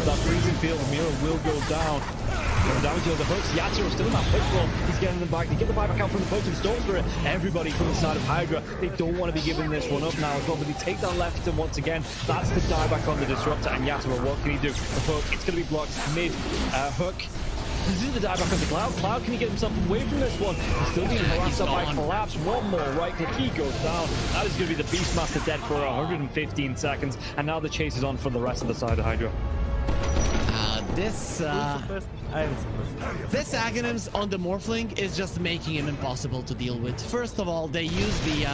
that freezing field. Mira will go down. Going down to the hooks. Yatsuo still in that push roll. He's getting them back. They get the buyback out from the potion. Storm Spirit. Everybody from the side of Hydra. They don't want to be giving this one up now as well, but they take down Lefton once again. That's the dieback on the Disruptor. And Yatsuo, what can he do? The hook. It's going to be blocked mid. Hook. This is the dieback on the Cloud. Cloud, can he get himself away from this one? He's still being harassed up by Collapse. One more right click. He goes down. That is going to be the Beastmaster dead for 115 seconds. And now the chase is on for the rest of the side of Hydra. This Aghanims on the Morphling is just making him impossible to deal with. First of all, they use the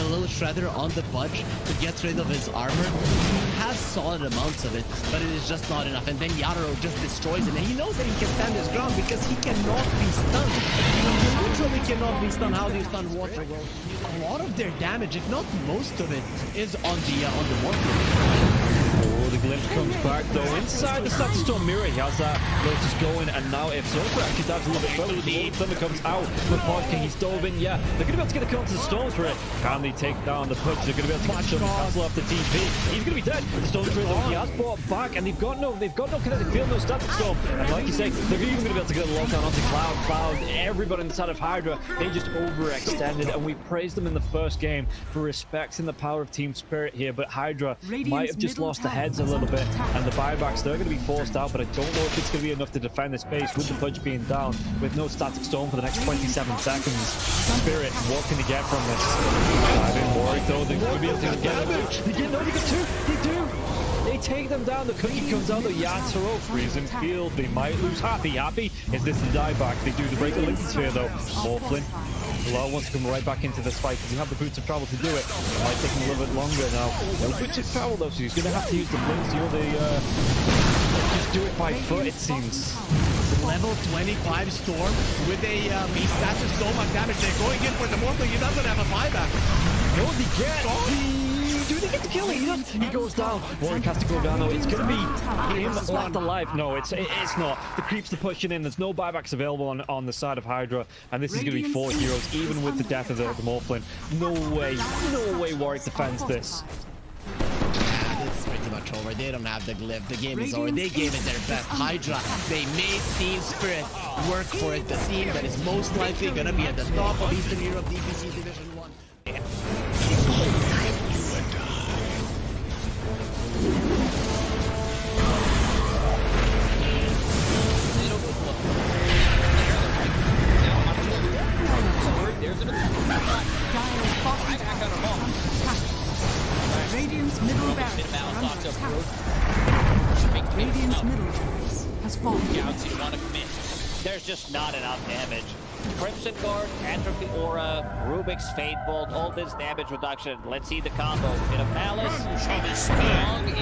little shredder on the Budge to get rid of his armor. He has solid amounts of it, but it is just not enough. And then Yatoro just destroys him. And he knows that he can stand his ground because he cannot be stunned. You literally cannot be stunned. How do you stun water? Well, a lot of their damage, if not most of it, is on the Morphling. Oh, the glimpse comes back though. Inside the Static Storm Mirror, he has that Lotus going, and now if Zofra actually dives a little bit further, the Thunder comes out. The Pod King, he's dove in, yeah. They're going to be able to get a counter to the Storm Spirit. Can they take down the Push? They're going to be able to catch up and cancel off the TP. He's going to be dead. The Storm Spirit, though, he has brought back, and they've got no kinetic field, no Static Storm. And like you say, they're even going to be able to get a lockdown onto Cloud. Everybody inside of Hydra, they just overextended, and we praised them in the first game for respecting the power of Team Spirit here, but Hydra might have just lost the heads a little bit, and the buybacks, they're going to be forced out, but I don't know if it's going to be enough to defend the space with the Pudge being down, with no Static Storm for the next 27 seconds. Spirit, what can they get from this? I've been worried though, they're going to be able to get damage. They get two, they do! They take them down, the cookie comes out, the Yatoro, freezing field, they might lose. Happy, is this the dieback? They do, to break the Lincoln Sphere though. Morphlin. Bilal wants to come right back into this fight because he have the boots of travel to do it. It might take him a little bit longer now. No boots of travel though, so he's going to have to use the blinks. You know, just do it by foot, it seems. Level 25 Storm with a beast. That's just so much damage. They're going in for the Morphling. He doesn't have a buyback. No, they get. Do they get the kill? He goes down. Warwick has to go down though. It's going to be him left alive. No, it's not. The creeps are pushing in. There's no buybacks available on the side of Hydra, and this is going to be 4 heroes, even with the death of the Morphling. No way Warwick defends this. It's pretty much over. They don't have the glyph. The game is over. They gave it their best. Hydra, they made Team Spirit work for it. The team that is most likely going to be at the top of Eastern Europe DPC Division 1. Radiant's middle barracks Radiant's middle barracks has fallen. There's just not enough damage. Crimson Guard, Atrophy Aura, Rubik's Fate Bolt, all this damage reduction. Let's see the combo. Bit of Malice. Strong in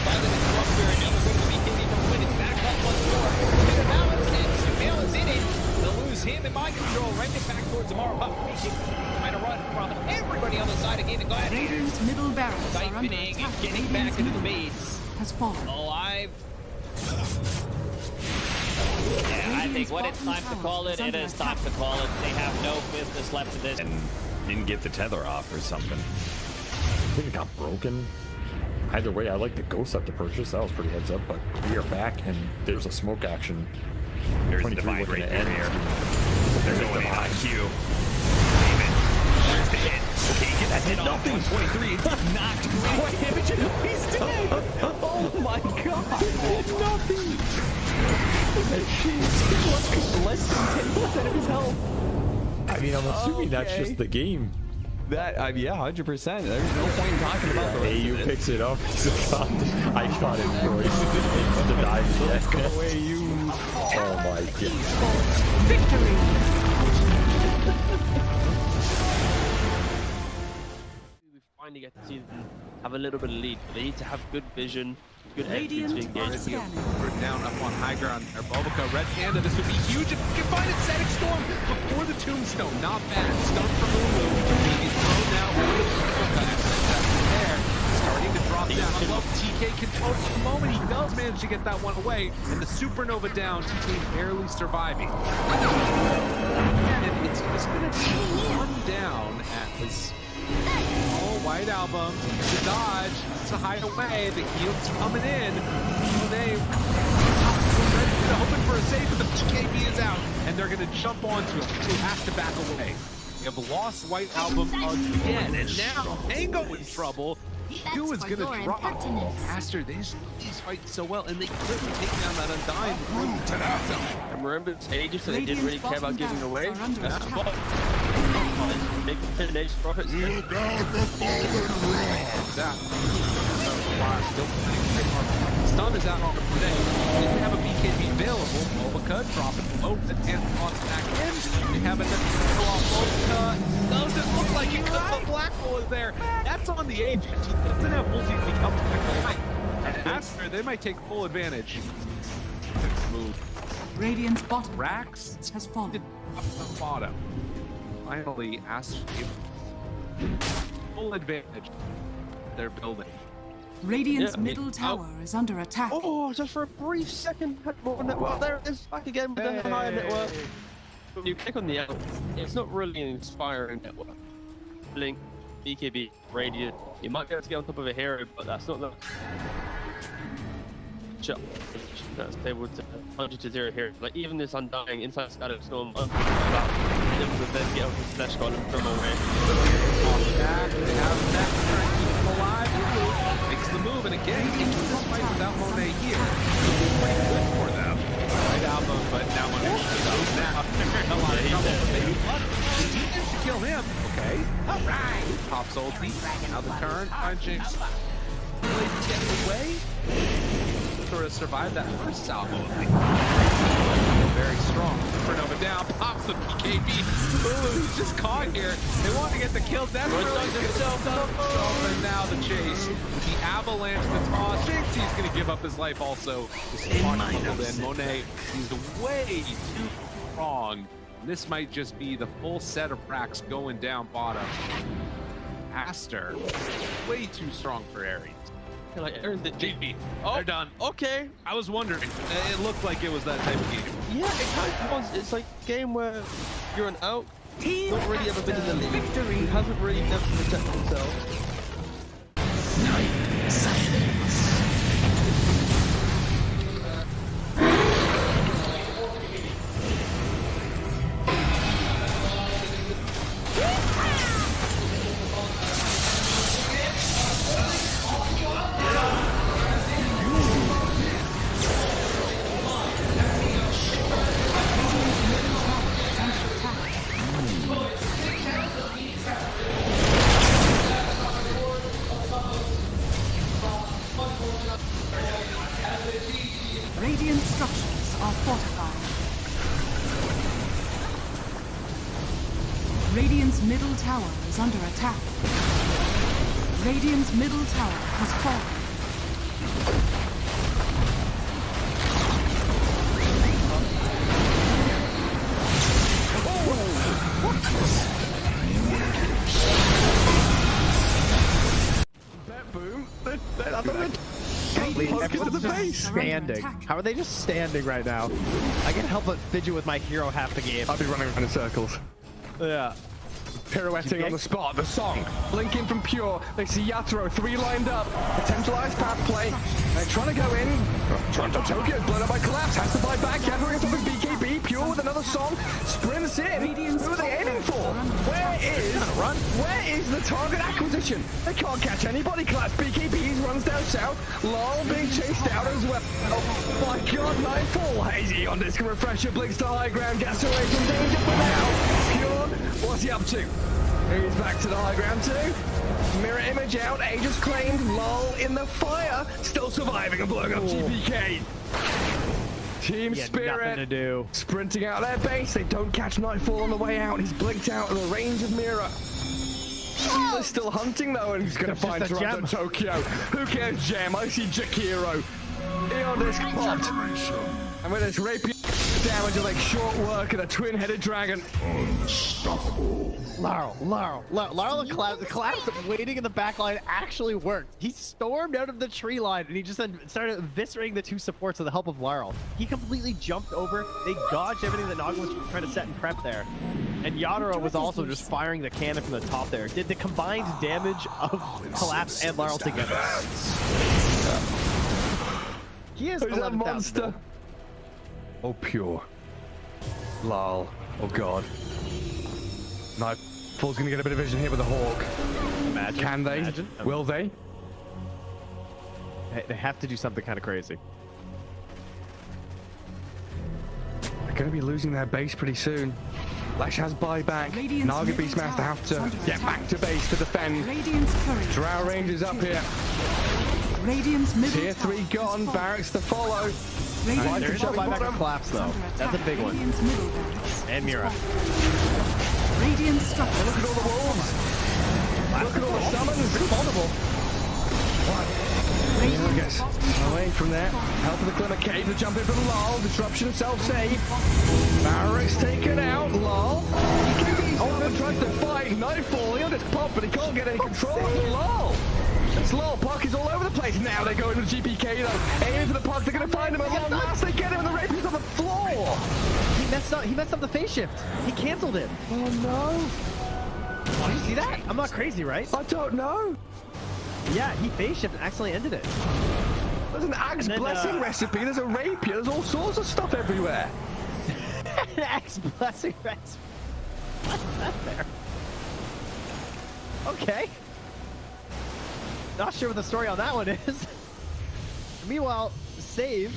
by the Disruptor, and now they're going to be hitting the winning back up once more. Bit of Malice, and Shamil is in it. They'll lose him in mind control. Right back towards Amara. Trying to run from everybody on the side of Gaimin Gladiators. Radiant's middle barracks Siphoning and getting back into the base. Has fallen. Alive. Yeah, I think when it's time to call it, it is time to call it. They have no business left to this. And didn't get the tether off or something. I think it got broken. Either way, I like the ghost up to purchase. That was pretty heads up, but we are back and there's a smoke action. There's 23 Divine looking right to end. here. They're going in on Q. There's the hit. Okay, get that hit off. 123. It's knocked. What damage? He's dead. Oh my god. Nothing. Jeez. Less than 10% of his health. I mean, I'm assuming that's just the game. That, yeah, 100%. There's no point in talking about the rest AU of it. picks it up. I shot him twice. To die yet. Go away, you. Oh my god. Victory. We finally get to see them have a little bit of lead, but they need to have good vision, good entry to engage. We're down up on high ground. Or Bulbica, Red Panda, this would be huge if we can find a Static Storm before the Tombstone. Not bad. Stun from Lulu. He's thrown now. There. Starting to drop down. I love TK control at the moment. He does manage to get that one away. And the Supernova down. TK barely surviving. And it's just going to be one down at his... Oh, White Album, the dodge, to hide away, the heal's coming in. Well, name. Hoping for a save, but the BKB is out, and they're going to jump onto him, who has to back away. We have lost White Album again, and now Mango in trouble. Who is going to drop? Aster, these fight so well, and they couldn't take down that Undying. And remember, it's ages, so they didn't really care about giving away. That's the bot. Big finish, profits. Stun is out on the today. Didn't have a BKB available. Mobica dropping low. The 10th on back in. They have another go off Mobica. Doesn't look like it because the black hole is there. That's on the edge. He doesn't have multi to come back to light. And Aster, they might take full advantage. Move. Radiant's bottom Rax has fallen. up the bottom. Finally, Aster full advantage. They're building. Radiant's middle tower is under attack. Oh, just for a brief second, had more network. There it is, back again with the higher network. When you click on the out, it's not really an inspiring network. Blink, BKB, Radiant. You might be able to get on top of a hero, but that's not the shot. That's able to 100-0 here. Like even this Undying inside Static Storm, able to then get off the slash column from away. Back, they have that trying to keep him alive. Makes the move, and again, into this fight without Monet here. Pretty good for them. Right album, but now Monet goes now. A lot of trouble, but they he needs to kill him. Okay. All right. Pops ulti. Now the turn. Jinx. Getting away. Sort of survived that first salvo. Very strong. Supernova down, pops the BKB. Ooh, he's just caught here. They want to get the kill. That's really himself up. And now the chase. With the avalanche, the toss. Jinx, he's going to give up his life also. Then Monet, he's way too strong. This might just be the full set of racks going down bottom. Aster, way too strong for Ares. Like Aaron did JP. Oh, They're done. Okay. I was wondering. It looked like it was that type of game. Yeah, it kind of was. It's like a game where you're an out, not really ever been in the league. Victory. He hasn't really never protected himself. Radiant structures are fortified. Radiant's middle tower is under attack. Radiant's middle tower has fallen. Boom. Standing. How are they just standing right now? I can't help but fidget with my hero half the game. I'll be running around in circles. Yeah. Pirouetting on the spot, the song, blinking from Pure, they see Yatoro, 3 lined up, potentialized path play, they're trying to go in, Toronto Tokyo, blown up by Collapse, has to fight back, Yatoro gets up with BKB, Pure with another song, sprints in, who are they aiming for? Where is the target acquisition? They can't catch anybody, Collapse, BKB runs down south, Lol being chased out as well, oh my god, Nightfall, Hazy on disc refresher, blinks to high ground, gets away from danger for now, Pure, what's he up to? He's back to the high ground too. Mirror image out, Aegis claimed, Lol in the fire, still surviving and blowing up GPK. Team Spirit nothing to do. Sprinting out their base, they don't catch Nightfall on the way out, he's blinked out of the range of Mirror. They're still hunting though, and he's gonna find Toronto Tokyo. Who cares, Gem? I see Jakiro. Eon disc popped. And with this rapier damage of like short work and a twin-headed dragon. Laurel, the collapse waiting in the back line actually worked. He stormed out of the tree line and he just then started eviscerating the 2 supports with the help of Laurel. He completely jumped over. They dodged everything that Nagma was trying to set and prep there. And Yatoro was also just firing the cannon from the top there. Did the combined damage of Collapse and Laurel together. He is Who's that 11,000 monster? gold. Oh, pure. Lol. Oh, God. Nightfall's gonna get a bit of vision here with the Hawk. Imagine. Can they? Imagine. Will they? They have to do something kind of crazy. They're gonna be losing their base pretty soon. Lash has buyback. Radiant's Naga middle Beastmaster tower have is to under get attack. back to base to defend. Radiant's courier Drow has been Rangers up killed. here. Radiant's middle Tier 3 tower gone. has fallen. Barracks to follow. Radiant's There is no Bottom. buyback of collapse, is though. under That's a attack. big one. Radiant's middle barracks And has Mira. fallen. Radiant structures. Look at all the wolves. Look at all the summons. Vulnerable. Radiant's bottom Away from there. Help of the Glimmer Cave to jump in from Lol. Disruption self-save. Barracks taken out. Lol. Oh, tries to fight. Nightfall. He'll just pop, but he can't get any control of Lol. It's Lol. Puck is all over the place. Now they go into the GPK though. Aiming for the puck. They're going to find him at long last. They get him and the rapier's on the floor. He messed up the phase shift. He canceled it. Oh no. Did you see that? I'm not crazy, right? I don't know. Yeah, he phase shift and accidentally ended it. There's an Axe And then, Blessing recipe. There's a rapier. There's all sorts of stuff everywhere. Axe blessing recipe. What's that there? Okay. Not sure what the story on that one is. Meanwhile, Save,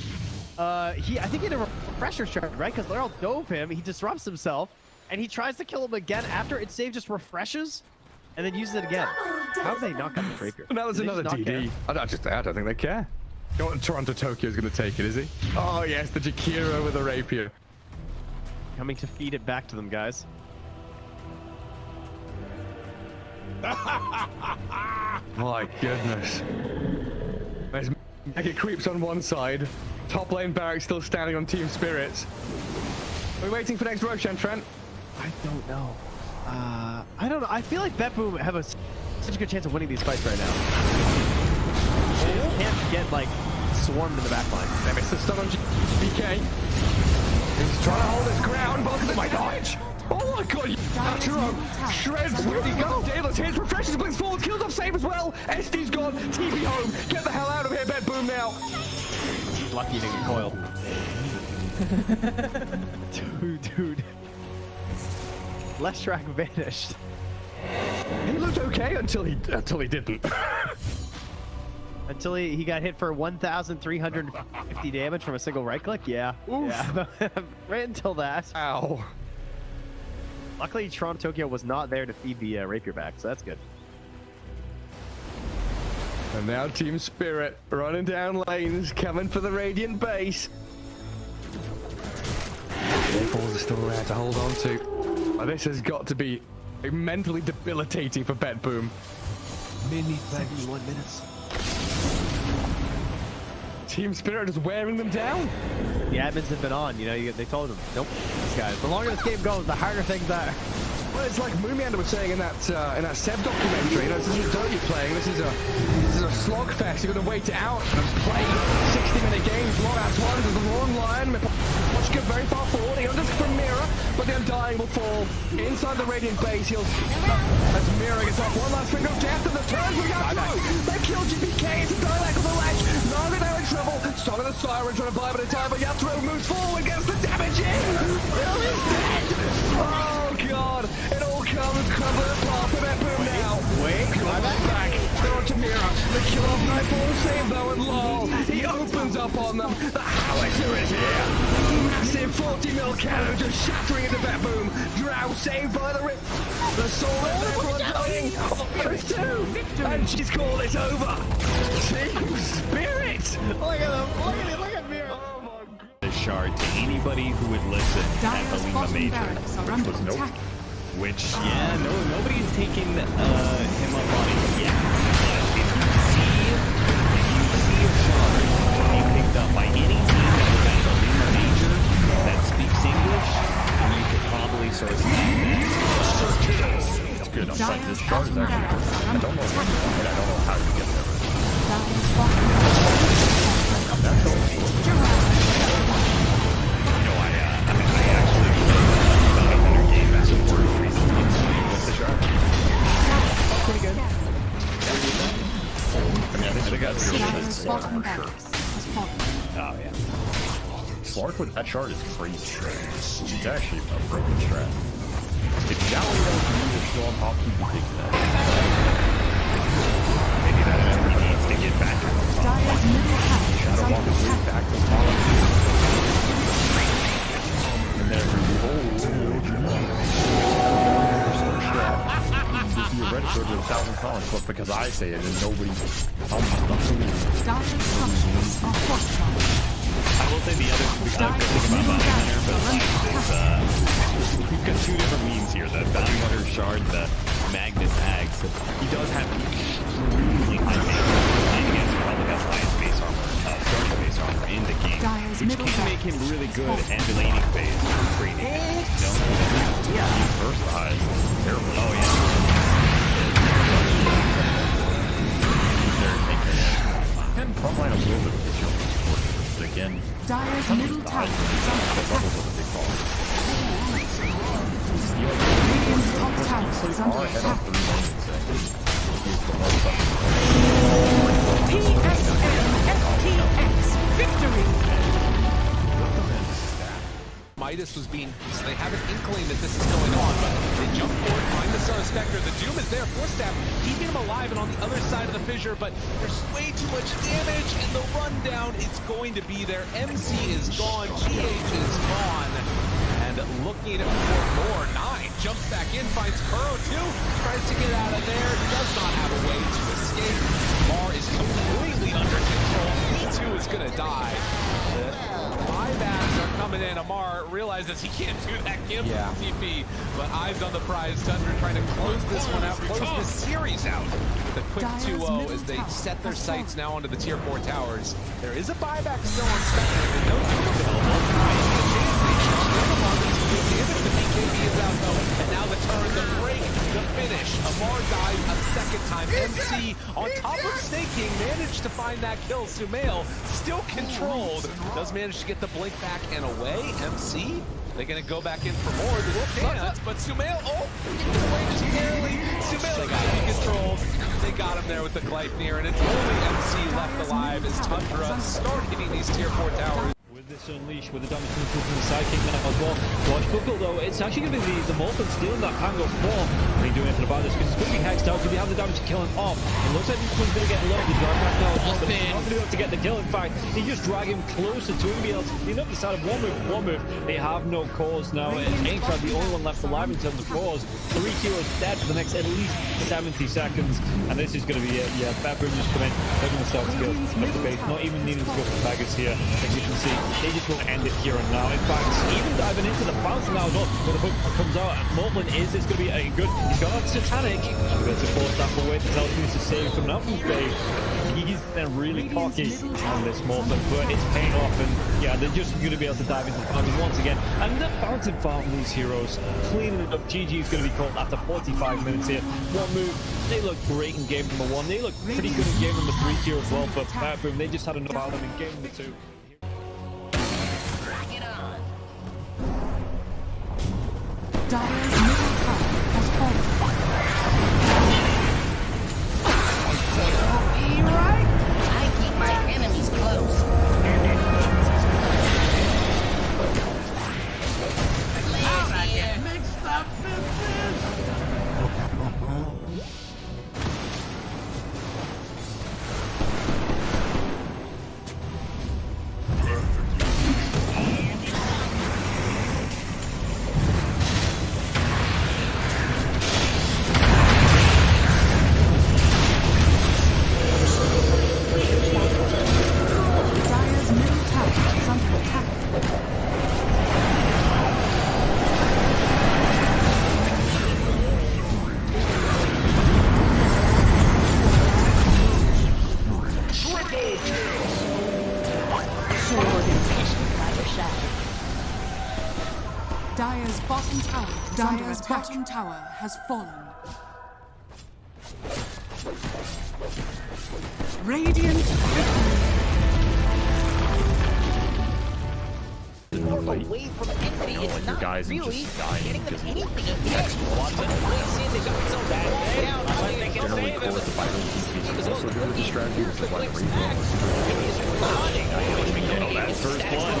I think he had a refresher charge, right? Because Laurel dove him, he disrupts himself, and he tries to kill him again after it. Save just refreshes and then uses it again. How did they not got the rapier? Now there's Do they another just not care? DD. I don't think they care. Toronto Tokyo's going to take it, is he? Oh yes, the Jakiro with a rapier. Coming to feed it back to them, guys. My goodness. There's Mega Creeps on one side. Top lane Barracks still standing on Team Spirits. Are we waiting for next Roshan, Trent? I don't know. I don't know. I feel like BetBoom have such a good chance of winning these fights right now. They just can't get like swarmed in the back line. They missed the stun on BK. He's trying to hold his ground, but look at my dodge! Oh my god, Yaturo shreds. Where'd he go? Daedalus hits, refreshes, blinks forward, kills off Save as well. SD's gone, TP home. Get the hell out of here, BetBoom now. Lucky he didn't get coiled. Dude. Leshrac vanished. He looked okay until he didn't. Until he got hit for 1,350 damage from a single right click? Yeah. Oof. Yeah. Right until that. Ow. Luckily, Toronto Tokyo was not there to feed the rapier back, so that's good. And now Team Spirit running down lanes, coming for the Radiant base. Balls are still there to hold on to. Oh, this has got to be mentally debilitating for BetBoom. 71 minutes. Team Spirit is wearing them down. The admins have been on, they told them, nope, these guys. The longer this game goes, the harder things are. Well, it's like Moomiander was saying in that Seb documentary. This isn't Dota you're playing. This is a slogfest. You're going to wait it out and play 60-minute games. Long out ones with the wrong line. Watch get very far forward. He unders from Mira, but the Undying will fall inside the Radiant base. He'll as Mira gets off one last finger of death and the turn we got through. They kill GPK. It's a dialect of the ledge. Naga now in trouble. Song of the Siren trying to buy a bit of time, but Yatro moves forward, gets the damage in. Will is dead. Oh god. It all comes crumbling apart for BetBoom now. Wait, back. They're on to Mira. They kill off Nightfall, save though, and lol. He opens up on them. The Howitzer is here. Massive 40 mil cannon just shattering into BetBoom. Drow saved by the rip. The soul is there for Undying. There's two. And she's called it over. Team Spirit. Look at him. Look at Mira. Oh my god. The shard to anybody who would listen at the Dire's Lima bottom Major. barracks are under Nope. attack. Which, yeah, nobody's taking him up on it yet. But if you see a shard being picked up by any team that was at the Lima Major that speaks English, then you could probably sort of It's good. I'm like, this Dire's chart is bottom actually. barracks are I under don't know. attack. And I don't know how you get there. Dire's bottom barracks are under attack. I actually got a better game as a word recently with the shard. Pretty good. Slark with that shard is crazy. It's actually a broken strat. If Jolly doesn't use it still on top, he'd be taking that. Maybe that actually needs to get back. Shadow Walk his way back to the top. And then theoretically to 1,000 comments, but because I say it and nobody else doesn't believe it. I will say the other good thing about Bounty Hunter, but is we've got two different memes here. The Bounty Hunter shard, the Magnus Ags. He does have extremely high damage, and against probably has highest base armor, starting base armor in the game, which can make him really good at the laning phase for trading. Yeah, he's versatile. Terrible. Oh yeah. And frontline a little bit of this young, but again, Dyer's middle tower is levels of a big ball. Radiant's top tower is under attack. PSN FTX victory. Midas was being, so they have an inkling that this is going on, but they jump forward, find the Sun Spectre. The Doom is there, Force Staff, keeping him alive and on the other side of the fissure, but there's way too much damage, and the rundown is going to be there. MC is gone, GH is gone, and looking for more. 9 jumps back in, finds Kuro too, tries to get out of there, does not have a way to escape. Mar is completely under control, he too is gonna die. Buybacks are coming in. Amar realizes he can't do that kill with TP, but eyes on the prize. Thunder trying to close this one out, close this series out with a quick 2-0 as they set their sights now onto the tier 4 towers. There is a buyback still on Spectre, and no Doom available. The BKB is out though, and now the turn, the break, the finish. Amar dies a second time. MC on top of Snaking managed to find that kill. Sumail still controlled, does manage to get the blink back and away. MC, they're gonna go back in for more. They can't, but Sumail, just barely. Sumail got to be controlled. They got him there with the Gleipnir, and it's only MC left alive as Tundra start hitting these tier 4 towers. With this Unleash, with the damage coming through from the sidekick now as well. Watch Buckle though, it's actually going to be the Molten stealing that Pango form. They ain't doing anything about this because it's going to be hexed out. Could be having the damage to kill him off. It looks like this one's going to get low. The drag back now as well, but he's not going to be able to get the kill. In fact, he just drag him closer to him. Be able to clean up the side of one move. They have no cause now. Aintrad, the only one left alive in terms of cause. 3 heroes dead for the next at least 70 seconds. And this is going to be it. Yeah, Bedroom just come in. They're going to start to go up the base. Not even needing to go for Vegas here. As you can see, they just want to end it here and now. In fact, even diving into the bounce now as well, where the hook comes out. Moblin is going to be a good. He's got a Satanic. He's going to force that away. The Telekins to save from out from Bay. He's then really cocky on this Moblin, but it's paying off. And yeah, they're just going to be able to dive into the bounce once again. And the bouncing farm these heroes, cleaning it up. GG is going to be called after 45 minutes here. One move. They look great in game number 1. They look pretty good in game number 3 here as well. But Bedroom, they just had enough out of them in game number 2. Dyer's middle tower has fallen. Be right. I keep my enemies close. I get mixed up in this. Dyer's bottom tower has fallen. Radiant victory. Away from enemy, it's like your not guys really just dying getting them because anything. They got themselves down. generally core the vital is also good with the strategy, which is why the Reaper was That's first blood.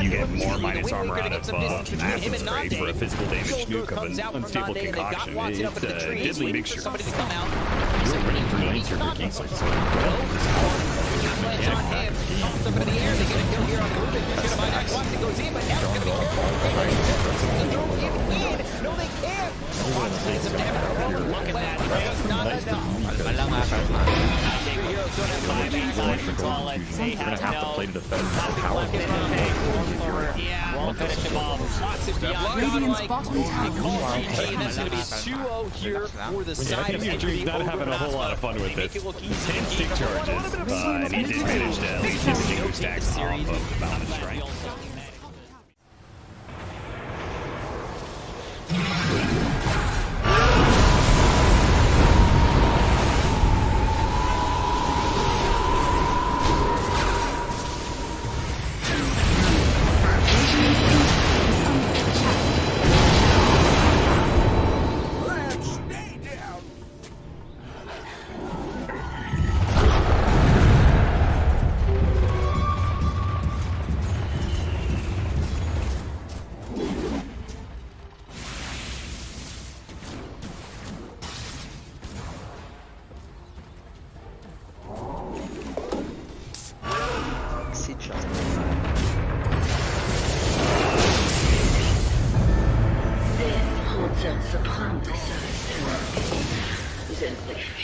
you get more minus armor out of Acid Spray for a physical damage nuke of an unstable concoction. It's a deadly mixture. Somebody to come out. You're winning for lanes here for Kingsley. So Flash on him. Toss up into the air. They get a kill here on the Rubik. He's gonna find out once it goes in, but now it's gonna be careful. The throw in. No, they can't. Lots of damage. Look at that. Just not enough. Heroes don't have 5 actions. It's all it. They you're gonna have to play to defend the Nothing power. left in the tank. Yeah, won't finish him off. Lots of beyond godlike. They call GG. That's going to be 2-0 here for the side of Dream's not having a whole lot of fun with this. 10 stick charges, and he did manage to at least hit the Jingle stacks off of the Mountain Strike.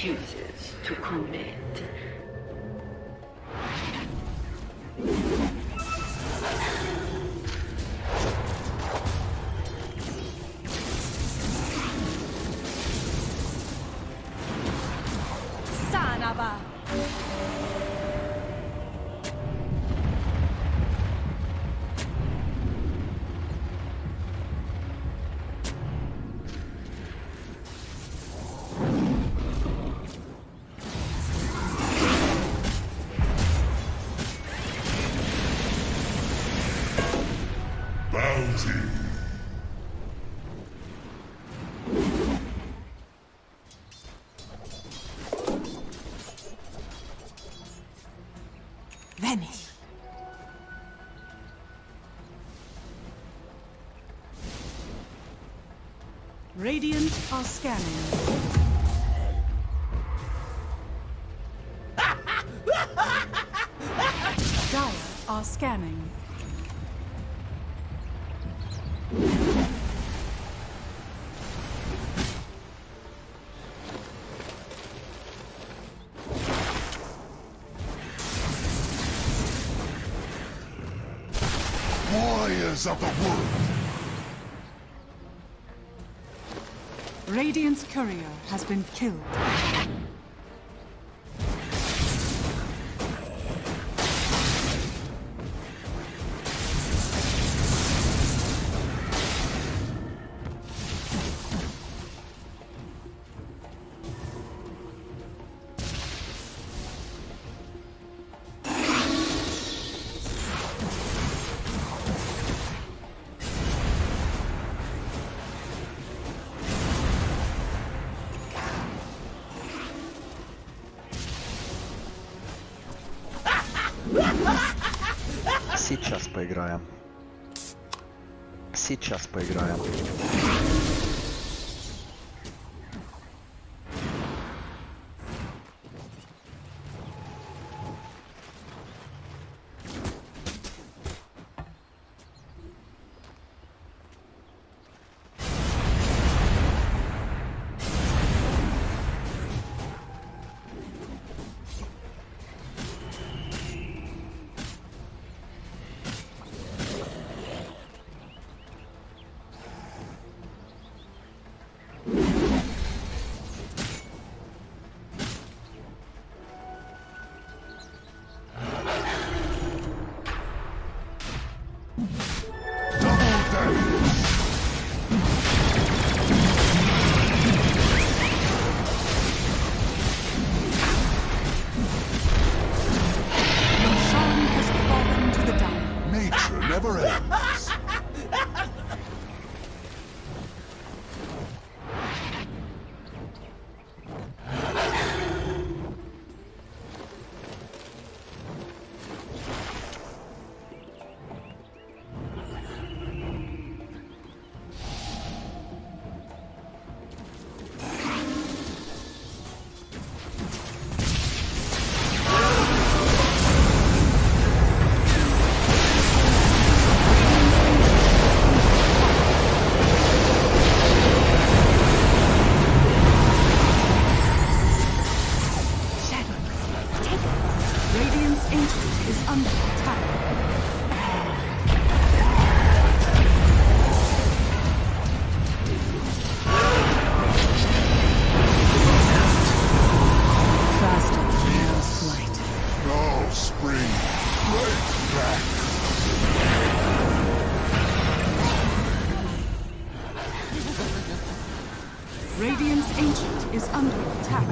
refuses to commit. Sanaba. Venice. Radiant are scanning. Dire are scanning. Warriors of the wood. Radiant's courier has been killed. Сейчас поиграем. Сейчас поиграем. Nature never ends. is under attack.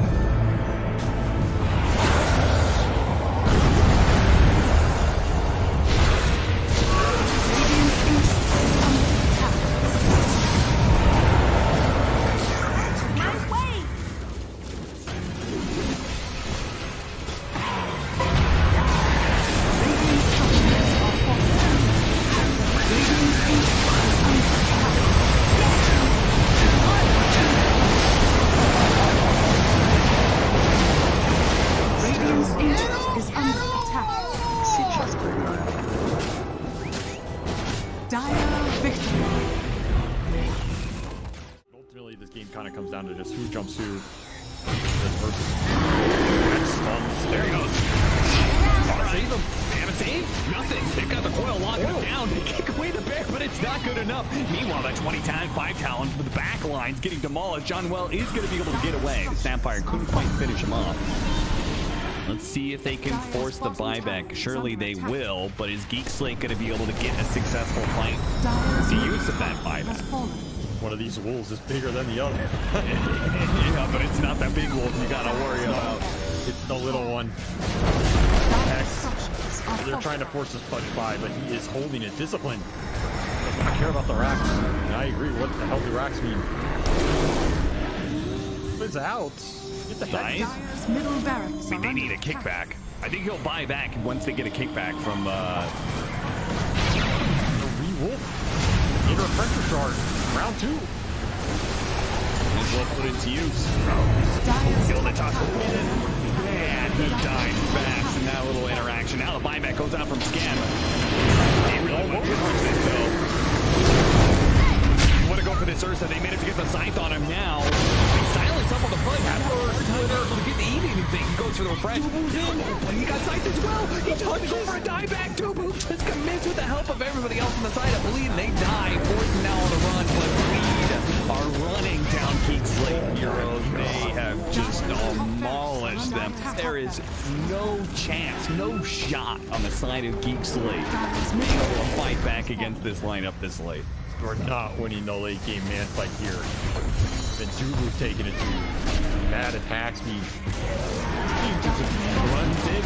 Ultimately, this game kind of comes down to just who jumps who. There he goes. Save him. They have a save? Nothing. They've got the coil locking him down. They kick away the bear, but it's not good enough. Meanwhile, that 5 talent with the back lines getting demolished. John Well is going to be able to get away. The Snapfire couldn't quite finish him off. Let's see if they can force the buyback. Surely they will, but is Geek Slate going to be able to get a successful fight? The use of that buyback. One of these wolves is bigger than the other. Yeah, but it's not that big wolf you got to worry about. It's the little one. They're trying to force this punch by, but he is holding it. Discipline. Doesn't care about the racks. And I agree. What the hell do racks mean? It's out. Get the heck. Nice. Middle barracks. I mean, they need a kickback. I think he'll buy back once they get a kickback from The re-wolf. Get a pressure charge. Round 2. Might as well put it to use. Kill the top. Man, he died fast in that little interaction. Now the buyback goes out from Scan. They really want to push this, though. You want to go for this Ursa. They managed to get the scythe on him now. Silence up on the front. After able to get to eat anything. He goes for the refresh. Dubu's in. But he got scythed as well. He just went to go for a dieback. Dubu just commits with the help of everybody else on the side. I believe they die. Forced now on the run, but Reed are running down Geek Slate heroes. They have just demolished them. There is no chance, no shot on the side of Geek Slate to be able to fight back against this lineup this late. We're not winning the late game man fight here. Then Dubu's taking it to Matt attacks me. He just runs in.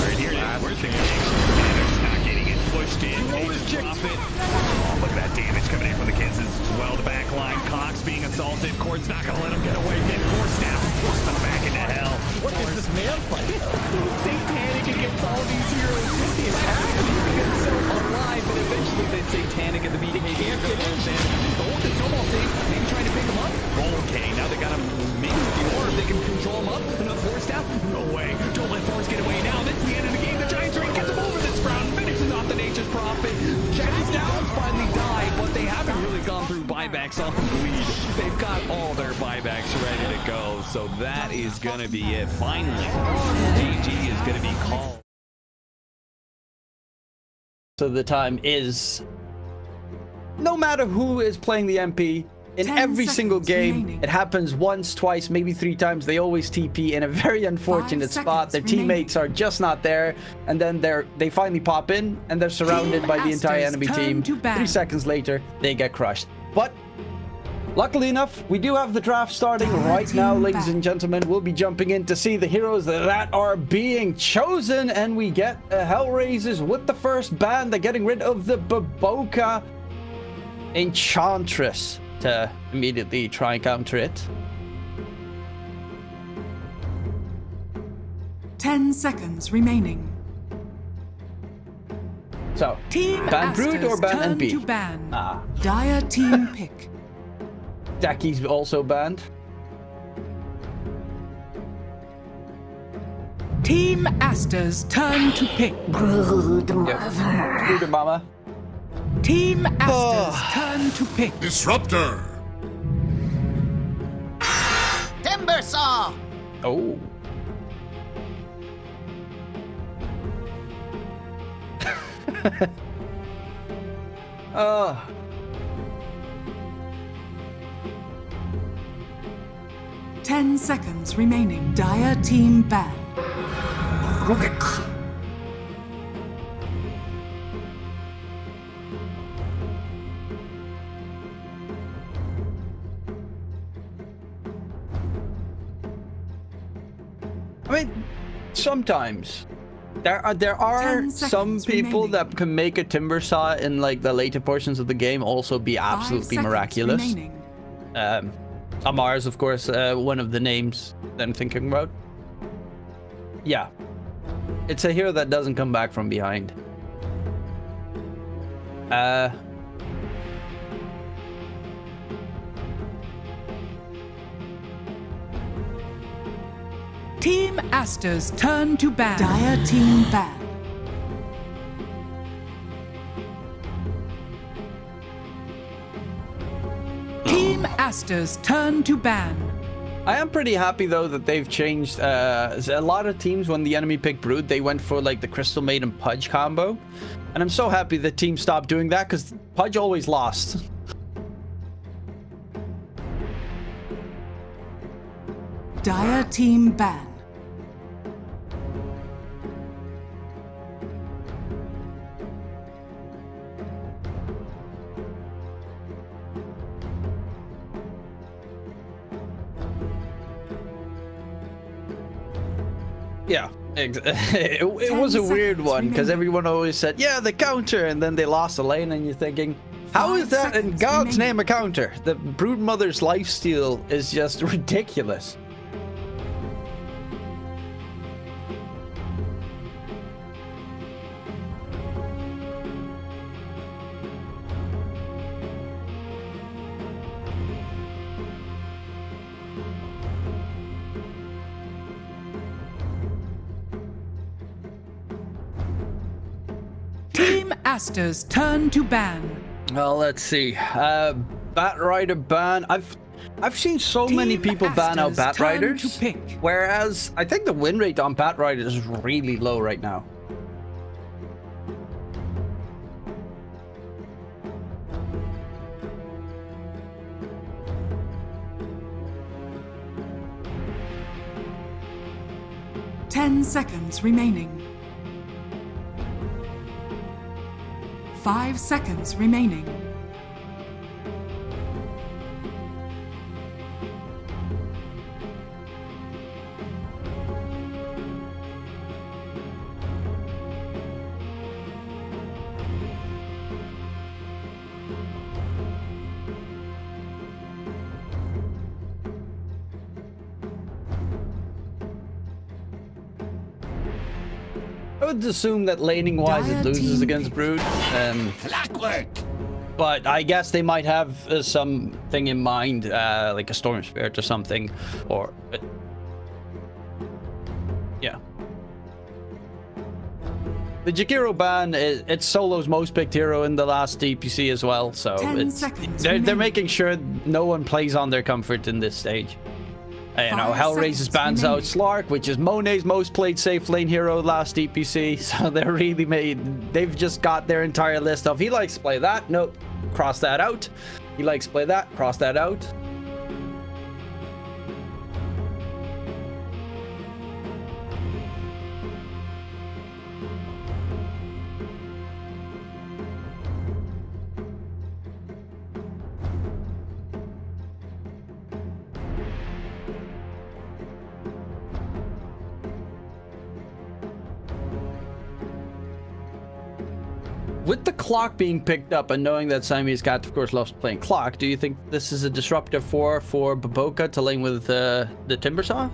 Right here, where's the damage? Not getting it pushed in. They just drop it. Oh, look at that damage coming in from the Kisses. Well, the back line. Cox being assaulted. Cord's not going to let him get away. Then forced down. Forced them back into hell. What is this man fight? Satanic against all these heroes. It's happening. So alive, but eventually they Satanic at the BK can't get in. Oh, the snowball save. Maybe trying to pick him up. Okay, now they got him maybe with the orb. They can control him up. Enough force down. No way. Don't let force get away now. That's the end of the game. The Giants Ring gets him over this round. Finishes off the Nature's Prophet. Jackie's down. Finally died, but they haven't really gone through buybacks on the lead. They've got all their buybacks ready to go. So that is going to be it. Finally, DG is going to be called. So the time is, no matter who is playing the MP, in every single game, remaining. It happens once, twice, maybe 3 times. They always TP in a very unfortunate spot. Their teammates are just not there, and then they finally pop in, and they're surrounded by the entire enemy team. 3 seconds later, they get crushed. But luckily enough, we do have the draft starting right now, ladies and gentlemen. We'll be jumping in to see the heroes that are being chosen, and we get Hellraisers with the first ban. They're getting rid of the Baboka Enchantress to immediately try and counter it. 10 seconds remaining. So, Team ban Brood or ban NP? To ban. Dire team pick. Daki's also banned. Team Aster's turn to pick. Brood mama. Team Aster's turn to pick. Disruptor. Timber saw. Oh. Oh. 10 seconds remaining. Dire team ban. sometimes. There are some people that can make a timber saw in like the later portions of the game also be absolutely miraculous. Amar's, of course, one of the names that I'm thinking about. Yeah. It's a hero that doesn't come back from behind. Team Aster's turn to ban. Dire team ban. Team Aster's turn to ban. I am pretty happy though that they've changed. A lot of teams, when the enemy picked Brood, they went for like the Crystal Maiden Pudge combo, and I'm so happy the team stopped doing that because Pudge always lost. Dire team ban. Yeah, it was a weird one because everyone always said, yeah, the counter, and then they lost the lane, and you're thinking, how is that in God's name a counter? The Broodmother's lifesteal is just ridiculous. Aster's turn to ban. Well, let's see. Batrider ban. I've seen so many people ban out Batriders, whereas I think the win rate on Batriders is really low right now. Ten seconds remaining. 5 seconds remaining. I would assume that laning wise it loses against Brood. But I guess they might have something in mind, like a Storm Spirit or something, or yeah. The Jakiro ban, it's Solo's most picked hero in the last DPC as well, so they're making sure no one plays on their comfort in this stage. You know, Hellraisers bans out Slark, which is Monet's most played safe lane hero last DPC. So they're really they've just got their entire list of, he likes to play that, nope, cross that out. He likes to play that, cross that out. With the clock being picked up and knowing that Siamese Cat, of course, loves playing clock, do you think this is a disruptor for Baboka to lane with the Timbersaw?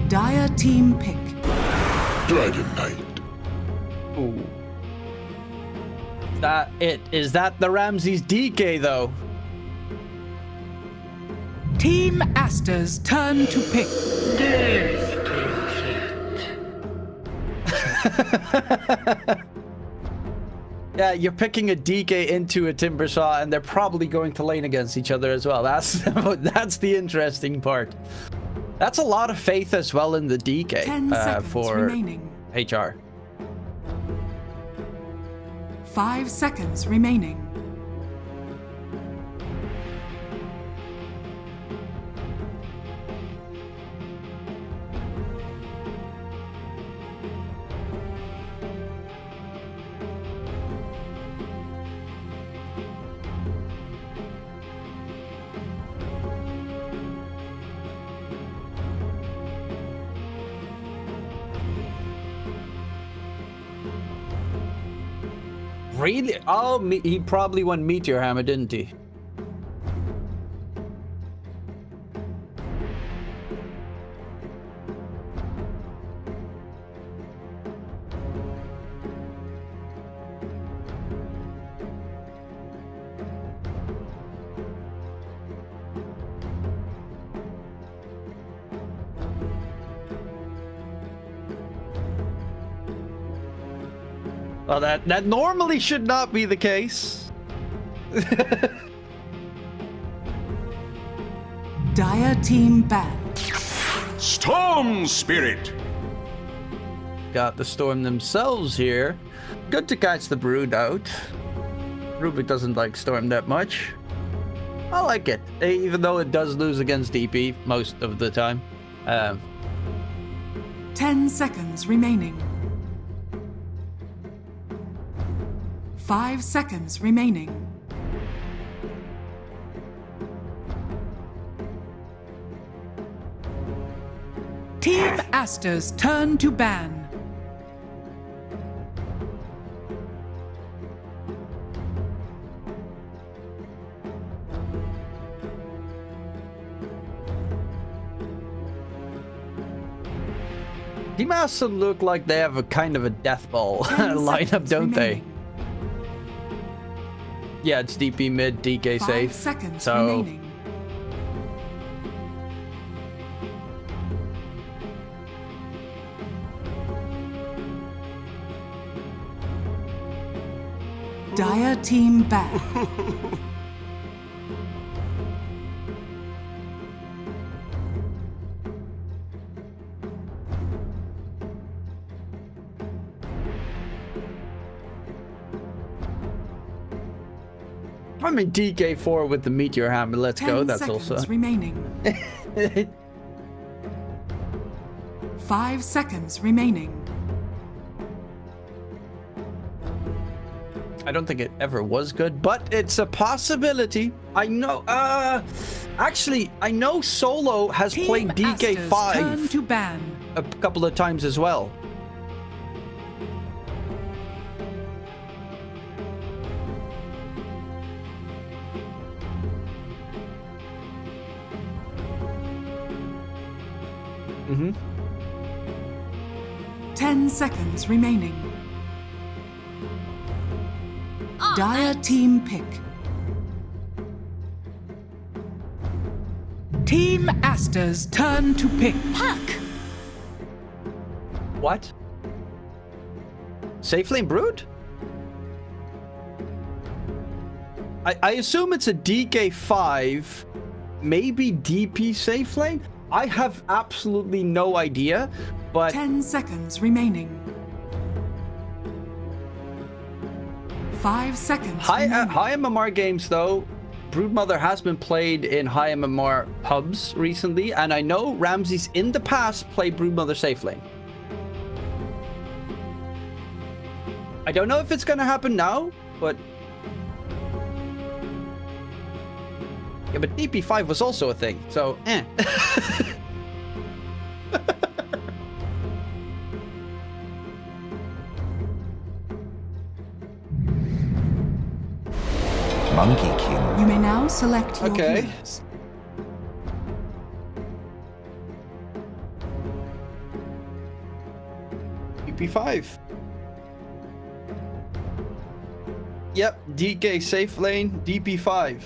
Dire team pick. Dragon Knight. Ooh. Is that the Ramses DK though? Team Aster's turn to pick. Yeah, you're picking a DK into a Timbersaw, and they're probably going to lane against each other as well. That's the interesting part. That's a lot of faith as well in the DK for remaining. HR. 5 seconds remaining. Really? Oh, he probably won Meteor Hammer, didn't he? Well, that normally should not be the case. Dire team ban. Storm Spirit! Got the Storm themselves here. Good to catch the Brood out. Rubik doesn't like Storm that much. I like it, even though it does lose against DP most of the time. 10 seconds remaining. 5 seconds remaining. Team Aster's turn to ban. Team Aster look like they have a kind of a death ball lineup, don't they? Yeah, it's DP mid, DK 5 safe. seconds So remaining. Dire team back. I mean, DK4 with the Meteor Hammer. Let's go. That's 10 seconds also remaining. 5 seconds remaining. I don't think it ever was good, but it's a possibility. I know. Actually, I know Solo has Team played Aster's turn DK5 to ban. a couple of times as well. Mm-hmm. 10 seconds remaining. Dire team pick. Team Aster's turn to pick. Puck. What? Safe lane Brood? I assume it's a DK5, maybe DP safe lane? I have absolutely no idea, but 10 seconds remaining. 5 seconds high remaining. MMR games though, Broodmother has been played in high MMR pubs recently, and I know Ramses in the past played Broodmother safe lane. I don't know if it's gonna happen now, but yeah, but DP5 was also a thing, so eh. Monkey King. You may now select your Okay. heroes. DP5. Yep, DK safe lane, DP5.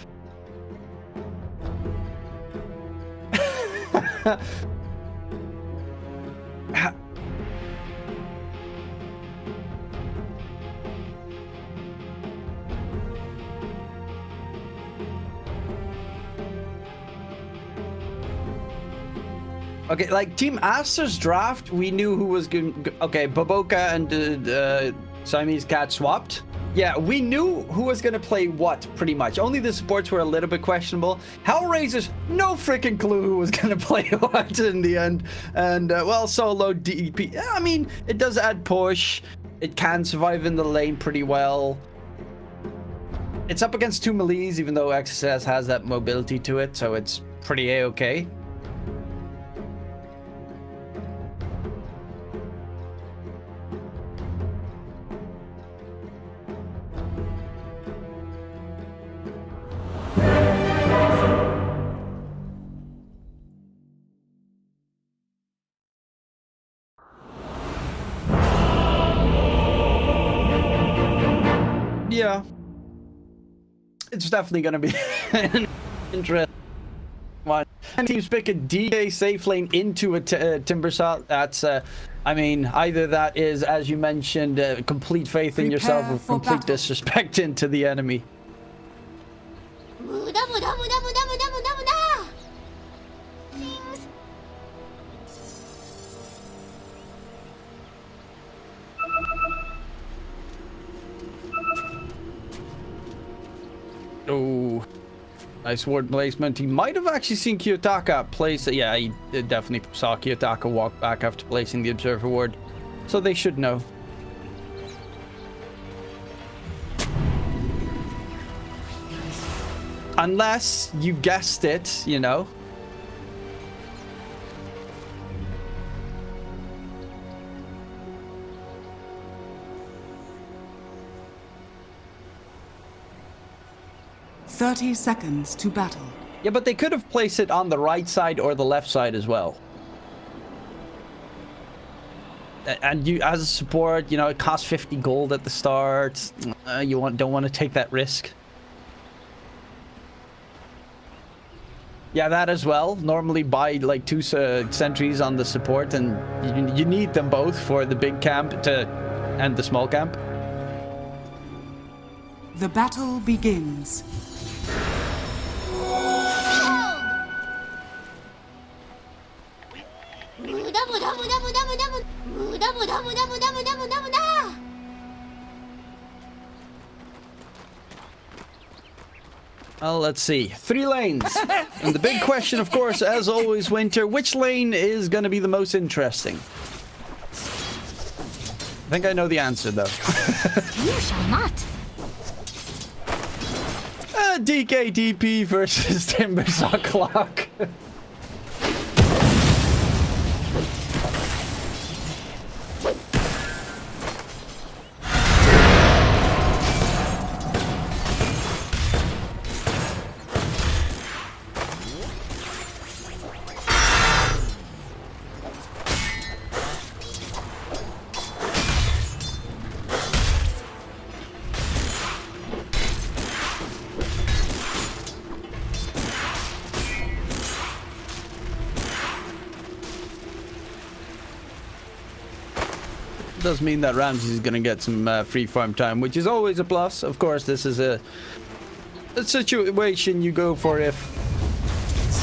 Okay, like Team Aster's draft, we knew who was going. Okay, Baboka and Siamese Cat swapped. Yeah, we knew who was gonna play what, pretty much. Only the supports were a little bit questionable. Hellraisers, no freaking clue who was gonna play what in the end. And, well, Solo, DP. I mean, it does add push. It can survive in the lane pretty well. It's up against two melees, even though XSS has that mobility to it, so it's pretty A-okay. yeah. It's definitely going to be an interesting one. Teams pick a DK safe lane into a Timbersaw. That's, I mean, either that is, as you mentioned, complete faith in yourself or complete disrespect into the enemy. Oh, nice ward placement. He might have actually seen Kiyotaka place it. Yeah, he definitely saw Kiyotaka walk back after placing the Observer ward. So they should know. Unless you guessed it, you know. "30 seconds to battle." Yeah, but they could have placed it on the right side or the left side as well. And you, as a support, you know, it costs 50 gold at the start. You don't want to take that risk. Yeah, that as well. Normally buy like 2 sentries on the support, and you need them both for the big camp and the small camp. The battle begins. Well, let's see. 3 lanes. And the big question, of course, as always, Winter, which lane is going to be the most interesting? I think I know the answer, though. You shall not. DK DP versus Timbersaw Clock. Does mean that Ramsey is going to get some free farm time, which is always a plus. Of course, this is a situation you go for if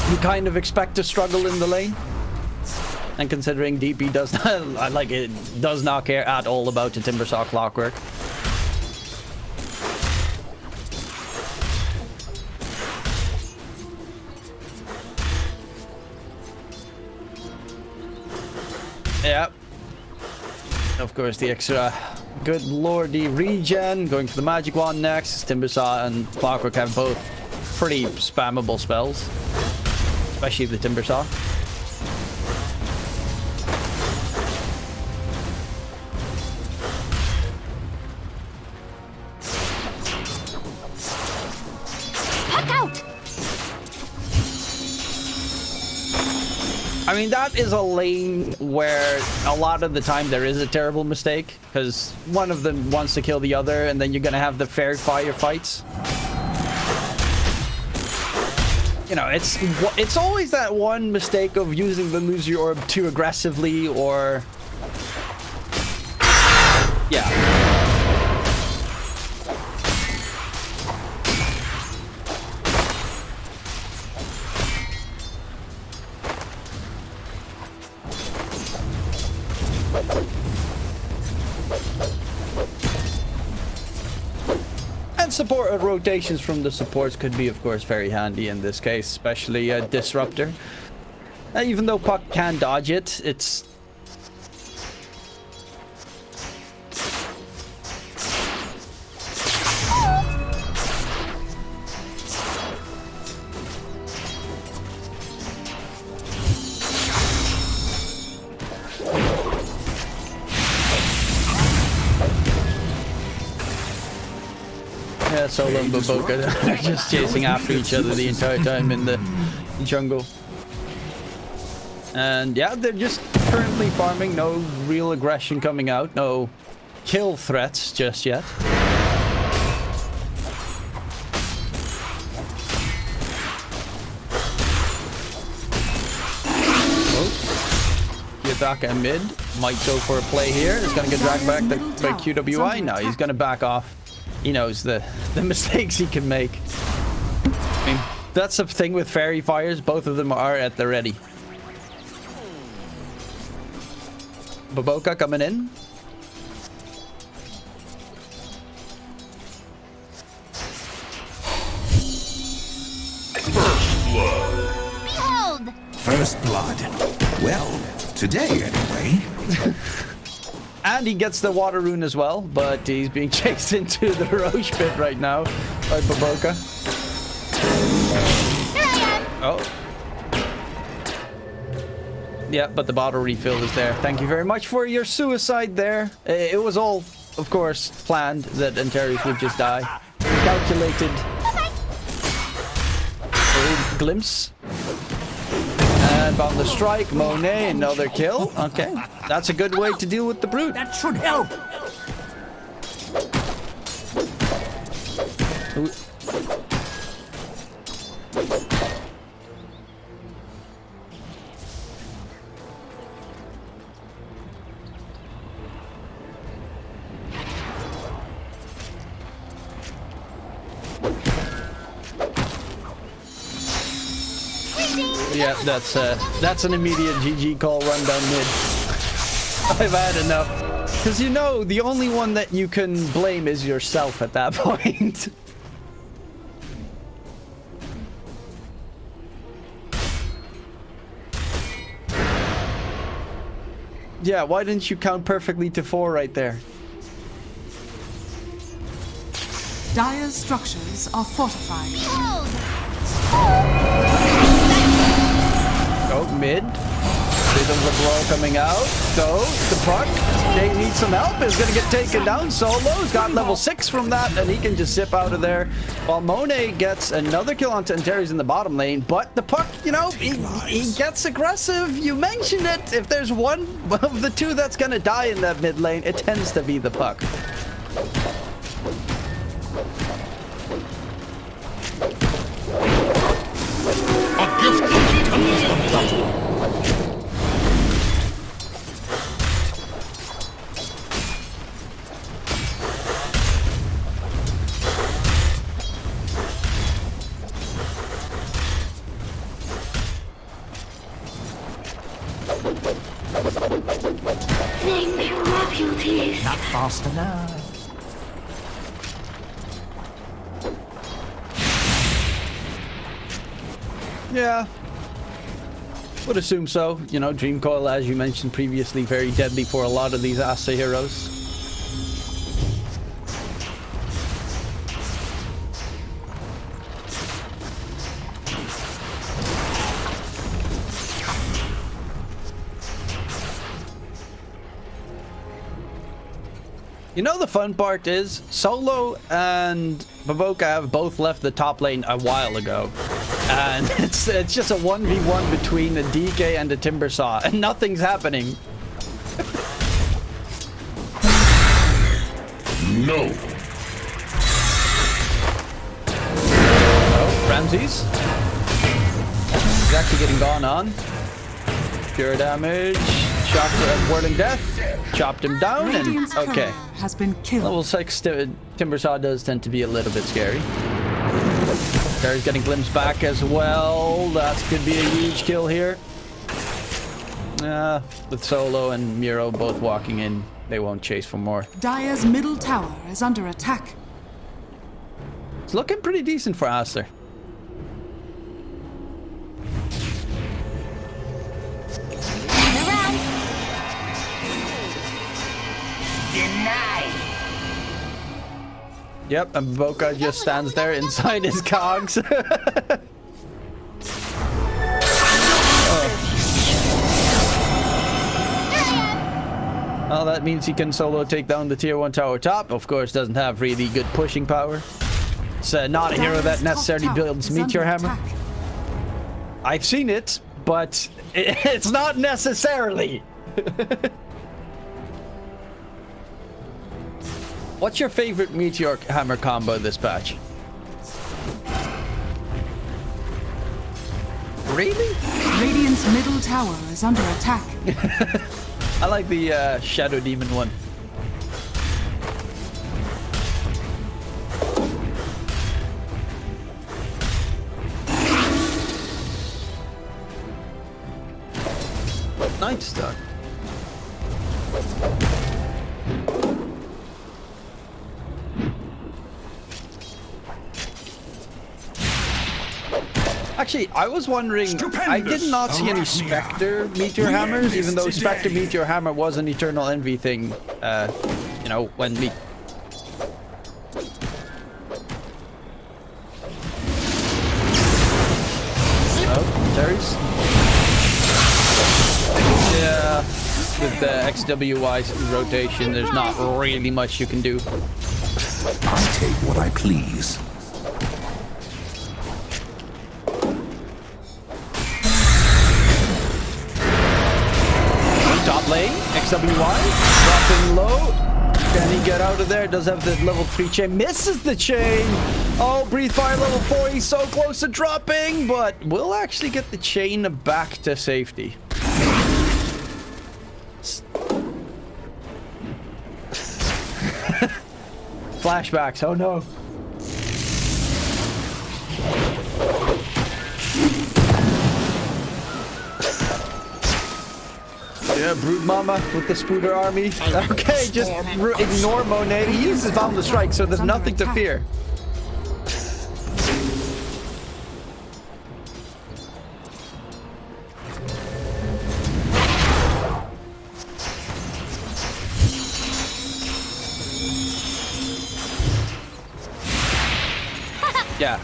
you kind of expect to struggle in the lane. And considering DP does not, like, it does not care at all about the Timbersaw Clockwork. Yeah. Of course, the extra good lordy regen. Going for the magic wand next. Timbersaw and Clockwork have both pretty spammable spells, especially the Timbersaw. I mean, that is a lane where a lot of the time there is a terrible mistake, because one of them wants to kill the other, and then you're gonna have the fair fire fights. You know, it's always that one mistake of using the Illusory Orb too aggressively, or... yeah. Support rotations from the supports could be, of course, very handy in this case, especially Disruptor. Even though Puck can dodge it, it's... Solo and Boboka are just chasing after each other the entire time in the jungle. And yeah, they're just currently farming. No real aggression coming out. No kill threats just yet. Yataka mid might go for a play here. He's gonna get dragged back by QWI. No, he's gonna back off. He knows the mistakes he can make. I mean, that's the thing with Fairy Fires. Both of them are at the ready. Baboka coming in. First blood. Behold! First blood. Well, today anyway. And he gets the water rune as well, but he's being chased into the Roche pit right now by Baboka. Oh. Yeah, but the bottle refill is there. Thank you very much for your suicide there. It was all, of course, planned that Antares would just die. Calculated. Glimpse. And on the strike, Monet, another kill. Okay, that's a good way to deal with the brute. That should help. Yeah, that's an immediate GG call, run down mid. I've had enough. Because you know, the only one that you can blame is yourself at that point. Yeah, why didn't you count perfectly to 4 right there? Dire's structures are fortified. Oh, mid. Bit of a blow coming out. So, the puck, they need some help. Is going to get taken down. Solo's got level 6 from that, and he can just zip out of there. While Monet gets another kill onto Antares in the bottom lane. But the puck, you know, he gets aggressive. You mentioned it. If there's one of the two that's going to die in that mid lane, it tends to be the puck. A gift of tons of battle. Name your reputation. Not fast enough. Yeah. Would assume so. You know, Dream Coil, as you mentioned previously, very deadly for a lot of these Aster heroes. You know, the fun part is Solo and Baboka have both left the top lane a while ago. And it's just a 1v1 between the DK and the Timbersaw, and nothing's happening. No. Oh, Ramses. He's actually getting gone on. Pure damage. Shocked Whirling Death. Chopped him down, and okay. Has been killed. Level 6 Timbersaw does tend to be a little bit scary. Terry's getting glimpsed back as well. That could be a huge kill here. With Solo and Miro both walking in, they won't chase for more. Dire's middle tower is under attack. It's looking pretty decent for Aster. Denied. Yep, and Boca just stands there inside his cogs. Well, that means he can solo take down the tier 1 tower top. Of course, doesn't have really good pushing power. It's not a hero that necessarily builds Meteor Hammer. I've seen it, but it's not necessarily. What's your favorite Meteor Hammer combo this patch? Really? Radiant's middle tower is under attack. I like the Shadow Demon one. Night Star. Actually, I was wondering, I did not see any Spectre Meteor Hammers, even though Spectre Meteor Hammer was an Eternal Envy thing, you know, when we... Oh, Terry's? Yeah, with the XWY rotation, there's not really much you can do. I take what I please. Top lane, XWY, dropping low. Can he get out of there? Does have the level 3 chain. Misses the chain. Oh, Breathe Fire level 4. He's so close to dropping, but will actually get the chain back to safety. Flashbacks. Oh no. Yeah, Brood Mama with the Spooder army. Okay, just ignore Monet. He uses Boundless Strike, so there's nothing to fear. Yeah.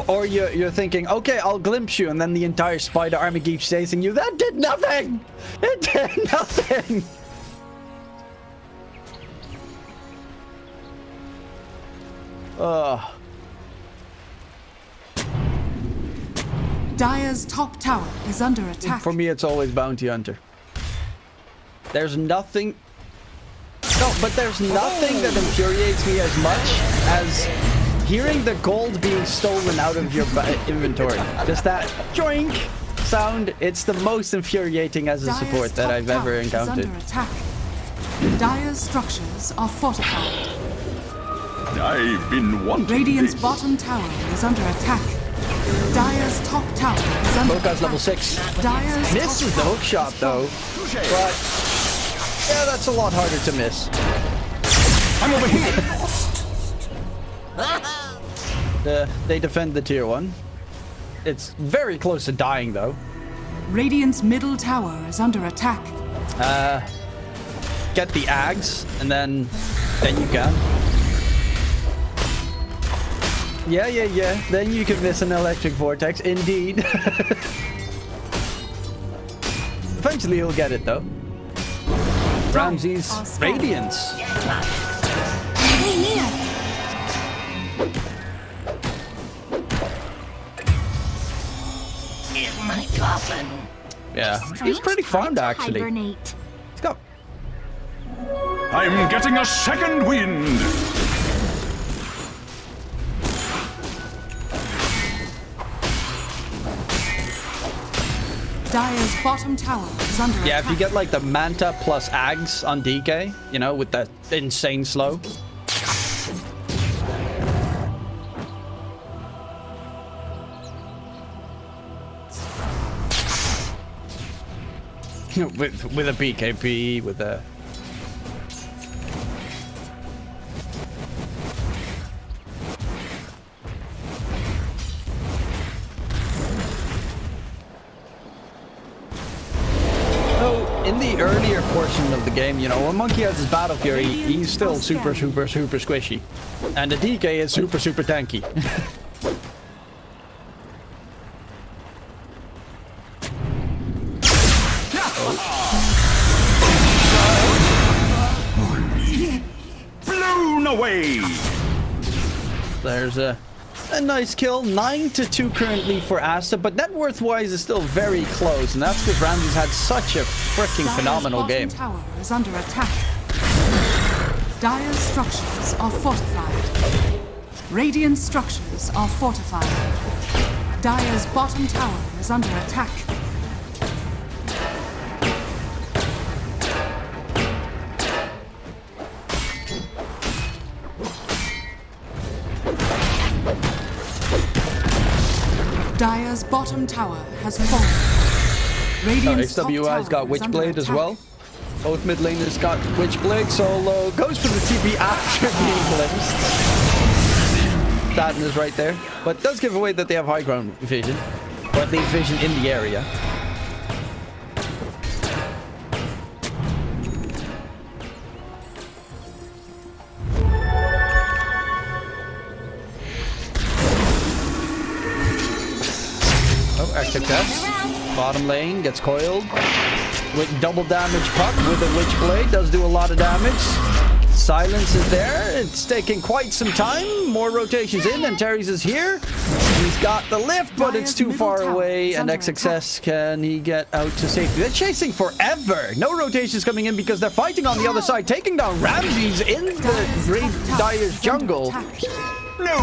Or you're thinking, okay, I'll glimpse you, and then the entire spider army keeps chasing you. That did nothing! It did nothing! Ugh. Dire's top tower is under attack. For me, it's always Bounty Hunter. There's nothing... No, but there's nothing that infuriates me as much as hearing the gold being stolen out of your inventory. Just that joink sound. It's the most infuriating as a support that I've ever encountered. Under attack. Dire's structures are fortified. I've been wanting Radiant's this. bottom tower is under attack. Dire's top tower is under Boka's attack. level 6. Dire's Misses the hook shot though. But yeah, that's a lot harder to miss. I'm over here. They defend the tier 1. It's very close to dying though. Radiant's middle tower is under attack. Get the Ags and then you can. Yeah. Then you can miss an electric vortex, indeed. Eventually he'll get it though. Ramsey's Radiance. In my coffin. Yeah, he's pretty farmed actually. Let's go. I'm getting a second wind. Dire's bottom tower is under attack. Yeah, if you get like the Manta plus Ags on DK, you know, with that insane slow. with a BKB, with a... In the earlier portion of the game, you know, when Monkey has his Battle Fury, he's still super squishy. And the DK is super tanky. Blown away. There's a nice kill. 9-2 currently for Aster, but net worth-wise is still very close, and that's because Ramsey's had such a freaking phenomenal game. Dire's bottom tower is under attack. Dire's structures are fortified. Radiant structures are fortified. Dire's bottom tower is under attack. Dire's bottom tower has fallen. Radiant's top XWI's got tower is under Witchblade as attack. well. Both mid laners got Witchblade. Solo goes for the TP after being glimpsed. Statin is right there, but does give away that they have high ground vision, or at least vision in the area. Oh, success. Bottom lane gets coiled with double damage puck with a Witchblade. Does do a lot of damage. Silence is there. It's taking quite some time. More rotations in, and Terry's is here. He's got the lift, but it's too far away. And XXS, can he get out to safety? They're chasing forever. No rotations coming in because they're fighting on the other side, taking down Ramses in the Great Dire's jungle. No!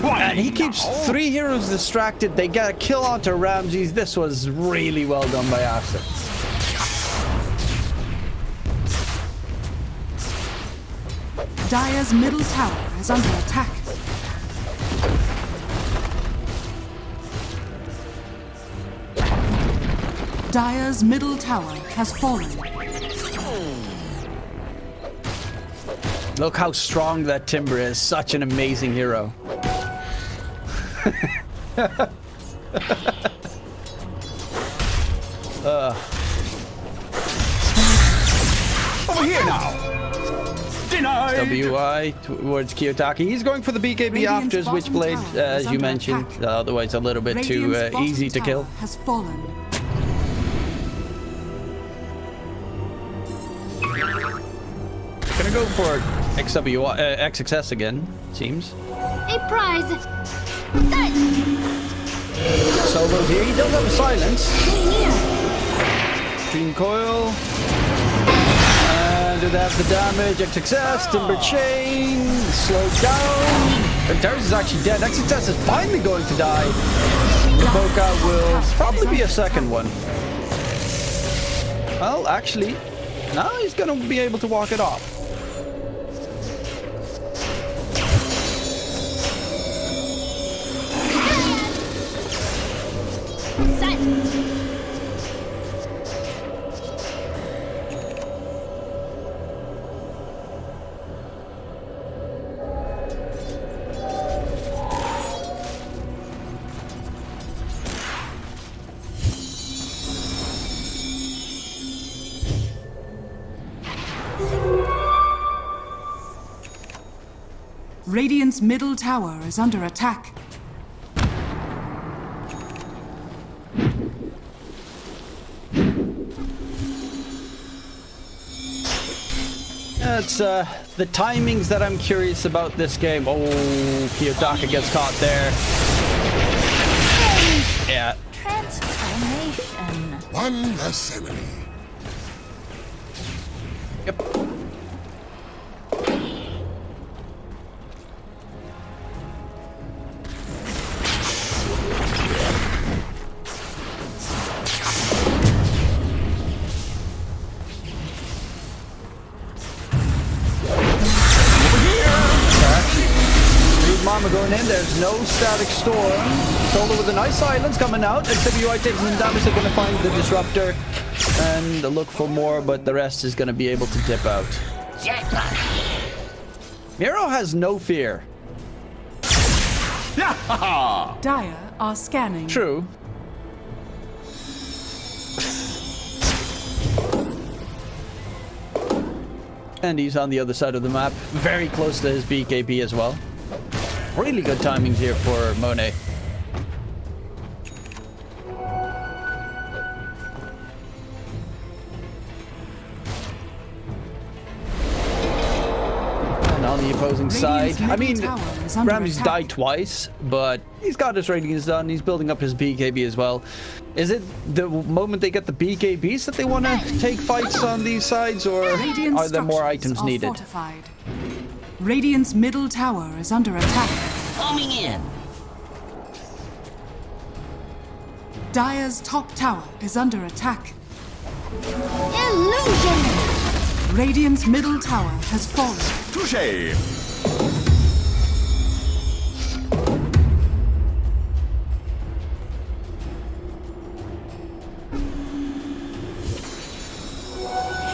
And he keeps 3 heroes distracted. They get a kill onto Ramses. This was really well done by Aster. Dire's middle tower is under attack. Dire's middle tower has fallen. Look how strong that Timber is. Such an amazing hero. Over here now. Denied. WI towards Kiyotaki. He's going for the BKB after his Witchblade, as you mentioned. Otherwise, a little bit too easy to kill. Has fallen. Gonna go for XXS again, seems. A prize. Solo's here. He does have a silence. Stream coil. And did have the damage. XXS, Timber Chain, slowed down. And Darius is actually dead. XXS is finally going to die. The Boca will probably be a second one. Well, actually, now he's gonna be able to walk it off. Radiant's middle tower is under attack. It's the timings that I'm curious about this game. Oh, Kiyotaka gets caught there. Yeah. Transformation. One less enemy. Yep. Mama going in. There's no static storm. Solo with a nice silence coming out. XWI taking some damage. They're going to find the disruptor and look for more, but the rest is going to be able to dip out. Miro has no fear. Dire are scanning. True. And he's on the other side of the map, very close to his BKB as well. Really good timings here for Monet. And on the opposing side, I mean, Ramsey's died twice, but he's got his ratings done. He's building up his BKB as well. Is it the moment they get the BKBs that they want to take fights on these sides, or are there more items needed? Fortified. Radiant's middle tower is under attack. Coming in. Dire's top tower is under attack. Illusion! Radiant's middle tower has fallen. Touché!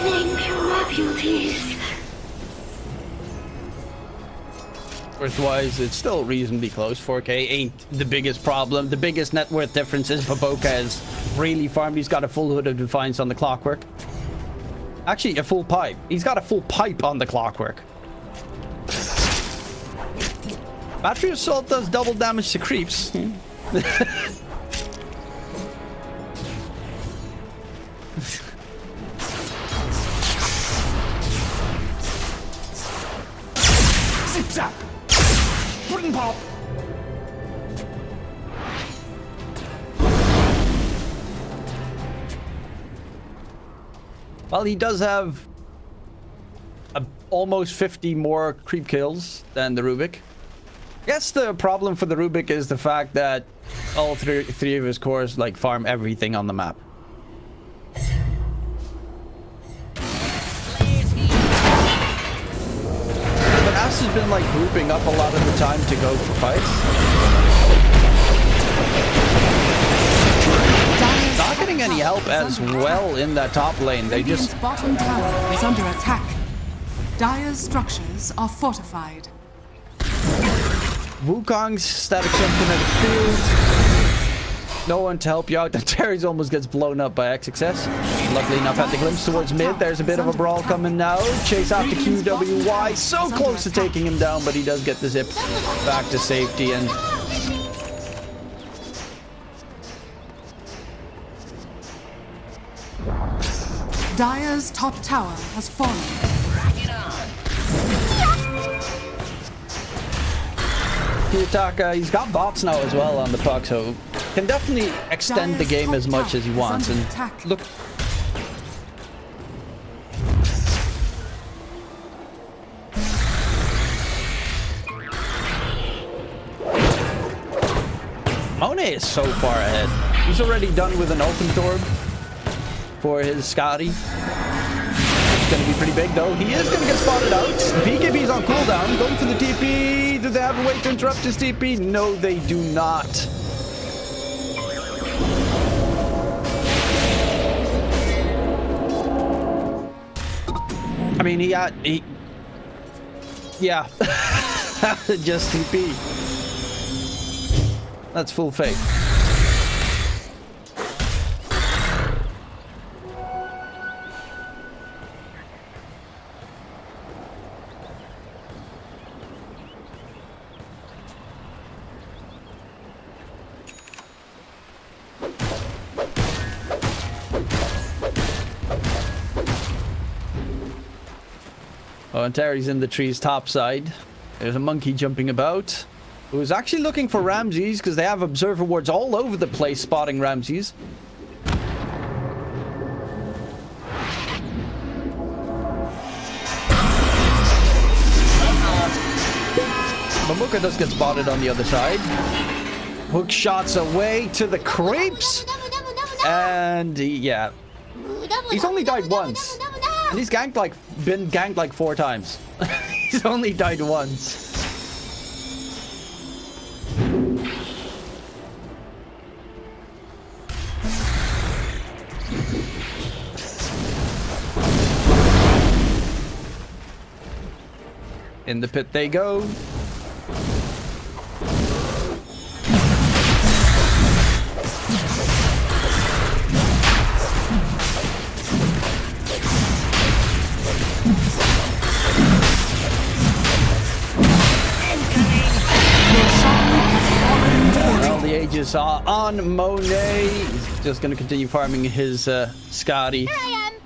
Thank you, my beauties. Worth-wise, it's still reasonably close. 4K ain't the biggest problem. The biggest net worth difference is Baboka has really farmed. He's got a full hood of Defiance on the Clockwork. Actually, a full pipe. He's got a full pipe on the Clockwork. Battery Assault does double damage to creeps. Zip-zap! Puddin' pop! Well, he does have almost 50 more creep kills than the Rubik. I guess the problem for the Rubik is the fact that all three of his cores like farm everything on the map. But Aster's been like grouping up a lot of the time to go for fights. Not getting any help as well in that top lane. They Radiant's just... bottom tower is under attack. Dire's structures are fortified. Wukong's static jumping at the field. No one to help you out. Terry's almost gets blown up by XXS. Luckily enough, had the glimpse towards mid. There's a bit of a brawl coming now. Chase after QWY. So close to taking him down, but he does get the zip back to safety. And Dire's top tower has fallen. Kiyotaka, he's got bots now as well on the puck, so can definitely extend the game as much as he wants. And look, Monet is so far ahead. He's already done with an Ultimate Orb for his Scotty. It's going to be pretty big, though. He is going to get spotted out. BKB's on cooldown. Going for the TP. Do they have a way to interrupt his TP? No, they do not. I mean, yeah. Just TP. That's full fake. Oh, and Terry's in the tree's top side. There's a monkey jumping about, who's actually looking for Ramses because they have observer wards all over the place spotting Ramses. Mamuka does get spotted on the other side. Hook shots away to the creeps. And yeah, he's only died once. And he's been ganked like 4 times. He's only died once. In the pit they go. Well, the ages are on Monet. He's just going to continue farming his Scotty. Here I am.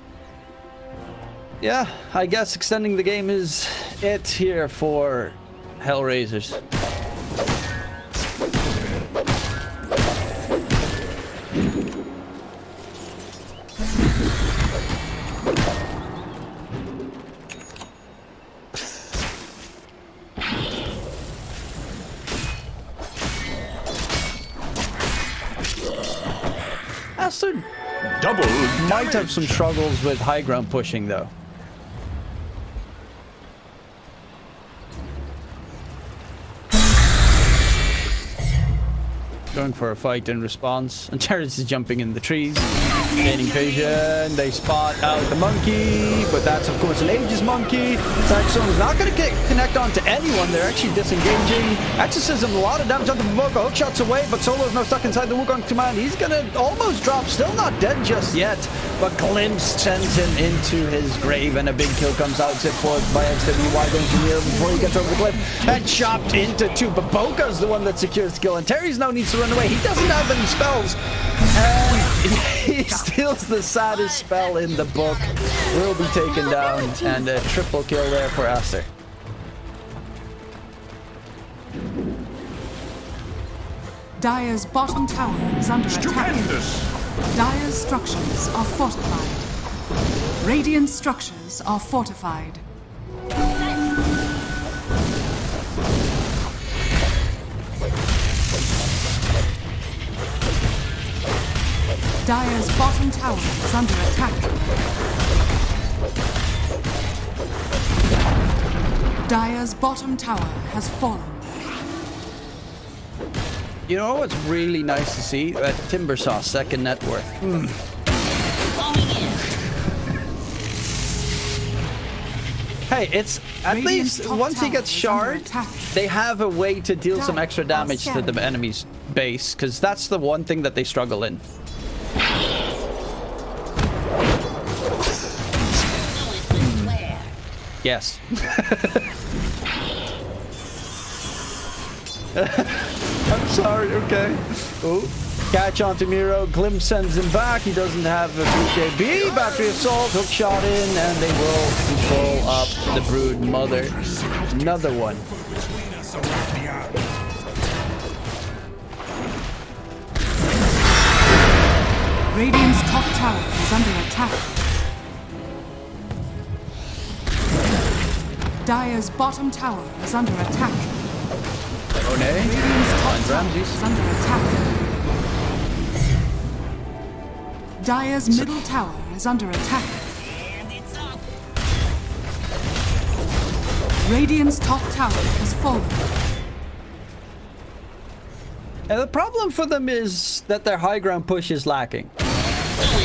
Yeah, I guess extending the game is it here for Hellraisers. also might have some struggles with high ground pushing, though. Going for a fight in response, and Terrence is jumping in the trees, gaining vision. They spot out the monkey, but that's of course an Aegis monkey. Saxon is not going to connect onto anyone. They're actually disengaging. Exorcism, a lot of damage onto Momoka. Hook shots away, but Solo's now stuck inside the Wukong command. He's going to almost drop, still not dead just yet, but Glimpse sends him into his grave, and a big kill comes out. Zip forward by XWY going to near before he gets over the cliff, and chopped into two. But Boka's the one that secures the kill, and Terry's now needs to run away. He doesn't have any spells, and he steals the saddest spell in the book. Will be taken down, and a triple kill there for Aster. Dire's bottom tower is under attack. Dire's structures are fortified. Radiant structures are fortified. Dire's bottom tower is under attack. Dire's bottom tower has fallen. You know what's really nice to see? That Timbersaw's second net worth. Hey, it's at least once he gets shard, they have a way to deal some extra damage to the enemy's base, because that's the one thing that they struggle in. Yes. I'm sorry, okay. Oh, catch onto Miro. Glimpse sends him back. He doesn't have a BKB. Battery assault, hook shot in, and they will control up the Brood Mother. Another one. Radiant's top tower is under attack. Dire's bottom tower is under attack. Radiant's top tower is under attack. Dire's middle tower is under attack. Radiant's top tower has fallen. And the problem for them is that their high ground push is lacking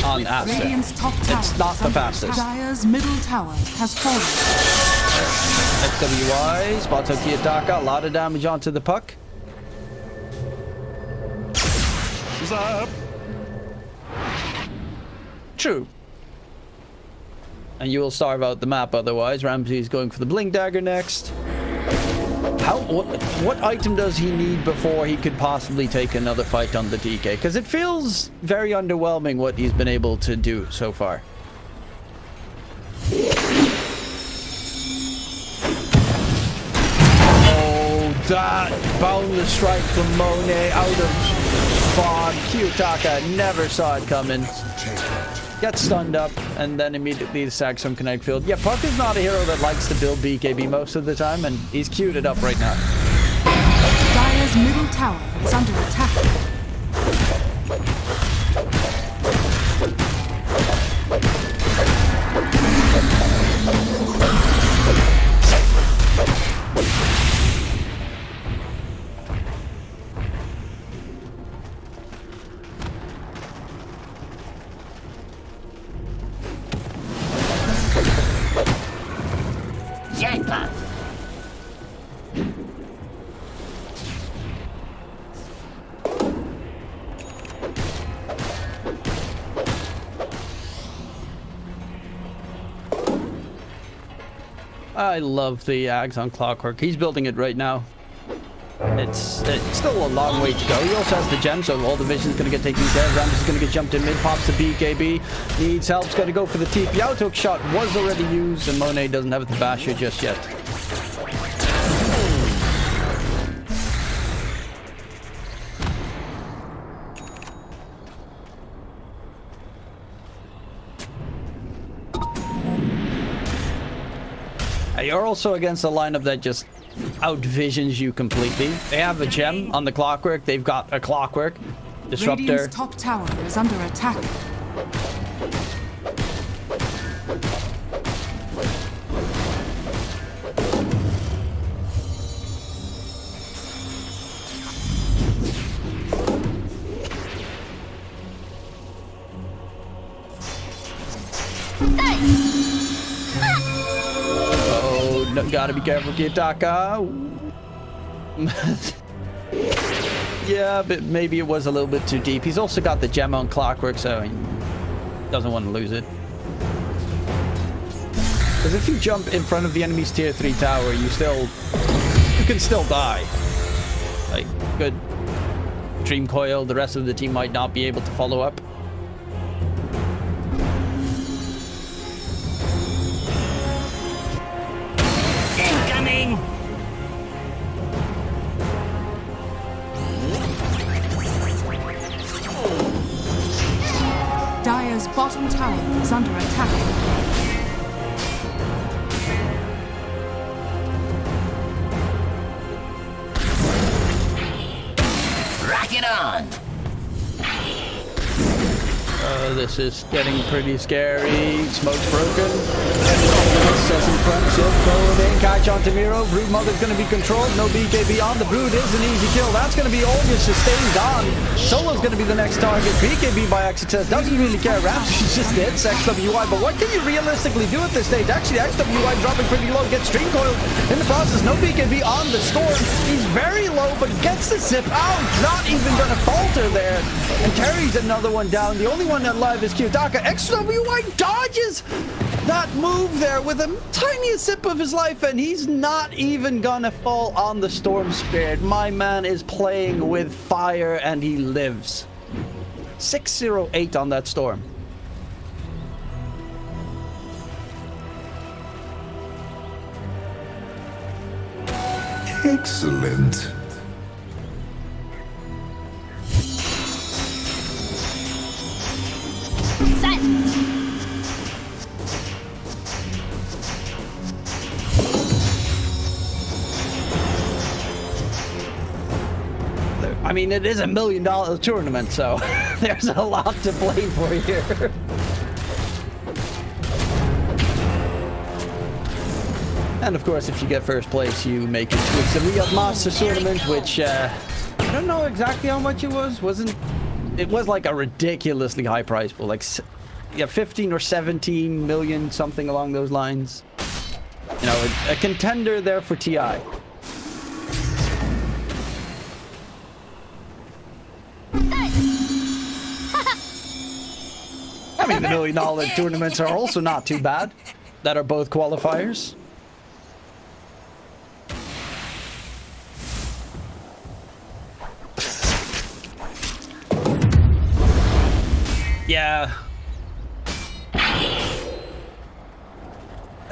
on Aster. Radiant's top tower it's not the fastest. Dire's middle tower has fallen. XWI, spots out Kiyotaka, a lot of damage onto the puck. What's up? True. And you will starve out the map otherwise. Ramsey is going for the Blink Dagger next. What item does he need before he could possibly take another fight on the DK? Because it feels very underwhelming what he's been able to do so far. Oh, that boundless strike from Monet out of fog. Kiyotaka never saw it coming. Gets stunned up, and then immediately the sags from Kinetic Field. Yeah, Puck is not a hero that likes to build BKB most of the time, and he's queued it up right now. Dire's middle tower is under attack. Jackpot! I love the Ags on Clockwork. He's building it right now. It's still a long way to go. He also has the gem, so all the vision's going to get taken care of. Ramsey is going to get jumped in mid, pops the BKB. Needs help, he's going to go for the TP out. Hook shot was already used, and Monet doesn't have the basher just yet. You're also against a lineup that just outvisions you completely. They have a gem on the Clockwork. They've got a Clockwork. Disruptor. Radiant's top tower is under attack. Oh, no, gotta be careful, Kitaka. Yeah, but maybe it was a little bit too deep. He's also got the gem on Clockwork, so he doesn't want to lose it. Because if you jump in front of the enemy's tier 3 tower, you can still die. Like, good Dream Coil, the rest of the team might not be able to follow up. Incoming! Dire's bottom tower is under attack. Rock it on! This is getting pretty scary. Smoke's broken. Incessant crunch, Silk going in. Catch on to Miro. Brood Mother's going to be controlled. No BKB on. The Brood is an easy kill. That's going to be all your sustain gone. Solo's going to be the next target. BKB by Exeter. Doesn't really care. Ramsey's just hits XWI. But what can you realistically do at this stage? Actually, XWI dropping pretty low. Gets Stream Coil in the process. No BKB on the Storm. He's very low, but gets the zip out. Not even going to falter there. And carries another one down. The only one alive is Kiyotaka. XWI dodges that move there with the tiniest sip of his life, and he's not even gonna fall on the Storm Spirit. My man is playing with fire, and he lives. 608 on that Storm. Excellent. I mean, it is $1 million tournament, so there's a lot to play for here. And of course, if you get first place, you make it to the Riyadh Masters tournament, which I don't know exactly how much it was. It was like a ridiculously high prize pool, like 15 or 17 million, something along those lines. You know, a contender there for TI. I mean, the $1 million tournaments are also not too bad. That are both qualifiers. Yeah.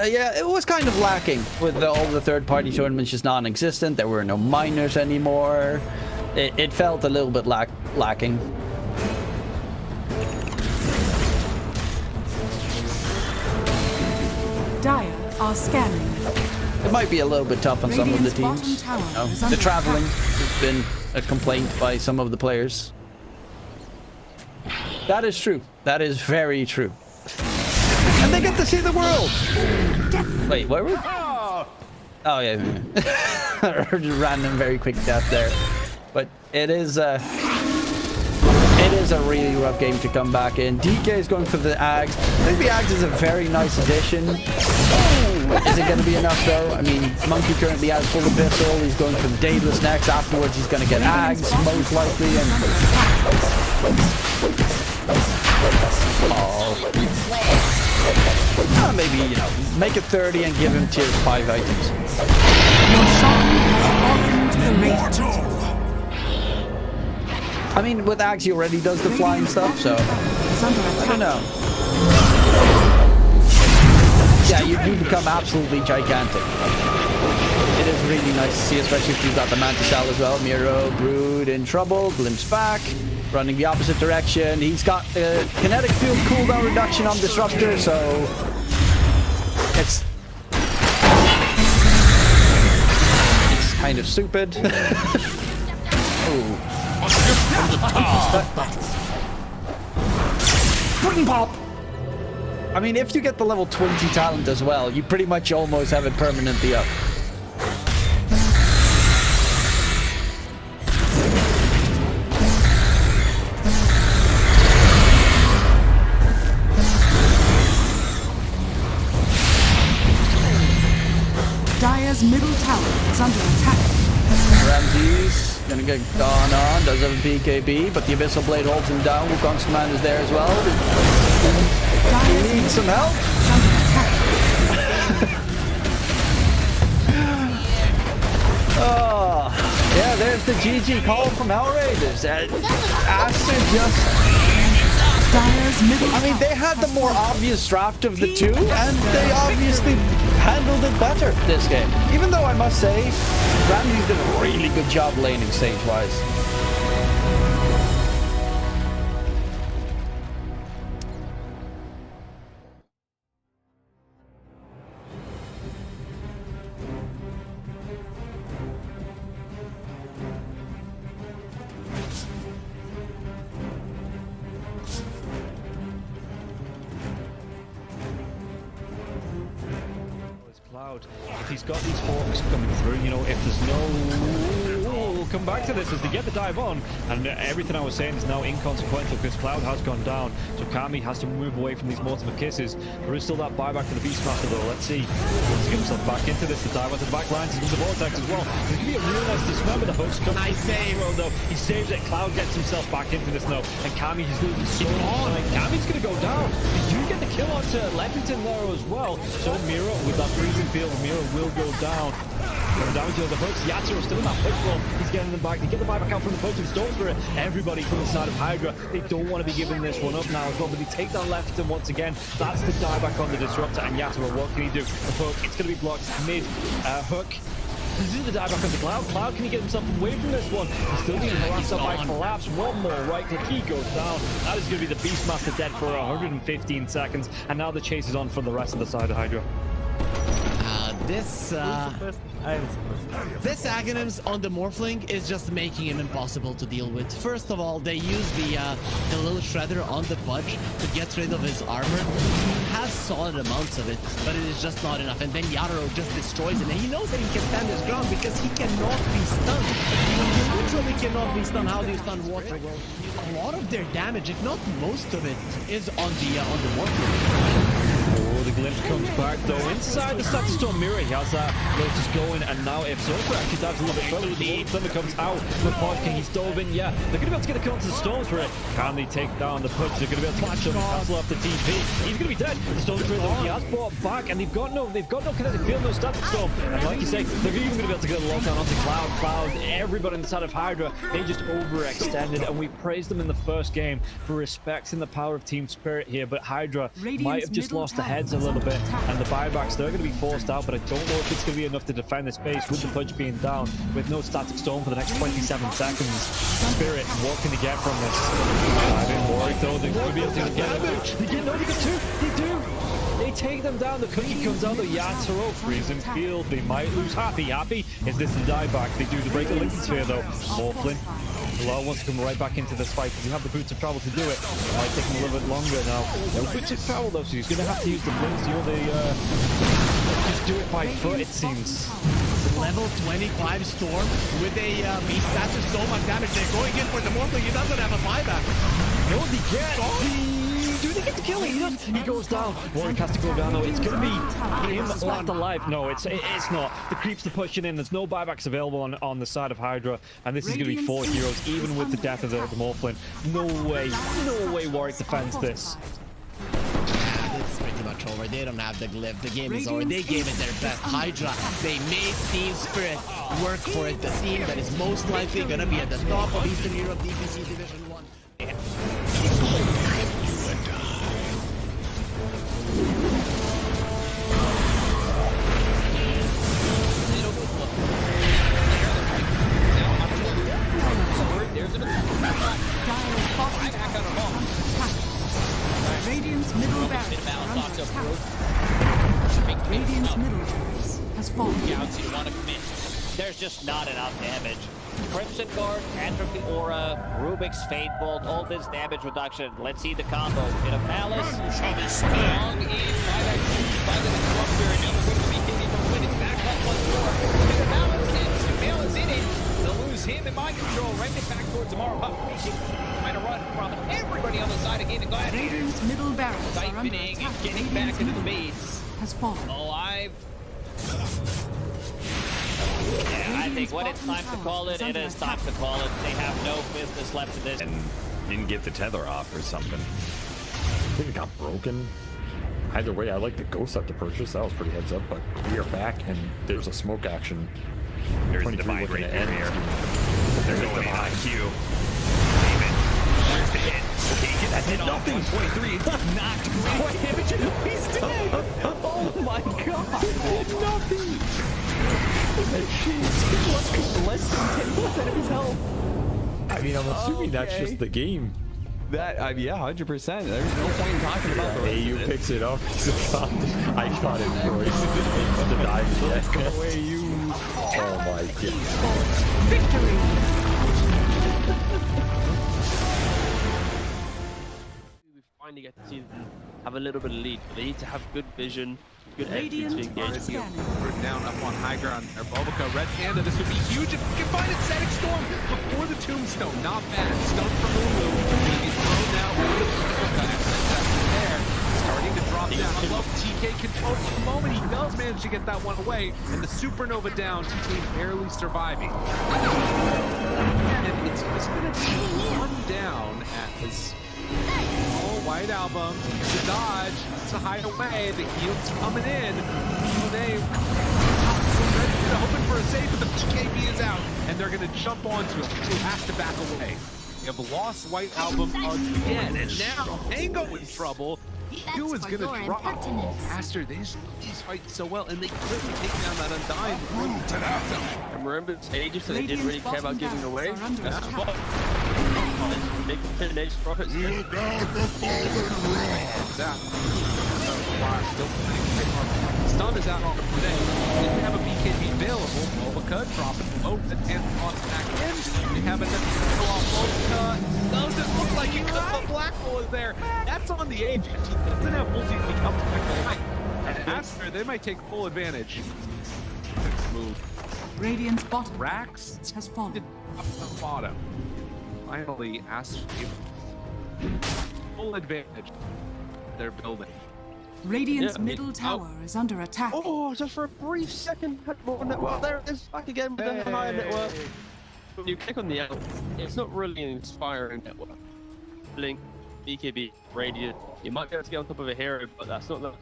Yeah, it was kind of lacking with all the third-party tournaments just non-existent. There were no minors anymore. It felt a little bit lacking. Dire are scanning. It might be a little bit tough on some of the teams. The traveling has been a complaint by some of the players. That is true. That is very true. And they get to see the world. Wait, where were we? Oh yeah. Random, very quick death there. But it is a really rough game to come back in. DK is going for the Ags. I think the Ags is a very nice addition. Is it going to be enough though? I mean, Monkey currently has full abyssal. He's going for the Daedalus next. Afterwards, he's going to get Ags most likely. And maybe, you know, make it 30 and give him tier 5 items. Your song has to the radio. I mean, with Ags, he already does the flying stuff, so I don't know. Yeah, you do become absolutely gigantic. It is really nice to see, especially if you've got the Mantis Cell as well. Miro, Brood in trouble, glimpse back, running the opposite direction. He's got the kinetic field cooldown reduction on Disruptor, so it's kind of stupid. Ooh. from the top. Pudding pop! I mean, if you get the level 20 talent as well, you pretty much almost have it permanently up. Dire's middle tower is under attack. Ramsey's gonna get gone on, does have a BKB, but the Abyssal Blade holds him down. Wukong's command is there as well. He needs some help. Oh, yeah, there's the GG call from Hellraisers. Aster just... I mean, they had the more obvious draft of the two, and they obviously handled it better this game. Even though I must say, Ramsey's did a really good job laning stage-wise. If he's got these hawks coming through, you know, if there's no... We'll come back to this as they get the dive on, and everything I was saying is now inconsequential because Cloud has gone down, so Kami has to move away from these Mortimer Kisses. There is still that buyback for the Beastmaster though. Let's see. Let's get himself back into this. The dive onto the back lines into the Vortex as well. There's going to be a real nice dismember. The hooks come. Nice save. Though. He saves it. Cloud gets himself back into this now, and Kami is losing so much. Kami's going to go down. Did you get the kill onto Leppington there as well? So Mira with that freezing field, Mira will go down. Coming down to the hooks. Yatsuo still in that push roll. He's getting them back. They get the buyback out from the poaching Storm Spirit. Everybody from the side of Hydra. They don't want to be giving this one up now as well, but they take down Leppington once again. That's the dieback on the Disruptor, and Yatsuo, what can he do? The hook, it's going to be blocked mid. Hook. This is the dieback on the Cloud. Cloud, can he get himself away from this one? He's still being harassed up by Collapse. One more right click. He goes down. That is going to be the Beastmaster dead for 115 seconds, and now the chase is on from the rest of the side of Hydra. This Aghanims on the Morphling is just making him impossible to deal with. First of all, they use the little shredder on the Pudge to get rid of his armor. He has solid amounts of it, but it is just not enough. And then Yatoro just destroys him. And he knows that he can stand his ground because he cannot be stunned. He literally cannot be stunned. How do you stun water? A lot of their damage, if not most of it, is on the Morphling. Oh, the glimpse comes back though. Inside the Static Storm Mirror, he has that Lotus going, and now if Zofra actually dives a little bit further, the Thunder comes out. McPod, he's dove in, yeah. They're going to be able to get a kill onto the Storms for it. Can they take down the Pudge? They're going to be able to catch him, cancel off the TP. He's going to be dead. The Storm Spirit though, he has brought back, and they've got no kinetic field, no Static Storm. And like you say, they're even going to be able to get a lockdown onto Cloud, everybody on the side of Hydra. They just overextended, and we praised them in the first game for respecting the power of Team Spirit here, but Hydra might have just lost the heads a little bit, and the buybacks, they're going to be forced out, but I don't know if it's going to be enough to defend this base with the Pudge being down, with no Static Storm for the next 27 seconds. Spirit, what can he get from this? I've been worried though, they're going to be able to get it. They get two, they do! They take them down, the cookie comes out, the Yatoro, freezing field, they might lose Happy. Is this the dieback? They do the break the Lincoln Sphere though. Morphling. Bilal wants to come right back into this fight because you have the boots of travel to do it. It might take him a little bit longer now. No boots of travel though, so he's going to have to use the blinks, you know, just do it by foot, it seems. Level 25 Storm with a beast. That's just so much damage. They're going in for the Morphling. He doesn't have a buyback. No, they get do they get the kill? He goes down. Warwick has to go down though. It's going to be him left alive. No, it's not. The creeps are pushing in. There's no buybacks available on the side of Hydra, and this is going to be 4 heroes, even with the death of the Morphling. No way Warwick defends this. It's pretty much over. They don't have the glyph. The game is over. They gave it their best. Hydra, they made Team Spirit work for it. The team that is most likely going to be at the top of Eastern Europe DPC Division 1. Radiant's middle barracks are under attack. Radiant's middle barracks has fallen. Yeah, you want to commit. There's just not enough damage. Crimson Guard, Atrophy Aura, Rubik's Fate Bolt, all this damage reduction. Let's see the combo. Bit of Malice. Strong in by that by the disruptor, and never going to be hitting from when it's back up once more. Bit of Malice, and Sumail is in it. They'll lose him in mind control. Right back towards tomorrow. Trying to run from everybody on the side again. And Gladiators. Radiant's middle barracks are under Siphoning attack. and getting Radiant's back into the middle base. has fallen. Alive. Yeah, I think when it's time to call it, it is time to call it. They have no business left in this. And didn't get the tether off or something. I think it got broken. Either way, I like the ghost up to purchase. That was pretty heads up, but we are back and there's a smoke action. There's 23 Divine looking right to end. there. They're going on Q. There's the hit. Okay, that did nothing. 23. It's knocked great damage and he's dead. Oh my god! Nothing! Less than 10% of his health. I mean, I'm assuming that's just the game. That, yeah, 100%. There's no point in talking about the rest AU of it. picks it up. I got it, Royce. The dive. Go away, you. Oh my goodness. Victory! We finally get to see them have a little bit of lead, but they need to have good vision, good entry to engage. We're down up on high ground. Or Bobica, Red Panda. This would be huge if we can find it. Static Storm before the Tombstone. Not bad. Stone from Lulu. He's thrown now over the Bobica. There. Starting to drop down. I love TK control for the moment. He does manage to get that one away. And the Supernova down. TK barely surviving. And it's just going to be one down at his... Oh, White Album, the dodge, to hide away, the heal's coming in. They hoping for a save, but the PKB is out, and they're going to jump onto him. He has to back away. They have lost White Album again, and now Tango in trouble. Q is going to drop. Aster, these fight so well, and they quickly take down that Undying. And remember, it's ages, so they didn't really care about giving away. That's what. Big finish profits. Stun is out on today. Didn't have a BKB available. Bobica dropping low the 10th on back in. They have an Bobica. Doesn't look like it because the black hole is there. That's on the edge. He doesn't have multi to come back. And Aster, they might take full advantage. Move. Radiant's bottom Rax has fallen. Up the bottom. Finally, Aster full advantage. They're building. Radiant's middle tower is under attack. Oh, just for a brief second, had more network. There it is, back again with the higher network. When you click on the L, it's not really an inspiring network. Blink, BKB, Radiant. You might be able to get on top of a hero, but that's not the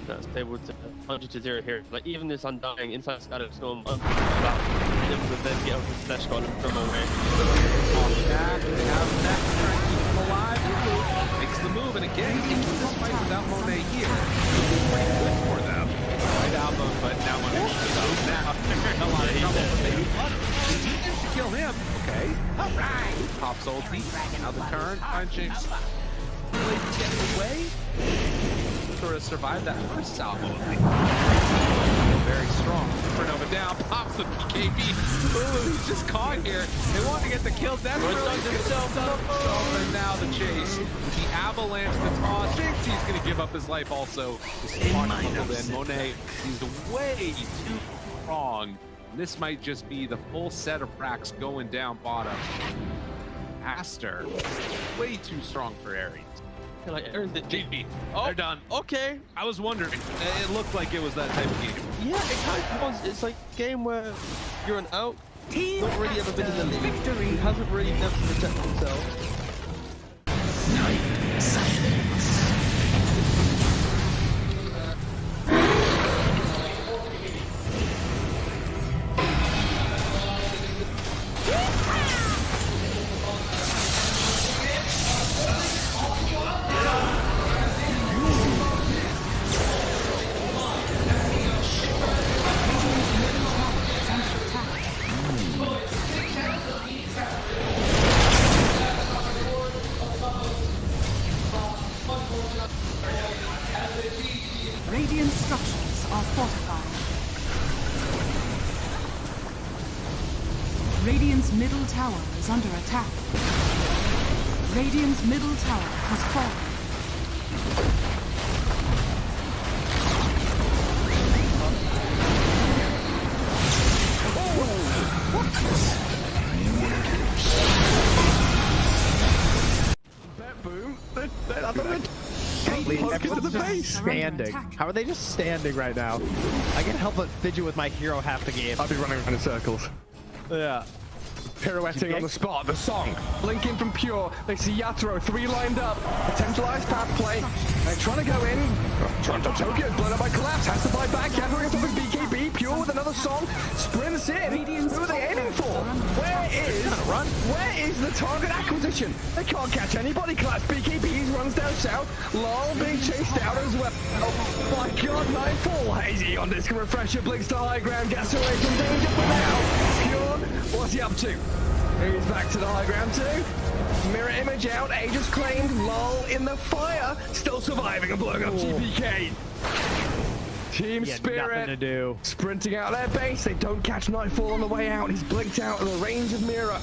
that's able to 100-0 here. Like even this Undying inside Scatter Storm, about able to then get over the Slash Golem from away. Back, they have that, trying to keep him alive. Makes the move, and again, into this fight without Monet here. Pretty good for them. Right album, but now Monet is out now. They're in a lot of trouble. They managed to kill him. Okay. Alright. Pops ulti. Now the turn. Punching. Getting away. Sort of survived that first salvo. Very strong. Supernova down. Pops the PKB. Ooh, he's just caught here. They want to get the kill. That's really himself up. And now the chase. The avalanche, the toss. Thinks he's going to give up his life also. Then Monet is way too strong. This might just be the full set of racks going down bottom. Aster, way too strong for Ares. Like Aaron's the GP. Oh, they're done. Okay. I was wondering. It looked like it was that type of game. Yeah, it kind of was. It's like a game where you're an out. Not really ever been in the league. Victory. He hasn't really never protected himself. Radiant structures are fortified. Radiant's middle tower is under attack. Radiant's middle tower has fallen. Boom. Standing. How are they just standing right now? I can't help but fidget with my hero half the game. I'll be running around in circles. Yeah. Pirouetting on the spot, the song. Blinking from Pure. They see Yatoro, 3 lined up. Potentialized path play. They're trying to go in. Toronto Tokyo is blown up by Collapse. Has to buy back. Yatoro on top of BKB. Pure with another song. Sprints in. Who are they aiming for? Where is the target acquisition? They can't catch anybody. Collapse BKB runs down south. Lol being chased out as well. Oh my god, Nightfall. Hazy on disc refresher. Blinks to high ground. Gets away from danger for now. Pure, what's he up to? He's back to the high ground too. Mirror image out, Aegis claimed, lol in the fire, still surviving and blowing up GPK. Team Spirit nothing to do. Sprinting out their base, they don't catch Nightfall on the way out, he's blinked out in the range of Mirror.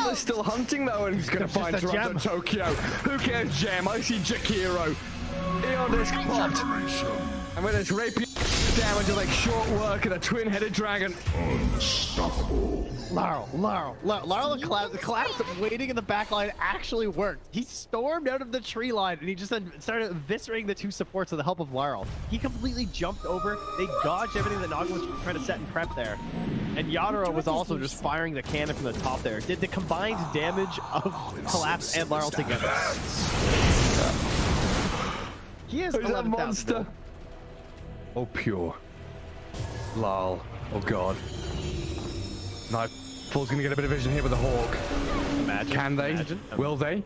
They're still hunting though, and he's gonna find Toronto Tokyo. Who cares, Gem? I see Jakiro. Eon disc popped. And with this rapier damage, like short work and a twin-headed dragon. Unstoppable. Laurel, the collapse waiting in the back line actually worked. He stormed out of the tree line and he just then started eviscerating the 2 supports with the help of Laurel. He completely jumped over. They dodged everything that Nigma was trying to set and prep there. And Yatoro was also just firing the cannon from the top there. Did the combined damage of Collapse and Laurel together. He is a monster. Oh, Pure. Lol. Oh, God. Nightfall's gonna get a bit of vision here with the Hawk. Can they? Will they?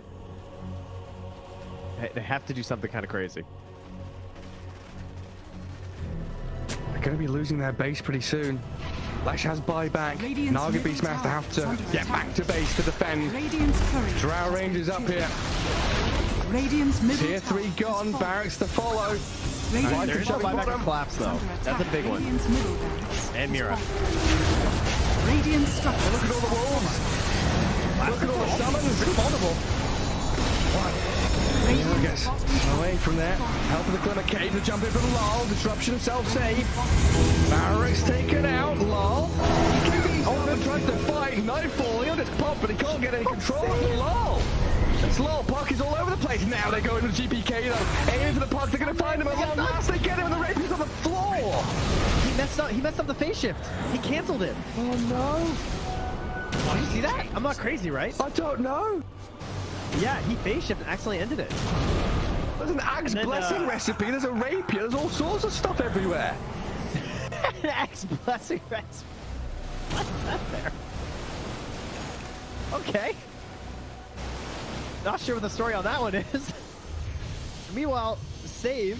They have to do something kind of crazy. They're gonna be losing their base pretty soon. Lash has buyback. Naga Beastmaster have to get back to base to defend. Drow Rangers up here. Tier 3 gone. Barracks to follow. There's no buyback to Collapse though. That's a big one. And Mira. Radiant structure. Look at all the wolves. Look at all the summons. Pretty vulnerable. Gets away from there. Help of the Glimmer Cave to jump in from Lol. Disruption self-save. Barracks taken out. Lol. Owen tries to fight. Nightfall. He'll just pop, but he can't get any control of Lol. It's Lol. Puck is all over the place. Now they're going with GPK though. Aiming for the puck. They're going to find him at long last. They get him and the rapier's on the floor. He messed up the phase shift. He canceled it. Oh no. Oh, you see that? I'm not crazy, right? I don't know. Yeah, he phase shift and accidentally ended it. There's an Axe Blessing recipe. There's a rapier. There's all sorts of stuff everywhere. An Axe Blessing recipe. What's that there? Okay. Not sure what the story on that one is. Meanwhile, Save,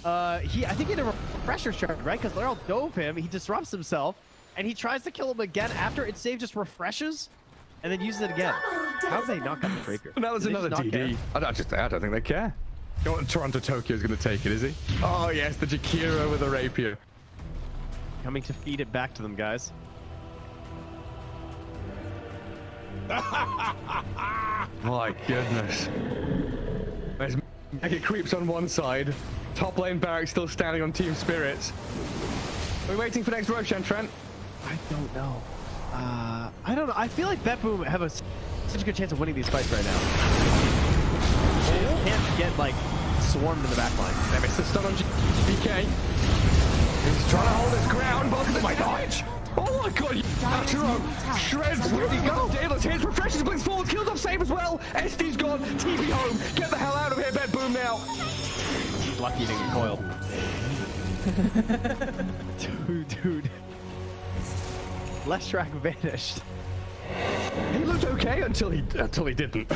I think he had a refresher charge, right? Because Laurel dove him, he disrupts himself, and he tries to kill him again after it Save just refreshes, and then uses it again. How have they not got the rapier? That was another DD. I don't think they care. You know what Toronto Tokyo is going to take it, is he? Oh yes, the Jakiro with the rapier. Coming to feed it back to them, guys. My goodness. There's Mega Creeps on one side. Top lane Barracks still standing on Team Spirits. Are we waiting for next Roshan, Trent? I don't know. I don't know. I feel like BetBoom have such a good chance of winning these fights right now. They can't get, like, swarmed in the back line. They missed the stun on GPK. He's trying to hold his ground, but oh my god! Oh my god! Yatoro shreds. Where'd he go? Daedalus hits, refreshes, blinks forward, kills off Save as well. SD's gone. TV home. Get the hell out of here, BetBoom now. Lucky he didn't get coiled. Dude. Last track vanished. He looked okay until he didn't.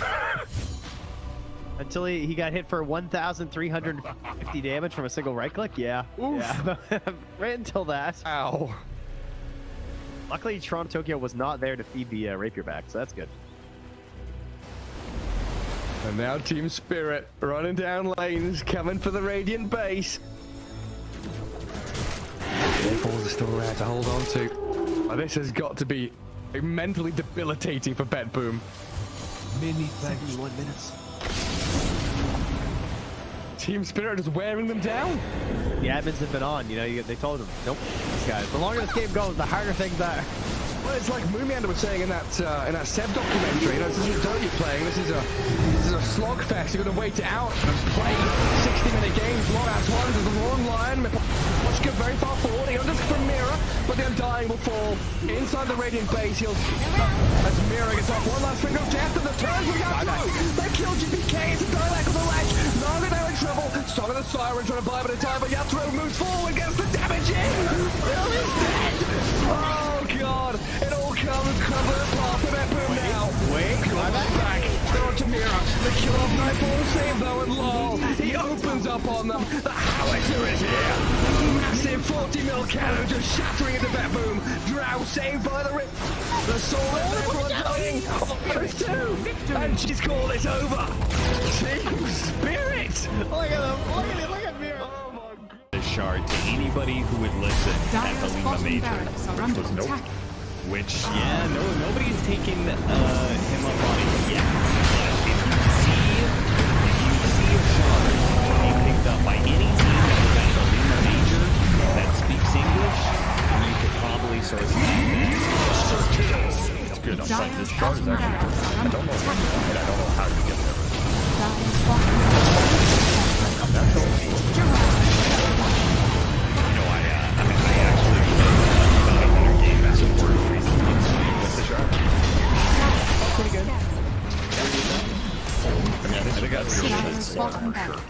Until he got hit for 1,350 damage from a single right click? Yeah. Oof. Yeah. Right until that. Ow. Luckily, Toronto Tokyo was not there to feed the rapier back, so that's good. And now Team Spirit running down lanes, coming for the Radiant base. Balls are still there to hold on to. This has got to be mentally debilitating for Bet Boom. Many thanks. 71 minutes. Team Spirit is wearing them down. The admins have been on. You know, they told them, nope, these guys. The longer this game goes, the harder things are. Well, it's like Moomiander was saying in that Seb documentary. You know, this isn't Dota you're playing. This is a slogfest. You're gonna wait it out and play 60-minute games, long-ass ones. There's a long line. Watch go very far forward. He'll just from Mira, but the Undying will fall inside the Radiant base. He'll as Mira gets off one last finger of death and the turns we got through. They kill GPK. It's a Dialect of the ledge. Naga now in trouble. Song of the Siren trying to buy him at a time, but Yatro moves forward, gets the damage in. Bill is dead. Oh god. It all comes crumbling apart for Bet Boom now. Wait, back. They're on to Mira. The kill off Nightfall save though, and lol. He opens up on them. The howitzer is here. Massive 40 mil cannon just shattering into Bet Boom. Drow saved by the rip. The soul is everyone dying. There's two. And she's called it over. Team Spirit. Look at them. Look at Mira. Oh my god. The shard to anybody who would listen at the Lima Major. Which, yeah, nobody's taking him up on it yet. But if you see a shard being picked up by any team that was at the Lima Major that speaks English, you could probably sort of It's good. I'm sorry, this shard is actually good. I don't know when, and I don't know how you get there. I'm not sure. I actually got another game as a word recently with the shard. Pretty good. I think that's really good Slark for sure.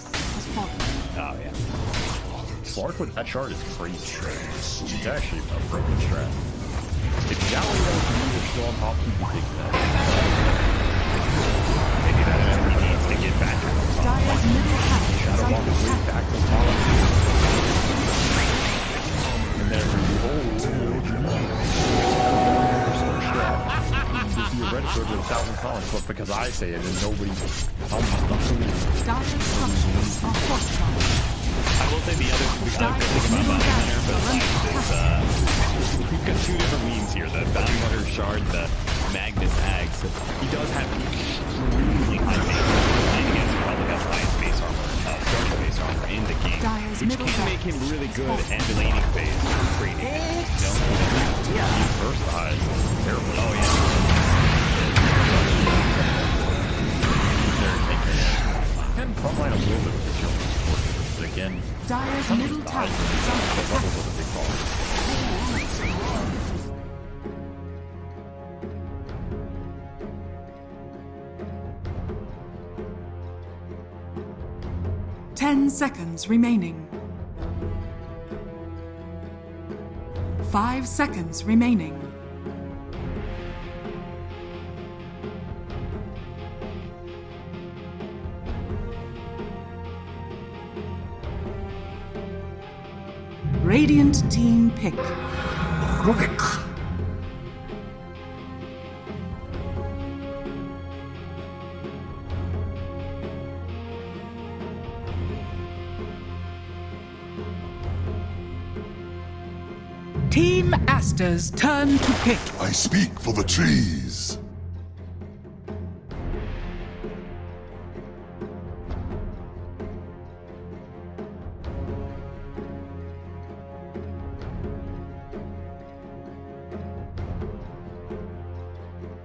Oh, yeah. Slark with that shard is crazy. It's actually a broken strat. If Jowie doesn't use it still on top, he can take that. Maybe that's what he needs to get back to the top. Shadow walk his way back to the top. And then if you read it for 1,000 comments, but because I say it and nobody I will say the other good thing about Bounty Hunter, but is we've got two different memes here. The Bounty Hunter shard, the Magnus Ags. He does have extremely high base armor. And again, he probably has the highest base armor, starting base armor in the game, which can make him really good at the laning phase for trading. Yeah. He versatile. Terrible. Oh, yeah. And frontline a little bit of the kill support, but again, Dire's middle tower is under the levels of the big fall. 10 seconds remaining. 5 seconds remaining. Radiant team pick. Rubik. Team Aster's turn to pick. I speak for the trees.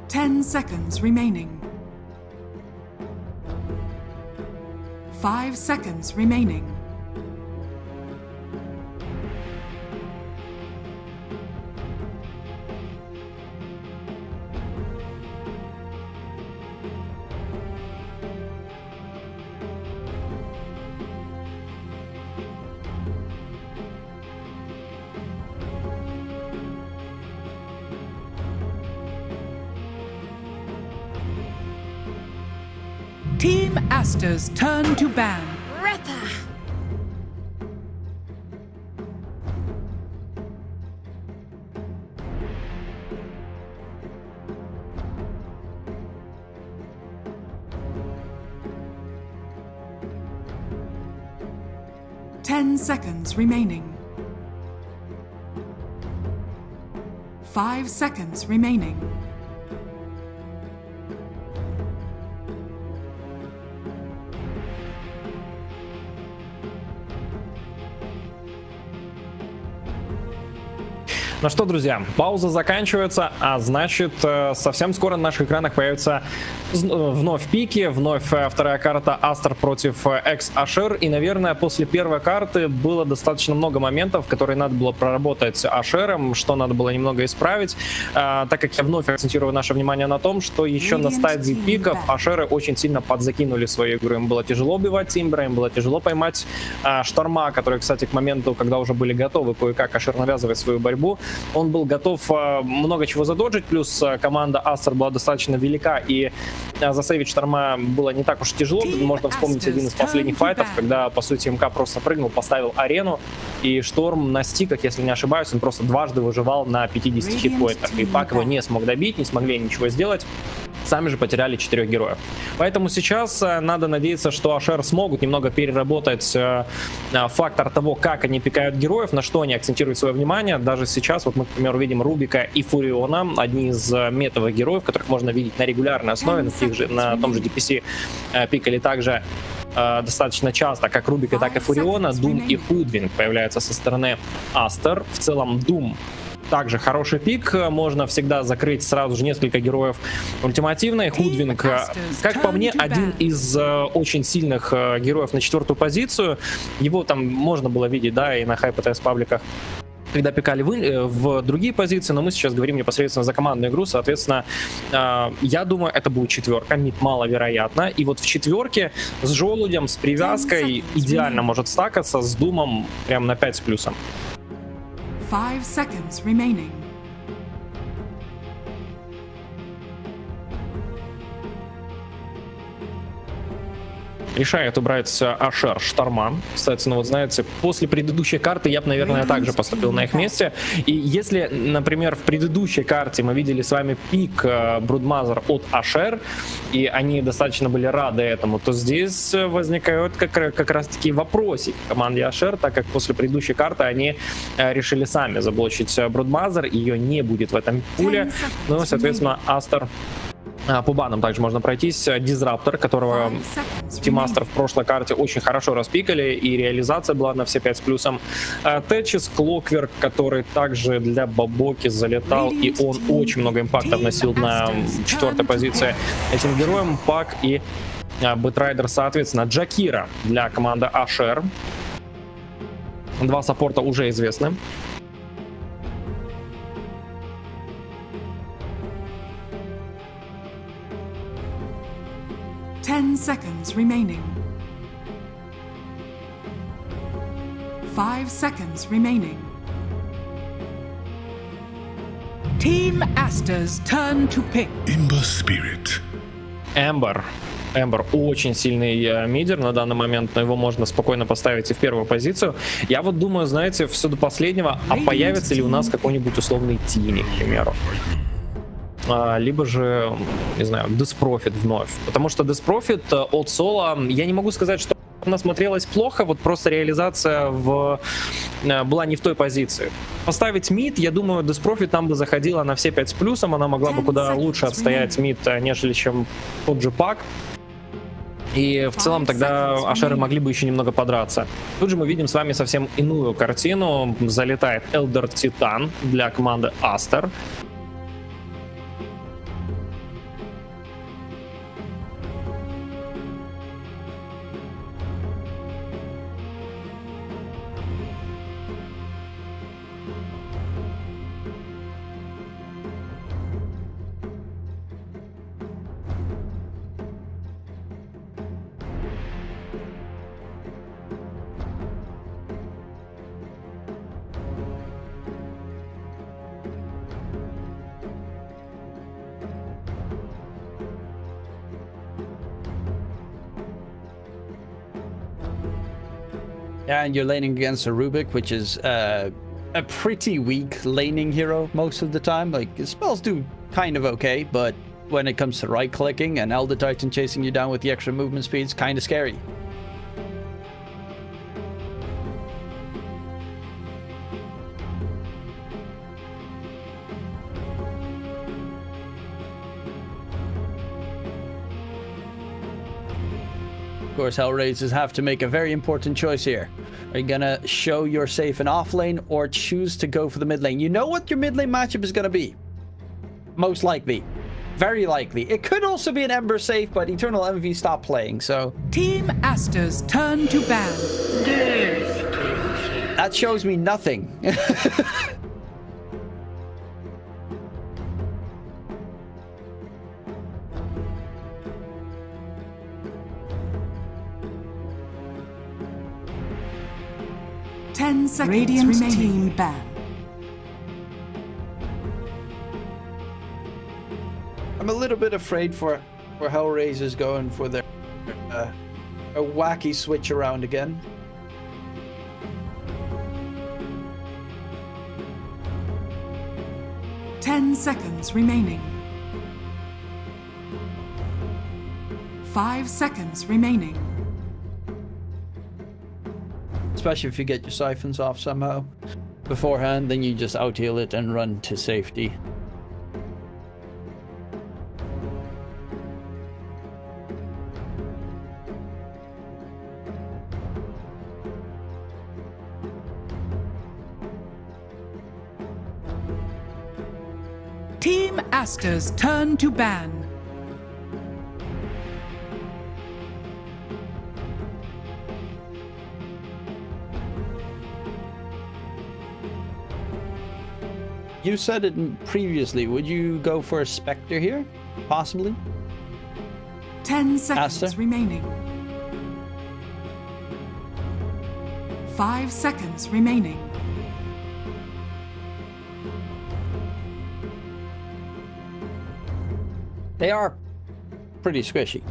Ten seconds remaining. 5 seconds remaining. Team Aster's turn to ban. Ripper. Ten seconds remaining. 5 seconds remaining. Ну что, друзья, пауза заканчивается, а значит, совсем скоро на наших экранах появятся вновь пики, вновь вторая карта Aster против X-Asher, и, наверное, после первой карты было достаточно много моментов, которые надо было проработать Ашером, что надо было немного исправить, так как я вновь акцентирую наше внимание на том, что еще на стадии пиков Ашеры очень сильно подзакинули свою игру, им было тяжело убивать Тимбра, им было тяжело поймать Шторма, который, кстати, к моменту, когда уже были готовы кое-как Ашер навязывать свою борьбу, он был готов много чего задоджить, плюс команда Aster была достаточно велика, и засейвить Шторма было не так уж тяжело. Можно вспомнить один из последних файтов, когда, по сути, МК просто прыгнул, поставил арену, и Шторм на стиках, если не ошибаюсь, он просто дважды выживал на 50 хитпоинтах, и Пак его не смог добить, не смогли ничего сделать. Сами же потеряли 4 героев. Поэтому сейчас надо надеяться, что Ашер смогут немного переработать фактор того, как они пикают героев, на что они акцентируют свое внимание. Даже сейчас вот мы, к примеру, видим Рубика и Фуриона, одни из метовых героев, которых можно видеть на регулярной основе, на том же DPC пикали также достаточно часто, как Рубика, так и Фуриона. Doom и Hoodwink появляются со стороны Aster. В целом Doom также хороший пик, можно всегда закрыть сразу же несколько героев ультимативной. Hoodwink, как по мне, один из очень сильных героев на 4-ю позицию. Его там можно было видеть, да, и на хайп-ТС пабликах, когда пикали в другие позиции, но мы сейчас говорим непосредственно за командную игру, соответственно, я думаю, это будет 4-ка, мид маловероятно, и вот в 4-ке с Желудем, с привязкой идеально может стакаться, с Думом прям на 5 с плюсом. 5 seconds remaining. Решает убрать Ашер Шторма. Кстати, ну вот знаете, после предыдущей карты я бы, наверное, также поступил на их месте. И если, например, в предыдущей карте мы видели с вами пик Брудмазер от Ашер, и они достаточно были рады этому, то здесь возникают как раз-таки вопросики команде Ашер, так как после предыдущей карты они решили сами заблочить Брудмазер, ее не будет в этом пуле. Ну, соответственно, Астер. По банам также можно пройтись. Дизраптор, которого Тимастер в прошлой карте очень хорошо распикали, и реализация была на все 5 с плюсом. Тэтчис, Клокверк, который также для Бабоки залетал, и он очень много импакта вносил на 4-й позиции этим героем. Пак и Бэтрайдер, соответственно. Джакира для команды Ашер. 2 саппорта уже известны. Ten seconds remaining. 5 seconds remaining. Team Aster's turn to pick. Ember Spirit. Эмбер очень сильный мидер на данный момент, но его можно спокойно поставить и в 1-ю позицию. Я вот думаю, знаете, все до последнего, а появится ли у нас какой-нибудь условный Тини, к примеру. Либо же, не знаю, Деспрофит вновь. Потому что Деспрофит от соло, я не могу сказать, что она смотрелась плохо, вот просто реализация была не в той позиции. Поставить мид, я думаю, Деспрофит нам бы заходила на все 5 с плюсом, она могла бы куда лучше отстоять мид, нежели чем тот же Пак. И в целом тогда Ашеры могли бы еще немного подраться. Тут же мы видим с вами совсем иную картину. Залетает Элдер Титан для команды Aster. And you're laning against a Rubik, which is a pretty weak laning hero most of the time. Like, his spells do kind of okay, but when it comes to right-clicking and Elder Titan chasing you down with the extra movement speed, it's kind of scary. Of course, Hellraisers have to make a very important choice here. Are you gonna show you're safe in off lane or choose to go for the mid lane? You know what your mid lane matchup is gonna be. Most likely. Very likely. It could also be an Ember safe, but Eternal MV stopped playing, so... Team Aster's turn to ban. That shows me nothing. 10 seconds Radiant remaining. Team ban. I'm a little bit afraid for Hellraisers going for their a wacky switch around again. Ten seconds remaining. 5 seconds remaining. Especially if you get your siphons off somehow beforehand, then you just out-heal it and run to safety. Team Aster's turn to ban. You said it previously. Would you go for a Spectre here? Possibly? 10 seconds Aster? remaining. 5 seconds remaining. They are pretty squishy.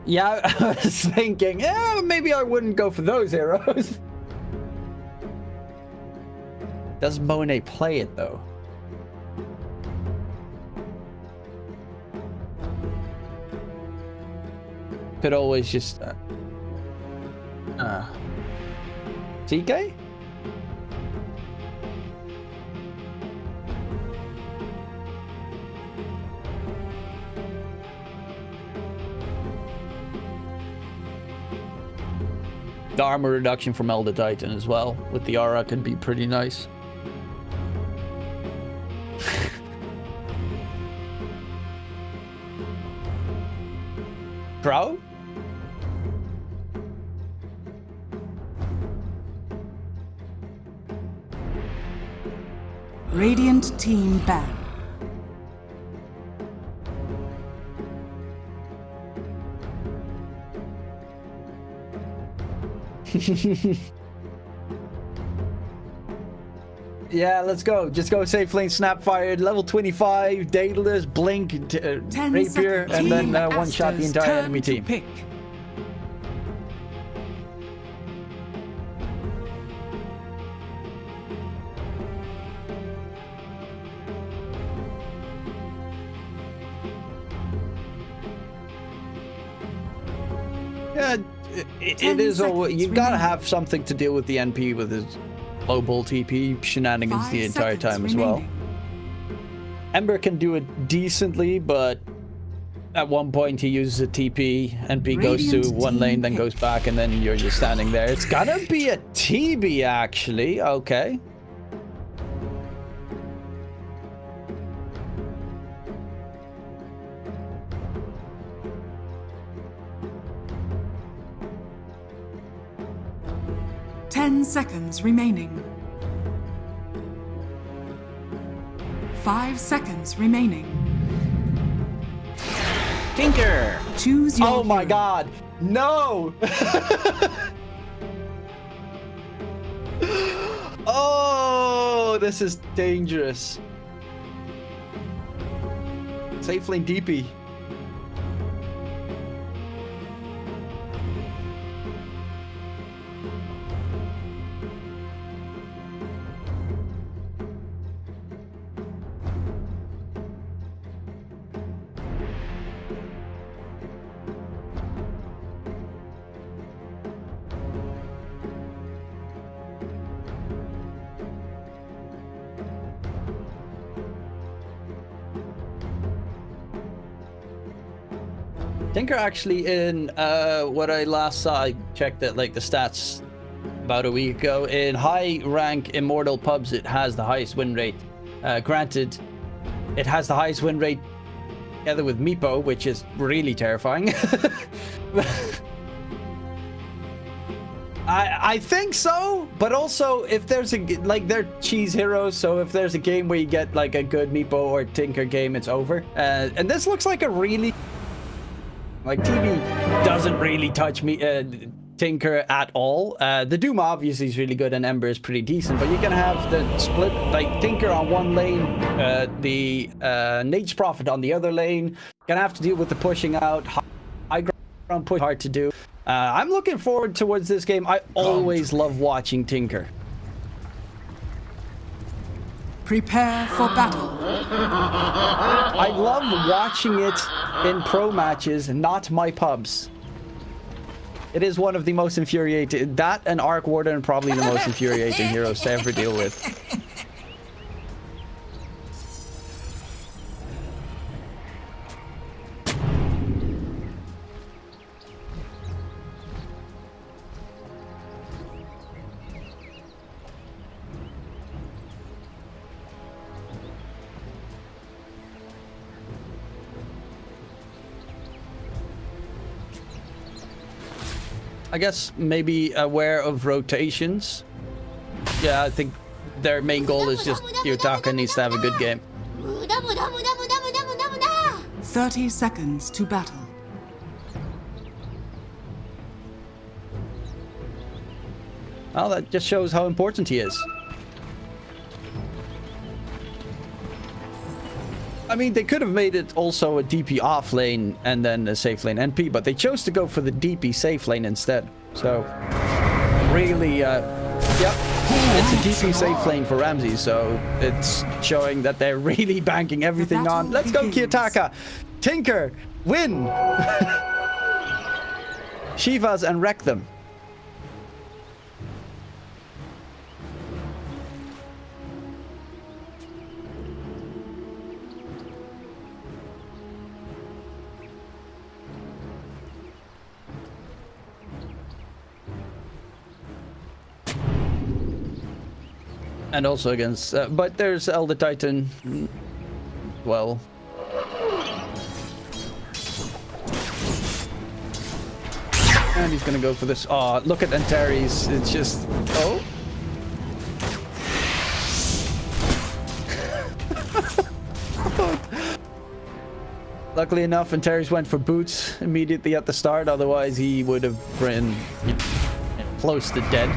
Yeah, I was thinking, maybe I wouldn't go for those arrows. Does Monet play it though? Could always just TK? The armor reduction from Elder Titan as well with the aura could be pretty nice. Crow? Radiant team ban. Yeah, let's go. Just go safe lane, Snapfire, level 25, Daedalus, Blink, Rapier, and then one-shot the entire enemy team. Pick. Yeah, it is all. You've got to have something to deal with the NP with his global TP shenanigans the entire time as well. Ember can do it decently, but at one point he uses a TP, NP goes to one lane, then goes back, and then you're just standing there. It's gonna be a TB actually. Okay. Ten seconds remaining. 5 seconds remaining. Tinker! Choose your Oh my god! No! Oh, this is dangerous. Safe lane DP. Tinker actually in what I last saw, I checked it, like the stats about a week ago. In high rank immortal pubs, it has the highest win rate. Granted, it has the highest win rate together with Meepo, which is really terrifying. I think so, but also if there's a, like, they're cheese heroes, so if there's a game where you get like a good Meepo or Tinker game, it's over. And this looks like a really, like, TV doesn't really touch me, Tinker at all. The Doom obviously is really good and Ember is pretty decent, but you're gonna have the split, like Tinker on one lane, the Nate's Prophet on the other lane. Gonna have to deal with the pushing out, high ground push, hard to do. I'm looking forward towards this game. I always love watching Tinker. Prepare for battle. I love watching it in pro matches, not my pubs. It is one of the most infuriating. That and Arc Warden are probably the most infuriating heroes to ever deal with. I guess maybe aware of rotations. Yeah, I think their main goal is just Yutaka needs to have a good game. 30 seconds to battle. Well, that just shows how important he is. I mean, they could have made it also a DP off lane and then a safe lane NP, but they chose to go for the DP safe lane instead. So, really, yep, it's a DP safe lane for Ramsey, so it's showing that they're really banking everything on. Let's go, Kiyotaka! Tinker! Win! Shivas and wreck them. And also against, but there's Elder Titan, well. And he's gonna go for this. Oh, look at Antares. It's just, oh. Luckily enough, Antares went for boots immediately at the start. Otherwise, he would have been close to dead.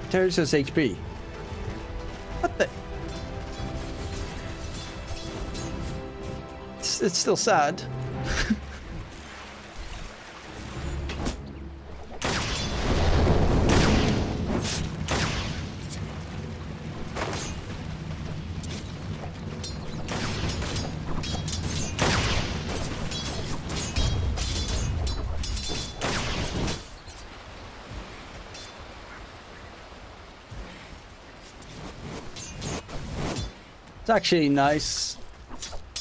Antares has HP. What the? It's still sad. It's actually nice.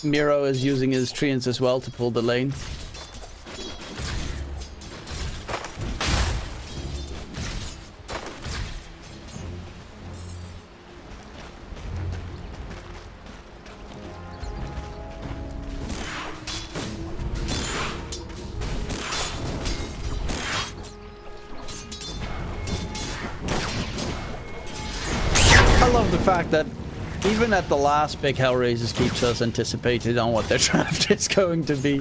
Miro is using his treants as well to pull the lane. I love the fact that even at the last big Hellraisers keeps us anticipated on what their draft is going to be.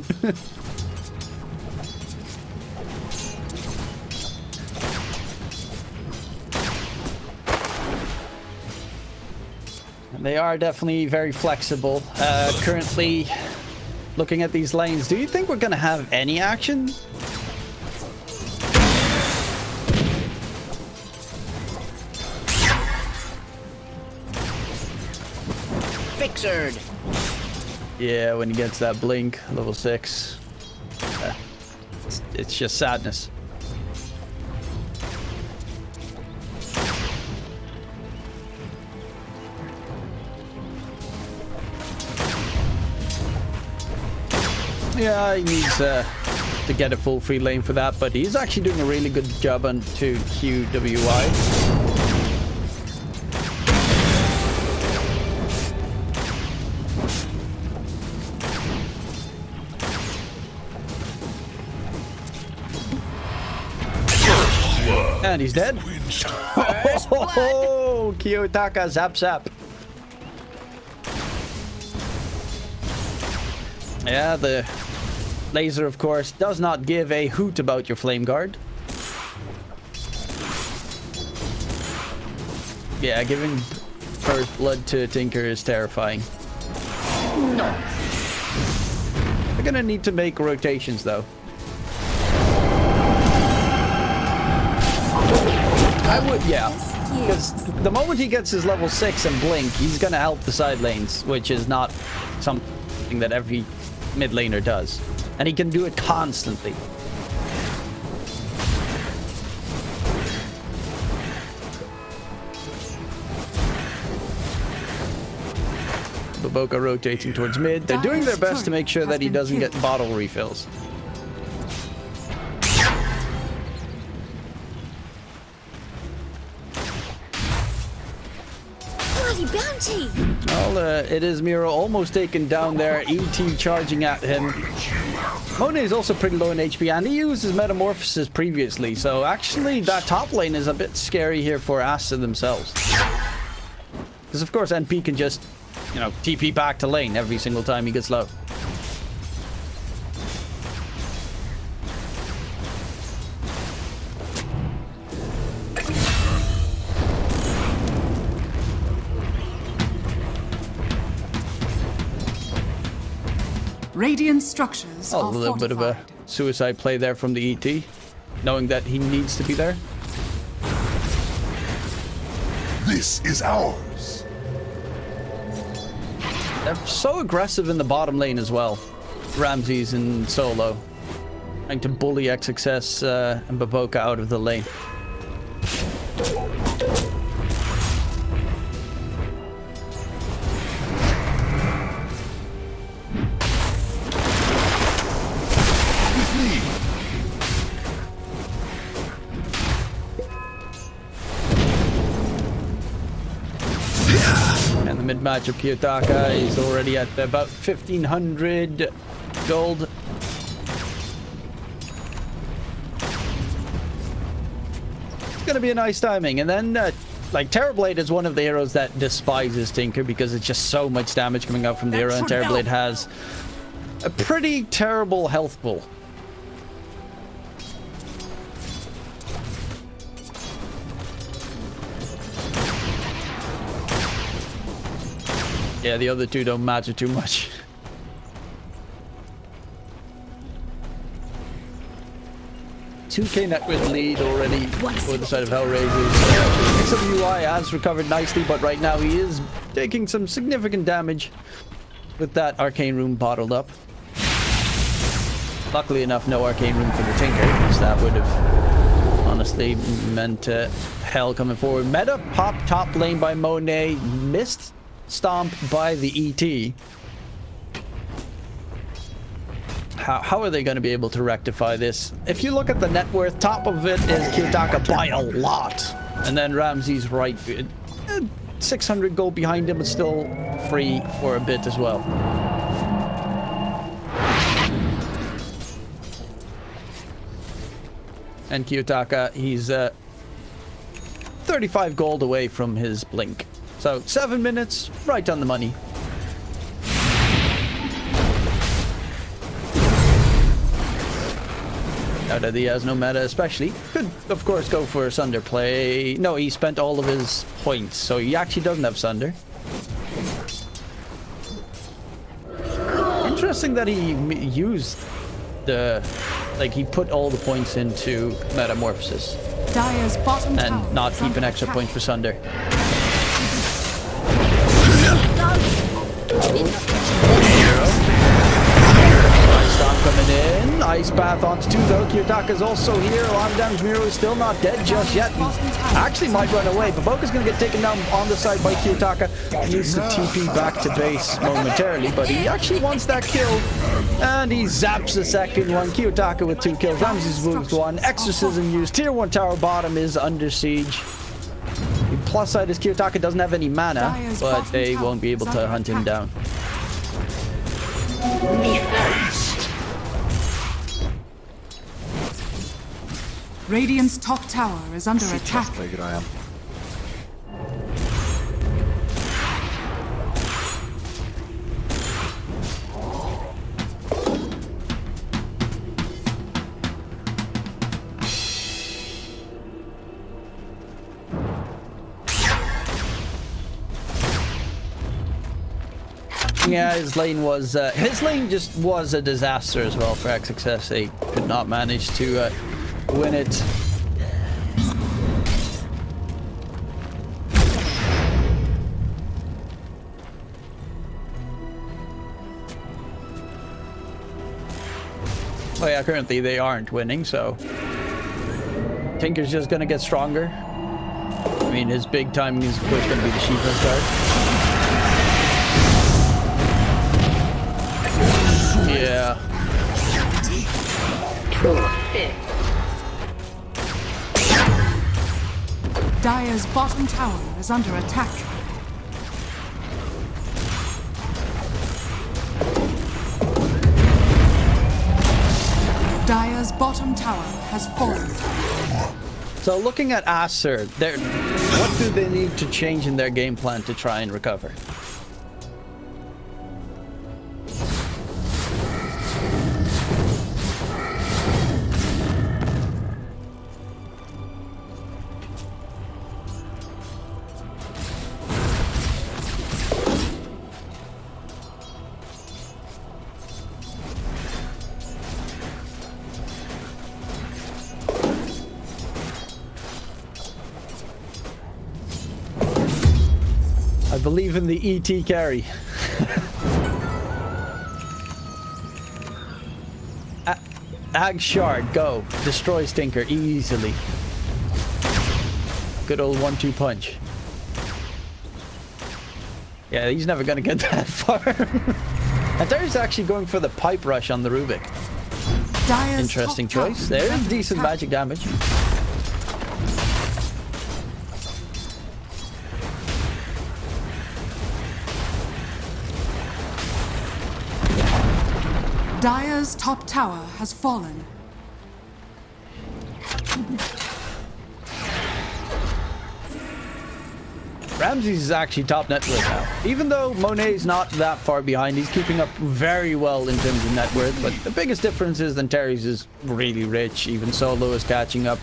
They are definitely very flexible. Currently, looking at these lanes, do you think we're going to have any action? Fixered. Yeah, when he gets that blink, level 6. It's just sadness. Yeah, he needs to get a full free lane for that, but he's actually doing a really good job on to QWI. And he's dead. Oh, Kiyotaka zap zap. Yeah, the laser, of course, does not give a hoot about your flame guard. Yeah, giving first blood to Tinker is terrifying. No. They're gonna need to make rotations, though. I would, yeah. Because the moment he gets his level 6 and blink, he's gonna help the side lanes, which is not something that every mid laner does. And he can do it constantly. Baboka rotating towards mid. They're doing their best to make sure that he doesn't get bottle refills. Bounty. Well, it is Miro almost taken down there. ET charging at him. Monet is also pretty low in HP, and he used his Metamorphosis previously, so actually that top lane is a bit scary here for Aster themselves. Because of course NP can just, you know, TP back to lane every single time he gets low. Radiant structures A little bit of a suicide play there from the ET, knowing that he needs to be there. This is ours. They're so aggressive in the bottom lane as well. Ramses and Solo. Trying to bully XXS and Baboka out of the lane. Mid-match of Kiyotaka is already at about 1,500 gold. It's gonna be a nice timing. And then, like, Terrorblade is one of the heroes that despises Tinker because it's just so much damage coming out from the hero, and Terrorblade has a pretty terrible health pool. Yeah, the other two don't matter too much. $2K net with lead already for the side of Hellraisers. XWI has recovered nicely, but right now he is taking some significant damage with that arcane room bottled up. Luckily enough, no arcane room for the Tinker, because that would have honestly meant hell coming forward. Meta pop top lane by Monet, missed stomp by the ET. How are they going to be able to rectify this? If you look at the net worth, top of it is Kiyotaka by a lot. And then Ramses right, 600 gold behind him, but still free for a bit as well. And Kiyotaka, he's 35 gold away from his blink. So 7 minutes, right on the money. Now that he has no meta especially, could of course go for a Sunder play. No, he spent all of his points, so he actually doesn't have Sunder. Interesting that he used the, like, he put all the points into Metamorphosis. Dire's bottom and not keep an extra point for Sunder. Ice Storm coming in. Ice path onto 2 though. Kiyotaka's also here. A lot of damage. Miro is still not dead just yet. He actually might run away. Baboka's going to get taken down on the side by Kiyotaka. He needs to TP back to base momentarily, but he actually wants that kill. And he zaps the second one. Kiyotaka with 2 kills. Ramses with 1. Exorcism used. Tier 1 tower bottom is under siege. The plus side is Kiyotaka doesn't have any mana, but they won't be able to hunt him down. Radiant's top tower is under attack. Yeah, his lane just was a disaster as well for XXS. They could not manage to win it. Well, yeah, currently they aren't winning, so Tinker's just gonna get stronger. I mean, his big timing is of course gonna be the Shiva's card. Yeah. Dire's bottom tower is under attack. Dire's bottom tower has fallen. So looking at Aster, what do they need to change in their game plan to try and recover? I believe in the ET carry. Ag Shard, go. Destroy Stinker easily. Good old 1-2 punch. Yeah, he's never gonna get that far. And there's actually going for the pipe rush on the Rubik. Interesting choice. There's decent magic damage. Dire's top tower has fallen. Ramses is actually top net worth now. Even though Monet's not that far behind, he's keeping up very well in terms of net worth. But the biggest difference is that Terry's is really rich. Even Solo is catching up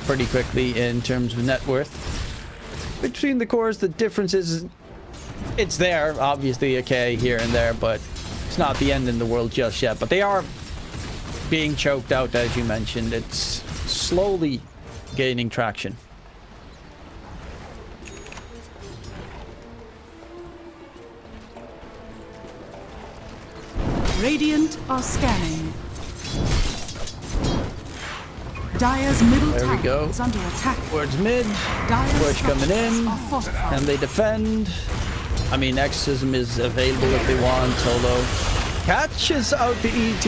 pretty quickly in terms of net worth. Between the cores, the difference is it's there. Obviously, A.K.A. here and there, but it's not the end in the world just yet. But they are being choked out, as you mentioned. It's slowly gaining traction. Radiant are scanning. Dire's middle tower is under attack. Towards mid. Push coming in. And they defend. I mean, Exorcism is available if they want, although catches out the ET.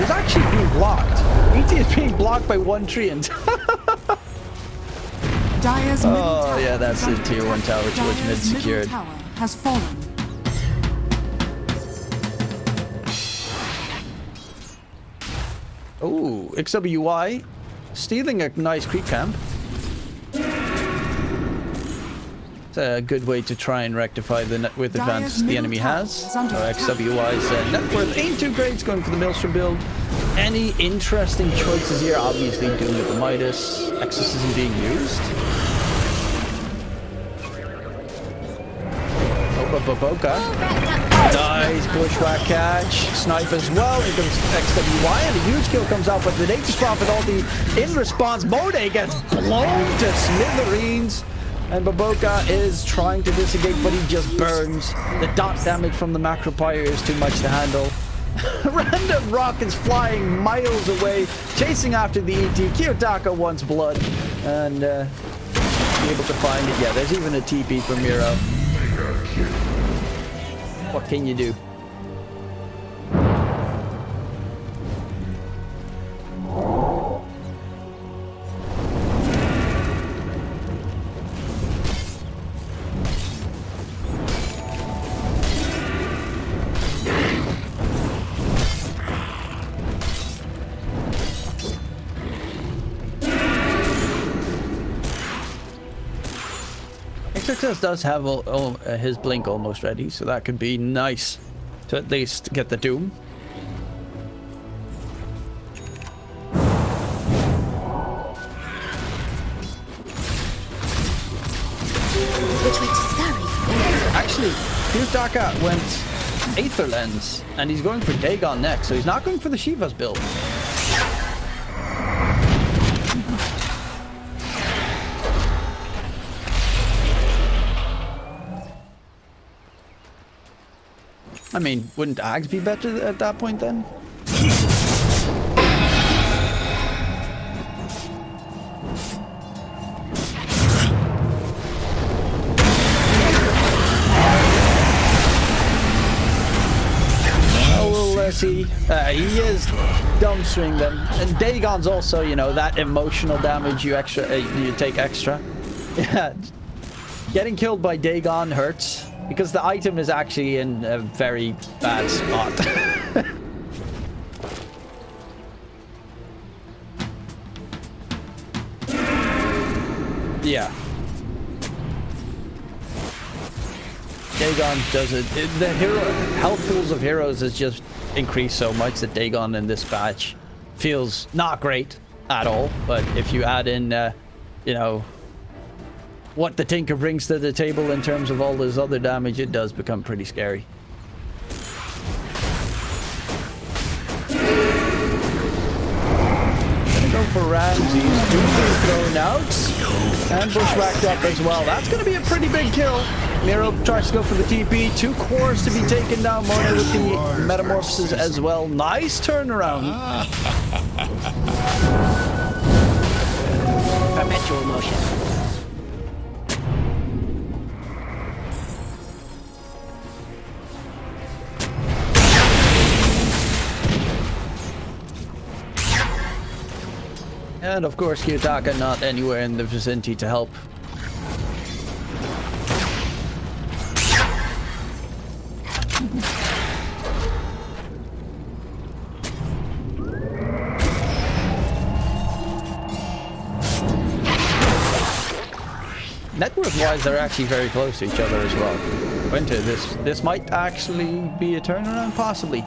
It's actually being blocked. ET is being blocked by one treant. Oh, yeah, that's the tier 1 tower towards mid secured. Tower has fallen. Oh, XWY stealing a nice creep camp. It's a good way to try and rectify the net worth advantage the enemy has. So XWY's net worth ain't too great. It's going for the Maelstrom build. Any interesting choices here? Obviously, Doom with the Midas. Exorcism being used. Boca. Nice bushwhack catch. Snipe as well. Here comes XWY and a huge kill comes out, but the Nature's Prophet ulti in response. Monet gets blown to smithereens. And Baboka is trying to disengage, but he just burns. The dot damage from the Macropire is too much to handle. Random rockets flying miles away, chasing after the ET. Kiyotaka wants blood, and be able to find it. Yeah, there's even a TP from Miro. What can you do? Exorcist does have his blink almost ready, so that could be nice to at least get the Doom. Which way to scurry? Actually, Kiyotaka went Aether Lens, and he's going for Dagon next, so he's not going for the Shiva's build. I mean, wouldn't Ags be better at that point then? Oh, well, see, he is dumbstering them, and Dagon's also, you know, that emotional damage you take extra. Yeah, getting killed by Dagon hurts. Because the item is actually in a very bad spot. Yeah. Dagon does it. The hero health pools of heroes has just increased so much that Dagon in this patch feels not great at all. But if you add in, you know, what the Tinker brings to the table in terms of all this other damage, it does become pretty scary. Gonna go for Ramses. Doom being thrown out. And bushwhacked up as well. That's gonna be a pretty big kill. Miro tries to go for the TP. 2 cores to be taken down. Mona with the metamorphosis as well. Nice turnaround. Perpetual motion. And of course, Kiyotaka not anywhere in the vicinity to help. Net worth-wise, they're actually very close to each other as well. Winter, this might actually be a turnaround, possibly.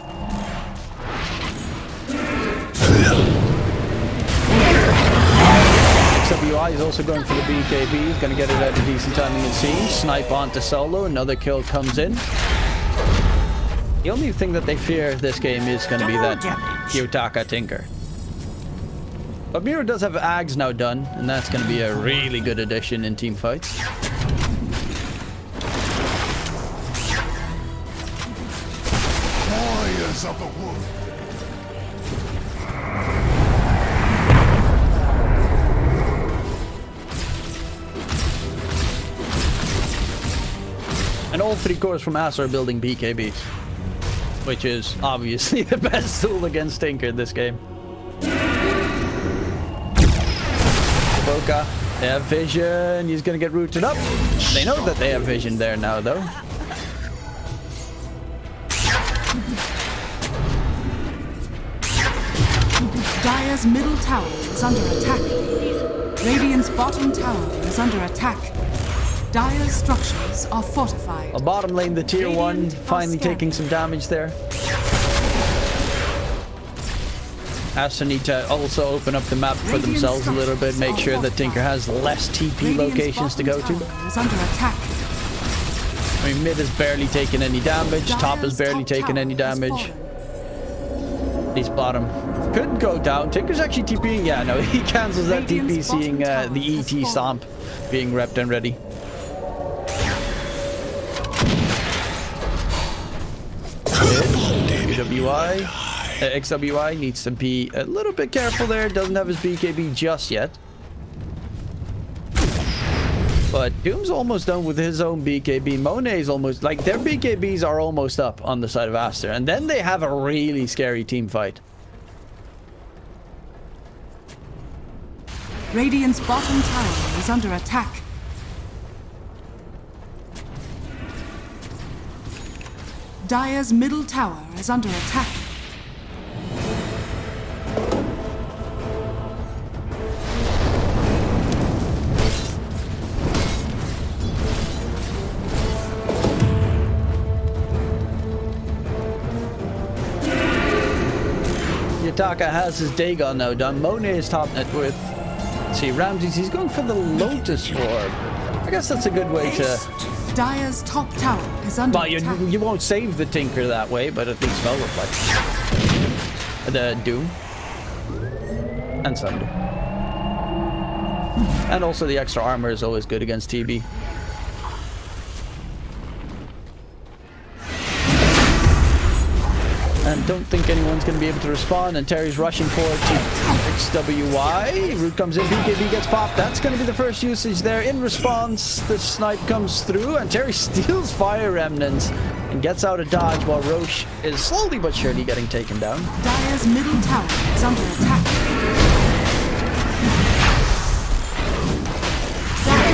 XWI is also going for the BKB. He's going to get it at a decent timing and scene. Snipe onto Solo. Another kill comes in. The only thing that they fear this game is going to be that Kiyotaka Tinker. But Miro does have Ags now done, and that's going to be a really good addition in team fights. Warriors of the wood. And all 3 cores from Aster are building BKBs, which is obviously the best tool against Tinker in this game. Boca, they have vision. He's gonna get rooted up. They know that they have vision there now, though. Dire's middle tower is under attack. Radiant's bottom tower is under attack. Dire's structures are fortified. A bottom lane, the tier 1, finally taking some damage there. Aster need to also open up the map for themselves a little bit, make sure that Tinker has less TP locations to go to. Is under attack. I mean, mid has barely taken any damage, top has barely taken any damage. These bottom could go down. Tinker's actually TPing. Yeah, no, he cancels that TP, seeing the ET stomp being repped and ready. XWI. XWI needs to be a little bit careful there. Doesn't have his BKB just yet. But Doom's almost done with his own BKB. Monet's almost... Like, their BKBs are almost up on the side of Aster. And then they have a really scary team fight. Radiant's bottom tower is under attack. Dire's middle tower is under attack. Yutaka has his Dagon now done. Monet is top net with... Let's see, Ramses, he's going for the Lotus Orb. I guess that's a good way to... Dire's top tower is under attack. You won't save the Tinker that way, but at least spell reflect. The Doom. And Sunder. And also the extra armor is always good against TB. And don't think anyone's going to be able to respond. And Terry's rushing forward to XWI. Root comes in, BKB gets popped. That's going to be the first usage there. In response, the snipe comes through. And Terry steals Fire Remnants and gets out of dodge while Roche is slowly but surely getting taken down. Dire's middle tower is under attack. Dire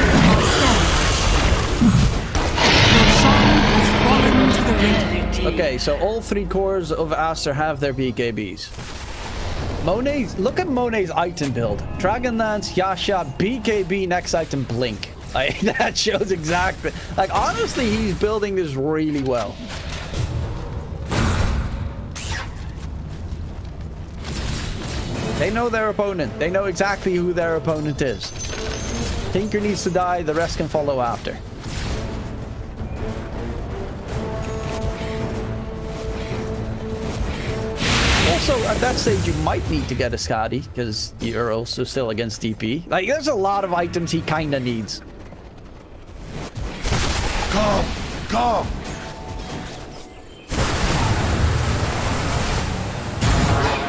has fallen to the radiant. Okay, so all 3 cores of Aster have their BKBs. Monet's, look at Monet's item build. Dragonlance, Yasha, BKB, next item, Blink. Like, that shows exactly... Like, honestly, he's building this really well. They know their opponent. They know exactly who their opponent is. Tinker needs to die, the rest can follow after. Also, at that stage, you might need to get a Skadi, because you're also still against DP. Like, there's a lot of items he kind of needs. Come! Come!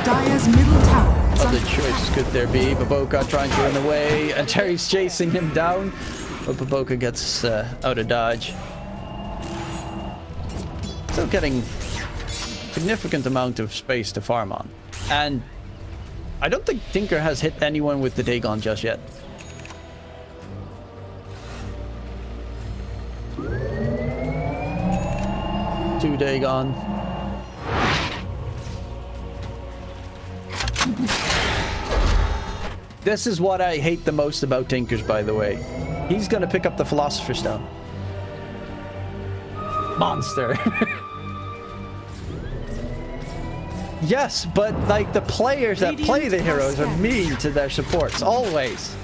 Dire's middle tower is Other under choices could there be? Baboka trying to run away, and Terry's chasing him down. But Baboka gets out of dodge. Still getting... significant amount of space to farm on. And I don't think Tinker has hit anyone with the Dagon just yet. Two Dagon. This is what I hate the most about Tinkers, by the way. He's gonna pick up the Philosopher's Stone. Monster. Yes, but like the players that play the heroes are mean to their supports, always.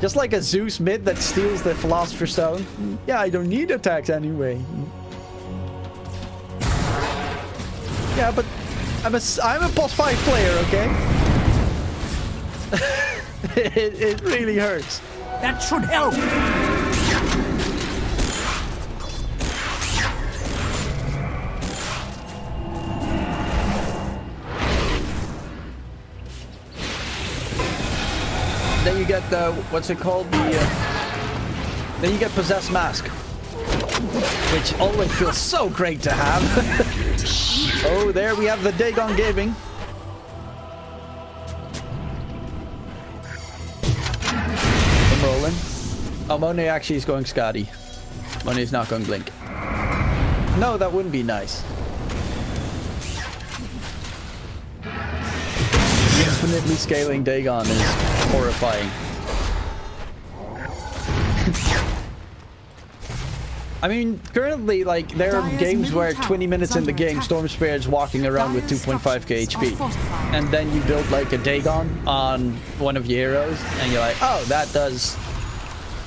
Just like a Zeus mid that steals the Philosopher's Stone. Yeah, I don't need attacks anyway. Yeah, but I'm a boss 5 player, okay? it really hurts. That should help. Then you get the, what's it called? Then you get Possessed Mask. Which always feels so great to have. Oh, there we have the Dagon Gaming. I'm rolling. Oh, Monet actually is going Skadi. Monet's not going Blink. No, that wouldn't be nice. Infinitely scaling Dagon is horrifying. I mean, currently, like, there are games where 20 minutes in the game, Storm Spirit's walking around with 2.5k HP. And then you build, like, a Dagon on one of your heroes, and you're like, oh, that does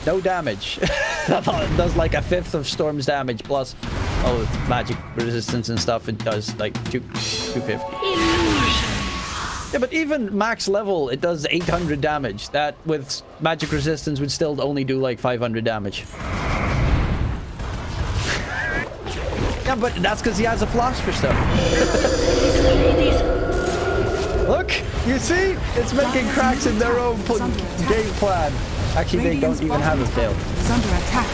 no damage. That does, like, a fifth of Storm's damage, plus, oh, with magic resistance and stuff, it does, like, 250. Yeah, but even max level, it does 800 damage. That, with magic resistance, would still only do, like, 500 damage. Yeah, but that's because he has a philosopher stone. Look, you see? It's making cracks in their own game plan. Actually, they don't even have a fail. Is under attack.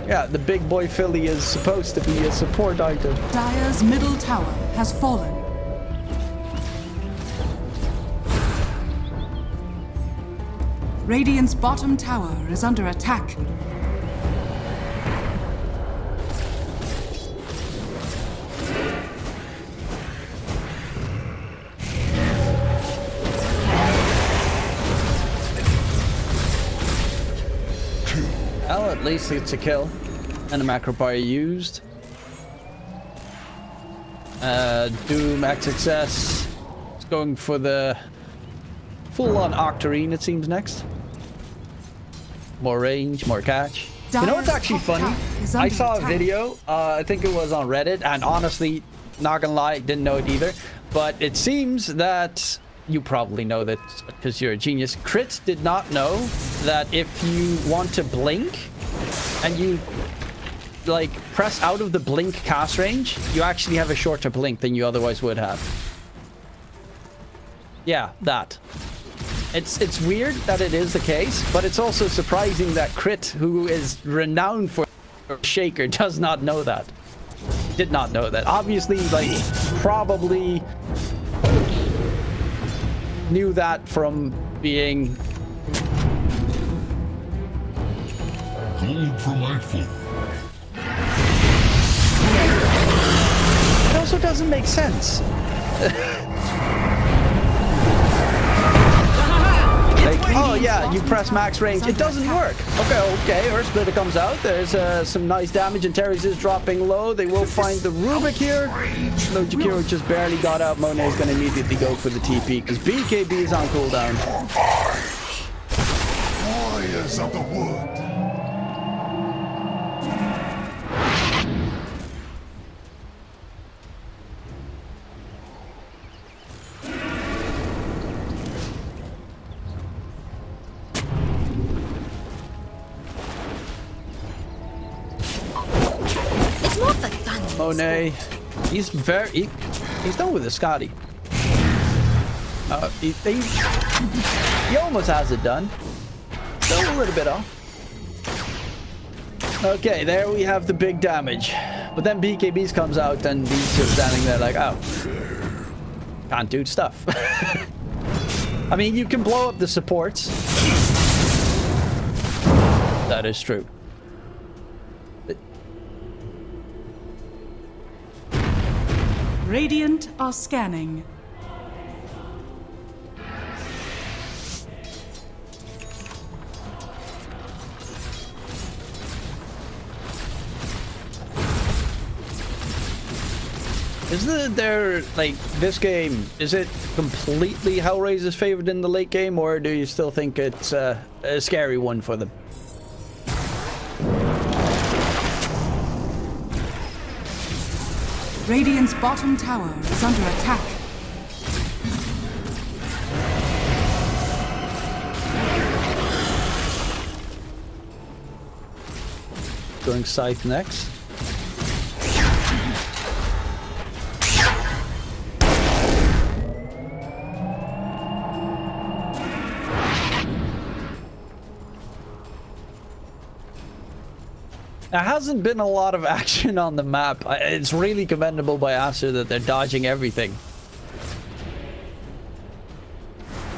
Yeah, the big boy Philly is supposed to be a support item. Dire's middle tower has fallen. Radiant's bottom tower is under attack. Well, at least it's a kill. And a macro bar used. Doom XXS is going for the full-on Octarine, it seems, next. More range, more catch. You know what's actually funny? I saw a video, I think it was on Reddit, and honestly, not gonna lie, didn't know it either. But it seems that you probably know that because you're a genius. Crits did not know that if you want to blink and you like press out of the blink cast range, you actually have a shorter blink than you otherwise would have. Yeah, that. It's weird that it is the case, but it's also surprising that Crit, who is renowned for Shaker, does not know that. Did not know that. Obviously, like, probably knew that from being Gold for Lightful. It also doesn't make sense. Like, oh yeah, you press max range, it doesn't work. Okay, Earth Splitter comes out. There's some nice damage, and Terry's is dropping low. They will find the Rubik here. No, Jakiro just barely got out. Monet is going to immediately go for the TP because BKB is on cooldown. Warriors of the wood. Monet, he's done with the Scotty. He almost has it done. Still a little bit off. Okay, there we have the big damage. But then BKBs comes out and he's just standing there like, oh, can't do stuff. I mean, you can blow up the supports. That is true. Radiant are scanning. Isn't there, like, this game, is it completely Hellraisers favored in the late game, or do you still think it's a scary one for them? Radiant's bottom tower is under attack. Going Scythe next. There hasn't been a lot of action on the map. It's really commendable by Aster that they're dodging everything.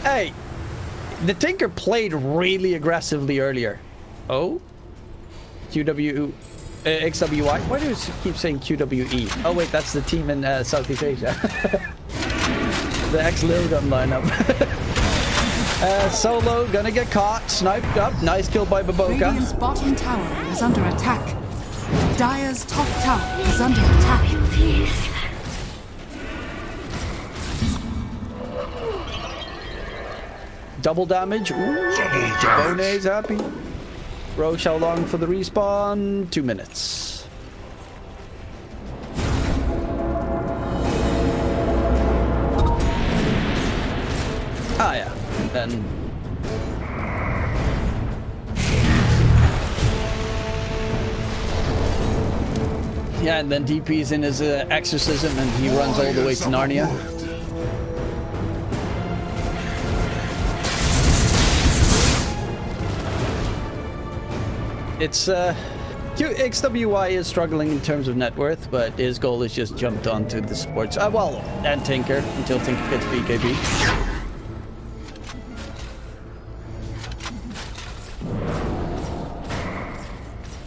Hey, the Tinker played really aggressively earlier. Oh? XWY? Why do you keep saying QWE? Oh wait, that's the team in Southeast Asia. The ex-Lilgun lineup. Solo gonna get caught, sniped up. Nice kill by Baboka. Radiant's bottom tower is under attack. Dire's top tower is under attack. Double damage. Ooh. Bonet's happy. Roche, how long for the respawn? 2 minutes. Ah, yeah. Then Yeah, and then DP's in his exorcism and he runs all the way to Narnia. It's XWY is struggling in terms of net worth, but his goal is just jumped onto the sports. Well, and Tinker until Tinker gets BKB.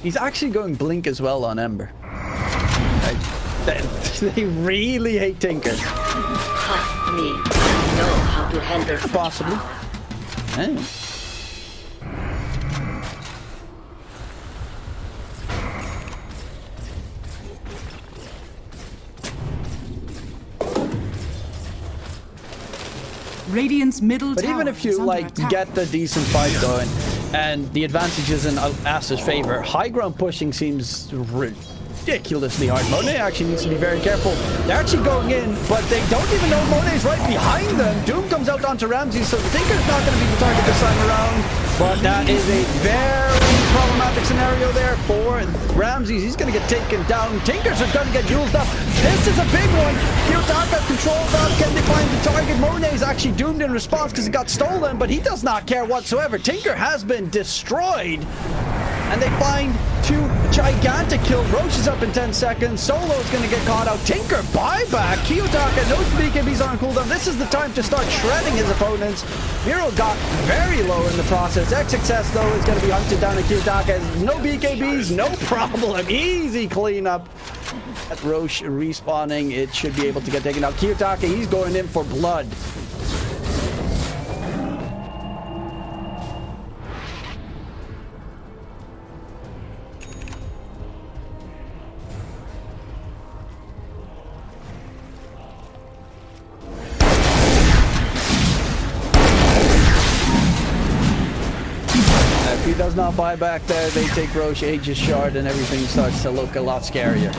He's actually going Blink as well on Ember. They really hate Tinker. Trust me, I know how to handle Possibly. Hey. Radiant's middle But tower even if you is under like attack. get the decent fight going, and the advantage is in Aster's favor, high ground pushing seems ridiculously hard. Monet actually needs to be very careful. They're actually going in, but they don't even know Monet's right behind them. Doom comes out onto Ramsey, so Tinker's not going to be the target this time around. But that is a very problematic scenario there for Ramsey. He's going to get taken down. Tinkers are going to get used up. This is a big one. Kiyotaka controls that. Can they find the target? Monet is actually doomed in response because it got stolen, but he does not care whatsoever. Tinker has been destroyed. And they find two gigantic kills. Roche is up in 10 seconds. Solo is going to get caught out. Tinker buyback. Kiyotaka knows the BKBs are on cooldown. This is the time to start shredding his opponents. Miro got very low in the process. XXS, though, is going to be hunted down. And Kiyotaka has no BKBs, no problem. Easy cleanup. At Roche respawning, it should be able to get taken out. Kiyotaka, he's going in for blood. If he does not buy back there, they take Roche, Aegis Shard, and everything starts to look a lot scarier.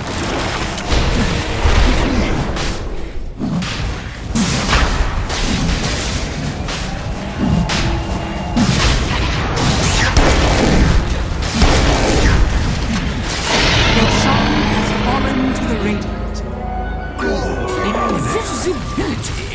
Roshan has fallen to the Radiant. Invisibility.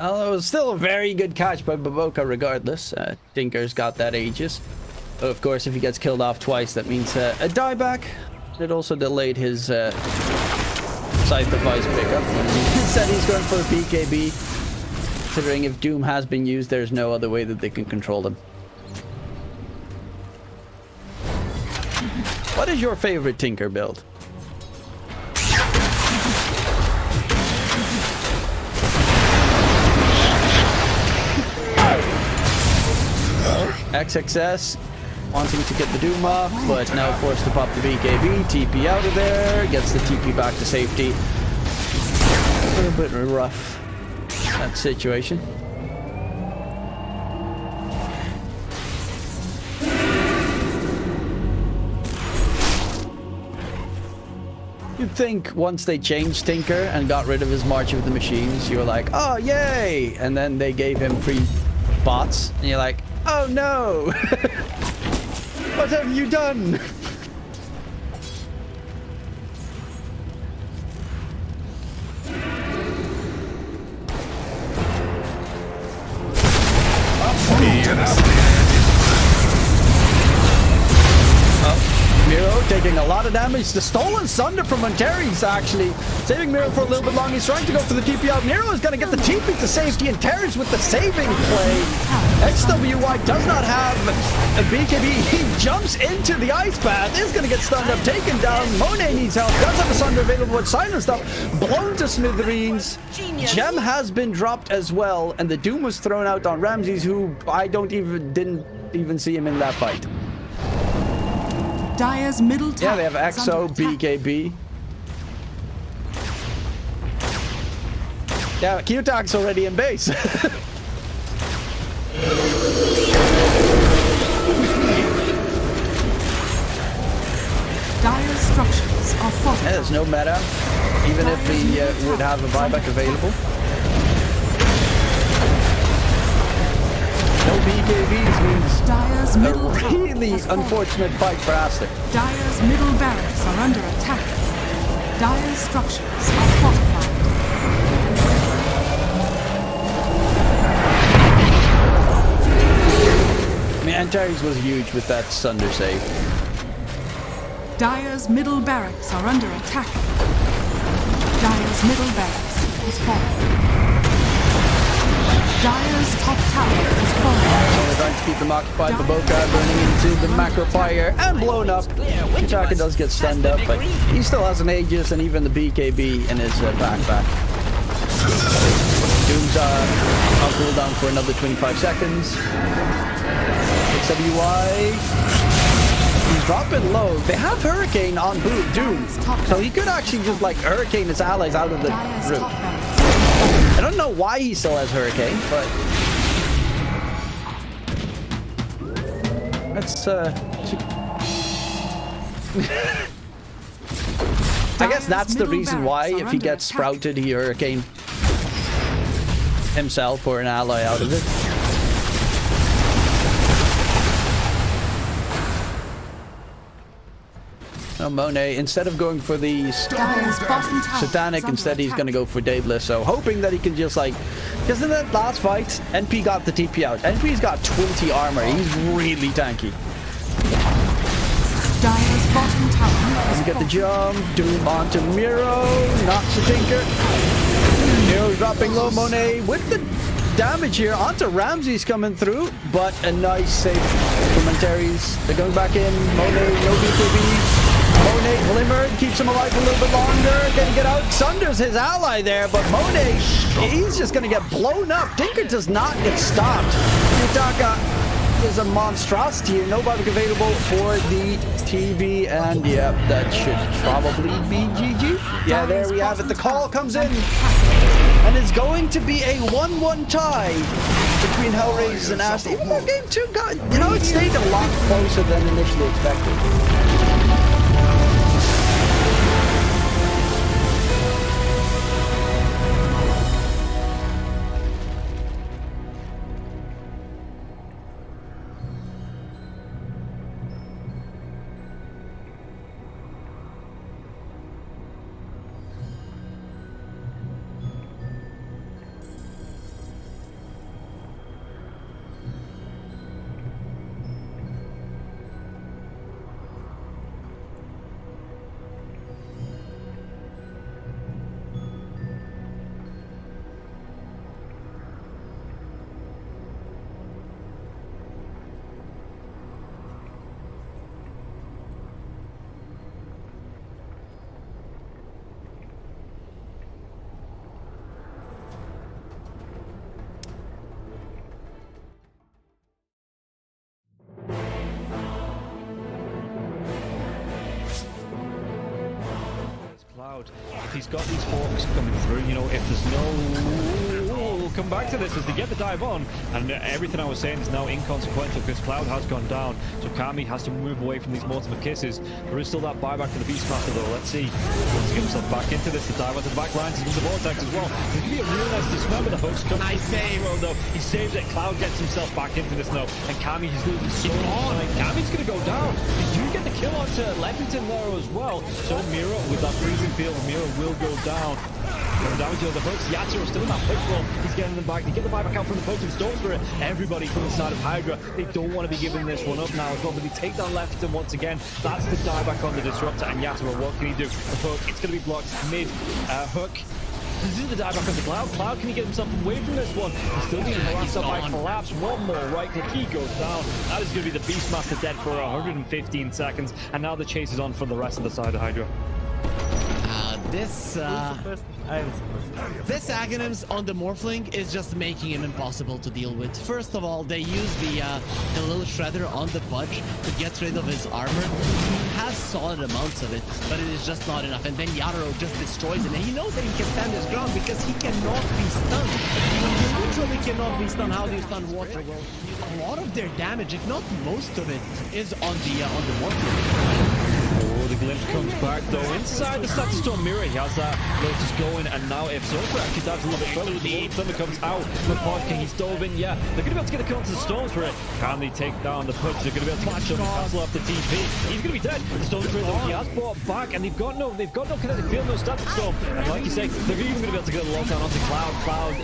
Well, it was still a very good catch by Baboka regardless. Tinker's got that Aegis. Of course, if he gets killed off twice, that means a dieback. It also delayed his Scythe device pickup. He said he's going for a BKB. Considering if Doom has been used, there's no other way that they can control them. What is your favorite Tinker build? XXS wanting to get the Doom off, but now forced to pop the BKB. TP out of there, gets the TP back to safety. A little bit rough, that situation. You'd think once they changed Tinker and got rid of his March of the Machines, you were like, oh yay! And then they gave him free bots, and you're like, oh no! What have you done? Miro taking a lot of damage. The stolen Sunder from Antares actually saving Miro for a little bit long. He's trying to go for the TP out. Miro is going to get the TP to safety, and Terrence with the saving play. XWY does not have a BKB. He jumps into the ice path. Is going to get stunned up, taken down. Monet needs help. Does have a Sunder available, but silenced up. Blown to smithereens. Gem has been dropped as well, and the Doom was thrown out on Ramses, who I didn't even see him in that fight. Dire's middle tower. Yeah, they have XO, BKB. Yeah, Kiyotaka's already in base. there's no meta, even if he would have a buyback available. No BKBs means a really unfortunate fight for Aster. Dire's middle barracks are under attack. Dire's structures are fortified. I mean, Antares was huge with that Sunder save. Dire's middle barracks are under attack. Dire's middle barracks is falling. Dire's top tower is falling. So they're trying to keep them occupied. Baboka burning into the macro fire and blown up. Kitaka does get stunned up, but he still has an Aegis and even the BKB in his backpack. Doom's on cooldown for another 25 seconds. XWY. He's dropping low. They have Hurricane on Doom, so he could actually just like Hurricane his allies out of the room. I don't know why he still has Hurricane, but that's I guess that's the reason why if he gets sprouted, he Hurricane himself or an ally out of it. No, Monet, instead of going for the Satanic, instead he's going to go for Daedalus. So hoping that he can just like... Because in that last fight, NP got the TP out. NP's got 20 armor. He's really tanky. Doesn't get the jump. Doom onto Miro. Knocks the Tinker. Miro's dropping low. Monet with the damage here onto Ramsey's coming through. But a nice save from Antares. They're going back in. Monet, no BKB. Monet glimmered, keeps him alive a little bit longer. Can get out. Sunder's his ally there, but Monet, he's just going to get blown up. Tinker does not get stopped. Kitaka is a monstrosity here. No buyback available for the TV, and yeah, that should probably be GG. Yeah, there we have it. The call comes in, and it's going to be a 1-1 tie between Hellraisers and Aster. Even though game 2 got, you know, it stayed a lot closer than initially expected. If he's got these hawks coming through, you know, if there's no... We'll come back to this as they get the dive on, and everything I was saying is now inconsequential because Cloud has gone down, so Kami has to move away from these Mortimer Kisses. There is still that buyback for the Beastmaster though. Let's see. He wants to get himself back into this. The dive onto the back lines into the Vortex as well. There's going to be a real nice dismember. The hooks come. Nice save though. He saves it. Cloud gets himself back into this now, and Kami is losing so much. Kami's going to go down. They do get the kill onto Levington there as well. So Miro with that freezing field, Miro will go down. Coming down to the hooks. Yatiro still in that push roll. He's getting them back. They get the buyback out from the post and Storm Spirit. Everybody from the side of Hydra. They don't want to be giving this one up now as well, but they take down Lefton once again. That's the dieback on the Disruptor, and Yatiro, what can he do? The hook, it's going to be blocked mid. Hook. This is the dieback on the Cloud. Cloud, can he get himself away from this one? He's still being harassed up by Collapse. One more right click, he goes down. That is going to be the Beastmaster dead for 115 seconds, and now the chase is on for the rest of the side of Hydra. This Aghanims on the Morphling is just making him impossible to deal with. First of all, they use the little shredder on the Budge to get rid of his armor. He has solid amounts of it, but it is just not enough. And then Yatiro just destroys it, and he knows that he can stand his ground because he cannot be stunned. He literally cannot be stunned. How do you stun water? Well, a lot of their damage, if not most of it, is on the Morphling. the glimpse comes back though. Inside the Static Storm mirror, he has that Lotus going, and now if Zofra actually dives a little bit further, the Thunder comes out. McPod King, he's dove in, yeah. They're going to be able to get the counter to the Storms for it. Can they take down the push? They're going to be able to catch up and cancel off the TP. He's going to be dead. The Storm Trader, though, he has brought back, and they've got no kinetic field, no Static Storm. And like you say, they're even going to be able to get a lockdown onto Cloud,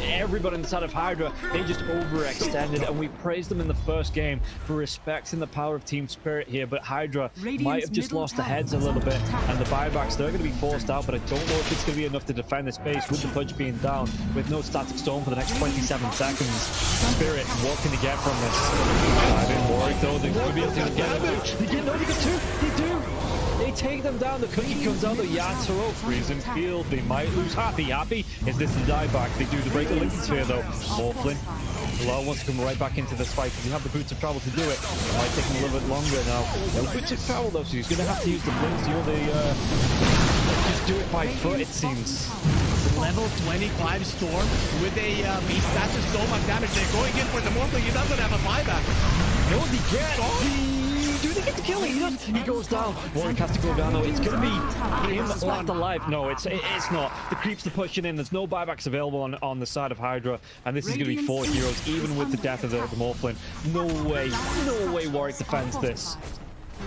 everybody inside of Hydra. They just overextended, and we praised them in the first game for respecting the power of team spirit here, but Hydra might have just lost the heads a little bit, and the buybacks, they're going to be forced out, but I don't know if it's going to be enough to defend this base with the punch being down, with no Static Storm for the next 27 seconds. Spirit, what can they get from this? I've been worried though, they're going to be able to get damage. They get two, they do! They take them down, the cookie comes out, the Yatoro freezing field, they might lose. Happy, is this the dieback? They do the break the Lincoln Sphere though. Morphlin, Bilal wants to come right back into this fight because you have the boots of travel to do it. It might take him a little bit longer now. The boots of travel though, so he's going to have to use the blinks, just do it by foot it seems. Level 25 Storm with a beast. That's just so much damage. They're going in for the Morphlin. He doesn't have a buyback. No, they get do they get the kill? He goes down. Warwick has to go down though. It's going to be him left alive. No, it's not. The creeps are pushing in. There's no buybacks available on the side of Hydra, and this is going to be 4 heroes, even with the death of the Morphlin. No way Warwick defends this.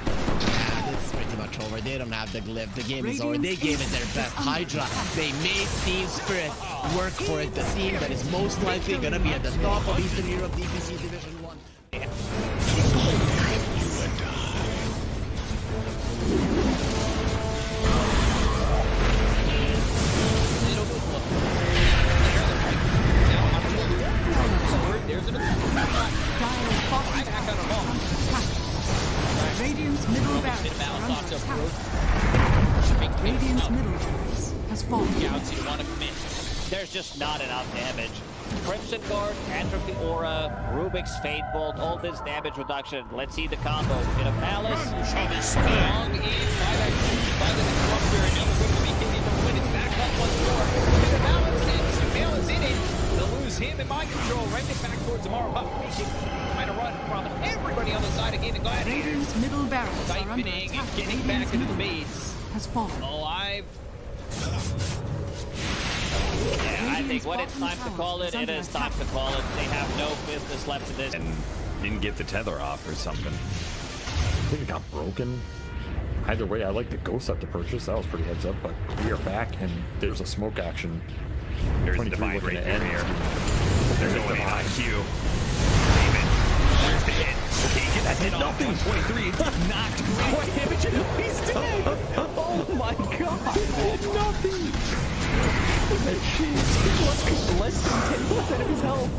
It's pretty much over. They don't have the glyph. The game is over. They gave it their best. Hydra, they made Team Spirit work for it. The team that is most likely going to be at the top of Eastern Europe DPC Division 1. Radiant's middle barracks are under attack. Radiant's middle barracks has fallen. Gouts, you want to commit. There's just not enough damage. Crimson Guard, Atrophy Aura, Rubik's Fate Bolt, all this damage reduction. Let's see the combo. Bit of Malice. Shall be strong in by that by the disruptor. Another one to be hitting the win. It's back up once more. Bit of Malice and Malice in it. They'll lose him in mind control. Right back towards tomorrow. Trying to run from everybody on the side of Gaimin Gladiators. Radiant's middle barracks are under Siphoning attack. and getting back into the base. Has fallen. Alive. Yeah, I think when it's time to call it, it is time to call it. They have no business left in this. And didn't get the tether off or something. I think it got broken. Either way, I like the ghost up to purchase. That was pretty heads up, but we are back and there's a smoke action. There's Divine right there. They're going in on Q. There's the hit. Okay, get that hit off. 123. It's knocked great damage and he's dead. Oh my god. Nothing. Less than 10% of his health.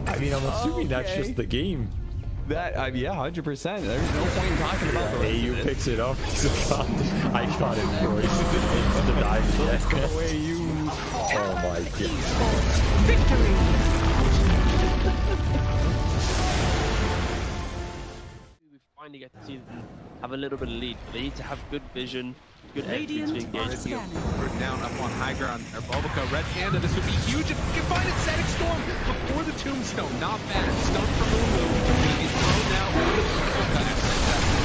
I mean, I'm assuming that's just the game. That, yeah, 100%. There's no point in talking about the AU picks it up. I got it, Royce. It's the dive yet. Away, you. Oh my goodness. Victory! We finally get to see them have a little bit of lead, but they need to have good vision, good entry to engage. We're down up on high ground. Or Bulbica, red panda. This would be huge if we can find a Static Storm before the tombstone. Not bad. Stone from Lulu. He's thrown now over the Bulbica.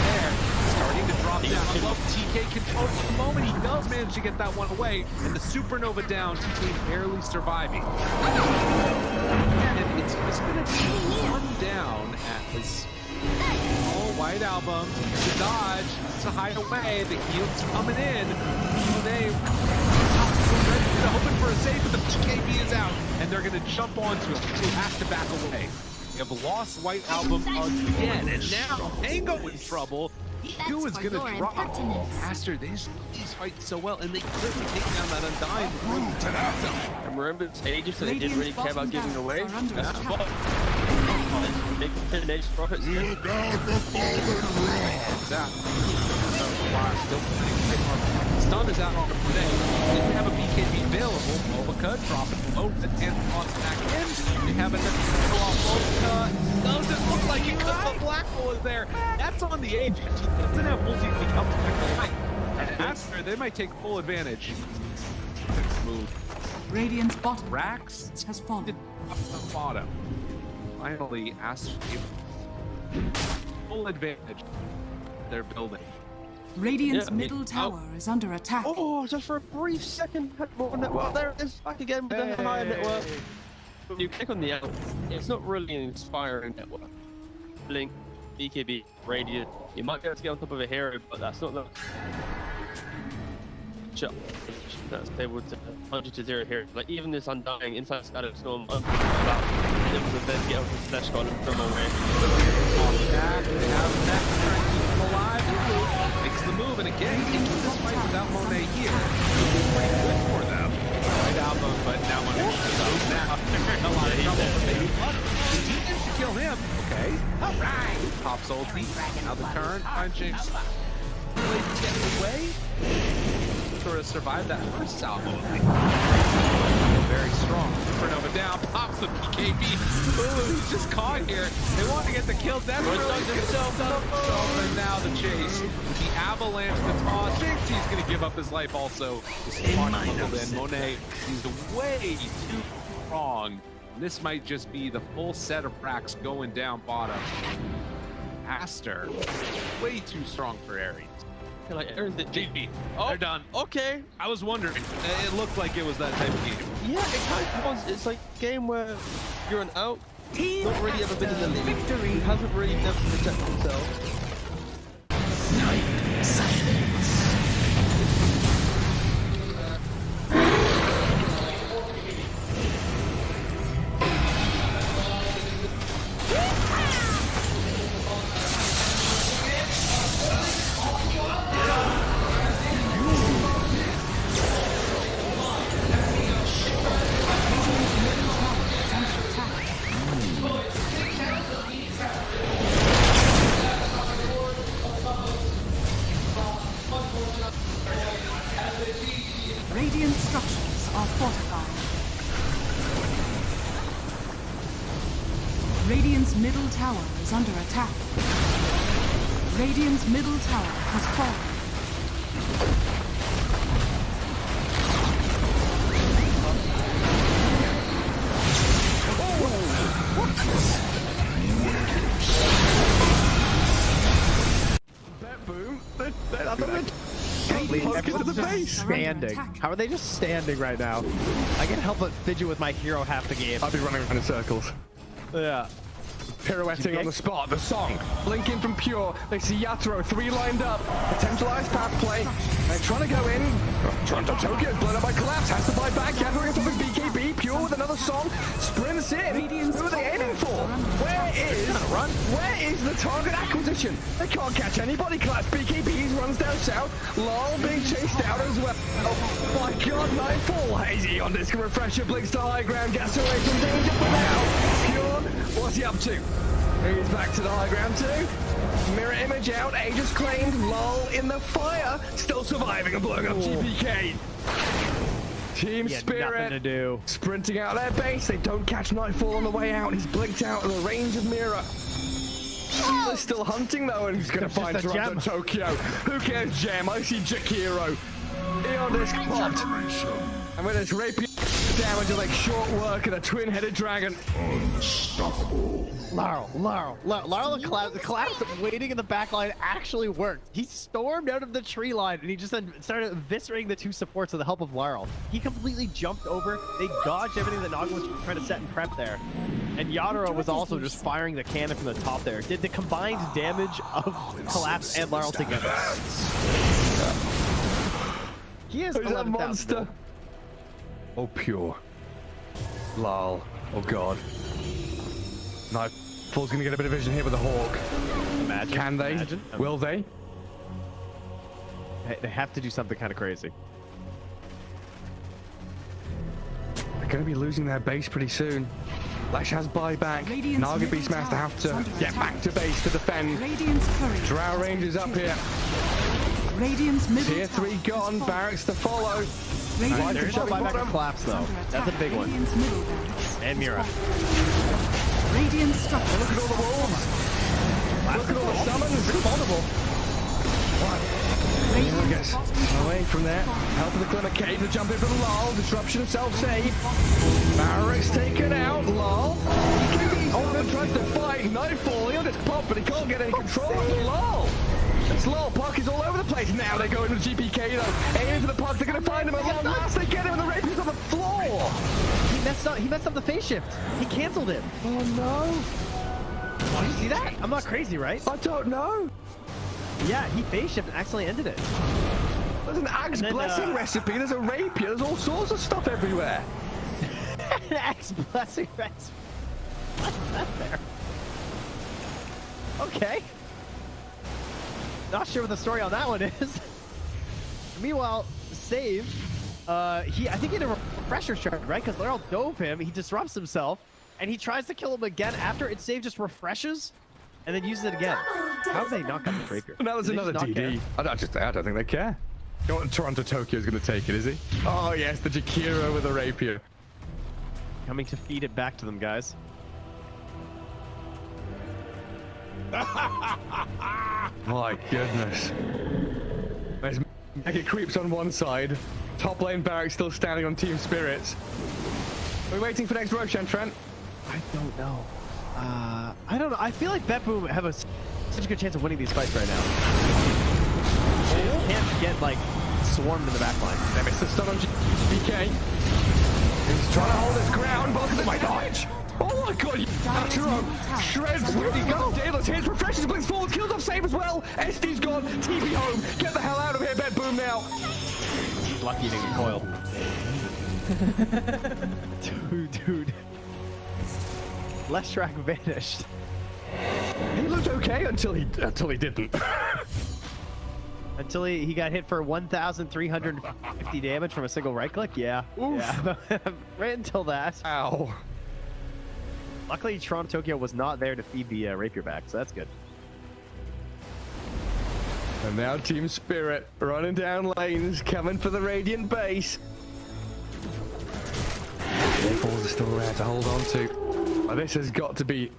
There. Starting to drop down. I love TK control for the moment. He does manage to get that one away. And the Supernova down. TK barely surviving. And it's going to be one down as White Album, the dodge, to hide away, the heal's coming in. They hoping for a save, but the KB is out, and they're going to jump onto him. He has to back away. They have lost White Album again, and now Tango in trouble. Q is going to drop. Aster, these fight so well, and they clearly take down that Undying. And remember, it's ages, so they didn't really care about giving away. Big next profits. Stun is out on the play. Didn't have a BKB available. Bulbica dropping low, the 10 toss back in. They have a Bulbica. Doesn't look like it because the black hole is there. That's on the edge. He doesn't have multi if he comes back to light. And Aster, they might take full advantage. Move. Radiant's bottom Rax has fallen. Up the bottom. Finally, Aster full advantage. They're building. Radiant's Yeah, middle tower is under attack. Oh, just for a brief second, had more network. There it is, back again with the higher network. When you click on the out, it's not really an inspiring network. Blink, BKB, Radiant. You might be able to get on top of a hero, but that's not the that's able to 100-0 here. Like even this Undying inside Shadow Storm, able to then get over the Slash Golem from away. They have that to try and keep him alive. Makes the move, and again, into this fight without Monet here. It's pretty good for them. Right album, but now Monet's out. Now they're in a lot of trouble, but maybe he needs to kill him. Okay. Alright. Pops ulti. Now the turn. Punching. Really getting away. Sort of survived that first salvo. Very strong. Supernova down, pops the BKB. Ooh, he's just caught here. They want to get the kill desperately. And now the chase. The avalanche, the toss. Thinks he's going to give up his life also. Monet, he's way too strong. This might just be the full set of racks going down bottom. Aster, way too strong for Ares. Like GP. Oh, they're done. Okay. I was wondering. It looked like it was that type of game. Yeah, it kind of was. It's like a game where you're an out, not really ever been in the league. He hasn't really never protected himself. Radiant structures are fortified. Radiant's middle tower is under attack. Radiant's middle tower has fallen. Boom. Standing. How are they just standing right now? I can't help but fidget with my hero half the game. I'll be running around in circles. Yeah. Pirouetting on the spot, the song. Blinking from Pure. They see Yatoro, 3 lined up. Potentialized path play. They're trying to go in. Toronto Tokyo is blown up by Collapse. Has to fight back. Yatoro gets off his BKB. Pure with another song. Sprints in. Who are they aiming for? Where is the target acquisition? They can't catch anybody. Collapse BKBs runs down south. Lol being chased out as well. Oh my god, Nightfall. Hazy on disc refresher. Blinks to high ground. Gets away from danger for now. Pure, what's he up to? He's back to the high ground too. Mirror image out, Aegis claimed, lol in the fire, still surviving and blowing up GPK. Team Spirit nothing to do. Sprinting out their base, they don't catch Nightfall on the way out, he's blinked out in the range of Mirror. They're still hunting though, and he's gonna find Toronto Tokyo. Who cares, Gem? I see Jakiro. Eon disc popped. And with his rapier damage of like short work and a twin-headed dragon. Unstoppable. Laurel, the collapse waiting in the back line actually worked. He stormed out of the tree line and he just then started eviscerating the 2 supports with the help of Laurel. He completely jumped over. They dodged everything that Nagma was trying to set and prep there. And Yatoro was also just firing the cannon from the top there. Did the combined damage of Collapse and Laurel together. He is a monster. Oh, Pure. Lol. Oh, God. Nightfall's gonna get a bit of vision here with the Hawk. Imagine. Can they? Imagine. Will they? They have to do something kind of crazy. They're gonna be losing their base pretty soon. Lash has buyback. Naga Beastmaster have to get back to base to defend. Drow Rangers up here. Tier 3 gone. Barracks to follow. There's no buyback and collapse though. That's a big one. And Mira. Radiant structure. Look at all the wolves. Look at all the summons. It's multiple. One. Gets away from there. Help of the Glimmer Cave to jump in for the lull. Disruption of self-save. Barracks taken out. Lull. Oh, tries to fight. Nightfall. He'll just pop, but he can't get any control of the lull. This little puck is all over the place. Now they're going to GPK though. Aiming for the puck. They're going to find him at long last. They get him and the Rapier's on the floor. He messed up the phase shift. He canceled it. Oh no. Did you see that? I'm not crazy, right? I don't know. Yeah, he phase shift and accidentally ended it. There's an Axe blessing recipe. There's a Rapier. There's all sorts of stuff everywhere. An Axe blessing recipe. What's that there? Okay. Not sure what the story on that one is. Meanwhile, Save, I think he had a refresher shard, right? Because Laryl dove him, he disrupts himself, and he tries to kill him again after it Save just refreshes and then uses it again. How did they not got the breaker? Now there's another DD. I don't think they care. Toronto Tokyo's going to take it, is he? Oh yes, the Jakiro with the Rapier. Coming to feed it back to them, guys. My goodness. There's Mega Creeps on one side. Top lane Barrack still standing on Team Spirits. Are we waiting for next Roshan, Trent? I don't know. I don't know. I feel like BetBoom have such a good chance of winning these fights right now. They can't get, like, swarmed in the back line. They missed the stun on BK. He's trying to hold his ground, but look at my dodge. Oh my god, Atero shreds. Where'd he go? Daedalus hits, refreshes, blinks forward, kills off Save as well. SD's gone, TP home. Get the hell out of here, BetBoom now. He's lucky he didn't get coiled. Dude. Leshrac vanished. He looked okay until he didn't. Until he got hit for 1,350 damage from a single right click? Yeah. Yeah. Right until that. Ow. Luckily, Toronto Tokyo was not there to feed the Rapier back, so that's good. And now Team Spirit running down lanes, coming for the Radiant base. Balls are still there to hold on to. This has got to be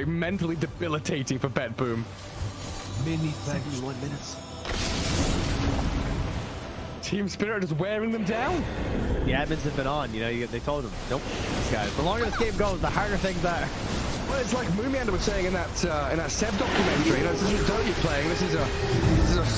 mentally debilitating for BetBoom. Mini 71 minutes. Team Spirit is wearing them down. The admins have been on, you know, they told them, nope, these guys. The longer this game goes, the harder things are. Well, it's like Moomiander was saying in that Seb documentary. You know, this isn't Dota you're playing. This is a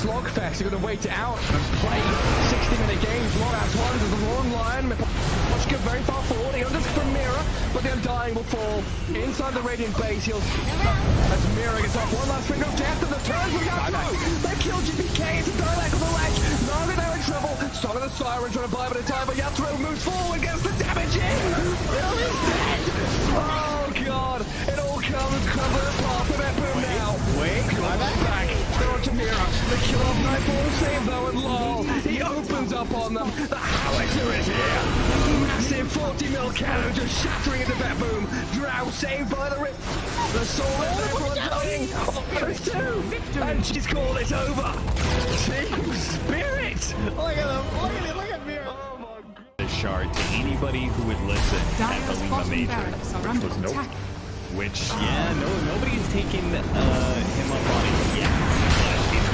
slogfest. You're gonna wait it out and play 60-minute games, long ass ones. There's a long line. Let's get very far forward. He unders from Mira, but the Undying will fall inside the Radiant base. He'll as Mira gets off one last finger of death and the turns with Yatro. They kill GPK. It's a direct on the ledge. Naga now in trouble. Song of the Siren trying to buy him at a time, but Yatro moves forward, gets the damage in. Bill is dead. Oh god. It all comes crumbling apart for BetBoom now. Wait, back. They're on to Mira. The kill off Nightfall save though, and lol. He opens up on them. The Hellraiser is here. Massive 40 mil cannon just shattering into BetBoom. Drow saved by the rip. The soul and everyone dying. There's two. And she's called it over. Team Spirit. Look at him. Look at Mira. Oh my god. The shard to anybody who would listen at the Lima Major. Was nope. Which, yeah, nobody's taking him up on it yet. But if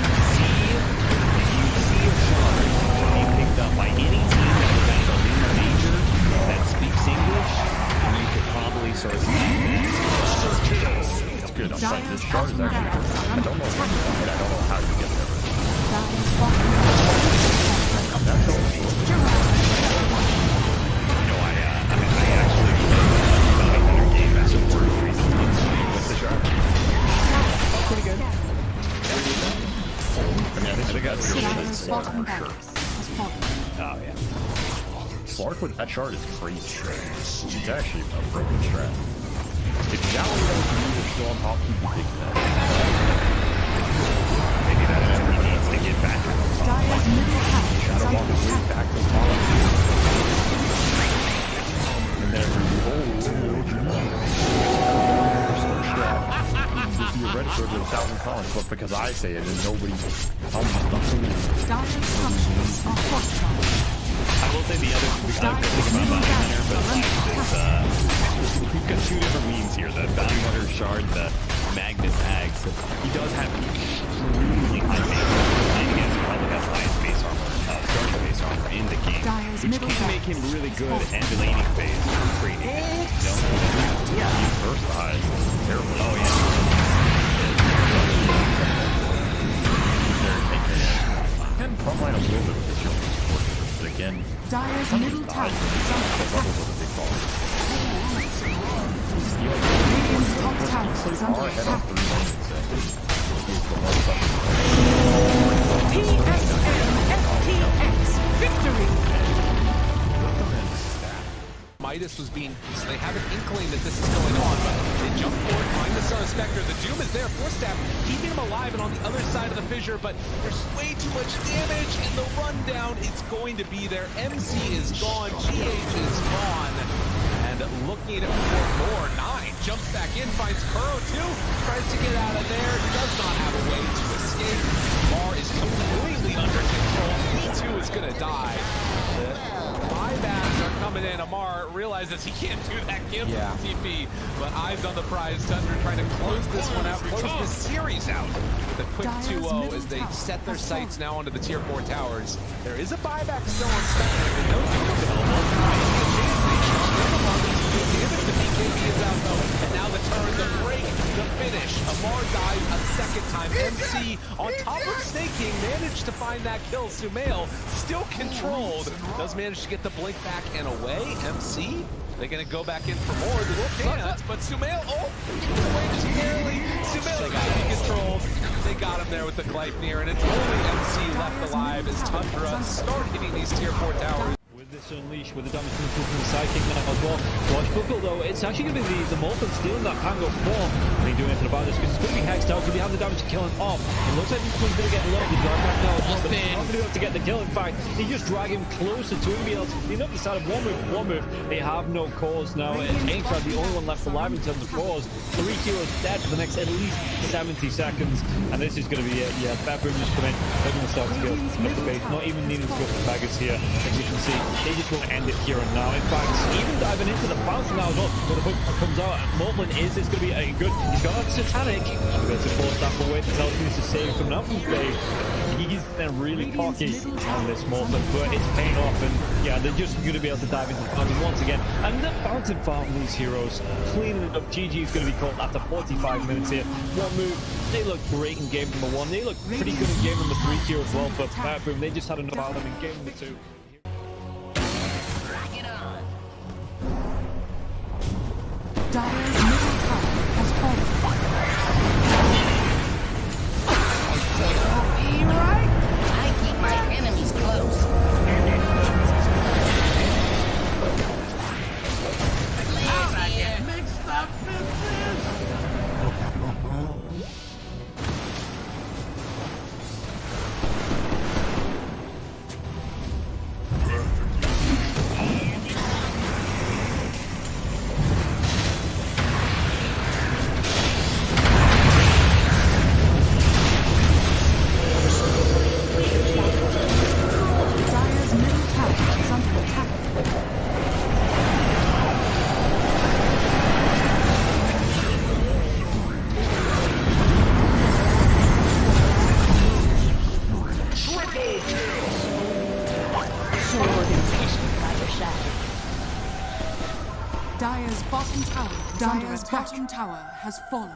you see a shard being picked up by any team that was at the Lima Major that speaks English, you could probably source it. It's good. I'm sorry, this shard is actually good. I don't know if I don't know how you get there. That's all. Pretty good. Oh, yeah. Slark with that shard is crazy. It's actually a broken strat. If Jally knows you are still on top, you can take that. Maybe that everybody needs to get back to the top. Shadowwalk is way back to the top. And then your Reddit server with 1,000 comments, but because I say it and nobody tells me I will say the other good thing about Bounty Hunter, but like, we've got two different memes here. The Bounty Hunter shard, the Magnus Axe. He does have extremely high damage. I guess he probably has the highest base armor, starting base armor in the game, which can make him really good at the laning phase for trading. yeah, he's versatile. Terrible. Oh yeah. Dire's middle tower is under attack. Radiant's top tower is under attack. PSN FTX victory. Midas was being, they have an inkling that this is going on, but they jump forward, find the Star Spectre. The Doom is there, Force Staff keeping him alive and on the other side of the fissure, but there's way too much damage, and the rundown is going to be there. MC is gone, GH is gone, and looking for more. 9 jumps back in, finds Kuro too, tries to get out of there, does not have a way to escape. Mar is completely under control. E2 is gonna die. Buybacks are coming in. Amar realizes he can't do that gift TP, but eyes on the prize. Thunder trying to close this one out, close this series out with a quick 2-0 as they set their sights now onto the tier 4 towers. There is a buyback still on Spectre, but no damage to BKB is out though, and now the turn, the break, the finish. Amar dies a second time. MC on top of staking managed to find that kill. Sumail still controlled, does manage to get the blink back and away. MC, they're gonna go back in for more. They can't, but Sumail, gets away just barely. Sumail got to be controlled. They got him there with the Gleipnir, and it's only MC left alive as Tundra start hitting these tier 4 towers. With this Unleash, with the damage coming through from the Psychic now as well. Watch Buckle though, it's actually going to be the Molten stealing that Pango form. And he doing anything about this because it's going to be hexed out. Could he have the damage to kill him off? It looks like this one's going to get low. The drive back now as well, but he's not going to be able to get the kill. In fact, he just drag him closer to him. Be able to clean up the side of one move. They have no cause now. Aintrad, the only one left alive in terms of cause. 3 heroes dead for the next at least 70 seconds. And this is going to be it. Yeah, Bedroom just come in. They're going to start to go up the base. Not even needing to go for Baggers here. As you can see, they just want to end it here and now. In fact, even diving into the bounce now as well. When the hook comes out, Molten is going to be a good. He's got a Satanic. He's going to force that away to tell him to save coming out from Dave. He's then really cocky on this Molten, but it's paying off, and yeah, they're just going to be able to dive into the bounty once again. And the bouncing farm these heroes, cleaning it up. GG is going to be called after 45 minutes here. One move. They look great in game number 1. They look pretty good in game number 3 here as well, but boom, they just had enough out of them in game number 2. Dire's middle tower has fallen. Be right. I keep my enemies close. I get mixed up in this. Dire's bottom tower has fallen.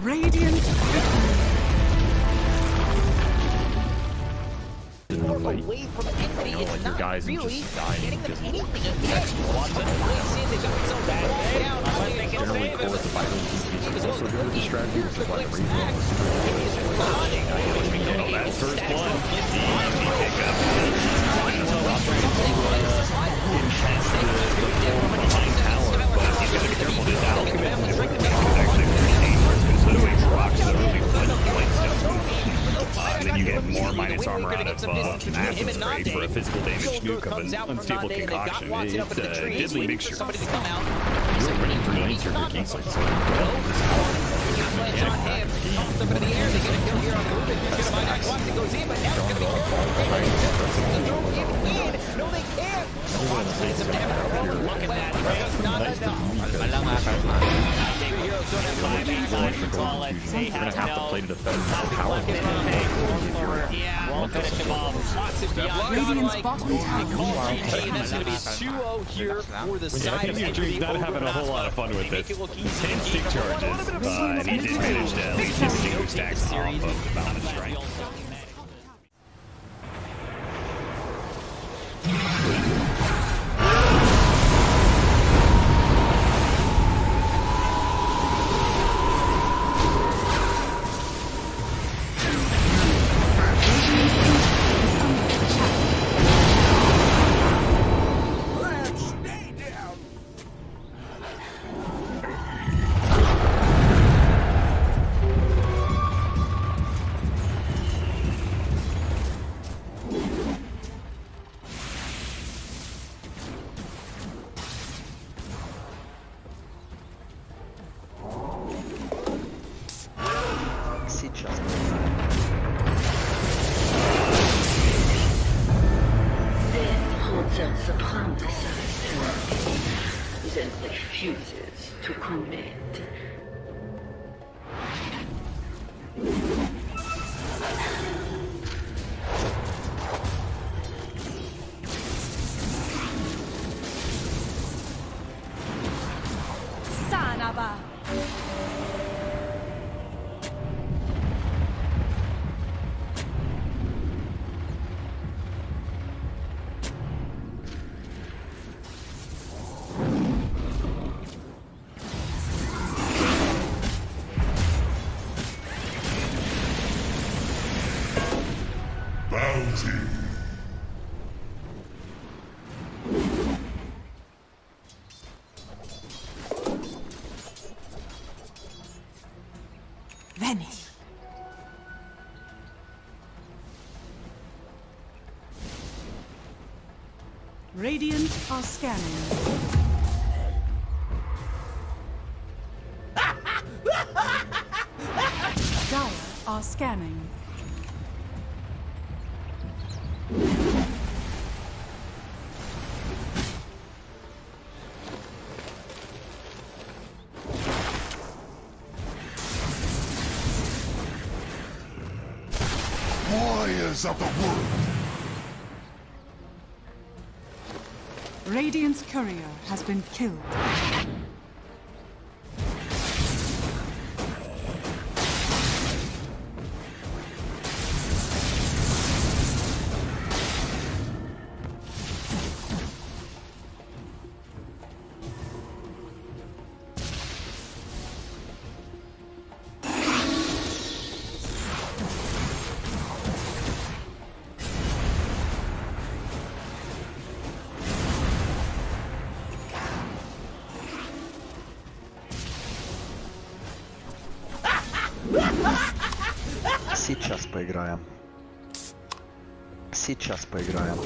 Radiant away from enemy. You know, like your guys are just dying because of generally core the vital DPs also do the strategy, which is like reroll. That first blood, easy pickup. Behind tower, but he's got to be careful. This alchemist is actually pretty dangerous because literally rocks literally points down. And then you get more minus armor out of Massive Spray for a physical damage nuke of an unstable concoction. It's a deadly mixture. You're winning for lanes your geeks like No, they can't! Look at that. You're gonna have to play to defend power. Won't finish him off. Radiant's bottom tower. That's going to be 2-0 here for the side of Dream's not having a whole lot of fun with this. 10 stick charges, and he did manage to at least get the 2 stacks off of the Bound of Strength. сейчас поиграем. Death holds out supreme desire, then refuses to commit. Sanaba. Bounty. Vanish. Radiant are scanning. Dire are scanning. Warriors of the wood. Radiant's courier has been killed. Сейчас поиграем. Сейчас поиграем.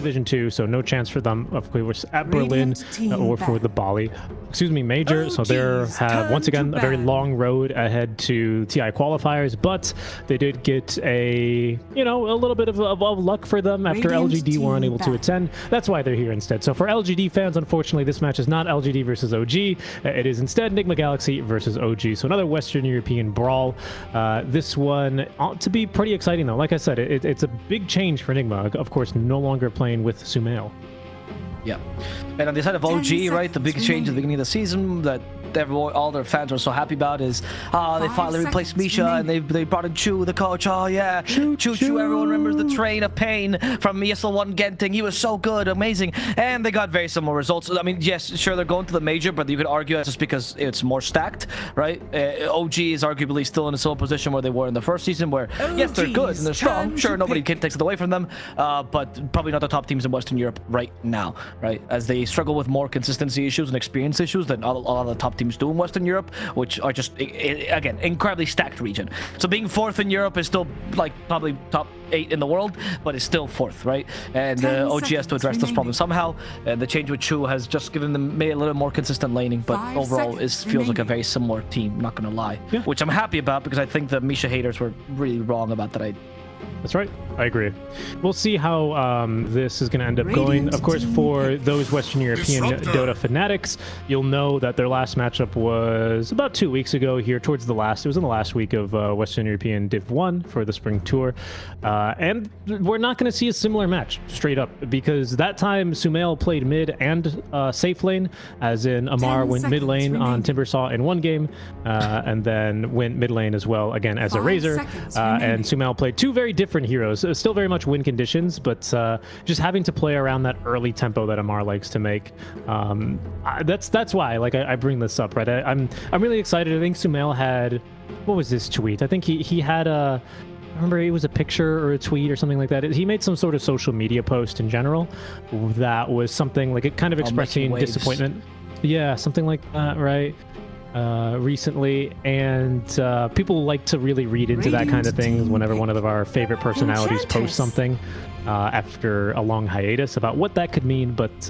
Division 2, so no chance for them, of course, at Berlin or for the Bali. Excuse me, Major. So they have, once again, a very long road ahead to TI qualifiers, but they did get a little bit of luck for them after LGD were unable to attend. That's why they're here instead. So for LGD fans, unfortunately, this match is not LGD versus OG. It is instead Nigma Galaxy versus OG. So another Western European brawl. This one ought to be pretty exciting, though. Like I said, it's a big change for Nigma. Of course, no longer playing with Sumail. Yeah. And on the side of OG, right, the big change at the beginning of the season that all their fans were so happy about is, they finally replaced Misha and they brought in Chu, the coach. Oh yeah, Chu. Everyone remembers the train of pain from ESL 1 Genting. He was so good, amazing, and they got very similar results. I mean, yes, sure, they're going to the major, but you could argue that's just because it's more stacked, right? OG is arguably still in a similar position where they were in the first season, where yes, they're good and they're strong. Sure, nobody takes it away from them, but probably not the top teams in Western Europe right now, right? As they struggle with more consistency issues and experience issues than a lot of the top teams do in Western Europe, which are just, again, incredibly stacked region. So being 4th in Europe is still like probably top 8 in the world, but it's still 4th, right? And OG has to address this problem somehow, and the change with Chu has just given them maybe a little more consistent laning, but overall it feels like a very similar team, not gonna lie, which I'm happy about because I think the Misha haters were really wrong about that. That's right. I agree. We'll see how this is going to end up going. Of course, for those Western European Dota fanatics, you'll know that their last matchup was about 2 weeks ago here towards the last. It was in the last week of Western European Div 1 for the Spring Tour. And we're not going to see a similar match straight up because that time Sumail played mid and safe lane, as in Amar went mid lane on Timbersaw in one game and then went mid lane as well, again, as a Razor. And Sumail played two very different heroes. Still very much win conditions, but just having to play around that early tempo that Amar likes to make. That's why I bring this up, right? I'm really excited. I think Sumail had, what was this tweet? I think he had a, I remember it was a picture or a tweet or something like that. He made some sort of social media post in general that was something like it kind of expressing disappointment. Yeah, something like that, right? Recently, and people like to really read into that kind of thing whenever one of our favorite personalities posts something after a long hiatus about what that could mean. But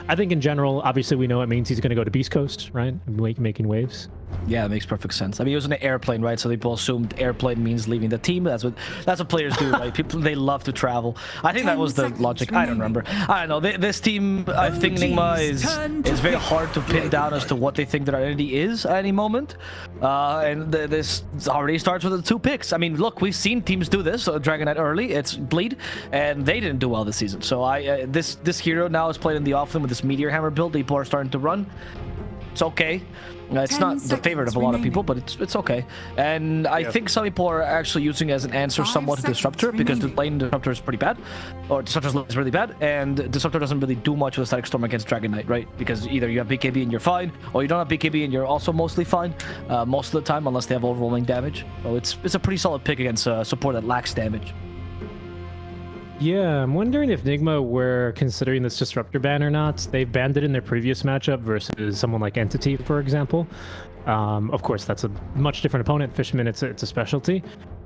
I think in general, obviously we know it means he's going to go to Beastcoast, right? Making waves. Yeah, it makes perfect sense. I mean, he was in an airplane, right? So people assumed airplane means leaving the team. That's what players do, right? People, they love to travel. I think that was the logic. I don't remember. I don't know. This team, I think Nigma is very hard to pin down as to what they think their identity is at any moment. And this already starts with the 2 picks. I mean, look, we've seen teams do this. So Dragon Knight early, it's Bleed, and they didn't do well this season. So this hero now is played in the offlane with this Meteor Hammer build. People are starting to run. It's okay. It's not the favorite of a lot of people, but it's okay. And I think some people are actually using it as an answer somewhat to Disruptor, because the lane Disruptor is pretty bad, or Disruptor's lane is really bad, and Disruptor doesn't really do much with Static Storm against Dragon Knight, right? Because either you have BKB and you're fine, or you don't have BKB and you're also mostly fine most of the time, unless they have overwhelming damage. So it's a pretty solid pick against support that lacks damage. Yeah, I'm wondering if Nigma were considering this Disruptor ban or not. They've banned it in their previous matchup versus someone like Entity, for example. Of course, that's a much different opponent. Fishman, it's a specialty.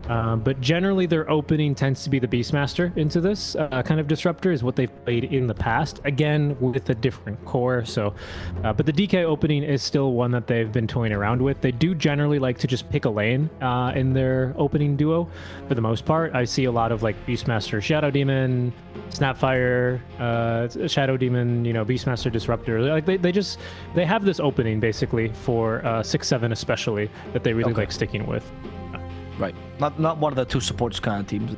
But generally, their opening tends to be the Beastmaster into this kind of Disruptor is what they've played in the past. Again, with a different core. So, but the DK opening is still one that they've been toying around with. They do generally like to just pick a lane in their opening duo for the most part. I see a lot of like Beastmaster, Shadow Demon, Snapfire, Shadow Demon, Beastmaster, Disruptor. Like they have this opening basically for 6-7 especially that they really like sticking with. Right. Not one of the 2 supports kind of teams.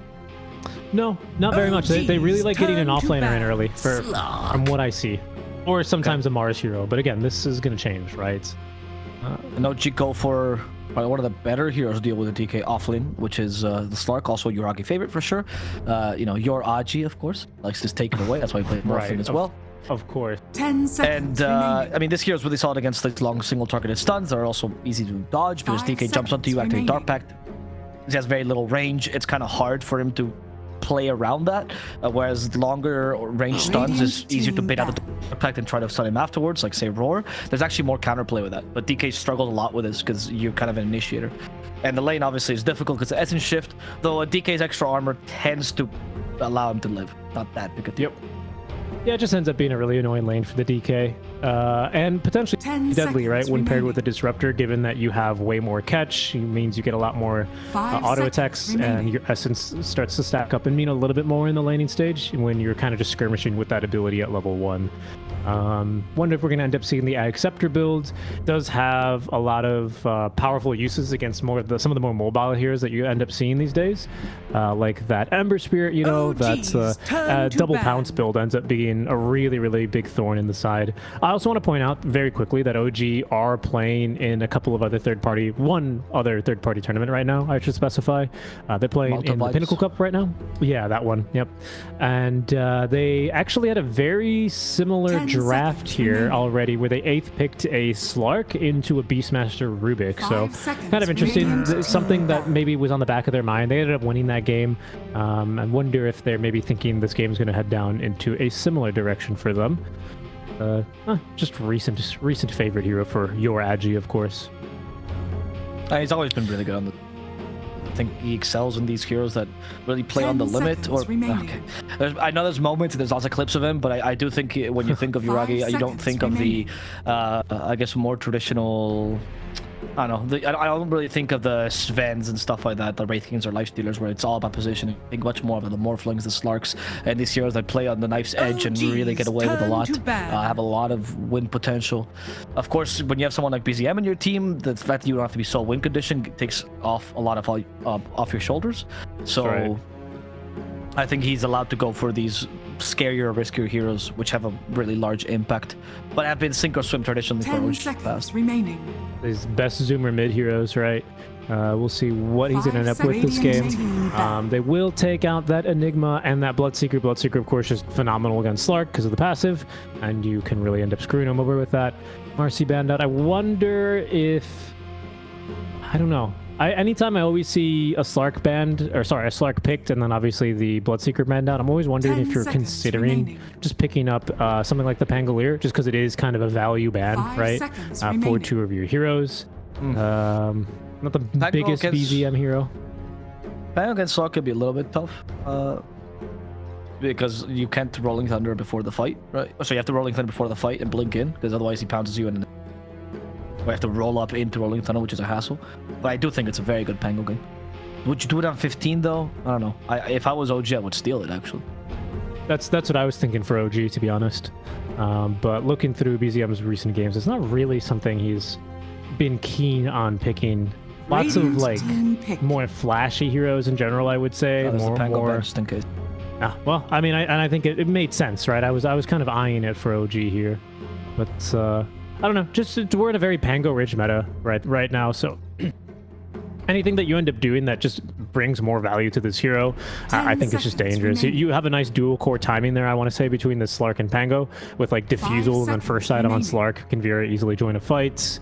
No, not very much. They really like getting an offlaner in early, from what I see. Or sometimes a Mars hero. But again, this is going to change, right? No, go for one of the better heroes to deal with the DK offlane, which is the Slark, also your Agi favorite for sure. Your Agi, of course, likes to take it away. That's why he played more offlane as well. Of course. 10 seconds. And I mean, this hero is really solid against like long single targeted stuns. They're also easy to dodge because DK jumps onto you, activate Dark Pact. He has very little range. It's kind of hard for him to play around that, whereas longer range stuns is easier to bait out the Dark Pact and try to stun him afterwards, like say Roar. There's actually more counterplay with that, but DK struggled a lot with this because you're kind of an initiator. And the lane obviously is difficult because the Essence Shift, though DK's extra armor tends to allow him to live. Not that big a deal. Yeah, it just ends up being a really annoying lane for the DK. And potentially deadly, right? When paired with a disruptor, given that you have way more catch, it means you get a lot more auto attacks, and your essence starts to stack up and mean a little bit more in the laning stage when you're kind of just skirmishing with that ability at level 1. Wonder if we're going to end up seeing the Acceptor build. Does have a lot of powerful uses against some of the more mobile heroes that you end up seeing these days, like that Ember Spirit. You know, that's double pounce build ends up being a really big thorn in the side. I also want to point out very quickly that OG are playing in a couple of other one other third-party tournament right now. I should specify. They're playing in the Pinnacle Cup right now. Yeah, that one. Yep. And they actually had a very similar draft here already, where they 8th picked a Slark into a Beastmaster Rubik. So kind of interesting. Something that maybe was on the back of their mind. They ended up winning that game. I wonder if they're maybe thinking this game is going to head down into a similar direction for them. Just recent favorite hero for your Agi, of course. He's always been really good on the... I think he excels in these heroes that really play on the limit. Or okay. I know there's moments and there's lots of clips of him, but I do think when you think of Yuragi, you don't think of the, I guess, more traditional... I don't know. I don't really think of the Svens and stuff like that, the Wraith Kings or Lifestealers, where it's all about positioning. I think much more of the Morphlings, the Slarks, and these heroes that play on the knife's edge and really get away with a lot. Have a lot of win potential. Of course, when you have someone like BZM in your team, the fact that you don't have to be so win conditioned takes off a lot of off your shoulders. So I think he's allowed to go for these scarier, riskier heroes, which have a really large impact, but have been sink or swim traditionally for OG. His best zoomer mid heroes, right? We'll see what he's going to end up with this game. They will take out that Enigma and that Bloodseeker. Bloodseeker, of course, is phenomenal against Slark because of the passive, and you can really end up screwing him over with that. Marcy Bandit, I wonder if... I don't know. Anytime I always see a Slark picked, and then obviously the Bloodseeker banned out, I'm always wondering if you're considering just picking up something like the Pangolier, just because it is kind of a value ban, right? For 2 of your heroes. Not the biggest BZM hero. Pango against Slark could be a little bit tough. Because you can't Rolling Thunder before the fight, right? So you have to Rolling Thunder before the fight and blink in, because otherwise he pounces you and we have to roll up into Rolling Thunder, which is a hassle. But I do think it's a very good Pango game. Would you do it on 15 though? I don't know. If I was OG, I would steal it actually. That's what I was thinking for OG, to be honest. But looking through BZM's recent games, it's not really something he's been keen on picking. Lots of like more flashy heroes in general, I would say. More just in case. Well, I mean, I think it made sense, right? I was kind of eyeing it for OG here, but I don't know. Just we're in a very Pango-rich meta right now, so anything that you end up doing that just brings more value to this hero, I think it's just dangerous. You have a nice dual core timing there, I want to say, between the Slark and Pango, with like Diffusal and then first item on Slark can very easily join a fight.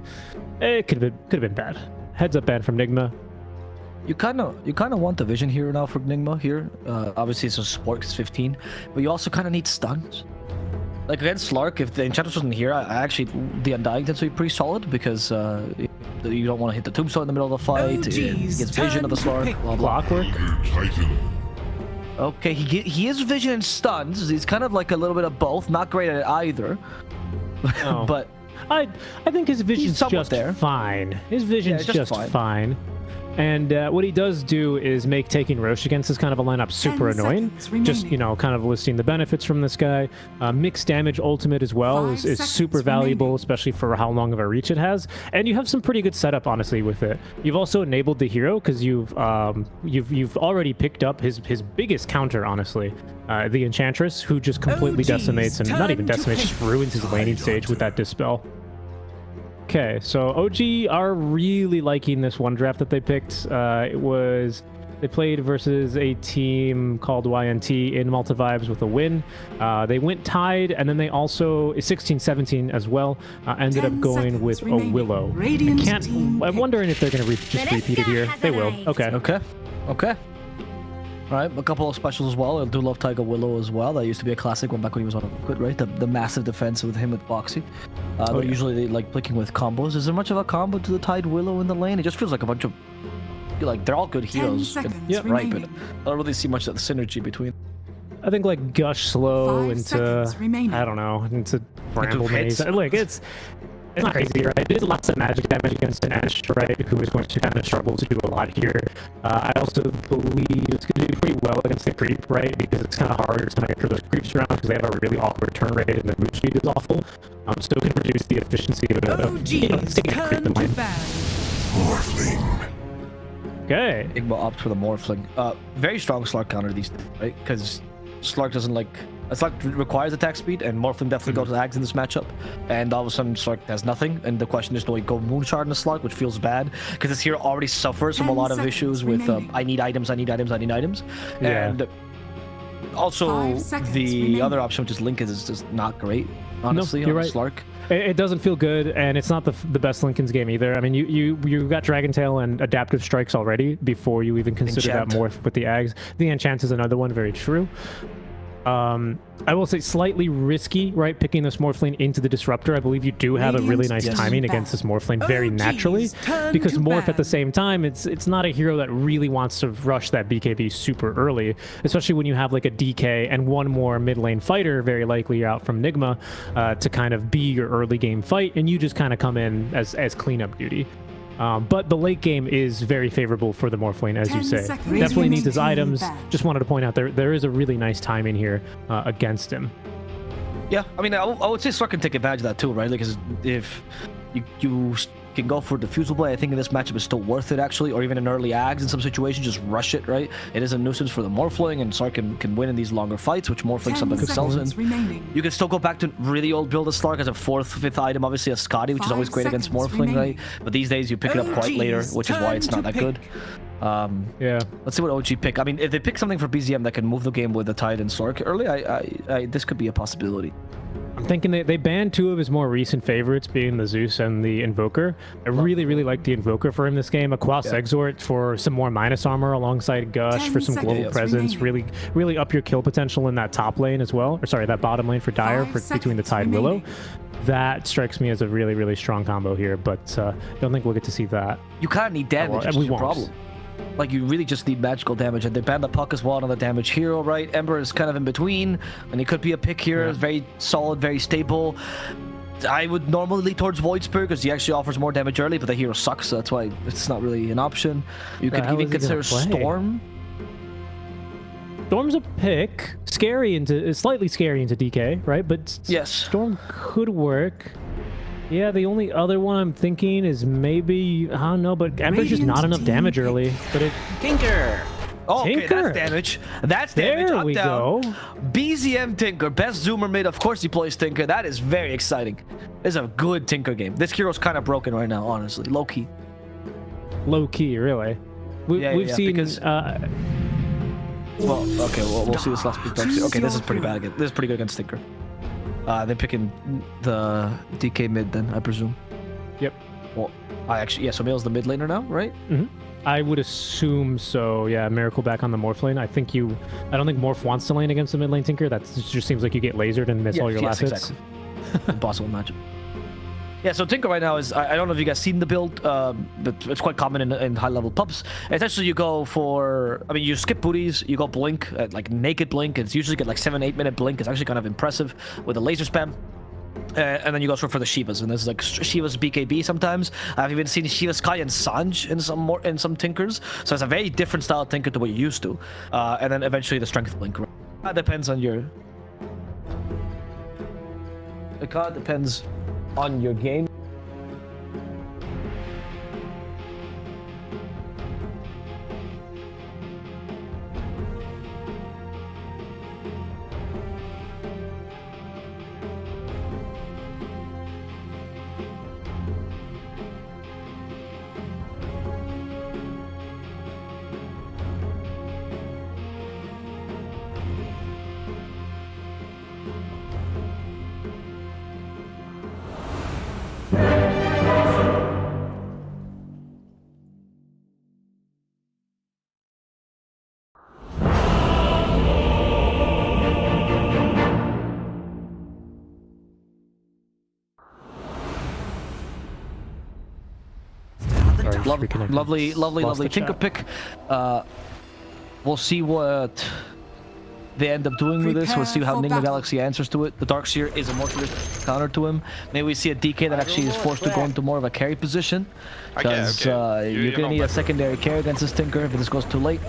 It could have been bad. Heads up ban from Nigma. You kind of want the vision here now for Nigma here. Obviously it's a support because 15, but you also kind of need stuns. Like against Slark, if the Enchantress wasn't here, the Undying tends to be pretty solid because you don't want to hit the Tombstone in the middle of the fight. It gets vision of the Slark. Blah, blah. Clockwork. Okay, he is vision and stuns. He's kind of like a little bit of both. Not great at it either. Oh. But I think his vision's just fine. His vision's just fine. And what he does do is make taking Roche against this kind of a lineup super annoying. Just, you know, kind of listing the benefits from this guy. Mixed damage ultimate as well is super valuable, especially for how long of a reach it has. And you have some pretty good setup, honestly, with it. You've also enabled the hero because you've already picked up his biggest counter, honestly. The Enchantress, who just completely decimates, and not even decimates, just ruins his laning stage with that Dispel. Okay, so OG are really liking this one draft that they picked. They played versus a team called YNT in Multivibes with a win. They went tied, and then they also 16-17 as well. Ended up going with a Willow. I'm wondering if they're going to just repeat it here. They will. Okay. Alright, a couple of specials as well. I do love Tiger Willow as well. That used to be a classic one back when he was on Liquid, right? The massive defense with him with Boxy. Usually they like clicking with combos. Is there much of a combo to the Tide Willow in the lane? It just feels like a bunch of... Like, they're all good heroes. Right, but I don't really see much of the synergy between. I think like Gush slow 5 into seconds remaining. I don't know, into Bramble hits. Maze. Like it's not crazy, right? It is lots of magic damage against an Aster, right? Who is going to kind of struggle to do a lot here. I also believe it's going to do pretty well against the creep, right? Because it's kind of hard to make sure those creeps around because they have a really awkward turn rate and the move speed is awful. So it can reduce the efficiency of taking a creep in lane. Morphling. Okay. Nigma opts for the Morphling. Very strong Slark counter these days, right? Because Slark doesn't like... Slark requires attack speed, and Morphling definitely goes to Ags in this matchup. And all of a sudden, Slark has nothing. And the question is, do I go Moonshard in the Slark, which feels bad? Because this hero already suffers from a lot of issues with, I need items, I need items, I need items. Yeah. And also, the other option, which is Link, is just not great, honestly, no, you're on right. Slark. It doesn't feel good, and it's not the best Linken's game either. I mean, you got Dragon Tail and Adaptive Strikes already before you even consider that morph with the Ags. The Enchant is another one, very true. I will say slightly risky, right? Picking this Morphling into the Disruptor. I believe you do have a really nice timing against this Morphling very naturally, because Morph at the same time, it's not a hero that really wants to rush that BKB super early, especially when you have like a DK and one more mid lane fighter, very likely out from Nigma, to kind of be your early game fight, and you just kind of come in as cleanup duty. But the late game is very favorable for the Morphling, as you say. Definitely needs his items. Just wanted to point out there is a really nice timing here against him. Yeah, I mean, I would say Slark can take advantage of that too, right? Because if you can go for Diffusal Blade, I think in this matchup is still worth it, actually, or even an early Ags in some situations, just rush it, right? It is a nuisance for the Morphling, and Slark can win in these longer fights, which Morphling sometimes excels in. You can still go back to really old build of Slark as a 4th, 5th item, obviously a Scotty, which is always great against Morphling, right? But these days you pick it up quite later, which is why it's not that good. Yeah. Let's see what OG pick. I mean, if they pick something for BZM that can move the game with the Tide and Slark early, this could be a possibility. I'm thinking they banned 2 of his more recent favorites, being the Zeus and the Invoker. I really like the Invoker for him this game. A Quas Exort for some more minus armor alongside Gush for some global presence. Really up your kill potential in that top lane as well. Or sorry, that bottom lane for Dire between the Tide Willow. That strikes me as a really strong combo here, but don't think we'll get to see that. You kind of need damage, which is your problem. Like, you really just need magical damage, and they banned the Puck as well, another damage hero, right? Ember is kind of in between, and it could be a pick here. It's very solid, very stable. I would normally lean towards Void Spear because he actually offers more damage early, but the hero sucks, so that's why it's not really an option. You could even consider Storm. Storm's a pick. Slightly scary into DK, right? But yes, Storm could work. Yeah, the only other one I'm thinking is maybe, I don't know, but Ember's just not enough damage early. But Tinker! Oh, okay, Tinker. that's damage. That's damage. There we go. BZM Tinker, best zoomer mid. Of course he plays Tinker. That is very exciting. It's a good Tinker game. This hero's kind of broken right now, honestly. Low key. Low key, really. We've seen. Because, well, okay, we'll see this last pick. Okay, this is pretty bad again. This is pretty good against Tinker. They're picking the DK mid then, I presume. Yep. Well, so Male's the mid laner now, right? Mm-hmm. I would assume so, yeah. Miracle back on the Morph lane. I don't think Morph wants to lane against the mid lane Tinker. That just seems like you get lasered and miss all your last hits. Exactly. Impossible matchup. Yeah, so Tinker right now is, I don't know if you guys seen the build, but it's quite common in high-level pubs. Essentially, you go for, you skip booties, you go Blink, like naked Blink. It's usually get like 7-8 minute Blink. It's actually kind of impressive with a laser spam. And then you go for the Shivas, and there's like Shivas BKB sometimes. I've even seen Shiva Sky and Sanj in some Tinkers. So it's a very different style of Tinker to what you're used to. And then eventually the Strength Blink. That depends on your... It kind of depends on your game. Lovely Tinker pick. We'll see what they end up doing with this. We'll see how Prepare for Nigma battle. Galaxy answers to it. The Darkseer is a more traditional counter to him. Maybe we see a DK that actually is forced to go into more of a carry position. Because you're going to need a secondary carry against this Tinker if this goes too late.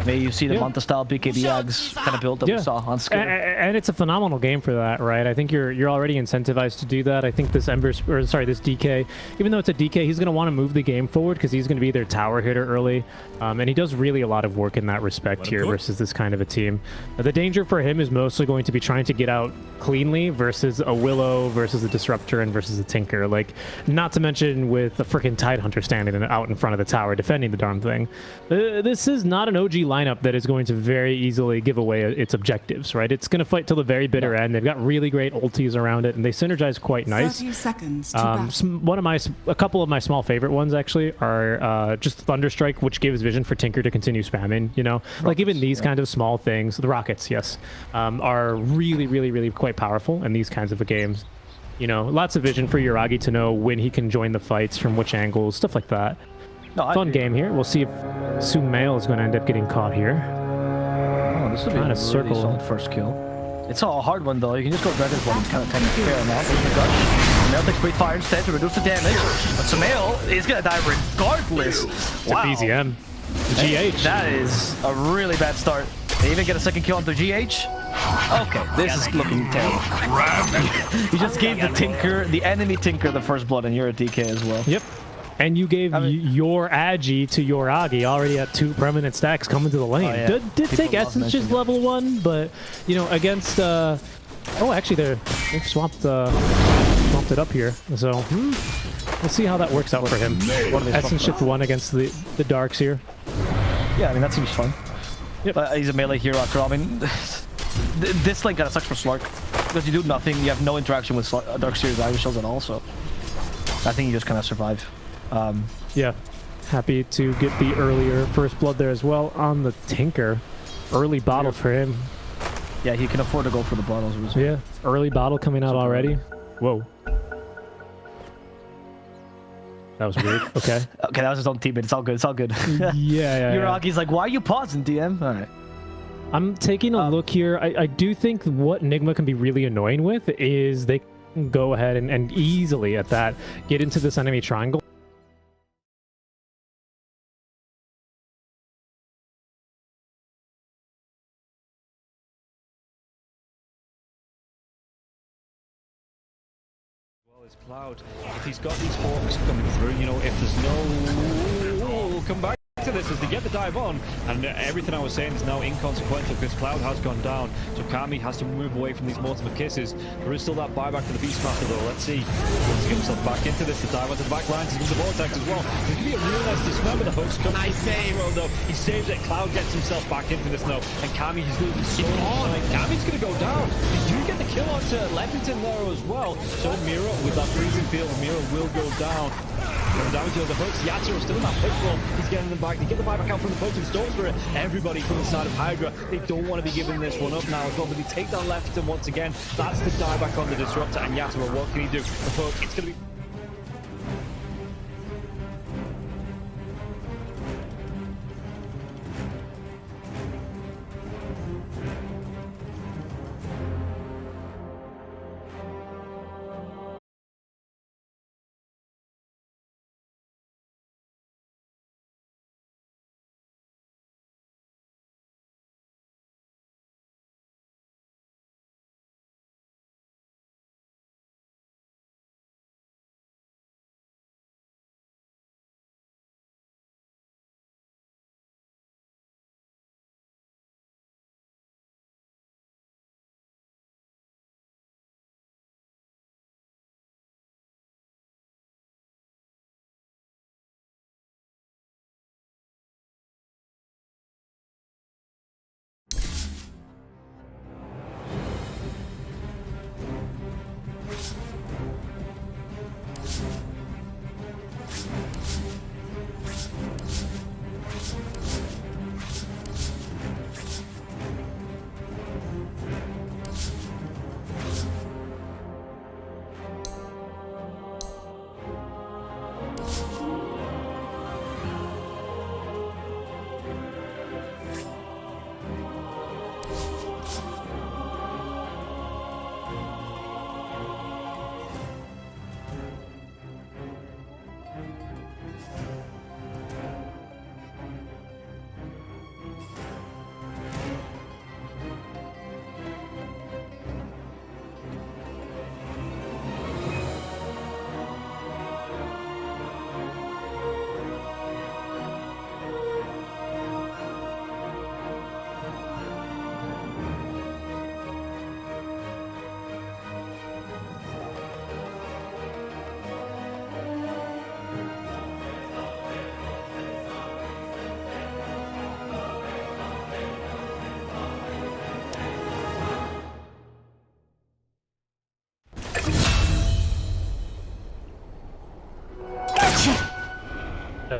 Maybe you see the Manta style BKB Ags kind of build that we saw on Skitter. And it's a phenomenal game for that, right? I think you're already incentivized to do that. I think this this DK, even though it's a DK, he's going to want to move the game forward because he's going to be their tower hitter early. And he does really a lot of work in that respect here versus this kind of a team. The danger for him is mostly going to be trying to get out cleanly versus a Willow, versus a Disruptor, and versus a Tinker. Like, not to mention with a freaking Tidehunter standing out in front of the tower defending the darn thing. This is not an OG lineup that is going to very easily give away its objectives, right? It's going to fight till the very bitter end. They've got really great ultis around it, and they synergize quite nice. 30 seconds to battle. A couple of my small favorite ones actually are just Thunderstrike, which gives vision for Tinker to continue spamming. You know, rockets, like even these kind of small things, the rockets, yes, are really quite powerful in these kinds of games. You know, lots of vision for Yuragi to know when he can join the fights, from which angles, stuff like that. Fun game here. We'll see if Sumail is going to end up getting caught here. Oh, this would be a really solid first kill. It's a hard one though. You can just go Dragon's one. It's kind of taking care of now. There's the gush. Sumail takes great fire instead to reduce the damage. But Sumail is going to die regardless. Wow. It's a BZM. GH. That is a really bad start. They even get a second kill onto GH. Okay, this is looking terrible. You just gave the enemy Tinker the first blood, and you're a DK as well. Yep. And you gave your Agi to your Agi, already at 2 permanent stacks coming to the lane. Did take Essence just level 1, but, you know, against... oh, actually, they've swapped it up here. So, we'll see how that works out for him. Essence shift 1 against the Darkseer. Yeah, I mean, that seems fun. Yep. He's a melee hero after all. I mean, this lane kind of sucks for Slark. Because you do nothing, you have no interaction with Darkseer's Irish Shells at all, so... I think you just kind of survive. Yeah, happy to get the earlier first blood there as well on the Tinker. Early bottle for him. Yeah, he can afford to go for the bottles. Yeah, early bottle coming out already. Whoa. That was weird. Okay. Okay, that was his own teammate. It's all good. It's all good. yeah. Yuragi's like, why are you pausing, DM? All right. I'm taking a look here. I do think what Nigma can be really annoying with is they can go ahead and easily at that get into this enemy triangle. Cloud, if he's got these hawks coming through, you know, if there's no... we'll come back to this as they get the dive on, and everything I was saying is now inconsequential because Cloud has gone down, so Kami has to move away from these multiple kisses. There is still that buyback for the Beastmaster though. Let's see. He wants to get himself back into this, the dive onto the back lines, he's the vortex as well. There's going to be a real nice dismember. The hooks come. Nice save though. He saves it. Cloud gets himself back into this now, and Kami, he's losing so much. Kami's going to go down. They do get the kill onto Leppington there as well. So Mira with that freezing field, Mira will go down. Going down to the hooks. Yatsuro's still in that push roll. He's getting them back. They get the buyback out from the potent storm spirit. Everybody from the side of Hydra, they don't want to be giving this one up now as well, but they take down Leppington once again. That's the dieback on the Disruptor, and Yatsuro, what can he do? The hook, it's going to be...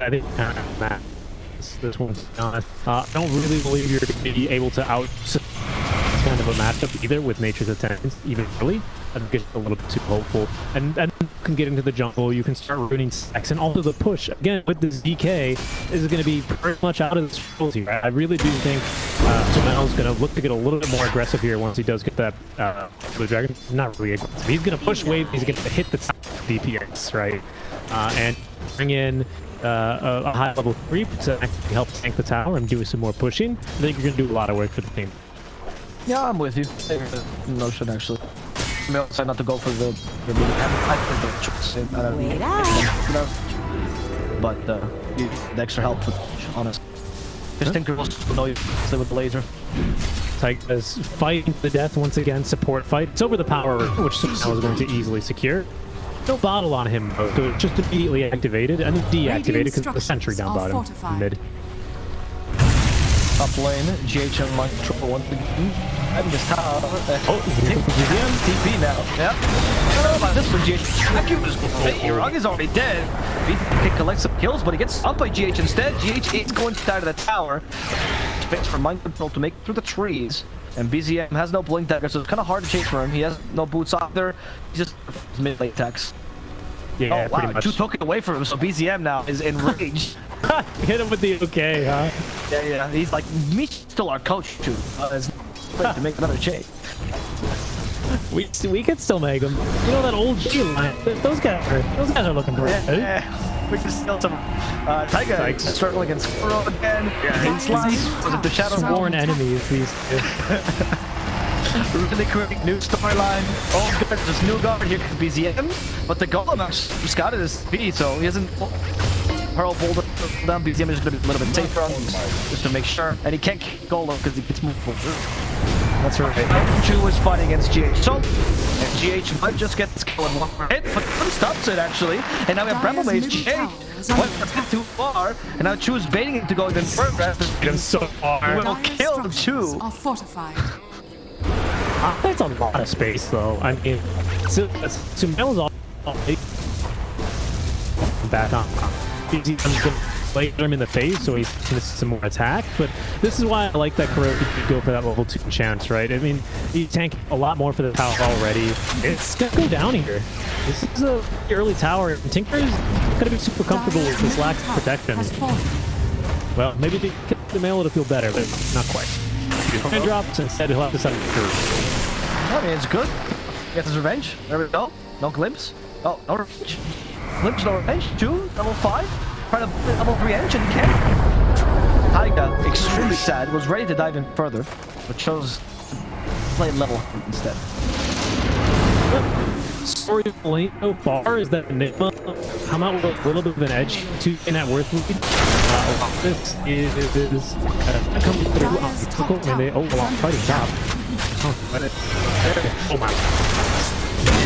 I think this one's honest. I don't really believe you're going to be able to out kind of a matchup either with Nature's Attendants, even really. I think it's a little bit too hopeful. And you can get into the jungle, you can start ruining stacks, and also the push, again, with this DK, is going to be pretty much out of this world here. I really do think Sumel's going to look to get a little bit more aggressive here once he does get that Blue Dragon. Not really aggressive. He's going to push wave, he's going to hit the DPS, right? And bring in a high level creep to actually help tank the tower and do some more pushing. I think you're going to do a lot of work for the team. Yeah, I'm with you. Notion actually. I mean, also not to go for the but the extra help for honest. Just think we'll know you play with the laser. Tyga's fighting to the death once again. Support fight. It's over the power, which Summel is going to easily secure. No bottle on him, though, so it's just immediately activated and deactivated because the sentry down bottom mid. Top lane, GH and mind control once again. And this tower. TP now. Yep. I don't know about this for GH. Vacuum is Rug is already dead. He can collect some kills, but he gets up by GH instead. GH is going to die to the tower. Space for mind control to make it through the trees. And BZM has no blink dagger, so it's kind of hard to chase for him. He has no boots either. He's just mid-lane attacks. Yeah, oh wow, Chu took it away from him, so BZM now is enraged. Hit him with the okay, huh? Yeah, he's like, Me's still our coach, Chu. It's to make another change. We could still make them. You know that old G line? Those guys are looking great. Yeah. We can steal some Taiga struggling against Squirrel again. Yeah, slice. Was it the Shadow Sworn enemies, these two. Really quick new storyline. Oh good, there's new guard here could be BZM, but the Golem just got his speed, so he hasn't Pearl Boulder down. BZM is going to be a little bit safer on just to make sure, and he can't kick Golem because he gets moved forward. That's right. Chu is fighting against GH, so and GH might just get this kill in one hit, but one stops it actually, and now we have Bramble Mage. GH went a bit too far, and now Chu is baiting him to go even further. Get him so far. Will kill Chu. That's a lot of space, though. I mean, Sumel's all back on. He's going to laser him in the face, so he's going to see some more attack. But this is why I like that Kuroki could go for that level 2 chance, right? I mean, he's tanking a lot more for the tower already. It's going to go down here. This is a early tower, and Tinker is going to be super comfortable with this lack of protection. Well, maybe the male will feel better, but not quite. And drops instead, he'll have to set him through. I mean, it's good. He gets his revenge. There we go. No glimpse. Oh, no revenge. Glimpse, no revenge. 2, level 5. Try to level 3 edge and he can't. Taiga, extremely sad, was ready to dive in further, but chose to play level instead. Story of the lane so far is that Nigma come out with a little bit of an edge to in that worth lead. This is coming through obstacle when they fighting top. Oh my.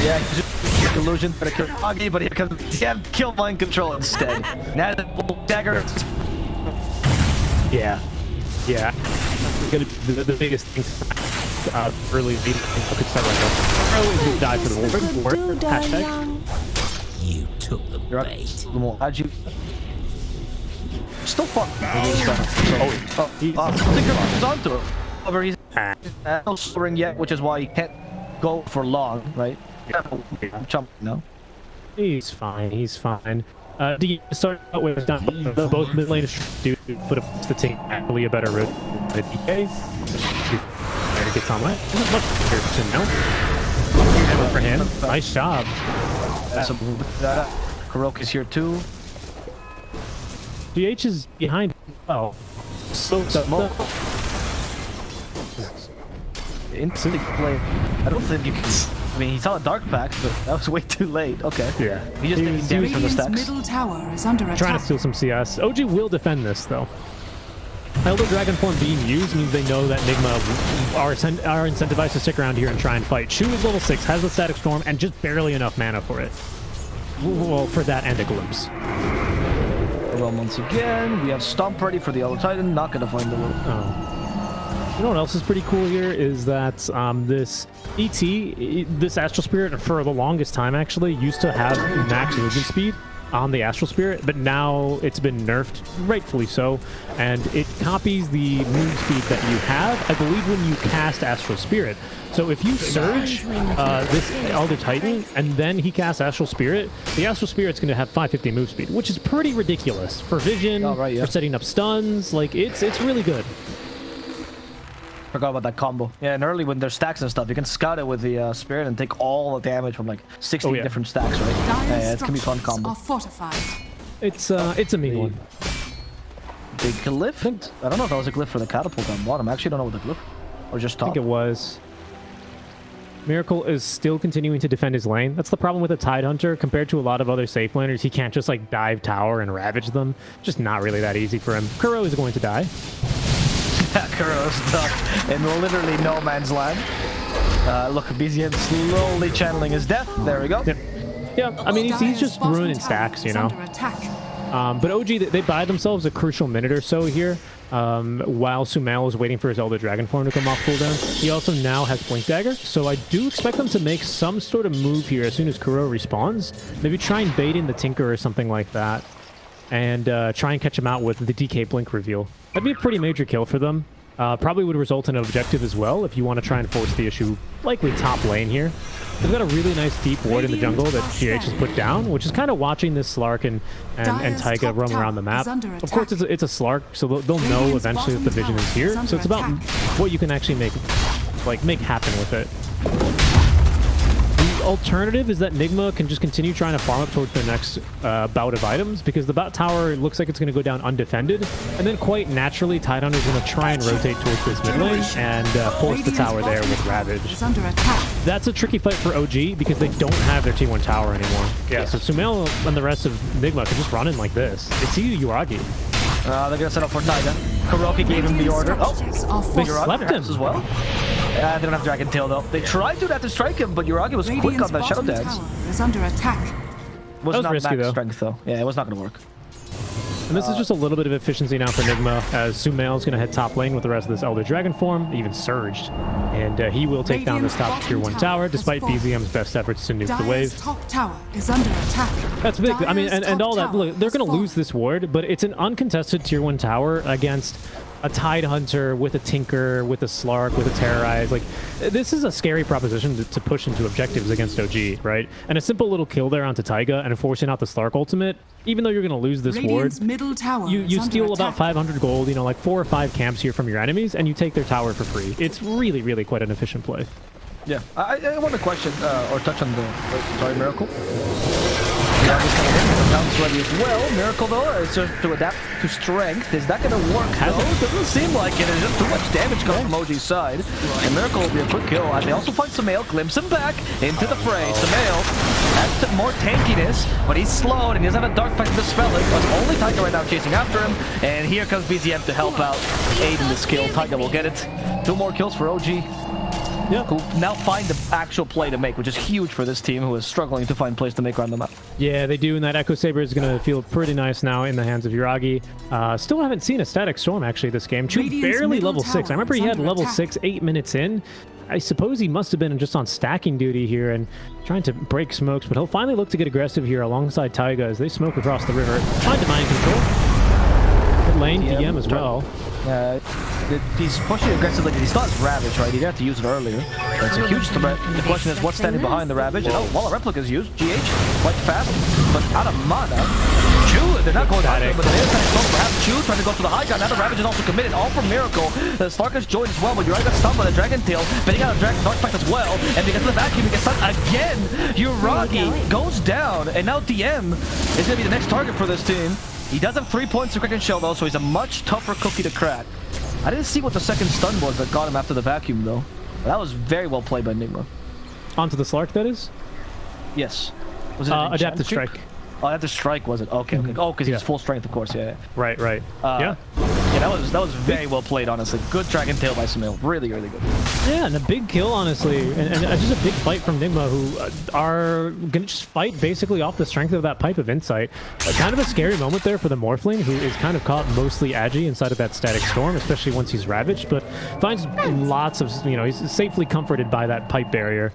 Yeah, just illusion for the Kuragi, but here comes kill mind control instead. Now the dagger. Yeah. Gonna be the biggest thing. Early lead. I could start right now. Early to die for the war. Hashtag. You took the bait. Still fuck. He's onto it. However, he's no soaring yet, which is why he can't go for long, right? Jump, no. He's fine. Do you start out with both mid laners do put the team actually a better route? The DK gets on that. This is much better to know. Hammer for him. Nice job. Kuroki's here too. GH is behind. Oh, so smoke. Instantly play. I don't think you can. I mean, he saw a dark pack, but that was way too late. Okay. Yeah. He just taking damage from the stacks. Middle tower is under attack. Trying to steal some CS. OG will defend this though. Elder Dragon form being used means they know that Nigma are incentivized to stick around here and try and fight. Chu is level 6, has the static storm, and just barely enough mana for it. Well, for that and a glimpse. Well, once again, we have Stomp ready for the Yellow Titan. Not gonna find the little. Oh. You know what else is pretty cool here is that this this Astral Spirit for the longest time actually used to have max movement speed. on the Astral Spirit, but now it's been nerfed, rightfully so, and it copies the move speed that you have, I believe, when you cast Astral Spirit. So if you surge this Elder Titan, and then he casts Astral Spirit, the Astral Spirit's going to have 550 move speed, which is pretty ridiculous for vision, for setting up stuns. Like, it's really good. Forgot about that combo. Yeah, and early when there's stacks and stuff, you can scout it with the Spirit and take all the damage from like 60 different stacks, right? Yeah, it's gonna be fun combo. Are fortified. It's a mean one. Big glyph? I don't know if that was a glyph for the catapult on bottom. I actually don't know what the glyph, or just top. I think it was. Miracle is still continuing to defend his lane. That's the problem with a Tidehunter compared to a lot of other safe laners. He can't just like dive tower and ravage them. Just not really that easy for him. Kuro is going to die. Kuro's stuck in literally no man's land. Look, BZM slowly channeling his death. There we go. Yeah, I mean, he's just ruining stacks, you know. But OG, they buy themselves a crucial minute or so here. While Sumail is waiting for his Elder Dragon form to come off cooldown. He also now has Blink Dagger, so I do expect them to make some sort of move here as soon as Kuro respawns. Maybe try and bait in the Tinker or something like that, and try and catch him out with the DK Blink reveal. That'd be a pretty major kill for them. Probably would result in an objective as well if you want to try and force the issue, likely top lane here. They've got a really nice deep ward in the jungle that GH has put down, which is kind of watching this Slark and Taiga roam around the map. Of course, it's a Slark, so they'll know eventually that the vision is here. So it's about what you can actually make happen with it. The alternative is that Nigma can just continue trying to farm up towards their next bout of items, because the bot tower looks like it's going to go down undefended, and then quite naturally Tidehunter is going to try and rotate towards this mid lane and force the tower there with Ravage. That's a tricky fight for OG because they don't have their T1 tower anymore. Yeah, so Sumail and the rest of Nigma can just run in like this. It's Yuragi. They're gonna set up for Taiga. Kuroki gave him the order. Oh, they slept him as well. They don't have Dragon Tail though. They tried to strike him, but Yuragi was quick on that Shadow Dance. Is under attack. Was not risky, max though. strength though. Yeah, it was not gonna work. And this is just a little bit of efficiency now for Nigma, as Sumail is going to head top lane with the rest of this Elder Dragon form, even surged. And he will take down this top tier 1 tower, despite BZM's best efforts to nuke the wave. Top tower is under attack. That's big. I mean, and all that. Look, they're going to lose this ward, but it's an uncontested tier 1 tower against a Tidehunter with a Tinker, with a Slark, with a Terrorize. Like, this is a scary proposition to push into objectives against OG, right? And a simple little kill there onto Taiga and forcing out the Slark ultimate, even though you're going to lose this ward, you steal about 500 gold, you know, like 4 or 5 camps here from your enemies, and you take their tower for free. It's really, really quite an efficient play. Yeah, I want to question or touch on the sorry, Miracle. Yuragi's coming in, bounce ready as well. Miracle though is just to adapt to strength. Is that going to work? Doesn't seem like it. There's just too much damage coming from OG's side. And Miracle will be a quick kill. And they also find Sumail, glimpse him back into the fray. Sumail has more tankiness, but he's slowed and he doesn't have a dark fight to dispel it. But only Taiga right now chasing after him. And here comes BZM to help out, aid in this kill. Taiga will get it. 2 more kills for OG. Yeah. Who now find the actual play to make, which is huge for this team who is struggling to find plays to make around the map. Yeah, they do, and that Echo Saber is going to feel pretty nice now in the hands of Yuragi. Still haven't seen a Static Storm, actually, this game. Chu barely level 6. I remember he had level 6 8 minutes in. I suppose he must have been just on stacking duty here and trying to break smokes, but he'll finally look to get aggressive here alongside Taiga as they smoke across the river. Trying to mind control. Good lane, DM as well. He's pushing aggressively because he still has Ravage, right? He had to use it earlier. That's a huge threat. The question is what's standing behind the Ravage. And while a replica is used, GH quite fast, but out of mana. Chu, they're not going after him, but they're trying to stop. Perhaps Chu trying to go to the high ground. Now the Ravage is also committed, all for Miracle. The Slark has joined as well, but Yuragi got stunned by the Dragon Tail, but he got a Dark Pact as well. And because of the vacuum, he gets stunned again. Yuragi goes down, and now DM is going to be the next target for this team. He does have 3 points to Kraken Shell though, so he's a much tougher cookie to crack. I didn't see what the second stun was that got him after the vacuum though. But that was very well played by Nigma. Onto the Slark, that is? Yes. Was it Adaptive Strike? Oh, Adaptive Strike was it? Okay, okay. Oh, because he's full strength, of course, yeah. Right. Yeah, that was very well played, honestly. Good Dragon Tail by Samil. Really, really good. Yeah, and a big kill, honestly. And just a big fight from Nigma, who are going to just fight basically off the strength of that Pipe of Insight. Kind of a scary moment there for the Morphling, who is kind of caught mostly agi inside of that Static Storm, especially once he's ravaged, but finds lots of, he's safely comforted by that Pipe barrier.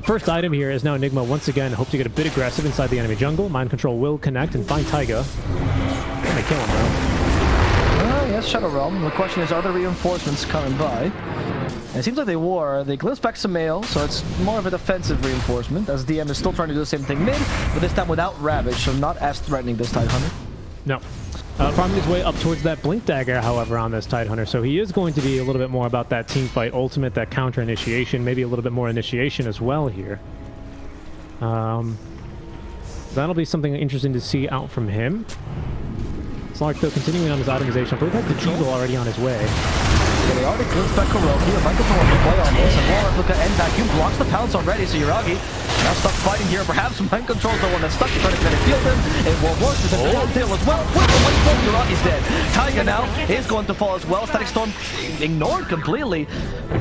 First item here is now Nigma once again hope to get a bit aggressive inside the enemy jungle. Mind Control will connect and find Taiga. Gonna kill him, though. Yes, Shadow Realm. The question is, are there reinforcements coming by? And it seems like they were. They glimpsed back some mail, so it's more of a defensive reinforcement, as DM is still trying to do the same thing mid, but this time without Ravage, so not as threatening this Tidehunter. No. Farming his way up towards that Blink Dagger, however, on this Tidehunter, so he is going to be a little bit more about that team fight ultimate, that counter initiation, maybe a little bit more initiation as well here. That'll be something interesting to see out from him. Slark, though, continuing on his itemization. I believe has the Jugal already on his way. Yeah, they already glimpsed back Kuroki. Mind Control wants to play on this. And Warlock look at N-Vacuum, blocks the pounce already, so Yuragi now stuck fighting here. Perhaps Mind Control's the one that's stuck, trying to field him. It will work with the tail as well. With the way forward, Yuragi's dead. Taiga now is going to fall as well. Static Storm ignored completely.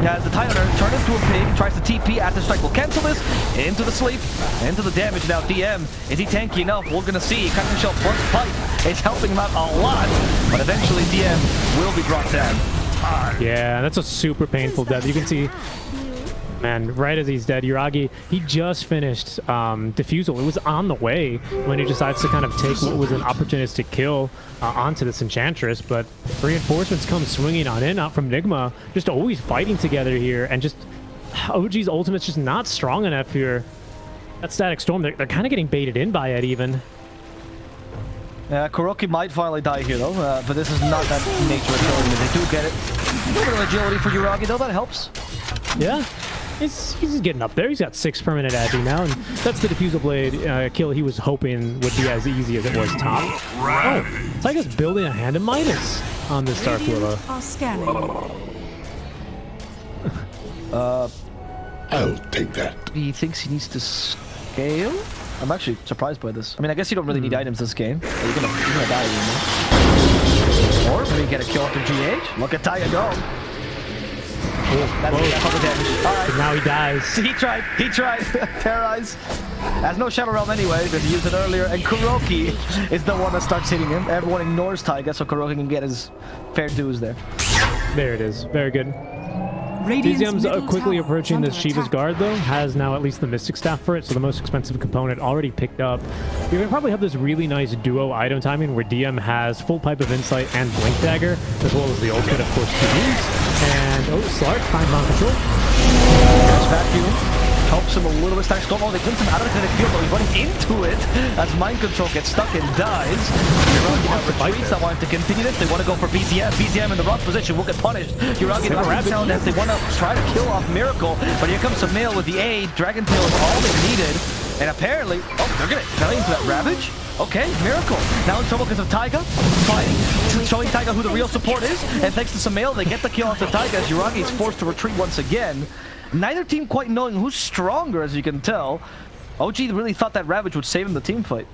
As the Tidehunter turned into a pig, tries to TP at the strike. Will cancel this. Into the sleep, into the damage now. DM, is he tanky enough? We're going to see. Custom Shell plus Pipe is helping him out a lot, but eventually DM will be brought down. Yeah, that's a super painful death. You can see, man, right as he's dead, Yuragi, he just finished Diffusal. It was on the way when he decides to kind of take what was an opportunistic kill onto this Enchantress, but reinforcements come swinging on in, out from Nigma, just always fighting together here, and just OG's ultimate's just not strong enough here. That Static Storm, they're kind of getting baited in by it even. Kuroki might finally die here though, but this is not that nature of killing him. They do get it. A little bit of agility for Yuragi though, that helps. Yeah, he's getting up there. He's got 6 permanent agi now, and that's the Diffusal Blade kill he was hoping would be as easy as it was top. Oh, Taiga's building a Hand of Midas on this Dark Willow. I'll take that. He thinks he needs to scale? I'm actually surprised by this. I mean, I guess you don't really need items this game. You're gonna die, you know? Or maybe get a kill after GH. Look at Taiga go. That's the damage. All right. Now he dies. He tried. Terrorize. Has no Shadow Realm anyway, because he used it earlier. And Kuroki is the one that starts hitting him. Everyone ignores Taiga, so Kuroki can get his fair dues there. There it is. Very good. BZM's quickly approaching this Shiva's Guard, though. Has now at least the Mystic Staff for it, so the most expensive component already picked up. You're going to probably have this really nice duo item timing where DM has full Pipe of Insight and Blink Dagger, as well as the ultimate, of course, to use. And, Slark, find Mind Control. There's Vacuum. Helps him a little bit. Static Storm. Oh, they glimpse him out of the kinetic field, but he's running into it as Mind Control gets stuck and dies. Yuragi now retreats. They want to continue this. They want to go for BZM. BZM in the wrong position will get punished. Yuragi knocks down as they want to try to kill off Miracle, but here comes Samil with the A. Dragon Tail is all they needed. And apparently, they're going to belly into that Ravage. Okay, Miracle. Now in trouble because of Taiga. Fighting, showing Taiga who the real support is. And thanks to Samil, they get the kill off the Taiga as Yuragi is forced to retreat once again. Neither team quite knowing who's stronger, as you can tell. OG really thought that Ravage would save him the team fight.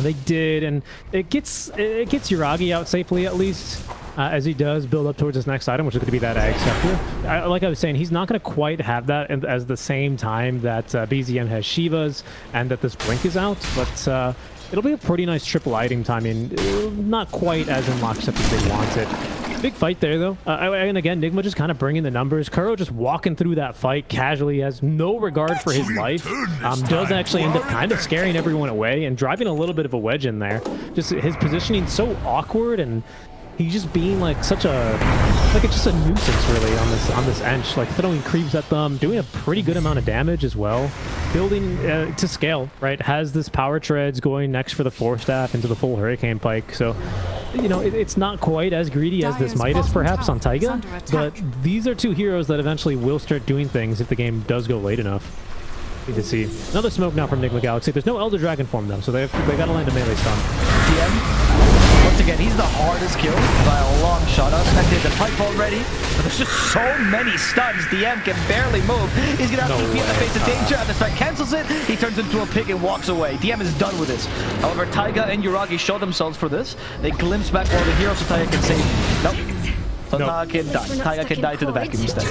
They did, and it gets Yuragi out safely at least, as he does build up towards his next item, which is going to be that Ag Scepter. Like I was saying, he's not going to quite have that as the same time that BZM has Shivas and that this Blink is out, but it'll be a pretty nice triple item timing. Not quite as in lockstep as they wanted. Big fight there, though. And again, Nigma just kind of bringing the numbers. Kuro just walking through that fight casually, has no regard for his life. Does actually end up kind of scaring everyone away and driving a little bit of a wedge in there. Just his positioning so awkward, and he's just being like such a it's just a nuisance really on this Ench, like throwing creeps at them, doing a pretty good amount of damage as well. Building to scale, right? Has this power treads going next for the 4-staff into the full Hurricane Pike. So, you know, it's not quite as greedy as this Midas perhaps on Taiga, but these are two heroes that eventually will start doing things if the game does go late enough. Need to see. Another smoke now from Nigma Galaxy. There's no Elder Dragon form though, so they gotta land a melee stun. DM. Once again, he's the hardest kill by a long shot. I expected the pipe already, but there's There's just so many stuns. DM can barely move. He's gonna have to be in the face of danger. And the start cancels it. He turns into a pig and walks away. DM is done with this. However, Taiga and Yuragi show themselves for this. They glimpse back one of the heroes so Taiga can save. Nope. So Taiga can die. Taiga can die to the vacuum instead.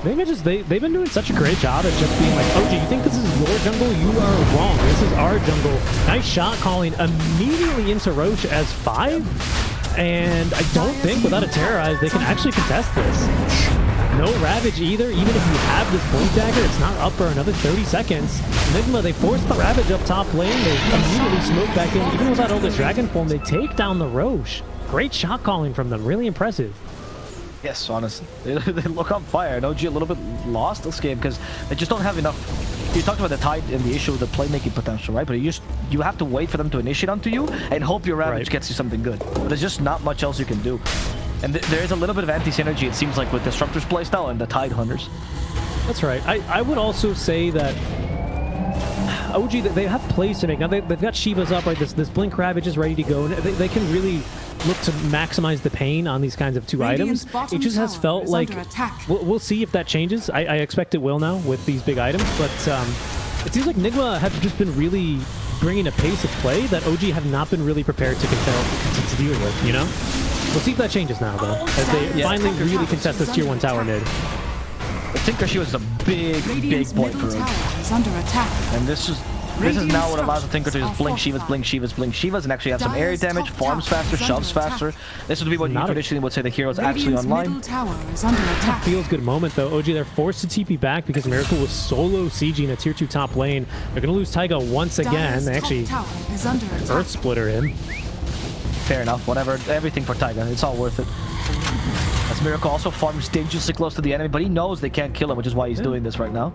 Maybe just they've been doing such a great job at just being like, oh, do you think this is your jungle? You are wrong. This is our jungle. Nice shot calling immediately into Roche as 5. And I don't think without a Terrorize they can actually contest this. No Ravage either. Even if you have this Blink Dagger, it's not up for another 30 seconds. Nigma, they force the Ravage up top lane. They immediately smoke back in. Even without all the Dragon Form, they take down the Roche. Great shot calling from them. Really impressive. Yes, honestly. They look on fire. And OG a little bit lost this game because they just don't have enough. You talked about the Tide and the issue of the playmaking potential, right? But you have to wait for them to initiate onto you and hope your Ravage gets you something good. But there's just not much else you can do. And there is a little bit of anti-synergy, it seems like, with Disruptor's playstyle and the Tide Hunters. That's right. I would also say that OG, they have plays to make. Now they've got Shiva's up, right? This Blink Ravage is ready to go. And they can really look to maximize the pain on these kinds of two items. It just has felt like we'll see if that changes. I expect it will now with these big items, but it seems like Nigma have just been really bringing a pace of play that OG have not been really prepared to deal with, you know? We'll see if that changes now, though, as they finally really contest this tier 1 tower mid. I think she was a big point for him. And this is now what allows the Tinker to just blink Shivas, and actually have some area damage, farms faster, shoves faster. This would be what you traditionally would say the hero's actually online. Feels good moment though. OG, they're forced to TP back because Miracle was solo sieging a tier 2 top lane. They're gonna lose Taiga once again. They actually Earth Splitter him. Fair enough, whatever, everything for Taiga, it's all worth it. As Miracle also farms dangerously close to the enemy, but he knows they can't kill him, which is why he's doing this right now.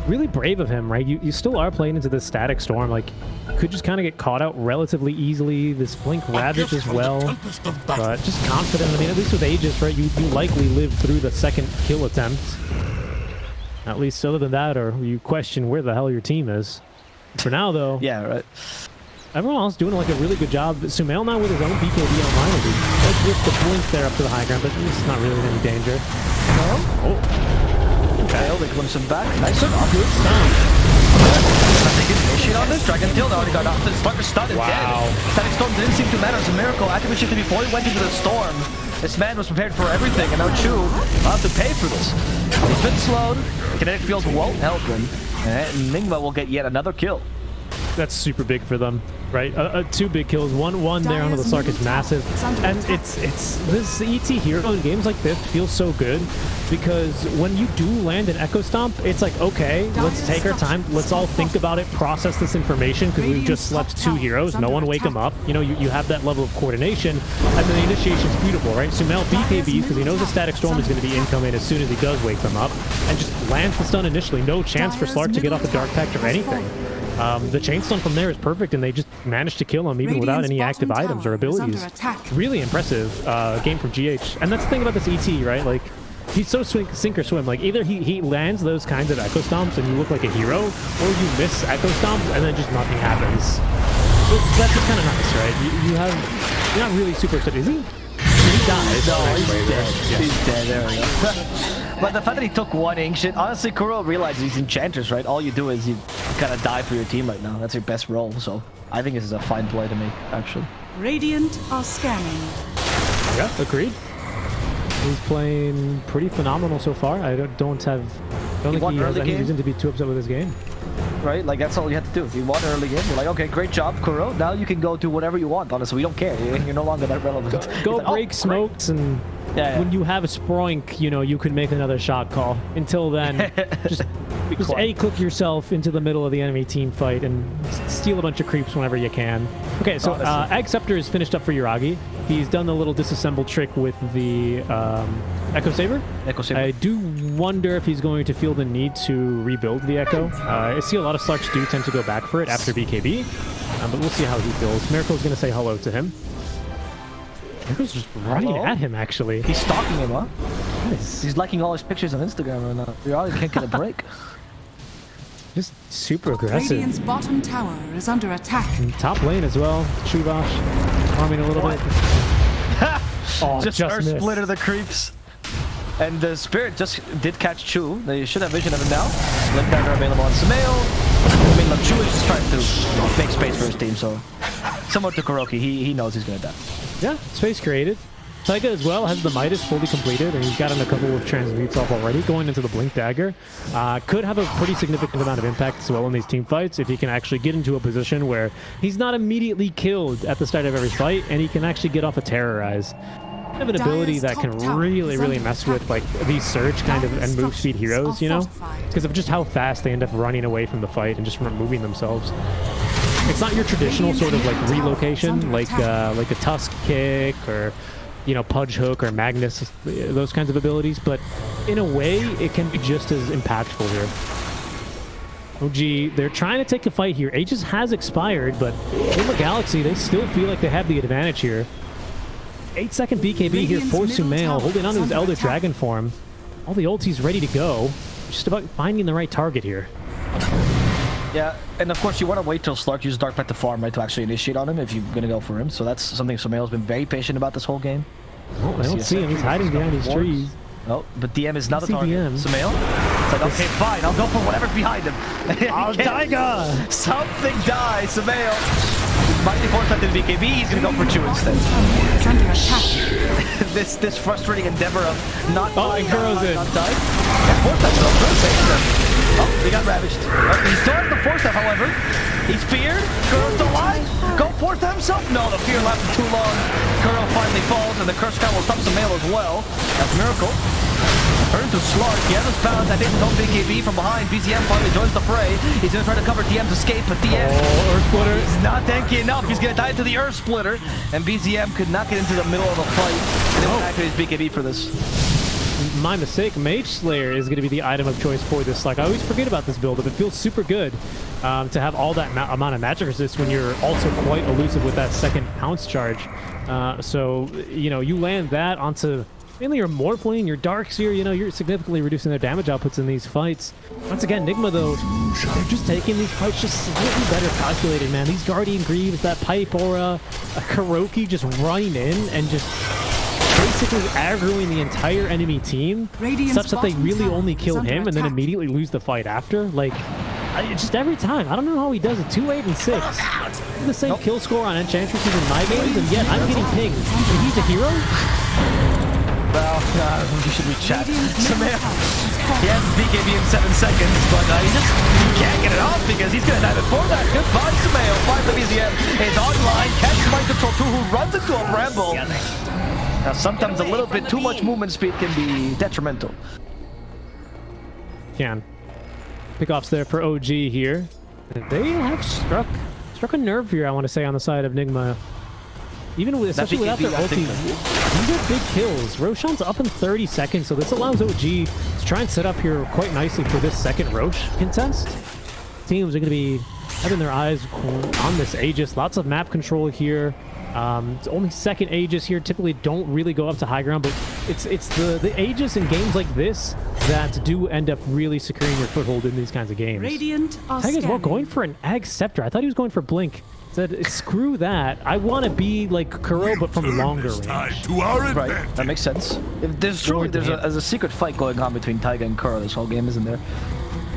Really brave of him, right? You still are playing into this static storm. Like, could just kind of get caught out relatively easily. This Blink Ravage as well, but just confident. I mean, at least with Aegis, right? You likely live through the second kill attempt. At least other than that, or you question where the hell your team is. For now, though. Yeah, right. Everyone else doing like a really good job. Sumail now with his own BKB online. Let's whip the Blink there up to the high ground, but he's not really in any danger. Oh. Fail, they glimpse him back. Nice Good stun. They can initiate on this. Dragon Tail already got off the start stunned and dead. Static Storm didn't seem to matter as a miracle. Actively shifted before he went into the storm. This man was prepared for everything, and now Chu will have to pay for this. He's been slowed. Kinetic Field won't help him. And Nigma will get yet another kill. That's super big for them, right? 2 big kills. One there onto the Sark is massive, and it's this ET hero in games like this feels so good because when you do land an Echo Stomp, it's like, okay, let's take our time, let's all think about it, process this information because we've just slept 2 heroes. No one wake them up. You know, you have that level of coordination, and then the initiation's beautiful, right? Sumail BKBs because he knows the Static Storm is going to be incoming as soon as he does wake them up, and just lands the stun initially. No chance for Slark to get off the Dark Pact or anything. The chain stun from there is perfect, and they just managed to kill him even without any active items or abilities. Really impressive game from GH. And that's the thing about this ET, right? Like, he's so sink or swim. Like, either he lands those kinds of Echo Stomps and you look like a hero, or you miss Echo Stomps and then just nothing happens. So that's just kind of nice, right? You're not really super excited. Is he? He dies. No, he's dead. Yeah. He's dead, there we go. But the fact that he took 1 Ancient, honestly, Kuro realizes he's Enchanters, right? All you do is you kind of die for your team right now. That's your best role, so I think this is a fine play to make, actually. Radiant are scanning. Yeah, agreed. He's playing pretty phenomenal so far. I don't think he has any reason to be too upset with his game. Right? Like, that's all you have to do. You won early game. You're like, okay, great job, Kuro. Now you can go do whatever you want, honestly. We don't care. You're no longer that relevant. Go like, break smokes and... Yeah. When you have a Sproink, you know, you can make another shot call. Until then, just A-click yourself into the middle of the enemy team fight and steal a bunch of creeps whenever you can. Okay, so Egg Scepter is finished up for Yuragi. He's done the little disassemble trick with the Echo Saber. I do wonder if he's going to feel the need to rebuild the Echo. I see a lot of Slarks do tend to go back for it after BKB, but we'll see how he feels. Miracle's going to say hello to him. Miracle's just running at him, actually. He's stalking him, huh? Nice. He's liking all his pictures on Instagram right now. Yuragi can't get a break. Just super aggressive. Radiant's bottom tower is under attack. And top lane as well. Chuvash farming a little bit. Oh, just splitter the creeps. And the Spirit just did catch Chu. They should have vision of him now. Limp Dagger available on Sumail. I mean, look, Chu is just trying to make space for his team, so similar to Kuroki, he knows he's gonna die. Yeah, space created. Taiga as well has the Midas fully completed, and he's gotten a couple of transmutes off already going into the Blink Dagger. Could have a pretty significant amount of impact as well in these team fights if he can actually get into a position where he's not immediately killed at the start of every fight, and he can actually get off a Terrorize. Kind of an ability that can really mess with like these surge kind of and move speed heroes, you know, because of just how fast they end up running away from the fight and just removing themselves. It's not your traditional sort of like relocation, like a Tusk kick or, you know, Pudge Hook or Magnus, those kinds of abilities, but in a way it can be just as impactful here. OG, they're trying to take a fight here. Aegis has expired, but in the Galaxy they still feel like they have the advantage here. 8-second BKB here for Sumail, holding on to his Elder Dragon form. All the ultis ready to go. Just about finding the right target here. Yeah, and of course you want to wait till Slark uses Dark Pact to farm, right, to actually initiate on him if you're going to go for him. So that's something Sumail's been very patient about this whole game. Oh, I don't see him. He's hiding behind these trees. Oh, but DM is not the target. Sumail? It's like, okay, fine, I'll go for whatever's behind him. Oh, Taiga! Something die, Sumail. Mighty Force at the BKB, he's gonna go for 2 instead. this frustrating endeavor of not dying, not dying. Yeah, Force Touch though, good save them. Oh, he got ravaged. Oh, he still has the Force Touch, however. He's feared. Kuro's still alive. Go Force to himself. No, the fear lasted too long. Kuro finally falls, and the Curse Crown will stop Sumail as well. That's Miracle. Turn to Slark. He has his balance. I think no BKB from behind. BZM finally joins the fray. He's going to try to cover DM's escape, but DM Earth Splitter is not tanky enough. He's going to die to the Earth Splitter, and BZM could not get into the middle of the fight. And it went his BKB for this. My mistake. Mage Slayer is going to be the item of choice for this. Like, I always forget about this build-up. It feels super good to have all that amount of magic resist when you're also quite elusive with that second pounce charge. So, you know, you land that onto mainly your Morphling, your Darkseer, you know, you're significantly reducing their damage outputs in these fights. Once again, Nigma, though, they're just taking these fights just slightly better calculated, man. These Guardian Greaves, that Pipe Aura, a Kuroki just running in and just basically aggroing the entire enemy team such that they really only kill him and then immediately lose the fight after. Like, just every time. I don't know how he does it. 2, 8, and 6. The same kill score on Enchantresses in my games, and yet I'm getting pinged. And he's a hero? Well, you should re-chat. Sumail, he has BKB in 7 seconds, but he can't get it off because he's going to die before that. Goodbye, Sumail. Finally, BZM is online. Catches Mind Control 2, who runs into a Bramble. Now, sometimes a little bit too much movement speed can be detrimental. Pickoffs there for OG here. They have struck a nerve here, I want to say, on the side of Nigma. Even with, especially without their ulti, these are big kills. Roshan's up in 30 seconds, so this allows OG to try and set up here quite nicely for this second Roche contest. Teams are going to be having their eyes on this Aegis. Lots of map control here. It's only second Aegis here. Typically don't really go up to high ground, but it's the Aegis in games like this that do end up really securing your foothold in these kinds of games. Taiga's well going for an Ag Scepter. I thought he was going for Blink. Said, screw that. I want to be like Kuro, but from longer range. Right, that makes sense. If there's a secret fight going on between Taiga and Kuro this whole game, isn't there?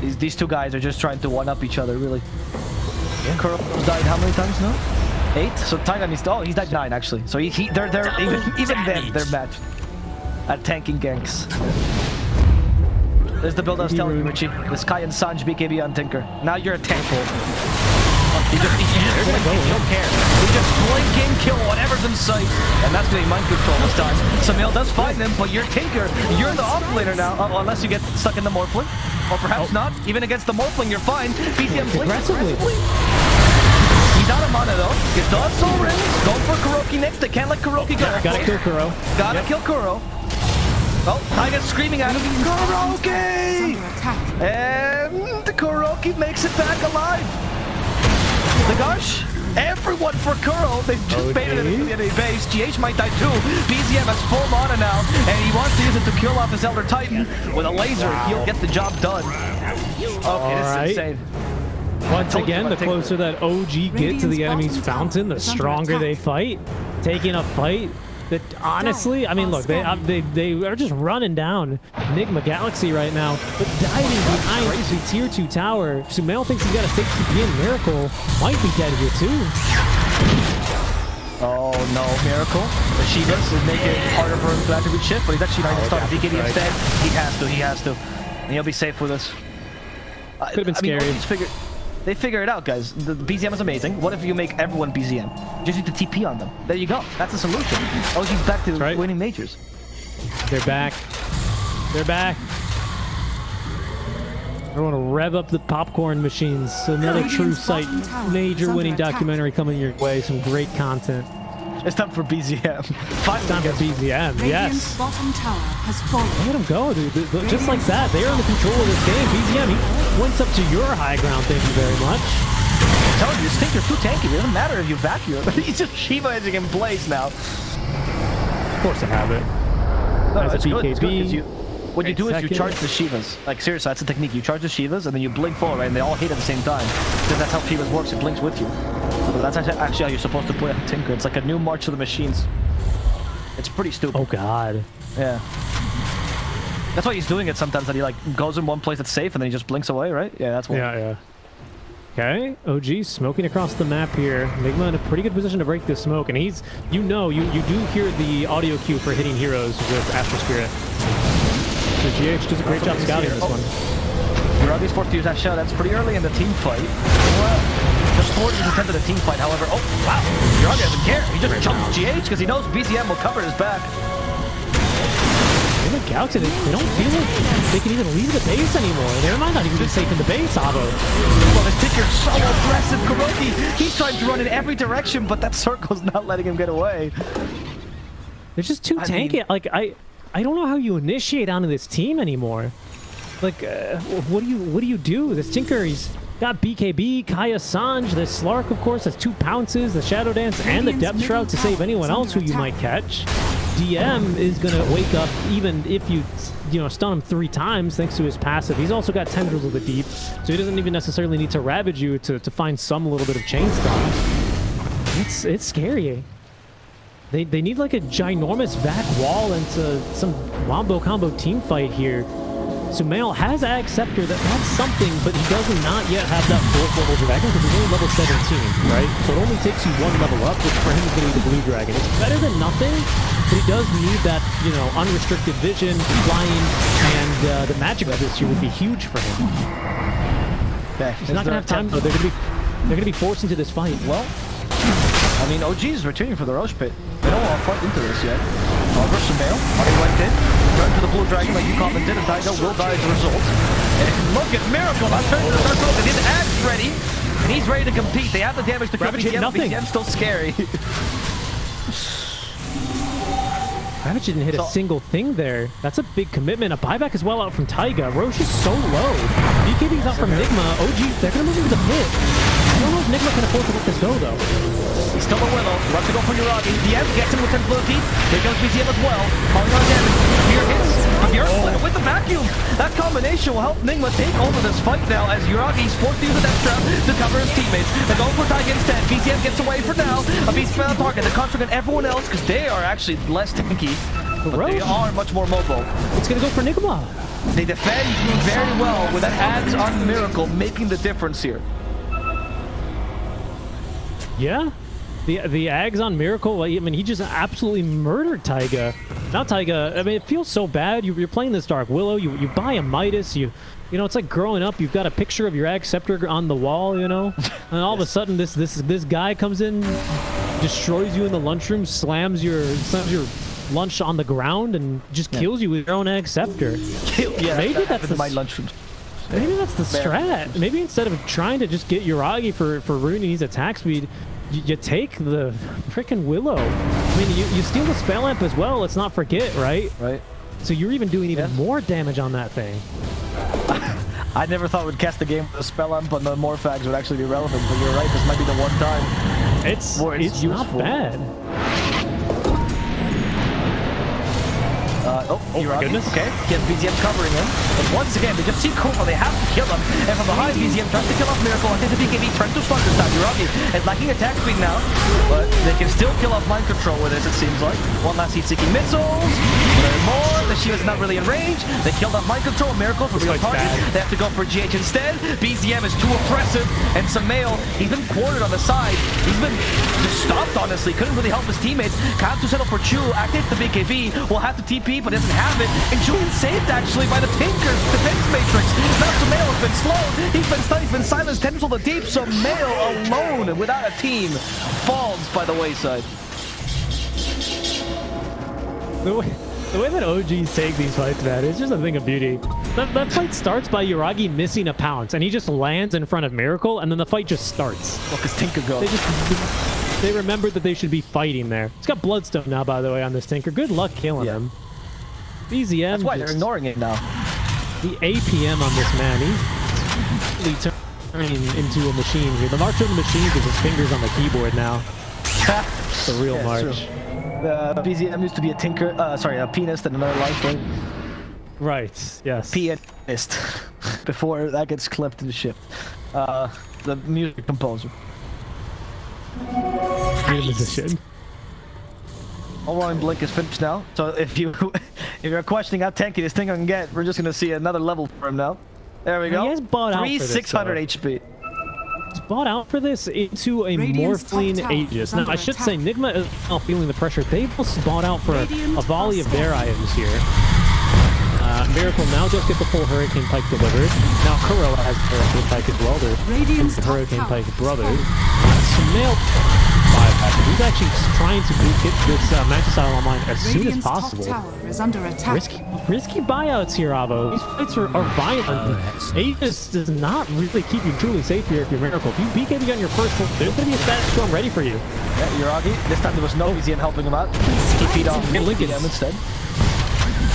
These two guys are just trying to one-up each other, really. Yeah. Kuro's died how many times now? 8? So Taiga needs to... Oh, he's died 9, actually. So they're even then, they're matched at tanking ganks. There's the build I was telling you, Richie. The Sky and Sanj BKB on Tinker. Now you're a tank. He don't care. He just blink in, kill whatever's in sight, and that's going to be mind control this time. Sumail does find him, but you're Tinker. You're the offlaner now, unless you get stuck in the Morphling. Or perhaps not. Even against the Morphling, you're fine. BTM blinks aggressively. He's out of mana, though. He still has Soul Rings. Go for Kuroki next. They can't let Kuroki go. Gotta kill Kuro. Gotta kill Kuro. Oh, Taiga's screaming at him. Kuroki! And the Kuroki makes it back alive. The gosh, everyone for Kuro. They've just baited him into the enemy base. GH might die too. BZM has full mana now, and he wants to use it to kill off his Elder Titan. With a laser, he'll get the job done. Okay, this is insane. Once again, the closer that OG get to the enemy's fountain, the stronger they fight. Taking a fight that honestly, I mean, look, they are just running down Nigma Galaxy right now, but diving behind the tier 2 tower. Sumail thinks he's got a safe TP, and Miracle might be dead here too. Oh no, Miracle. The Shivas is making it harder for him to attribute shift, but he's actually not even starting BKB instead. He has to. And he'll be safe with this. Could have been scary. They figure it out, guys. The BZM is amazing. What if you make everyone BZM? You just need to TP on them. There you go. That's a solution. OG's back to winning majors. They're back. They're back. I want to rev up the popcorn machines. Another True Sight major winning documentary coming your way. Some great content. It's time for BZM. It's time for BZM, yes. Bottom tower has fallen. Let him go, dude. Just like that. They are in the control of this game. BZM, he points up to your high ground. Thank you very much. I'm telling you, Stinker's too tanky. It doesn't matter if you vacuum. He's just Shiva-edging in place now. Of course I have it. No, As it's a good. BKB. It's good. What you do is you charge the Shivas. Like, seriously, that's a technique. You charge the Shivas, and then you blink forward, right? And they all hit at the same time. Because that's how Shivas works. It blinks with you. So that's actually how you're supposed to play a Tinker. It's like a new March of the Machines. It's pretty stupid. Oh, God. Yeah. That's why he's doing it sometimes, that he, like, goes in one place that's safe, and then he just blinks away, right? Yeah, that's why. Yeah. Okay, OG smoking across the map here. Nigma in a pretty good position to break this smoke, and he's, you do hear the audio cue for hitting heroes with Aster Spirit. So GH does a great job scouting this one. Yuragi's forced to use that shot. That's pretty early in the team fight. The sport is intent of the team fight, however. Oh, wow. Yuragi doesn't care. He just jumps GH because he knows BZM will cover his back. They look out to it. They don't feel like they can even leave the base anymore. They might not even be safe in the base, Avo. Well, this Tinker's so aggressive. Kuroki, he's trying to run in every direction, but that circle's not letting him get away. They're just too tanky. Like, I don't know how you initiate onto this team anymore. Like, what do you do? This Tinker, he's got BKB, Kaya Sanj, the Slark, of course, has 2 pounces, the Shadow Dance, and the Depth Shroud to save anyone else who you might catch. DM is going to wake up even if you stun him 3 times thanks to his passive. He's also got Tendrils of the Deep, so he doesn't even necessarily need to ravage you to find some little bit of chain stun. It's scary. They need like a ginormous vac wall into some wombo combo team fight here. Sumail has Ag Scepter, that's something, but he does not yet have that 4th level dragon because he's only level 17, right? So it only takes you 1 level up, which for him is going to be the blue dragon. It's better than nothing, but he does need that, unrestricted vision, flying, and the magic of this year would be huge for him. He's not going to have time though. They're going to be forced into this fight. Well, I mean, OG is retreating for the Roche Pit. They don't want to fight into this yet. However, Sumail already went in, turned to the blue dragon like you commented, and Taiga will die as a result. And look at Miracle, that's turning to the circle, and his Ag's ready, and he's ready to compete. They have the damage to cover BZM, BZM's still scary. Ravage didn't hit a single thing there. That's a big commitment. A buyback as well out from Taiga. Roche is so low. BKB's out from Nigma. OG, they're going to move into the pit. I don't know if Nigma can afford to let this go, though. He's still a Willow. Wants to go for Yuragi. DM gets him with his ability. Here goes BZM as well. Calling on damage. Here hits. Here with the vacuum. That combination will help Nigma take over this fight now as Yuragi's forced to use the death trap to cover his teammates. They're going for Taiga instead. BZM gets away for now. A beast on target. They're concentrating on everyone else because they are actually less tanky. But they are much more mobile. It's going to go for Nigma. They defend very well with that adds on Miracle making the difference here. Yeah. The Ags on Miracle, I mean, he just absolutely murdered Taiga. Now Taiga, I mean, it feels so bad. You're playing this Dark Willow, you buy a Midas, you know, it's like growing up, you've got a picture of your Ag Scepter on the wall, you know? And all of a sudden, this guy comes in, destroys you in the lunchroom, slams your lunch on the ground, and just kills you with your own Ag Scepter. Yeah, maybe that's my lunchroom. Maybe that's the strat. Maybe instead of trying to just get Yuragi for ruining his attack speed, you take the freaking Willow. I mean, you steal the Spell Amp as well, let's not forget, right? Right. So you're even doing even more damage on that thing. I never thought we'd cast the game with a Spell Amp, but the Morphags would actually be relevant, but you're right, this might be the one time. It's not bad. Oh my goodness. Okay, get BZM covering him. But once again, they just see Cobra, they have to kill him. And from behind, BZM tries to kill off Miracle. I think the BKB trying to stun this time. Uragi is lacking attack speed now, but they can still kill off mind control with this, it seems like. One last heat-seeking missiles. There more. The shield is not really in range. They killed off mind control. Miracle for real target. They have to go for GH instead. BZM is too oppressive. And Samael, he's been cornered on the side. He's been just stopped, honestly. Couldn't really help his teammates. Have to settle for Chu. Activate the BKB. Will have to TP, but doesn't have it. And Julian saved, actually, by the Tinker's defense matrix. Now Samael has been slowed. He's been stunned. He's been silenced. Tendrils the deep. Samael alone, without a team, falls by the wayside. The way that OGs take these fights, man, it's just a thing of beauty. That fight starts by Uragi missing a pounce, and he just lands in front of Miracle, and then the fight just starts. Look, his Tinker goes. They remembered that they should be fighting there. He's got Bloodstone now, by the way, on this Tinker. Good luck killing him. BZM. That's why they're ignoring it now. The APM on this man, he's really turning into a machine here. The march of the machine is his fingers on the keyboard now. The real march. BZM used to be a Tinker, sorry, a pianist in another life, right? Right, yes. Pianist. Before that gets clipped and shipped. The music composer. Musician. All Roaring Blink is finished now. So if you're questioning how tanky this thing can get, we're just gonna see another level for him now. There we go. He has bought out for this, 600 HP. He's bought out for this into a Morphling Aegis. Now I should say Nigma is now feeling the pressure. They both bought out for a volley of their items here. Miracle now does get the full Hurricane Pike delivered. Now Kuro has Hurricane Pike as well. They're Hurricane Pike brothers. Samael, he's actually trying to get this Max Style online as soon as possible. Risky buyouts here, Avo. These fights are violent. Aegis does not really keep you truly safe here if you're Miracle. If you BKB on your first one, there's going to be a status storm ready for you. Yeah, Uragi. This time there was no BZM helping him out. He beat off Lincoln instead.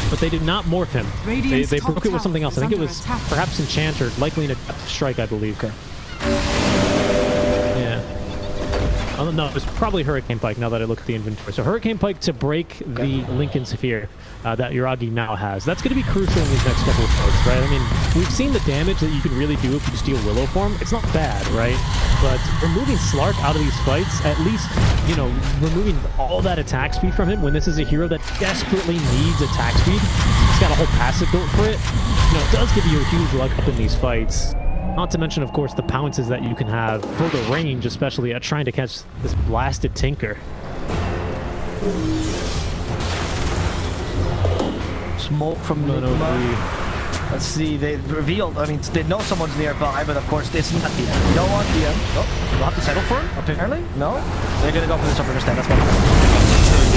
But they did not morph him. They broke it with something else. I think it was perhaps Enchanter, likely in a strike, I believe. Okay. Yeah. Oh, no, it was probably Hurricane Pike now that I look at the inventory. So Hurricane Pike to break the Lincoln Sphere that Uragi now has. That's going to be crucial in these next couple of fights, right? I mean, we've seen the damage that you can really do if you steal Willow form. It's not bad, right? But removing Slark out of these fights, at least, you know, removing all that attack speed from him when this is a hero that desperately needs attack speed. He's got a whole passive built for it. You know, it does give you a huge leg up in these fights. Not to mention, of course, the pounces that you can have for the range, especially at trying to catch this blasted Tinker. Smoke from Nigma. Let's see, they revealed, I mean, they know someone's nearby, but of course it's not the end. No one, the end. Oh, we'll have to settle for him, apparently? No? They're gonna go for this upper understand, that's what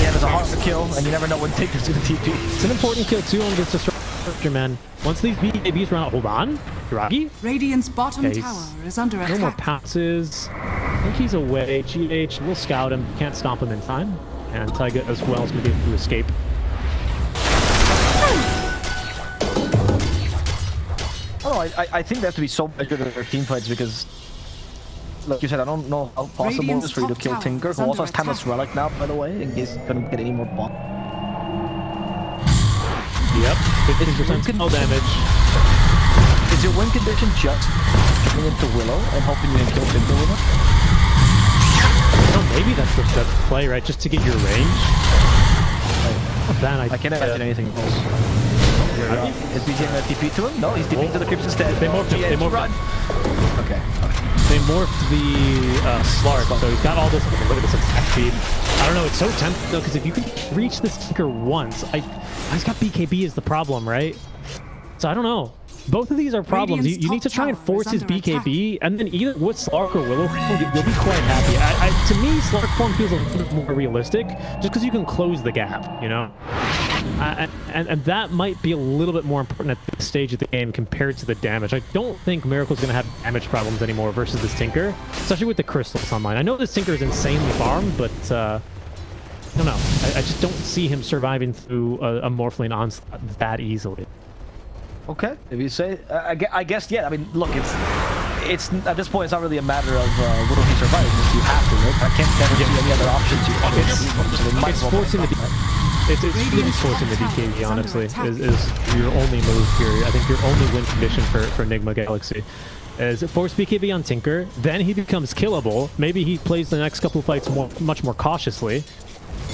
the end is a hard to kill, and you never know when Tinker's gonna TP. It's an important kill too on this Disruptor, man. Once these BKBs run out, hold on. Uragi? Radiant's bottom tower is under attack. No more pounces. I think he's away. GH, we'll scout him. Can't stop him in time. And Taiga as well is going to be able to escape. Oh, I think they have to be so much good at their team fights because, like you said, I don't know how possible it is for you to kill Tinker, who also has Timeless Relic now, by the way, in case he couldn't get any more bomb. Yep, 50% no damage. Is your win condition just coming into Willow and hoping you can kill Tinker with it? Oh, maybe that's the play, right? Just to get your range. I can't imagine anything else. Is BZM going to TP to him? No, he's TPing to the creeps instead. They morphed him. They morphed him. Okay. They morphed the Slark, so he's got all this. Look at this attack speed. I don't know, it's so tempting though, because if you can reach this Tinker once, he's got BKB is the problem, right? So I don't know. Both of these are problems. You need to try and force his BKB, and then either with Slark or Willow form, you'll be quite happy. To me, Slark form feels a little bit more realistic, just because you can close the gap, you know? And that might be a little bit more important at this stage of the game compared to the damage. I don't think Miracle's going to have damage problems anymore versus this Tinker, especially with the crystals online. I know this Tinker is insanely farmed, but I don't know. I just don't see him surviving through a Morphling onslaught that easily. Okay, if you say, I guess, yeah. I mean, look, it's at this point, it's not really a matter of will he survive. You have to, right? I can't see any other options. It's forcing the It's really forcing the BKB, honestly, is your only move here. I think your only win condition for Nigma Galaxy. Is force BKB on Tinker, then he becomes killable. Maybe he plays the next couple of fights much more cautiously.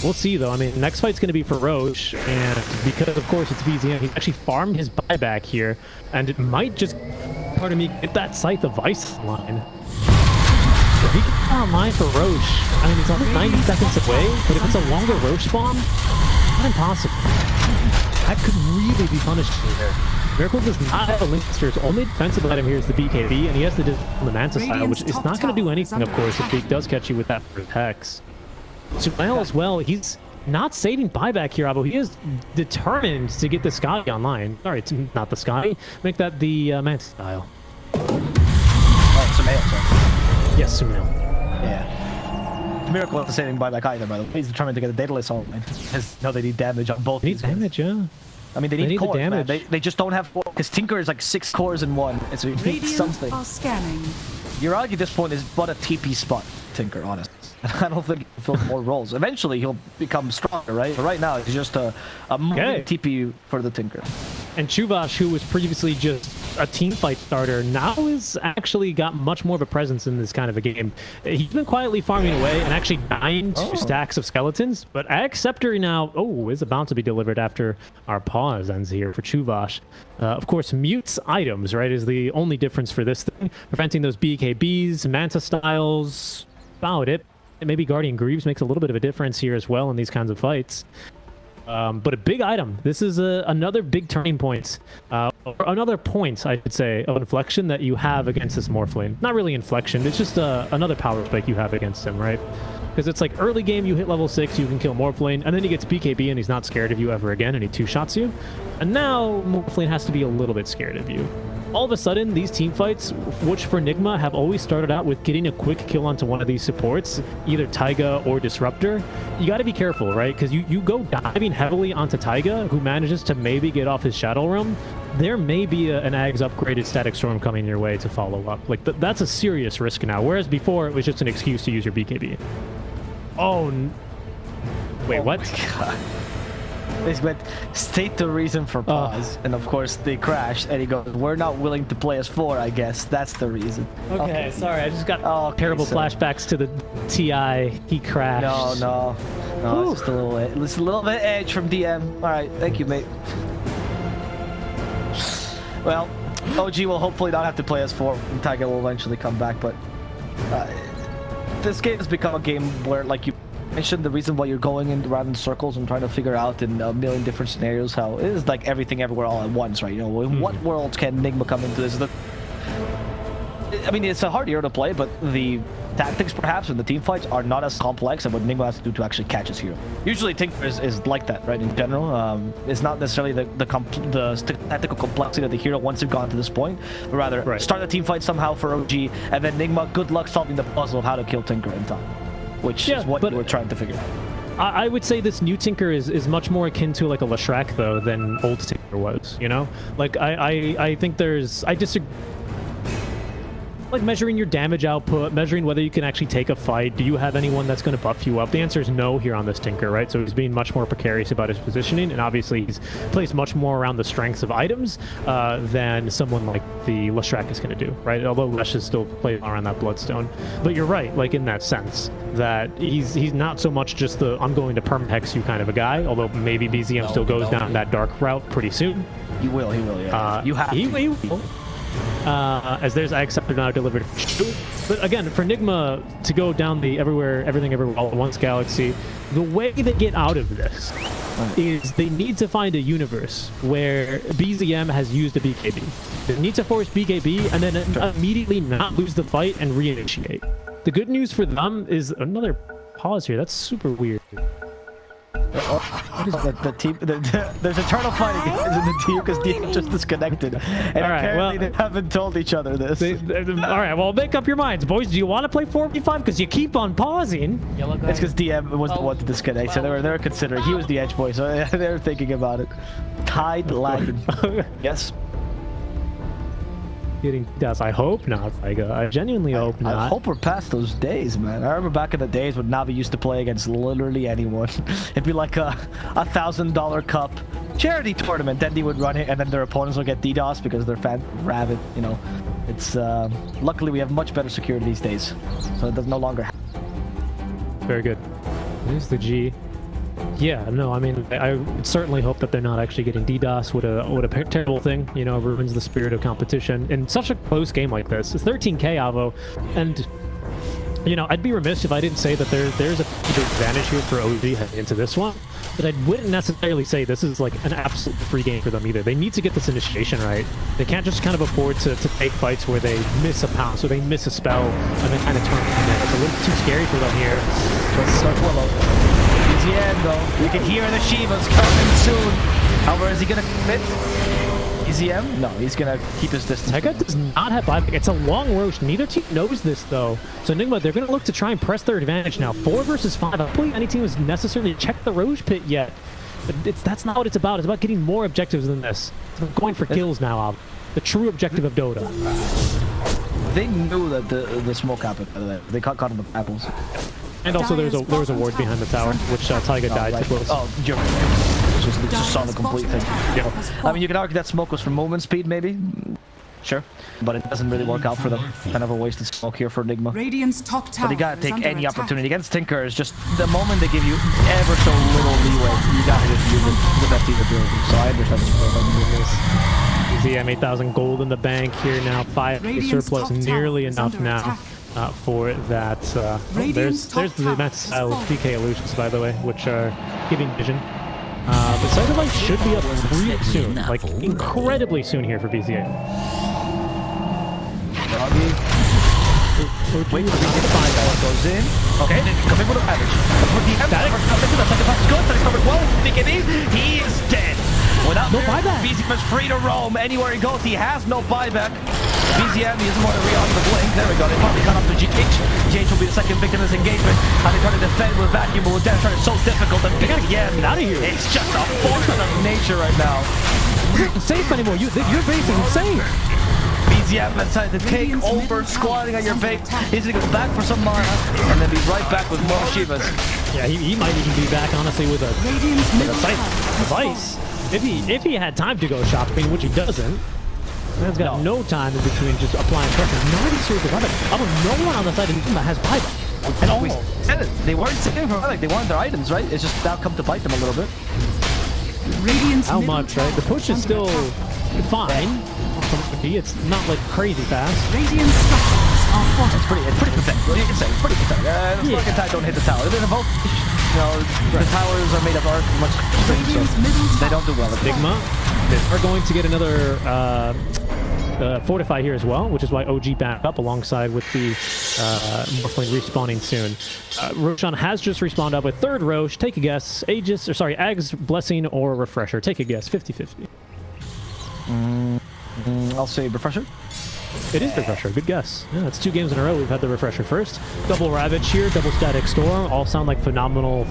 We'll see, though. I mean, next fight's going to be for Roche, and because, of course, it's BZM, he actually farmed his buyback here, and it might just, pardon me, get that Scythe of Vice line. If he can get online for Roche, I mean, it's only 90 seconds away, but if it's a longer Roche spawn, not impossible. That could really be punished here. Miracle does not have a Linkster's only defensive item here is the BKB, and he has the Manta style, which is not going to do anything, of course, if he does catch you with that for Hex. Sumail as well, he's not saving buyback here, Abo. He is determined to get the Scotty online. Sorry, it's not the Scotty. Make that the Manta style. Oh, Sumail, sorry. Yes, Sumail. Yeah. Miracle isn't saving buyback either, by the way. He's determined to get a Daedalus online. Because now they need damage on both. They need damage, yeah. I mean, they need cores, the damage. man. They just don't have... Because Tinker is like 6 cores in one. It's something. Are scanning. Uragi at this point is but a TP spot, Tinker, honestly. I don't think he'll fill more roles. Eventually, he'll become stronger, right? But right now, he's just a TP for the Tinker. And Chuvash, who was previously just a team fight starter, now has actually got much more of a presence in this kind of a game. He's been quietly farming away and actually dying to stacks of skeletons, but Scepter now, is about to be delivered after our pause ends here for Chuvash. Of course, mutes items, right, is the only difference for this thing. Preventing those BKBs, Manta styles, about it. And maybe Guardian Greaves makes a little bit of a difference here as well in these kinds of fights. But a big item. This is another big turning point. Or another point, I should say, of inflection that you have against this Morphling. Not really inflection, it's just another power spike you have against him, right? Because it's like early game, you hit level 6, you can kill Morphling, and then he gets BKB and he's not scared of you ever again, and he 2-shots you. And now Morphling has to be a little bit scared of you. All of a sudden, these team fights, which for Nigma have always started out with getting a quick kill onto one of these supports, either Taiga or Disruptor, you got to be careful, right? Because you go diving heavily onto Taiga, who manages to maybe get off his Shadow Realm, there may be an Ag's upgraded Static Storm coming your way to follow up. Like, that's a serious risk now, whereas before it was just an excuse to use your BKB. Wait, what? They went state the reason for pause, and of course they crashed, and he goes, we're not willing to play as 4, I guess. That's the reason. Okay, sorry, I just got terrible flashbacks to the TI. He crashed. No, it's just a little bit edge from DM. Alright, thank you, mate. Well, OG will hopefully not have to play as 4, and Taiga will eventually come back, but this game has become a game where, like you mentioned, the reason why you're going around in circles and trying to figure out in a million different scenarios how it is like everything everywhere all at once, right? You know, in what worlds can Nigma come into this? I mean, it's a hard hero to play, but the tactics perhaps and the team fights are not as complex as what Nigma has to do to actually catch his hero. Usually Tinker is like that, right? In general, it's not necessarily the tactical complexity of the hero once you've gone to this point, but rather start the team fight somehow for OG, and then Nigma, good luck solving the puzzle of how to kill Tinker in time. Which is what we're trying to figure out. I would say this new Tinker is much more akin to like a Leshrac, though, than old Tinker was, you know? Like, I think I disagree. Like, measuring your damage output, measuring whether you can actually take a fight. Do you have anyone that's going to buff you up? The answer is no here on this Tinker, right? So he's being much more precarious about his positioning, and obviously he's plays much more around the strengths of items than someone like the Leshrac is going to do, right? Although Lesh is still playing around that Bloodstone. But you're right, like in that sense, that he's not so much just the I'm going to permahex you kind of a guy, although maybe BZM still goes down that dark route pretty soon. He will, yeah. You have he will. As there's Acceptor now delivered. But again, for Nigma to go down the everything everywhere all at once galaxy, the way they get out of this is they need to find a universe where BZM has used a BKB. They need to force BKB and then immediately not lose the fight and reinitiate. The good news for them is another pause here. That's super weird. The team, there's eternal fighting in the team because DM just disconnected, and apparently they haven't told each other this. All right, well, make up your minds, boys. Do you want to play 4v5? Because you keep on pausing. It's because DM was the one to disconnect, so they were considering. He was the edge boy, so they were thinking about it. Tide lagging. Yes. getting DDoS. I hope not, Vega. I genuinely hope not. I hope we're past those days, man. I remember back in the days when Navi used to play against literally anyone. It'd be like a $1,000 cup charity tournament. Then they would run it, and then their opponents would get DDoS because they're fan rabid. You know, it's luckily we have much better security these days, so it does no longer. Very good. There's the G. Yeah, no, I mean, I certainly hope that they're not actually getting DDoS. What a terrible thing, you know, ruins the spirit of competition in such a close game like this. It's 13K, Avo, and, you know, I'd be remiss if I didn't say that there's a big advantage here for OG heading into this one, but I wouldn't necessarily say this is like an absolute free game for them either. They need to get this initiation right. They can't just kind of afford to take fights where they miss a pounce or they miss a spell and then kind of turn from there. It's a little too scary for them here. Let's start Willow. The end though. You can hear the Shivas coming soon. However, is he gonna commit? EZM? No, he's gonna keep his distance. Tega does not have buyback. It's a long Roche. Neither team knows this though. So Nigma, they're gonna look to try and press their advantage now. 4 versus 5. I don't believe any team has necessarily checked the Roche pit yet. But that's not what it's about. It's about getting more objectives than this. It's about going for kills now. The true objective of Dota. They knew that the smoke happened. By the way, they caught him with apples. And also there was a ward behind the tower, which Taiga died to close. Oh, you're just saw the complete thing. Yeah. I mean, you could argue that smoke was for movement speed, maybe. Sure, but it doesn't really work out for them. Kind of a wasted smoke here for Nigma. Radiant's top tower. But you gotta take any opportunity against Tinker. Is just the moment they give you ever so little leeway, you gotta just use it to the best either build. So I understand this. ZM 8,000 gold in the bank here now. 5 surplus, nearly enough now. For that, there's the match style DK illusions, by the way, which are giving vision. But Gigabyte should be up really soon, like incredibly soon here for BZA. Wait for the find that goes in. Okay, come in with a package. Good, but he's covered well. BKB, he is dead. Without no buyback. BZM is free to roam anywhere he goes. He has no buyback. BZM, he doesn't want to re-on the blink. There we go. They finally cut off to GH. GH will be the second victim of this engagement. And they try to defend with vacuum, but with Death Shard, it's so difficult. And BZM, out of here. It's just a force of nature right now. You're not safe anymore. Your base is insane. BZM decided to take over, squatting on your base. He's going to go back for some mana, and then be right back with more Shivas. Yeah, he might even be back, honestly, with a sight device. If he had time to go shopping, which he doesn't. Man's got no time in between just applying pressure. Not even sure the buyback. No one on the side of Nigma has buyback. And always said it. They weren't saving for buyback. They wanted their items, right? It's just now come to bite them a little bit. How much, right? The push is still fine. It's not like crazy fast. It's pretty pathetic. You can say it's pretty pathetic. The fucking tide don't hit the tower. They're both, you know, the towers are made of earth, much so they don't do well. Nigma are going to get another fortify here as well, which is why OG back up alongside with the Morphling respawning soon. Roshan has just respawned up with third Roche. Take a guess. Ag's Blessing or Refresher. Take a guess. 50-50. I'll say Refresher. It is Refresher. Good guess. Yeah, it's 2 games in a row we've had the Refresher first. Double Ravage here, double Static Storm. All sound like phenomenal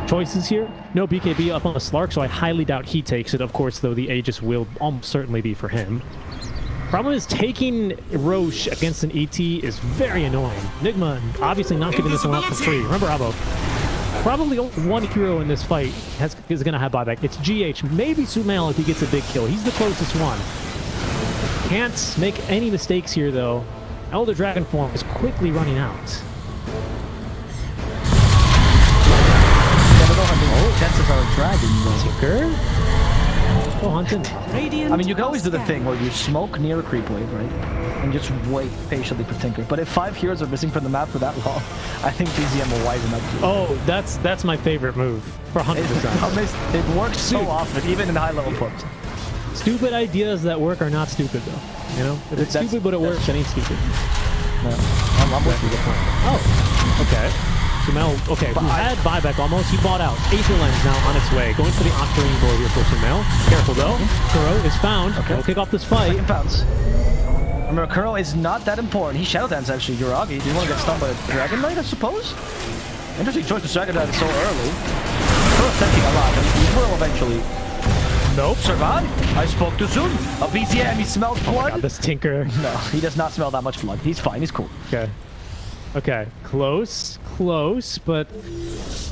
choices here. No BKB up on the Slark, so I highly doubt he takes it. Of course, though, the Aegis will almost certainly be for him. Problem is, taking Roche against an ET is very annoying. Nigma obviously not giving this one up for free. Remember, Abo, probably only one hero in this fight is going to have buyback. It's GH, maybe Sumail if he gets a big kill. He's the closest one. Can't make any mistakes here, though. Elder Dragon form is quickly running out. Chances are a dragon. Tinker? Go hunting. I mean, you can always do the thing where you smoke near a creep wave, right? And just wait patiently for Tinker. But if 5 heroes are missing from the map for that long, I think BZM will widen up. Oh, that's my favorite move for 100%. It works so often, even in high-level pubs. Stupid ideas that work are not stupid, though. You know, if it's stupid but it works, it ain't stupid. No, I'm with you. Oh, okay. Sumail, okay, who had buyback almost, he bought out. Aether Lens now on its way. Going for the Octarine door here for Sumail. Careful though. Kuro is found. Okay. We'll kick off this fight. Pounce. Remember, Kuro is not that important. He Shadow Dance actually. Yuragi, do you want to get stunned by a Dragon Knight, I suppose? Interesting choice to Dragon Dance so early. Kuro's thinking a lot. I mean, he will eventually Nope, survive. I spoke too soon. A BZM, he smells blood. God, this Tinker. No, he does not smell that much blood. He's fine. He's cool. Okay. Okay. Close, but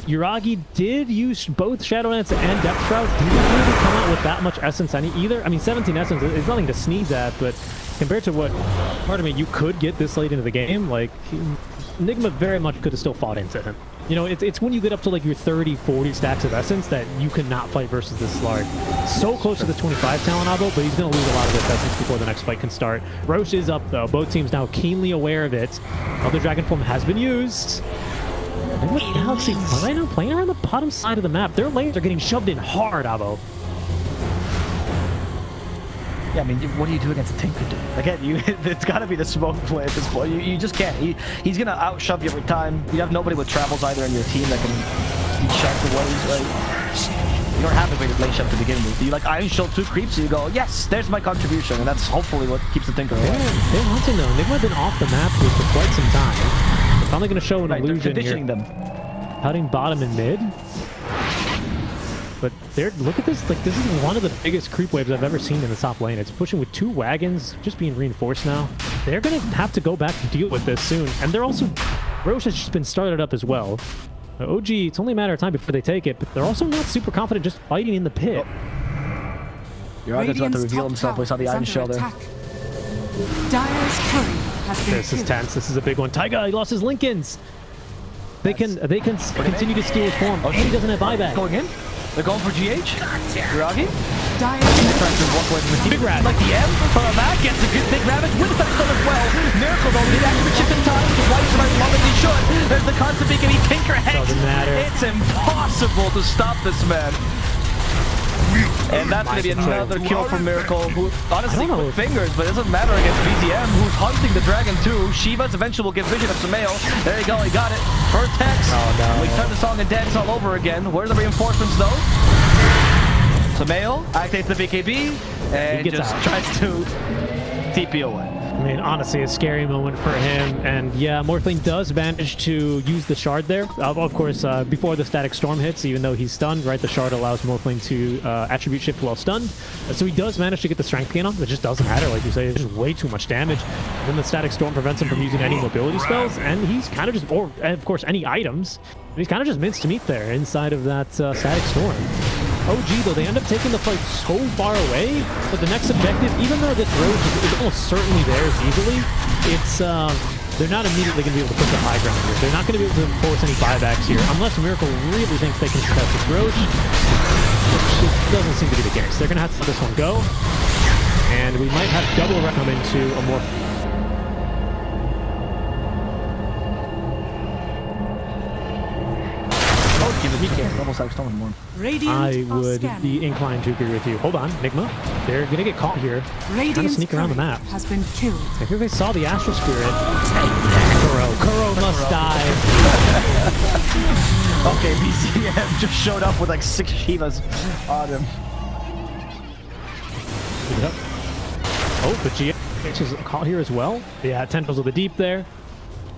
Yuragi did use both Shadow Lance and Depth Shroud. Didn't really come out with that much essence either. I mean, 17 essence is nothing to sneeze at, but compared to what, pardon me, you could get this late into the game, like, Nigma very much could have still fought into him. You know, it's when you get up to like your 30, 40 stacks of essence that you cannot fight versus this Slark. So close to the 25 talent Abo, but he's going to lose a lot of this essence before the next fight can start. Roche is up though. Both teams now keenly aware of it. Other Dragon Form has been used. Galaxy, are they now playing around the bottom side of the map? Their lanes are getting shoved in hard, Abo. Yeah, I mean, what do you do against a Tinker, dude? Again, it's got to be the smoke play at this point. You just can't. He's going to out-shove you every time. You have nobody with travels either in your team that can shove the waves, right? You don't have a great lane shove to begin with. You like Iron Shield 2 creeps, so you go, yes, there's my contribution, and that's hopefully what keeps the Tinker away. They're hunting, though. Nigma have been off the map for quite some time. They're finally going to show an illusion they're conditioning here. them. Cutting bottom and mid. But look at this, like this is one of the biggest creep waves I've ever seen in the top lane. It's pushing with 2 wagons, just being reinforced now. They're gonna have to go back and deal with this soon. And they're also, Roche has just been started up as well. OG, it's only a matter of time before they take it, but they're also not super confident just fighting in the pit. Yuraga's about to reveal himself. We saw the Iron Shell there. Dire's curry has been This is tense, this is a big one. Taiga, he lost his Lincolns. They can continue to steal his form. And he doesn't have buyback. Going in? They're going for GH. Yuragi. Big Rat. Like the M from the back gets a good big rabbit with the thunderstorm as well. Miracle though, need actually chip in time. Twice as long as he should. There's the constant BKB Tinker Hex. Doesn't matter. It's impossible to stop this man. And that's going to be another kill from Miracle, who honestly with fingers, but it doesn't matter against BZM, who's hunting the Dragon too. Shiva's eventually will get vision of Sameo. There you go, he got it. First hex. Oh, no. We turn the song and dance all over again. Where are the reinforcements though? Sameo activates the BKB and just tries to TP away. I mean, honestly, a scary moment for him. And yeah, Morphling does manage to use the shard there. Of course, before the static storm hits, even though he's stunned, right? The shard allows Morphling to attribute shift while stunned. So he does manage to get the strength gain on. It just doesn't matter, like you say. It's just way too much damage. And then the static storm prevents him from using any mobility spells. And he's kind of just, or of course, any items. And he's kind of just minced to meat there inside of that static storm. OG, though, they end up taking the fight so far away, but the next objective, even though this road is almost certainly theirs easily, it's, they're not immediately going to be able to put the high ground here. They're not going to be able to force any buybacks here, unless Miracle really thinks they can contest this road, which doesn't seem to be the case. They're going to have to let this one go, and we might have double come into a more... I would be inclined to agree with you. Hold on, Nigma. They're gonna get caught here. Trying to sneak around the map. Has been killed. I think they saw the Aster Spirit. Kuro must die. Okay, BZM just showed up with like 6 Shivas on him. Oh, but GH is caught here as well. Yeah, Tentacles of the Deep there.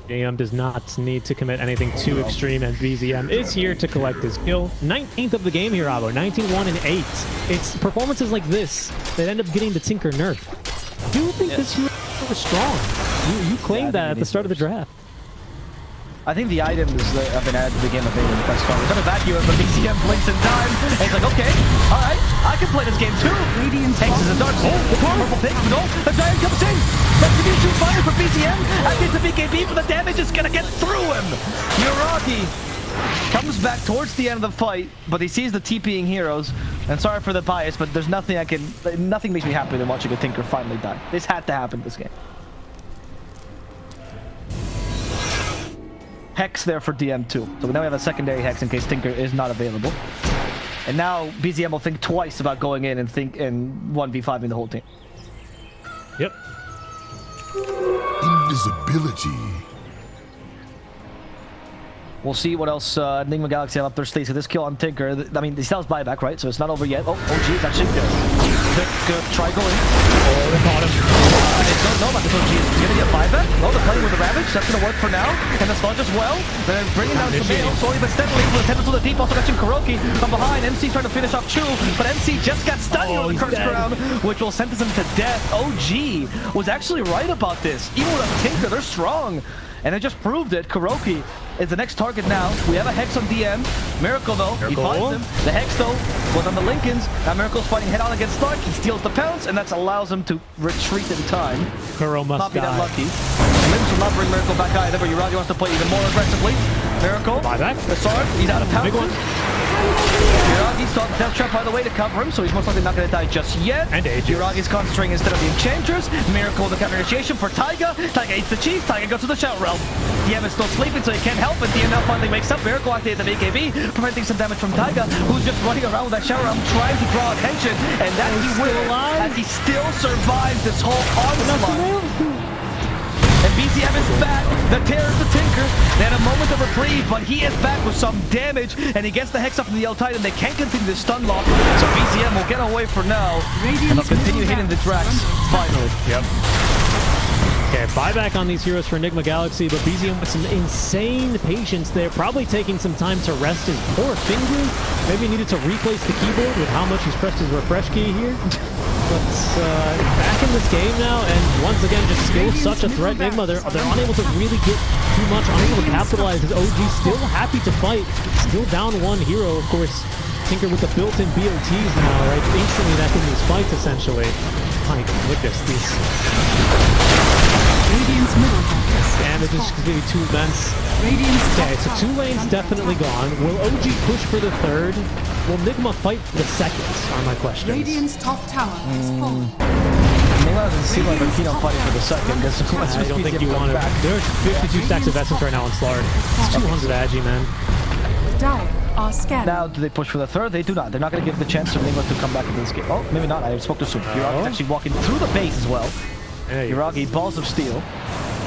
JM does not need to commit anything too extreme, and BZM is here to collect his kill. 19th of the game here, Abo. 19-1 and 8. It's performances like this that end up getting the Tinker nerf. Do you think this hero was strong? You claimed that at the start of the draft. I think the items that have been added to the game have made him quite strong. We're going to vacuum, but BZM blinks in time. And he's like, okay, all right, I can play this game too. Hex is a dark soul. The purple pig, no, the giant comes in. Retribution fire for BZM. Activates the BKB, but the damage is going to get through him. Yuragi comes back towards the end of the fight, but he sees the TPing heroes. And sorry for the bias, but there's nothing nothing makes me happier than watching a Tinker finally die. This had to happen this game. Hex there for DM2. So now we have a secondary Hex in case Tinker is not available. And now BZM will think twice about going in and 1v5ing the whole team. Yep. Invisibility. We'll see what else Nigma Galaxy have up their sleeves. So this kill on Tinker, I mean, he still has buyback, right? So it's not over yet. Oh, OG is actually good. Try going. Oh, they caught him. I don't know about this OG. He's going to get buyback. Oh, they're playing with the Ravage. That's going to work for now. And the sludge as well. They're bringing down Sumail slowly but steadily. With attempt to the deep. Also catching Kuroki from behind. MC trying to finish off Chu. But MC just got stunned on the curse ground, which will sentence him to death. OG was actually right about this. Even with a Tinker, they're strong. And they just proved it. Kuroki is the next target now. We have a Hex on DM. Miracle though, he finds him. The Hex though was on the Lincolns. Now Miracle's fighting head on against Stark. He steals the pounce, and that allows him to retreat in time. Kuro must not be die. that lucky. Limbs will not bring Miracle back either, but Uragi wants to play even more aggressively. Miracle, the sword, he's out of pounce. Big one. Uragi saw the death trap by the way to cover him, so he's most likely not going to die just yet. And Uragi's concentrating instead of the Enchanters. Miracle with the counter initiation for Taiga. Taiga eats the cheese. Taiga goes to the Shadow Realm. DM is still sleeping, so he can't help it. DM now finally wakes up. Miracle activated the A.K.A, preventing some damage from Taiga, who's just running around with that Shadow Realm trying to draw attention. And that he will, as he still survives this whole onslaught. And BCM is back. The terror to Tinker. They had a moment of reprieve, but he is back with some damage, and he gets the Hex up from the L Titan. They can't continue the stun lock, so BCM will get away for now, and they'll continue hitting the Drax finally. Yep. Okay, buyback on these heroes for Nigma Galaxy, but BZM with some insane patience there, probably taking some time to rest his poor finger. Maybe needed to replace the keyboard with how much he's pressed his refresh key here. But back in this game now, and once again, just still such a threat. Nigma, they're unable to really get too much, unable to capitalize. His OG still happy to fight, still down one hero, of course. Tinker with the built-in BOTs now, right? Instantly that can these fights, essentially. My goodness, these damage is going to be too immense. Okay, so 2 lanes definitely gone. Will OG push for the 3rd? Will Nigma fight for the 2nd? Are my questions. Radiant's top tower is full. Nigma doesn't seem like they're keen on fighting for the 2nd. I don't think you want to. There's 52 stacks of essence right now on Slard. It's 200 Agi, man. Dire are scanning. Now, do they push for the 3rd? They do not. They're not going to give the chance for Nigma to come back into this game. Oh, maybe not. I spoke to Super. Uragi's actually walking through the base as well. Uragi, balls of steel.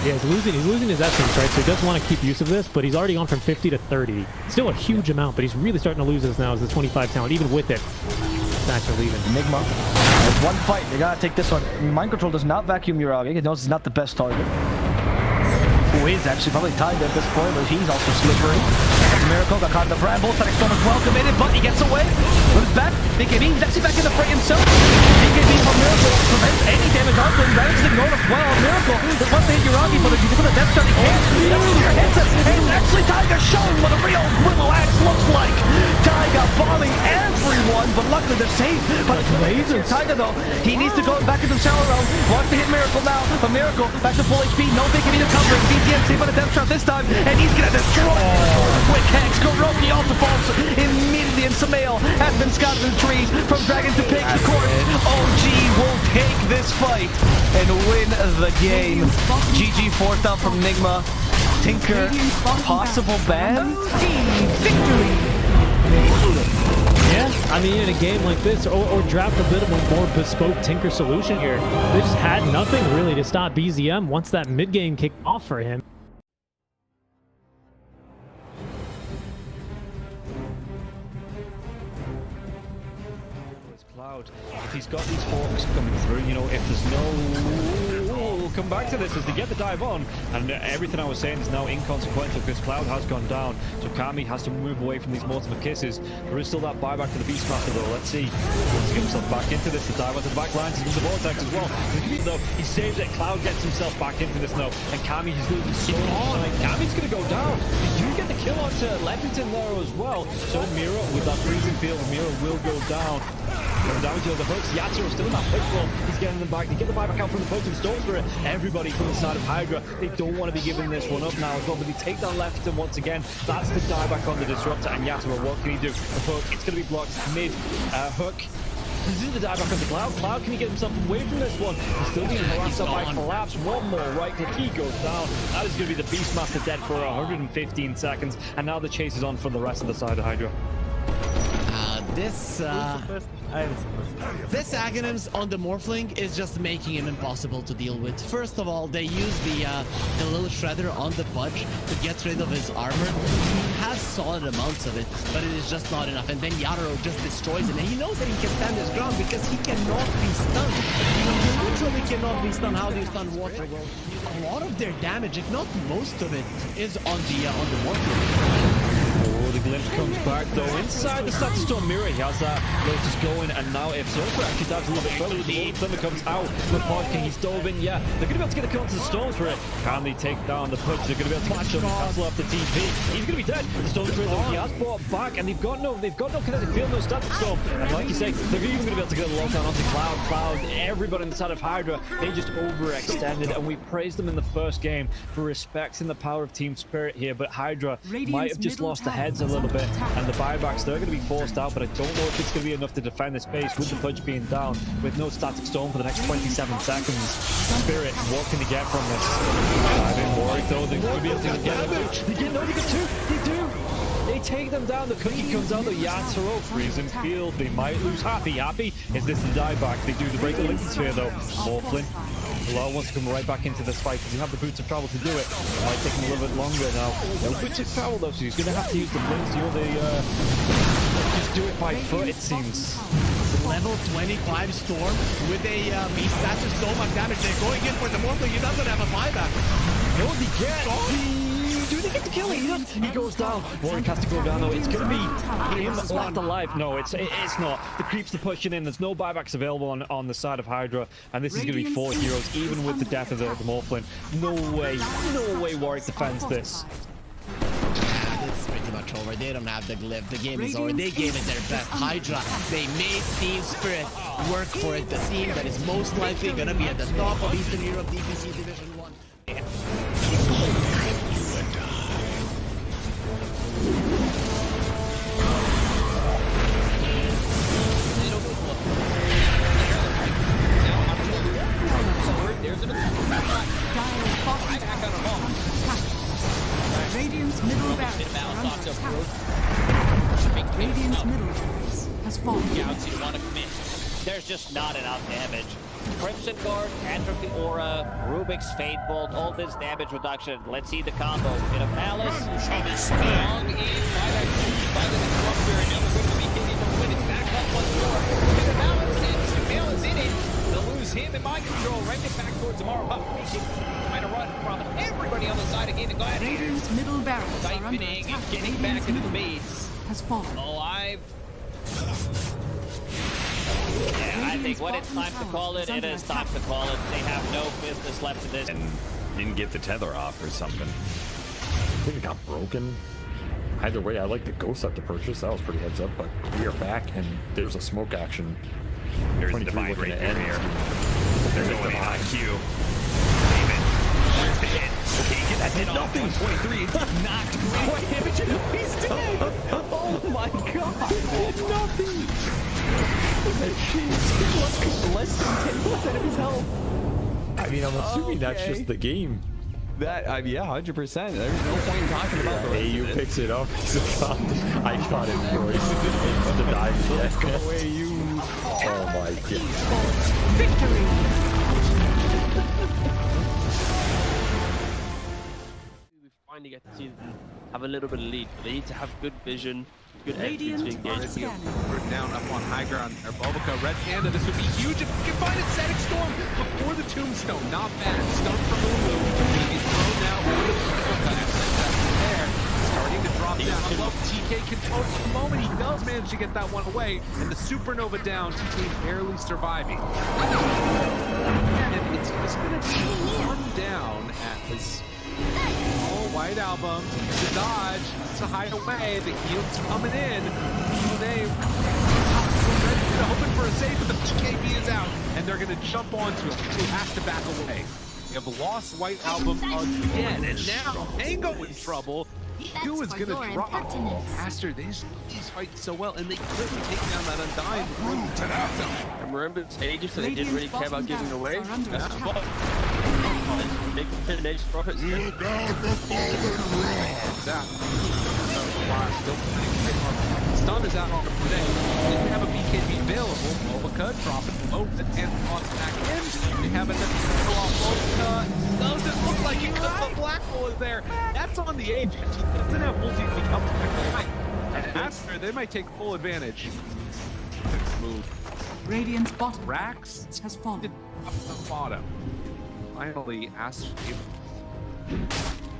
Yeah, he's losing his essence, right? So he does want to keep use of this, but he's already gone from 50 to 30. Still a huge amount, but he's really starting to lose this now as the 25 talent, even with it. Stacks are leaving. Nigma. There's one fight. They gotta take this one. Mind Control does not vacuum Uragi. He knows he's not the best target. Who is actually probably tied at this point, but he's also slippery. Miracle got caught in the bramble. Static Storm is well committed, but he gets away. Moves back. BKB, he's actually back in the fray himself. BKB from Miracle prevents any damage onto him. Ravage is ignored as well. Miracle is about to hit Uragi, but if you put a death shot, he can't. He hits it, and it's actually Taiga showing what a real Willow Axe looks like. Taiga bombing everyone, but luckily they're safe. But Taiga though, he needs to go back into the Shadow Realm. Wants to hit Miracle now, but Miracle back to full HP. No BKB to cover it. BTM safe on a death shot this time, and he's gonna destroy quick Hex. Kuroki also falls immediately, and Sumail has been scouted in the trees from Dragon to Pig. Of course, OG will take this fight and win the game. GG 4th out from Nigma. Tinker, possible ban? Victory! Yeah, I mean, in a game like this, or draft a bit of a more bespoke Tinker solution here. They just had nothing really to stop BZM once that mid-game kicked off for him. If he's got these hawks coming through, you know, if there's no... we'll come back to this as they get the dive on, and everything I was saying is now inconsequential because Cloud has gone down, so Kami has to move away from these Mortimer Kisses. There is still that buyback to the Beastmaster though. Let's see. He wants to get himself back into this. The dive on the back lines, he's in the Vortex as well. Though he saves it, Cloud gets himself back into this now, and Kami is losing so much. Kami's going to go down. They do get the kill onto Leppington there as well. So Mira, with that freezing field, Mira will go down. Going down to the hooks. Yatsuo still in that push roll. He's getting them back. They get the buyback out from the potent storm for it. Everybody from the side of Hydra, they don't want to be giving this one up now as well, but they take down Leppington once again. That's the dieback on the Disruptor, and Yatsuo, what can he do? The hook, it's going to be blocked mid hook. This is the dieback on the Cloud. Cloud, can he get himself away from this one? He's still being harassed by Collapse. One more right click, he goes down. That is going to be the Beastmaster dead for 115 seconds, and now the chase is on for the rest of the side of Hydra. This Aghanims on the Morphling is just making him impossible to deal with. First of all, they use the little shredder on the Pudge to get rid of his armor. He has solid amounts of it, but it is just not enough. And then Yatoro just destroys it, and he knows that he can stand his ground because he cannot be stunned. You literally cannot be stunned. How do you stun water? Well, a lot of their damage, if not most of it, is on the water. Oh, the glimpse comes back though. Inside the status storm mirror, he has that Lotus going, and now if Zofra actually dives a little bit further with the Lord Thunder comes out. McParkin, he's dove in, yeah. They're gonna be able to get the kill onto the Storms for it. Can they take down the Pudge? They're gonna be able to catch him, cancel off the TP. He's gonna be dead. The Storms for it though, he has brought back, and they've got no kinetic field, no static storm. And like you say, they're even gonna be able to get a lockdown onto Cloud, everybody inside of Hydra. They just overextended, and we praised them in the first game for respecting the power of team spirit here, but Hydra might have just lost the heads a little bit, and the buybacks, they're going to be forced out, but I don't know if it's going to be enough to defend the space with the Pudge being down, with no static storm for the next 27 seconds. Spirit, what can they get from this? I've been worried though, they're going to be able to get it. They get two, they do! They take them down, the cookie comes out, the Yatoro, freezing field, they might lose Happy. Is this the dieback? They do the break the Lincoln Sphere though. Morphlin, Law wants to come right back into this fight because you have the boots of travel to do it. It might take him a little bit longer now. No boots of travel though, so he's going to have to use the blinks. You know, just do it by foot, it seems. Level 25 Storm with a beast. That's just so much damage. They're going in for the Morphling. He doesn't have a buyback. No, he gets. Do they get the kill? He goes down. Warwick has to go down though. It's going to be him left alive. No, it's not. The creeps are pushing in. There's no buybacks available on the side of Hydra, and this is going to be 4 heroes, even with the death of the Morphlin. No way Warwick defends this. It's pretty much over. They don't have the glyph. The game is over. They gave it their best. Hydra, they made Team Spirit work for it. The team that is most likely going to be at the top of Eastern Europe DPC Division 1. Radiant's middle barracks are under attack. Radiant's middle barracks has fallen. You want to commit. There's just not enough damage. Crimson Guard, Atrophy Aura, Rubik's Fate Bolt, all this damage reduction. Let's see the combo. Bit of Malice. Strong in by the Disruptor, and now they're going to be hitting the win. It's back up once more. Bit of Malice, and Sumail is in it. They'll lose him in mind control. Right it back towards tomorrow. Trying to run from everybody on the side again. Radiant's middle barracks are under siphoning attack. and getting back into the base. Has fallen. Alive. Yeah, I think when it's time to call it, it is time to call it. They have no business left in this. And didn't get the tether off or something. I think it got broken. Either way, I like the ghost up to purchase. That was pretty heads up, but we are back and there's a smoke action. There's a divide right there. They're going in on Q. There's the hit. Okay, get that hit off. 123. Knocked great damage. He's dead. Oh my god. Nothing. Less than 10% of his health. I mean, I'm assuming that's just the game. That, yeah, 100%. There's no point in talking about the AU picks it up. I got it, boys. To die yet. Go away, you. Oh my god. Victory. We finally get to see them have a little bit of lead, but they need to have good vision, good entry to engage. We're down up on high ground. Our Bulbica, Red Panda, this would be huge if we can find a Static Storm before the Tombstone. Not bad. Stone from Lulu. He's thrown now over the there. Starting to drop down. I love TK control for the moment. He does manage to get that one away. And the Supernova down. TK barely surviving. And it's just going to be one down at his White Album. It's a dodge. It's a hideaway. The heal's coming in. They hoping for a save, but the PKB is out, and they're going to jump onto him. He has to back away. We have lost White Album again, and now Tango in trouble. Q is going to drop. Aster, these fight so well, and they couldn't take down that Undying before the Tombstone. And remember, it's ages, so they didn't really care about giving away. Big percentage profits. Stun sun is out on the day. Didn't have a BKB available. Mobica dropping low, but and toss back in. They have another kill off Mobica. Doesn't look like it because the black hole is there. That's on the edge. He doesn't have multi to come back. And Aster, they might take full advantage. Move. Radiant's bottom Rax has fallen. Up the bottom. Finally, Aster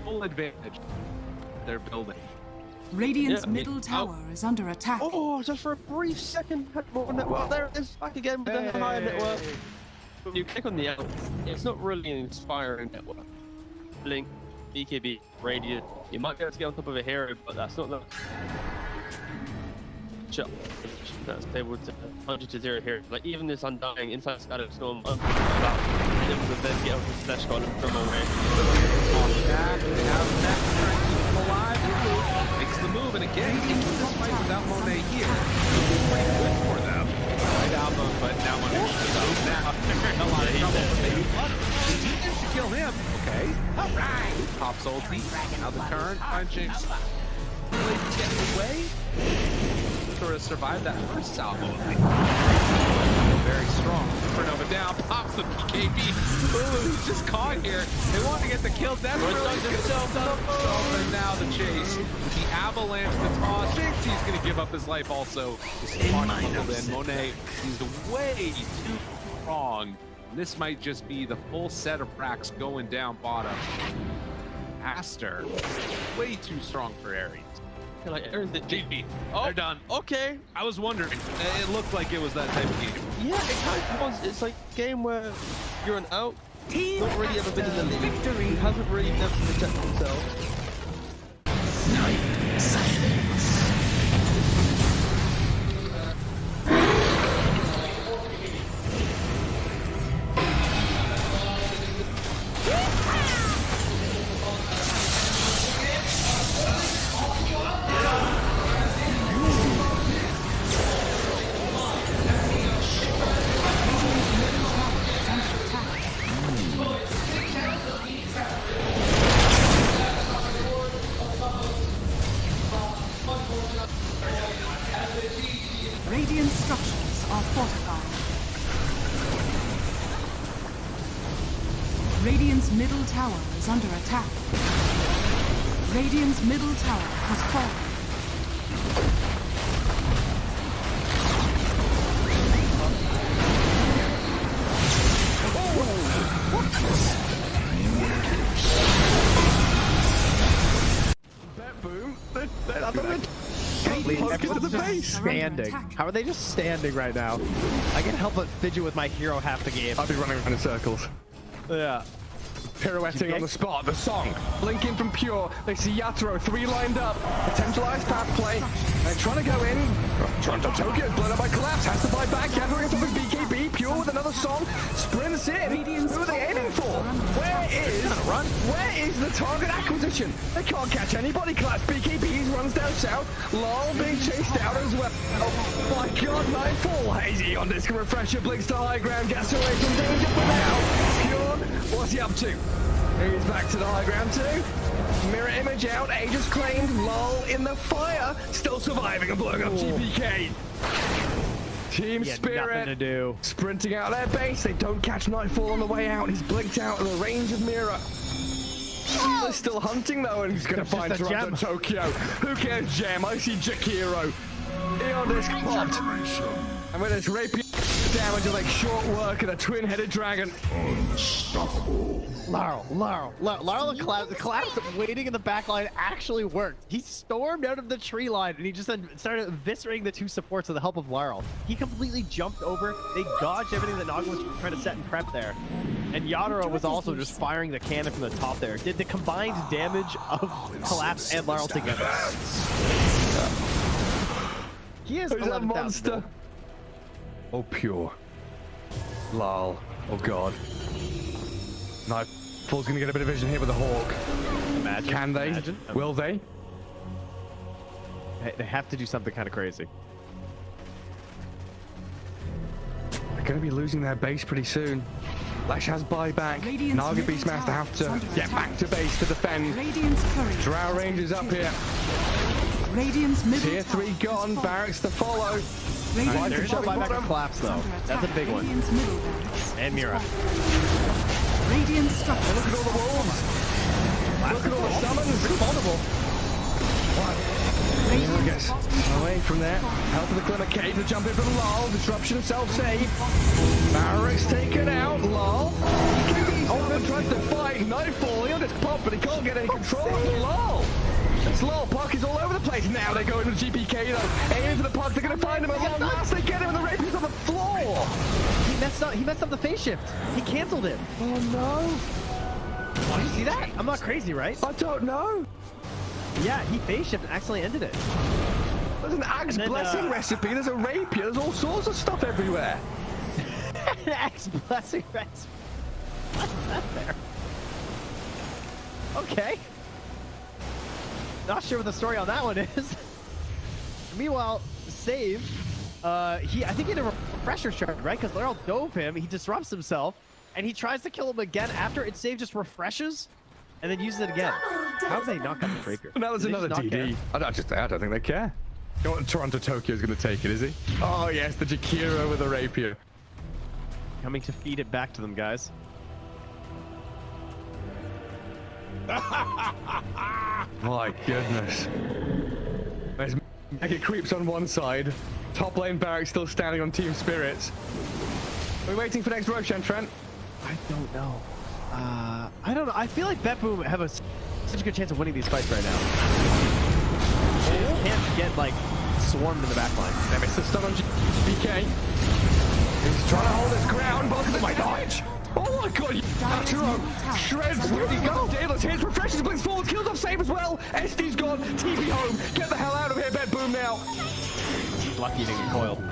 full advantage. They're building. Radiant's middle tower is under attack. Oh, just for a brief second, had more network. There it is, back again with the higher network. When you click on the L, it's not really an inspiring network. Blink, BKB, Radiant. You might be able to get on top of a hero, but that's not the shot that's able to 100-0 here. Like even this Undying inside Scattered Storm, able to then get up with Slash God from away. They have that trying to keep him alive. Makes the move, and again, into this fight without Monet here. Pretty good for them. Right Alpha, but now Monet is out. Now they're in a lot of trouble. Maybe the team should kill him. Okay. Alright. Pops ulti. Now the turn. Punching. Really getting away. Sort of survived that first salvo. Very strong. Supernova down, pops the BKB. Ooh, he's just caught here. They want to get the kill. That's really himself up. And now the chase. With the avalanche, the toss. Thinks he's going to give up his life also. This Monet, he's way too strong. This might just be the full set of racks going down bottom. Aster, way too strong for Ares. Like Aaron did GP. Oh, they're done. Okay. I was wondering. It looked like it was that type of game. Yeah, it kind of was. It's like a game where you're an out, not really ever been in the league, victory hasn't really never protected himself. Radiant structures are fortified. Radiant's middle tower is under attack. Radiant's middle tower has fallen. Boom. Everyone's just standing. How are they just standing right now? I can't help but fidget with my hero half the game. I'll be running around in circles. Yeah. Pirouetting on the spot, the song. Blinking from Pure. They see Yatoro, 3 lined up. Potentialized path play. They're trying to go in. Toronto Tokyo blown up by Collapse. Has to fight back. Yatoro gets off with BKB. Pure with another song. Sprints in. Who are they aiming for? Where is the target acquisition? They can't catch anybody. Collapse BKBs runs down south. Lol being chased out as well. Oh my god, Nightfall. Hazy on disc refresher. Blinks to high ground. Gets away from danger for now. Pure, what's he up to? He's back to the high ground too. Mirror image out, Aegis claimed, lol in the fire, still surviving and blowing up GPK. Team Spirit, nothing to do. Sprinting out their base, they don't catch Nightfall on the way out, he's blinked out of the range of Mirror. They're still hunting though, and he's going to find Toronto Tokyo. Who cares, Gem? I see Jakiro. Eon disc popped. And with his rapier damage of like short work and a twin-headed dragon. Unstoppable. Laurel, the collapse waiting in the back line actually worked. He stormed out of the tree line and he just then started eviscerating the 2 supports with the help of Laurel. He completely jumped over. They dodged everything that Nagma was trying to set and prep there. And Yatoro was also just firing the cannon from the top there. Did the combined damage of Collapse and Laurel together. He is a monster. Oh, Pure. Lol. Oh, God. Nightfall's gonna get a bit of vision here with the Hawk. Imagine. Can they? Imagine. Will they? They have to do something kind of crazy. They're gonna be losing their base pretty soon. Lash has buyback. Naga Beastmaster have to get back to base to defend. Drow Rangers up here. Radiant's middle Tier 3 gone, barracks to follow. Right, there is no buyback of collapse though. That's a big one. Radiant's middle barracks. And Mira. Radiant structures. Look at all the wolves. Look at all the summons. It's vulnerable. Mira gets away from there. Help of the Glimmer Cave to jump in from Lol. Disruption of self-save. Barracks taken out. Lol. Ultimate tries to fight. Nightfall. He'll just pop, but he can't get any control of Lol. It's Lol. Puck is all over the place. Now they go into the GPK though. Aiming for the puck. They're going to find him at long last. They get him and the rapier's on the floor. He messed up the phase shift. He canceled it. Oh no. Did you see that? I'm not crazy, right? I don't know. Yeah, he phase shift and accidentally ended it. There's an Axe Blessing recipe. There's a rapier. There's all sorts of stuff everywhere. An Axe Blessing recipe. What's that there? Okay. Not sure what the story on that one is. Meanwhile, Save, I think he had a refresher charge, right? Because Laryl dove him, he disrupts himself, and he tries to kill him again after it Save just refreshes and then uses it again. How have they not got the Rapier? Now there's another DD. I don't think they care. You know what Toronto Tokyo's going to take it, is he? Oh yes, the Jakiro with a Rapier. Coming to feed it back to them, guys. My goodness. There's Mega Creeps on one side. Top lane Barracks still standing on Team Spirits. We're waiting for next Roshan, Trent. I don't know. I don't know. I feel like BetBoom have such a good chance of winning these fights right now. They can't get, like, swarmed in the back line. They missed the stun on BK. He's trying to hold his ground, but look at my dodge! Oh my god, Arturo shreds. Where'd he go? Daedalus hits, refreshes, blinks forward, kills off Save as well. SD's gone, TP home. Get the hell out of here, BetBoom now. Lucky he didn't get coiled.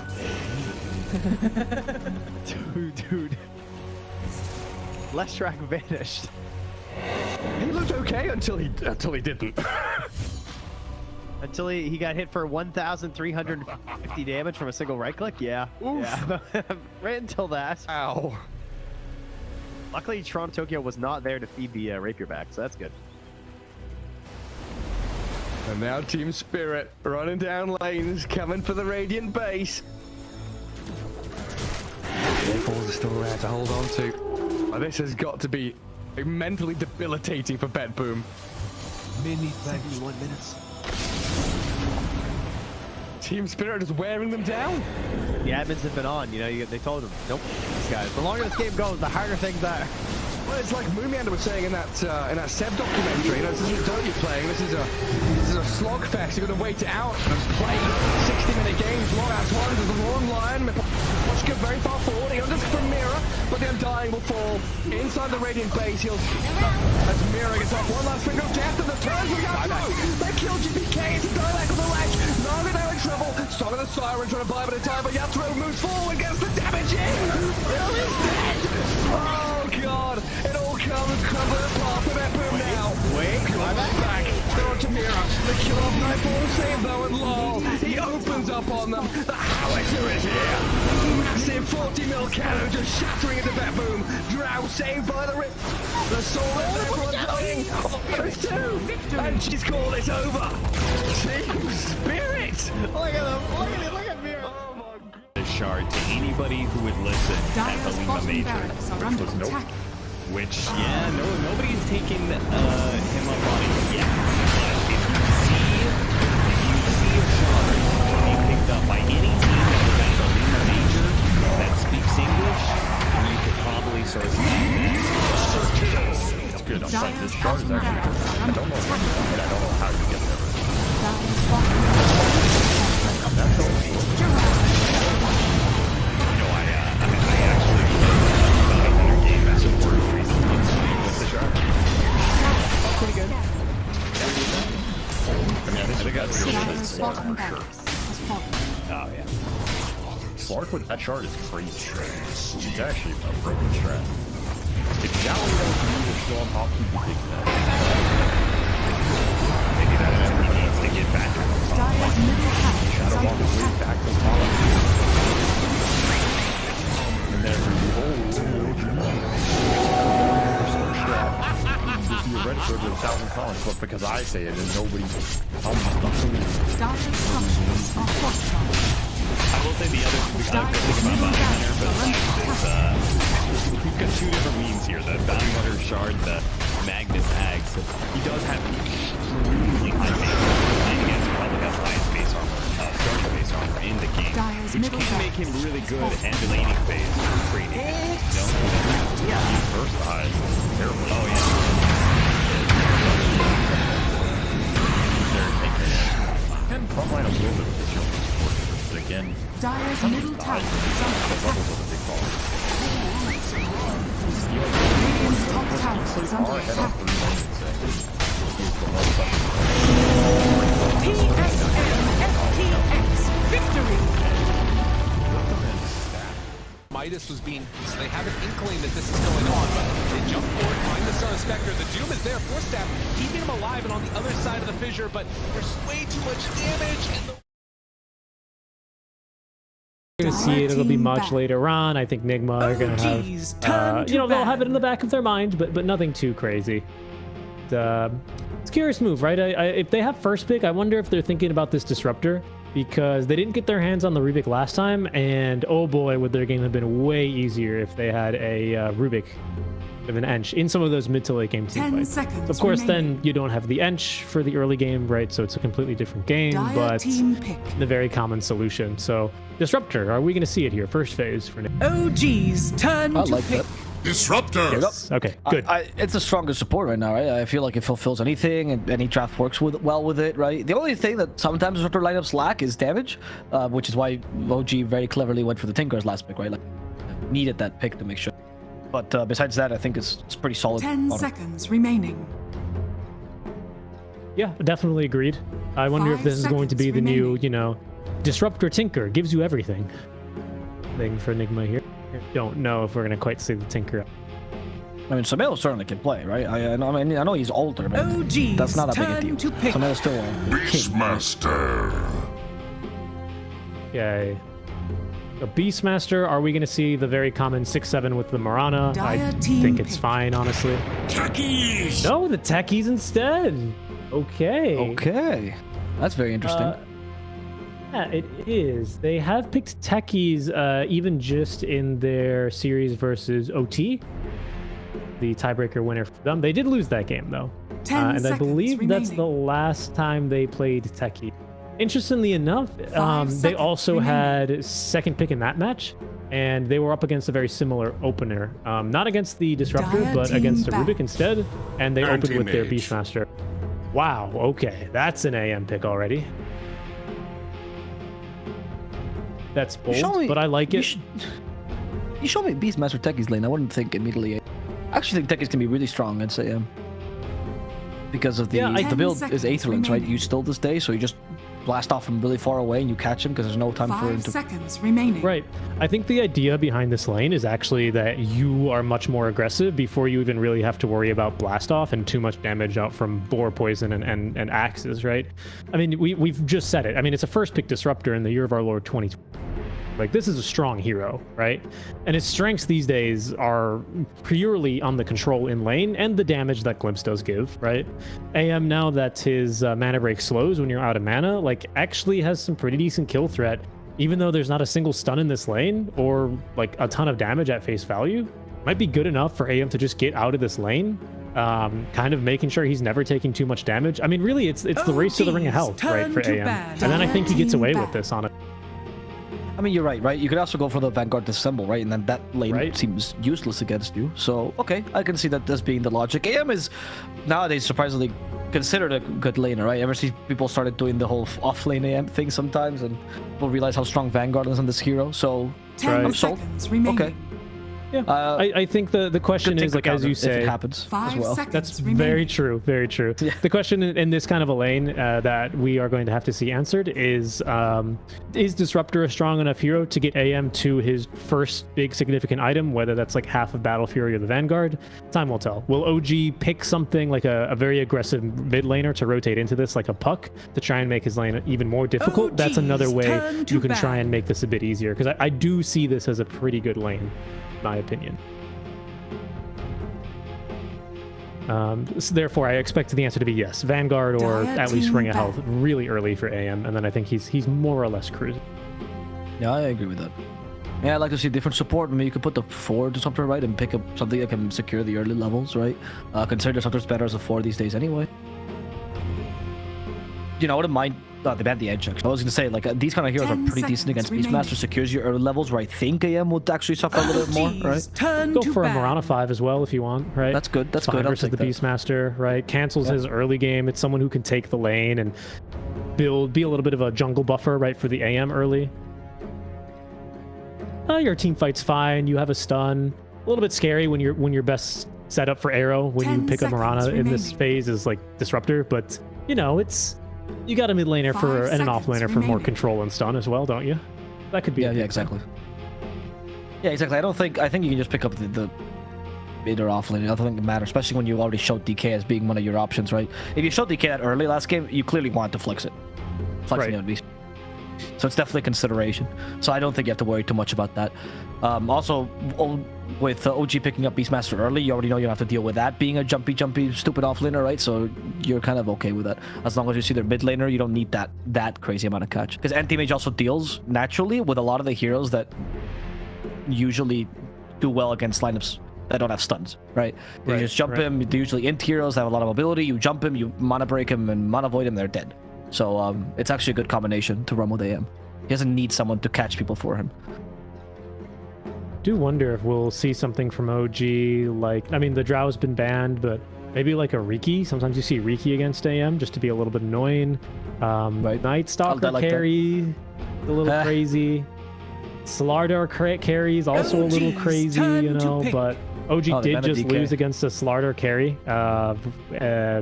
Dude. Leshrac vanished. He looked okay until he didn't. Until he got hit for 1,350 damage from a single right click? Yeah. Oof. Yeah. Right until that. Ow. Luckily, Toronto Tokyo was not there to feed the Rapier back, so that's good. And now Team Spirit running down lanes, coming for the Radiant base. Balls are still there to hold on to. This has got to be mentally debilitating for BetBoom. 71 minutes. Team Spirit is wearing them down. The admins have been on, you know, they told them, nope, these guys. The longer this game goes, the harder things are. Well, it's like Moomiander was saying in that Seb documentary. You know, this isn't Dota you're playing. This is a slogfest. You're going to wait it out and play 60-minute games. Long ass one. There's a long line. Watch go very far forward. He'll just from Mira, but the Undying will fall inside the Radiant base. He'll as Mira gets off one last finger of death, and the turns will go. They kill GPK. It's a Dialect on the ledge. Now they're now in trouble. Song of the Siren trying to buy a bit of time, but Yatro moves forward, gets the damage in. Bill is dead. Oh god. It all comes crumbling apart for BetBoom now. Wait, back. They're on to Mira. They kill off Nightfall, save though, and Lol. He opens up on them. The Hellraiser is here. Massive 40 mil cannon just shattering into BetBoom. Drow saved by the rip. The soul and everyone dying. There's two. And she's called it over. Team Spirit. Look at him. Look at Mira. Oh my god. The shard to anybody who would listen at the Lima Major. Which was nope. Which, yeah, nobody's taking him up on it yet. But if you see a shard being picked up by any team that was at the Lima Major that speaks English, you could probably source it. It's good. I'm sorry, this shard is actually good. I don't know how you get there. That's all. I actually got a better game as a word recently with the shark. Pretty good. I think that's really Slark for sure. Oh yeah. Slark with that shard is crazy. It's actually a broken strat. If Jolly don't use it still on top, he'd be taking that. Maybe that everybody needs to get back to the top. Shadow Walk is way back to the top. And then if you register with 1,000 comments, but because I say it and nobody tells me. Dire structures are fortified. I will say the other good thing about Bounty Hunter, but we've got two different memes here. The Bounty Hunter Shard, the Magnus Ags. He does have extremely high base armor, and against probably has highest base armor, starting base armor in the game, which can make him really good at the laning phase for trading. Yeah, he versatile. Terrible. Oh yeah. And frontline a little bit with the shield support, but again, Dire's middle tower is under attack. Radiant's top tower is under attack. PSN FTX victory! Midas was being, they have an inkling that this is going on, but they jump forward, find the Star Spectre. The Doom is there for Staff, keeping him alive and on the other side of the fissure, but there's way too much damage. And Going to see it. It'll be much later on. I think Nigma are going to have, you know, they'll have it in the back of their mind, but nothing too crazy. It's a curious move, right? If they have first pick, I wonder if they're thinking about this disruptor, because they didn't get their hands on the Rubik last time, and oh boy, would their game have been way easier if they had a Rubik of an Ench in some of those mid to late game team fights. Of course, then you don't have the Ench for the early game, right? So it's a completely different game, but the very common solution. So Disruptor, are we going to see it here? First phase for now. OG's turn to pick. Disruptor! Yes. Okay, good. It's the strongest support right now, right? I feel like it fulfills anything, and any draft works well with it, right? The only thing that sometimes Disruptor lineups lack is damage, which is why OG very cleverly went for the Tinker's last pick, right? Like, needed that pick to make sure. But besides that, I think it's pretty solid. 10 seconds remaining. Yeah, definitely agreed. I wonder if this is going to be the new, you know, Disruptor Tinker, gives you everything thing for Nigma here. Don't know if we're going to quite see the Tinker. I mean, Samel certainly can play, right? I know he's older, but that's not a big deal. Samel's still Beastmaster. Okay. A Beastmaster, are we going to see the very common 6/7 with the Marana? I think it's fine, honestly. Techies! No, the Techies instead. Okay. Okay. That's very interesting. Yeah, it is. They have picked Techies even just in their series versus OT. The tiebreaker winner for them. They did lose that game, though. And I believe that's the last time they played Techie. Interestingly enough, they also had second pick in that match, and they were up against a very similar opener. Not against the Disruptor, but against the Rubik instead, and they opened with their Beastmaster. Wow, okay, that's an AM pick already. That's bold, but I like it. You showed me Beastmaster Techie's lane. I wouldn't think immediately. I actually think Techie's can be really strong, I'd say. Because of the build is Aetherlands, right? You still this day, so you just blast off from really far away and you catch him because there's no time for him to... 5 seconds remaining. Right. I think the idea behind this lane is actually that you are much more aggressive before you even really have to worry about blast off and too much damage out from boar poison and axes, right? I mean, we've just said it. I mean, it's a first pick Disruptor in the year of our Lord 2020. Like, this is a strong hero, right? And his strengths these days are purely on the control in lane and the damage that Glimpse does give, right? AM, now that his mana break slows when you're out of mana, like, actually has some pretty decent kill threat, even though there's not a single stun in this lane or, like, a ton of damage at face value. Might be good enough for AM to just get out of this lane, kind of making sure he's never taking too much damage. I mean, really, it's the race to the Ring of Health, right, for AM. And then I think he gets away with this on it. I mean, you're right? You could also go for the Vanguard Disassemble, right? And then that lane seems useless against you. So, okay, I can see that as being the logic. AM is nowadays surprisingly considered a good laner, right? Ever since people started doing the whole off-lane AM thing sometimes, and people realize how strong Vanguard is on this hero. So, I'm sold. Okay. Yeah, I think the question is, like, as you say, if it happens as well. That's very true, very true. Yeah. The question in this kind of a lane that we are going to have to see answered is Disruptor a strong enough hero to get AM to his first big significant item, whether that's like half of Battle Fury or the Vanguard? Time will tell. Will OG pick something like a very aggressive mid laner to rotate into this, like a Puck, to try and make his lane even more difficult? That's another way you can try and make this a bit easier, because I do see this as a pretty good lane, my opinion. So therefore, I expect the answer to be yes, Vanguard or at least Ring of Health really early for AM, and then I think he's more or less cruising. Yeah, I agree with that. Yeah, I'd like to see different support. Maybe you could put the 4 to something, right, and pick up something that can secure the early levels, right? Consider something's better as a 4 these days anyway. You know, I wouldn't mind. They banned the edge, actually. I was going to say, like, these kind of heroes are pretty decent against Beastmaster. Secures your early levels, where I think AM would actually suffer a little bit more, right? Go for a Mirana 5 as well if you want, right? That's good. That's good. Versus the Beastmaster, right? Cancels his early game. It's someone who can take the lane and be a little bit of a jungle buffer, right, for the AM early. Your team fight's fine. You have a stun. A little bit scary when your best setup for arrow when you pick up Mirana in this phase is like Disruptor, but you know you got a mid laner and an off laner for more control and stun as well, don't you? That could be. Yeah, exactly. Yeah, exactly. I think you can just pick up the mid or off lane. I don't think it matters, especially when you already showed DK as being one of your options, right? If you showed DK that early last game, you clearly want to flex it. Flexing it would be. So it's definitely a consideration. So I don't think you have to worry too much about that. Also, with OG picking up Beastmaster early, you already know you don't have to deal with that being a jumpy, stupid offlaner, right? So you're kind of okay with that. As long as you see their mid laner, you don't need that crazy amount of catch. Because anti-mage also deals naturally with a lot of the heroes that usually do well against lineups that don't have stuns, right? You just jump him. They're usually int heroes that have a lot of mobility. You jump him, you mana break him, and mana void him, they're dead. So it's actually a good combination to run with AM. He doesn't need someone to catch people for him. Do wonder if we'll see something from OG, like, I mean, the Drow's been banned, but maybe like a Riki. Sometimes you see Riki against AM just to be a little bit annoying. Night Stalker like carry, a little crazy. Slardar carries also a little crazy, you know, but OG did just lose against a Slardar carry.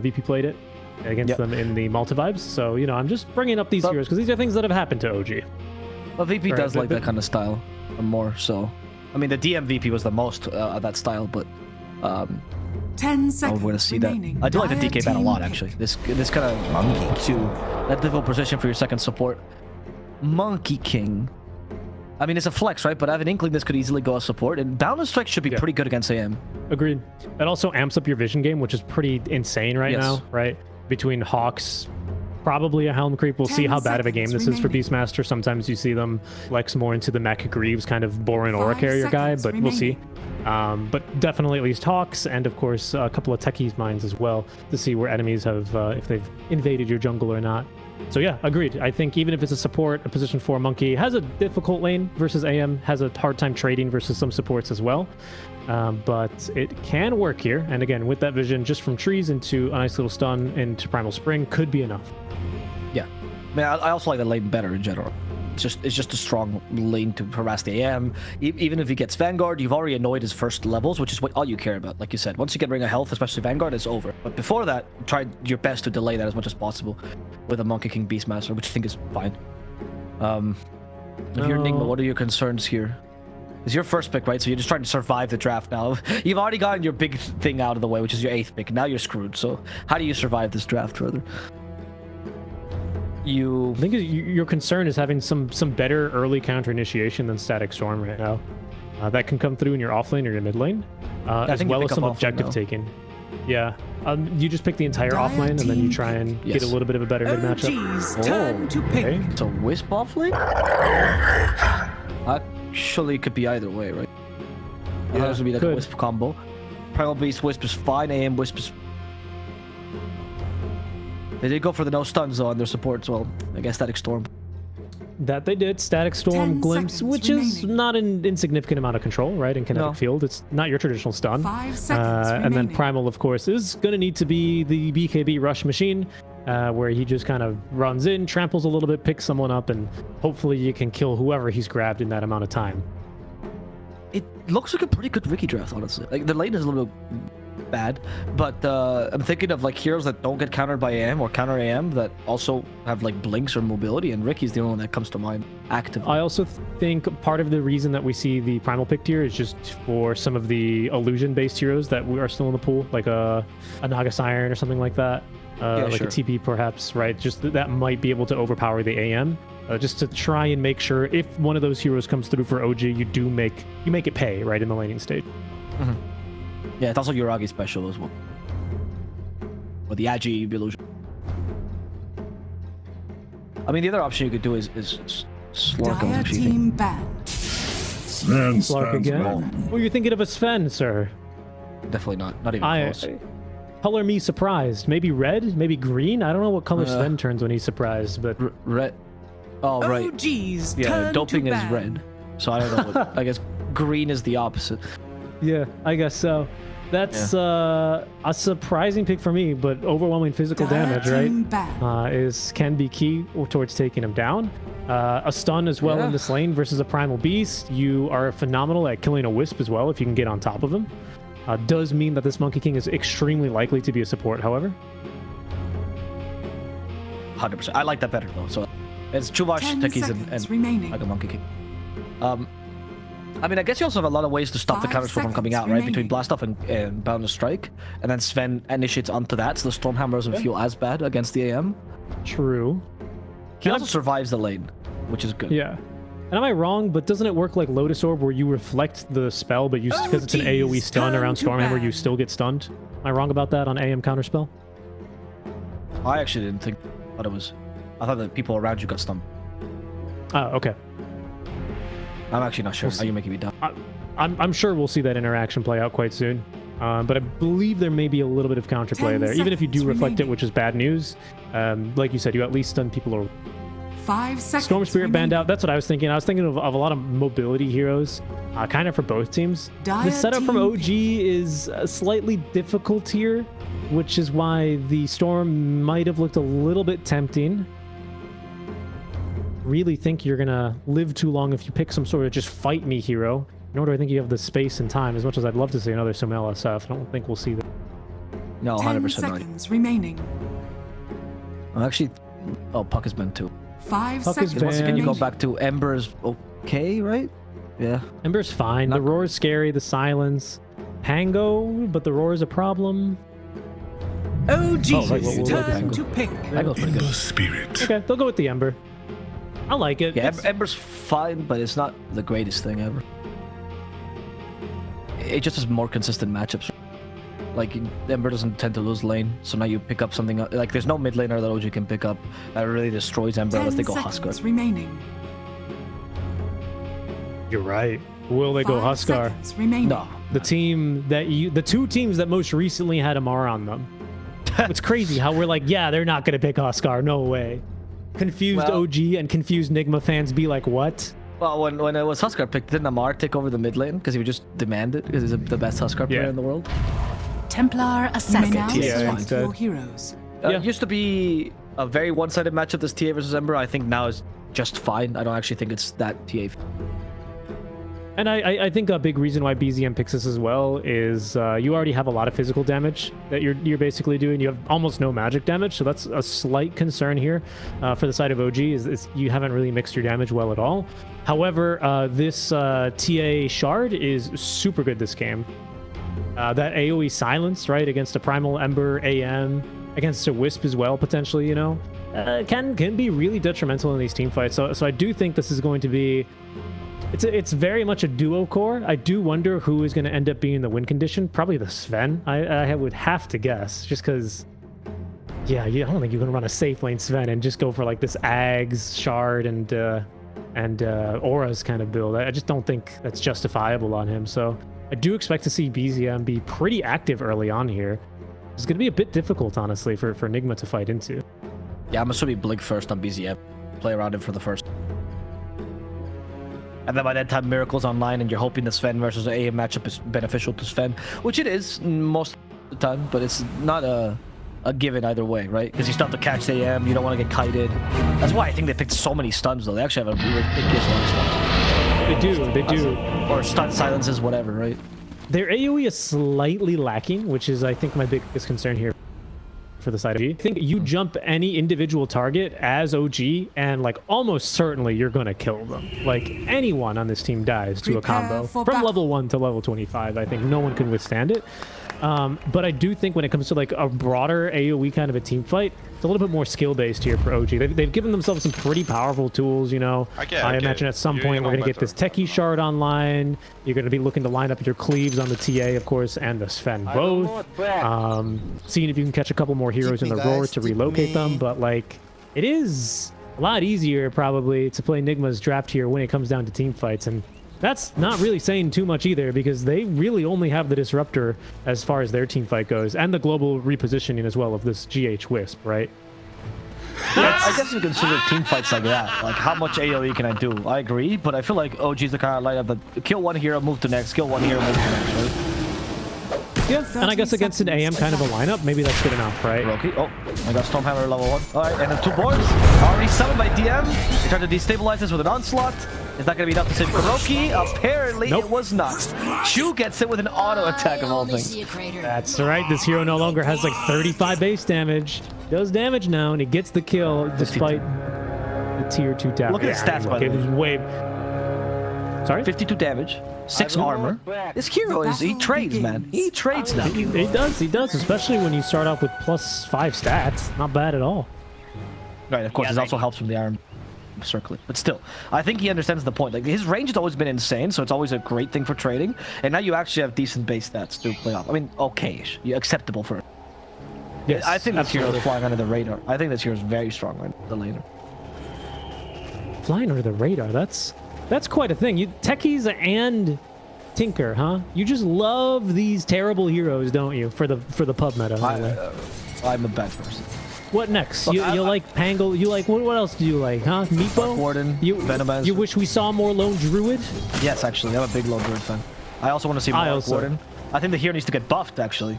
VP played it against them in the multi-vibes. So, you know, I'm just bringing up these heroes because these are things that have happened to OG. But VP does like that kind of style more, so... I mean, the DM VP was the most of that style, but 10 seconds. I'm going to see that. I do like the DK ban a lot, actually. This kind of monkey to that difficult position for your second support. Monkey King. I mean, it's a flex, right? But I have an inkling this could easily go as support, and Boundless Strike should be pretty good against AM. Agreed. It also amps up your vision game, which is pretty insane right now, right? Between Hawks, probably a Helm Creep. We'll see how bad of a game this is for Beastmaster. Sometimes you see them flex more into the Mech Greaves kind of boring aura carrier guy, but we'll see. But definitely at least Hawks, and of course a couple of Techies mines as well to see where enemies have, if they've invaded your jungle or not. So yeah, agreed. I think even if it's a support, a position 4 Monkey has a difficult lane versus AM, has a hard time trading versus some supports as well. But it can work here. And again, with that vision, just from trees into a nice little stun into Primal Spring could be enough. Yeah. I mean, I also like the lane better in general. It's just a strong lane to harass the AM. Even if he gets Vanguard, you've already annoyed his first levels, which is all you care about. Like you said, once you get Ring of Health, especially Vanguard, it's over. But before that, try your best to delay that as much as possible with a Monkey King Beastmaster, which I think is fine. If you're Nigma, what are your concerns here? It's your first pick, right? So you're just trying to survive the draft now. You've already gotten your big thing out of the way, which is your 8th pick. Now you're screwed. So how do you survive this draft further? I think your concern is having some better early counter initiation than Static Storm right now. That can come through in your off lane or your mid lane, as well as some objective taking. Yeah, you just pick the entire off lane and then you try and get a little bit of a better mid matchup. Okay. It's a Wisp off lane? Actually, it could be either way, right? Yeah, this would be like a Wisp combo. Primal Beast Wisp is fine. AM Wisp is... They did go for the no stuns though on their support, so I guess Static Storm. That they did. Static Storm, Glimpse, which is not an insignificant amount of control, right? In Kinetic Field. It's not your traditional stun. 5 seconds and then Primal, of course, is going to need to be the BKB rush machine, where he just kind of runs in, tramples a little bit, picks someone up, and hopefully you can kill whoever he's grabbed in that amount of time. It looks like a pretty good Riki draft, honestly. Like, the lane is a little bit bad, but I'm thinking of like heroes that don't get countered by AM or counter AM that also have like blinks or mobility, and Ricky's the only one that comes to mind actively. I also think part of the reason that we see the Primal picked here is just for some of the illusion based heroes that are still in the pool, like a Naga Siren or something like that, like a TP perhaps, right? Just that might be able to overpower the AM. Just to try and make sure if one of those heroes comes through for OG, you make it pay right in the laning stage. Yeah, it's also Yuragi special as well. with the Agi illusion. I mean, the other option you could do is Slurk Dire him. team ban. Slark again? Well, you're thinking of a Sven, sir. Definitely not. Not even close. Color me surprised. Maybe red? Maybe green? I don't know what color Sven turns when he's surprised, but... Red. Oh, right. OG's Yeah, doping is ban. red. So I don't know what... I guess green is the opposite. Yeah, I guess so. That's a surprising pick for me, but overwhelming physical damage, right? Can be key towards taking him down. A stun as well in this lane versus a primal beast. You are phenomenal at killing a wisp as well if you can get on top of him. Does mean that this Monkey King is extremely likely to be a support, however. 100%. I like that better though. So it's Chuvash, Tekis, and like a Monkey King. I mean, I guess you also have a lot of ways to stop the counters from coming out, right? Between Blast Off and Boundless Strike. And then Sven initiates onto that, so the Stormhammer doesn't feel as bad against the AM. True. He also survives the lane, which is good. Yeah. And am I wrong, but doesn't it work like Lotus Orb where you reflect the spell, but because it's an AoE stun around Stormhammer, you still get stunned? Am I wrong about that on AM counterspell? I actually didn't think that it was... I thought that people around you got stunned. Oh, okay. I'm actually not sure. Are you making me dumb? I'm sure we'll see that interaction play out quite soon. But I believe there may be a little bit of counterplay there. Even if you do reflect it, which is bad news, like you said, you at least stun people. Or 5 seconds. Storm Spirit banned out. That's what I was thinking. I was thinking of a lot of mobility heroes, kind of for both teams. The setup from OG is slightly difficult here, which is why the Storm might have looked a little bit tempting. Really think you're gonna live too long if you pick some sort of just fight me hero. Nor do I think you have the space and time. As much as I'd love to see another Sumail SF, I don't think we'll see that. No, 10 100% seconds remaining. I'm actually... Oh, Puck is banned too. 5 Puck seconds. is Once again, you go remaining. back to Ember's okay, right? Yeah. Ember's fine. The roar is scary. The silence. Pango, but the roar is a problem. OG's we'll turn to pick. Pango's pretty good. Spirit. Okay, they'll go with the Ember. I like it. Yeah, Ember's fine, but it's not the greatest thing ever. It just has more consistent matchups. Like, Ember doesn't tend to lose lane, so now you pick up something... Like, there's no mid laner that OG can pick up that really destroys Ember unless they go Huskar. Remaining. You're right. Will they go 5 Huskar? seconds remaining. No. The two teams that most recently had Amara on them. It's crazy how we're like, yeah, they're not gonna pick Huskar. No way. Confused OG and confused Nigma fans be like, what? Well, when it was Huskar picked, didn't Amar take over the mid lane because he would just demand it because he's the best Huskar player in the world? Templar Assassin. Now Select your heroes. It used to be a very one-sided matchup, this TA versus Ember. I think now is just fine. I don't actually think it's that TA. And I think a big reason why BZM picks this as well is you already have a lot of physical damage that you're basically doing. You have almost no magic damage, so that's a slight concern here for the side of OG is you haven't really mixed your damage well at all. However, this TA Shard is super good this game. That AoE silence, right, against a Primal Ember AM, against a Wisp as well, potentially, you know, can be really detrimental in these team fights. So I do think this is going to be... It's very much a duo core. I do wonder who is going to end up being the win condition. Probably the Sven, I would have to guess, just because, yeah, I don't think you can run a safe lane Sven and just go for like this Ags, Shard, and Auras kind of build. I just don't think that's justifiable on him. So I do expect to see BZM be pretty active early on here. It's going to be a bit difficult, honestly, for Nigma to fight into. Yeah, I'm assuming Blink first on BZM. Play around him for the first. And then by that time, Miracle's online, and you're hoping the Sven versus the AM matchup is beneficial to Sven, which it is most of the time, but it's not a given either way, right? Because you still have to catch the AM, you don't want to get kited. That's why I think they picked so many stuns, though. They actually have a ridiculous amount of stuns. They do. Or stun silences, whatever, right? Their AoE is slightly lacking, which is, I think, my biggest concern here for the side of OG. I think you jump any individual target as OG, and like almost certainly you're gonna kill them. Like anyone on this team dies to a combo from level 1 to level 25. I think no one can withstand it. But I do think when it comes to like a broader AoE kind of a team fight, it's a little bit more skill based here for OG. They've given themselves some pretty powerful tools, you know. I imagine at some point we're going to get this Techie Shard online. You're going to be looking to line up your Cleaves on the TA, of course, and the Sven both. Seeing if you can catch a couple more heroes in the Roar to relocate them. But like, it is a lot easier probably to play Nigma's draft here when it comes down to team fights. And that's not really saying too much either, because they really only have the Disruptor as far as their team fight goes, and the global repositioning as well of this GH Wisp, right? I guess you consider team fights like that. Like, how much AoE can I do? I agree, but I feel like OG's the kind of lineup that kill one hero, move to next, kill one hero, move to next, right? Yeah, and I guess against an AM kind of a lineup, maybe that's good enough, right? Okay. Oh, I got Stormhammer level 1. All right, and then 2 boards. Already summoned by DM. They tried to destabilize this with an onslaught. Is that going to be enough to save Kuroki? Apparently it was not. Chu gets it with an auto attack of all things. That's right. This hero no longer has like 35 base damage. Does damage now, and he gets the kill despite the tier 2 tower. Look at his stats, by the way. Sorry? 52 damage, 6 armor. This hero he trades, man. He trades now. He does, especially when you start off with +5 stats. Not bad at all. Right, of course, it also helps from the iron circling. But still, I think he understands the point. Like, his range has always been insane, so it's always a great thing for trading. And now you actually have decent base stats to play off. I mean, okay-ish. Acceptable for it. Yes, I think this hero is flying under the radar. I think this hero is very strong under the laner. Flying under the radar, that's quite a thing. Techies and Tinker, huh? You just love these terrible heroes, don't you? For the pub meta. I'm a bad person. What next? Look, you like Pangle? You like what else do you like, huh? Meatball? Warden. You wish we saw more Lone Druid? Yes, actually, I'm a big Lone Druid fan. I also want to see more Warden. I think the hero needs to get buffed, actually.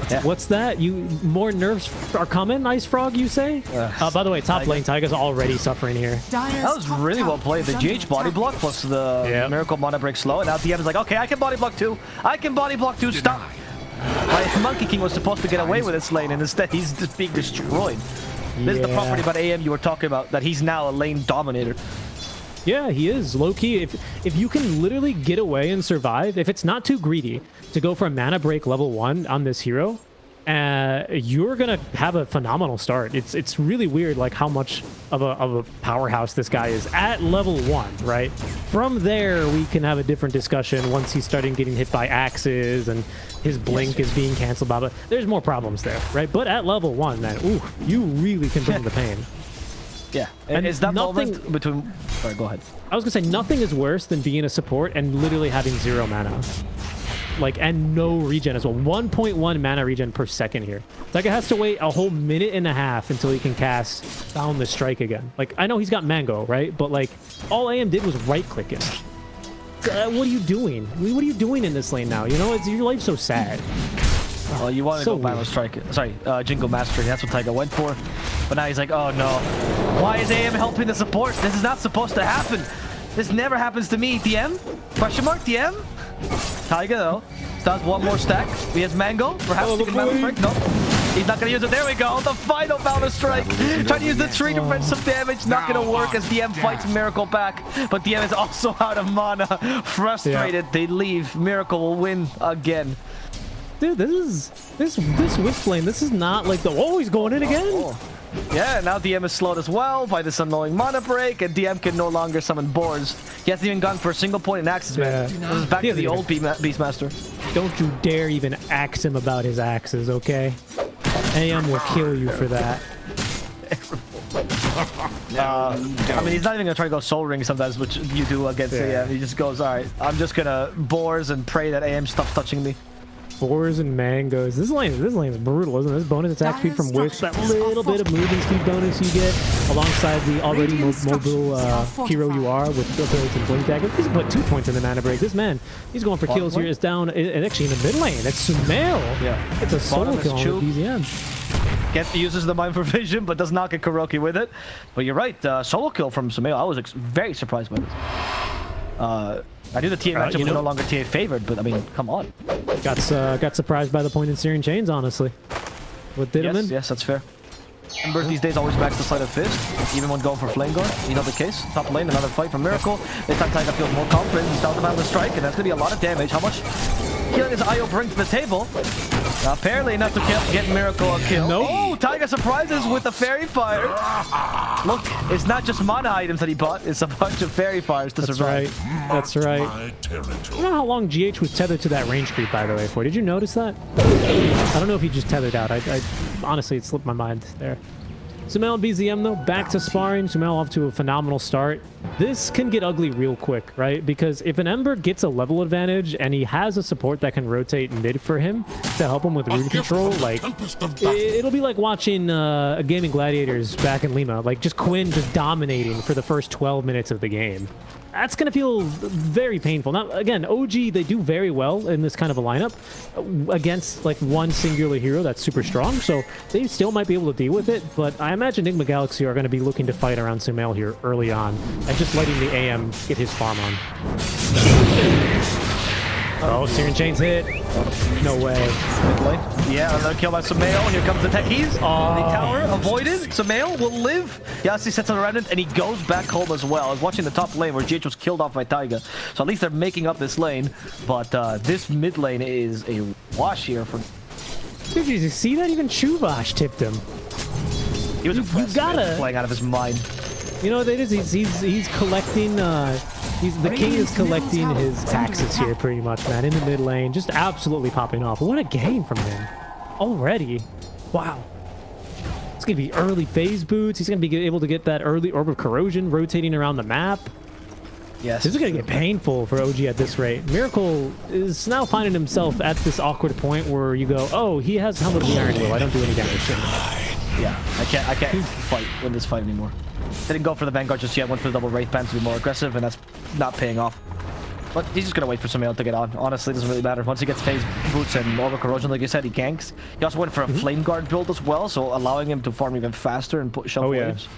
Yeah. What's that? More nerfs are coming, Ice Frog, you say? By the way, top lane, Taiga's already suffering here. That was really well played. The GH body block plus the Miracle Mana Break slow, and now DM is like, okay, I can body block too. I can body block too. Stop. My Monkey King was supposed to get away with this lane, and instead he's just being destroyed. This is the property about AM you were talking about, that he's now a lane dominator. Yeah, he is. Low-key, if you can literally get away and survive, if it's not too greedy to go for a mana break level 1 on this hero, you're gonna have a phenomenal start. It's really weird, like how much of a powerhouse this guy is at level 1, right? From there, we can have a different discussion once he's starting getting hit by axes and his blink is being canceled, but there's more problems there, right? But at level 1, man, ooh, you really can bring the pain. Yeah, and is that moment between... Sorry, go ahead. I was gonna say, nothing is worse than being a support and literally having 0 mana. Like, and no regen as well. 1.1 mana regen per second here. Taiga has to wait a whole minute and a half until he can cast Boundless Strike again. Like, I know he's got Mango, right? But, like, all AM did was right-clicking. What are you doing? What are you doing in this lane now? You know, your life's so sad. Well, you want to go Boundless Strike. Sorry, Jingle Mastery. That's what Taiga went for. But now he's like, oh no. Why is AM helping the support? This is not supposed to happen. This never happens to me. DM? Question mark? DM? Taiga, though, starts one more stack. He has Mango. Perhaps he can Boundless Strike. No. He's not going to use it. There we go. The final Boundless Strike. Trying to use the tree to prevent some damage. Not going to work as DM fights Miracle back. But DM is also out of mana. Frustrated. They leave. Miracle will win again. Dude, this Wisp lane, this is not like the... Oh, he's going in again? Yeah, now DM is slowed as well by this annoying mana break, and DM can no longer summon boards. He hasn't even gone for a single point in axes, man. This is back to the old Beastmaster. Don't you dare even axe him about his axes, okay? AM will kill you for that. I mean, he's not even gonna try to go Soul Ring sometimes, which you do against AM. He just goes, alright, I'm just gonna boars and pray that AM stops touching me. Boars and mangoes. This lane is brutal, isn't it? This bonus attack speed from Wisp, that little bit of movement speed bonus you get alongside the already mobile hero you are with ability to blink dagger. He's put 2 points in the mana break. This man, he's going for kills here. It's down, and actually in the mid lane. It's Sumail. Yeah, it's a solo kill on BZM. Uses the Mind for Vision, but does not get Kuroki with it. But you're right, solo kill from Sumail. I was very surprised by this. I knew the TA matchup was no longer TA favored, but I mean, come on. Got surprised by the point in Searing Chains, honestly. What did him in? Yes, that's fair. Embers these days always max the sleight of fist, even when going for flame guard. You know the case. Top lane, another fight from Miracle. This time Taiga feels more confident. He's down the strike, and that's gonna be a lot of damage. How much healing does Io bring to the table? Apparently enough to get Miracle a kill. Nope. Oh, Taiga surprises with the Fairy Fire. Look, it's not just mana items that he bought, it's a bunch of Fairy Fires to survive. That's right. You know how long GH was tethered to that range creep, by the way, for? Did you notice that? I don't know if he just tethered out. I honestly, it slipped my mind there. Sumail and BZM, though, back to sparring. Sumail off to a phenomenal start. This can get ugly real quick, right? Because if an Ember gets a level advantage and he has a support that can rotate mid for him to help him with rune control, like, it'll be like watching a Gaimin Gladiators back in Lima. Like, just Quinn just dominating for the first 12 minutes of the game. That's going to feel very painful. Now, again, OG, they do very well in this kind of a lineup against, like, one singular hero that's super strong, so they still might be able to deal with it, but I imagine Nigma Galaxy are going to be looking to fight around Sumail here early on, and just letting the AM get his farm on. Oh, Searing Chain's hit. No way. Yeah, another kill by Sumail. Here comes the techies. The tower avoided. Sumail will live. Yassi sets on a remnant, and he goes back home as well. I was watching the top lane where GH was killed off by Taiga. So at least they're making up this lane. But this mid lane is a wash here for... Did you see that? Even Chuvash tipped him. He was playing out of his mind. You know what it is? He's collecting... the king is collecting his taxes here pretty much, man. In the mid lane, just absolutely popping off. What a game from him already. Wow. It's going to be early phase boots. He's going to be able to get that early Orb of Corrosion rotating around the map. Yes. This is going to get painful for OG at this rate. Miracle is now finding himself at this awkward point where you go, oh, he has Helmet of the Iron Will. I don't do any damage to him. Yeah, I can't win this fight anymore. Didn't go for the Vanguard just yet, went for the double Wraith Band to be more aggressive, and that's not paying off. But he's just gonna wait for Sumail to get on. Honestly, it doesn't really matter. Once he gets phase boots and Orb of Corrosion, like you said, he ganks. He also went for a Flame Guard build as well, so allowing him to farm even faster and push up waves.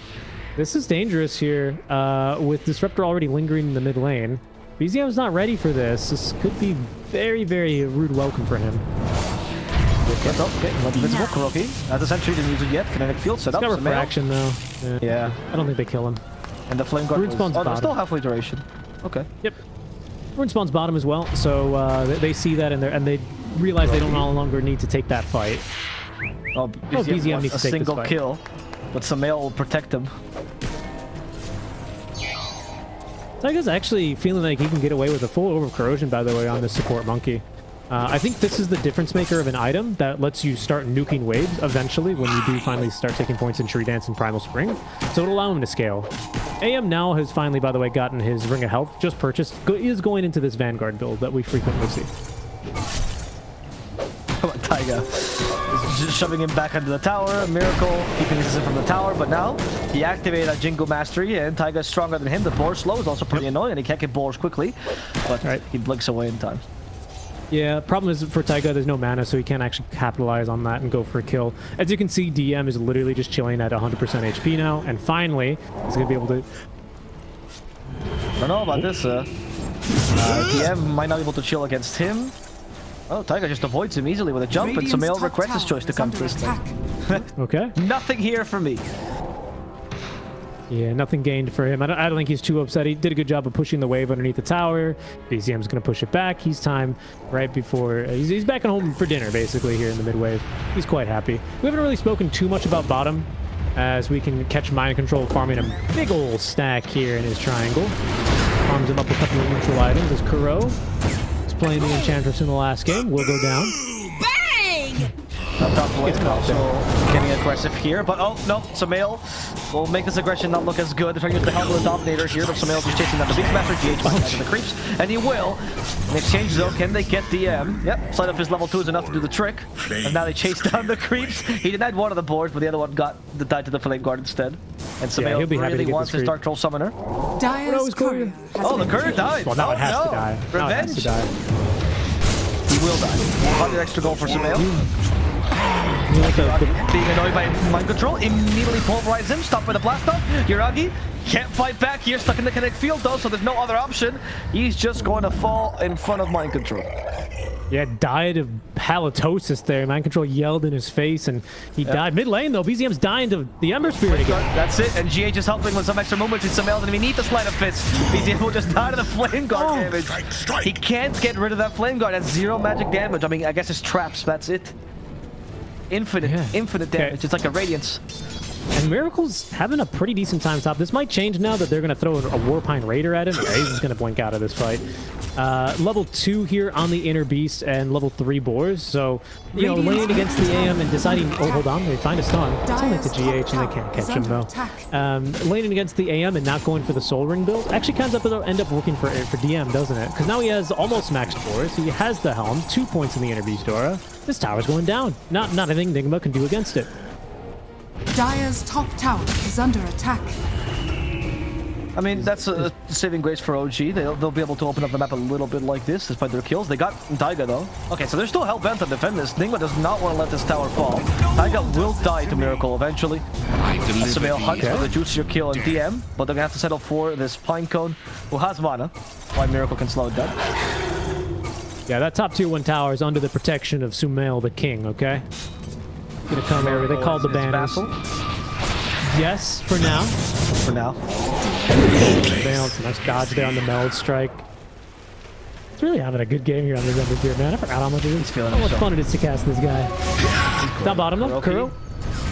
This is dangerous here, with Disruptor already lingering in the mid lane. BZM's not ready for this. This could be very, very rude welcome for him. Okay, not invisible. Kuroki. As a sentry, didn't use it yet. Kinetic field set up. He's got refraction though. Yeah. I don't think they kill him. And the Flame Guard Rune Spawn's bottom. Still halfway duration. Okay. Yep. Rune Spawn's bottom as well, so they see that and they realize they don't no longer need to take that fight. Oh, BZM needs to take this single fight. kill, but Sumail will protect him. Taiga's actually feeling like he can get away with a full Orb of Corrosion, by the way, on this support monkey. I think this is the difference maker of an item that lets you start nuking waves eventually when you do finally start taking points in Tree Dance and Primal Spring. So it'll allow him to scale. AM now has finally, by the way, gotten his Ring of Health, just purchased, is going into this Vanguard build that we frequently see. Come on, Taiga. Just shoving him back into the tower. Miracle keeping his from the tower, but now he activated a Jingle Mastery, and Taiga's stronger than him. The boar slow is also pretty annoying, and he can't get boars quickly, but he blinks away in time. Yeah, problem is for Taiga, there's no mana, so he can't actually capitalize on that and go for a kill. As you can see, DM is literally just chilling at 100% HP now, and finally, he's going to be able to... I don't know about this, DM might not be able to chill against him. Oh, Taiga just avoids him easily with a jump, and Sumail regrets his choice to come to this thing. Okay. Nothing here for me. Yeah, nothing gained for him. I don't think he's too upset. He did a good job of pushing the wave underneath the tower. BZM's going to push it back. He's time right before... he's back at home for dinner, basically, here in the mid-wave. He's quite happy. We haven't really spoken too much about bottom, as we can catch Mind Control farming a big old stack here in his triangle. Farms him up a couple of neutral items as Kuro is playing the Enchantress in the last game. Will go down. Top lane also getting aggressive here, but oh no, Sumail will make this aggression not look as good. They're trying to use the Helmet of the Dominator here, but Sumail just chasing down the Beastmaster, GH back into the creeps, and he will. In exchange though, can they get DM? Yep, slide up his level 2 is enough to do the trick, and now they chase down the creeps. He denied one of the boards, but the other one died to the Flame Guard instead. And Sumail really wants his Dark Troll Summoner. Dyer's courier. Oh, the courier died! Well, now it has to die. Revenge! He will die. 100 extra gold for Sumail. Being annoyed by Mind Control, immediately pulverize him, stop by the blast off. Yuragi can't fight back here, stuck in the kinetic field though, so there's no other option. He's just going to fall in front of Mind Control. Yeah, died of halitosis there. Mind Control yelled in his face, and he died. Mid lane, though, BZM's dying to the Ember Spirit again. That's it, and GH is helping with some extra movement. It's Sumail doesn't even need the Sleight of Fist. BZM will just die to the Flame Guard damage. He can't get rid of that Flame Guard. That's 0 magic damage. I mean, I guess it's traps. That's it. Infinite damage. It's like a Radiance. And Miracle's having a pretty decent time top. This might change now that they're going to throw a Warpine Raider at him. Yeah, he's just going to blink out of this fight. Level 2 here on the Inner Beast and level 3 Boars. So, you know, laning against the AM and deciding... Oh, hold on. They find a stun. It's only to GH and they can't catch him, though. Laning against the AM and not going for the Soul Ring build actually kind of end up working for DM, doesn't it? Because now he has almost maxed Boars. He has the Helm. 2 points in the Inner Beast aura. This tower's going down. Not anything Nigma can do against it. Dire's top tower is under attack. I mean, that's a saving grace for OG. They'll be able to open up the map a little bit like this despite their kills. They got Taiga, though. Okay, so they're still hell-bent to defend this. Nigma does not want to let this tower fall. Taiga will die to Miracle eventually. Sumail hunts for the juicier kill on DM, but they're going to have to settle for this Pinecone, who has mana. Why Miracle can slow it down. Yeah, that top tier 1 tower is under the protection of Sumail the King, okay? Gonna come over. They called the banners. Yes, for now. For now. Nice dodge there on the Meld Strike. It's really having a good game here on this Ember Spirit, man. I forgot how much it is. How much fun it is to cast this guy. Down bottom though, Kuro.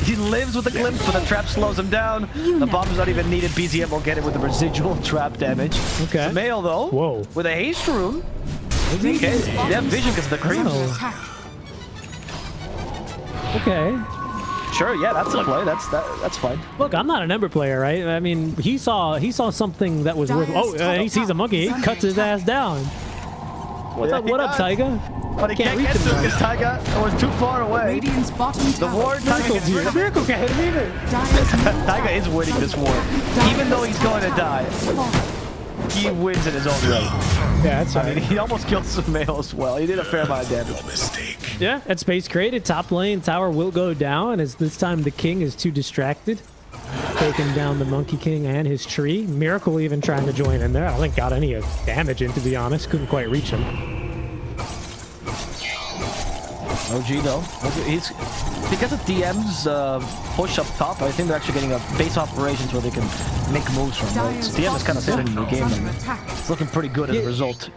He lives with the glimpse, but the trap slows him down. The bomb's not even needed. BZM will get it with the residual trap damage. Okay. Sumail though. Whoa. With a haste rune. Okay. They have vision because of the creeps. Oh. Okay. Sure, yeah, that's a play. That's fine. Look, I'm not an Ember player, right? I mean, he saw something that was worth. Oh, he sees a monkey. He cuts his ass down. What up, Taiga? But he can't get to it because Taiga was too far away. The ward, Taiga gets rid of it. Miracle can't hit him either. Taiga is winning this war. Even though he's going to die, he wins in his own right. Yeah, that's right. I mean, he almost killed Sumail as well. He did a fair amount of damage. Yeah, at Space Created, top lane tower will go down as this time the King is too distracted. Taking down the Monkey King and his tree. Miracle even trying to join in there. I don't think got any damage in, to be honest. Couldn't quite reach him. OG though, he's because of DM's push up top. I think they're actually getting a base operations where they can make moves from. Right? So DM is kind of sitting in the game, and it's looking pretty good as a result.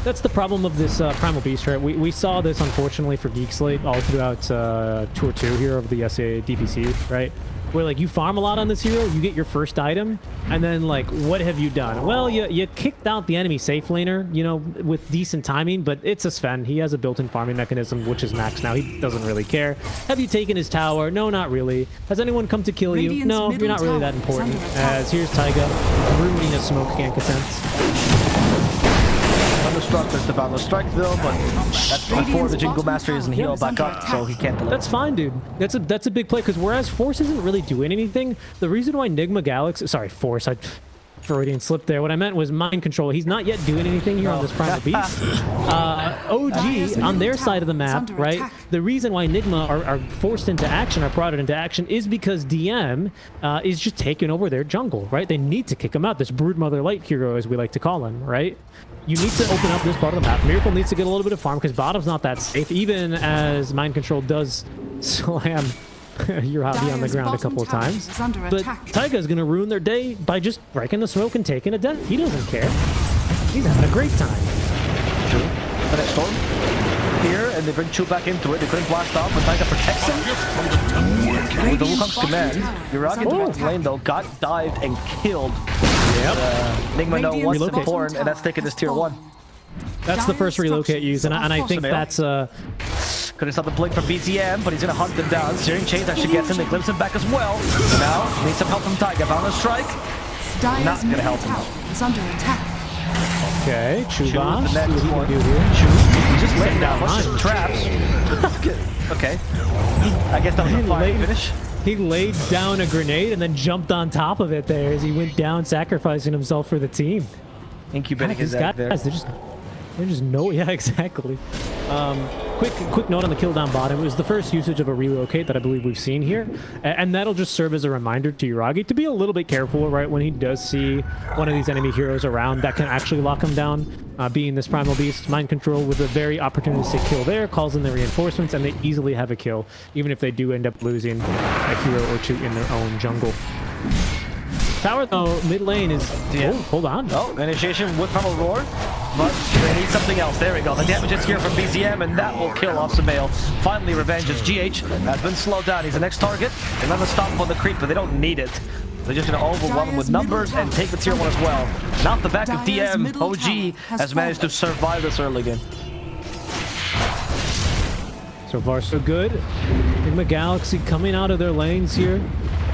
That's the problem of this Primal Beast, right? We saw this, unfortunately, for Geek Slate all throughout Tour 2 here of the SA DPC, right? Where, like, you farm a lot on this hero, you get your first item, and then, like, what have you done? Well, you kicked out the enemy safe laner, you know, with decent timing, but it's a Sven. He has a built-in farming mechanism, which is max now. He doesn't really care. Have you taken his tower? No, not really. Has anyone come to kill you? No, you're not really that important. As here's Taiga, ruining a smoke Gank Thunderstruck, there's the Boundless Strike though, but that's before the Jingle Master isn't healed back up, so he can't delay. That's fine, dude. That's a big play, because whereas Force isn't really doing anything, the reason why Nigma Galaxy... Sorry, Force, I Freudian slip there. What I meant was Mind Control. He's not yet doing anything here on this Primal Beast. OG, on their side of the map, right? The reason why Nigma are forced into action, are prodded into action, is because DM is just taking over their jungle, right? They need to kick him out. This Broodmother Light hero, as we like to call him, right? You need to open up this part of the map. Miracle needs to get a little bit of farm because bottom's not that safe, even as Mind Control does slam Urabi on the ground a couple of times. But Taiga's going to ruin their day by just breaking the smoke and taking a death. He doesn't care. He's having a great time. The next storm here, and they bring Chu back into it. They couldn't blast off, but Taiga protects him. With the Wukong's command, Urabi in the bottom lane, though, got dived and killed. Yep. Nigma no once in Horn, and that's taking this tier 1. That's the first relocate use, and I think that's... Couldn't stop the blink from BZM, but he's going to hunt them down. Searing Chains actually gets him. They glimpse him back as well. Now, needs some help from Taiga. Boundless Strike. Not going to help him out. Is under attack. Okay, Chuba. The next one. He's just laying down. What's his traps? Okay. I guess that was a fine finish. He laid down a grenade and then jumped on top of it there as he went down, sacrificing himself for the team. Incubating his egg there. They're just no, yeah, exactly. Quick note on the kill down bottom. It was the first usage of a relocate that I believe we've seen here, and that'll just serve as a reminder to Yuragi to be a little bit careful, right, when he does see one of these enemy heroes around that can actually lock him down. being this Primal Beast. Mind Control with a very opportunistic kill there, calls in the reinforcements, and they easily have a kill, even if they do end up losing a hero or two in their own jungle. Tower, though, mid lane is... Oh, hold on. Oh, initiation with Primal Roar, but they need something else. There we go. The damage is here from BZM, and that will kill off Sumail. Finally, revenge as GH has been slowed down. He's the next target. They're going to stop him on the creep, but they don't need it. They're just going to overwhelm him with numbers and take the tier 1 as well. Not the back of DM. OG has managed to survive this early game. So far, so good. Nigma Galaxy coming out of their lanes here.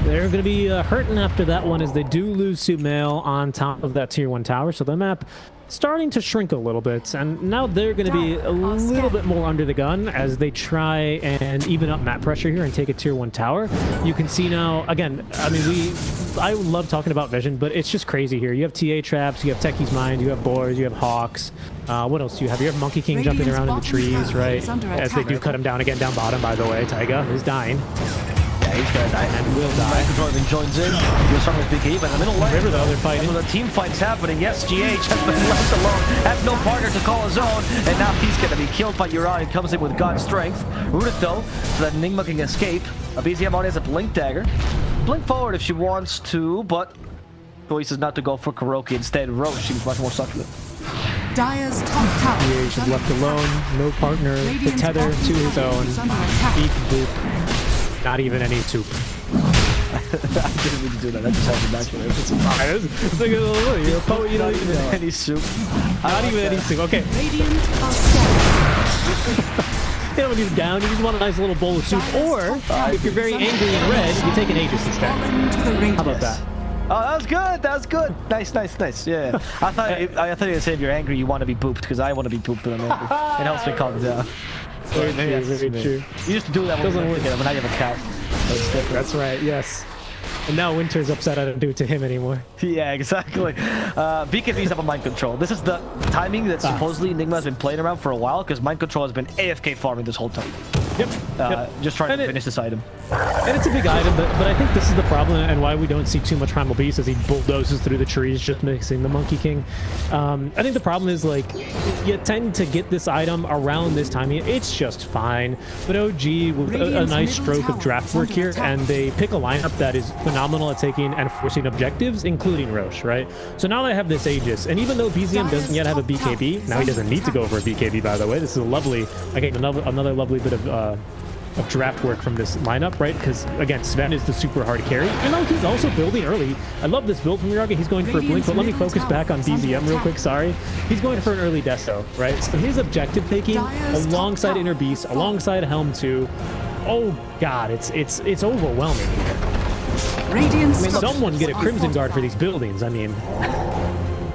They're going to be hurting after that one as they do lose Sumail on top of that tier 1 tower. So the map starting to shrink a little bit, and now they're going to be a little bit more under the gun as they try and even up map pressure here and take a tier 1 tower. You can see now, again, I mean, I love talking about vision, but it's just crazy here. You have TA traps, you have Techie's Mind, you have boars, you have hawks. What else do you have? You have Monkey King jumping around in the trees, right? As they do cut him down again down bottom, by the way. Taiga is dying. Yeah, he's gonna die. And will die. Controlling joins in. He'll start with BK, but in the middle lane. River, though, they're fighting. So the team fight's happening. Yes, GH has been left alone. Has no partner to call his own. And now he's gonna be killed by Uriah. He comes in with God's strength. Rooted though, so that Nigma can escape. BZM already has a blink dagger. Blink forward if she wants to, but choice is not to go for Kuroki. Instead, Roche seems much more succulent. Dyer's top tower. GH is left alone. No partner to tether to his own. Beep, boop. Not even any soup. I didn't mean to do that. I just had to match with it. It's like, oh, you're a poet, you don't even know. Any soup. Not even any soup. Okay. Radiant are scared. You know, when he's down, you just want a nice little bowl of soup. Or, if you're very angry and red, you take an Aegis instead. How about that? Oh, that was good. That was good. Nice, nice, nice. Yeah. I thought you were going to say if you're angry, you want to be pooped, because I want to be pooped when I'm angry. It helps me calm down. Very true, very true. You used to do that when we were together, but now you have a cat. That's right, yes. And now Winter's upset I don't do it to him anymore. Yeah, exactly. BKB's up on Mind Control. This is the timing that supposedly Nigma has been playing around for a while, because Mind Control has been AFK farming this whole time. Yep. Just trying to finish this item. And it's a big item, but I think this is the problem and why we don't see too much Primal Beast as he bulldozes through the trees, just mixing the Monkey King. I think the problem is, like, you tend to get this item around this time. It's just fine. But OG with a nice stroke of draft work here, and they pick a lineup that is phenomenal at taking and forcing objectives, including Roche, right? So now they have this Aegis, and even though BZM doesn't yet have a BKB, now he doesn't need to go for a BKB, by the way. This is a lovely, again, another lovely bit of draft work from this lineup, right? Because again, Sven is the super hard carry, and now he's also building early. I love this build from Uraga. He's going for a blink, but let me focus back on BZM real quick. Sorry, he's going for an early Desto, right? So his objective taking alongside Inner Beast, alongside Helm 2. Oh God, it's overwhelming. Someone get a Crimson Guard for these buildings. I mean.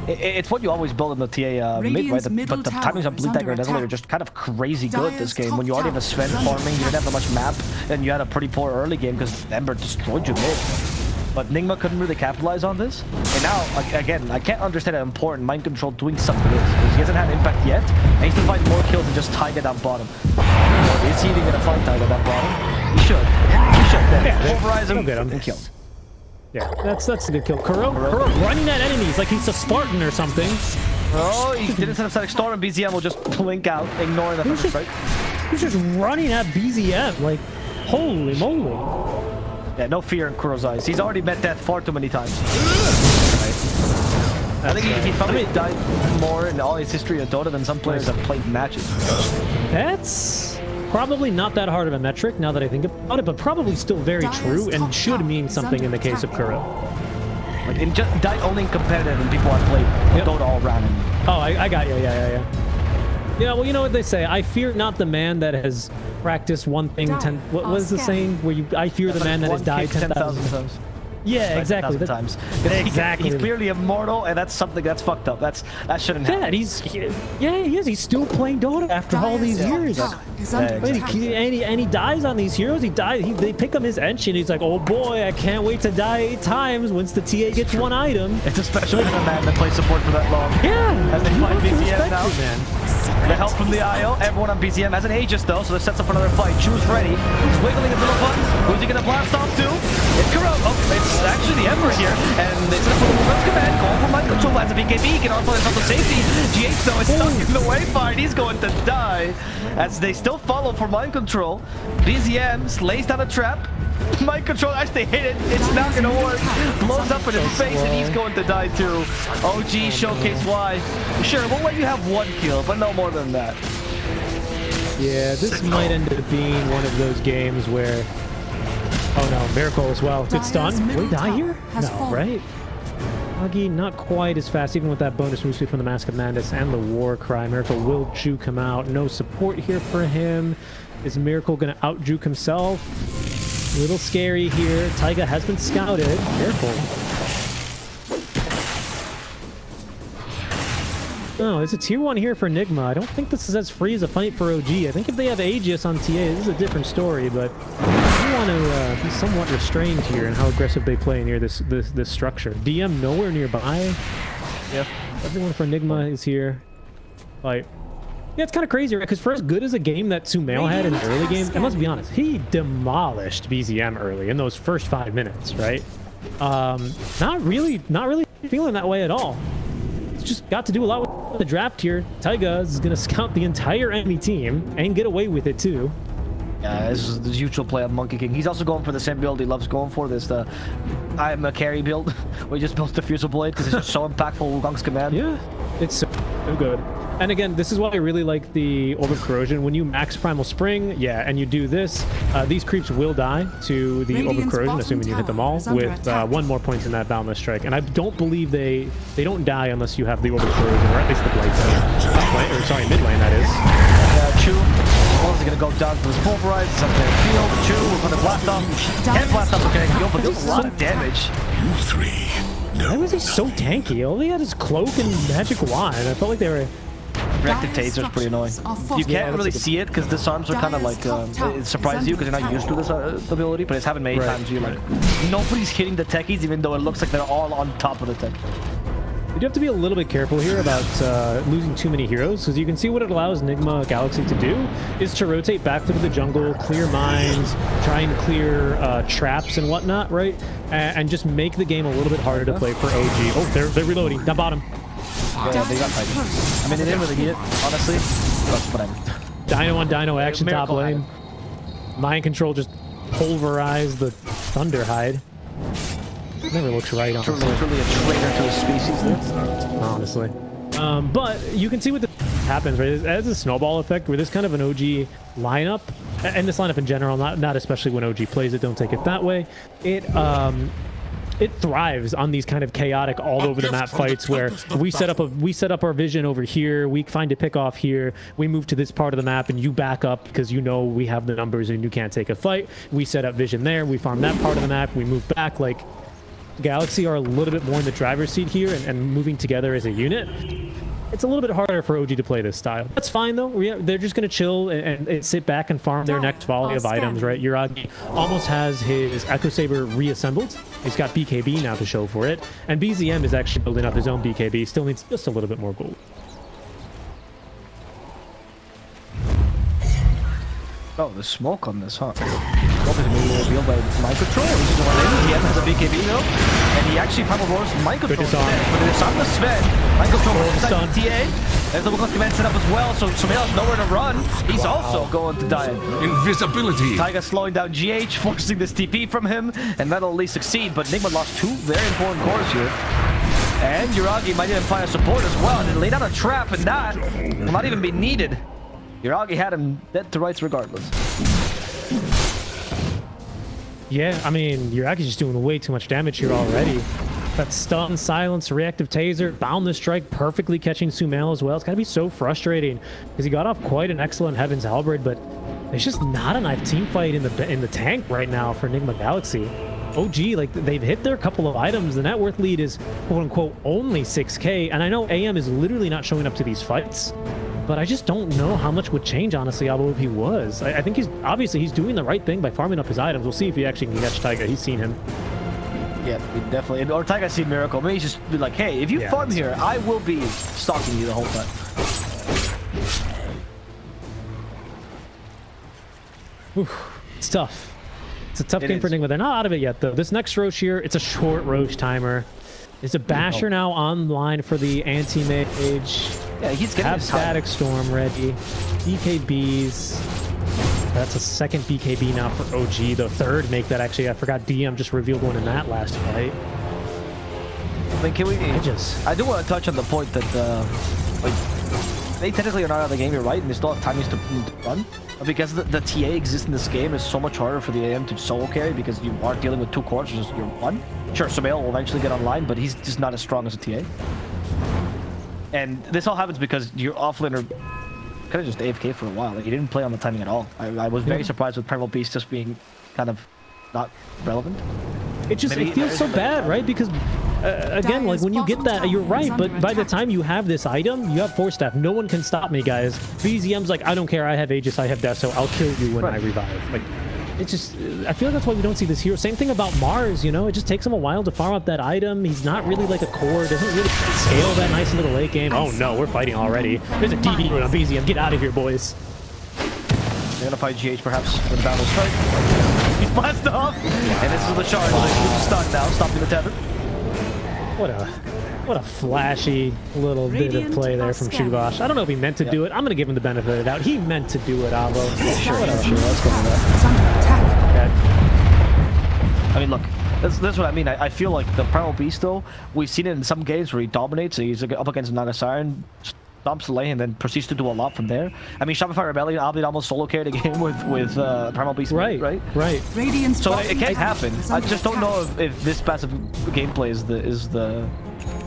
It's what you always build in the TA mid, right? But the timings on Blink Dagger and Desolator are just kind of crazy good this game. When you already have a Sven farming, you didn't have that much map, and you had a pretty poor early game because Ember destroyed you mid. But Nigma couldn't really capitalize on this. And now, again, I can't understand how important Mind Control doing something is, because he hasn't had impact yet, and he's gonna find more kills than just Taiga down bottom. Is he even gonna find Taiga down bottom? He should. He should. Yeah, pulverize him get him and kill. Yeah, that's a good kill. Kuro running at enemies like he's a Spartan or something. Oh, he didn't set up static storm, and BZM will just blink out, ignoring the thunder strike. He's just running at BZM, like, holy moly. Yeah, no fear in Kuro's eyes. He's already met death far too many times. I think he probably died more in all his history of Dota than some players have played matches. That's probably not that hard of a metric now that I think about it, but probably still very true and should mean something in the case of Kuro. Like, it just died only in competitive and people have played Dota all around him. Oh, I got you. Yeah, well, you know what they say. I fear not the man that has practiced one thing 10... What was the saying? Where I fear the man that has died 10,000 times. Yeah, exactly. Times. Exactly. He's clearly immortal, and that's something that's fucked up. That shouldn't happen. He is. He's still playing Dota after all these years. And he dies on these heroes. They pick him his Ench, and he's like, oh boy, I can't wait to die 8 times once the TA gets one item. It's especially for a man that plays support for that long. Yeah. As they find BZM now. The help from the IO. Everyone on BZM has an Aegis though, so this sets up another fight. Choose ready. He's wiggling his little buttons. Who's he gonna blast off to? It's Kuro. Oh, it's actually the Emperor here, and it's gonna put a Wolf's command. Call for Mind Control as if he BKB can also install the safety. GH though is stuck in the wayfinder. He's going to die as they still follow for mind control. BZM slays down a trap. Mind control actually hit it. It's not going to work. Blows up in his face and he's going to die too. OG showcase why. Sure, we'll let you have 1 kill, but no more than that. Yeah, this might end up being one of those games where... Oh no, Miracle as well. Good stun. Will he die here? No, right? Augie not quite as fast, even with that bonus move speed from the Mask of Madness and the War Cry. Miracle will juke him out. No support here for him. Is Miracle going to out-juke himself? A little scary here. Taiga has been scouted. Careful. Oh, it's a tier 1 here for Nigma. I don't think this is as free as a fight for OG. I think if they have Aegis on TA, this is a different story, but I want to be somewhat restrained here in how aggressive they play near this structure. DM nowhere nearby. Yep. Everyone for Nigma is here. Like, yeah, it's kind of crazy, right? Because for as good as a game that Sumail had in the early game, I must be honest, he demolished BZM early in those first 5 minutes, right? Not really feeling that way at all. It's just got to do a lot with the draft here. Taiga is going to scout the entire enemy team and get away with it too. Yeah, this is the usual play of Monkey King. He's also going for the same build he loves going for, this I'm a carry build, where he just builds the Fusil Blade because it's just so impactful with Wukong's command. Yeah, it's so good. And again, this is why I really like the Orb of Corrosion. When you max Primal Spring, yeah, and you do this, these creeps will die to the Orb of Corrosion, assuming you hit them all, with 1 more point in that Boundless Strike. And I don't believe they don't die unless you have the Orb of Corrosion, or at least the Blade. Sorry, mid lane, that is. Chu. Is going to go down to his pulverize. It's up there. Field. Chu. We're going to blast off. Can't blast off. Okay, but does a lot of damage. Why was he so tanky? All he had is cloak and magic wand. I felt like they were... Reactive taser is pretty annoying. You can't really see it because disarms are kind of like it surprises you because you're not used to this ability, but it's happened many times. You're like, nobody's hitting the techies even though it looks like they're all on top of the tech. You do have to be a little bit careful here about losing too many heroes, because you can see what it allows Nigma Galaxy to do is to rotate back through the jungle, clear mines, try and clear traps and whatnot, right? And just make the game a little bit harder to play for OG. Oh, they're reloading. Down bottom. Yeah, they got fighting. I mean, they didn't really need it, honestly. But Dino on Dino action top lane. Mind control just pulverized the Thunderhide. Never looks right, honestly. Truly a traitor to his species there. Honestly. But you can see what happens, right? It has a snowball effect where this kind of an OG lineup, and this lineup in general, not especially when OG plays it, don't take it that way, it thrives on these kind of chaotic all over the map fights where we set up our vision over here, we find a pick off here, we move to this part of the map and you back up because you know we have the numbers and you can't take a fight. We set up vision there, we farm that part of the map, we move back. Like, Galaxy are a little bit more in the driver's seat here and moving together as a unit. It's a little bit harder for OG to play this style. That's fine though. They're just going to chill and sit back and farm their next volley of items, right? Uragi almost has his Echo Saber reassembled. He's got BKB now to show for it. And BZM is actually building up his own BKB. Still needs just a little bit more gold. Oh, the smoke on this, huh? Obviously revealed by mind control. He has a BKB though, and he actually probably roars mind control. But it's on the Sven. Mind control inside the TA. There's the Wukong command set up as well, so Sumail has nowhere to run. He's also going to die. Invisibility. Taiga slowing down GH, forcing this TP from him, and that'll at least succeed. But Nigma lost 2 very important cores here. And Uragi might even find a support as well, and lay down a trap, and that will not even be needed. Uragi had him dead to rights regardless. Yeah, I mean, Uragi's just doing way too much damage here already. That stun, silence, reactive taser, boundless strike, perfectly catching Sumail as well. It's gotta be so frustrating because he got off quite an excellent Heaven's Halberd, but there's just not a knife team fight in the tank right now for Nigma Galaxy. OG, like, they've hit their couple of items. The net worth lead is quote-unquote only 6K, and I know AM is literally not showing up to these fights, but I just don't know how much would change, honestly, although if he was. I think he's doing the right thing by farming up his items. We'll see if he actually can catch Taiga. He's seen him. Yeah, definitely. Or Taiga's seen Miracle. Maybe he's just be like, hey, if you farm here, I will be stalking you the whole time. Oof, it's tough. It's a tough game for Nigma. They're not out of it yet, though. This next Roche here, it's a short Roche timer. Is a Basher now online for the anti-mage? Yeah, he's getting Have his time. Static Storm ready. BKBs. That's a second BKB now for OG. The third make that actually. I forgot DM just revealed one in that last fight. I mean, can we? I do want to touch on the point that like they technically are not out of the game. You're right, and they still have timings to run. But because the TA exists in this game, it's so much harder for the AM to solo carry because you are dealing with 2 cores versus your 1. Sure, Sumail will eventually get online, but he's just not as strong as a TA. And this all happens because your offlaner kind of just AFK for a while. Like, he didn't play on the timing at all. I was very surprised with Primal Beast just being kind of not relevant. It feels so bad, right? Because again, like when you get that, you're right, but by the time you have this item, you have 4 staff. No one can stop me, guys. BZM's like, I don't care, I have Aegis, I have Death, so I'll kill you when I revive. Like, it's just, I feel like that's why we don't see this hero. Same thing about Mars, you know? It just takes him a while to farm up that item. He's not really like a core, doesn't really scale that nice little late game. Oh no, we're fighting already. There's a DD run on BZM. Get out of here, boys. They're gonna fight GH perhaps when the battle starts. He's blasted off! And this is the shard. He's stunned now, stopping the tether. What a flashy little bit of play there from Shuvash. I don't know if he meant to do it. I'm going to give him the benefit of the doubt. He meant to do it, Avo. Sure. Let's go with that. I mean, look, that's what I mean. I feel like the Primal Beast, though, we've seen it in some games where he dominates. He's up against Nagasiren, stomps the lane, and then proceeds to do a lot from there. I mean, Shopify Rebellion, Abid almost solo carried a game with Primal Beast. Right. So it can happen. I just don't know if this passive gameplay is the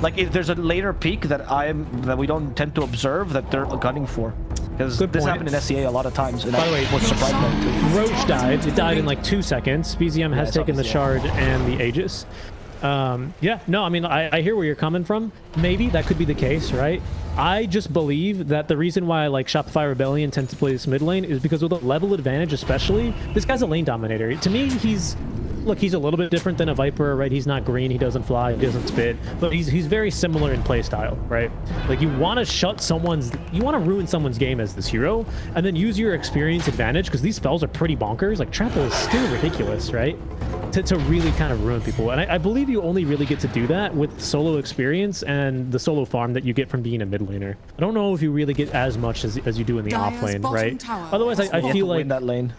like if there's a later peak that we don't tend to observe that they're gunning for. Because this happened in SCA a lot of times. And by the way, was surprised by it too. Roach died. It died in like 2 seconds. BZM has taken the shard and the Aegis. Yeah, no, I mean, I hear where you're coming from. Maybe that could be the case, right? I just believe that the reason why like Shopify Rebellion tends to play this mid lane is because with a level advantage, especially, this guy's a lane dominator. To me, he's a little bit different than a Viper, right? He's not green, he doesn't fly, he doesn't spit, but he's very similar in playstyle, right? Like you want to ruin someone's game as this hero, and then use your experience advantage because these spells are pretty bonkers. Like Trample is still ridiculous, right? To really kind of ruin people, and I believe you only really get to do that with solo experience and the solo farm that you get from being a mid laner. I don't know if you really get as much as you do in the off lane, right? Otherwise, I feel like win that lane.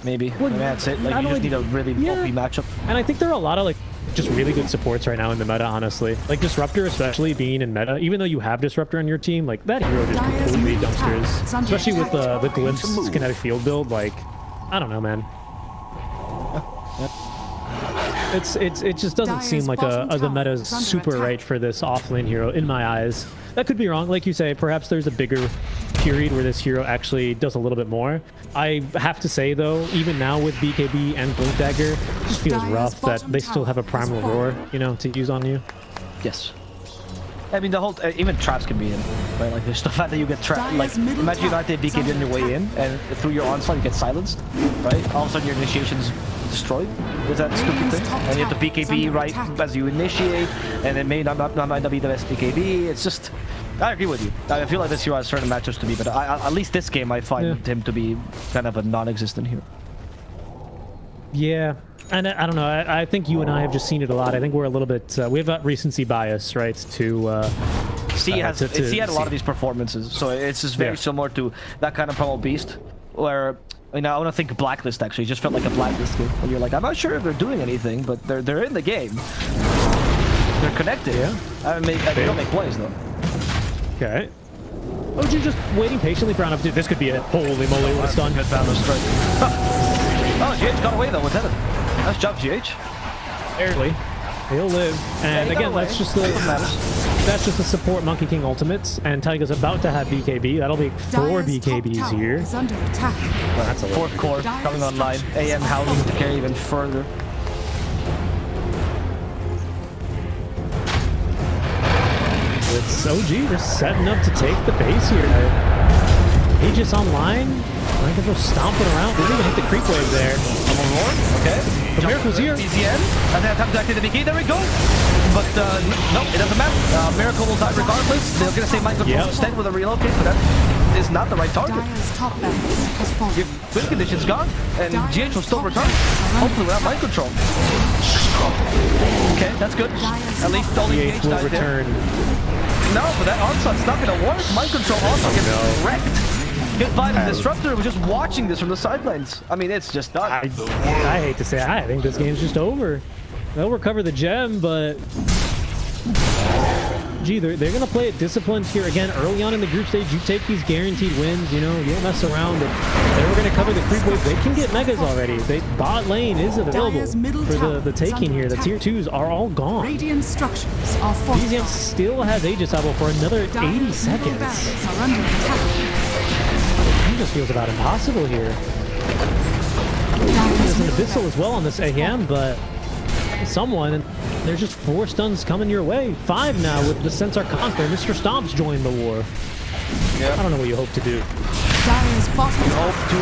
Maybe. Well, that's it. Like, you just need a really OP matchup. And I think there are a lot of, like, just really good supports right now in the meta, honestly. Like, Disruptor, especially being in meta, even though you have Disruptor on your team, like, that hero just completely dumpsters. Especially with the Glimpse kinetic field build, like, I don't know, man. It just doesn't seem like the meta's super right for this offlane hero, in my eyes. That could be wrong. Like you say, perhaps there's a bigger period where this hero actually does a little bit more. I have to say, though, even now with BKB and Blink Dagger, it just feels rough that they still have a Primal Roar, you know, to use on you. Yes. I mean, the whole even traps can be in, right? Like there's the fact that you get trapped. Like imagine you got the BKB on your way in, and through your onslaught you get silenced, right? All of a sudden your initiation's destroyed with that stupid thing, and you have the BKB right as you initiate, and it may not be the best BKB. It's just, I agree with you. I feel like this hero has certain matchups to be, but at least this game I find him to be kind of a non-existent hero. Yeah. And I don't know, I think you and I have just seen it a lot. I think we're a little bit, we have that recency bias, right, to... C had a lot of these performances, so it's just very similar to that kind of Primal Beast, where, you know, I want to think Blacklist, actually. It just felt like a Blacklist game, where you're like, I'm not sure if they're doing anything, but they're in the game. They're connected. Yeah. They don't make plays, though. Okay. Oh, you're just waiting patiently for Dude, this could be it. Holy moly, what a stun. Good battle strike. Oh, GH got away, though, with Heaven. Nice job, GH. Barely. He'll live. And again, that's just the support Monkey King ultimates. And Taiga's about to have BKB. That'll be 4 BKBs here. Well, that's a fourth core coming online. AM howling to carry even further. It's OG. They're setting up to take the base here. Aegis online. I think they're stomping around. They didn't even hit the creep wave there. Okay. The miracle's here. BZN. And then time to activate the BK. There we go. but no, it doesn't matter. Miracle will die regardless. They're going to say Michael Control instead with a relocate, but that is not the right target. Your win condition's gone, and GH will still return. Hopefully without mind control. Okay, that's good. At least only GH will return. No, but that onslauht's not going to work. Mind control also gets wrecked. Hit by the Disruptor was just watching this from the sidelines. I mean, it's just done. I hate to say it, I think this game's just over. They'll recover the gem, but gee, they're going to play it disciplined here again. Early on in the group stage, you take these guaranteed wins, you know, you don't mess around. If they were going to cover the creep wave, they can get megas already. Bot lane is available for the taking here. The tier 2s are all gone. Radiant structures are fortified. BZM still has Aegis Apple for another 80 seconds. Are under attack. It just feels about impossible here. There's an Abyssal as well on this AM, but someone, and there's just 4 stuns coming your way. 5 now with the Centaur Conquer. Mr. Stomp's joined the war. Yeah. I don't know what you hope to do. Dire's bottom hope to...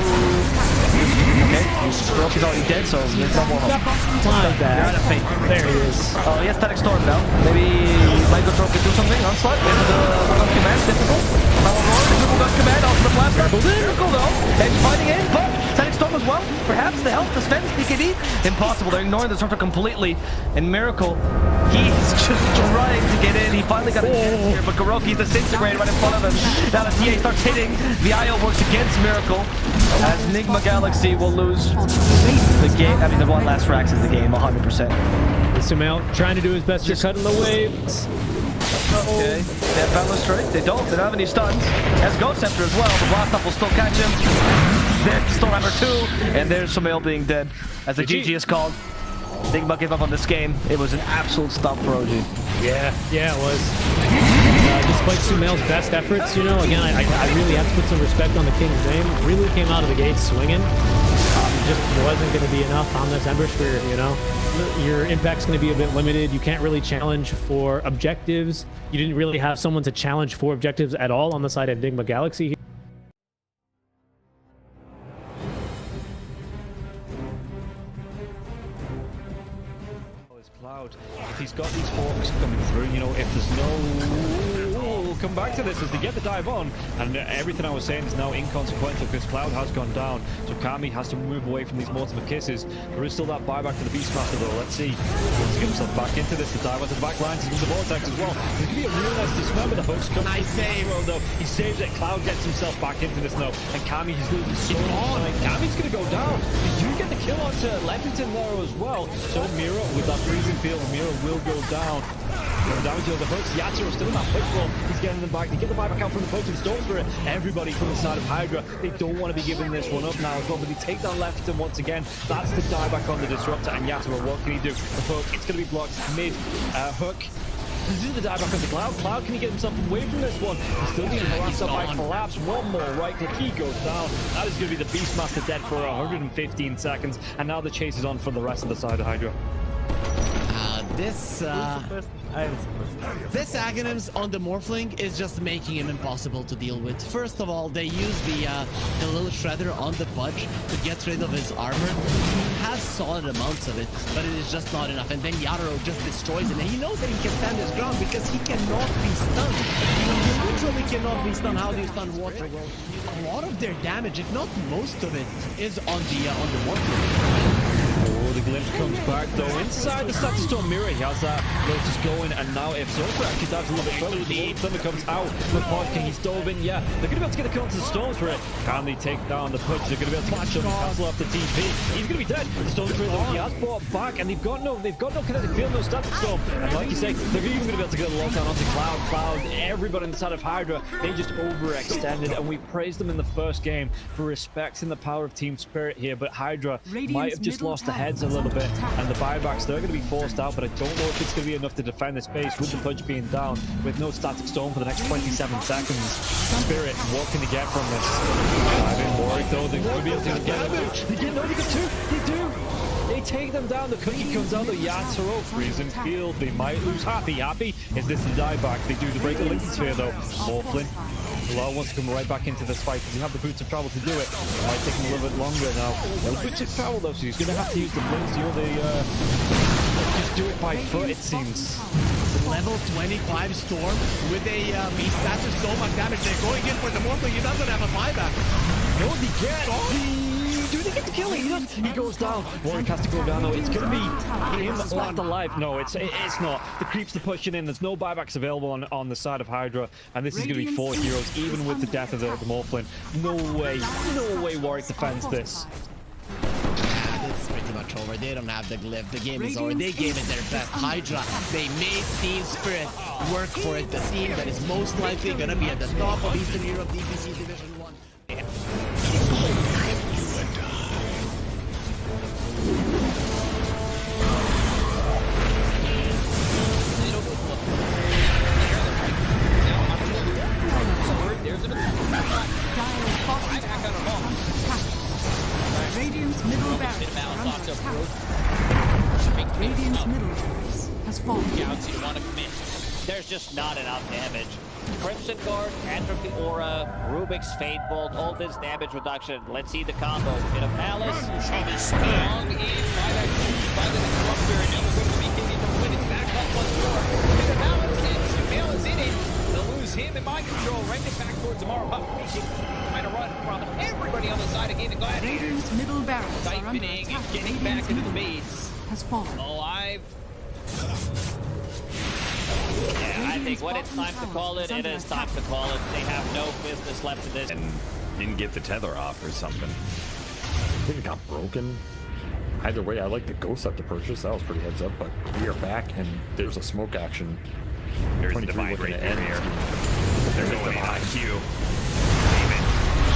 Okay, he's already dead, so there's no more hope. Like that. There he is. Oh, he has Static Storm now. Maybe Microtron can do something. Onslaught into the Gun Command. Difficult. Triple Gun Command. Also the Blaster. Miracle though. Edge fighting in, but Static Storm as well. Perhaps the health defense. BKB. Impossible. They're ignoring the Disruptor completely. And Miracle, he's just trying to get in. He finally got a chance here, but Garoki's disintegrated right in front of him. Now the TA starts hitting. The IO works against Miracle as Nigma Galaxy will lose the game. I mean, the one last Rax is the game, 100%. Sumail trying to do his best. You're cutting the waves. Okay, they have Boundless Strike. They don't have any stuns. Has Ghost Scepter as well. The Blast Up will still catch him. Then Stormhammer 2, and there's Sumail being dead as the GG is called. Nigma gave up on this game. It was an absolute stomp for OG. Yeah, it was. Despite Sumail's best efforts, you know, again, I really have to put some respect on the King's name. Really came out of the gate swinging. Just wasn't going to be enough on this Ember Spear, you know. Your impact's going to be a bit limited. You can't really challenge for objectives. You didn't really have someone to challenge for objectives at all on the side of Nigma Galaxy. Cloud, if he's got these hawks coming through, you know, if there's no... we'll come back to this as they get the dive on, and everything I was saying is now inconsequential because Cloud has gone down, so Kami has to move away from these multiple kisses. There is still that buyback to the Beastmaster though. Let's see. Let's get himself back into this. The dive at the back lines into the vortex as well. There's going to be a real nice dismember. The hooks come. Nice save. Though. He saves it. Cloud gets himself back into this now, and Kami is losing so much. Kami's going to go down. They do get the kill onto Leppington there as well. So Mira with that freezing field, Mira will go down. Going down to the hooks. Yatsu still in that push roll. He's getting them back. They get the buyback out from the potion Storm Spirit. Everybody from the side of Hydra. They don't want to be giving this one up now as well, but they take down Leppington once again. That's the dieback on the Disruptor, and Yatsu, what can he do? The hook, it's going to be blocked mid. Hook. This is the dieback on the Cloud. Cloud, can he get himself away from this one? He's still being harassed up by Collapse. One more right click. He goes down. That is going to be the Beastmaster dead for 115 seconds, and now the chase is on for the rest of the side of Hydra. This Aghanims on the Morphling is just making him impossible to deal with. First of all, they use the little shredder on the Budge to get rid of his armor. He has solid amounts of it, but it is just not enough. And then Yatoro just destroys him, and he knows that he can stand his ground because he cannot be stunned. He literally cannot be stunned. How do you stun water? Well, a lot of their damage, if not most of it, is on the Morphling. Oh, the glimpse comes back though. Inside the Static Storm Mirror, he has that Lotus going, and now if Zofra actually dives a little bit further, the Thunder comes out with Podking. He's dove in, yeah. They're going to be able to get the kill onto the Storms for it. Can they take down the push? They're going to be able to match up and cancel off the TP. He's going to be dead. The Storm Spirit though, he has brought back, and they've got no kinetic field, no Static Storm. And like you say, they're even going to be able to get a lockdown onto Cloud. Everybody on the side of Hydra, they just overextended, and we praised them in the first game for respecting the power of team spirit here, but Hydra might have just lost the heads a little bit, and the buybacks, they're going to be forced out, but I don't know if it's going to be enough to defend this base with the Pudge being down, with no Static Storm for the next 27 seconds. Spirit, what can they get from this? I've been worried though, they're going to be able to get it. They get two, they do! They take them down, the cookie comes out, the Yatoro, freezing field, they might lose Happy. Is this the dieback? They do the break the Lincoln Sphere though. Morphlin. Bilal wants to come right back into this fight. Does he have the boots of travel to do it? It might take him a little bit longer now. No boots of travel though, so he's going to have to use the blinks, you know, just do it by foot, it seems. Level 25 Storm with a Beast. That's just so much damage. They're going in for the Morphling. He doesn't have a buyback. No, they get. Do they get the kill? He goes down. Warwick has to go down though. It's going to be him that's left alive. No, it's not. The creeps are pushing in. There's no buybacks available on the side of Hydra. And this is going to be 4 heroes, even with the death of the Morphling. No way Warwick defends this. It's pretty much over. They don't have the glyph. The game is over. They gave it their best. Hydra, they made Team Spirit work for it. The team that is most likely going to be at the top of Eastern Europe DPC Division 1. Radiant's middle barracks are under attack. Radiant's middle barracks has fallen. There's just not enough damage. Crimson Guard, Atrophy Aura, Rubik's Fate Bolt, all this damage reduction. Let's see the combo. Bit of Malice. Strong in by that Disruptor, and now we're going to be getting the winning back up once more. Bit of Malice, and Sumail is in it. They'll lose him in mind control. Right back towards Amara. Trying to run from everybody on the side of Gaimin Gladiators. Radiant's middle barracks are under Siphoning attack. and getting back into the base. Has fallen. Alive. Yeah, I think when it's time to call it, it is time to call it. They have no business left in this. And didn't get the tether off or something. I think it got broken. Either way, I like the ghost up to purchase. That was pretty heads up, but we are back and there's a smoke action. There's the divine right there. They're going in on Q.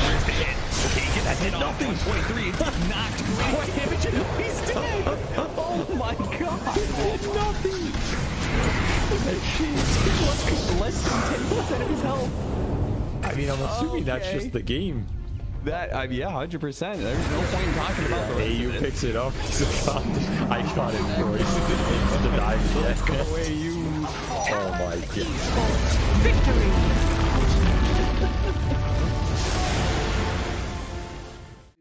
There's the hit. Okay, get that hit off. 123. Knocked great damage. He's dead. Oh my god. Nothing. Less than 10% of his health. I mean, I'm assuming that's just the game. That, yeah, 100%. There's no point in talking about the rest AU of it. picks it up. I shot him first. The dive. Go away, you. Oh my god. Victory!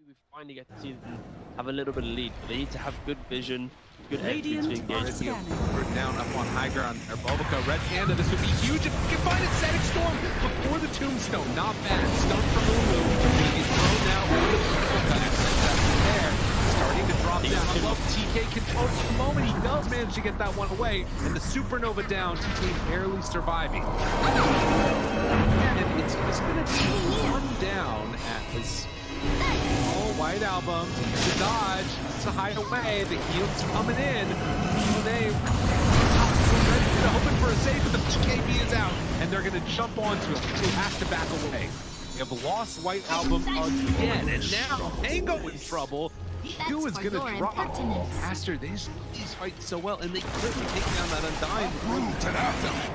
We finally get to see them have a little bit of lead, but they need to have good vision, good entry to engage. We're down up on high ground. Or Bobica, Red Panda, this would be huge if we can find it. Static Storm before the Tombstone. Not bad. Stun from Lulu. He's thrown now. There. Starting to drop down. I love TK control for the moment. He does manage to get that one away. And the Supernova down. TK barely surviving. And it's just going to take one down as White Album to dodge, to hide away. The heal's coming in. So they hoping for a save, but the BKB is out, and they're going to jump onto him. So he has to back away. They have lost White Album again, and now Tango in trouble. Q is going to drop. Aster, these fight so well, and they quickly take down that Undying.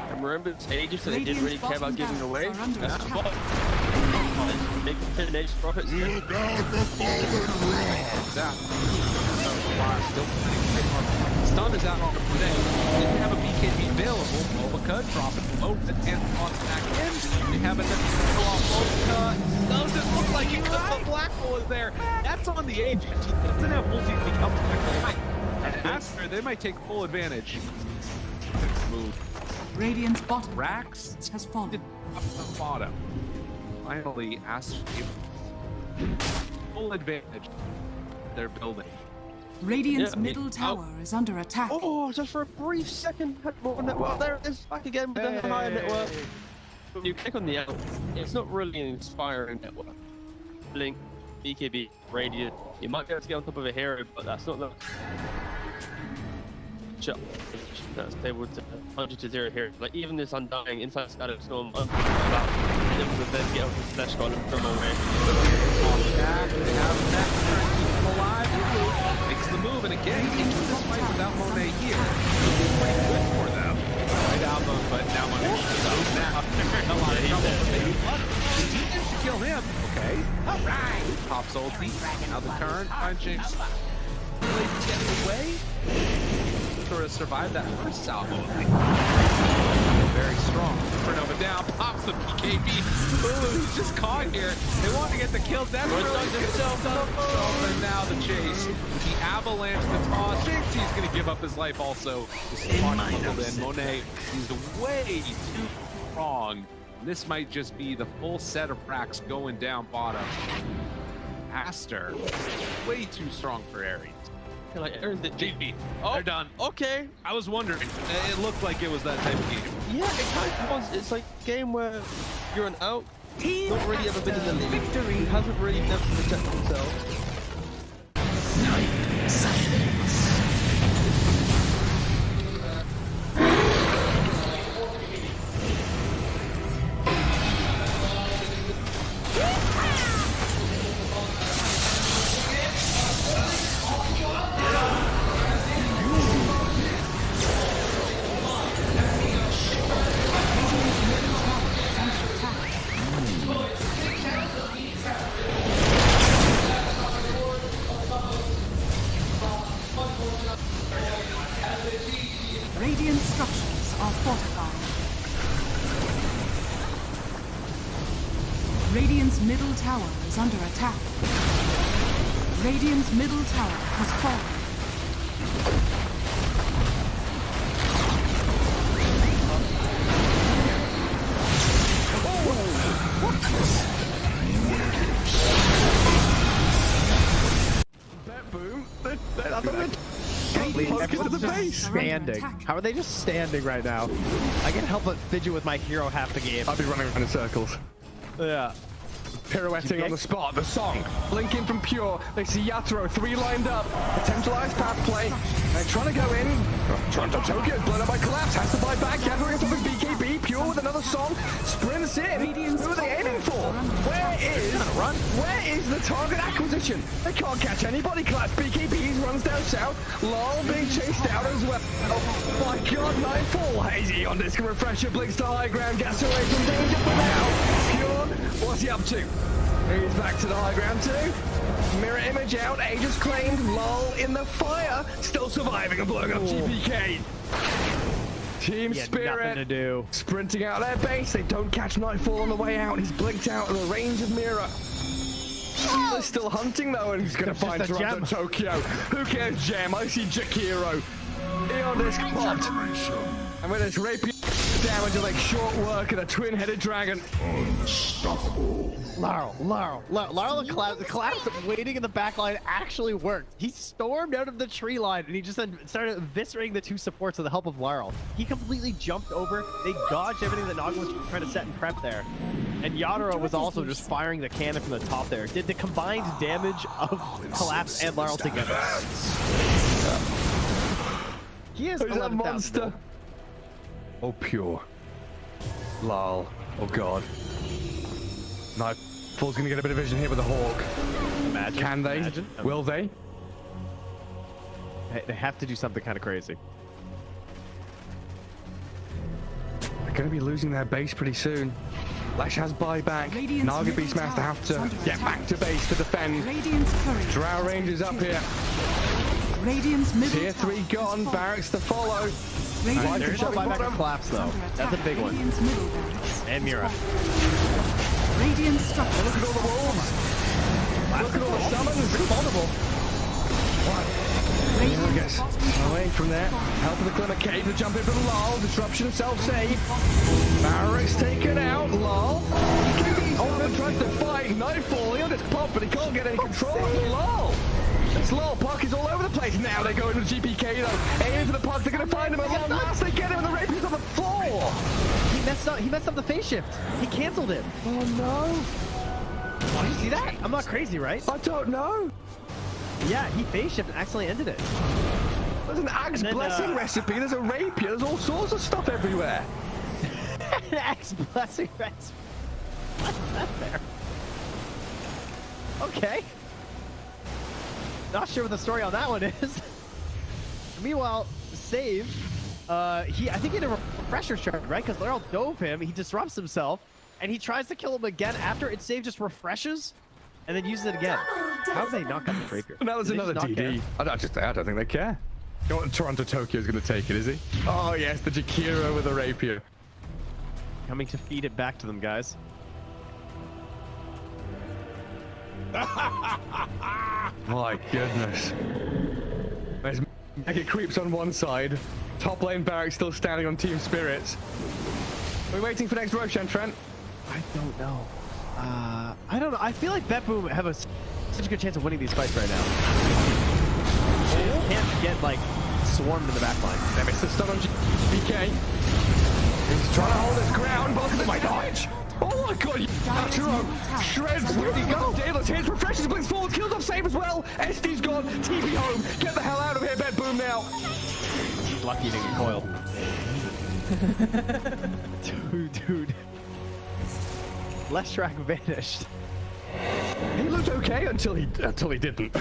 And remember, it's ages, so they didn't really care about giving away. That's what. Big finish profits. You got the Stun is out on the today. Didn't have a BKB available. Bobica dropping low. The 10th on back in. They have it off Bobica. Doesn't look like he took the black hole is there. That's on the agent. He doesn't have multi to become back. And Aster, they might take full advantage. Move. Radiant's bottom Rax has fallen. Up the bottom. Finally, Aster full advantage. They're building. Radiant's middle tower is under attack. Oh, just for a brief second, had more network. There it is, back again with the higher network. When you click on the L, it's not really an inspiring network. Blink, BKB, Radiant. You might be able to get on top of a hero, but that's not the shot. That's able to 100-0 here. Like even this Undying inside Static Storm, about able to then get up the slash column from away. Back, they have that keep him alive. Makes the move, and again, into this fight without Monet here. It's pretty good for them. Right album, but now Monet is out now. A lot of trouble. He managed to kill him. Okay. Alright. Pops ulti. Now the turn. Find Jinx. Getting away. Sort of survived that first salvo. Very strong. Supernova down. Pops the BKB. Lulu, he's just caught here. They want to get the kill. That's really himself up. And now the chase. The avalanche, the toss. Thinks he's going to give up his life also. This spot bundled in. Monet is way too strong. This might just be the full set of racks going down bottom. Aster, way too strong for Ares. Can I earn the GP. Oh, They're done. Okay. I was wondering. It looked like it was that type of game. Yeah, it kind of was. It's like a game where you're an out. Not really ever been in the league. Victory. He hasn't really never protected himself. Radiant structures are fortified. Radiant's middle tower is under attack. Radiant's middle tower has fallen. Boom. Everyone's just standing. How are they just standing right now? I can't help but fidget with my hero half the game. I'll be running around in circles. Yeah. Pirouetting on the spot, the song. Blinking from Pure. They see Yatoro, 3 lined up. Potentialized path play. They're trying to go in. Toronto Tokyo is blown up by Collapse. Has to buy back. Yatoro gets off with BKB. Pure with another song. Sprints in. Who are they aiming for? Where is the target acquisition? They can't catch anybody. Collapse BKB runs down south. Lol being chased out as well. Oh my god, Nightfall. Hazy on disc refresher. Blinks to high ground. Gets away from danger for now. Pure, what's he up to? He's back to the high ground too. Mirror image out. Aegis claimed. Lol in the fire. Still surviving and blowing up GPK. Team Spirit nothing to do. Sprinting out their base. They don't catch Nightfall on the way out. He's blinked out in the range of Mirror. They're still hunting though, and he's going to find Toronto Tokyo. Who cares, Gem? I see Jakiro. Eon disc popped. And with this rapier damage, like short work and a twin-headed dragon. Unstoppable. Laurel, the collapse waiting in the back line actually worked. He stormed out of the tree line and he just then started eviscerating the 2 supports with the help of Laurel. He completely jumped over. They dodged everything that Nigma was trying to set and prep there. And Yatoro was also just firing the cannon from the top there. Did the combined damage of Collapse and Laurel together. He is a monster. Oh, Pure. Lol. Oh, God. Nightfall's gonna get a bit of vision here with the Hawk. Imagine. Can they? Imagine. Will they? They have to do something kind of crazy. They're gonna be losing their base pretty soon. Lash has buyback. Naga Beastmaster have to get back to base to defend. Drow Rangers up here. Tier 3 gone. Barracks to follow. There's no buyback or collapse though. That's a big one. And Mira. Radiant structure. Look at all the wolves. Look at all the summons. It's vulnerable. Gets away from there. Help of the Clement Cave to jump in from Lol. Disruption, self-save. Barracks taken out. Lol. Oh, tries to fight. Nightfall. He'll just pop, but he can't get any control of Lol. It's Lol. Puck is all over the place. Now they go into GPK though. Aiming for the puck. They're going to find him at long last. They get him and the rapier's on the floor. He messed up the phase shift. He canceled it. Oh no. Did you see that? I'm not crazy, right? I don't know. Yeah, he phase shift and accidentally ended it. There's an Axe Blessing recipe. There's a rapier. There's all sorts of stuff everywhere. An Axe Blessing recipe. What's that there? Okay. Not sure what the story on that one is. Meanwhile, Save, I think he had a refresher charge, right? Because Laurel dove him, he disrupts himself, and he tries to kill him again after it Save just refreshes, and then uses it again. How have they not got the rapier? Now there's another DD. I don't think they care. You know what, Toronto Tokyo is going to take it, is he? Oh yes, the Jakiro with a rapier. Coming to feed it back to them, guys. My goodness. There's Mega Creeps on one side. Top lane Barracks still standing on Team Spirits. We're waiting for next Roshan, Trent. I don't know. I don't know. I feel like BetBoom have such a good chance of winning these fights right now. They can't get, like, swarmed in the back line. They missed the stun on BK. He's trying to hold his ground, but look at my dodge! Oh my god, Arturo shreds where he goes. Daedalus hits, refreshes, blinks forward, kills off save as well. SD's gone, TP home. Get the hell out of here, BetBoom now. He's lucky to get coiled. Dude. Leshrac vanished. He looked okay until he didn't.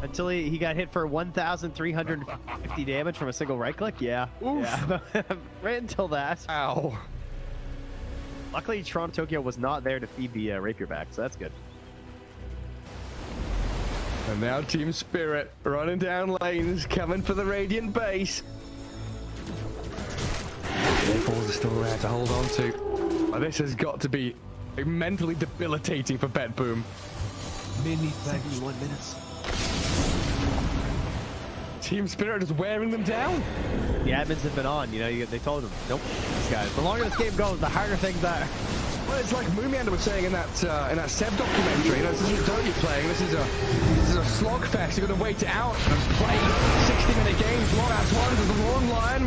Until he got hit for 1,350 damage from a single right click? Yeah. Oof. Yeah. Right until that. Ow. Luckily, Toronto Tokyo was not there to feed the rapier back, so that's good. And now Team Spirit running down lanes, coming for the Radiant base. Balls are still there to hold on to. This has got to be mentally debilitating for BetBoom. Mini 71 minutes. Team Spirit is wearing them down. The admins have been on, you know, they told them, nope, these guys. The longer this game goes, the harder things are. Well, it's like Moomiander was saying in that Seb documentary. You know, this isn't Dota you're playing. This is a slogfest. You're gonna wait it out and play 60-minute games. Long ass one. There's a long line.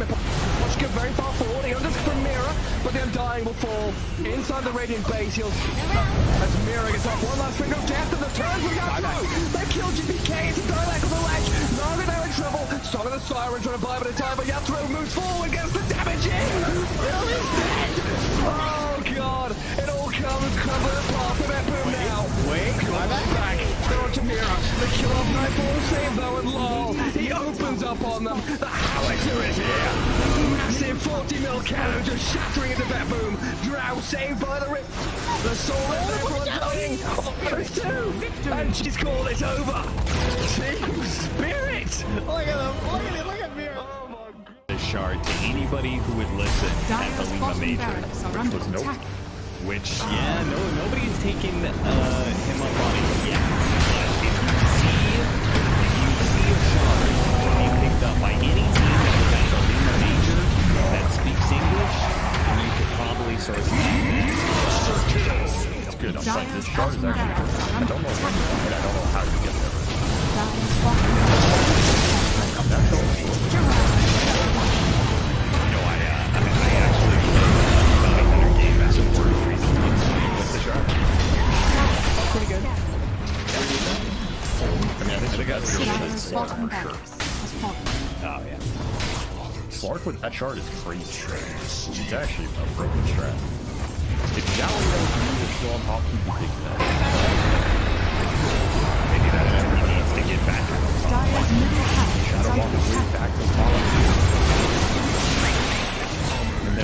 Watch go very far forward. He'll just from Mira, but the Undying will fall inside the Radiant base. He'll as Mira gets off one last finger of death and the turns we got through. They killed GPK. It's a Dialect on the ledge. Naga now in trouble. Song of the Siren trying to buy a bit of time, but Yathro moves forward, gets the damage in. Bill is dead. Oh god. It all comes crumbling apart for BetBoom now. Wait, back. They're on to Mira. They kill off Nightfall, save though, and lol. He opens up on them. The howitzer is here. Massive 40 mil cannon just shattering into BetBoom. Drow saved by the rip. The soul is there for dying. There's two. And she's called it over. Team Spirit. Look at him. Look at Mira. Oh my god. The shard to anybody who would listen at the Lima Major, which was nope. Which, yeah, nobody's taking him up on it yet. But if you see a shard being picked up by any team that was at the Lima Major that speaks English, then you could probably start seeing that. It's good. I'm like, this shard is actually good. I don't know where, but I don't know how to get there. Pretty good. Oh yeah. Slark with that shard is crazy. It's actually a broken strat. If Galileo is still on top, he can take that. Maybe that he needs to get back to the top. Shadow Walk is way back to the top. And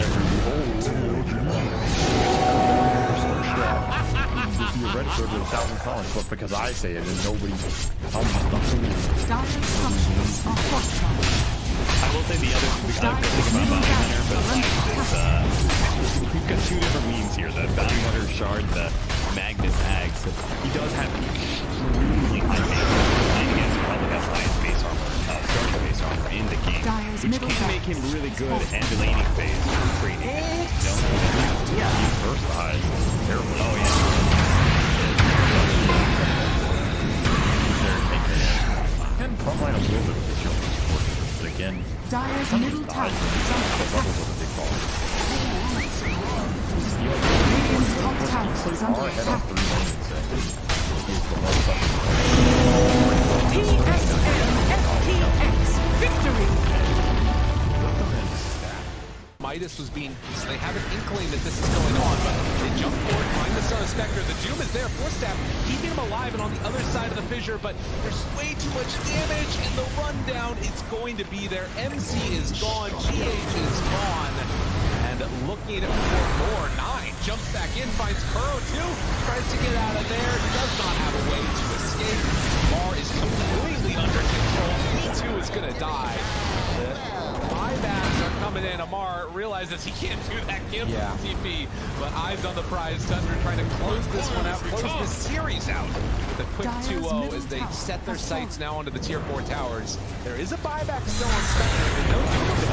if you read it with 1,000 comments, but because I say it and nobody tells me stuff to me. I will say the other thing about Bounty Hunter, but like we've got two different memes here. The Bounty Hunter shard, the Magnus Ags. He does have extremely high base. I guess he probably has highest base armor, starting base armor in the game, which can make him really good at the laning phase for trading. Yeah. He's versatile. Terrible. Oh yeah. And frontline a little bit of the shield support, but again, Dire's middle tower is under attack. Radiant's top tower is under attack. PSN FTX victory! Midas was being, they have an inkling that this is going on, but they jump forward, find the Star Spectre. The Doom is there, Force Staff, keeping him alive and on the other side of the fissure, but there's way too much damage, and the rundown is going to be there. MC is gone, GH is gone, and looking for more. 9 jumps back in, finds Kuro too, tries to get out of there, does not have a way to escape. Bar is completely under control, he too is gonna die. The buybacks are coming coming in. Amar realizes he can't do that gift TP, but eyes on the prize. Thunder trying to close this one out, close this series out with a quick 2-0 as they set their sights now onto the tier 4 towers. There is a buyback still on Spectre, and no damage to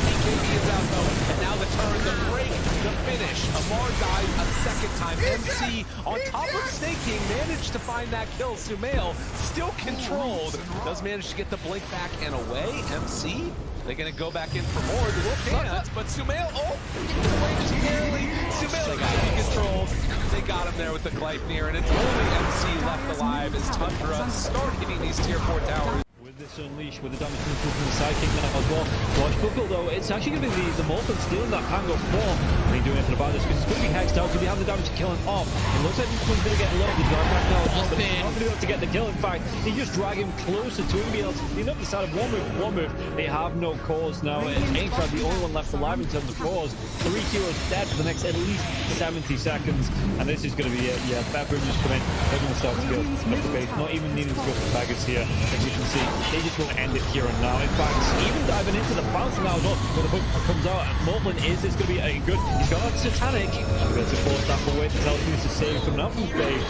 BKB is out though, and now the turn, the break, the finish. Amar dies a second time. MC on top of staking managed to find that kill. Sumail still controlled, does manage to get the blink back and away. MC, they're gonna go back in for more. The Wolf can't, but Sumail, gets away just barely. Sumail got be controlled. They got him there with the Gleipnir, and it's only MC left alive as Tundra start hitting these tier 4 towers. With this unleash, with the damage coming through from the sidekick now as well. Watch Buckle though, it's actually going to be the Morphin stealing that Pango form. They ain't doing anything about this because it's going to be hexed out. Could be having the damage to kill him off. It looks like this one's going to get low. The drive back now as well, but he's not going to be able to get the kill. In fact, they just drag him closer to him. Be able to clean up the side of one move. They have no cause now. Aincrad, the only one left alive in terms of cause. 3 heroes dead for the next at least 70 seconds. And this is going to be it. Yeah, Bedroom just come in. They're going to start to go up the base. Not even needing to go for Baggers here. As you can see, they just want to end it here and now. In fact, even diving into the bounce now as well, where the hook comes out. Morphin is this going to be a good? He's got a Satanic. He's going to force that away to tell him to save coming out from Faye.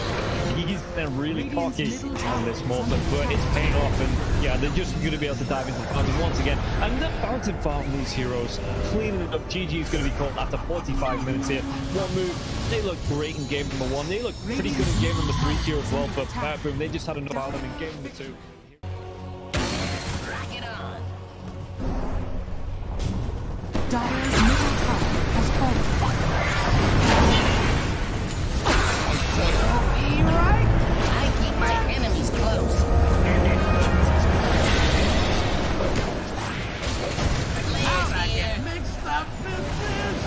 He's been really cocky on this Morphin, but it's paying off, and yeah, they're just going to be able to dive into the fountain once again. And the fountain farm these heroes, cleaning it up. GG is going to be called after 45 minutes here. One move. They look great in game number 1. They look pretty good in game number 3 here as well, but Bedroom, they just had enough out of them in game number 2. Dire's middle tower has fallen. Right? I keep my enemies close. Mixed up business.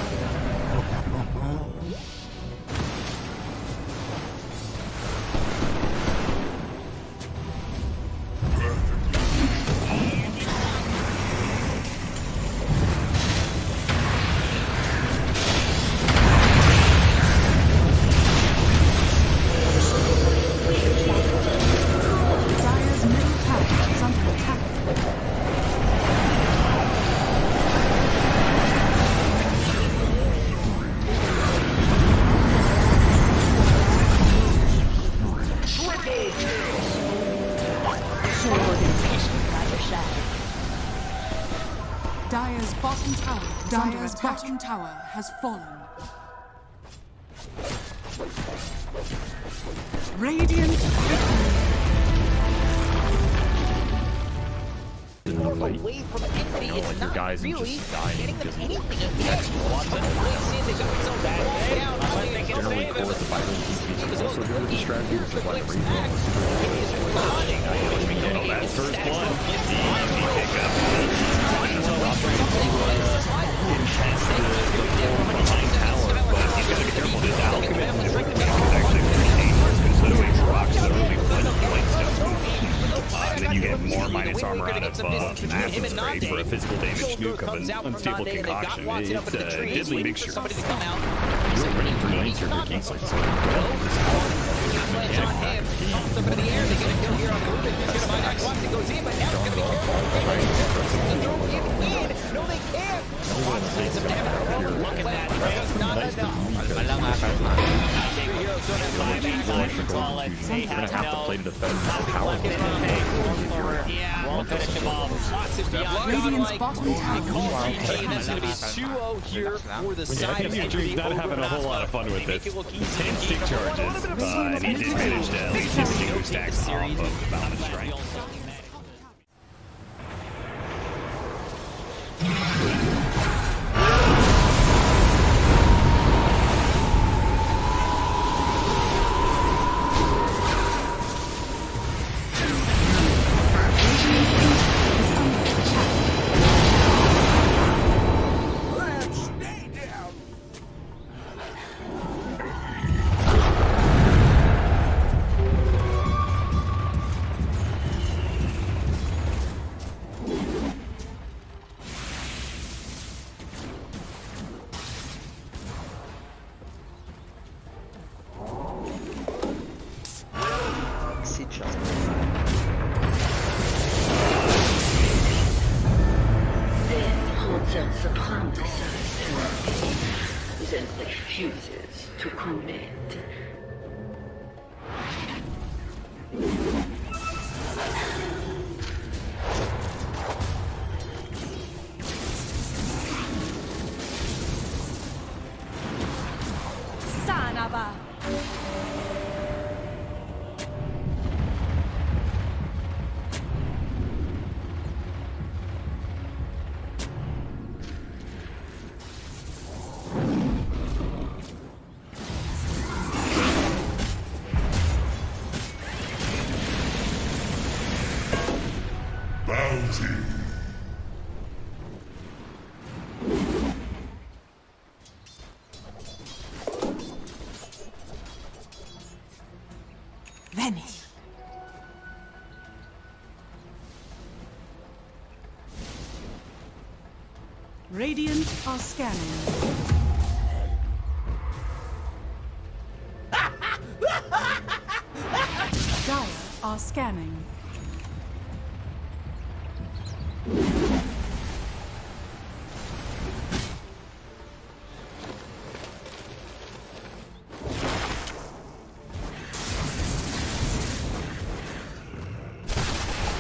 Dire's bottom tower has fallen. Radiant away from Envy, it's not guys really just dying getting them because anything. Watson, they got so bad. Down, I think they can save him. It's also doing the strategy of like That's first blood. Behind tower, but you gotta be careful. This alchemist is actually pretty dangerous because literally rocks the early points down. And then you get more minus armor out of massive spray for a physical damage nuke of an unstable concoction. It's a deadly mixture. You're running for no answer to geeks like You're gonna have to play to defend power. Won't finish him off. Lots of Radiant's bottom That's going to be 2-0 here for the side of Envy. Not having a whole lot of fun with this. 10 stick charges, and he did manage to at least hit the Kingu stacks off of Bound Strength. thought that supremacy then refuses to commit. Sanaba. Bounty. Vanish. Radiant are scanning. Dire are scanning.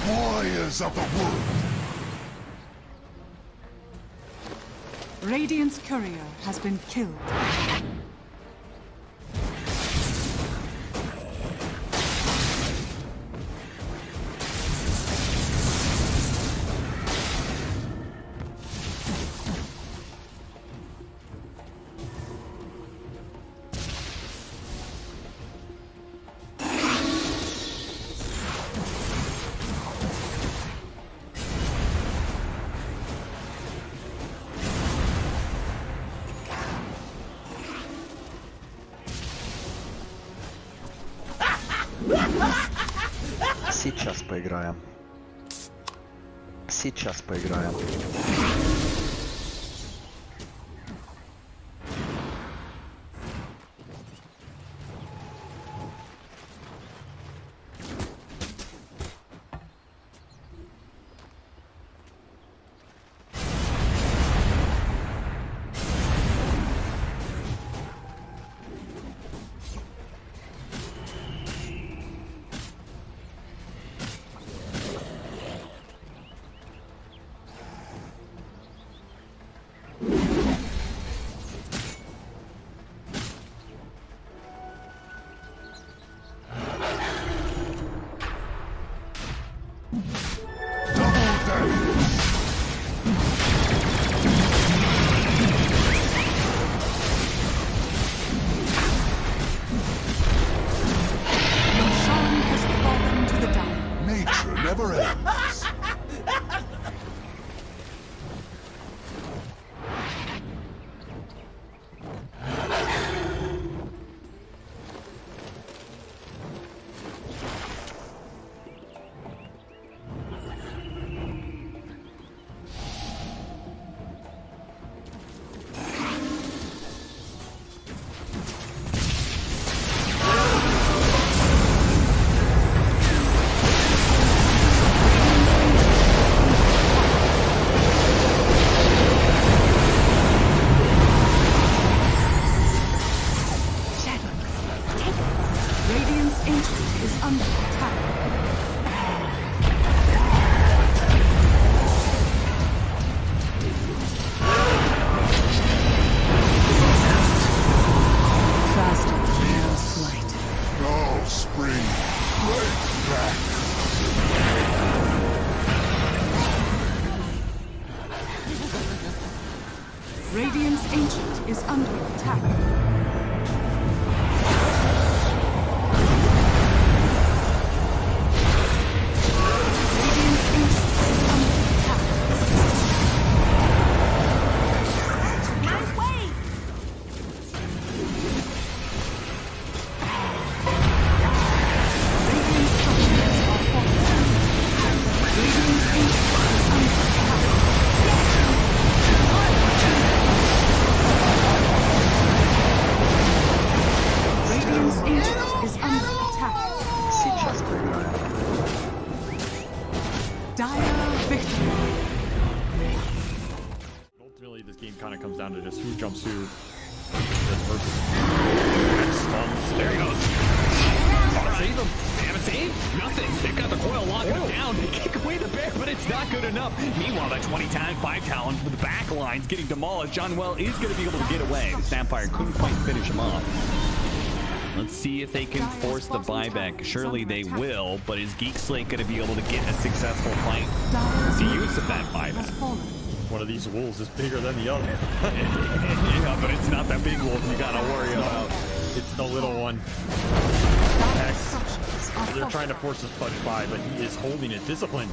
Warriors of the wood. Radiant's courier has been killed. Сейчас поиграем. Сейчас поиграем. Never ends. Radiant's Ancient is under attack. ultimately this game kind of comes down to just who jumps who. There he goes. Save him. They haven't saved? Nothing. They've got the coil locking him down. They kick away the bear, but it's not good enough. Meanwhile, that 5 talent with the back lines getting demolished. John Well is going to be able to get away. The Stampfire couldn't quite finish him off. Let's see if they can force the buyback. Surely they will, but is Geek Slate going to be able to get a successful fight? The use of that buyback. One of these wolves is bigger than the other. Yeah, but it's not that big wolf you got to worry about. It's the little one. They're trying to force this punch by, but he is holding it. Discipline.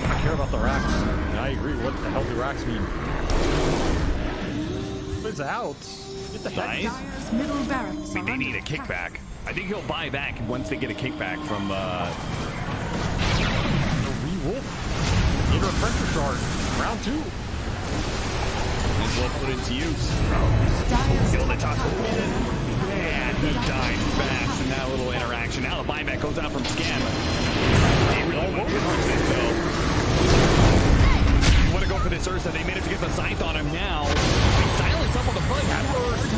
Doesn't care about the racks. And I agree. What the hell do racks mean? It's out. Get the heck. Nice. I mean, they need a kickback. I think he'll buy back once they get a kickback from the re-wolf. Need a pressure charge. Round 2. As well put into use. Kill the top. And he died fast in that little interaction. Now the buyback goes out from Scam. They really want to push this though. You want to go for this Ursa. They managed to get the scythe on him now. He silenced up on the front.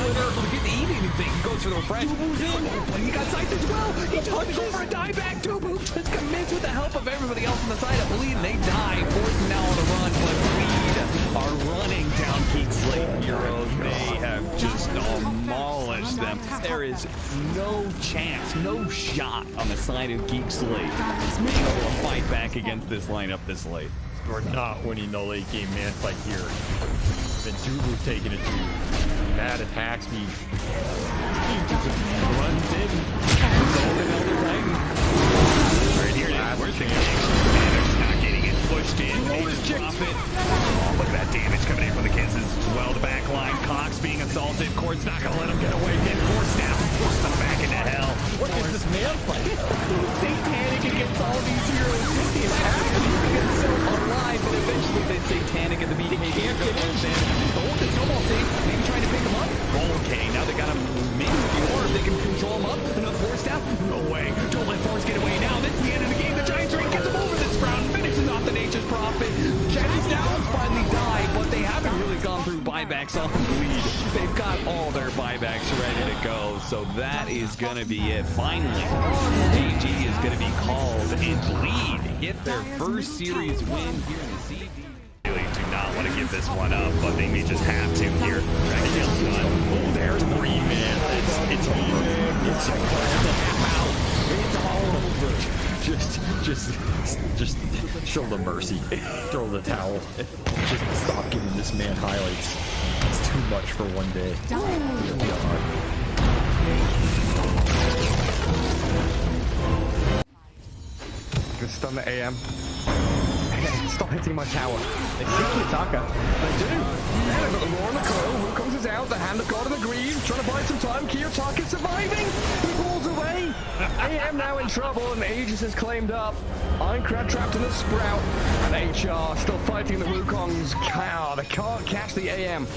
Able to get to eat anything. He goes for the refresh. Dubu's in. But he got scythed as well. He touched over a dieback. Dubu just commits with the help of everybody else on the side. I believe they die. Forced now on the run. But Bleed are running down Geek Slate heroes. They have just demolished them. There is no chance, no shot on the side of Geek Slate to be able to fight back against this lineup this late. We're not winning the late game man fight here. Then Dubu's taking it to Mad attacks me. He just runs in. Right here, where's the damage? Not getting it pushed in. They just drop it. Oh, look at that damage coming in from the kisses. Well, the back line. Cox being assaulted. Cord's not going to let him get away. Getting forced down. Forced them back into hell. What is this man fight? Satanic against all these heroes. It's happening. It's so alive, but eventually they Satanic at the BK can't get in. Gold is almost safe. Maybe trying to pick him up. Okay, now they got him maybe with the orb. They can control him up. Another force down. No way. Don't let Force get away now. This is the end of the game. The Giants Ring gets him over this round. Finishes off the Nature's Prophet. Chinese now finally died, but they haven't really gone through buybacks off the lead. They've got all their buybacks ready to go, so that is going to be it. Finally, GG is going to be called, and Bleed get their first series win here in the CD. Really do not want to give this one up, but they may just have to here. Oh, there's 3 man. It's over. It's all over. Just show them mercy. Throw the towel. Just stop giving this man highlights. It's too much for one day. Good stun the AM. Stop hitting my tower. They see Kiyotaka. They do. Yeah, they've got the Roar and the Coil. Wukong's is out. The Hand of God and the Greed. Trying to buy some time. Kiyotaka's surviving. He falls away. AM now in trouble, and Aegis is claimed up. Ironcrad trapped in the Sprout. And HR still fighting the Wukongs. Cow. They can't catch the AM.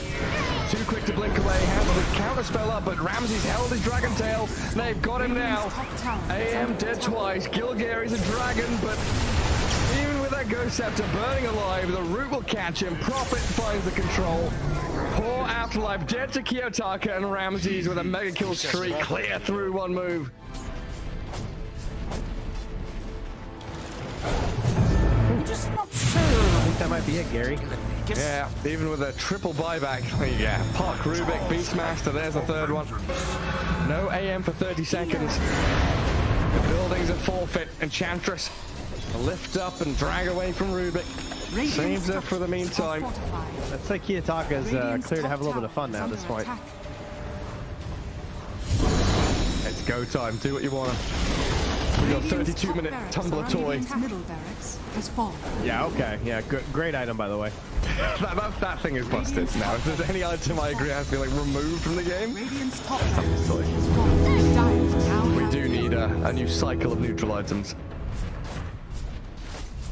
Too quick to blink away. Has the counter spell up, but Ramsey's held his Dragon Tail. They've got him now. AM dead twice. Gilgary's a dragon, but even with that Ghost Scepter burning alive, the root will catch him. Prophet finds the control. Poor Afterlife dead to Kiyotaka, and Ramses with a mega kill streak clear through one move. Just not sure. I think that might be it, Gary. Yeah, even with a triple buyback. Yeah, Puck, Rubik, Beastmaster, there's the third one. No AM for 30 seconds. The building's a forfeit. Enchantress lift up and drag away from Rubik. Saves her for the meantime. That's like Kiyotaka's clear to have a little bit of fun now at this point. It's go time. Do what you want. We got 32-minute tumbler toy. Yeah, okay. Yeah, good, great item, by the way. that thing is busted now. If there's any item I agree has to be like removed from the game, we do need a new cycle of neutral items.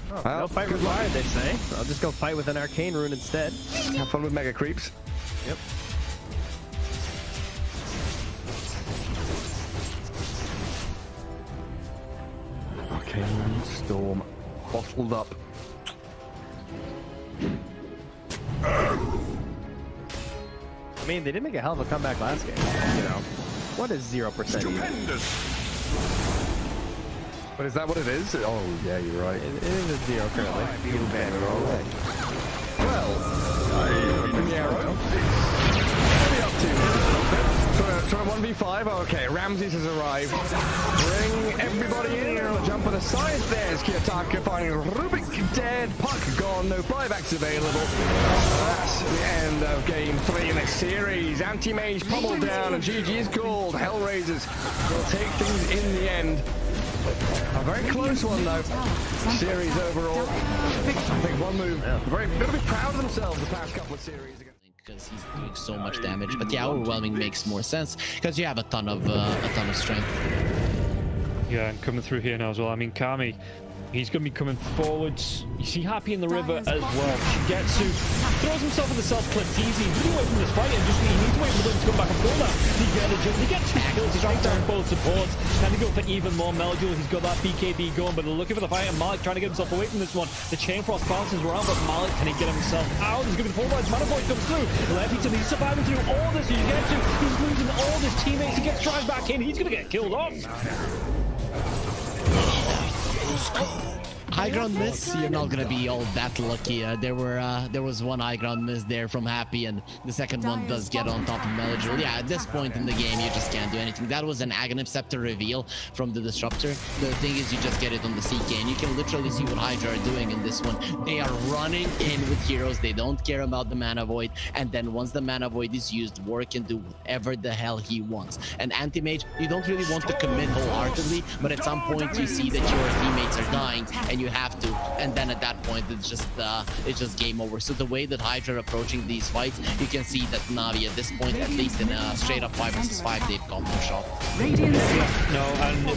Oh, well, no fight with fire, they say. I'll just go fight with an arcane rune instead. Have fun with mega creeps. Yep. Arcane Storm bottled up. I mean, they did make a hell of a comeback last game. You know, what is 0% even? But is that what it is? Oh, yeah, you're right. It is a 0 currently. You ban it all away. Well, try 1v5. Okay, Ramses has arrived. Bring everybody in. Jump on the side. There's Kiyotaka finding Rubik dead. Puck gone. No buybacks available. That's the end of game 3 in this series. Anti-Mage pummeled down, and GG is called. Hellraisers will take things in the end. A very close one though. Series overall. I think one move. Very gonna be proud of themselves the past couple of series. Because he's doing so much damage. But yeah, overwhelming makes more sense because you have a ton of strength. Yeah, and coming through here now as well. I mean, Kami, he's going to be coming forwards. You see Happy in the river as well. Shigetsu throws himself in the south cliff easy. He's away from this fight and just he needs to wait for them to come back and pull that. He gets 2 kills. He's right down both supports. Trying to go for even more Melduel. He's got that BKB going, but they're looking for the fight. And Malik trying to get himself away from this one. The Chain Frost bounces around, but Malik, can he get himself out? He's going to be polarized. Manifold comes through. Lefington, he's surviving through all this. Shigetsu, he's losing all his teammates. He gets dragged back in. He's going to get killed off. High ground miss, you're not gonna be all that lucky. There was one high ground miss there from Happy, and the second one does get on top of Melduel. Yeah, at this point in the game, you just can't do anything. That was an Aghanim Scepter reveal from the Disruptor. The thing is, you just get it on the CK, and you can literally see what Hydra are doing in this one. They are running in with heroes. They don't care about the Mana Void, and then once the Mana Void is used, War can do whatever the hell he wants. And Anti-Mage, you don't really want to commit wholeheartedly, but at some point you see that your teammates are dying, and you have to, and then at that point it's just game over. So the way that Hydra are approaching these fights, you can see that Navi at this point, at least in a straight up 5 vs 5, they've got no shot. No, and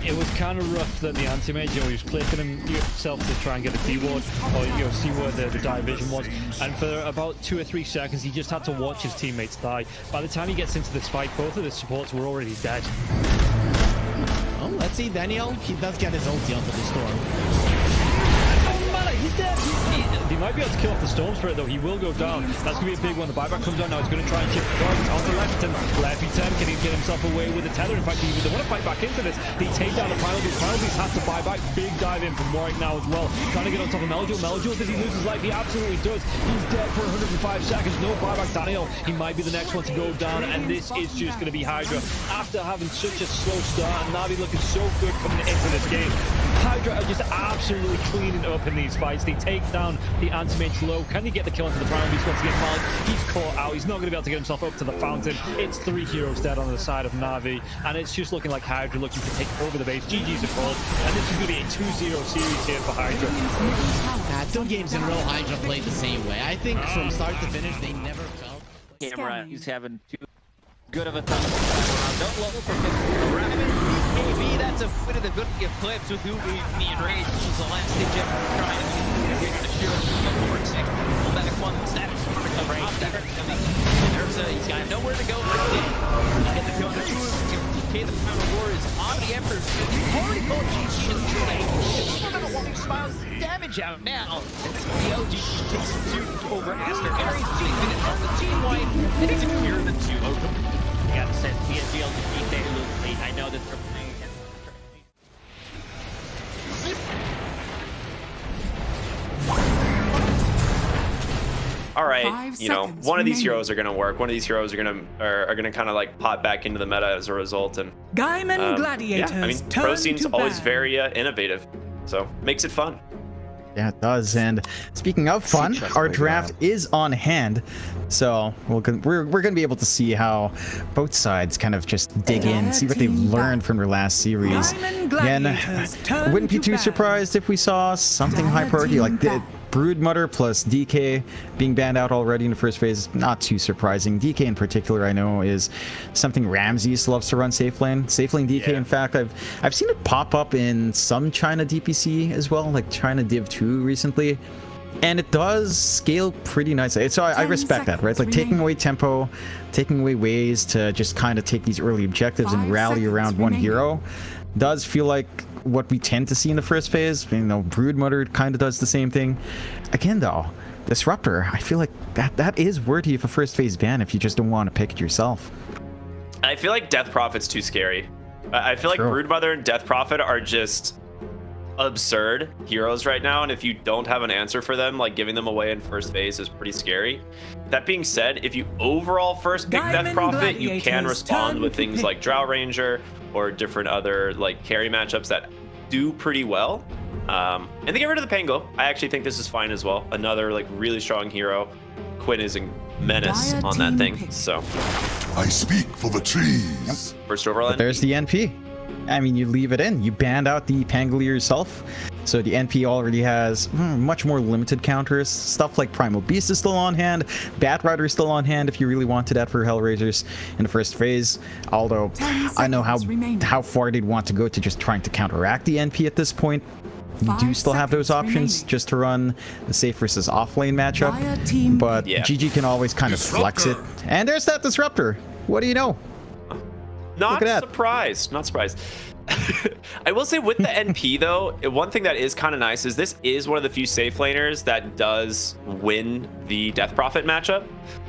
it was kind of rough that the Anti-Mage, he was clicking himself to try and get a D-ward, or see where the dive vision was, and for about 2 or 3 seconds he just had to watch his teammates die. By the time he gets into this fight, both of the supports were already dead. Oh, let's see, Daniel, he does get his ulti onto the storm. He's dead. He might be able to kill off the Storm Spirit though. He will go down. That's going to be a big one. The buyback comes down now. He's going to try and chip the target onto Lefington. Lefington, can he get himself away with the tether? In fact, they want to fight back into this. They take down the Primal Beast. Primal Beast has to buy back. Big dive in from Warwick now as well. Trying to get on top of Melduel. Melduel, does he lose his life? He absolutely does. He's dead for 105 seconds. No buyback. Daniel, he might be the next one to go down, and this is just going to be Hydra. After having such a slow start, and Navi looking so good coming into this game, Hydra are just absolutely cleaning up in these fights. They take down the Anti-Mage low. Can he get the kill into the Primal Beast once again? Malik, he's caught out. He's not going to be able to get himself up to the fountain. It's 3 heroes dead on the side of Navi, and it's just looking like Hydra looking to take over the base. GG's a call, and this is going to be a 2-0 series here for Hydra. 2 games in a row, Hydra played the same way. I think from start to finish, they never felt. Camera, he's having too good of a time. Don't look for BKB, that's a bit of the good clips with who we need rage. This is the last ditch effort trying to get the shield. Pull back one step. He's got nowhere to go for the game. Get the kill on the DK, the Pound of War is on the Emperor. He's already called GG in the lane. He's not going to smiles damage out now. It's the LG takes the 2 over Aster. Every 3 minutes on the team white. And he's clear the 2 over. You gotta send TSGL to DK a little late. I know that they're playing against. All right, you know, one of these heroes are gonna work. One of these heroes are gonna kind of like pop back into the meta as a result. And Gaimin Gladiators. Yeah, I mean, Pro Scene's always very innovative, so makes it fun. Yeah, it does. And speaking of fun, our draft is on hand, so we're gonna be able to see how both sides kind of just dig in, see what they've learned from their last series. Again, wouldn't be too surprised if we saw something high priority like the Broodmother plus DK being banned out already in the first phase. Not too surprising. DK in particular, I know, is something Ramses loves to run safe lane. Safe lane DK, in fact, I've seen it pop up in some China DPC as well, like China Div 2 recently. And it does scale pretty nicely. So I respect that, right? Like taking away tempo, taking away ways to just kind of take these early objectives and rally around one hero does feel like what we tend to see in the first phase. You know, Broodmother kind of does the same thing. Again, though, Disruptor, I feel like that is worthy of a first phase ban if you just don't want to pick it yourself. I feel like Death Prophet's too scary. I feel like Broodmother and Death Prophet are just absurd heroes right now, and if you don't have an answer for them, like giving them away in first phase is pretty scary. That being said, if you overall first pick Death Prophet, you can respond with things like Drow Ranger or different other like carry matchups that do pretty well. And they get rid of the Pango. I actually think this is fine as well. Another like really strong hero. Quinn is a menace on that thing. So I speak for the trees. First overall. There's the NP. I mean, you leave it in. You banned out the Pangolier yourself. So the NP already has much more limited counters. Stuff like Primal Beast is still on hand. Batrider is still on hand if you really wanted that for Hellraisers in the first phase. Although I know how far they'd want to go to just trying to counteract the NP at this point. You do still have those options just to run the safe versus off lane matchup. But GG can always kind of flex it. And there's that Disruptor. What do you know? Not surprised. Not surprised. I will say with the NP though, one thing that is kind of nice is this is one of the few safe laners that does win the Death Prophet matchup.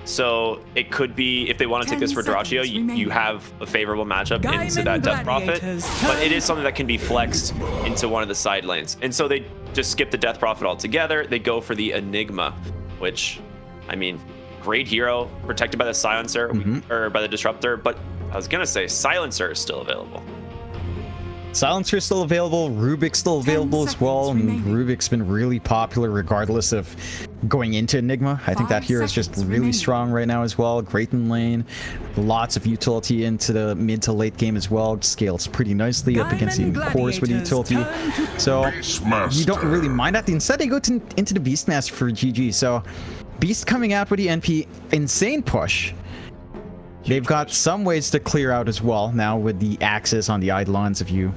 So it could be, if they want to take this for Dyrachyo, you have a favorable matchup into that Death Prophet. But it is something that can be flexed into one of the side lanes. And so they just skip the Death Prophet altogether. They go for the Enigma, which, I mean, great hero, protected by the Silencer, or by the Disruptor. But I was going to say, Silencer is still available. Silencer is still available, Rubik's still available as well, and Rubik's been really popular regardless of going into Enigma. I think that hero is just really strong right now as well. Great in lane, lots of utility into the mid to late game as well. Scales pretty nicely up against the cores with utility. So you don't really mind that. Instead they go into the Beastmaster for GG. So Beast coming out with the NP, insane push. They've got some ways to clear out as well now with the Axis on the Eidolons. If you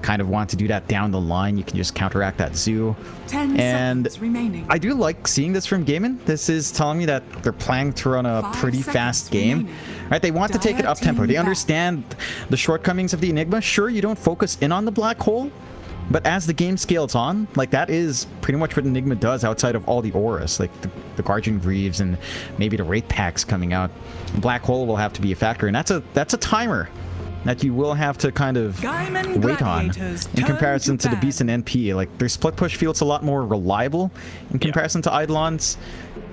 kind of want to do that down the line, you can just counteract that Zoo. 10 seconds remaining. I do like seeing this from Gaimin. This is telling me that they're planning to run a pretty fast game. Right? They want to take it up tempo. They understand the shortcomings of the Enigma. Sure, you don't focus in on the black hole, but as the game scales on, like that is pretty much what Enigma does outside of all the auras, like the Guardian Greaves and maybe the Wraith packs coming out. Black hole will have to be a factor, and that's a timer that you will have to kind of wait on in comparison to the Beast and NP. Like their split push feels a lot more reliable in comparison to Eidolons,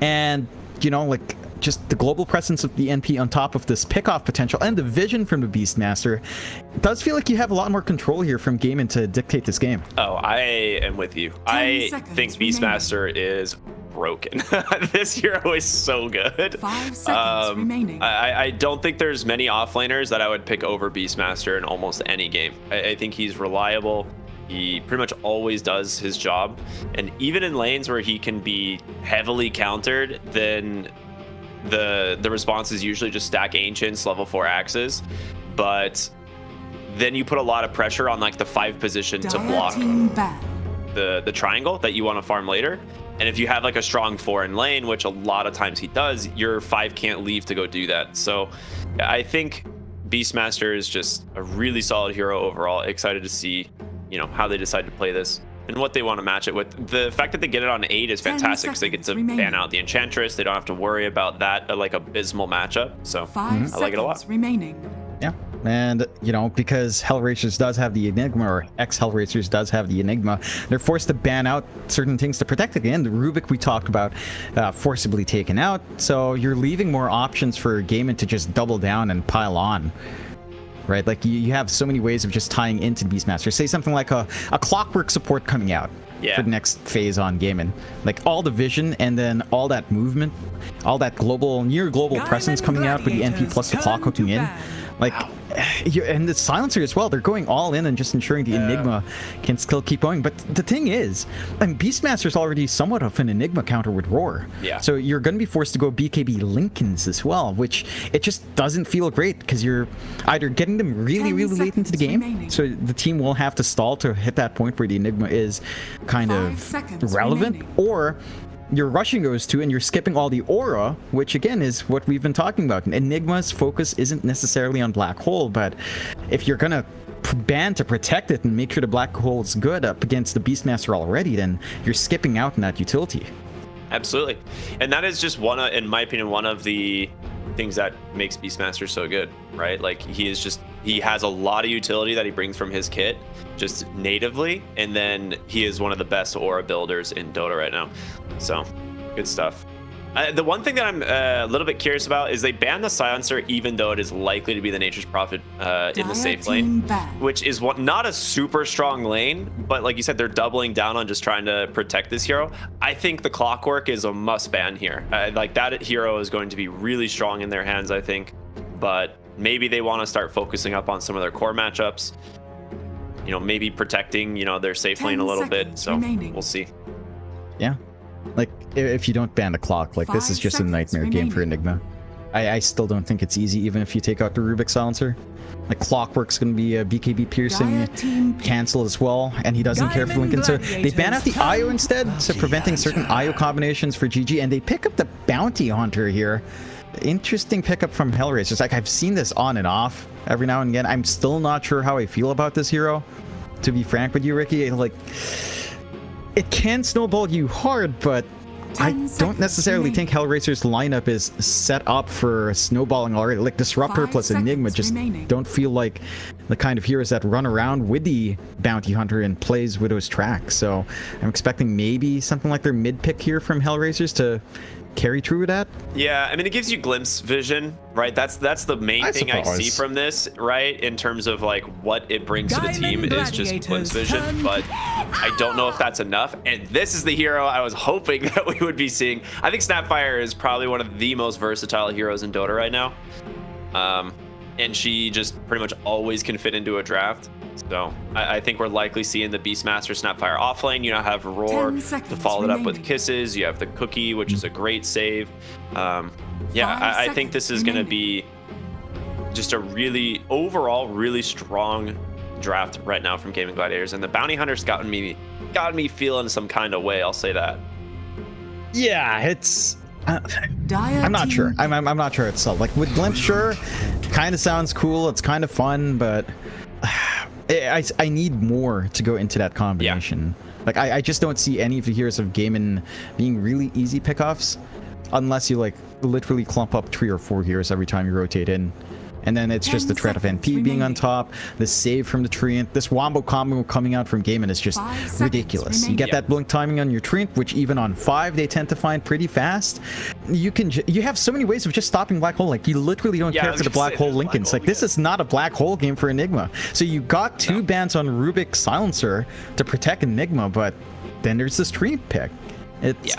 and you know, like just the global presence of the NP on top of this pick-off potential and the vision from the Beastmaster, it does feel like you have a lot more control here from Gaimin to dictate this game. Oh, I am with you. I think Beastmaster is broken. This hero is so good. 5 seconds remaining. I don't think there's many offlaners that I would pick over Beastmaster in almost any game. I think he's reliable. He pretty much always does his job. And even in lanes where he can be heavily countered, then the response is usually just stack Ancients, level 4 axes. But then you put a lot of pressure on like the 5 position to block the triangle that you want to farm later. And if you have like a strong 4 in lane, which a lot of times he does, your 5 can't leave to go do that. So I think Beastmaster is just a really solid hero overall. Excited to see, you know, how they decide to play this and what they want to match it with. The fact that they get it on 8 is fantastic because they get to ban out the Enchantress. They don't have to worry about that like abysmal matchup. So I like it a lot. Yeah, and you know, because Hellraisers does have the Enigma, or ex-Hellraisers does have the Enigma, they're forced to ban out certain things to protect it. And the Rubik we talked about, forcibly taken out. So you're leaving more options for Gaimin to just double down and pile on. Right, like you have so many ways of just tying into Beastmaster. Say something like a Clockwork support coming out for the next phase on Gaimin. Like all the vision and then all that movement, all that near global presence coming out with the NP plus the clock hooking in. Like, and the Silencer as well, they're going all in and just ensuring the Enigma can still keep going. But the thing is, I mean, Beastmaster's already somewhat of an Enigma counter with Roar. Yeah. So you're going to be forced to go BKB Lincolns as well, which it just doesn't feel great because you're either getting them really, really late into the game, so the team will have to stall to hit that point where the Enigma is kind of relevant, or you're rushing those two and you're skipping all the aura, which again is what we've been talking about. Enigma's focus isn't necessarily on black hole, but if you're gonna ban to protect it and make sure the black hole is good up against the Beastmaster already, then you're skipping out on that utility. Absolutely. And that is just one, in my opinion, one of the things that makes Beastmaster so good, right? Like he has a lot of utility that he brings from his kit just natively, and then he is one of the best aura builders in Dota right now. So good stuff. The one thing that I'm a little bit curious about is they banned the silencer, even though it is likely to be the Nature's Prophet in the safe lane, which is not a super strong lane, but like you said, they're doubling down on just trying to protect this hero. I think the Clockwork is a must ban here. Like that hero is going to be really strong in their hands, I think, but maybe they want to start focusing up on some of their core matchups, you know, maybe protecting, you know, their safe lane a little bit. So we'll see. Yeah. Like, if you don't ban the clock, like, this is just a nightmare game for Nigma. I still don't think it's easy, even if you take out the Rubik Silencer. Like, Clockwork's going to be a BKB piercing cancel as well, and he doesn't care for Lincoln. So they ban out the IO instead, so preventing certain IO combinations for GG, and they pick up the Bounty Hunter here. Interesting pickup from Hellraisers. Like, I've seen this on and off every now and again. I'm still not sure how I feel about this hero, to be frank with you, Ricky. Like, it can snowball you hard, but I don't necessarily think Hellraiser's lineup is set up for snowballing already. Like, Disruptor plus Enigma just don't feel like the kind of heroes that run around with the Bounty Hunter and plays Widow's Track. So I'm expecting maybe something like their mid pick here from Hellraisers to carry through with that. Yeah, I mean, it gives you glimpse vision, right? That's the main thing I see from this, right? In terms of like what it brings to the team is just glimpse vision, but I don't know if that's enough. And this is the hero I was hoping that we would be seeing. I think Snapfire is probably one of the most versatile heroes in Dota right now. And she just pretty much always can fit into a draft. So I think we're likely seeing the Beastmaster Snapfire offlane. You now have Roar to follow it up with Kisses. You have the Cookie, which is a great save. Yeah, I think this is going to be just a overall really strong draft right now from Gaimin Gladiators. And the Bounty Hunter's gotten me feeling some kind of way. I'll say that. Yeah, it's... I'm not sure. I'm not sure itself. Like, with Glimpse, sure, kind of sounds cool. It's kind of fun, but... I need more to go into that combination. Yeah. Like, I just don't see any of the heroes of Gaimin being really easy pickoffs unless you, like, literally clump up 3 or 4 heroes every time you rotate in. And then it's just the threat of NP being on top, the save from the Treant. This Wombo combo coming out from Gaimin is just ridiculous. You get that blink timing on your Treant, which even on 5 they tend to find pretty fast. You have so many ways of just stopping Black Hole. Like, you literally don't care for the Black Hole Lincolns. Like, this is not a Black Hole game for Enigma. So you got 2 bans on Rubik Silencer to protect Enigma, but then there's this Treant pick.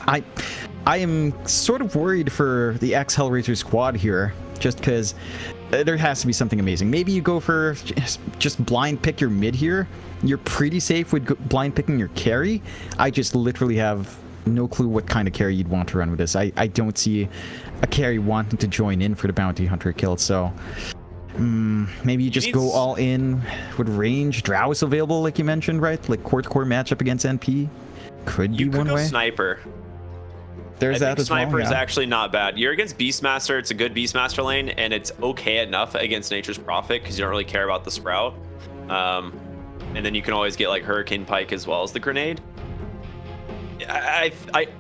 I am sort of worried for the ex-Hellraiser squad here, just because there has to be something amazing. Maybe you go for just blind pick your mid here. You're pretty safe with blind picking your carry. I just literally have no clue what kind of carry you'd want to run with this. I don't see a carry wanting to join in for the Bounty Hunter kill, so maybe you just go all in with range. Drow is available, like you mentioned, right? Like core matchup against NP could be one way. Sniper. There's that as well. Sniper is actually not bad. You're against Beastmaster. It's a good Beastmaster lane, and it's okay enough against Nature's Prophet because you don't really care about the Sprout. And then you can always get like Hurricane Pike as well as the Grenade. I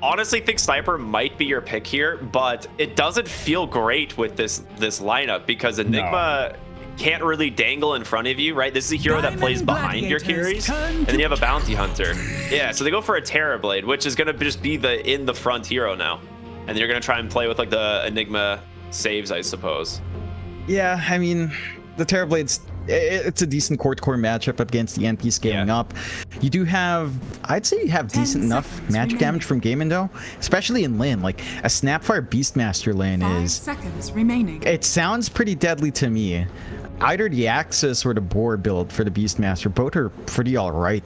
honestly think Sniper might be your pick here, but it doesn't feel great with this lineup because Enigma can't really dangle in front of you, right? This is a hero that plays behind your carries, and then you have a Bounty Hunter. Yeah, so they go for a Terrorblade, which is going to just be the in the front hero now, and you're going to try and play with like the Enigma saves, I suppose. Yeah, I mean, the Terrorblade's it's a decent core-to-core matchup against the NP scaling up. You do have, I'd say you have decent enough magic damage from Gaimin though, especially in lane. Like a Snapfire Beastmaster lane 5 seconds remaining. It sounds pretty deadly to me. Either the Axis or the Boar build for the Beastmaster, both are pretty alright.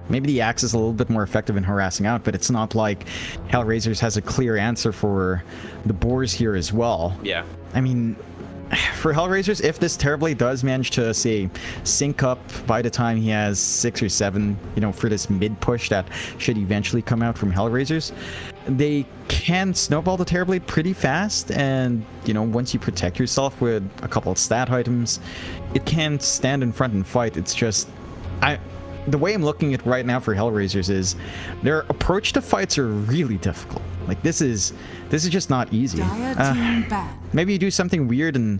Maybe the Axis is a little bit more effective in harassing out, but it's not like Hellraisers has a clear answer for the Boars here as well. Yeah. I mean, for Hellraisers, if this Terrorblade does manage to, say, sync up by the time he has 6 or 7, you know, for this mid push that should eventually come out from Hellraisers, they can snowball the Terrorblade pretty fast, and, you know, once you protect yourself with a couple of stat items, it can stand in front and fight. It's just, the way I'm looking at right now for Hellraisers is their approach to fights are really difficult. Like this is just not easy. Maybe you do something weird and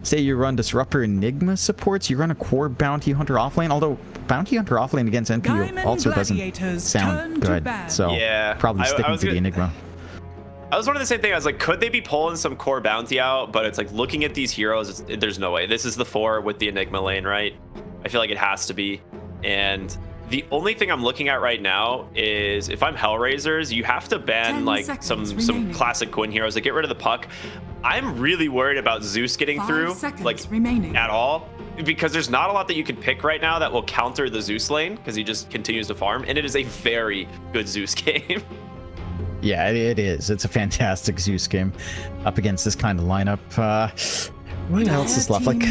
say you run Disruptor and Nigma supports. You run a core Bounty Hunter offlane, although Bounty Hunter offlane against NP also doesn't sound good. So yeah, probably sticking to the Enigma. I was wondering the same thing. I was like, could they be pulling some core bounty out? But it's like looking at these heroes, there's no way. This is the 4 with the Enigma lane, right? I feel like it has to be. And the only thing I'm looking at right now is if I'm Hellraisers, you have to ban like some classic Quinn heroes to get rid of the puck. I'm really worried about Zeus getting through, like at all, because there's not a lot that you can pick right now that will counter the Zeus lane because he just continues to farm, and it is a very good Zeus game. Yeah, it is. It's a fantastic Zeus game up against this kind of lineup. What else is left? Like,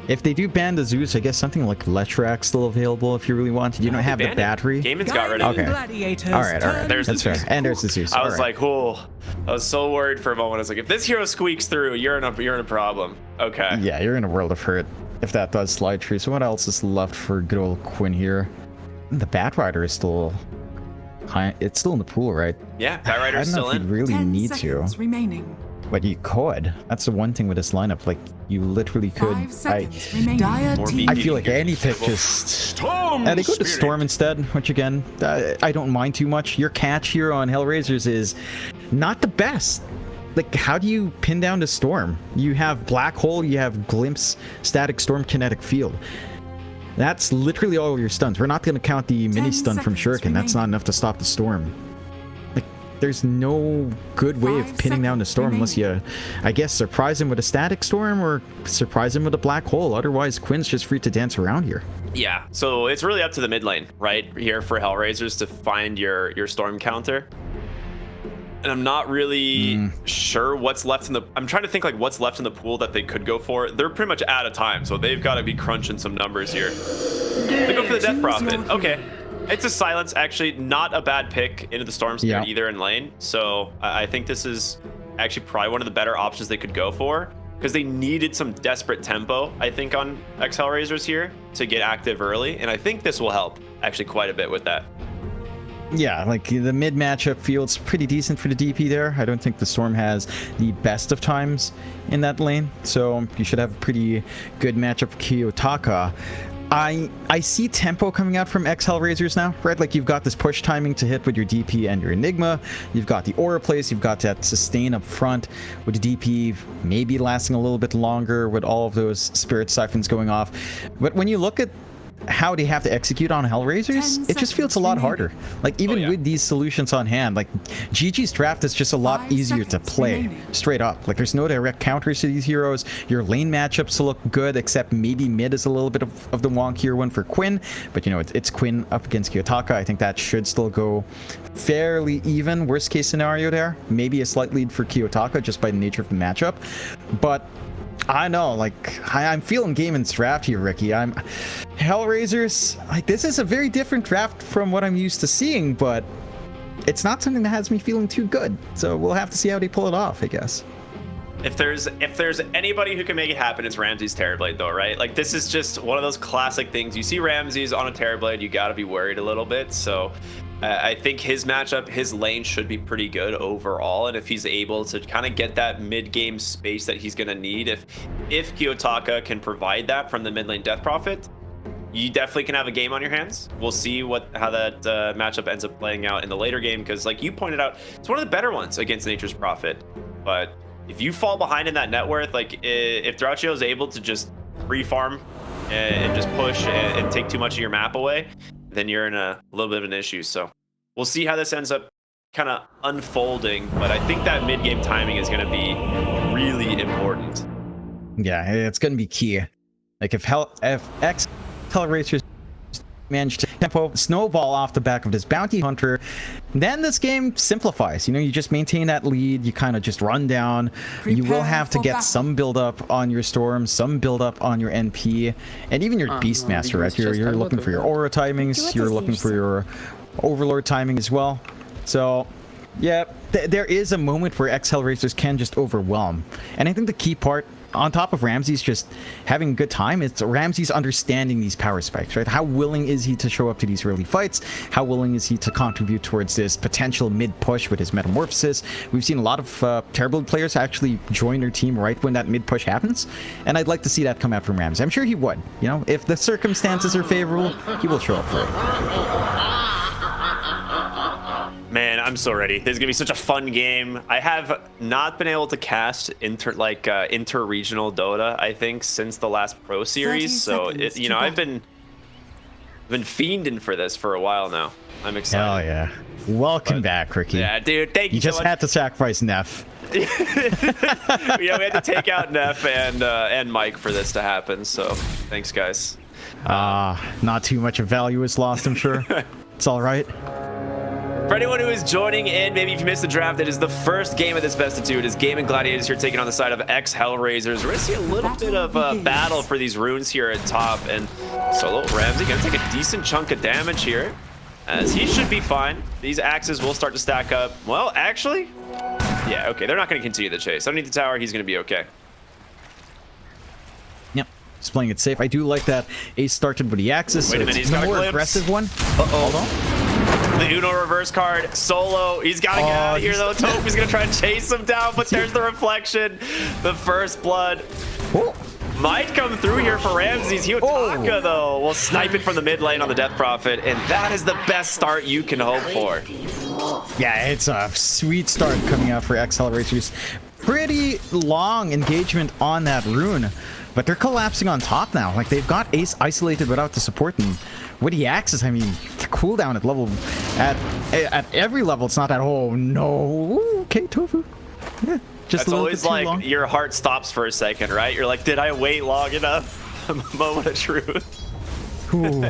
if they do ban the Zeus, I guess something like Letrak's still available if you really want. You don't have the battery. Gaimin's got rid of it. Okay. All right. There's That's fair. And there's the Zeus. I was like, oh, I was so worried for a moment. I was like, if this hero squeaks through, you're in a problem. Okay. Yeah, you're in a world of hurt if that does slide through. So what else is left for good old Quinn here? The Batrider is still... It's still in the pool, right? Yeah, Batrider's still in. I don't know if you really need to. Remaining. But you could. That's the one thing with this lineup. Like, you literally could. I feel like any pick just... And they go to Storm instead, which again, I don't mind too much. Your catch here on Hellraisers is not the best. Like, how do you pin down the Storm? You have Black Hole, you have Glimpse, Static Storm, Kinetic Field. That's literally all your stuns. We're not going to count the mini stun from Shuriken. That's not enough to stop the Storm. Like, there's no good way of pinning down the Storm unless you, I guess, surprise him with a Static Storm or surprise him with a Black Hole. Otherwise, Quinn's just free to dance around here. Yeah, so it's really up to the mid lane, right? Here for Hellraisers to find your Storm counter. And I'm not really sure what's left in the... I'm trying to think like what's left in the pool that they could go for. They're pretty much out of time, so they've got to be crunching some numbers here. They go for the Death Prophet. Okay. It's a silence, actually. Not a bad pick into the Storm Spirit either in lane. So I think this is actually probably one of the better options they could go for, because they needed some desperate tempo, I think, on Hellraisers here to get active early. And I think this will help actually quite a bit with that. Yeah, like the mid matchup feels pretty decent for the DP there. I don't think the Storm has the best of times in that lane, so you should have a pretty good matchup for Kiyotaka. I see tempo coming out from Hellraisers now, right? Like, you've got this push timing to hit with your DP and your Enigma. You've got the aura plays. You've got that sustain up front with the DP maybe lasting a little bit longer with all of those Spirit Siphons going off. But when you look at how they have to execute on Hellraisers, it just feels a lot harder. Like, even with these solutions on hand, like, GG's draft is just a lot easier to play straight up. Like, there's no direct counters to these heroes. Your lane matchups look good, except maybe mid is a little bit of the wonkier one for Quinn. But, you know, it's Quinn up against Kiyotaka. I think that should still go fairly even. Worst case scenario there, maybe a slight lead for Kiyotaka just by the nature of the matchup. But I know, like, I'm feeling Gaimin's draft here, Ricky. Hellraisers, like, this is a very different draft from what I'm used to seeing, but it's not something that has me feeling too good. So we'll have to see how they pull it off, I guess. If there's anybody who can make it happen, it's Ramsey's Terrorblade, though, right? Like, this is just one of those classic things. You see Ramsey's on a Terrorblade, you got to be worried a little bit. So I think his matchup, his lane should be pretty good overall. And if he's able to kind of get that mid-game space that he's going to need, if Kiyotaka can provide that from the mid lane Death Prophet, you definitely can have a game on your hands. We'll see how that matchup ends up playing out in the later game, because like you pointed out, it's one of the better ones against Nature's Prophet. But if you fall behind in that net worth, like if Draccio is able to just free farm and just push and take too much of your map away, then you're in a little bit of an issue. So we'll see how this ends up kind of unfolding, but I think that mid-game timing is going to be really important. Yeah, it's going to be key. Like, if Hellraisers manage to tempo snowball off the back of this Bounty Hunter, then this game simplifies. You know, you just maintain that lead, you kind of just run down. You will have to get some build up on your Storm, some build up on your NP, and even your Beastmaster, right? You're looking for your aura timings, you're looking for your Overlord timing as well. So yeah, there is a moment where Hellraisers can just overwhelm, and I think the key part on top of Ramsey's just having a good time, it's Ramsey's understanding these power spikes, right? How willing is he to show up to these early fights? How willing is he to contribute towards this potential mid push with his metamorphosis? We've seen a lot of terrible players actually join their team right when that mid push happens, and I'd like to see that come out from Ramsey. I'm sure he would. You know, if the circumstances are favorable, he will show up for it. Man, I'm so ready. This is gonna be such a fun game. I have not been able to cast inter-regional Dota, I think, since the last Pro Series. So you know, I've been fiending for this for a while now. I'm excited. Hell yeah! Welcome back, Ricky. Yeah, dude. Thank you. You just so much. had to sacrifice Neff. Yeah, we had to take out Neff and Mike for this to happen. So thanks, guys. Not too much of value is lost, I'm sure. It's all right. For anyone who is joining in, maybe if you missed the draft, it is the first game of this best of two. It is Gaimin Gladiators here taking on the side of Hellraisers. We're going to see a little bit of a battle for these runes here at top. And Solo Ramsey going to take a decent chunk of damage here, as he should be fine. These axes will start to stack up. Well, actually, yeah, okay. They're not going to continue the chase. Underneath the tower, he's going to be okay. Yep. Just playing it safe. I do like that Ace started with the axis. Wait a minute, he's got a more glimpse. aggressive one. Hold on. The Uno reverse card. Solo. He's got to get out of here, though. Topi's going to try and chase him down, but there's the reflection. The first blood. Might come through here for Ramses. Hyotaka, though, will snipe it from the mid lane on the Death Prophet, and that is the best start you can hope for. Yeah, it's a sweet start coming out for Hellraisers. Pretty long engagement on that rune, but they're collapsing on top now. Like, they've got Ace isolated without the support, and with the axes, I mean, the cooldown at level at every level, it's not that, oh no, okay, Tofu. Yeah, just That's always like long. Your heart stops for a second, right? You're like, did I wait long enough? A moment of truth. Ooh,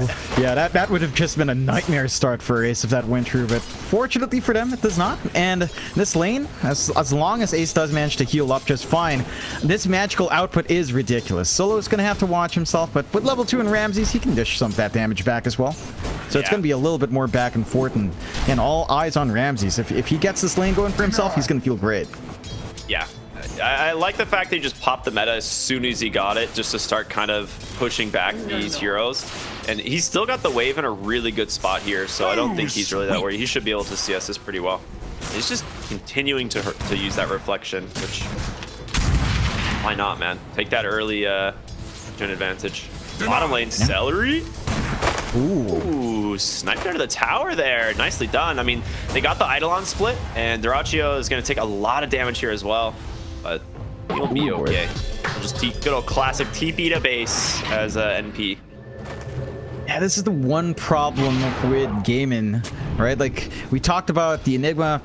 yeah, that would have just been a nightmare start for Ace if that went through, but fortunately for them, it does not. And this lane, as long as Ace does manage to heal up just fine, this magical output is ridiculous. Solo's going to have to watch himself, but with level 2 and Ramses, he can dish some of that damage back as well. So it's going to be a little bit more back and forth, and all eyes on Ramses. If he gets this lane going for himself, he's going to feel great. Yeah. I like the fact that he just popped the meta as soon as he got it, just to start kind of pushing back these heroes. And he's still got the wave in a really good spot here, so I don't think he's really that worried. He should be able to CS this pretty well. He's just continuing to use that reflection, which... why not, man? Take that early gen advantage. Bottom lane, Celery. Ooh, sniped under the tower there. Nicely done. I mean, they got the Eidolon split, and Dyrachio is going to take a lot of damage here as well. But he'll be okay. We'll just good old classic TP to base as a NP. Yeah, this is the one problem with Gaimin, right? Like, we talked about the Enigma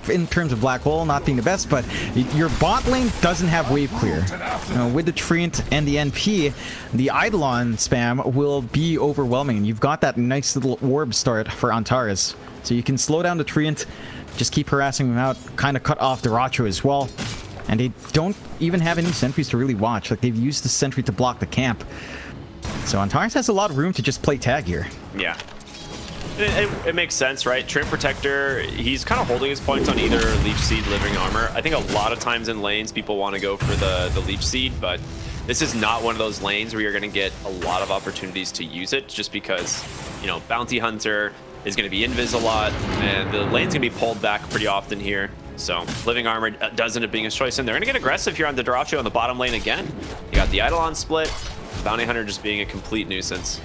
in terms of Black Hole not being the best, but your bot lane doesn't have wave clear. You know, with the Treant and the NP, the Eidolon spam will be overwhelming. You've got that nice little orb start for Antares. So you can slow down the Treant, just keep harassing him out, kind of cut off the Racho as well. And they don't even have any sentries to really watch. Like, they've used the sentry to block the camp. So Antares has a lot of room to just play tag here. Yeah. It makes sense, right? Treant Protector, he's kind of holding his points on either Leech Seed, Living Armor. I think a lot of times in lanes, people want to go for the Leech Seed, but this is not one of those lanes where you're going to get a lot of opportunities to use it, just because, you know, Bounty Hunter is going to be invis a lot, and the lane's going to be pulled back pretty often here. So Living Armor does end up being his choice, and they're going to get aggressive here on the Dyrachio on the bottom lane again. You got the Eidolon split, Bounty Hunter just being a complete nuisance.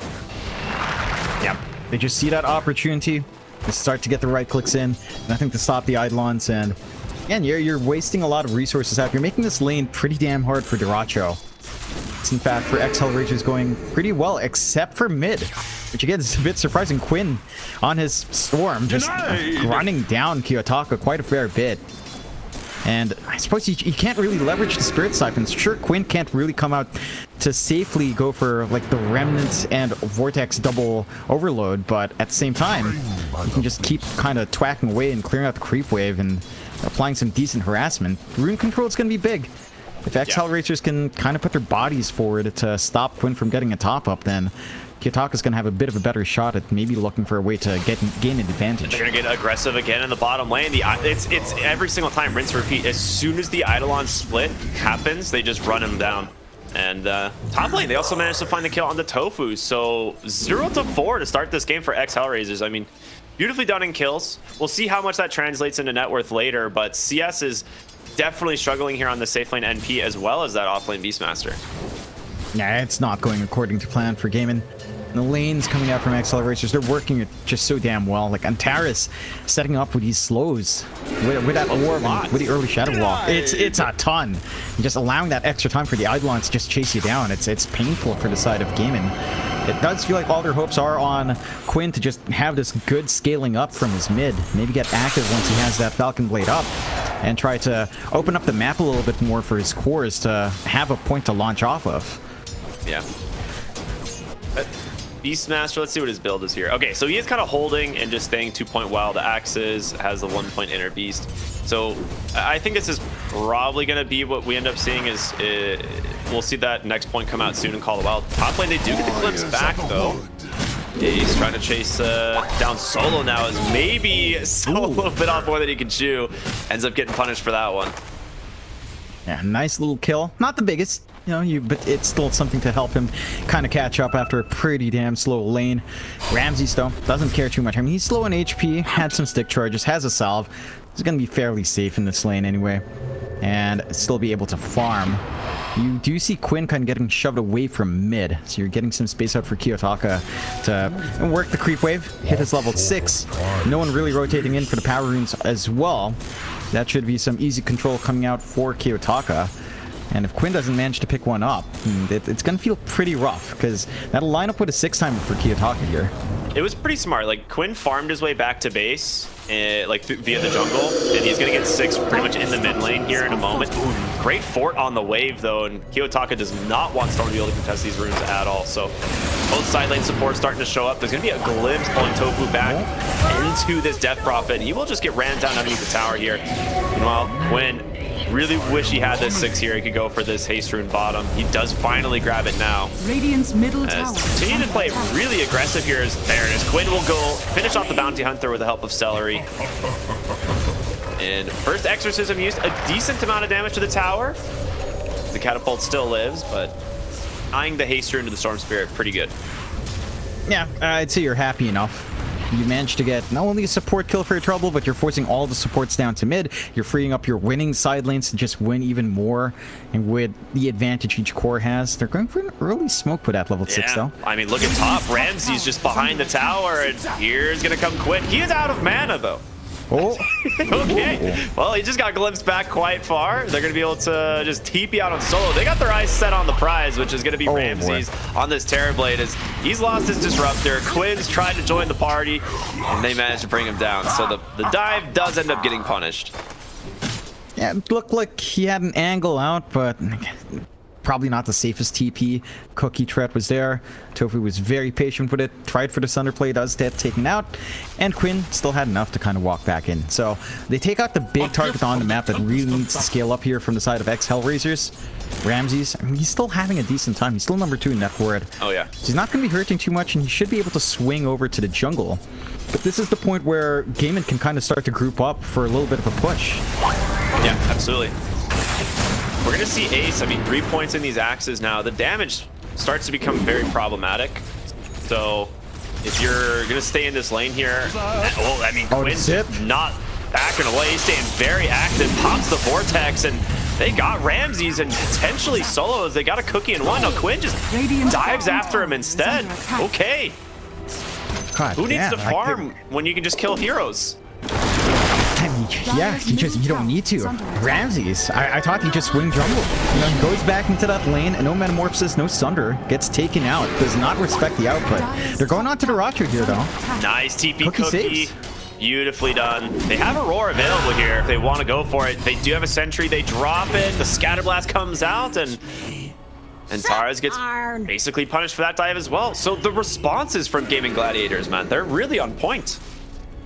Yep. They just see that opportunity. They start to get the right clicks in. Nothing to stop the Eidolons, and again, you're wasting a lot of resources out. You're making this lane pretty damn hard for Dyrachio. It's in fact for Hellraisers going pretty well, except for mid, which again is a bit surprising. Quinn on his Storm just running down Hyotaka quite a fair bit. And I suppose you can't really leverage the Spirit Siphons. Sure, Quinn can't really come out to safely go for like the Remnants and Vortex double overload, but at the same time, you can just keep kind of twacking away and clearing out the creep wave and applying some decent harassment. Rune control is going to be big. If Hellraisers can kind of put their bodies forward to stop Quinn from getting a top up, then Kiyotaka's going to have a bit of a better shot at maybe looking for a way to gain an advantage. They're going to get aggressive again in the bottom lane. It's every single time, rinse, repeat. As soon as the Eidolon split happens, they just run him down. And top lane, they also managed to find the kill on the Tofu. So 0-4 to start this game for Hellraisers. I mean, beautifully done in kills. We'll see how much that translates into net worth later, but CS is definitely struggling here on the safe lane NP as well as that off lane Beastmaster. Yeah, it's not going according to plan for Gaimin. And the lanes coming out from Hellraisers, they're working it just so damn well. Like Antares setting up with these slows, with that orb and with the early shadow wall. It's a ton. And just allowing that extra time for the Eidolons to just chase you down. It's painful for the side of Gaimin. It does feel like all their hopes are on Quinn to just have this good scaling up from his mid. Maybe get active once he has that Falcon Blade up and try to open up the map a little bit more for his cores to have a point to launch off of. Yeah. Beastmaster, let's see what his build is here. Okay, so he is kind of holding and just staying 2-point while the axes has the 1-point inner beast. So I think this is probably going to be what we end up seeing is we'll see that next point come out soon and call the wild. Top lane, they do get the clips back though. He's trying to chase down Solo now as maybe Solo a bit off more than he can chew. Ends up getting punished for that one. Yeah, nice little kill. Not the biggest. But it's still something to help him kind of catch up after a pretty damn slow lane. Ramses, though, doesn't care too much. I mean, he's slow on HP, had some stick charges, has a salve. He's going to be fairly safe in this lane anyway, and still be able to farm. You do see Quinn kind of getting shoved away from mid, so you're getting some space out for Kiyotaka to work the creep wave, hit his level 6. No one really rotating in for the power runes as well. That should be some easy control coming out for Kiyotaka. And if Quinn doesn't manage to pick one up, it's going to feel pretty rough, because that'll line up with a 6-timer for Kiyotaka here. It was pretty smart. Like, Quinn farmed his way back to base, via the jungle, and he's going to get 6 pretty much in the mid lane here in a moment. Great fort on the wave, though, and Kiyotaka does not want Storm to be able to contest these runes at all. So both side lane support starting to show up. There's going to be a glimpse pulling Tofu back into this Death Prophet. He will just get ran down underneath the tower here. Meanwhile, Quinn really wish he had this 6 here. He could go for this haste rune bottom. He does finally grab it now. Radiant's middle tower. Continue to play really aggressive here. There it is. Quinn will go finish off the Bounty Hunter with the help of Celery. And first Exorcism used a decent amount of damage to the tower. The catapult still lives, but eyeing the haste rune to the Storm Spirit, pretty good. Yeah, I'd say you're happy enough. You managed to get not only a support kill for your trouble, but you're forcing all the supports down to mid. You're freeing up your winning side lanes to just win even more. And with the advantage each core has, they're going for an early smoke put at level 6, though. I mean, look at top. Ramsey's just behind the tower, and here's going to come Quinn. He is out of mana, though. Oh. Okay. Well, he just got glimpsed back quite far. They're going to be able to just TP out on Solo. They got their eyes set on the prize, which is going to be Ramses on this Terrorblade. As he's lost his Disruptor. Quinn's tried to join the party, and they managed to bring him down. So the dive does end up getting punished. Yeah, it looked like he had an angle out, but probably not the safest TP. Cookie threat was there. Tofu was very patient with it. Tried for the Sunderplay, does get taken out. And Quinn still had enough to kind of walk back in. So they take out the big target on the map that really needs to scale up here from the side of Hellraisers. Ramses, I mean, he's still having a decent time. He's still number 2 in net ward. Oh, yeah. He's not going to be hurting too much, and he should be able to swing over to the jungle. But this is the point where Gaimin can kind of start to group up for a little bit of a push. Yeah, absolutely. We're going to see Ace, 3 points in these axes now. The damage starts to become very problematic. So if you're going to stay in this lane here, Quinn's not backing away. He's staying very active, pops the Vortex, and they got Ramses and potentially Solos. They got a cookie in one. Now Quinn just dives after him instead. Okay. God, who needs to farm when you can just kill heroes? I mean, yeah, you don't need to. Ramses, I thought he'd just swing jungle. He goes back into that lane, and no Metamorphosis, no Sunder, gets taken out. Does not respect the output. They're going on to the Roger here, though. Nice TP Cookie. Beautifully done. They have Aurora available here if they want to go for it. They do have a Sentry. They drop it. The Scatterblast comes out, and Taras gets basically punished for that dive as well. So the responses from Gaimin Gladiators, man, they're really on point.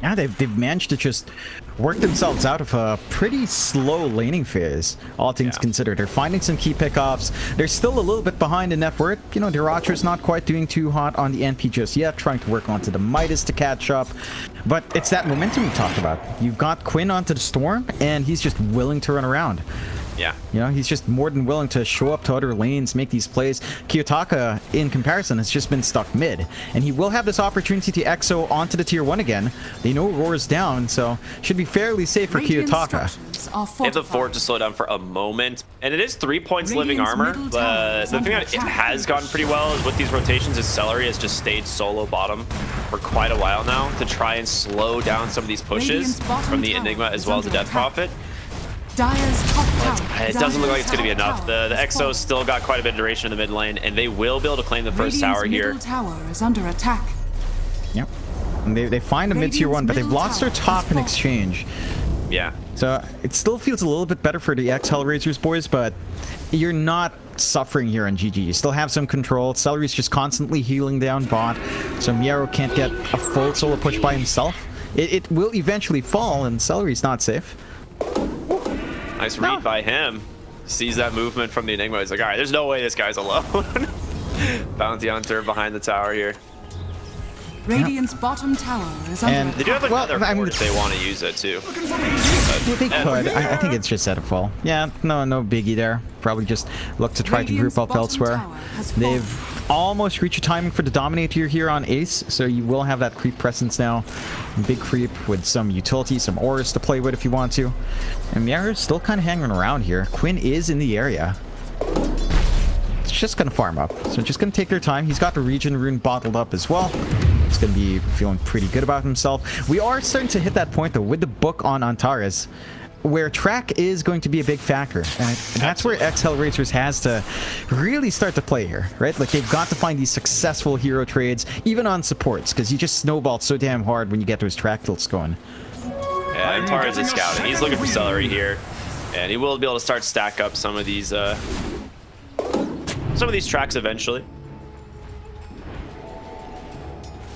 Yeah, they've managed to just worked themselves out of a pretty slow laning phase, all things considered. They're finding some key pickoffs. They're still a little bit behind in net worth. You know, Diratra's not quite doing too hot on the NP just yet, trying to work onto the Midas to catch up. But it's that momentum we talked about. You've got Quinn onto the Storm, and he's just willing to run around. Yeah. You know, he's just more than willing to show up to other lanes, make these plays. Kiyotaka, in comparison, has just been stuck mid. And he will have this opportunity to EXO onto the tier 1 again. They know Roar's down, so should be fairly safe for Kiyotaka. They have the fort to slow down for a moment. And it is 3 points living armor, but the thing that it has gotten pretty well is with these rotations is Celery has just stayed solo bottom for quite a while now to try and slow down some of these pushes from the Enigma as well as the Death Prophet. It doesn't look like it's going to be enough. The EXO's still got quite a bit of duration in the mid lane, and they will be able to claim the first tower here. Tower is under attack. Yep. And they find a mid tier 1, but they've lost their top in exchange. Yeah. So it still feels a little bit better for the Hellraisers boys, but you're not suffering here on GG. You still have some control. Celery's just constantly healing down bot, so Miero can't get a full solo push by himself. It will eventually fall, and Celery's not safe. Nice read by him. Sees that movement from the Enigma. He's like, all right, there's no way this guy's alone. Bounty Hunter behind the tower here. Radiant's bottom tower is under They do have another fort if they want to use it too. They could. I think it's just set a fall. Yeah, no biggie there. Probably just look to try to group up elsewhere. They've almost reached a timing for the Dominator here on Ace, so you will have that creep presence now. Big creep with some utility, some auras to play with if you want to. And Miero's still kind of hanging around here. Quinn is in the area. It's just going to farm up. So just going to take their time. He's got the Regen Rune bottled up as well. He's going to be feeling pretty good about himself. We are starting to hit that point, though, with the book on Antares, where track is going to be a big factor. And that's where Hellraisers has to really start to play here, right? Like, they've got to find these successful hero trades, even on supports, because you just snowball so damn hard when you get those track tilts going. Yeah, Antares is scouting. He's looking for Celery here. And he will be able to start stack up some of these tracks eventually.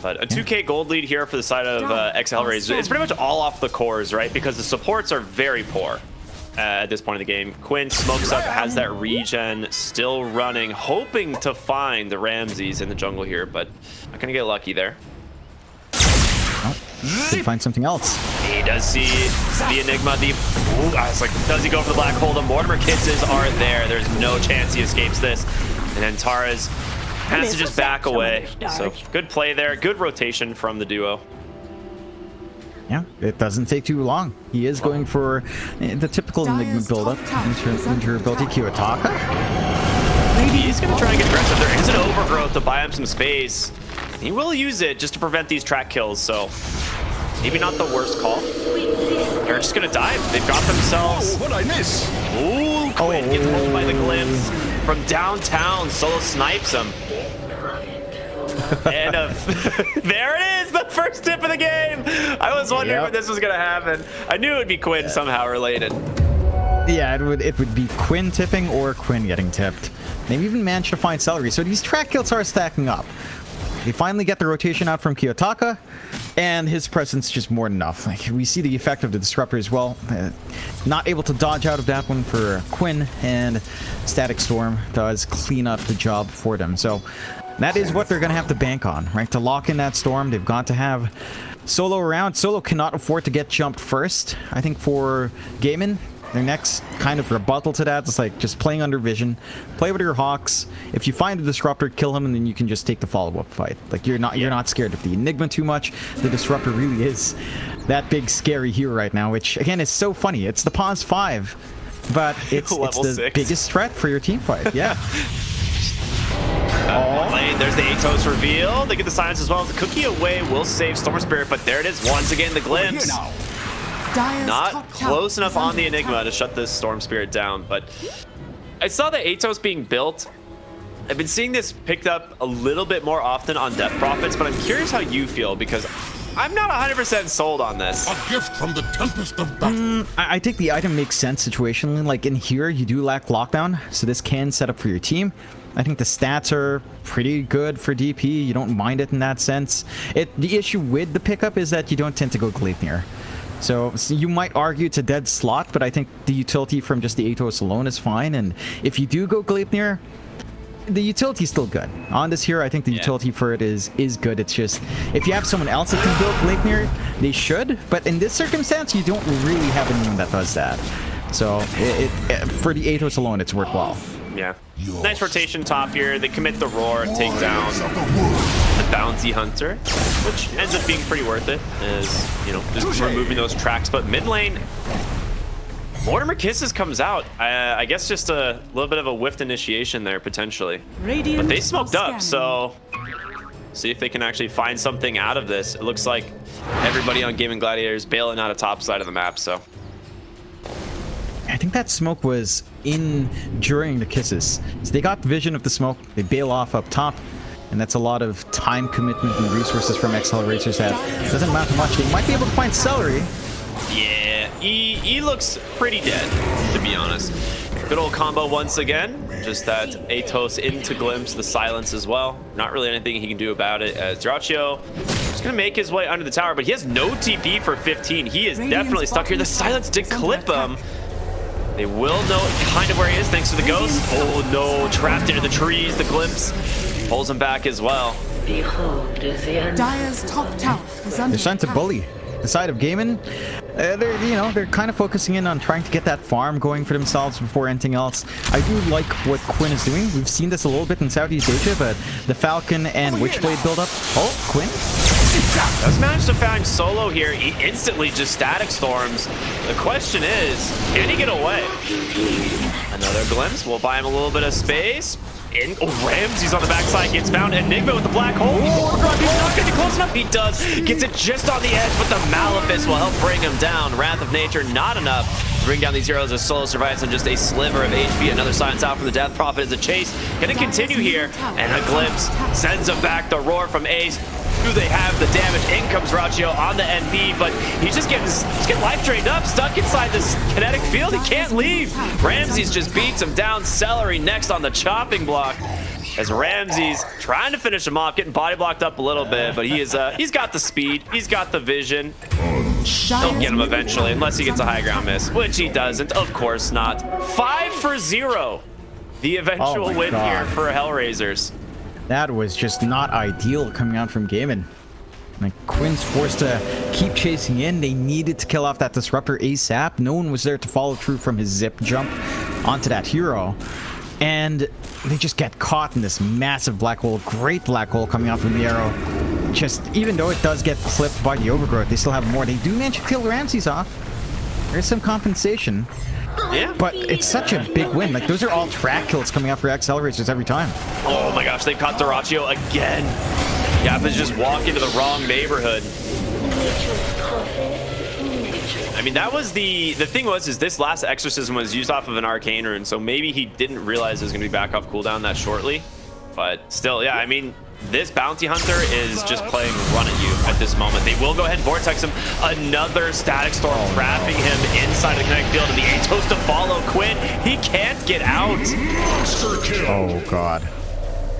But a 2k gold lead here for the side of Hellraisers. It's pretty much all off the cores, right? Because the supports are very poor at this point in the game. Quinn smokes up, has that regen, still running, hoping to find the Ramses in the jungle here, but not gonna get lucky there. Did find something else. He does see the Enigma. I was like, does he go for the black hole? The Mortimer kisses are there. There's no chance he escapes this. And then Tara's has to just back away. So good play there. Good rotation from the duo. Yeah, it doesn't take too long. He is going for the typical Enigma build-up. Injurability Kiyotaka. He's going to try and get aggressive. There is an overgrowth to buy him some space. He will use it just to prevent these track kills, so maybe not the worst call. They're just going to dive. They've got themselves... Oh, what'd I miss? Ooh, Quinn gets rolled by the glimpse from downtown. Solo snipes him. And there it is, the first tip of the game. I was wondering when this was going to happen. I knew it would be Quinn somehow related. Yeah, it would be Quinn tipping or Quinn getting tipped. Maybe even manage to find Celery. So these track kills are stacking up. They finally get the rotation out from Kiyotaka, and his presence is just more than enough. Like, we see the effect of the Disruptor as well. Not able to dodge out of that one for Quinn, and Static Storm does clean up the job for them. So that is what they're going to have to bank on, right? To lock in that Storm, they've got to have Solo around. Solo cannot afford to get jumped first. I think for Gaimin, their next kind of rebuttal to that is like just playing under vision, play with your Hawks. If you find a Disruptor, kill him, and then you can just take the follow-up fight. Like, you're not scared of the Enigma too much. The Disruptor really is that big scary hero right now, which again is so funny. It's the Pause 5, but it's the biggest threat for your team fight. Yeah. There's the Atos reveal. They get the silence as well. The cookie away will save Storm Spirit, but there it is once again, the glimpse. Not close enough on the Enigma to shut this Storm Spirit down, but I saw the Atos being built. I've been seeing this picked up a little bit more often on Death Prophets, but I'm curious how you feel, because I'm not 100% sold on this. A gift from the Tempest of Battle. I think the item makes sense situationally. Like, in here, you do lack lockdown, so this can set up for your team. I think the stats are pretty good for DP. You don't mind it in that sense. The issue with the pickup is that you don't tend to go Gleipnir. So you might argue it's a dead slot, but I think the utility from just the Atos alone is fine. And if you do go Gleipnir, the utility is still good. On this hero, I think the utility for it is good. It's just, if you have someone else that can build Gleipnir, they should. But in this circumstance, you don't really have anyone that does that. So for the Atos alone, it's worthwhile. Yeah. Nice rotation top here. They commit the roar, take down the bounty hunter, which ends up being pretty worth it, as, you know, just removing those tracks. But mid lane, Mortimer Kisses comes out. I guess just a little bit of a whiffed initiation there, potentially. But they smoked up, so see if they can actually find something out of this. It looks like everybody on Gaimin Gladiators bailing out of top side of the map, so. I think that smoke was in during the kisses. So they got vision of the smoke, they bail off up top, and that's a lot of time commitment and resources from Hellraisers that doesn't amount to much. They might be able to find Celery. Yeah, he looks pretty dead, to be honest. Good old combo once again. Just that Atos into Glimpse, the silence as well. Not really anything he can do about it, as Draccio is going to make his way under the tower, but he has no TP for 15. He is definitely stuck here. The silence did clip him. They will know kind of where he is thanks to the ghost. Oh no, trapped into the trees. The Glimpse pulls him back as well. Dire's top tower is under They're starting to bully the side of Gaimin. They're kind of focusing in on trying to get that farm going for themselves before anything else. I do like what Quinn is doing. We've seen this a little bit in Southeast Asia, but the Falcon and Witchblade build up. Oh, Quinn does manage to find Solo here. He instantly just static storms. The question is, can he get away? Another glimpse will buy him a little bit of space. Ramsey's on the backside, gets found. Enigma with the black hole. He's not going to be close enough. He does. Gets it just on the edge, but the Malefice will help bring him down. Wrath of Nature, not enough to bring down these heroes as Solo survives on just a sliver of HP. Another silence out from the Death Prophet as a chase. Going to continue here, and a glimpse sends him back. The roar from Ace. Do they have the damage? In comes Raccio on the NP, but he's just getting life drained up, stuck inside this kinetic field. He can't leave. Ramses just beats him down. Celery next on the chopping block, as Ramses trying to finish him off, getting body blocked up a little bit, but he's got the speed, he's got the vision. He'll get him eventually, unless he gets a high ground miss, which he doesn't. Of course not. 5-0, the eventual win here for Hellraisers. That was just not ideal coming out from Gaimin. Like, Quinn's forced to keep chasing in. They needed to kill off that Disruptor ASAP. No one was there to follow through from his zip jump onto that hero. And they just get caught in this massive black hole. Great black hole coming out from the arrow. Just, even though it does get clipped by the overgrowth, they still have more. They do manage to kill Ramses off. There's some compensation. Yeah. But it's such a big win. Like, those are all track kills coming out for Hellraisers every time. Oh my gosh, they caught Doraccio again. Yap is just walking into the wrong neighborhood. I mean, that was the thing is this last exorcism was used off of an arcane rune, so maybe he didn't realize it was going to be back off cooldown that shortly. But still, yeah, I mean, this bounty hunter is just playing run at you at this moment. They will go ahead and vortex him. Another static storm trapping him inside the kinetic field, and the Atos to follow Quinn. He can't get out. Oh god.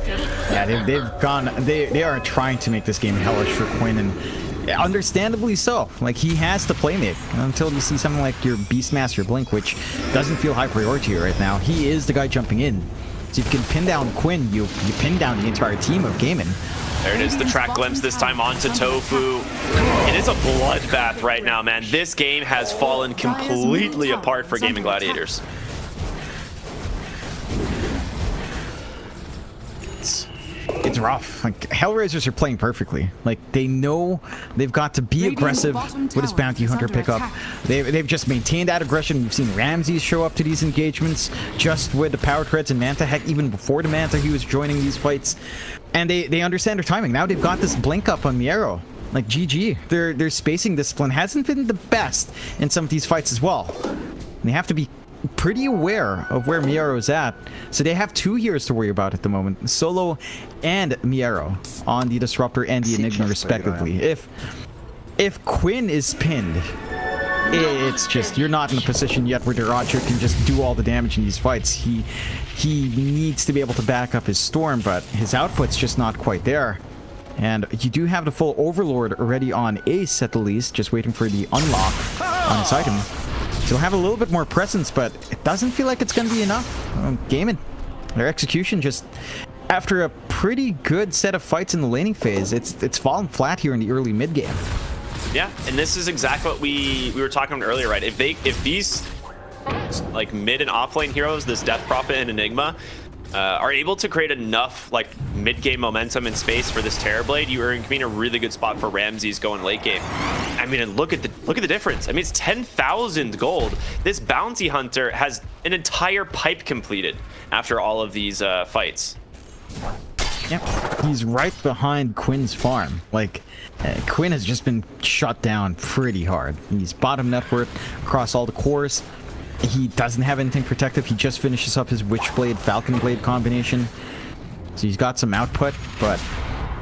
Yeah, they've gone. They are trying to make this game hellish for Quinn, and understandably so. Like, he has to play make until you see something like your Beastmaster Blink, which doesn't feel high priority right now. He is the guy jumping in. So if you can pin down Quinn, you pin down the entire team of Gaimin. There it is, the track glimpse this time onto Tofu. It is a bloodbath right now, man. This game has fallen completely apart for Gaimin Gladiators. It's rough. Like, Hellraisers are playing perfectly. Like, they know they've got to be aggressive with his bounty hunter pickup. They've just maintained that aggression. We've seen Ramses show up to these engagements just with the power treads and Manta. Heck, even before the Manta, he was joining these fights. And they understand their timing. Now they've got this blink up on the arrow. Like, GG. Their spacing discipline hasn't been the best in some of these fights as well. And they have to be pretty aware of where Miero is at. So they have two heroes to worry about at the moment. Solo and Miero on the Disruptor and the Enigma respectively. If Quinn is pinned, it's just, you're not in a position yet where Doraccio can just do all the damage in these fights. He needs to be able to back up his Storm, but his output's just not quite there. And you do have the full Overlord already on Ace at the least, just waiting for the unlock on his item. So he'll have a little bit more presence, but it doesn't feel like it's going to be enough. Gaimin, their execution just, after a pretty good set of fights in the laning phase, it's fallen flat here in the early mid game. Yeah, and this is exactly what we were talking about earlier, right? If these like mid and offlane heroes, this Death Prophet and Enigma, are able to create enough like mid-game momentum and space for this Terrorblade, you are in a really good spot for Ramses going late game. I mean, and look at the difference. I mean, it's 10,000 gold. This Bounty Hunter has an entire pipe completed after all of these fights. Yep, he's right behind Quinn's farm. Like, Quinn has just been shut down pretty hard. He's bottom net worth across all the cores. He doesn't have anything protective. He just finishes up his Witchblade, Falcon Blade combination. So he's got some output, but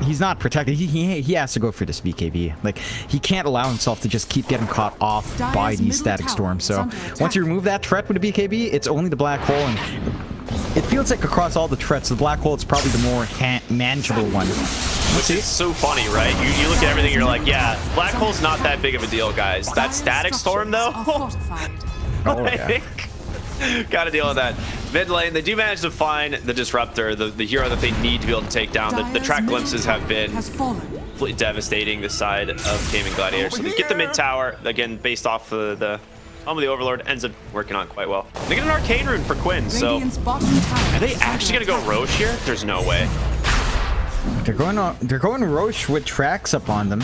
he's not protected. He has to go for this BKB. Like, he can't allow himself to just keep getting caught off by these static storms. So once you remove that threat with a BKB, it's only the black hole, and it feels like across all the threats, the black hole is probably the more manageable one. Which is so funny, right? You look at everything, you're like, yeah, black hole's not that big of a deal, guys. That static storm, though, I think, gotta deal with that. Mid lane, they do manage to find the disruptor, the hero that they need to be able to take down. The track glimpses have been completely devastating this side of Gaimin Gladiators. So they get the mid tower, again, based off the Overlord, ends up working on quite well. They get an arcane rune for Quinn, so are they actually gonna go Roche here? There's no way. They're going Roche with tracks up on them,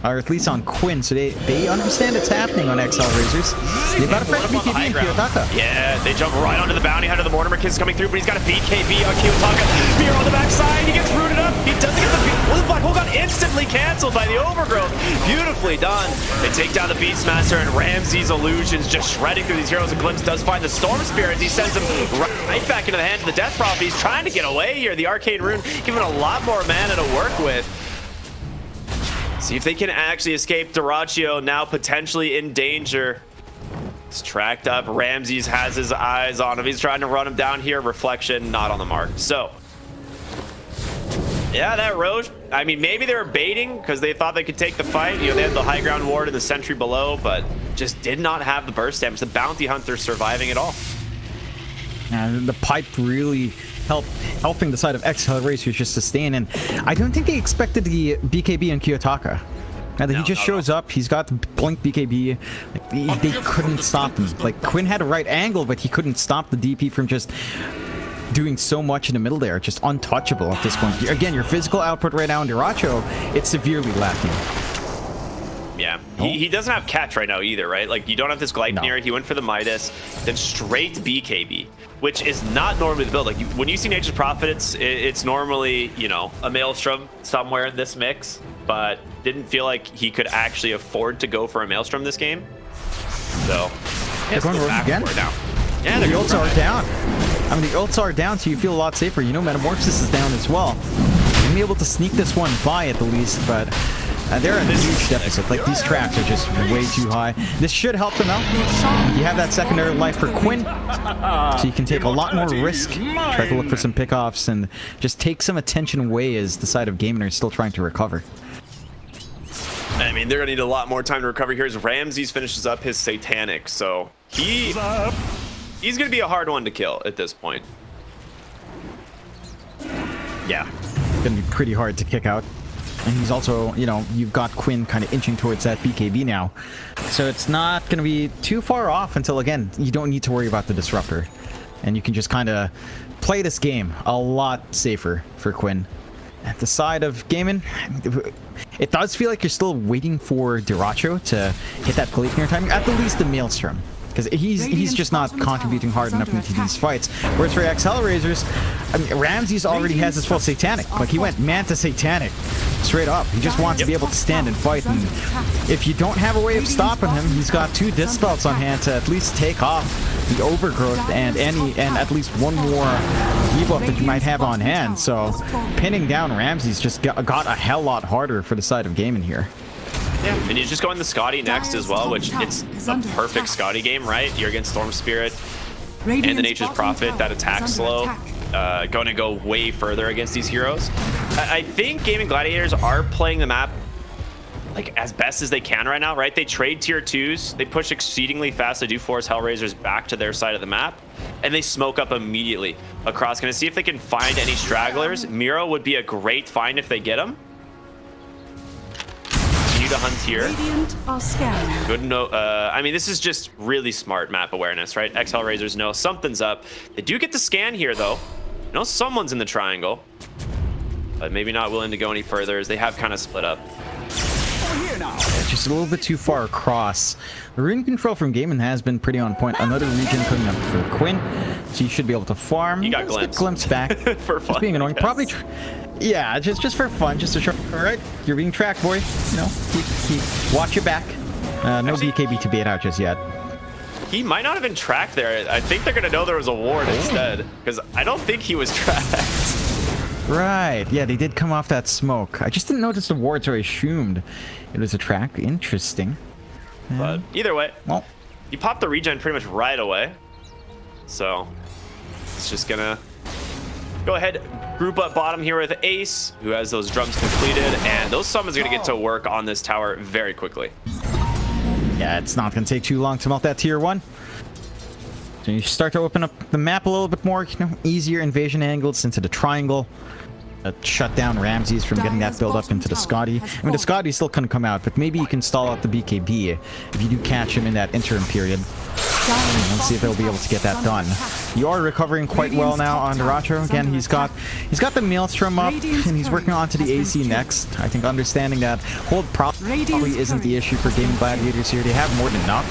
or at least on Quinn, so they understand it's happening on Hellraisers. They've got a fresh BKB in Kiyotaka. Yeah, they jump right onto the bounty hunter. The Mortimer Kid's coming through, but he's got a BKB on Kiyotaka. Fear on the backside, he gets rooted up. He doesn't get the black hole, got instantly canceled by the Overgrowth. Beautifully done. They take down the Beastmaster, and Ramses' illusions just shredding through these heroes. A glimpse does find the Storm Spirit. He sends him right back into the hands of the Death Prophet. He's trying to get away here. The Arcane Rune giving a lot more mana to work with. See if they can actually escape. Dyrachyo now potentially in danger. It's tracked up. Ramses has his eyes on him. He's trying to run him down here. Reflection not on the mark. So yeah, that Roche, I mean, maybe they were baiting because they thought they could take the fight. You know, they had the high ground ward and the sentry below, but just did not have the burst damage. The Bounty Hunter surviving it all. And the pipe really helping the side of Hellraisers just sustain, and I don't think they expected the BKB in Kiyotaka. Now that he just shows up, he's got the blink BKB. Like, they couldn't stop him. Like, Quinn had a right angle, but he couldn't stop the DP from just doing so much in the middle there. Just untouchable at this point. Again, your physical output right now in Dyrachyo, it's severely lacking. Yeah, he doesn't have catch right now either, right? Like, you don't have this Gleipnir. He went for the Midas, then straight BKB, which is not normally the build. Like, when you see Nature's Prophet, it's normally, you know, a Maelstrom somewhere in this mix, but didn't feel like he could actually afford to go for a Maelstrom this game. So they're going Roche again now. Yeah, the ults are down. I mean, the ults are down, so you feel a lot safer. You know, Metamorphosis is down as well. You're gonna be able to sneak this one by at the least, but they're in a huge deficit. Like, these traps are just way too high. This should help them out. You have that secondary life for Quinn, so you can take a lot more risk. Try to look for some pickoffs and just take some attention away as the side of Gaimin are still trying to recover. I mean, they're gonna need a lot more time to recover here as Ramses finishes up his Satanic, so he's gonna be a hard one to kill at this point. Yeah, gonna be pretty hard to kick out. And he's also, you know, you've got Quinn kind of inching towards that BKB now. So it's not going to be too far off until, again, you don't need to worry about the Disruptor. And you can just kind of play this game a lot safer for Quinn. At the side of Gaimin, it does feel like you're still waiting for Dyrachyo to hit that Gleipnir timing, at the least the Maelstrom. Because he's just not contributing hard enough into these fights. Whereas for Hellraisers, I mean, Ramses already has his full Satanic. Like, he went Manta Satanic straight up. He just wants to be able to stand and fight. And if you don't have a way of stopping him, he's got 2 Dispels on hand to at least take off the Overgrowth and at least one more debuff that you might have on hand. So pinning down Ramses just got a hell lot harder for the side of Gaimin here. Yeah, and you're just going the Scotty next as well, which it's a perfect Scotty game, right? You're against Storm Spirit and the Nature's Prophet, that attack slow. going to go way further against these heroes. I think Gaimin Gladiators are playing the map like as best as they can right now, right? They trade tier 2s, they push exceedingly fast, they do force Hellraisers back to their side of the map, and they smoke up immediately across. Gonna see if they can find any stragglers. Miro would be a great find if they get him. Continue to hunt here. Good no, I mean, this is just really smart map awareness, right? Hellraisers know something's up. They do get the scan here though. You know someone's in the triangle, but maybe not willing to go any further as they have kind of split up. Just a little bit too far across. The rune control from Gaimin has been pretty on point. Another region coming up for Quinn, so you should be able to farm. You got glimpse back. For fun. Just being annoying. Probably, yeah, just for fun, just to show. All right, you're being tracked, boy. You know, keep watch your back. No BKB to bait out just yet. He might not have been tracked there. I think they're gonna know there was a ward instead, because I don't think he was tracked. Right, yeah, they did come off that smoke. I just didn't notice the ward, so I assumed it was a track. Interesting. But either way, well, you popped the regen pretty much right away. So it's just gonna go ahead, group up bottom here with Ace, who has those drums completed, and those summons are gonna get to work on this tower very quickly. Yeah, it's not gonna take too long to melt that tier 1. So you start to open up the map a little bit more, you know, easier invasion angles into the triangle. Shut down Ramses from getting that build up into the Scotty. I mean, the Scotty still couldn't come out, but maybe you can stall out the BKB if you do catch him in that interim period. Let's see if they'll be able to get that done. You are recovering quite well now on Duracho. Again, he's got the Maelstrom up, and he's working on to the AC next. I think understanding that hold probably isn't the issue for Gaimin Gladiators here. They have more than enough.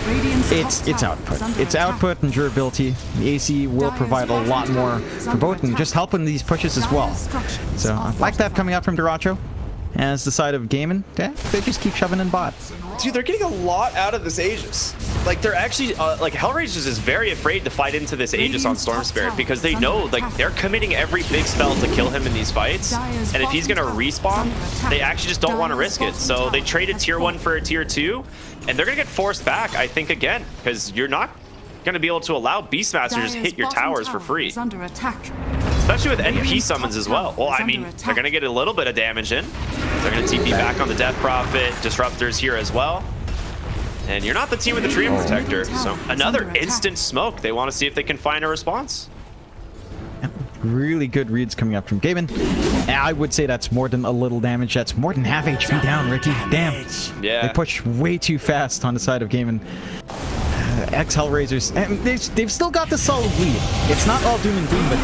It's output. It's output and durability. The AC will provide a lot more for both, and just helping these pushes as well. So I like that coming out from Duracho. As the side of Gaimin, they just keep shoving in bot. Dude, they're getting a lot out of this Aegis. Like, they're actually, like, Hellraisers is very afraid to fight into this Aegis on Storm Spirit because they know, like, they're committing every big spell to kill him in these fights. And if he's going to respawn, they actually just don't want to risk it. So they traded tier 1 for a tier 2, and they're going to get forced back, I think, again, because you're not going to be able to allow Beastmaster to just hit your towers for free. Especially with NP summons as well. Well, I mean, they're going to get a little bit of damage in. They're going to TP back on the Death Prophet, Disruptors here as well. And you're not the team with the Treant Protector, so another instant smoke. They want to see if they can find a response. Really good reads coming up from Gaimin. I would say that's more than a little damage. That's more than half HP down, Ricky. Damn. Yeah. They push way too fast on the side of Gaimin. Hellraisers, and they've still got the solid lead. It's not all doom and gloom, but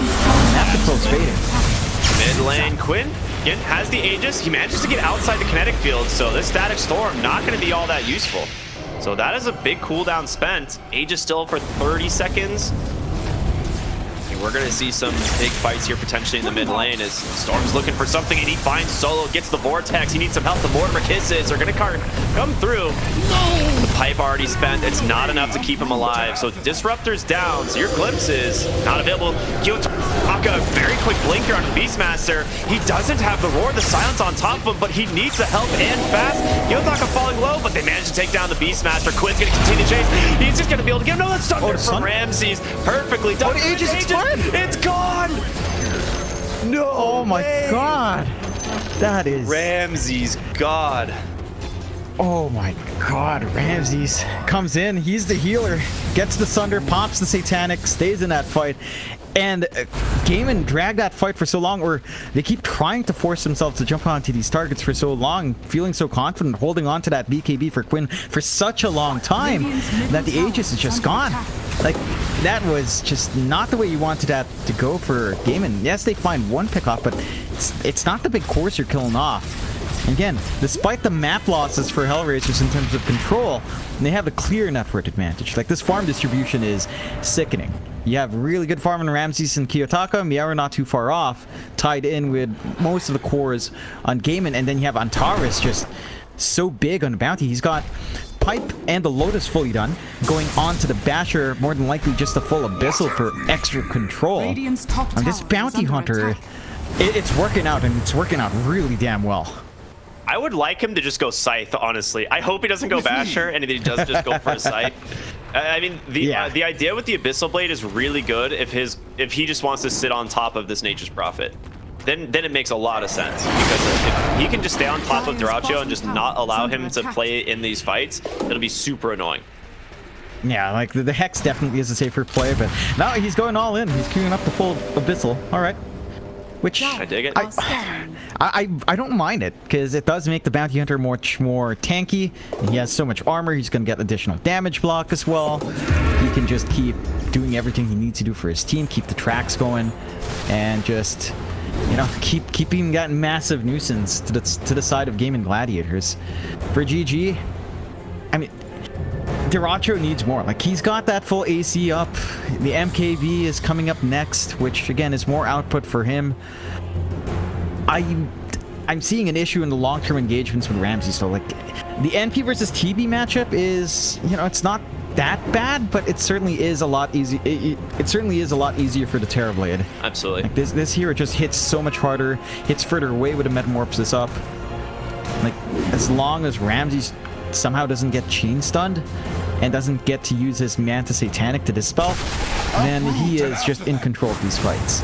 Afterflow's fading. Mid lane, Quinn again has the Aegis. He manages to get outside the kinetic field, so this Static Storm not going to be all that useful. So that is a big cooldown spent. Aegis still for 30 seconds. And we're going to see some big fights here potentially in the mid lane as Storm's looking for something and he finds Solo, gets the Vortex. He needs some help. The Mortimer Kisses are going to come through. No! The pipe already spent. It's not enough to keep him alive. So Disruptor's down. So your Glimpse is not available. Kiyotaka, very quick blink here on Beastmaster. He doesn't have the Roar, the Silence on top of him, but he needs the help and fast. Kiyotaka falling low, but they managed to take down the Beastmaster. Quinn's going to continue to chase. He's just going to be able to get another Thunder from Ramses. Perfectly done. It's gone! No! Oh my god! That is... Ramses, God. Oh my god, Ramses comes in, he's the healer, gets the Sunder, pops the Satanic, stays in that fight, and Gaimin dragged that fight for so long, or they keep trying to force themselves to jump onto these targets for so long, feeling so confident, holding on to that BKB for Quinn for such a long time, that the Aegis is just gone. Like, that was just not the way you wanted that to go for Gaimin. Yes, they find one pickoff, but it's not the big cores you're killing off. Again, despite the map losses for Hellraisers in terms of control, they have a clear network advantage. Like, this farm distribution is sickening. You have really good farm in Ramses and Kiyotaka. Miara not too far off, tied in with most of the cores on Gaimin, and then you have Antares just so big on the bounty. He's got Pipe and the Lotus fully done, going on to the Basher, more than likely just a full Abyssal for extra control. And this Bounty Hunter, it's working out, and it's working out really damn well. I would like him to just go Scythe, honestly. I hope he doesn't go Basher, and he does just go for a Scythe. I mean, the idea with the Abyssal Blade is really good if he just wants to sit on top of this Nature's Prophet. Then it makes a lot of sense, because if he can just stay on top of Dyrachyo and just not allow him to play in these fights, it'll be super annoying. Yeah, like the Hex definitely is a safer play, but now he's going all in. He's queuing up the full Abyssal. All right. Which I dig it. I don't mind it, because it does make the Bounty Hunter much more tanky. And he has so much armor. He's going to get additional damage block as well. He can just keep doing everything he needs to do for his team, keep the tracks going, and just, you know, keeping that massive nuisance to the side of Gaimin Gladiators. For GG, I mean, Dyrachyo needs more. Like, he's got that full AC up. The MKB is coming up next, which again is more output for him. I'm seeing an issue in the long-term engagements with Ramsey still. Like, the NP versus TB matchup is, you know, it's not that bad, but it certainly is a lot easy. It certainly is a lot easier for the Terrorblade. Absolutely. Like, this hero just hits so much harder, hits further away with a Metamorphosis up. Like, as long as Ramsey somehow doesn't get chain stunned and doesn't get to use his Manta Satanic to dispel, then he is just in control of these fights.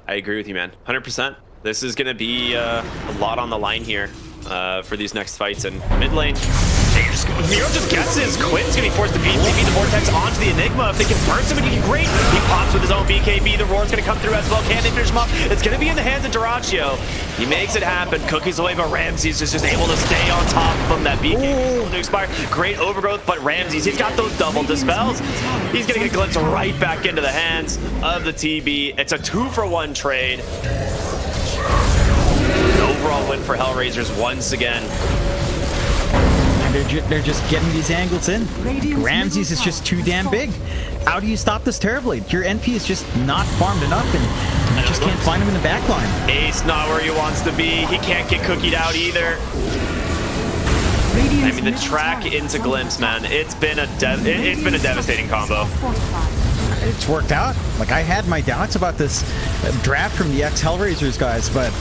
I agree with you, man. 100%. This is going to be a lot on the line here for these next fights. And mid lane, Miro just guesses. Quinn's going to be forced to beat the Vortex onto the Enigma. If they can burst him, it'd be great. He pops with his own BKB. The Roar's going to come through as well. Can they finish him up? It's going to be in the hands of Dyrachyo. He makes it happen. Cookies away, but Ramsey's just able to stay on top from that BKB to expire. Great overgrowth, but Ramsey's, he's got those double dispels. He's going to get a glimpse right back into the hands of the TB. It's a 2-for-1 trade. An overall win for Hellraisers once again. And they're just getting these angles in. Ramsey's is just too damn big. How do you stop this Terrorblade? Your NP is just not farmed enough, and you just can't find him in the backline. Ace not where he wants to be. He can't get cookied out either. I mean, the track into Glimpse, man. It's been a devastating combo. It's worked out. Like, I had my doubts about this draft from the ex-Hellraisers guys, but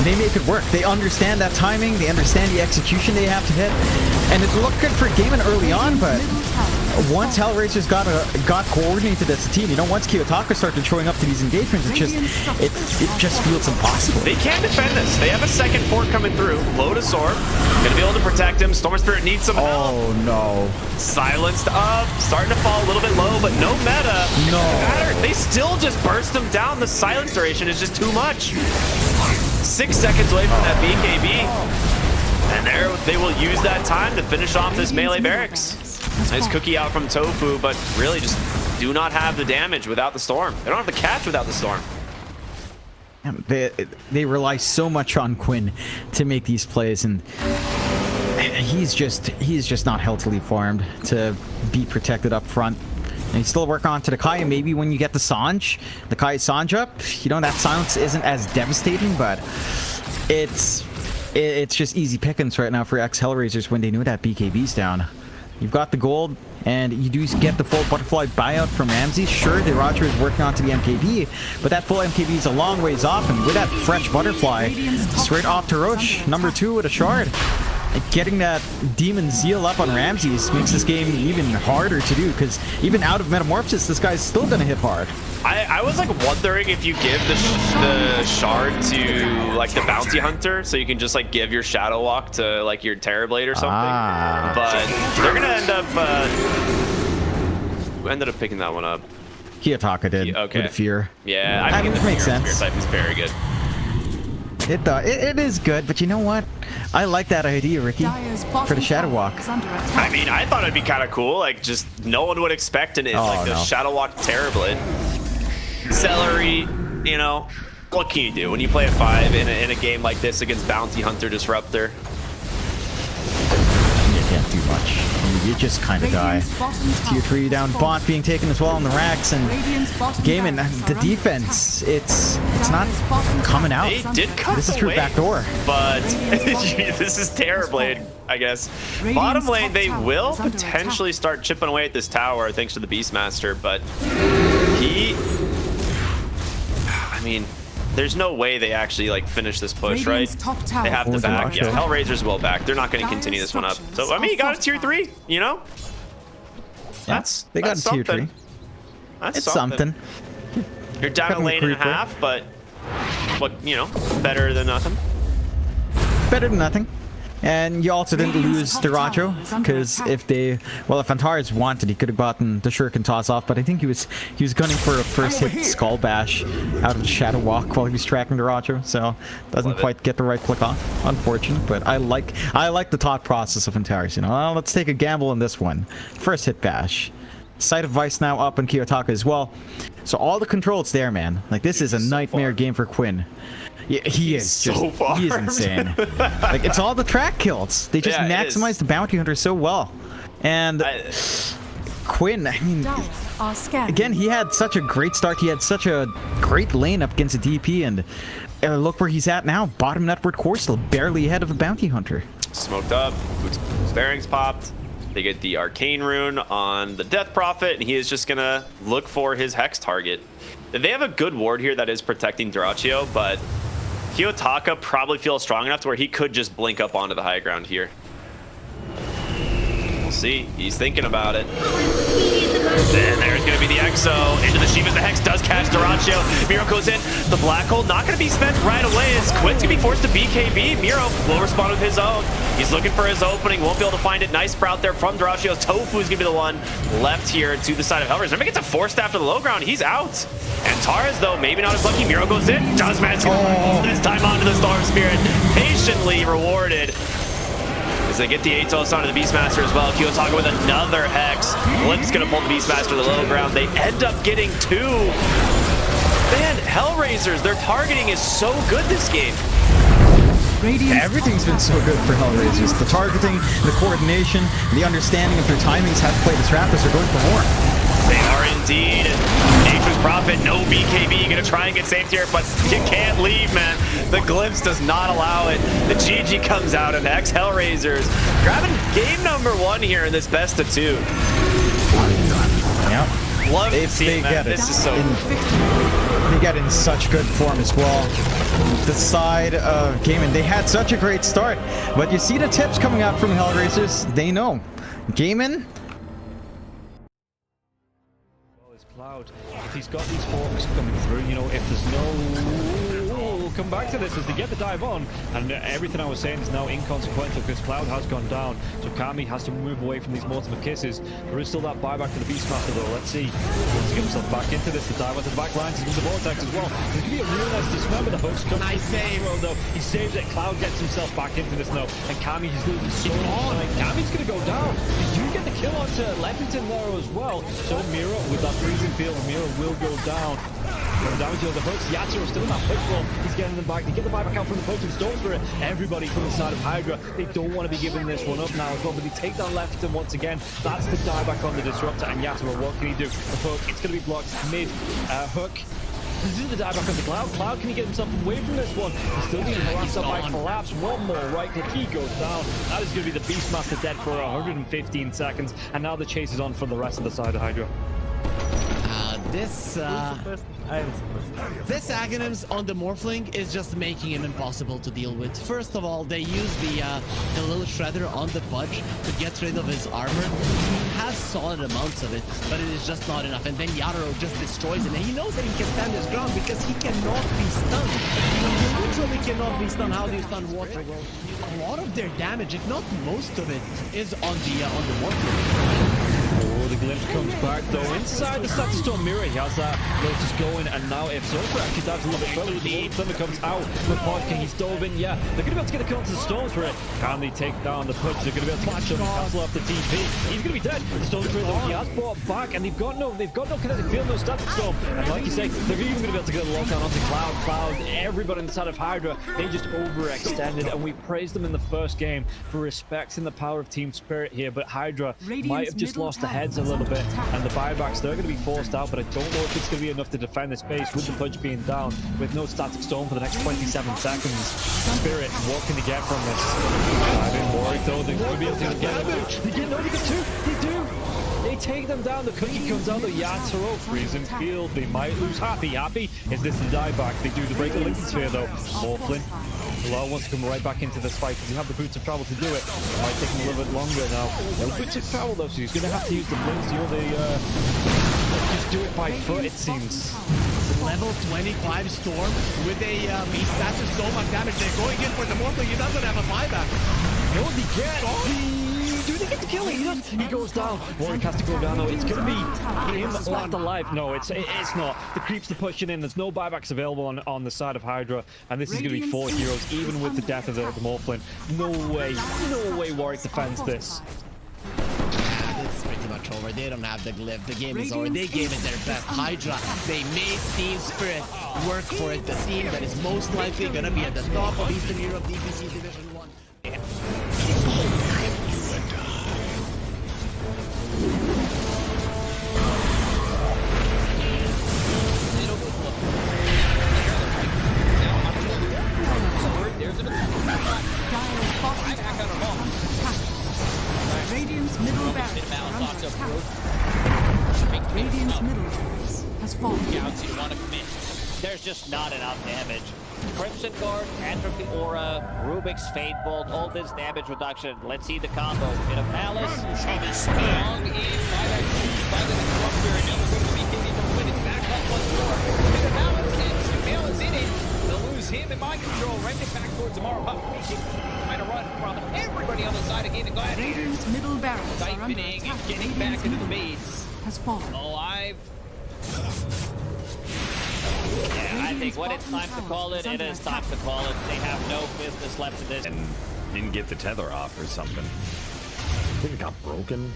they make it work. They understand that timing. They understand the execution they have to hit. And it looked good for Gaimin early on, but once Hellraisers got coordinated as a team, you know, once Kiyotaka started showing up to these engagements, it just feels impossible. They can't defend this. They have a second fort coming through. Lotus Orb, gonna be able to protect him. Storm Spirit needs some help. Oh no. Silenced up, starting to fall a little bit low, but no meta. No. They still just burst him down. The silence duration is just too much. 6 seconds away from that BKB. And there they will use that time to finish off this melee barracks. Nice cookie out from Tofu, but really just do not have the damage without the storm. They don't have the catch without the storm. They rely so much on Quinn to make these plays, and he's just not healthily farmed to be protected up front. And you still work on to the Kai, maybe when you get the Sanj, the Kai Sanj up, you know, that silence isn't as devastating, but it's just easy pickings right now for ex-Hellraisers when they know that BKB's down. You've got the gold, and you do get the full butterfly buyout from Ramsey. Sure, Dyrachyo is working onto the MKB, but that full MKB is a long ways off, and with that fresh butterfly, straight off to Roche, number 2 with a shard. Getting that Demon Zeal up on Ramses makes this game even harder to do, because even out of Metamorphosis, this guy's still gonna hit hard. I was like wondering if you give the shard to like the Bounty Hunter, so you can just like give your Shadow Walk to like your Terrorblade or something. But they're gonna end up who ended up picking that one up? Kiyotaka did. Okay. With Fear. Yeah, I think it makes sense. Fear type is very good. It is good, but you know what? I like that idea, Ricky, for the Shadow Walk. I mean, I thought it'd be kind of cool. Like, just no one would expect it. Like the Shadow Walk Terrorblade. Celery, you know, what can you do when you play a 5 in a game like this against Bounty Hunter Disruptor? You can't do much. You just kind of die. Tier 3 down, bot being taken as well on the racks, and Gaimin, the defense, it's not coming out. They did cut This is true away, backdoor. But this is Terrorblade, I guess. Bottom lane, they will potentially start chipping away at this tower thanks to the Beastmaster, but I mean, there's no way they actually like finish this push, right? They have to back. Yeah, Hellraisers will back. They're not going to continue this one up. So I mean, he got a tier 3. You know, they got a tier 3. That's something. You're down a lane and a half, but you know, better than nothing. Better than nothing. And you also didn't lose Deracho, because if Antares wanted, he could have gotten the Shuriken toss off, but I think he was gunning for a first hit Skull Bash out of the Shadow Walk while he was tracking Deracho, so doesn't quite get the right click off. Unfortunate, but I like the thought process of Antares. You know, well, let's take a gamble on this one. First hit Bash. Sight of Vice now up on Kiyotaka as well. So all the controls there, man. Like, this is a nightmare game for Quinn. Yeah, he is insane. Like, it's all the track kills. They just maximize the bounty hunter so well. And Quinn, I mean, again, he had such a great start. He had such a great lane up against the DP, and look where he's at now. Bottom network core still barely ahead of the bounty hunter. Smoked up, boots bearings popped. They get the arcane rune on the Death Prophet, and he is just gonna look for his hex target. They have a good ward here that is protecting Deracio, but Kiyotaka probably feels strong enough to where he could just blink up onto the high ground here. We'll see. He's thinking about it. Then there's going to be the Exo into the Shivas. The Hex does catch Deracio. Miro goes in. The Black Hole not going to be spent right away. As Quinn's going to be forced to BKB. Miro will respond with his own. He's looking for his opening. Won't be able to find it. Nice sprout there from Deracio. Tofu is going to be the one left here to the side of Hellraisers. Remember, gets a 4-staff to the low ground. He's out. And Tara's, though, maybe not as lucky. Miro goes in. Does manage to this time onto the Storm Spirit. Patiently rewarded. As they get the Atos onto the Beastmaster as well. Kiyotaka with another Hex. Blip's gonna pull the Beastmaster to the low ground. They end up getting 2. Man, Hellraisers, their targeting is so good this game. Everything's been so good for Hellraisers. The targeting, the coordination, the understanding of their timings, how to play the trappers are going for more. They are indeed. Nature's Prophet, no BKB. Gonna try and get saved here, but you can't leave, man. The glimpse does not allow it. The GG comes out, and Hellraisers grabbing game number 1 here in this best of 2. Yep. Love to see it, man. This is so They get in such good form as well. The side of Gaimin, they had such a great start, but you see the tips coming out from Hellraisers. They know. Gaimin. If he's got these forks coming through, you know, if there's no... We'll come back to this as they get the dive on, and everything I was saying is now inconsequential because Cloud has gone down, so Kami has to move away from these Mortimer Kisses. There is still that buyback to the Beastmaster though. Let's see. He wants to get himself back into this. The dive onto the back lines is the Vortex as well. There's going to be a real nice dismember. The hooks come. Nice save. Though. He saves it. Cloud gets himself back into this now, and Kami is losing so much. Kami's going to go down. They do get the kill onto Leppington there as well. So Miro with that freezing field, Miro will go down. Going down to the hooks. Yatsuo still in that push roll. He's getting them back. They get the buyback out from the poach and Storm Spirit. Everybody from the side of Hydra. They don't want to be giving this one up now as well, but they take down Leppington once again. That's the dieback on the Disruptor, and Yatsuo, what can he do? The hook, it's going to be blocked mid. Hook. This is the dieback on the Cloud. Cloud, can he get himself away from this one? He's still being harassed up by Collapse. One more right click. He goes down. That is going to be the Beastmaster dead for 115 seconds, and now the chase is on for the rest of the side of Hydra. This Aghanims on the Morphling is just making him impossible to deal with. First of all, they use the little shredder on the Pudge to get rid of his armor. He has solid amounts of it, but it is just not enough. And then Yatoro just destroys him, and he knows that he can stand his ground because he cannot be stunned. He literally cannot be stunned. How do you stun water? Well, a lot of their damage, if not most of it, is on the Morphling. Oh, the glimpse comes back though. Inside the Statustorm Mirror, he has that Lotus going, and now if Zofra actually dives a little bit further, the Thunder comes out. McPod King, he's dove in, yeah. They're going to be able to get a kill onto the Storms for it. Can they take down the Pudge? They're going to be able to catch him and cancel off the TP. He's going to be dead. The Storm Spirit though, he has brought back, and they've got no kinetic field, no Static Storm. And like you say, they're even going to be able to get a lockdown onto Cloud. Everybody inside of Hydra, they just overextended, and we praised them in the first game for respecting the power of Team Spirit here, but Hydra might have just lost the heads a little bit, and the buybacks, they're going to be forced out, but I don't know if it's going to be enough to defend this base with the Pudge being down, with no Static Storm for the next 27 seconds. Spirit, what can they get from this? I've been worried though, they're going to be able to get it. They get 2, they do! They take them down? The cookie comes out, the Yatoro, freezing field. They might lose. Happy is this the dieback? They do the break the Lincoln Sphere though. Morphlin, Lyle wants to come right back into this fight. Does he have the boots of travel to do it? Might take him a little bit longer now. No boots of travel though, so he's going to have to use the blinks. Just do it by foot, it seems. Level 25 Storm with a Beast. That's just so much damage. They're going in for the Mortal. He doesn't have a buyback. No, he gets. Do they get the kill? He goes down. Warwick has to go down though. It's going to be him left alive. No, it's not. The creeps are pushing in. There's no buybacks available on the side of Hydra. And this is going to be 4 heroes, even with the death of the Morphlin. No way Warwick defends this. It's pretty much over. They don't have the glyph. The game is over. They gave it their best. Hydra, they made Team Spirit work for it. The team that is most likely going to be at the top of Eastern Europe DPC Division 1. Radiant's middle barracks are under attack. Radiant's middle barracks has fallen. Gouts, you want to commit. There's just not enough damage. Crimson Guard, Atrophy Aura, Rubik's Fate Bolt, all this damage reduction. Let's see the combo. Bit of Malice. Strong in by that Disruptor, and now we're going to be hitting the win it back up once more. Bit of Malice, and Sumale in it. They'll lose him in mind control. Right back towards Amara. Trying to run from everybody on the side of Gaimin Gladiators. Radiant's middle barracks are under Siphoning attack. and getting back into the base. Has fallen. Alive. Yeah, I think when it's time to call it, it is time to call it. They have no business left in this. And didn't get the tether off or something. I think it got broken.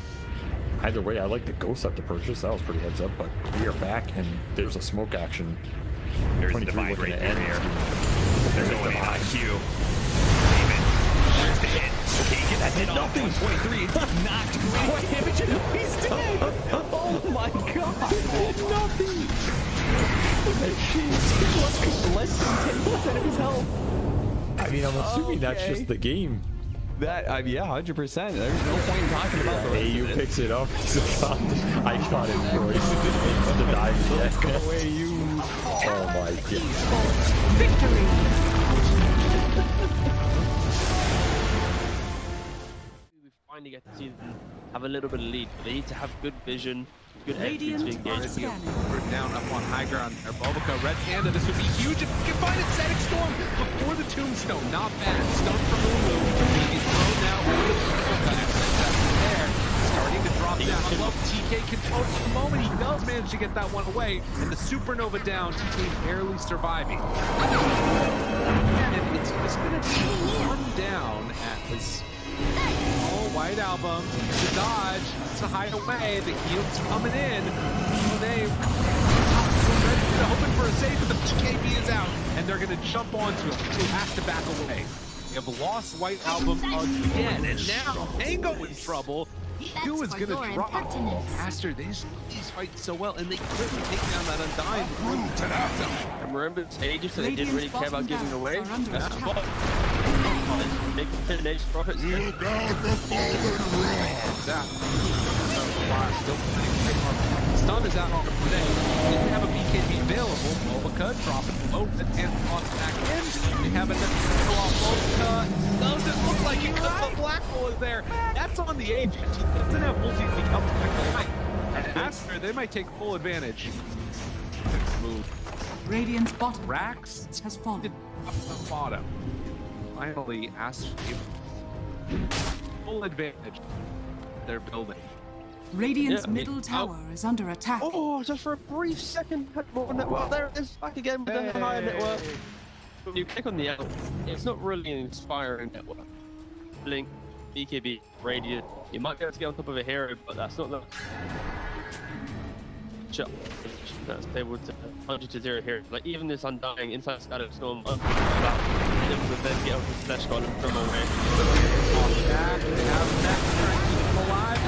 Either way, I like the ghost up to purchase. That was pretty heads up, but we are back and there's a smoke action. There's the divine right there. They're going in on Q. There's the hit. Okay, get that hit off. 123. Knocked great damage and he's dead. Oh my god. Nothing. Less than 10% of his health. I mean, I'm assuming that's just the game. That, yeah, 100%. There's no point in talking about the rest AU of it. picks it up. I shot him, Royce. The dive check. Go away, you. Oh my god. Victory! We finally get to see them have a little bit of lead. They need to have good vision, good entry to engage. We're down up on high ground. Bulbica, Red Panda, this would be huge if we can find it. Static Storm before the Tombstone. Not bad. Stone from Lulu. He's thrown now over the there. Starting to drop down. I love TK controls for the moment. He does manage to get that one away. And the Supernova down. TK barely surviving. And it's just going to run down at this. Oh, White Album, the dodge, to hide away, the heal's coming in. So they hoping for a save, but the PKB is out, and they're going to jump onto him. He has to back away. They have lost White Album again, and now Tango in trouble. Q is going to drop. Aster, these fight so well, and they couldn't take down that Undying. And remember, Aegis, so they didn't really care about giving away. That's what. Big finish profits. Stun is out on the today. Didn't have a BKB available. Bulbica dropping low and toss back in. We have another throw off Bulbica. Doesn't look like it because the black hole is there. That's on the Aegis. He doesn't have multi to come back to life. And Aster, they might take full advantage. Move. Radiant's bottom Rax has fallen. Up the bottom. Finally, Aster full advantage. They're building. Radiant's middle tower is under attack. Oh, just for a brief second, had more network. There it is, back again with the higher network. When you click on the L, it's not really an inspiring network. Blink, BKB, Radiant. You might be able to get on top of a hero, but that's not the that's able to 100-0 here. Like even this Undying inside Static Storm, about them to then get over the Slash Golem from away. Back, they have that trying to keep him alive.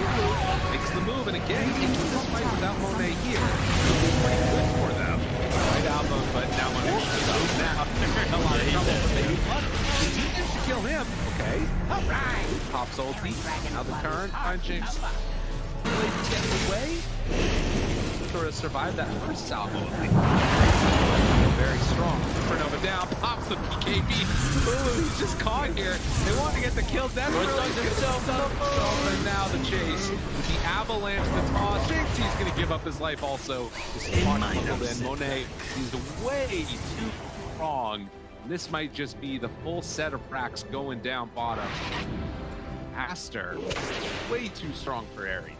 Makes the move, and again, into this fight without Monet here. Pretty good for them. Right album, but now Monet shows up. Now they're in a lot of trouble, but they managed to kill him. Okay. Alright. Pops ulti. Now the current punching. Really getting away survive that first salvo. Very strong. Supernova down, pops the BKB. Ooh, he's just caught here. They want to get the kill. That's really himself up. And now the chase. The avalanche, the toss. Thinks he's going to give up his life also. Then Monet is way too strong. This might just be the full set of racks going down bottom. Aster, way too strong for Ares.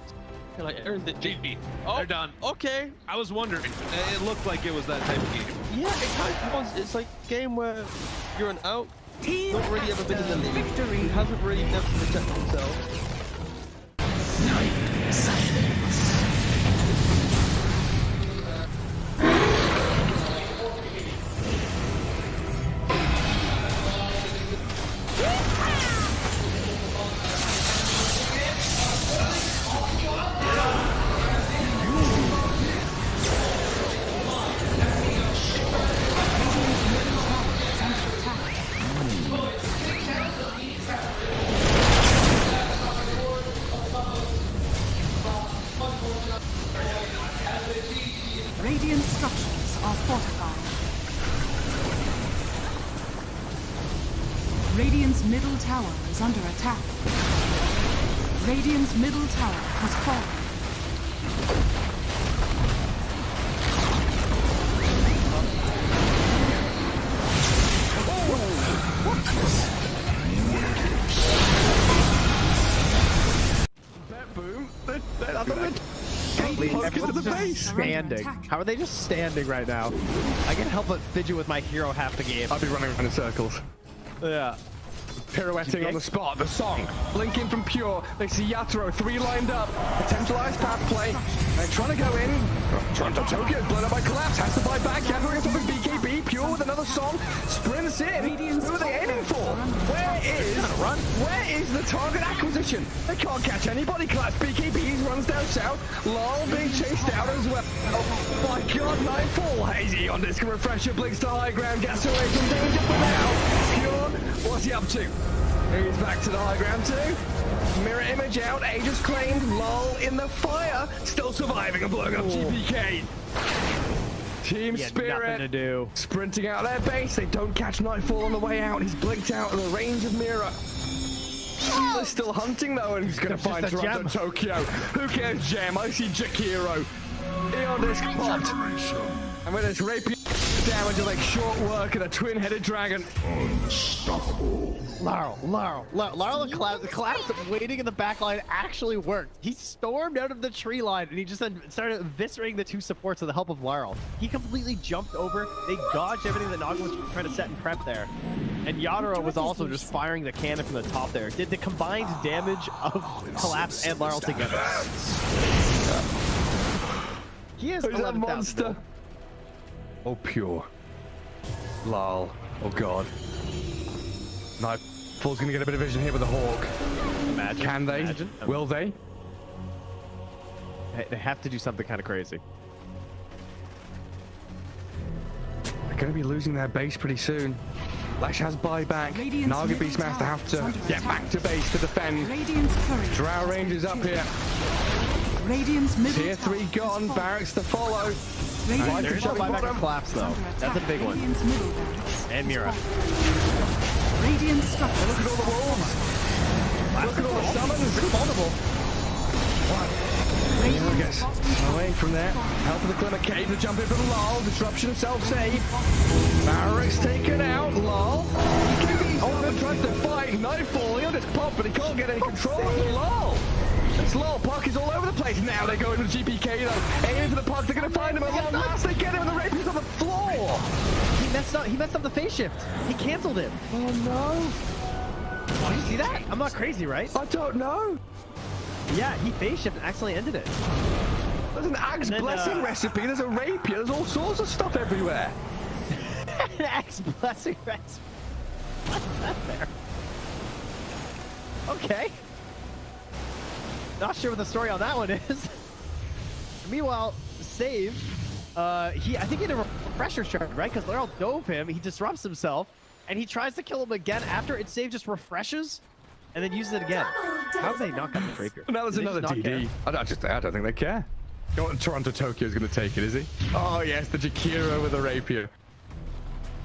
Like Aaron the GP. Oh, they're done. Okay. I was wondering. It looked like it was that type of game. Yeah, it kind of was. It's like a game where you're an out. Not really ever been in the league. Victory. He hasn't really never protected himself. Radiant structures are fortified. Radiant's middle tower is under attack. Radiant's middle tower has fallen. Boom. Standing. How are they just standing right now? I can't help but fidget with my hero half the game. I'll be running around in circles. Yeah. Pirouetting on the spot, the song. Blinking from Pure. They see Yatoro, 3 lined up. Potentialized path play. They're trying to go in. Toronto Tokyo blown up by Collapse. Has to buy back. Yatoro gets off his BKB. Pure with another song. Sprints in. Who are they aiming for? Where is the target acquisition? They can't catch anybody. Collapse BKB runs down south. Lol being chased out as well. Oh my god, Nightfall. Hazy on disc refresher. Blinks to high ground. Gets away from danger for now. Pure, what's he up to? He's back to the high ground too. Mirror image out, Aegis claimed, lol in the fire, still surviving and blowing up GPK. Team Spirit nothing to do. Sprinting out their base, they don't catch Nightfall on the way out, he's blinked out in the range of Mirror. They're still hunting though, and he's gonna find Toronto Tokyo. Who cares, Gem? I see Jakiro. Eon disc popped. And with this rapier damage will make short work of a twin-headed dragon. Unstoppable. Laurel, the collapse waiting in the back line actually worked. He stormed out of the tree line and he just then started eviscerating the 2 supports with the help of Laurel. He completely jumped over. They dodged everything that Nagma was trying to set and prep there. And Yatoro was also just firing the cannon from the top there. Did the combined damage of Collapse and Laurel together. He is a monster. Oh, Pure. Lol. Oh, God. Nightfall's gonna get a bit of vision here with the Hawk. Imagine. Can they? Imagine. Will they? They have to do something kind of crazy. They're gonna be losing their base pretty soon. Lash has buyback. Naga Beastmaster have to get back to base to defend. Drow Rangers up here. Tier 3 gone. Barracks to follow. There's no buyback to Collapse though. That's a big one. And Mira. Radiant structure. Look at all the wolves. Look at all the summons. It's vulnerable. Mira gets away from there. Help of the Glimmer Cave to jump in from Lol. Disruption self-save. Barracks taken out. Lol. Oh, tries to fight. Nightfall. He'll just pop, but he can't get any control of Lol. This Lol puck is all over the place. Now they're going with GPK though. Aiming for the puck, they're going to find him at long last. They get him and the rapier's on the floor. He messed up the phase shift. He canceled it. Oh no. Did you see that? I'm not crazy, right? I don't know. Yeah, he phase shifted and accidentally ended it. There's an Axe Blessing recipe, there's a rapier, there's all sorts of stuff everywhere. An Axe Blessing recipe. What's that there? Okay. Not sure what the story on that one is. Meanwhile, Save, I think he had a refresher charge, right? Because Laurel dove him, he disrupts himself, and he tries to kill him again after it Save just refreshes, and then uses it again. How have they not got the rapier? Now there's another DD. I don't think they care. Toronto Tokyo is going to take it, is he? Oh, yes, the Jakiro with the rapier.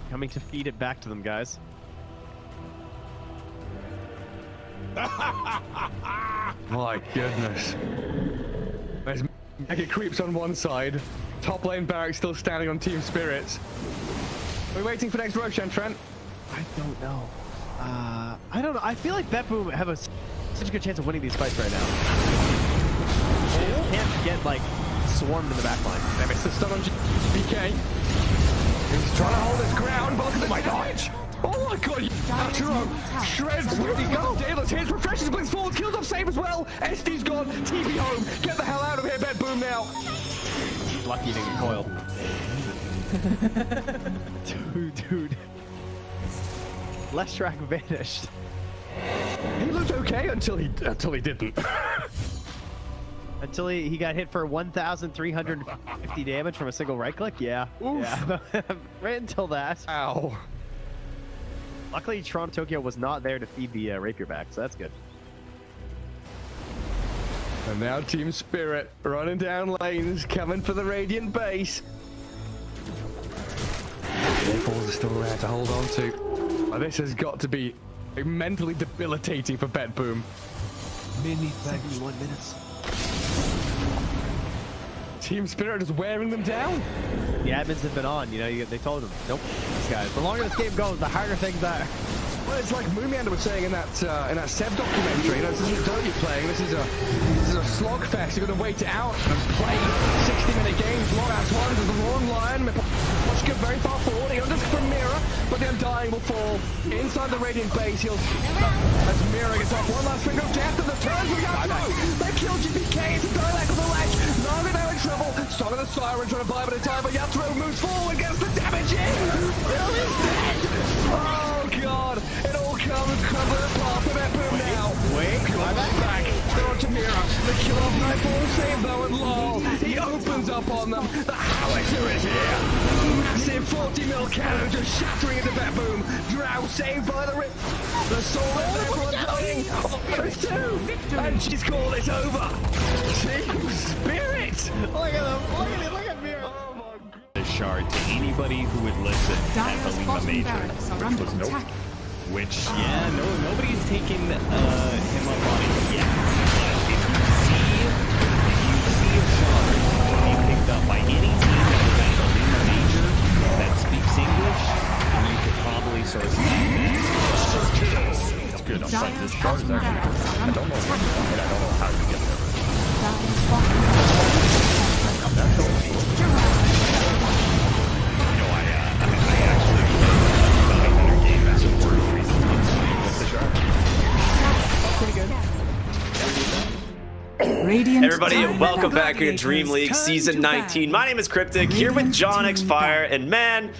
Coming to feed it back to them, guys. My goodness. There's Mega Creeps on one side. Top lane Barrack still standing on Team Spirits. We're waiting for next Roshan, Trent. I don't know. I don't know. I feel like BetBoom have such a good chance of winning these fights right now. They can't get, like, swarmed in the back line. They missed the stun on BK. He's trying to hold his ground, but look at my dodge. Oh my god, Arturo shreds. Where'd he go? Daedalus hits, refreshes, blinks forward, kills off Save as well. SD's gone, TP home. Get the hell out of here, BetBoom now. Lucky to get coiled. Dude. Last track vanished. He looked okay until he didn't. Until he got hit for 1,350 damage from a single right click? Yeah. Oof. Yeah. Right until that. Ow. Luckily, Toronto Tokyo was not there to feed the rapier back, so that's good. And now Team Spirit running down lanes, coming for the Radiant base. Balls are still there to hold on to. Well, this has got to be mentally debilitating for BetBoom. Mini 71 minutes. Team Spirit is wearing them down. The admins have been on, they told them, nope, these guys. The longer this game goes, the harder things are. Well, it's like Moomiander was saying in that Seb documentary. This isn't Dota you're playing. This is a slogfest. You're going to wait it out and play 60-minute games, long ass ones. There's a long line. Watch get very far forward. He unders from Mira, but the Undying will fall inside the Radiant base. As Mira gets off one last finger of death, and the turns we got through. They killed GPK. It's a dialect of the ledge. Naga now in trouble. Song of the Siren trying to buy him at a time, but Yatro moves forward, gets the damage in. Bill is dead. Oh god. It all comes crumbling apart for BetBoom now. Wait, back. They're on to Mira. The kill off Nightfall save though, and lol. He opens up on them. The howitzer is here. Massive 40 mil cannon just shattering into BetBoom. Drow saved by the rip. The soul is everyone dying. There's two. And she's called it over. Team Spirit. Look at them. Look at Mira. Oh my god. The shard to anybody who would listen at the Lima Major. Nope. Which, yeah, nobody's taken him up on it yet. But if you see a shard being picked up by any team that was at the Lima Major that speaks English, then you could probably sort of see that. It's good. I'm like, this shard is actually good. I don't know what, and I don't know how to get there. I'm not sure. Everybody, welcome back here to DreamLeague Season 19. My name is Cryptic, here with John X Fire, and man,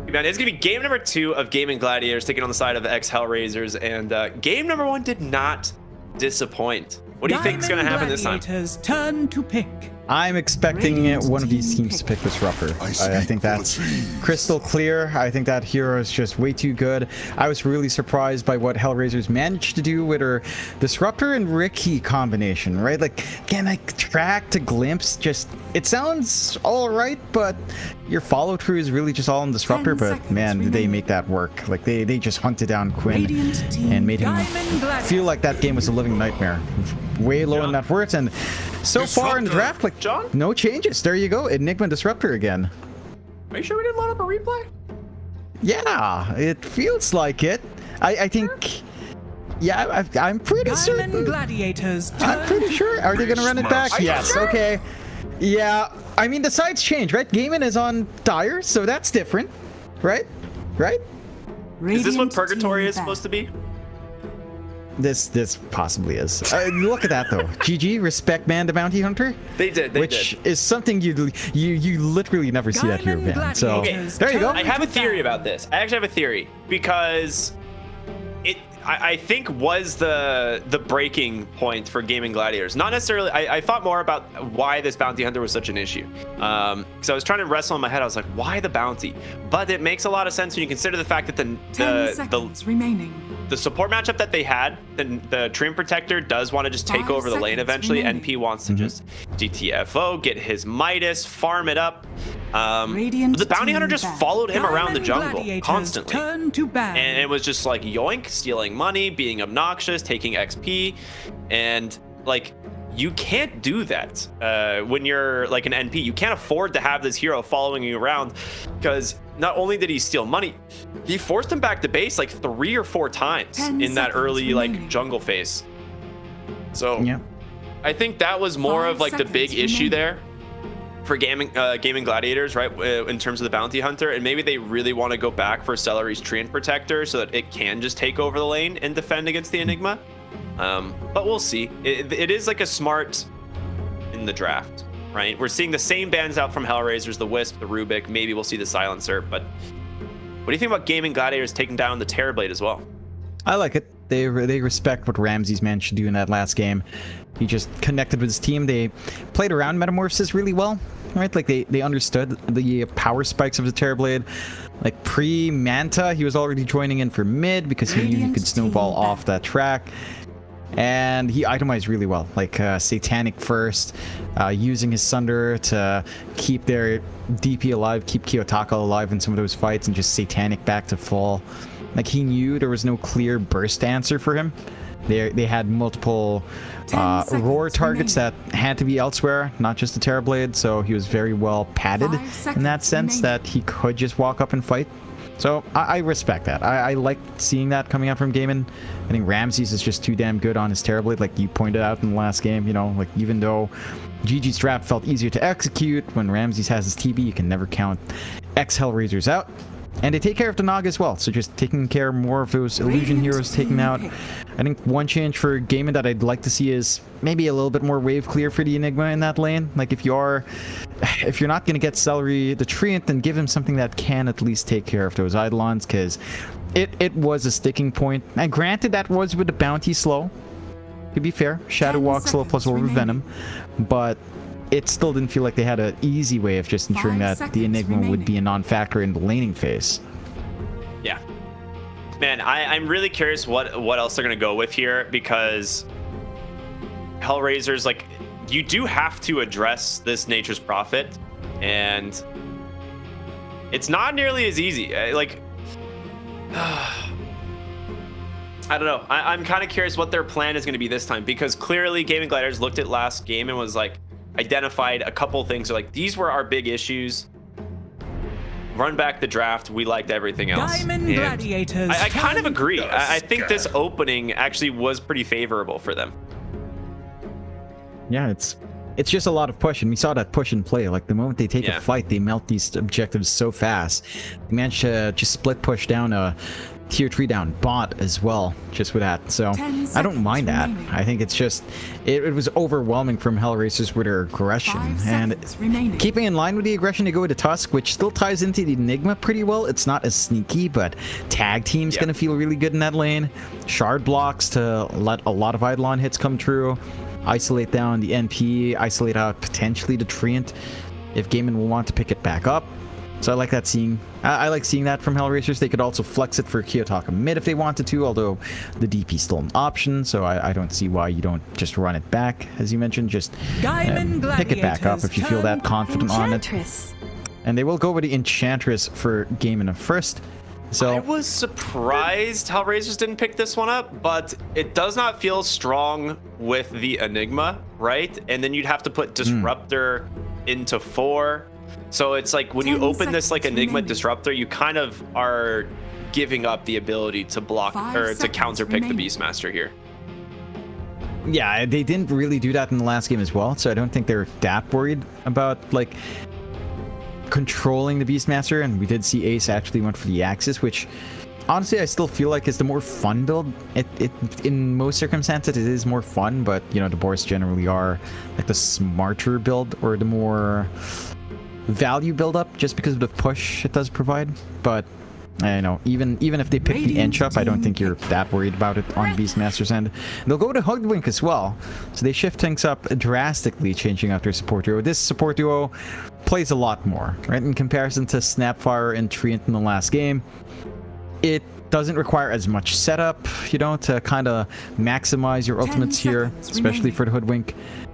it's gonna be game number 2 of Gaimin Gladiators, taking on the side of the Hellraisers, and game number 1 did not disappoint. What do you think is gonna happen this time? Turn to pick. I'm expecting one of these teams to pick Disruptor. I think that's crystal clear. I think that hero is just way too good. I was really surprised by what Hellraisers managed to do with her Disruptor and Ricky combination, right? Like, again, like track to glimpse, just, it sounds all right, but your follow through is really just all on Disruptor, but man, did they make that work. Like, they just hunted down Quinn and made him feel like that game was a living nightmare. Way low in net worth, and so far in the draft, like, John? No changes. There you go. Nigma Disruptor again. Are you sure we didn't load up a replay? Yeah, it feels like it. I think... Yeah, I'm pretty certain. Gladiators. I'm pretty sure. Are they going to run it back? Yes, sure? Okay. Yeah, I mean, the sides change, right? Gaimin is on Dire, so that's different. Right? Right? Is this what Purgatory is supposed to be? This possibly is. Look at that though. GG, respect man the bounty hunter. They did. Which is something you literally never see that hero ban. So there you go. I have a theory about this. I actually have a theory because I think was the breaking point for Gaimin Gladiators. Not necessarily. I thought more about why this bounty hunter was such an issue. Because I was trying to wrestle in my head. I was like, why the bounty? But it makes a lot of sense when you consider the fact that the support matchup that they had, the Treant Protector does want to just take over the lane eventually. NP wants to just GTFO, get his Midas, farm it up. But the bounty hunter just followed him around the jungle constantly. And it was just like yoink, stealing money, being obnoxious, taking XP. And like, you can't do that when you're like an NP. You can't afford to have this hero following you around, because not only did he steal money, he forced him back to base like 3 or 4 times in that early like jungle phase. So yeah, I think that was more of like the big issue there for Gaimin Gladiators, right? In terms of the bounty hunter, and maybe they really want to go back for Celery's Treant Protector so that it can just take over the lane and defend against the Enigma. But we'll see. It is like a smart in the draft, right? We're seeing the same bans out from Hellraisers, the Wisp, the Rubik. Maybe we'll see the Silencer. But what do you think about Gaimin Gladiators taking down the Terrorblade as well? I like it. They respect what Ramsey's man should do in that last game. He just connected with his team. They played around Metamorphosis really well, right? Like they understood the power spikes of the Terrorblade. Like pre-Manta, he was already joining in for mid because he knew he could snowball off that track. And he itemized really well, like Satanic first, using his Sunder to keep their DP alive, keep Kiyotaka alive in some of those fights, and just Satanic back to full. Like, he knew there was no clear burst answer for him. They had multiple roar targets that had to be elsewhere, not just the Terrorblade, so he was very well padded in that sense that he could just walk up and fight. So I respect that. I like seeing that coming out from Gaimin. I think Ramses is just too damn good on his Terrorblade, like you pointed out in the last game. You know, like even though GG's draft felt easier to execute, when Ramses has his TB, you can never count Hellraisers out. And they take care of the Nog as well, so just taking care more of those illusion heroes taken out. I think one change for Gaimin that I'd like to see is maybe a little bit more wave clear for the Enigma in that lane. Like if you're not going to get Celery the Treant, then give him something that can at least take care of those Eidolons, because it was a sticking point. And granted, that was with the bounty slow. To be fair, Shadow Walk slow plus Orb of Venom, but it still didn't feel like they had an easy way of just ensuring that the Enigma would be a non-factor in the laning phase. Yeah. Man, I'm really curious what else they're going to go with here, because Hellraisers, like, you do have to address this Nature's Prophet, and it's not nearly as easy. Like, I don't know. I'm kind of curious what their plan is going to be this time, because clearly Gaimin Gladiators looked at last game and was like, identified a couple things. Like, these were our big issues. Run back the draft. We liked everything else. Gaimin Gladiators. I kind of agree. I think this opening actually was pretty favorable for them. Yeah, it's just a lot of push, and we saw that push and play. Like, the moment they take a fight, they melt these objectives so fast. They managed to just split push down a tier 3 down bot as well, just with that. So I don't mind that. I think it's just it was overwhelming from Hellraisers with their aggression, and keeping in line with the aggression, they go with the Tusk, which still ties into the Enigma pretty well. It's not as sneaky, but tag team's gonna feel really good in that lane. Shard blocks to let a lot of Eidolon hits come true, isolate down the NP, isolate out potentially the Treant if Gaimin will want to pick it back up. So I like that I like seeing that from Hellraisers. They could also flex it for Kiyotaka mid if they wanted to, although the DP is still an option, so I don't see why you don't just run it back, as you mentioned. Just pick it back up if you feel that confident on it. And they will go with the Enchantress for Gaimin first. So I was surprised Hellraisers didn't pick this one up, but it does not feel strong with the Enigma, right? And then you'd have to put Disruptor into 4. So it's like when you open this like Enigma Disruptor, you kind of are giving up the ability to block or to counterpick the Beastmaster here. Yeah, they didn't really do that in the last game as well, so I don't think they're that worried about like controlling the Beastmaster. And we did see Ace actually went for the Axis, which honestly I still feel like is the more fun build. It in most circumstances it is more fun, but you know, the Boars generally are like the smarter build or the more value build up just because of the push it does provide. But I know, even if they pick the inch up, I don't think you're that worried about it on Beastmaster's end. They'll go to Hoodwink as well, so they shift things up drastically, changing out their support duo. This support duo plays a lot more, right? In comparison to Snapfire and Treant in the last game, it doesn't require as much setup, you know, to kind of maximize your ultimates here, especially for the Hoodwink.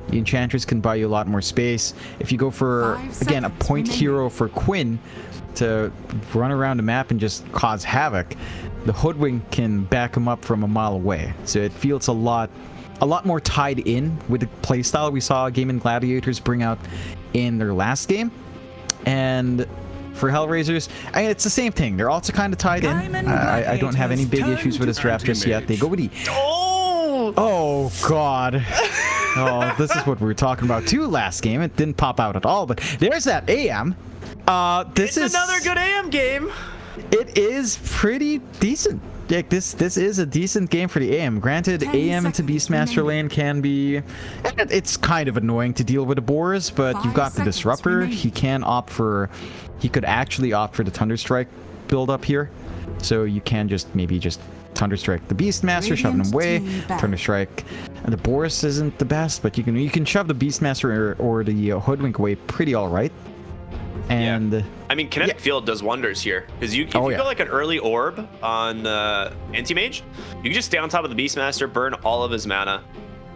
The Enchantress can buy you a lot more space. If you go for, again, a point hero for Quinn to run around the map and just cause havoc, the Hoodwink can back him up from a mile away. So it feels a lot more tied in with the playstyle we saw Gaimin Gladiators bring out in their last game. And for Hellraisers, it's the same thing. They're also kind of tied in. I don't have any big issues with this draft just yet. They go with the... Oh, God. Oh, this is what we were talking about too last game. It didn't pop out at all, but there's that AM. This is another good AM game. It is pretty decent. Like this is a decent game for the AM. Granted, AM into Beastmaster lane can be... It's kind of annoying to deal with the Boars, but you've got the Disruptor. He can opt for... He could actually opt for the Thunderstrike build up here. So you can maybe just Thunderstrike the Beastmaster, shoving him away. Thunderstrike and the Boris isn't the best, but you can shove the Beastmaster or the Hoodwink away pretty alright. And yeah. I mean, Kinetic Field does wonders here, because if you go like an early orb on Anti-Mage, you can just stay on top of the Beastmaster, burn all of his mana,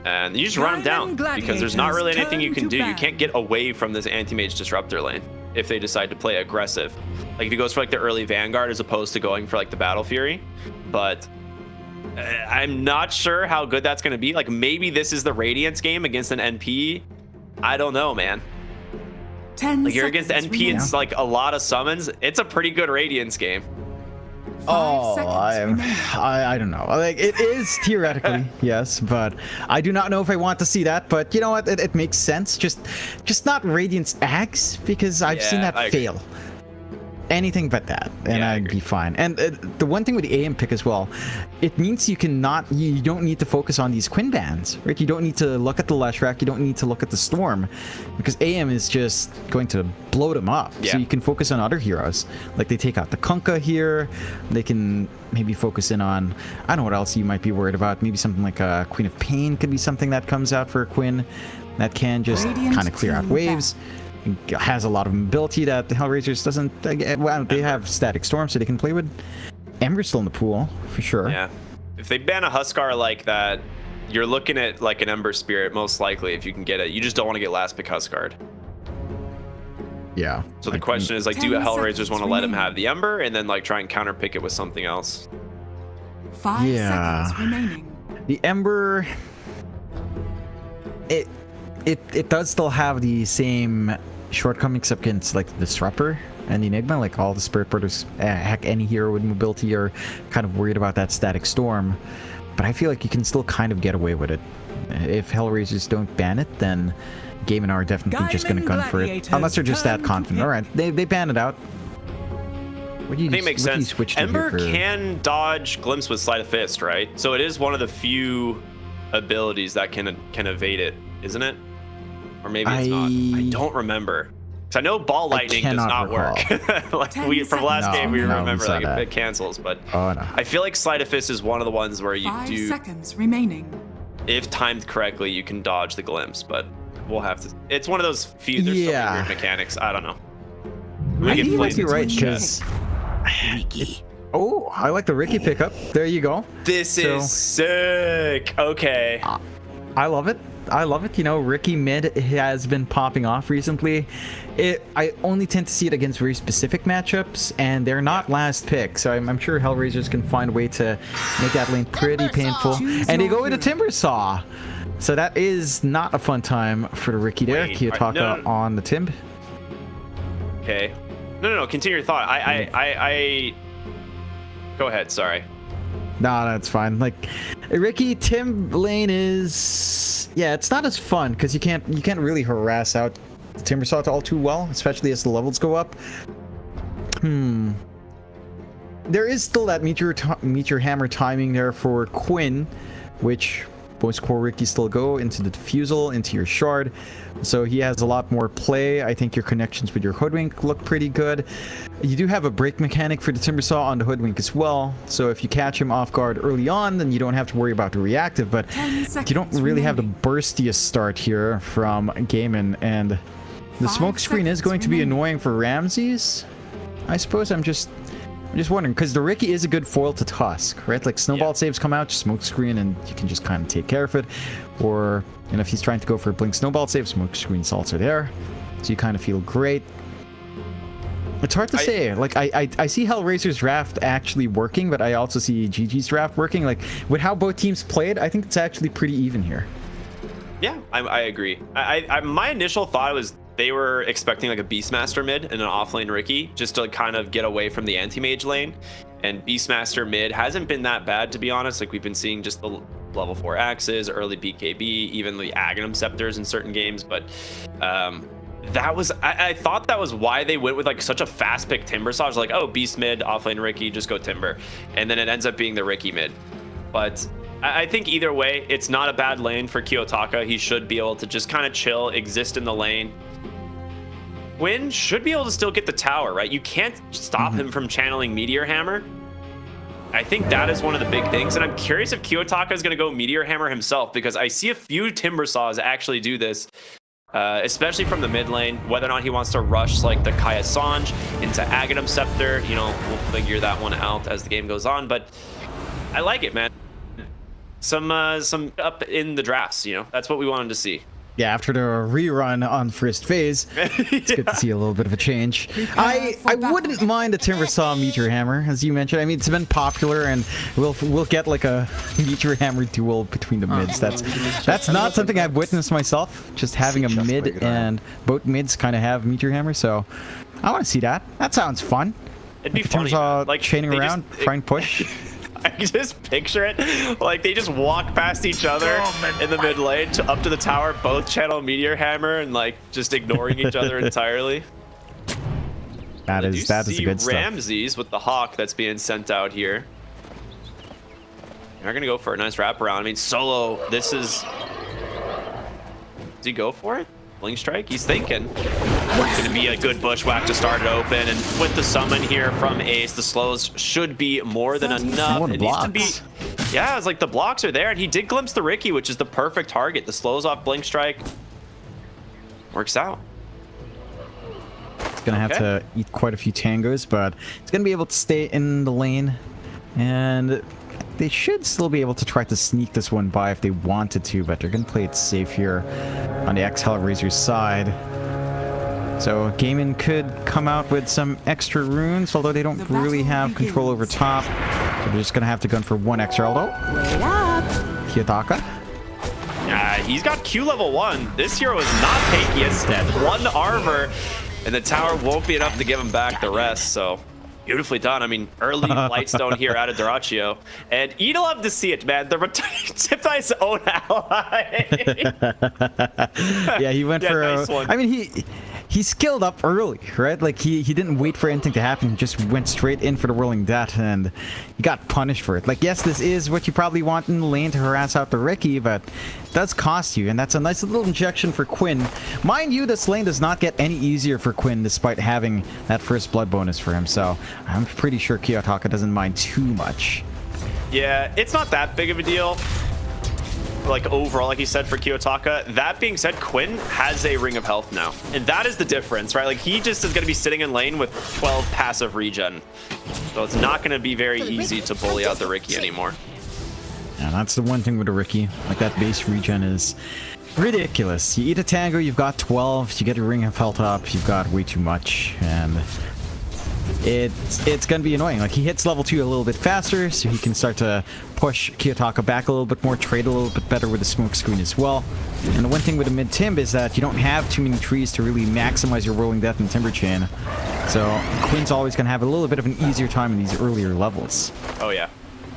and you just run him down, because there's not really anything you can do. You can't get away from this Anti-Mage Disruptor lane if they decide to play aggressive. Like if he goes for like the early Vanguard as opposed to going for like the Battle Fury. But I'm not sure how good that's going to be. Like maybe this is the Radiance game against an NP. I don't know, man. Like you're against NP, it's like a lot of summons. It's a pretty good Radiance game. Oh, I don't know. Like it is theoretically, yes, but I do not know if I want to see that. But you know what? It makes sense. Just not Radiance Axe, because I've seen that fail. Anything but that, and I'd be fine. And the one thing with the AM pick as well, it means you don't need to focus on these Quinn bans, right? You don't need to look at the Leshrac, you don't need to look at the Storm, because AM is just going to blow them up. Yeah. So you can focus on other heroes. Like they take out the Kunkka here, they can maybe focus in on, I don't know what else you might be worried about, maybe something like a Queen of Pain could be something that comes out for a Quinn that can just kind of clear out waves. Has a lot of mobility that the Hellraisers doesn't. Well, they have Static Storm, so they can play with Ember still in the pool for sure. Yeah, if they ban a Huskar like that, you're looking at like an Ember Spirit most likely if you can get it. You just don't want to get last pick Huskard. Yeah. So the question is like, do Hellraisers want to let him have the Ember and then like try and counter pick it with something else? 5 seconds remaining. The Ember. It does still have the same shortcomings against like the Disruptor and the Nigma. Like all the Spirit Porters, heck, any hero with mobility are kind of worried about that Static Storm. But I feel like you can still kind of get away with it. If Hellraisers don't ban it, then Gaimin are definitely just going to gun for it. Unless they're just that confident. Alright, they ban it out. I think it makes sense. Ember can dodge Glimpse with Sleight of Fist, right? So it is one of the few abilities that can evade it, isn't it? Or maybe it's not. I don't remember. Because I know Ball Lightning does not work. Like from last game, we remember like it cancels. But I feel like Sleight of Fist is one of the ones where you 5 seconds remaining. If timed correctly, you can dodge the Glimpse. But we'll have to. It's one of those few. There's so many weird mechanics. I don't know. I think you might be right, because. Oh, I like the Ricky pickup. There you go. This is sick. Okay. I love it. I love it. You know, Ricky mid has been popping off recently. I only tend to see it against very specific matchups, and they're not last pick. So I'm sure Hellraisers can find a way to make that lane pretty painful. And they go with a Timber Saw. So that is not a fun time for the Ricky there. Kiyotaka on the Timb. Okay. No. Continue your thought. I go ahead. Sorry. No, that's fine. Like, Ricky, Timb lane is, yeah, it's not as fun because you can't really harass out the Timber Saw all too well, especially as the levels go up. There is still that Meteor Hammer timing there for Quinn, which most core Ricky still go into the defusal, into your shard. So he has a lot more play. I think your connections with your Hoodwink look pretty good. You do have a break mechanic for the Timbersaw on the Hoodwink as well. So if you catch him off guard early on, then you don't have to worry about the reactive. But you don't really have the burstiest start here from Gaimin. And the smoke screen is going to be annoying for Ramses. I suppose I'm just wondering, because the Ricky is a good foil to Tusk, right? Like snowball saves come out, just smoke screen, and you can just kind of take care of it. Or, you know, if he's trying to go for a blink snowball save, smoke screen salts are there, so you kind of feel great. It's hard to say. Like I see Hellraisers draft actually working, but I also see GG's draft working. Like with how both teams played, I think it's actually pretty even here. Yeah, I agree. My initial thought was they were expecting like a Beastmaster mid and an offlane Ricky just to kind of get away from the anti-mage lane. And Beastmaster mid hasn't been that bad, to be honest. Like we've been seeing just the level 4 axes, early BKB, even the Aghanim Scepters in certain games. But that was, I thought that was why they went with like such a fast pick Timbersaw. I was like, oh, Beast mid, offlane Ricky, just go Timber. And then it ends up being the Ricky mid. But I think either way, it's not a bad lane for Kiyotaka. He should be able to just kind of chill, exist in the lane. Quinn should be able to still get the tower, right? You can't stop him from channeling Meteor Hammer. I think that is one of the big things. And I'm curious if Kiyotaka is going to go Meteor Hammer himself, because I see a few Timbersaws actually do this, especially from the mid lane, whether or not he wants to rush like the Kaya Sanj into Aghanim Scepter. You know, we'll figure that one out as the game goes on, but I like it, man. Some up in the drafts, you know, that's what we wanted to see. Yeah, after the rerun on first phase, it's good to see a little bit of a change. I wouldn't mind a Timbersaw Meteor Hammer, as you mentioned. I mean, it's been popular, and we'll get like a Meteor Hammer duel between the mids. That's not something I've witnessed myself. Just having a mid and both mids kind of have Meteor Hammer, so I want to see that. That sounds fun. It'd be like funny, like chaining around, trying to push. I can just picture it like they just walk past each other in the mid lane up to the tower, both channel Meteor Hammer and like just ignoring each other entirely. That is a good stuff. Ramses with the Hawk that's being sent out here. They're gonna go for a nice wraparound. I mean, solo. This is. Does he go for it? Blink strike? He's thinking. It's gonna be a good bushwhack to start it open, and with the summon here from Ace, the slows should be more than enough. It needs to be. Yeah, it's like the blocks are there, and he did glimpse the Ricky, which is the perfect target. The slows off blink strike. Works out. It's gonna have to eat quite a few tangos, but it's gonna be able to stay in the lane, and they should still be able to try to sneak this one by if they wanted to, but they're gonna play it safe here on the Hellraisers side. So Gaimin could come out with some extra runes, although they don't really have control over top. So they're just gonna have to gun for one extra, although Kiyotaka. Yeah, he's got Q level 1. This hero is not tanky. He has 1 armor, and the tower won't be enough to give him back the rest, so beautifully done. I mean, early Lightstone here out of Duraccio. And you'd love to see it, man. The Tiptai's own ally. Yeah, he went for nice one. I mean, he skilled up early, right? Like he didn't wait for anything to happen. He just went straight in for the Whirling Death, and he got punished for it. Like, yes, this is what you probably want in the lane to harass out the Ricky, but it does cost you, and that's a nice little injection for Quinn. Mind you, this lane does not get any easier for Quinn despite having that first blood bonus for him, so I'm pretty sure Kiyotaka doesn't mind too much. Yeah, it's not that big of a deal. Like overall, like you said, for Kiyotaka. That being said, Quinn has a Ring of Health now, and that is the difference, right? Like he just is going to be sitting in lane with 12 passive regen, so it's not going to be very easy to bully out the Ricky anymore. Yeah, that's the one thing with a Ricky. Like that base regen is ridiculous. You eat a tango, you've got 12. You get a Ring of Health up, you've got way too much, and it's gonna be annoying. Like he hits level 2 a little bit faster, so he can start to push Kiyotaka back a little bit more, trade a little bit better with the smoke screen as well. And the one thing with the mid Timb is that you don't have too many trees to really maximize your Whirling Death and Timber Chain. So Quinn's always gonna have a little bit of an easier time in these earlier levels. Oh yeah,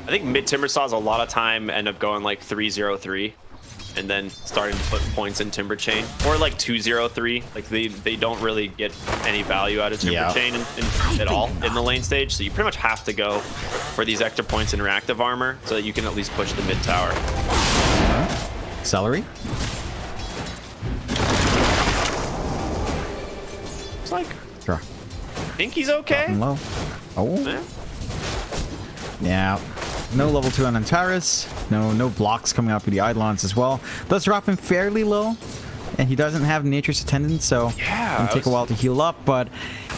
I think mid Timbersaws a lot of time end up going like 3-0-3. And then starting to put points in Timber Chain, or like 2-0-3. Like they don't really get any value out of Timber Chain at all in the lane stage. So you pretty much have to go for these extra points in reactive armor so that you can at least push the mid tower. Celery. It's like, Sure. I think he's okay. Low. Oh. Yeah. No level 2 on Antares. No blocks coming out for the Eidolons as well. Does drop him fairly low. And he doesn't have Nature's Attendant, so yeah, it'll take a while to heal up, but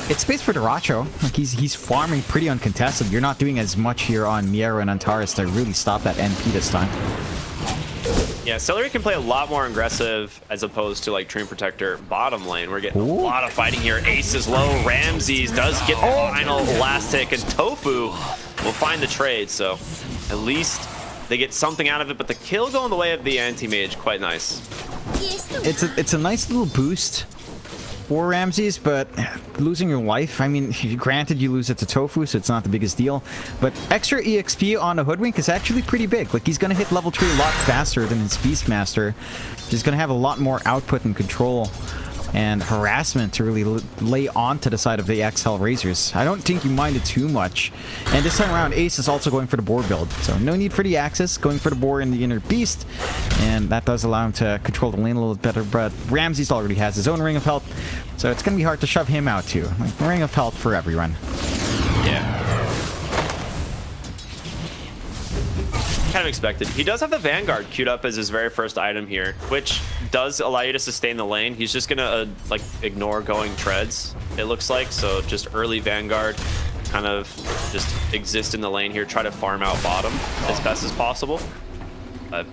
it's space for Duracho. Like he's farming pretty uncontested. You're not doing as much here on Miero and Antares to really stop that NP this time. Yeah, Celery can play a lot more aggressive as opposed to like Dream Protector bottom lane. We're getting a lot of fighting here. Ace is low. Ramses does get the final last tick, and Tofu will find the trade. So at least they get something out of it. But the kill going the way of the anti-mage, quite nice. It's a nice little boost for Ramses, but losing your life, I mean, granted you lose it to Tofu, so it's not the biggest deal, but extra EXP on a Hoodwink is actually pretty big. Like, he's going to hit level 3 a lot faster than his Beastmaster. He's going to have a lot more output and control and harassment to really lay onto the side of the Hellraisers. I don't think you mind it too much. And this time around, Ace is also going for the boar build, so no need for the Axis, going for the boar in the inner beast, and that does allow him to control the lane a little better. But Ramses already has his own Ring of Health, so it's going to be hard to shove him out too. Like, Ring of Health for everyone. Yeah. Kind of expected. He does have the Vanguard queued up as his very first item here, which does allow you to sustain the lane. He's just gonna like ignore going treads, it looks like. So just early Vanguard, kind of just exist in the lane here, try to farm out bottom as best as possible. But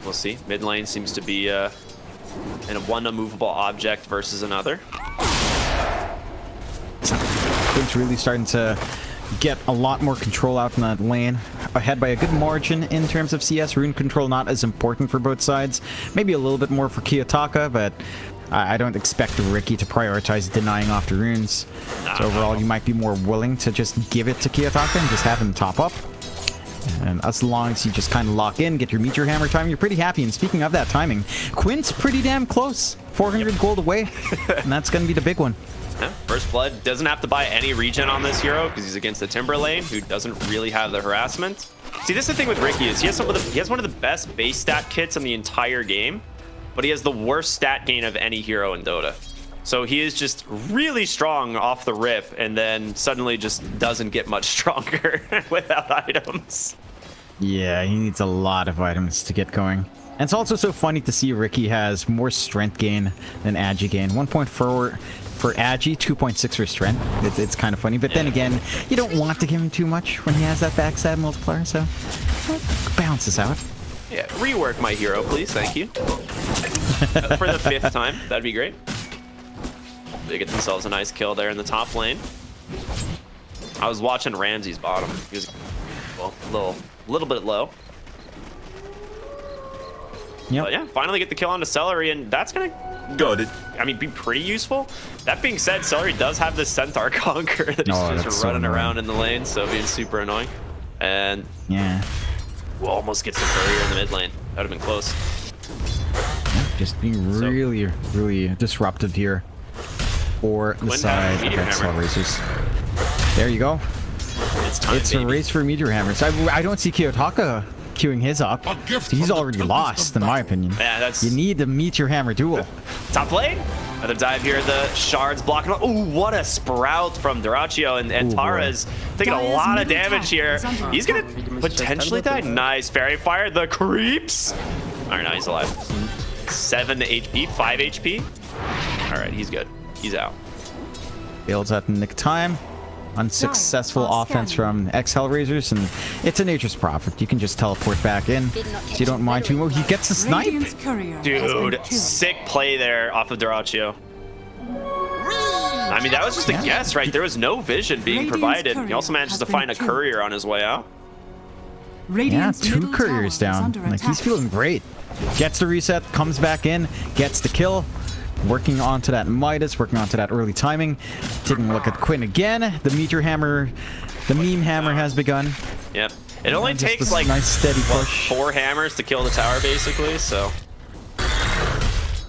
we'll see. Mid lane seems to be in a one immovable object versus another. It's really starting to get a lot more control out in that lane. Ahead by a good margin in terms of CS. Rune control not as important for both sides. Maybe a little bit more for Kiyotaka, but I don't expect Ricky to prioritize denying off the runes. So overall, you might be more willing to just give it to Kiyotaka and just have him top up. And as long as you just kind of lock in, get your Meteor Hammer time, you're pretty happy. And speaking of that timing, Quint's pretty damn close. 400 gold away, and that's going to be the big one. Yeah, First Blood doesn't have to buy any regen on this hero because he's against the Timber lane, who doesn't really have the harassment. See, this is the thing with Ricky is he has one of the best base stat kits in the entire game, but he has the worst stat gain of any hero in Dota. So he is just really strong off the rip, and then suddenly just doesn't get much stronger without items. Yeah, he needs a lot of items to get going. And it's also so funny to see Ricky has more strength gain than Agi gain. 1.4 for Agi, 2.6 for strength. It's kind of funny, but then again, you don't want to give him too much when he has that backstab multiplier, so it balances out. Yeah, rework my hero, please. Thank you. For the 5th time, that'd be great. They get themselves a nice kill there in the top lane. I was watching Ramses bottom. He was, well, a little bit low. Yep. But yeah, finally get the kill onto Celery, and that's gonna be pretty useful. That being said, Celery does have this Centaur Conquer that he's just running around in the lane, so being super annoying. And yeah, we'll almost get the courier in the mid lane. That would have been close. Just being really disruptive here for the side of Hellraisers. There you go. It's time, it's a race for Meteor Hammers. I don't see Kiyotaka queuing his up. He's already lost, in my opinion. Yeah, that's... You need the Meteor Hammer duel. Top lane. Another dive here. The shards blocking. Oh, what a sprout from Duracho, and Tara is taking a lot of damage here. He's gonna potentially die. Nice fairy fire. The creeps. All right, now he's alive. 7 HP, 5 HP. All right, he's good. He's out. Bails out in nick time. Unsuccessful offense from Hellraisers, and it's a Nature's Prophet. You can just teleport back in, so you don't mind too much. He gets the snipe. Dude, sick play there off of Duracho. I mean, that was just a guess, right? There was no vision being provided. He also manages to find a courier on his way out. Yeah, 2 couriers down. Like, he's feeling great. Gets the reset, comes back in, gets the kill. Working onto that Midas, working onto that early timing. Taking a look at Quinn again. The Meteor Hammer, the meme hammer has begun. Yep. It only takes like nice steady push. 4 hammers to kill the tower, basically. So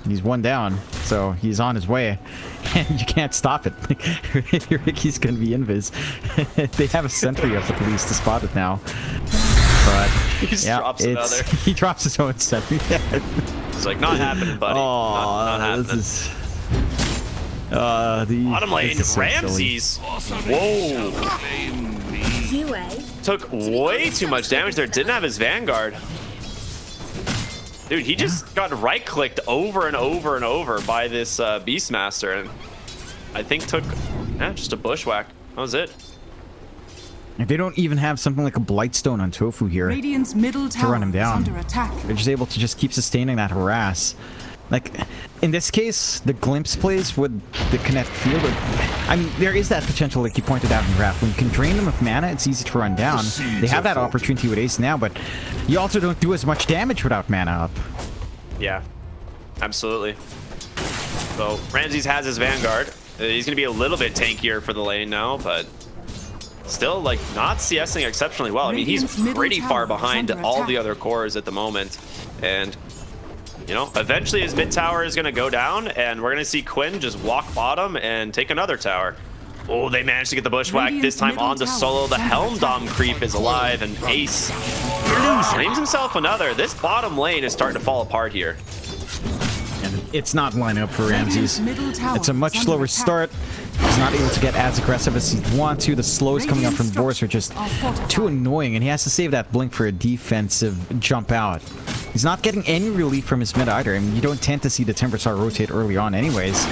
he's 1 down, so he's on his way, and you can't stop it. Ricky's gonna be invis. They have a sentry up at least to spot it now. but He just drops another. He drops his own set. It's like, not happening, buddy. Oh, not happening. This is... Bottom lane, so Ramses. Whoa. Took way too much damage there. Didn't have his Vanguard. Dude, he just got right-clicked over and over and over by this Beastmaster, and I think took just a bushwhack. That was it. They don't even have something like a Blightstone on Tofu here Radiant's middle to run him tower is down. under attack. They're just able to just keep sustaining that harass. Like, in this case, the glimpse plays with the Connect field. I mean, there is that potential, like you pointed out in draft. When you can drain them with mana, it's easy to run down. They have that opportunity with Ace now, but you also don't do as much damage without mana up. Yeah, absolutely. So, Ramses has his Vanguard. He's going to be a little bit tankier for the lane now, but still, like, not CSing exceptionally well. I mean, he's pretty far behind all the other cores at the moment. And, you know, eventually his mid tower is going to go down, and we're going to see Quinn just walk bottom and take another tower. Oh, they managed to get the bushwhack, this time on the solo. The Helm Dom creep is alive, and Ace claims himself another. This bottom lane is starting to fall apart here. And it's not lining up for Ramses. It's a much slower start. He's not able to get as aggressive as he'd want to. The slows coming up from Boris are just too annoying, and he has to save that blink for a defensive jump out. He's not getting any relief from his mid either. I mean, you don't tend to see the Timberstar rotate early on anyways,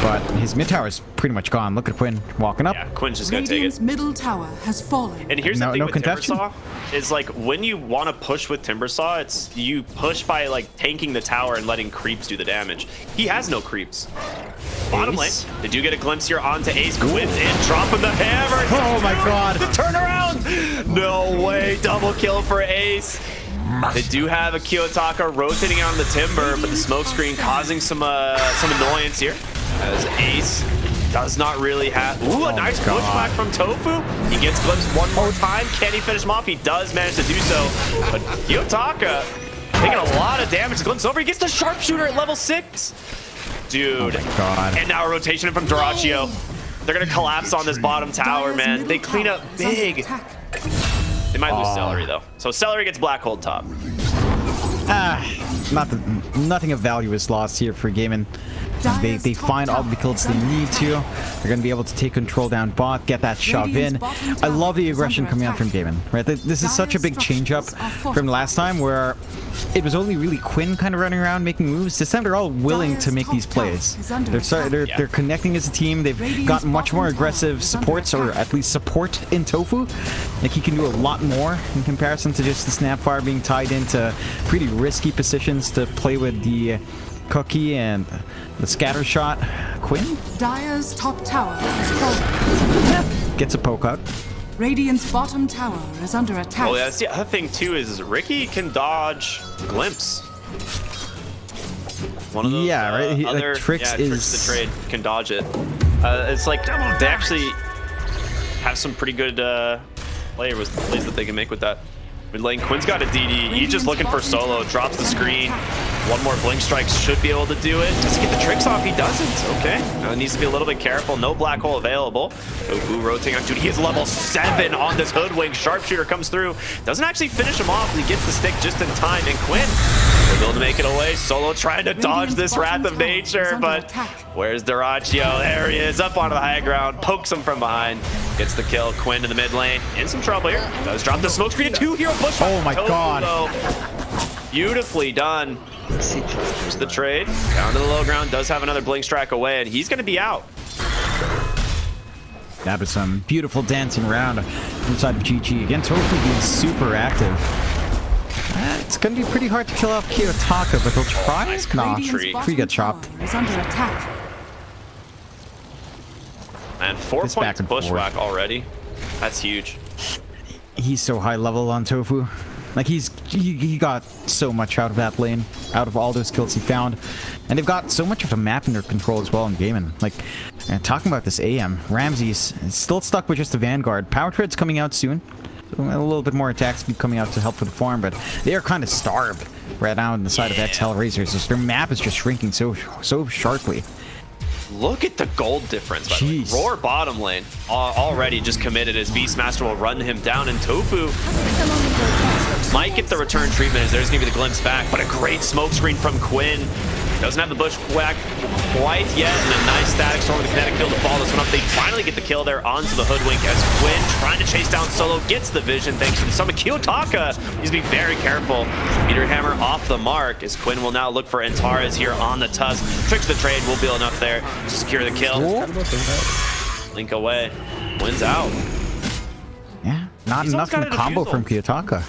but his mid tower is pretty much gone. Look at Quinn walking up. Yeah, Quinn's just gonna take Radiant's it. middle tower has fallen. And here's the thing with Timbersaw, is like when you want to push with Timbersaw, it's you push by like tanking the tower and letting creeps do the damage. He has no creeps. Bottom lane, they do get a glimpse here onto Ace. Quinn's in, dropping the hammer. Oh my god. The turnaround. No way, double kill for Ace. They do have a Kiyotaka rotating on the Timber, but the smoke screen causing some annoyance here. As Ace does not really have... Ooh, a nice pushback from Tofu. He gets glimpsed one more time. Can he finish him off? He does manage to do so. But Kiyotaka taking a lot of damage. Glimpse over. He gets the sharpshooter at level 6. Dude. Oh my god. And now a rotation from Duraccio. They're going to collapse on this bottom tower, man. They clean up big. They might lose Celery, though. So Celery gets Black Hold top. Nothing of value is lost here for Gaimin. They find all the kills they need to. They're going to be able to take control down bot, get that shove in. I love the aggression coming out from Gaimin. Right? This is such a big change up from last time where it was only really Quinn kind of running around making moves. This time they're all willing to make these plays. They're connecting as a team. They've got much more aggressive supports, or at least support in Tofu. Like he can do a lot more in comparison to just the Snapfire being tied into pretty risky positions to play with the Cookie and the scatter shot. Quinn? Dire's top tower is fallen. Gets a poke out. Radiant's bottom tower is under attack. Oh, yeah, that's the other thing too, is Ricky can dodge Glimpse. One of those right? other Tricks Tricks the Trade can dodge it. It's like they actually have some pretty good plays that they can make with that. Mid lane, Quinn's got a DD. He's just looking for solo. Drops the screen. One more blink strike should be able to do it. Does he get the tricks off? He doesn't. Okay. Now needs to be a little bit careful. No black hole available. Tofu rotating on dude. He is level 7 on this hoodwink. Sharpshooter comes through. Doesn't actually finish him off. He gets the stick just in time. And Quinn will able to make it away. Solo trying to dodge this Wrath of Nature, but where's Duraccio? There he is, up onto the high ground. Pokes him from behind. Gets the kill. Quinn in the mid lane. In some trouble here. Does drop the smoke screen. 2-hero push. Oh my god. Beautifully done. Here's the trade. Down to the low ground. Does have another blink strike away, and he's going to be out. That was some beautiful dancing around inside of GG. Again, Tofu being super active. It's going to be pretty hard to kill off Kiyotaka, but they'll try. Nice nah, tree. Tree got chopped. Is under attack. And 4 points bushwhack already. That's huge. He's so high level on Tofu. Like he got so much out of that lane, out of all those kills he found, and they've got so much of the map in their control as well in Gaimin. Like, talking about this AM, Ramses is still stuck with just the Vanguard. Power Tread's coming out soon, so a little bit more attack speed coming out to help with the farm, but they are kind of starved right now on the side of X Hellraisers. Their map is just shrinking so sharply. Look at the gold difference, by the way. Roar bottom lane already just committed as Beastmaster will run him down, and Tofu Might get the return treatment as there's going to be the glimpse back, but a great smoke screen from Quinn. Doesn't have the bushwhack quite yet, and a nice static storm with the kinetic field to follow this one up. They finally get the kill there onto the hoodwink as Quinn trying to chase down Solo, gets the vision thanks to the summon. Kiyotaka needs to be very careful. Meteor Hammer off the mark as Quinn will now look for Antares here on the tusk. Tricks the trade will be enough there to secure the kill. Link away, wins out. Yeah, not enough in the combo from Kiyotaka.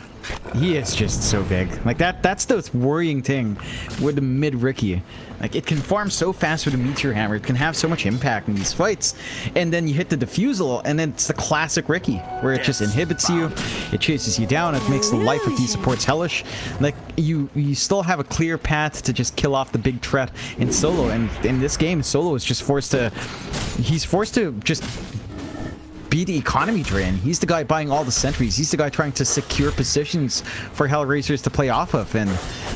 He is just so big. Like that's the worrying thing with the mid Ricky. Like it can farm so fast with a Meteor Hammer. It can have so much impact in these fights. And then you hit the defusal and then it's the classic Ricky where it just inhibits you. It chases you down. It makes the life of these supports hellish. Like you still have a clear path to just kill off the big threat in solo. And in this game, Solo is just forced to just be the economy drain. He's the guy buying all the sentries. He's the guy trying to secure positions for Hellraisers to play off of, and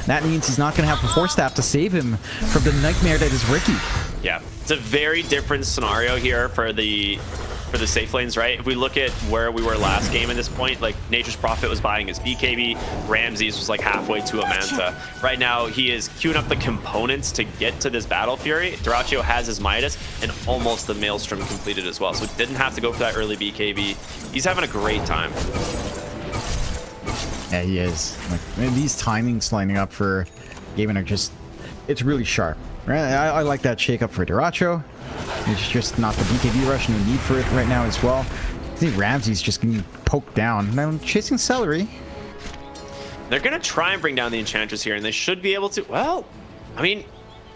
that means he's not going to have the Force Staff to save him from the nightmare that is Ricky. Yeah, it's a very different scenario here for the safe lanes, right? If we look at where we were last game at this point, like Nature's Prophet was buying his BKB, Ramses was like halfway to a Manta. Right now, he is queuing up the components to get to this Battle Fury. Dyrachyo has his Midas and almost the Maelstrom completed as well, so he didn't have to go for that early BKB. He's having a great time. Yeah, he is. Like, these timings lining up for Gaimin are just, it's really sharp. Right? I like that shake-up for Dyrachyo. It's just not the BKB rush, no need for it right now as well. I think Ramsey's just getting poked down. Now chasing Celery. They're going to try and bring down the Enchantress here, and they should be able to. Well, I mean,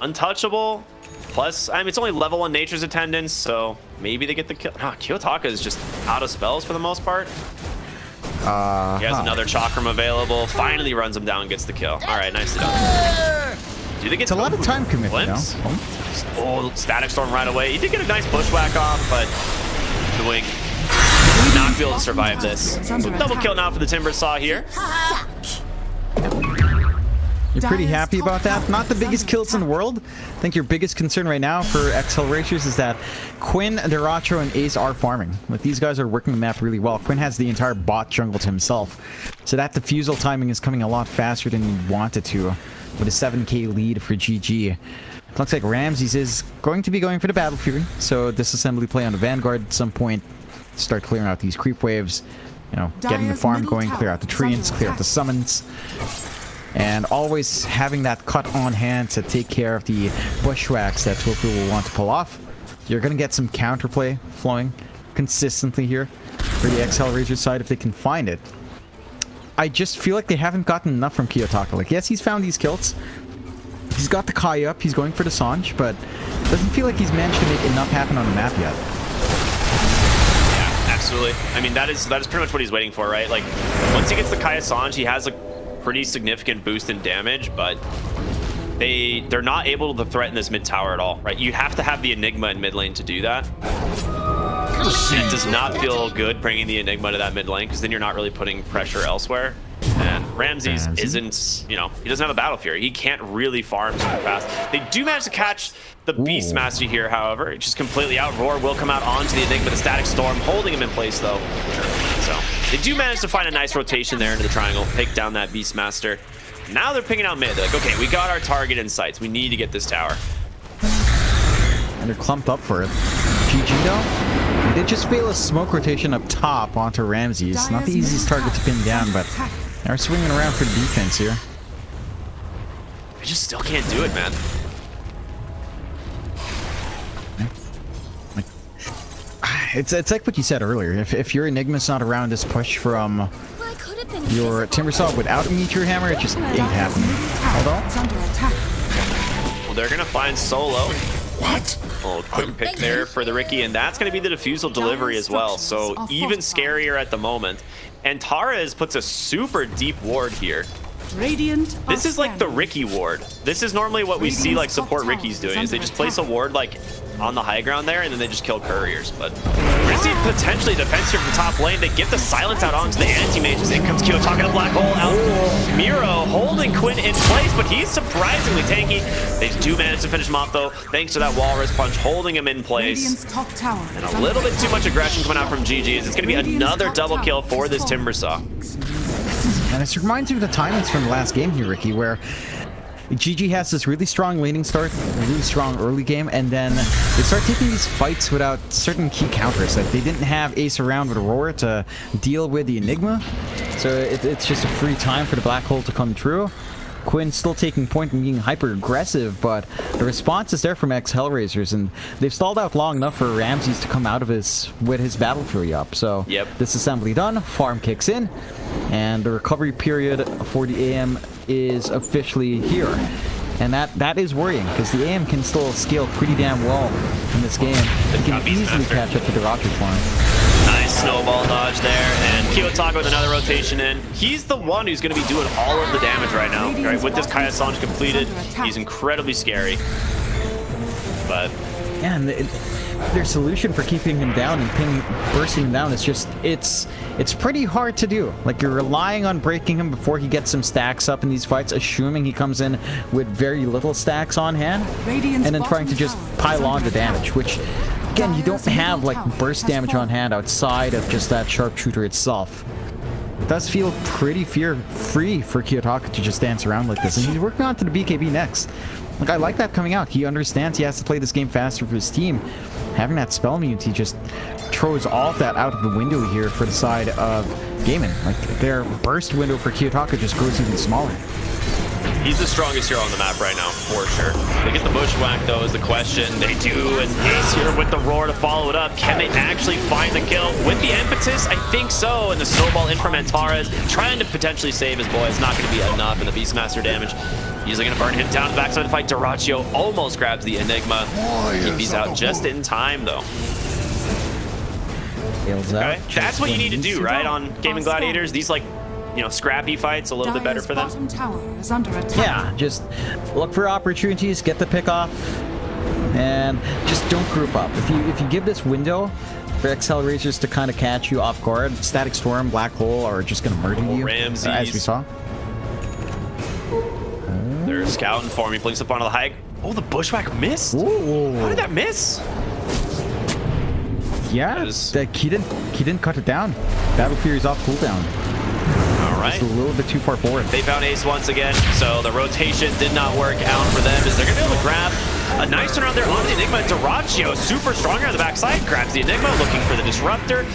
untouchable. Plus, I mean, it's only level 1 Nature's Attendance, so maybe they get the kill. Kiyotaka is just out of spells for the most part. He has another Chakram available. Finally runs him down and gets the kill. All right, nicely done. Do they get it's a lot of time commitment, you know? Oh, Static Storm right away. He did get a nice bushwhack off, but the Wink did not be able to survive this. So double kill now for the Timbersaw here. You're pretty happy about that? Not the biggest kills in the world. I think your biggest concern right now for Hellraisers is that Quinn, Dyrachyo, and Ace are farming. Like, these guys are working the map really well. Quinn has the entire bot jungle to himself. So that defusal timing is coming a lot faster than you want it to, with a 7k lead for GG. It looks like Ramses is going to be going for the Battle Fury. So disassembly play on the Vanguard at some point. Start clearing out these creep waves. You know, getting the farm going, clear out the treants, clear out the summons. And always having that cut on hand to take care of the bushwhacks that Tofu will want to pull off. You're going to get some counterplay flowing consistently here for the Hellraiser side if they can find it. I just feel like they haven't gotten enough from Kiyotaka. Like, yes, he's found these kills. He's got the Kai up. He's going for the Sanj, but it doesn't feel like he's managed to make enough happen on the map yet. Yeah, absolutely. I mean, that is pretty much what he's waiting for, right? Like, once he gets the Kaya Sanj, he has a pretty significant boost in damage, but they're not able to threaten this mid tower at all, right? You have to have the Enigma in mid lane to do that. It does not feel good bringing the Enigma to that mid lane, because then you're not really putting pressure elsewhere. And Ramses isn't, you know, he doesn't have a Battle Fury. He can't really farm super fast. They do manage to catch the Beastmaster here, however. It's just completely out. Roar will come out onto the Enigma, the Static Storm, holding him in place, though. So they do manage to find a nice rotation there into the triangle, take down that Beastmaster. Now they're picking out mid. They're like, okay, we got our target in sights. We need to get this tower. And they're clumped up for it. GG though. They just fail a smoke rotation up top onto Ramses. Not the easiest target to pin down, but they're swinging around for the defense here. I just still can't do it, man. It's like what you said earlier. If your Enigma's not around this push from your Timbersaw without a Meteor Hammer, it just ain't happening. Hold on. Well, they're gonna find Solo. What? Oh, quick pick there for the Ricky, and that's gonna be the defusal delivery as well. So even scarier at the moment. And Taras puts a super deep ward here. This is like the Ricky ward. This is normally what we see like support Ricky's doing, is they just place a ward like on the high ground there, and then they just kill couriers. But we're gonna see potentially defense here from top lane. They get the silence out onto the anti-mages. In comes Kiyotaka, the black hole out. Miro holding Quinn in place, but he's surprisingly tanky. They do manage to finish him off though, thanks to that Walrus Punch holding him in place. And a little bit too much aggression coming out from GG. It's gonna be another double kill for this Timbersaw. And it reminds you of the timings from the last game here, Ricky, where GG has this really strong laning start, a really strong early game, and then they start taking these fights without certain key counters. Like, they didn't have Ace around with Aurora to deal with the Enigma, so it's just a free time for the Black Hole to come through. Quinn still taking point and being hyper aggressive, but the response is there from Hellraisers, and they've stalled out long enough for Ramses to come out of with his Battle Fury up. So disassembly done, farm kicks in, and the recovery period for the AM is officially here. And that is worrying, because the AM can still scale pretty damn well in this game. It can easily catch up to the Rocket farm. Nice snowball dodge there, and Kiyotaka with another rotation in. He's the one who's going to be doing all of the damage right now. Right, with this Kaya Sange completed, he's incredibly scary. But yeah, and their solution for keeping him down and bursting him down is just it's pretty hard to do. Like, you're relying on breaking him before he gets some stacks up in these fights, assuming he comes in with very little stacks on hand, and then trying to just pile on the damage, which again, you don't have like burst damage on hand outside of just that sharpshooter itself. It does feel pretty fear-free for Kiyotaka to just dance around like this, and he's working on to the BKB next. Like, I like that coming out. He understands he has to play this game faster for his team. Having that spell immunity just throws all of that out of the window here for the side of Gaimin. Like, their burst window for Kiyotaka just grows even smaller. he's the strongest hero on the map right now, for sure. They get the bushwhack, though, is the question. They do, and Ace here with the roar to follow it up. Can they actually find the kill with the impetus? I think so, and the snowball in from Antares, trying to potentially save his boy. It's not going to be enough, and the Beastmaster damage usually going to burn him down. The backside of the fight, Duraccio almost grabs the Enigma. He's out just in time, though. Okay. That's what you need to do, right, on Gaimin Gladiators. These, like, you know, scrappy fights, a little bit better for them. Yeah, just look for opportunities, get the pick off, and just don't group up. If you give this window for Hellraisers to kind of catch you off guard, Static Storm, Black Hole are just going to murder you, Ramses. as we saw. They're scouting for him. He blinks up onto the high. Oh, the bushwhack missed. Ooh. How did that miss? Yeah, he didn't cut it down. Battle Fury's off cooldown. All right. Just a little bit too far forward. They found Ace once again, so the rotation did not work out for them. Is they're going to be able to grab a nice turnaround there on the Enigma. Duraccio, super strong here on the backside, grabs the Enigma, looking for the disruptor.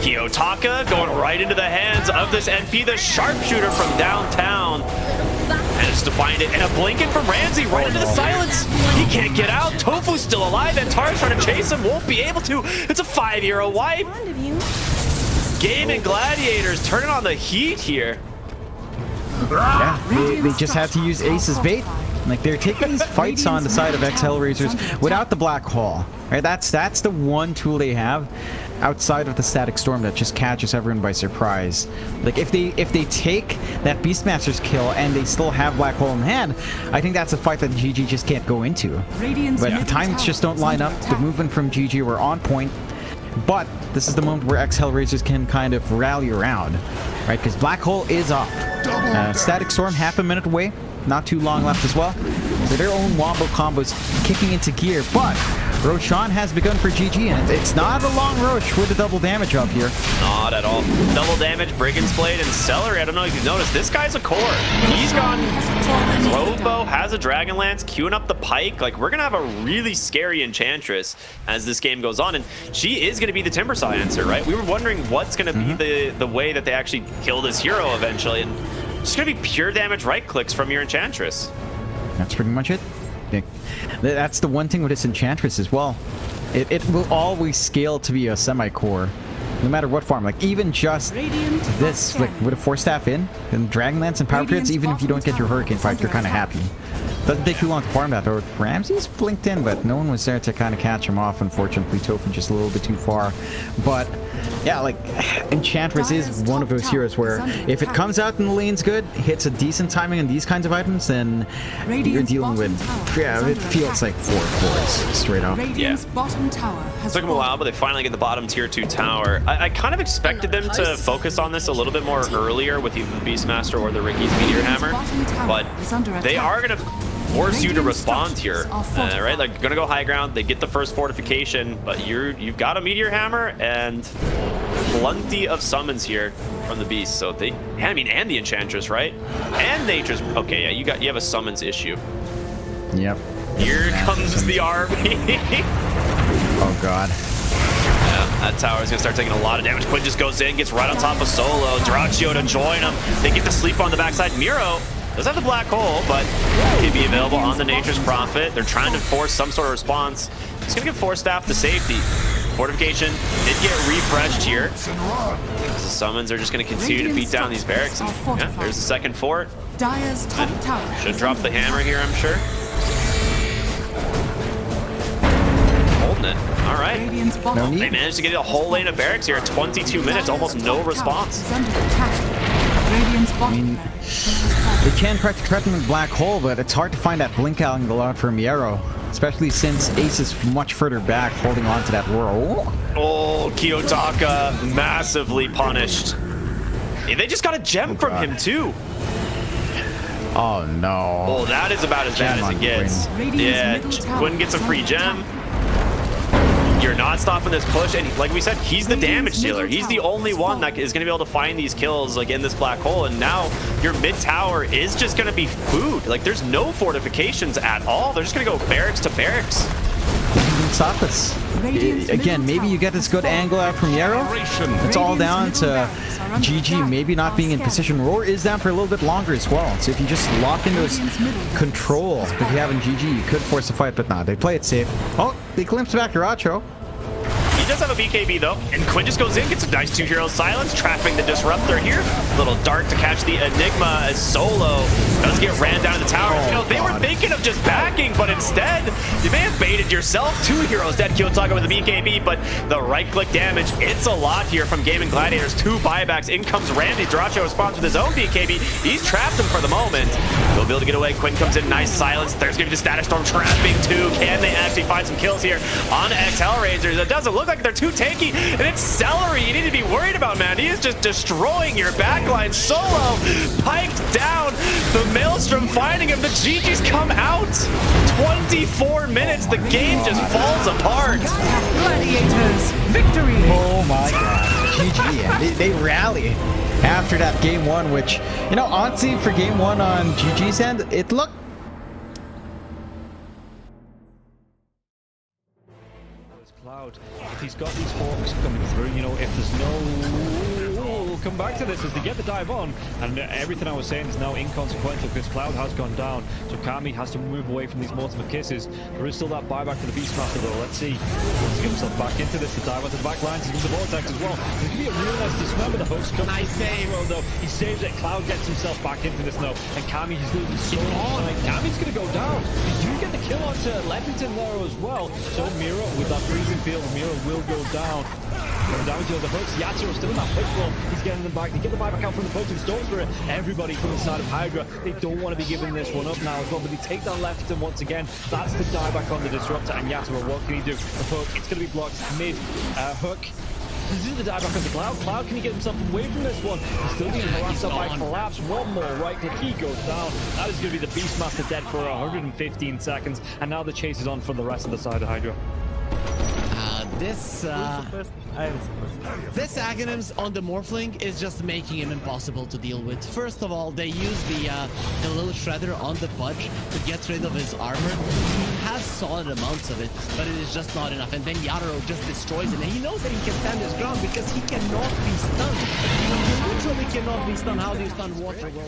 Kiyotaka going right into the hands of this NP, the sharpshooter from downtown. Managed to find it, and a blinking from Ramsey right into the silence. He can't get out. Tofu's still alive, and Tar's trying to chase him, won't be able to. It's a 5-0 wipe. Gaimin Gladiators turning on the heat here. Yeah, they just had to use Ace's bait. Like, they're taking these fights on the side of Hellraisers without the Black Hole. Right? That's the one tool they have outside of the Static Storm that just catches everyone by surprise. Like, if they take that Beastmaster's kill and they still have Black Hole in hand, I think that's a fight that GG just can't go into. But the times just don't line up. The movement from GG were on point. But this is the moment where Hellraisers can kind of rally around, right? Because Black Hole is up. Static Storm half a minute away. Not too long left as well. So their own wombo combos kicking into gear, but Roshan has begun for GG, and it's not a long Roche with the double damage up here. Not at all. Double damage, Brigand's Blade, and Celery. I don't know if you've noticed, this guy's a core. He's gone Robo, has a Dragon Lance, queuing up the Pike. Like, we're going to have a really scary Enchantress as this game goes on, and she is going to be the Timber Silencer, right? We were wondering what's going to be the way that they actually kill this hero eventually, and it's going to be pure damage right clicks from your Enchantress. That's pretty much it. That's the one thing with this Enchantress as well. It will always scale to be a semi-core, no matter what farm. Like, even just this, like, with a Force Staff in, and Dragon Lance and Power Grids, even if you don't get your Hurricane fight, you're kind of happy. Doesn't take too long to farm that, though. Ramsey's blinked in, but no one was there to kind of catch him off, unfortunately. Tofu just a little bit too far. But yeah, like, Enchantress is one of those heroes where if it comes out and the lane's good, hits a decent timing on these kinds of items, then you're dealing with, yeah, it feels like 4 cores straight up. Yeah. It took them a while, but they finally get the bottom tier 2 tower. I kind of expected them to focus on this a little bit more earlier with either the Beastmaster or the Ricky's Meteor Hammer, but they are going to force you to respond here, right? Like, gonna go high ground. They get the first fortification, but you've got a meteor hammer and plenty of summons here from the beast. So they, I mean, and the enchantress, right? And nature's okay. Yeah, you have a summons issue. Yep. Here comes the army. Oh god. That tower's gonna start taking a lot of damage. Quinn just goes in, gets right on top of Solo. Dyrachyo to join him. They get to sleep on the backside. Miro does have the black hole, but can be available on the Nature's Prophet. They're trying to force some sort of response. It's gonna give Force Staff to safety. Fortification did get refreshed here. The summons are just gonna continue to beat down these barracks. And, yeah, there's the second fort. Dire's top tower Should drop the hammer here, I'm sure. Holding it. All right. No need. They managed to get a whole lane of barracks here at 22 minutes, almost no response. I mean, they can threaten the black hole, but it's hard to find that blink angle out from Yarrow, especially since Ace is much further back, holding on to that world. Oh, Kiyotaka massively punished. Yeah, they just got a gem from him too. Oh no. Oh, that is about as bad as it gets. Yeah, Quinn gets a free gem. You're not stopping this push, and like we said, he's the damage dealer. He's the only one that is going to be able to find these kills like in this black hole, and now your mid tower is just going to be food. Like, there's no fortifications at all. They're just going to go barracks to barracks. Stop us. Again, maybe you get this good angle out from Yarrow. It's all down to GG maybe not being in position. Roar is down for a little bit longer as well. So if you just lock into his control that you have in GG, you could force a fight, but nah, they play it safe. Oh, they glimpse back Dyrachyo. He does have a BKB though, and Quinn just goes in, gets a nice 2-hero silence, trapping the disruptor here. Little dart to catch the Enigma as Solo does get ran down to the tower. You know, they were thinking of just backing, but instead, you may have baited yourself. 2 heroes dead. Kiyotaka with the BKB, but the right-click damage, it's a lot here from Gaimin Gladiators. 2 buybacks. In comes Randy. Dyrachyo responds with his own BKB. He's trapped him for the moment. He'll be able to get away. Quinn comes in, nice silence. There's going to be the Static Storm trapping 2. Can they actually find some kills here on X Hellraisers? It doesn't look like they're too tanky, and it's Celery you need to be worried about, man. He is just destroying your backline. Solo piked down. The Maelstrom finding him. The GG's come out. 24 minutes. The game just falls apart. Gladiators, victory! Oh my god. GG. They rally after that game 1, which, you know, honestly, for game 1 on GG's end, it looked if he's got these hawks coming through, you know, if there's no... we'll come back to this as they get the dive on, and everything I was saying is now inconsequential because Cloud has gone down, so Kami has to move away from these multiple kisses. There is still that buyback to the Beastmaster though. Let's see. Let's get himself back into this. The dive onto the back lines, he's the vortex as well. There's going to be a real nice dismember. The host comes. Nice save though. He saves it. Cloud gets himself back into this now, and Kami is losing so much. Kami's going to go down. They do get the kill onto Leppington there as well. So Miro with that freezing field, Miro will go down. Going down to the hooks. Yatsuo still in that push ball. He's getting them back. They get the buyback out from the poaching Storm Spirit. Everybody from the side of Hydra. They don't want to be giving this one up now as well, but they take down Leppington once again. That's the dieback on the disruptor, and Yatsuo, what can he do? The hook, it's going to be blocked mid. Hook. This is the dieback of the Cloud. Cloud, can he get himself away from this one? He's still being harassed up by Collapse. One more right click, he goes down. That is going to be the Beastmaster dead for 115 seconds, and now the chase is on for the rest of the side of Hydra. This Aghanims on the Morphling is just making him impossible to deal with. First of all, they use the little shredder on the Budge to get rid of his armor. He has solid amounts of it, but it is just not enough. And then Yarrow just destroys him, and he knows that he can stand his ground because he cannot be stunned. He literally cannot be stunned. How do you stun water? Well,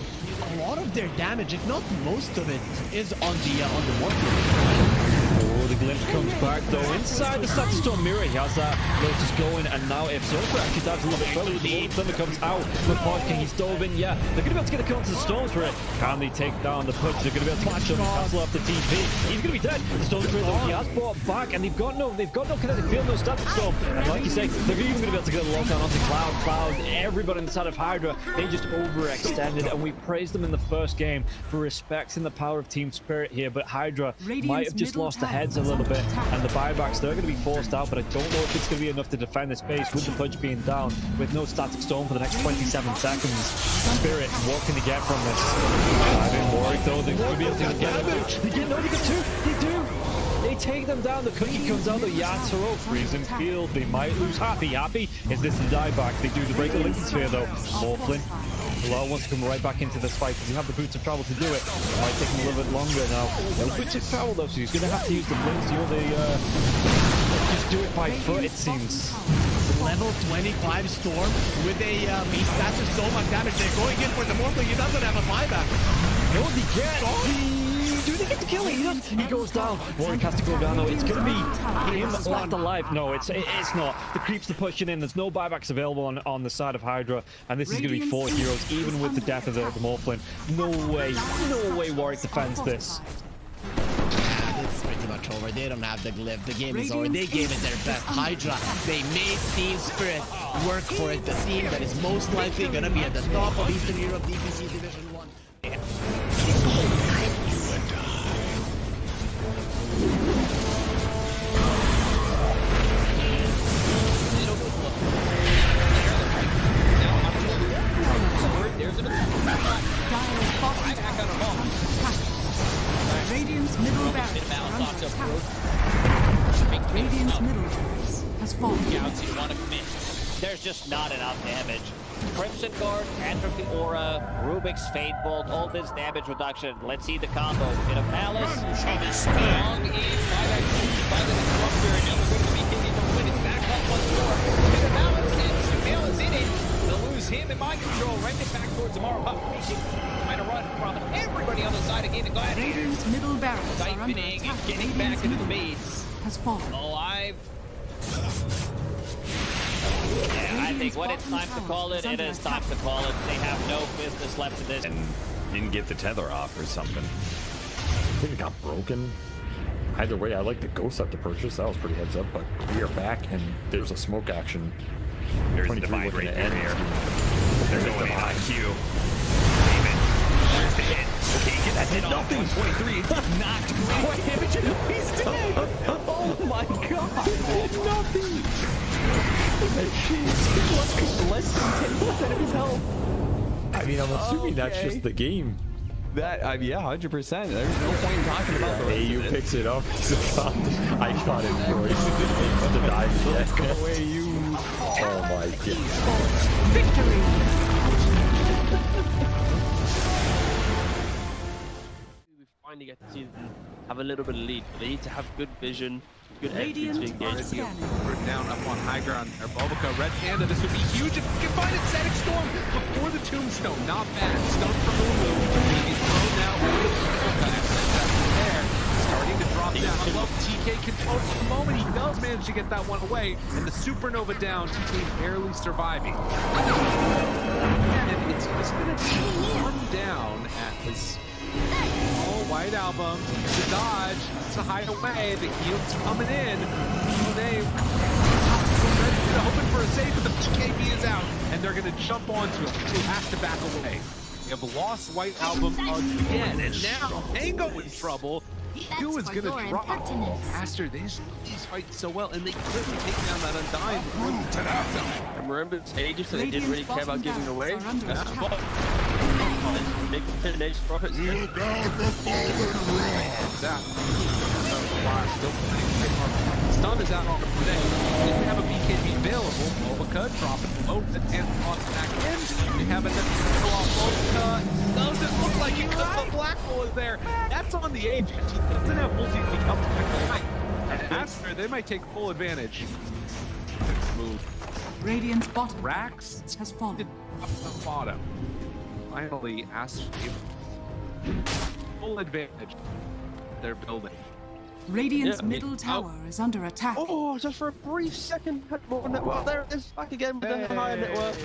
a lot of their damage, if not most of it, is on the Morphling. Oh, the glimpse comes back though. Inside the Static Storm Mirror, he has that Lotus going, and now if Zofra actually dives a little bit further, the Thunder comes out. The Podking, he's dove in, yeah. They're going to be able to get a kill onto the Storms for it. Can they take down the push? They're going to be able to catch him, cancel off the TP. He's going to be dead. The Storm Spirit though, he has brought back, and they've got no kinetic field, no Static Storm. And like you say, they're even going to be able to get a lockdown onto Cloud. Everybody on the side of Hydra, they just overextended, and we praised them in the first game for respecting the power of team spirit here, but Hydra might have just lost the heads a little bit, and the buybacks, they're going to be forced out, but I don't know if it's going to be enough to defend this base with the Pudge being down, with no static storm for the next 27 seconds. Spirit, what can they get from this? I've been worried though, they're going to be able to get them out. They get two, they do! They take them down, the cookie comes out, the Yatoro, freezing field, they might lose. Happy, is this the dieback? They do break the Lincoln Sphere though. Morphlin, Bilal wants to come right back into this fight. Does he have the boots of travel to do it? It might take him a little bit longer now. No boots of travel though, so he's going to have to use the blinks, just do it by foot it seems. Level 25 Storm with a Beast Master, so much damage. They're going in for the Morphling, he doesn't have a buyback. No, they get do they get the kill? He goes down. Warwick has to go down though. It's going to be him left alive. No, it's not. The creeps are pushing in. There's no buybacks available on the side of Hydra, and this is going to be 4 heroes, even with the death of the Morphlin. No way Warwick defends this. It's pretty much over. They don't have the glyph. The game is over. They gave it their best. Hydra, they made Team Spirit work for it. The team that is most likely going to be at the top of Eastern Europe DPC Division 1. Radiant's middle barracks are under attack. Radiant's middle barracks has fallen. You want to commit. There's just not enough damage. Crimson Guard, Atrophy Aura, Rubik's Fate Bolt, all this damage reduction. Let's see the combo. Bit of Malice. Strong in by that Disruptor, and now we're going to be hitting from winning back up once more. Bit of Malice, and Sumail is in it. They'll lose him in mind control. Right back towards Amaro. Trying to run from everybody on the side of Gaimin Gladiators. Radiant's middle barracks are under Siphoning attack. and getting back into the base. Has fallen. Alive. Yeah, I think when it's time to call it, it is time to call it. They have no business left in this. And didn't get the tether off or something. I think it got broken. Either way, I like the ghost up to purchase. That was pretty heads up, but we are back and there's a smoke action. There's the divine right there. There's no divine Q. There's the hit. Okay, get that hit off. 123. Knocked great. He's dead. Oh my god. Nothing. Less than 10% of his health. I mean, I'm assuming that's just the game. That, yeah, 100%. There's no point in talking about the rest AU of it. picks it up. I got it, bro. He's to die yet. Go away, you. Oh my god. Victory! We finally get to see them have a little bit of lead, but they need to have good vision, good entry to engage. We're down up on Hydra on their Bulbaca. Red Panda, this would be huge if we can find a Static Storm before the Tombstone. Not bad. Stone from Lulu. Gonna be thrown now over the there. Starting to drop down. I love TK control for the moment. He does manage to get that one away. And the Supernova down. TK barely surviving. And it's just gonna warm down at his White Album, to dodge, to hide away, the heal's coming in. They hoping for a save, but the PKB is out, and they're gonna jump onto him. He has to back away. They have lost White Album again, and now Mango in trouble. Q is gonna drop. Aster, these fight so well, and they couldn't take down that Undying. And remember, it's ages, so they didn't really care about giving away. That's what. Big finish for it. You got the Stun is out on today. Didn't have a BKB available. Bulbaca dropping low and toss back in. We have an Bulbaca. Doesn't look like it because the Black Hole is there. That's on the edge. He doesn't have multi to come back. And Aster, they might take full advantage. Move. Radiant's bottom Rax has fallen. Up the bottom. Finally, Aster full advantage. They're building. Radiant's middle tower is under attack. Oh, just for a brief second, had more network. There it is, back again with the higher network.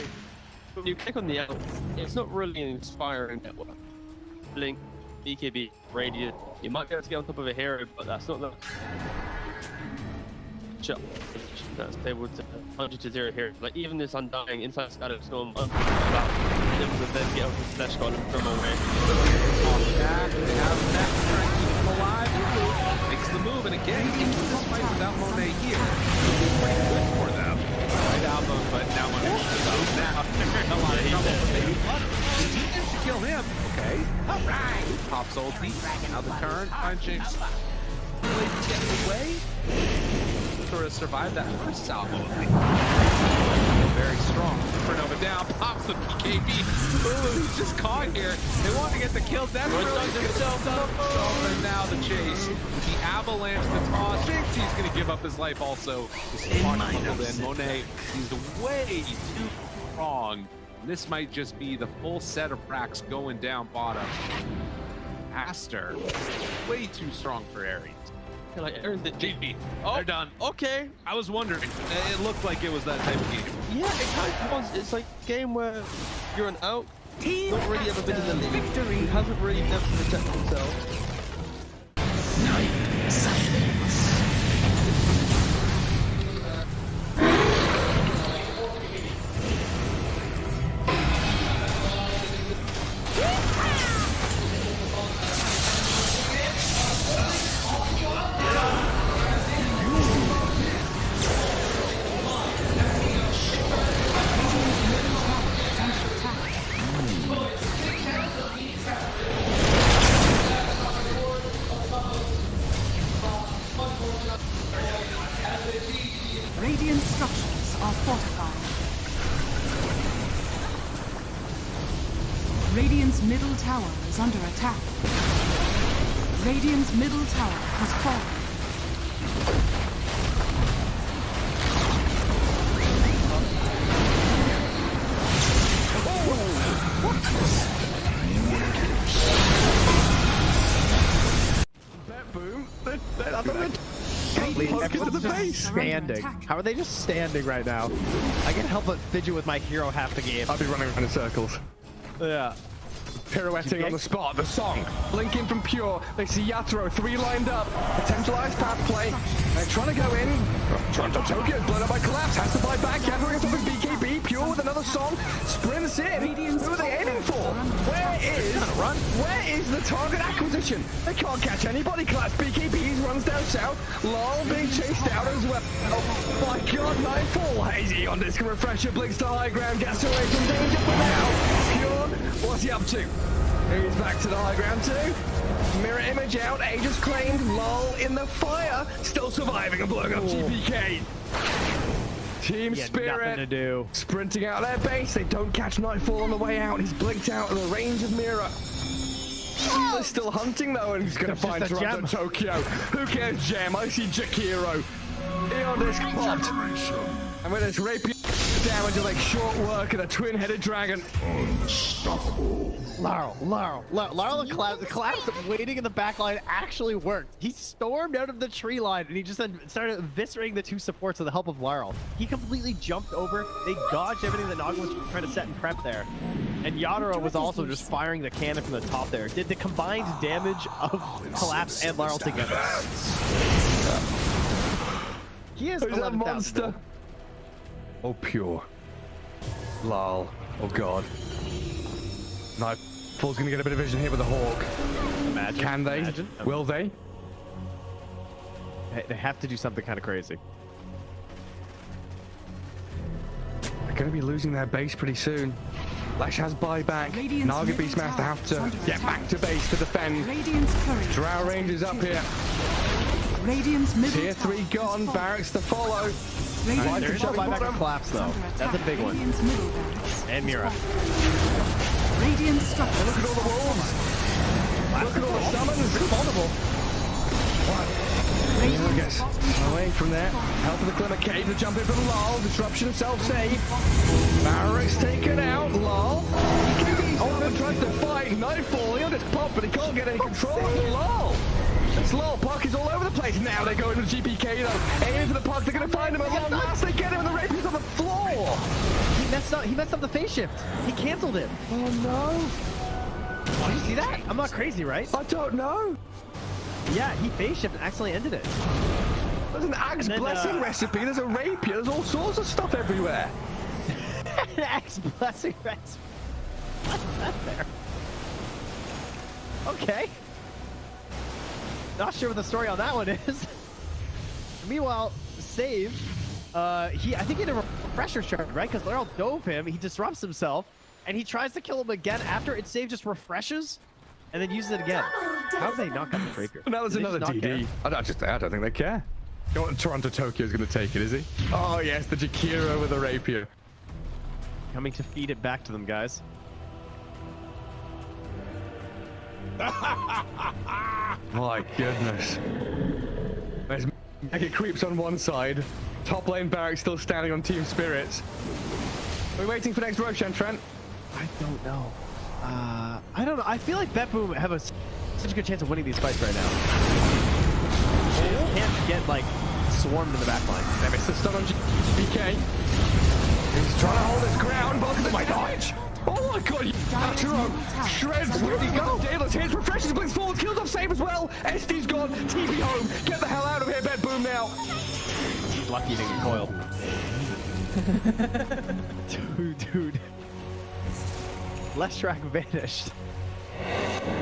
When you click on the L, it's not really an inspiring network. Blink, BKB, Radiant. You might be able to get on top of a hero, but that's not the that's able to 100-0 here. Like even this Undying inside Scatter Storm, about them to then get over the Slash Golem from away. Back, they have that, trying to keep him alive. makes the move, and again, into this fight without Monet here. It's pretty good for them. Right, Alpha, but now Monet is up. Now, they're in a lot of trouble, but maybe one. The team should kill him. Okay. All right. Pops ulti. Now the turn. Finds Jinx. Really getting away. Sort of survived that first salvo. Very strong. Supernova down. Pops the BKB. Ooh, he's just caught here. They want to get the kill. That's really himself up. And now the chase. With the avalanche, the toss. Jinx, he's going to give up his life also. This one in. Monet, he's way too strong. This might just be the full set of racks going down bottom. Aster, way too strong for Ares. I earned the GP. Oh, they're done. Okay. I was wondering. It looked like it was that type of game. Yeah, it kind of was. It's like a game where you're an out. Not really ever been in the league. Victory. He hasn't really never protected himself. Radiant structures are fortified. Radiant's middle tower is under attack. Radiant's middle tower has fallen. Boom. Everyone's just standing. How are they just standing right now? I can't help but fidget with my hero half the game. I'll be running around in circles. Yeah. Pirouetting on the spot, the song. Blinking from Pure. They see Yatoro, 3 lined up. Potentialized path play. They're trying to go in. Toronto Tokyo is blown up by Collapse. Has to fight back. Yatoro gets off his BKB. Pure with another song. Sprints in. Who are they aiming for? Where is the target acquisition? They can't catch anybody. Collapse BKBs runs down south. Lol being chased out as well. Oh my god, Nightfall. Hazy on disc refresher. Blinks to high ground. Gets away from danger for now. Pure, what's he up to? He's back to the high ground too. Mirror image out, Aegis claimed, lull in the fire, still surviving and blowing up GPK. Team Spirit, nothing to do. Sprinting out their base, they don't catch Nightfall on the way out, he's blinked out in the range of Mirror. They're still hunting though, and he's gonna find Toronto Tokyo. Who cares, Gem? I see Jakiro. Eon disc popped. And with this rapier damage, like short work and a twin-headed dragon. Unstoppable. Laurel the collapse waiting in the back line actually worked. He stormed out of the tree line and he just then started eviscerating the 2 supports with the help of Laurel. He completely jumped over. They dodged everything that Nagma was trying to set and prep there. And Yatoro was also just firing the cannon from the top there. Did the combined damage of Collapse and Laurel together. He is a monster. Oh, Pure. Lol. Oh, God. Nightfall's gonna get a bit of vision here with the Hawk. Imagine. Can they? Imagine. Will they? They have to do something kind of crazy. They're gonna be losing their base pretty soon. Lash has buyback. Naga Beastmaster have to get back to base to defend. Drow Rangers up here. Tier 3 gone. Barracks to follow. There's no buyback or collapse though. That's a big one. And Mira. Radiant structure. Look at all the wolves. Look at all the summons. It's vulnerable. Mira gets away from there. Help of the Clement Cave to jump in from Lol. Disruption, self-save. Barracks taken out. Lol. Oh, tries to fight. Nightfall. He'll just pop, but he can't get any control of Lol. It's Lol. Puck is all over the place. Now they go into GPK though. Aiming for the puck. They're going to find him at long last. They get him and the rapier's on the floor. He messed up the phase shift. He canceled it. Oh no. Oh, you see that? I'm not crazy, right? I don't know. Yeah, he phase shifted and accidentally ended it. There's an Axe Blessing recipe. There's a rapier. There's all sorts of stuff everywhere. An Axe Blessing recipe. What's that there? Okay. Not sure what the story on that one is. Meanwhile, Save, I think he had a refresher charge, right? Because Laryl dove him, he disrupts himself, and he tries to kill him again after it. Save just refreshes and then uses it again. How did they not got the breaker? Now there's another DD. I don't think they care. Toronto Tokyo's going to take it, is he? Oh yes, the Jakiro with the rapier. Coming to feed it back to them, guys. My goodness. There's Mega creeps on one side. Top lane Barrack still standing on Team Spirits. Are we waiting for next Roshan, Trent? I don't know. I don't know. I feel like BetBoom have such a good chance of winning these fights right now. They can't get, like, swarmed in the back line. They missed the stun on BK. He's trying to hold his ground, but look at the dodge. Oh my god, Yaturo shreds. Where'd he go? Daedalus hits, refreshes, blinks forward, kills off Save as well. SD's gone, TP home. Get the hell out of here, BetBoom now. Lucky he didn't coil. Dude. Left track vanished.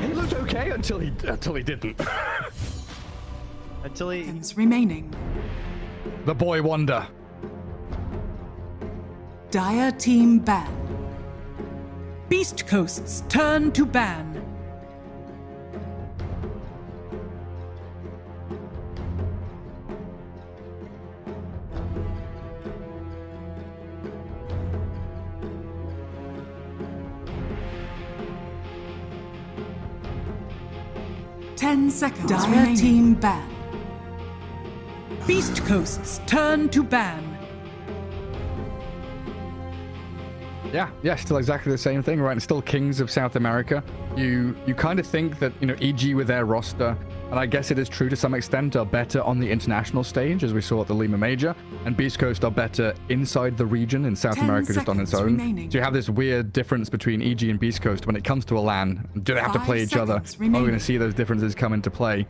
He looked okay until he didn't. Until he... remaining. The boy wonder. Dire team ban. Beastcoast's turn to ban. Ten seconds. Dire team ban. Beastcoast's turn to ban. Yeah, still exactly the same thing, right? And still kings of South America. You kind of think that, EG with their roster, and I guess it is true to some extent, are better on the international stage, as we saw at the Lima Major, and Beastcoast are better inside the region in South America just on its own. Remaining. So you have this weird difference between EG and Beastcoast when it comes to a LAN. Do they have to play each other? Remaining. Are we going to see those differences come into play?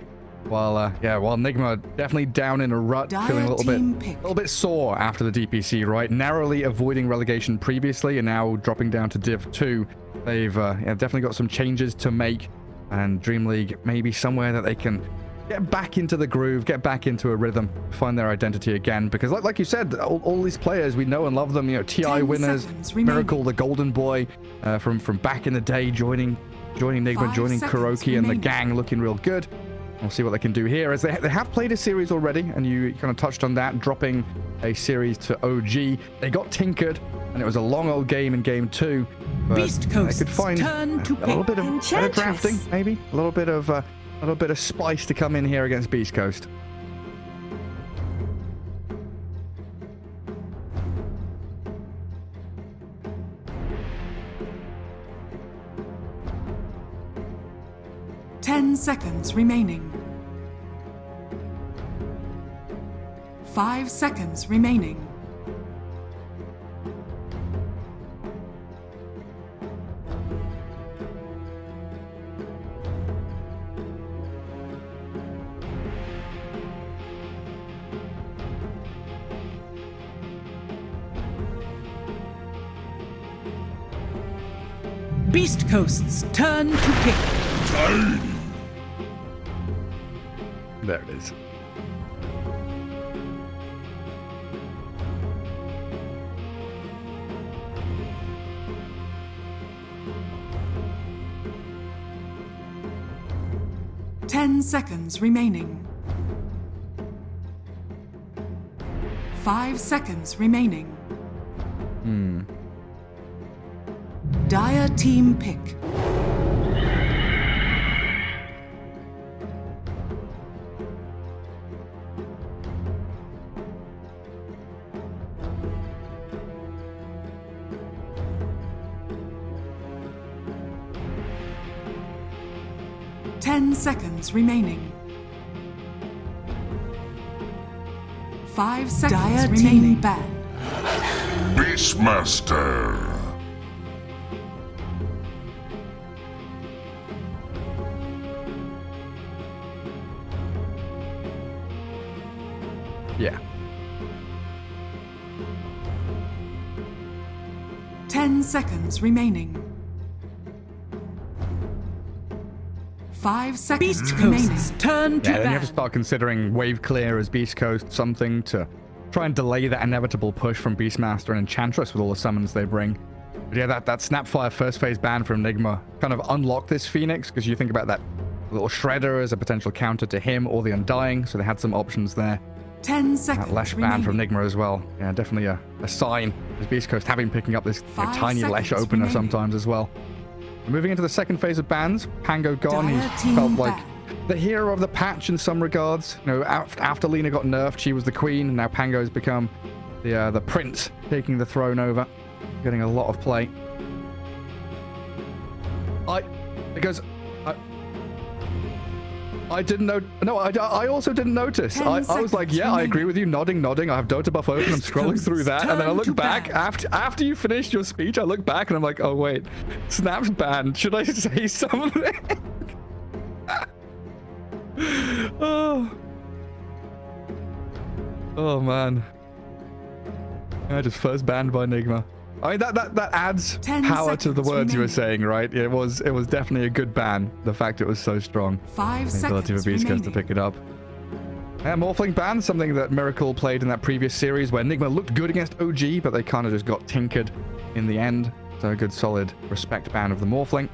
While Nigma definitely down in a rut, feeling a little bit sore after the DPC, right? Narrowly avoiding relegation previously, and now dropping down to Div 2. They've definitely got some changes to make, and DreamLeague maybe somewhere that they can get back into the groove, get back into a rhythm, find their identity again. Because like you said, all these players, we know and love them. TI winners, Miracle, the Golden Boy, from back in the day, joining Nigma, joining Kuroki and the gang, looking real good. We'll see what they can do here, as they have played a series already, and you kind of touched on that, dropping a series to OG. They got tinkered, and it was a long old game in Game 2. But they could find a little bit of better drafting, maybe a little bit of spice to come in here against Beastcoast. Ten seconds remaining. 5 seconds remaining. Beastcoast's turn to pick. There it is. Ten seconds remaining. 5 seconds remaining. Dire team pick. Ten seconds remaining. 5 seconds Dire remaining. Team ban. Beastmaster. Yeah. 10 seconds remaining. 5 seconds remaining. Turn to then you have to start considering wave clear as Beastcoast, something to try and delay that inevitable push from Beastmaster and Enchantress with all the summons they bring. But yeah, that Snapfire first phase ban from Nigma kind of unlocked this Phoenix, because you think about that little Shredder as a potential counter to him or the Undying, so they had some options there. 10 seconds. That Lesh ban from Nigma as well. Yeah, definitely a sign as Beastcoast having picking up this tiny Lesh opener sometimes as well. Moving into the second phase of bans, Pango gone. He felt like the hero of the patch in some regards. You know, after Lina got nerfed, she was the queen, and now Pango's become the prince, taking the throne over, getting a lot of play. I didn't know. No, I also didn't notice. I was like, yeah, I agree with you. Nodding. I have Dota buff open. I'm scrolling through that, and then I look back after you finished your speech. I look back and I'm like, oh wait, Snap's banned. Should I say something? Oh man. I just first banned by Nigma. I mean, that adds power to the words you were saying, right? It was definitely a good ban. The fact it was so strong. 5 seconds the ability for Beastcoast to pick it up. Yeah, Morphling ban, something that Miracle played in that previous series where Nigma looked good against OG, but they kind of just got tinkered in the end. So a good solid respect ban of the Morphling.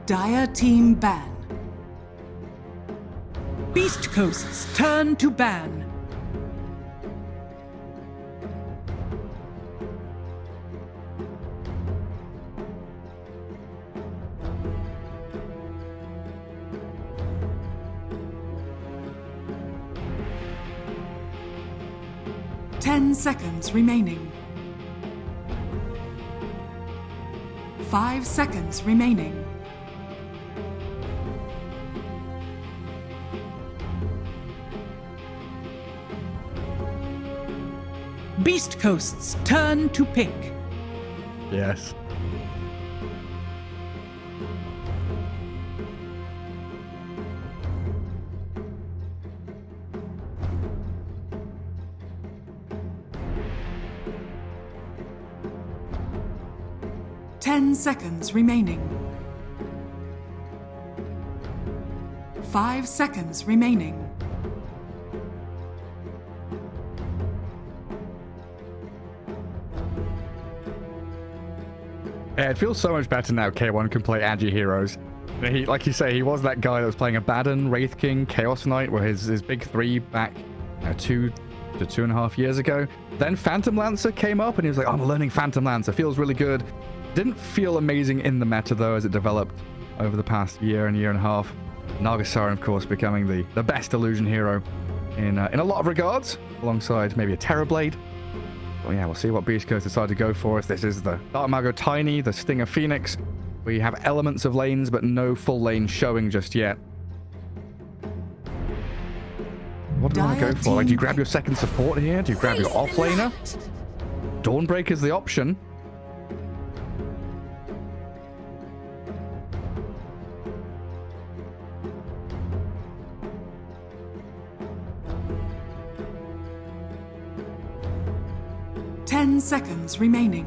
Dire team ban. Beastcoast's turn to ban. Ten seconds remaining. 5 seconds remaining. Beastcoast's turn to pick. Yes. Ten seconds remaining. 5 seconds remaining. Yeah, it feels so much better now K1 can play agi heroes. He, like you say, he was that guy that was playing Abaddon, Wraith King, Chaos Knight were his big three back 2 to 2.5 years ago. Then Phantom Lancer came up and he was like, oh, I'm learning Phantom Lancer. Feels really good. Didn't feel amazing in the meta though as it developed over the past year and a half. Nagasaran, of course, becoming the best illusion hero in a lot of regards, alongside maybe a Terrorblade. Well, yeah, we'll see what Beastcoast decide to go for. If this is the Dark Mago Tiny, the Stinger Phoenix, we have elements of lanes, but no full lane showing just yet. What do you want to go for? Like, do you grab your second support here? Do you grab your offlaner? Dawnbreaker's the option. Ten seconds remaining.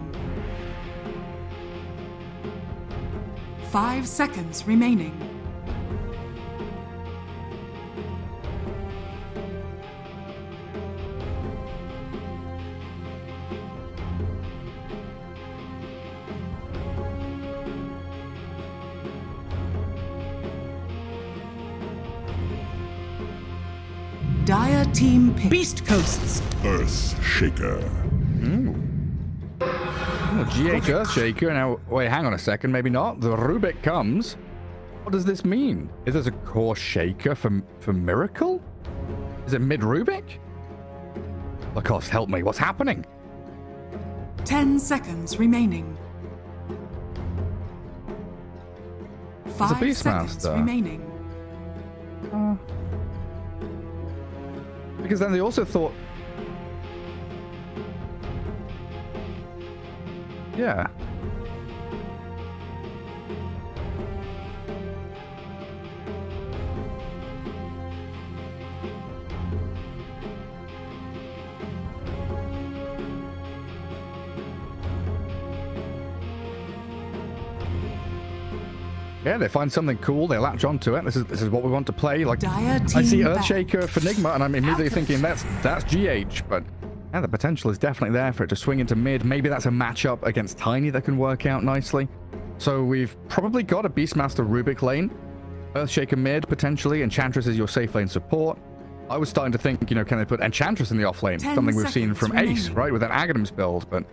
5 seconds remaining. Dire team pick. Beastcoast's Earth Shaker. Oh, GH Earthshaker. Now, wait, hang on a second. Maybe not. The Rubik comes. What does this mean? Is this a core shaker for Miracle? Is it mid Rubik? Lacoste, help me. What's happening? 10 seconds remaining. 5 seconds remaining. because then they also thought... Yeah. Yeah, they find something cool, they latch onto it. This is what we want to play. Like, I see Earthshaker for Nigma, and I'm immediately thinking that's GH, but yeah, the potential is definitely there for it to swing into mid. Maybe that's a matchup against Tiny that can work out nicely. So we've probably got a Beastmaster Rubik lane, Earthshaker mid, potentially. Enchantress is your safe lane support. I was starting to think, you know, can they put Enchantress in the off lane? Something we've seen from Ace, right, with that Aghanim's build. But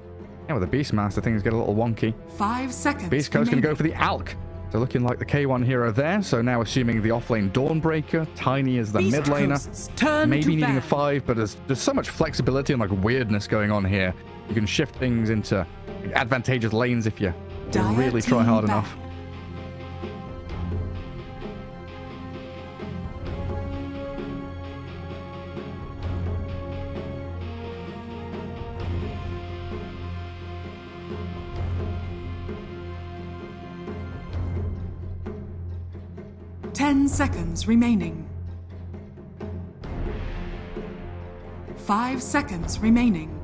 yeah, with the Beastmaster, things get a little wonky. 5 seconds. Beastcoast going to go for the Alk. So looking like the K1 hero there. So now assuming the offlane Dawnbreaker. Tiny is the mid laner. Maybe needing a 5, but there's so much flexibility and like weirdness going on here. You can shift things into advantageous lanes if you really try hard enough. Seconds remaining. 5 seconds remaining.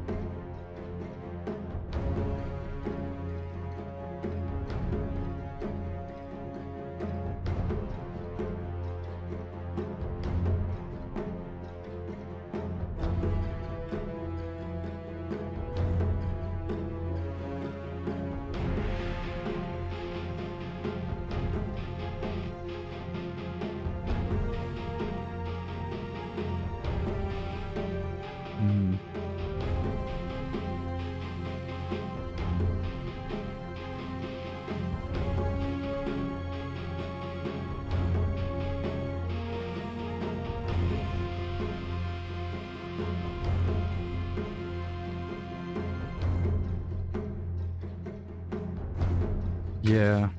Yeah.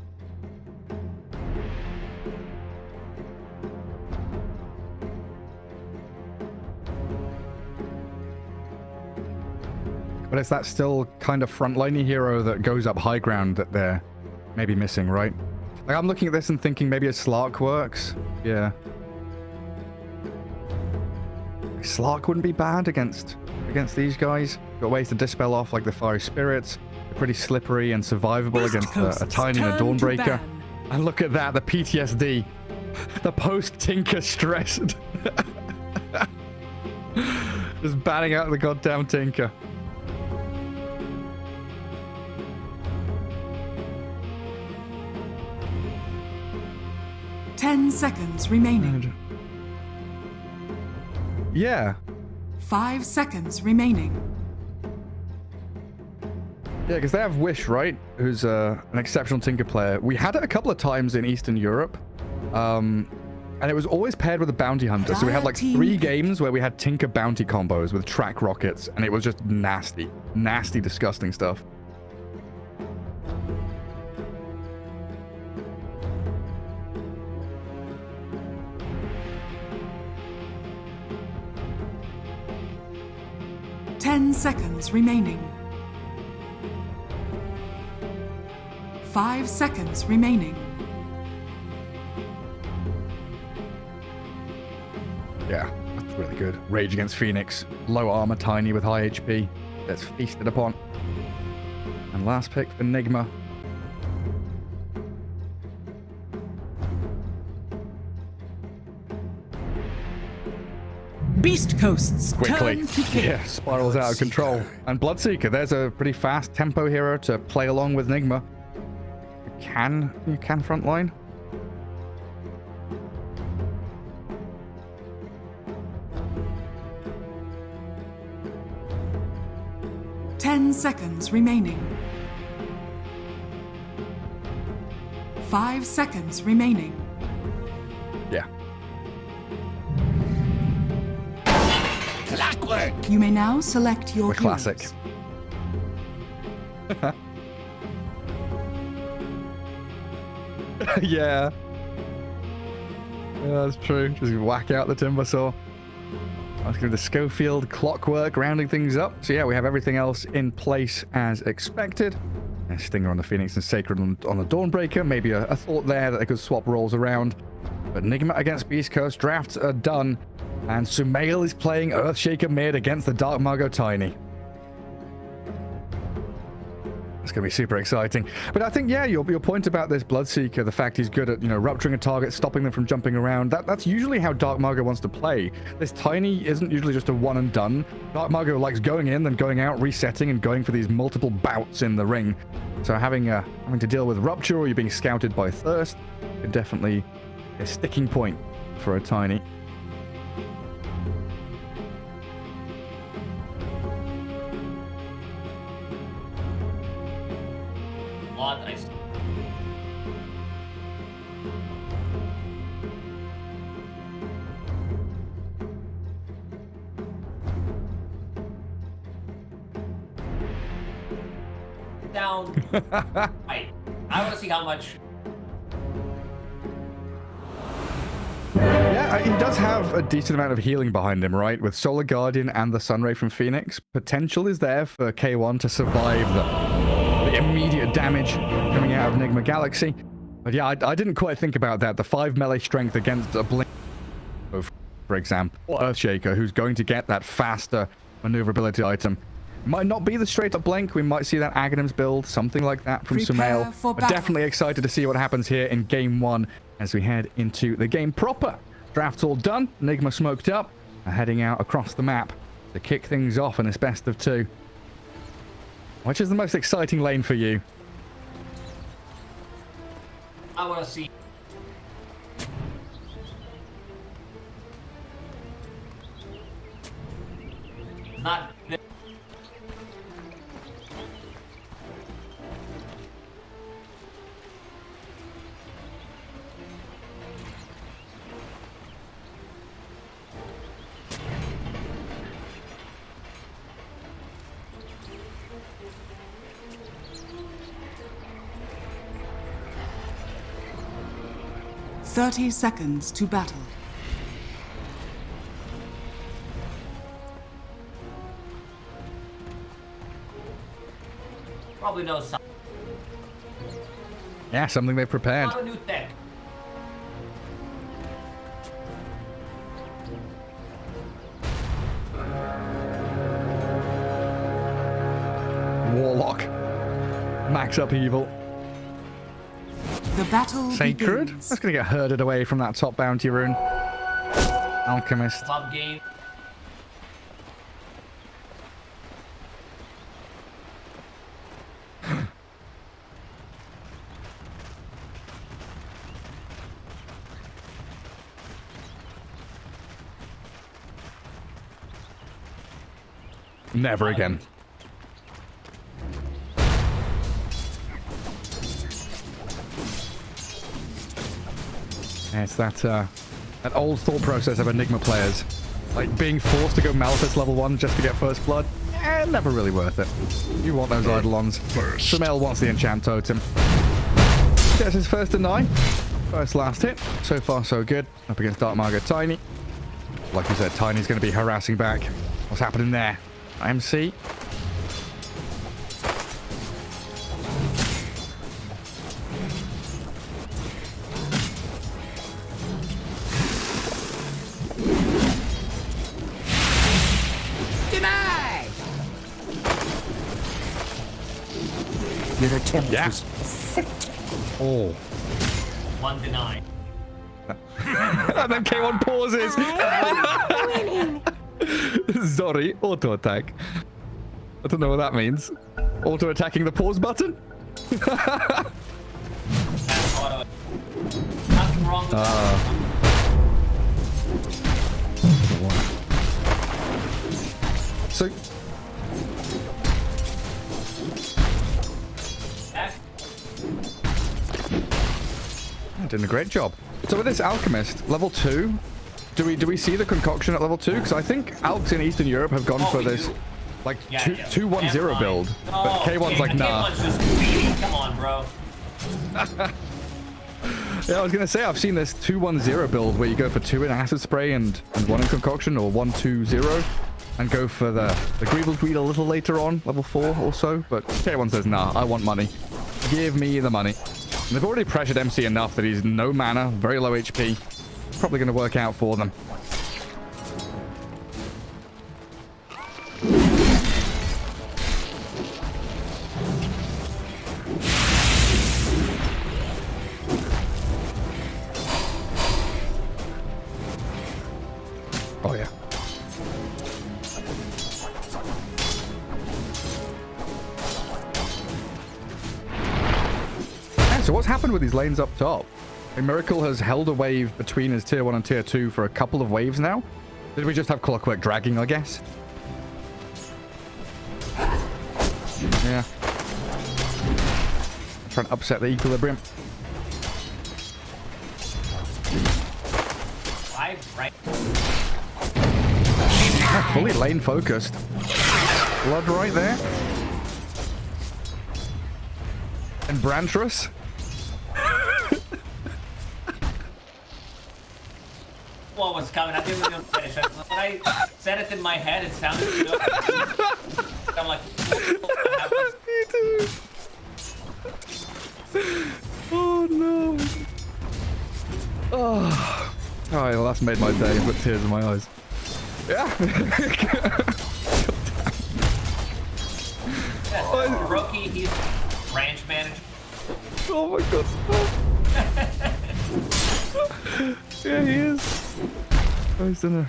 But it's that still kind of frontliney hero that goes up high ground that they're maybe missing, right? Like, I'm looking at this and thinking maybe a Slark works. Yeah. Slark wouldn't be bad against these guys. Got ways to dispel off like the Fiery Spirits. They're pretty slippery and survivable against a Tiny and a Dawnbreaker. And look at that, the PTSD. The post-Tinker stressed. Just batting out the goddamn Tinker. Ten seconds remaining. Yeah. 5 seconds remaining. Yeah, because they have Wish, right? Who's an exceptional Tinker player. We had it a couple of times in Eastern Europe. And it was always paired with a Bounty Hunter. So we had like 3 games where we had Tinker Bounty combos with track rockets. And it was just nasty. Nasty, disgusting stuff. Ten seconds remaining. 5 seconds remaining. Yeah, that's really good. Rage against Phoenix. Low armor, Tiny with high HP. That's feasted upon. And last pick for Nigma. Beastcoast's quickly. turn to kick. Yeah, spirals out of control. And Bloodseeker, there's a pretty fast tempo hero to play along with Nigma. You can frontline. Ten seconds remaining. 5 seconds remaining. Yeah. Clockwork. You may now select your We're classic. Yeah. Yeah, that's true. Just whack out the Timber Saw. Let's go to the Schofield clockwork, rounding things up. So yeah, we have everything else in place as expected. And Stinger on the Phoenix and Sacred on the Dawnbreaker. Maybe a thought there that they could swap roles around. But Nigma against Beastcoast. Drafts are done. And Sumail is playing Earthshaker mid against the Dark Margot Tiny. It's going to be super exciting. But I think, yeah, your point about this Bloodseeker, the fact he's good at, you know, rupturing a target, stopping them from jumping around, that's usually how Dark Margot wants to play. This Tiny isn't usually just a one and done. Dark Margot likes going in, then going out, resetting, and going for these multiple bouts in the ring. So having to deal with Rupture or you're being scouted by Thirst is definitely a sticking point for a Tiny. Nice. Down. Right. I want to see how much. Yeah, he does have a decent amount of healing behind him, right? With Solar Guardian and the Sunray from Phoenix. Potential is there for K1 to survive the immediate damage coming out of Nigma Galaxy. But yeah, I didn't quite think about that. The 5 melee strength against a Blink, for example, or Earthshaker, who's going to get that faster maneuverability item. Might not be the straight up Blink. We might see that Aghanims build, something like that from Sumail. But definitely excited to see what happens here in game 1 as we head into the game proper. Draft's all done. Nigma smoked up. Heading out across the map to kick things off in this best of 2. Which is the most exciting lane for you? I want to see. Not. 30 seconds to battle. Probably knows something. Yeah, something they prepared. Not a new tech. Warlock. Max upheaval. The battle Sacred? begins. That's going to get herded away from that top bounty rune. Alchemist. Top game. Never again. It's that old thought process of Enigma players. Like being forced to go Malthus level 1 just to get first blood. Never really worth it. You want those Eidolons. Sumail wants the enchant totem. Gets his first to 9. First last hit. So far so good. Up against Dark Margot Tiny. Like you said, Tiny's going to be harassing back. What's happening there? IMC. Your attempt was Oh. 1 deny. And then K1 pauses. Sorry, auto attack. I don't know what that means. Auto attacking the pause button? Nothing wrong with that. So doing a great job. So with this Alchemist, level 2, do we see the concoction at level 2? Because I think Alcs in Eastern Europe have gone for this like 2-1-0 build. But K1's like, nah. K1's just greedy. Come on, bro. Yeah, I was gonna say I've seen this 2-1-0 build where you go for 2 in acid spray and 1 in concoction, or 1-2-0, and go for the Greeble Greed a little later on, level 4 or so. But K1 says, nah, I want money. Give me the money. And they've already pressured MC enough that he's no mana, very low HP. Probably gonna work out for them. Oh, yeah. Yeah, so what's happened with these lanes up top? A Miracle has held a wave between his tier 1 and tier 2 for a couple of waves now. Did we just have Clockwork dragging, I guess? Yeah. Trying to upset the equilibrium. Right. Fully lane focused. Blood right there. And Brantrus. What was coming? I didn't really finish it. When I said it in my head, it sounded good. I'm like, oh no. Oh. Alright, well that's made my day. I've got tears in my eyes. Yeah. Rookie, he's range manager. Oh my god. Yeah, he is. Oh, he's done a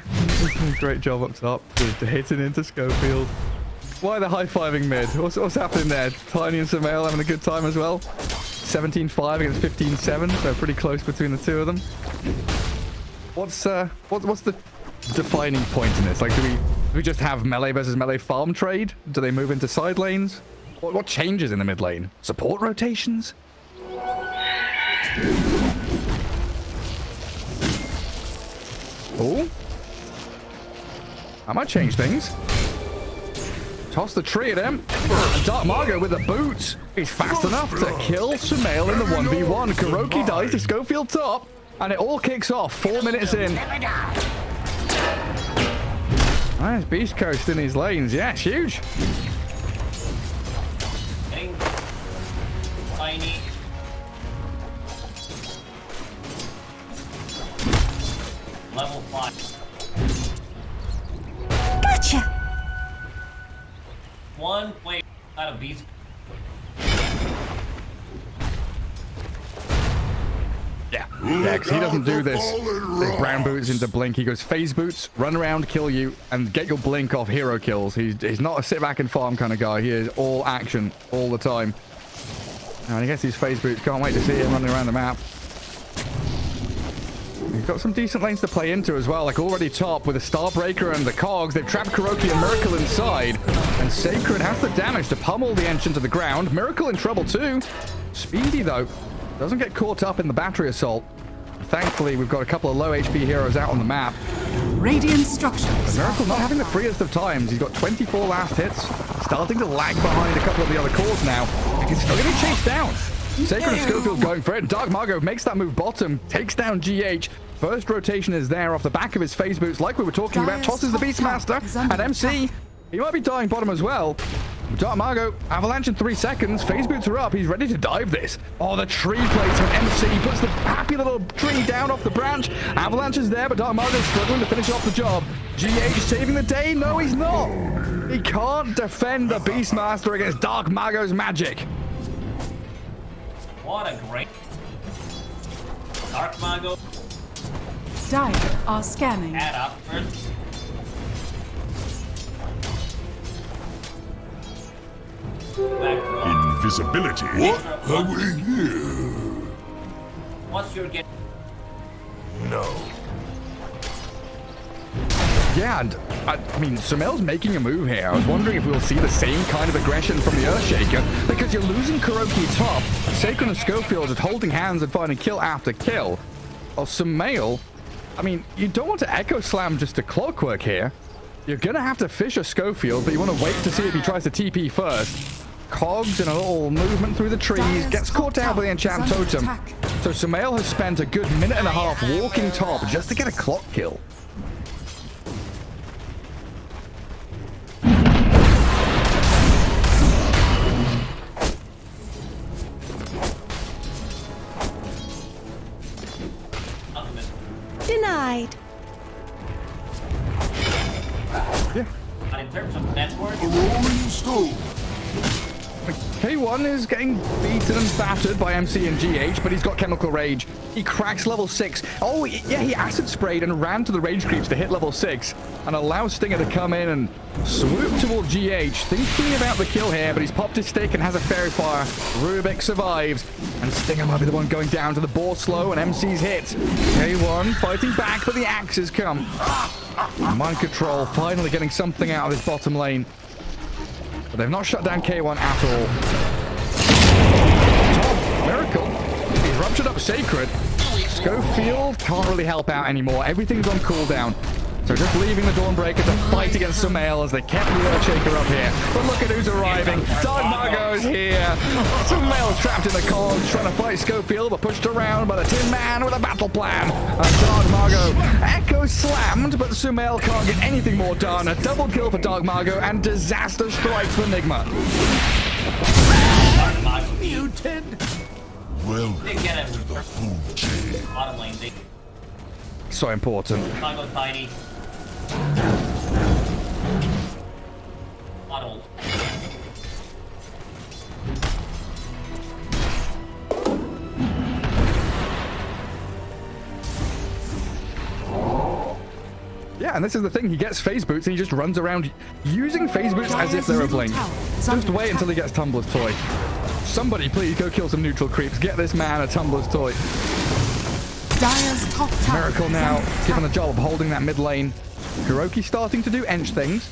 great job up top to hitting into Schofield. Why the high-fiving mid? What's happening there? Tiny and Sumail having a good time as well. 17-5 against 15-7, so pretty close between the two of them. What's the defining point in this? Like, do we just have melee versus melee farm trade? Do they move into side lanes? What changes in the mid lane? Support rotations? Oh, that might change things. Toss the tree at him. And Dark Margo with the boot. He's fast enough to kill Sumail in the 1v1. Kuroki dies to Schofield top. And it all kicks off 4 minutes in. Nice Beastcoast in these lanes. Yeah, it's huge. Tiny. Level 5. Gotcha. One play out of Beast. Yeah, because he doesn't do this brown boots into blink. He goes phase boots, run around, kill you, and get your blink off hero kills. He's not a sit back and farm kind of guy. He is all action all the time. And I guess these phase boots, can't wait to see him running around the map. He's got some decent lanes to play into as well, like already top with the Starbreaker and the Cogs. They've trapped Kuroki and Miracle inside, and Sacred has the damage to pummel the Enchant to the ground. Miracle in trouble too. Speedy though. Doesn't get caught up in the battery assault. Thankfully, we've got a couple of low HP heroes out on the map. Radiant structures. Miracle not having the freest of times. He's got 24 last hits. Starting to lag behind a couple of the other cores now. He's still getting chased down. Sacred and Schofield going for it. Dark Margo makes that move bottom. Takes down GH. First rotation is there off the back of his phase boots, like we were talking about. Tosses the Beastmaster. And MC, he might be dying bottom as well. Dark Margo, avalanche in 3 seconds. Phase boots are up. He's ready to dive this. Oh, the tree placement. MC puts the happy little tree down off the branch. Avalanche is there, but Dark Margo's struggling to finish off the job. GH saving the day? No, he's not. He can't defend the Beastmaster against Dark Margo's magic. What a great Dark Margo. Dire are scanning. Add up first. Invisibility? What are we here? What's your get? No. Yeah, and I mean, Sumail's making a move here. I was wondering if we'll see the same kind of aggression from the Earthshaker, because you're losing Kuroki top. Sacred and Schofield are holding hands and finding kill after kill. While Sumail, I mean, you don't want to Echo Slam just to Clockwork here. You're going to have to fish a Schofield, but you want to wait to see if he tries to TP first. Cogs in a little movement through the trees, gets caught out by the enchant totem. So Sumail has spent a good minute and a half walking top just to get a clock kill. Denied. Yeah. But in terms of network, K1 is getting beaten and battered by MC and GH, but he's got Chemical Rage. He cracks level 6. Oh, yeah, he acid sprayed and ran to the rage creeps to hit level 6 and allows Stinger to come in and swoop toward GH, thinking about the kill here, but he's popped his stick and has a fairy fire. Rubik survives, and Stinger might be the one going down to the board slow, and MC's hit. K1 fighting back, but the axes come. Mind Control finally getting something out of this bottom lane. But they've not shut down K1 at all. Top, Miracle. He's ruptured up Sacred. Schofield can't really help out anymore. Everything's on cooldown. So just leaving the Dawnbreaker to fight against Sumail as they kept the Earthshaker up here. But look at who's arriving. Dark Margot's here. Sumail's trapped in the cords, trying to fight Schofield, but pushed around by the Tin Man with a battle plan. And Dark Margot Echo slammed, but Sumail can't get anything more done. A double kill for Dark Margot, and disaster strikes for Nigma. Muted. Well, they get it. Bottom lane, they so important. go tiny. Bottom. Yeah, and this is the thing. He gets phase boots and he just runs around using phase boots as if they're a blink. Just wait until he gets Tumbler's toy. Somebody please go kill some neutral creeps. Get this man a Tumbler's toy. Dire's top tower. Miracle now given the job of holding that mid lane. Kuroki starting to do Ench things.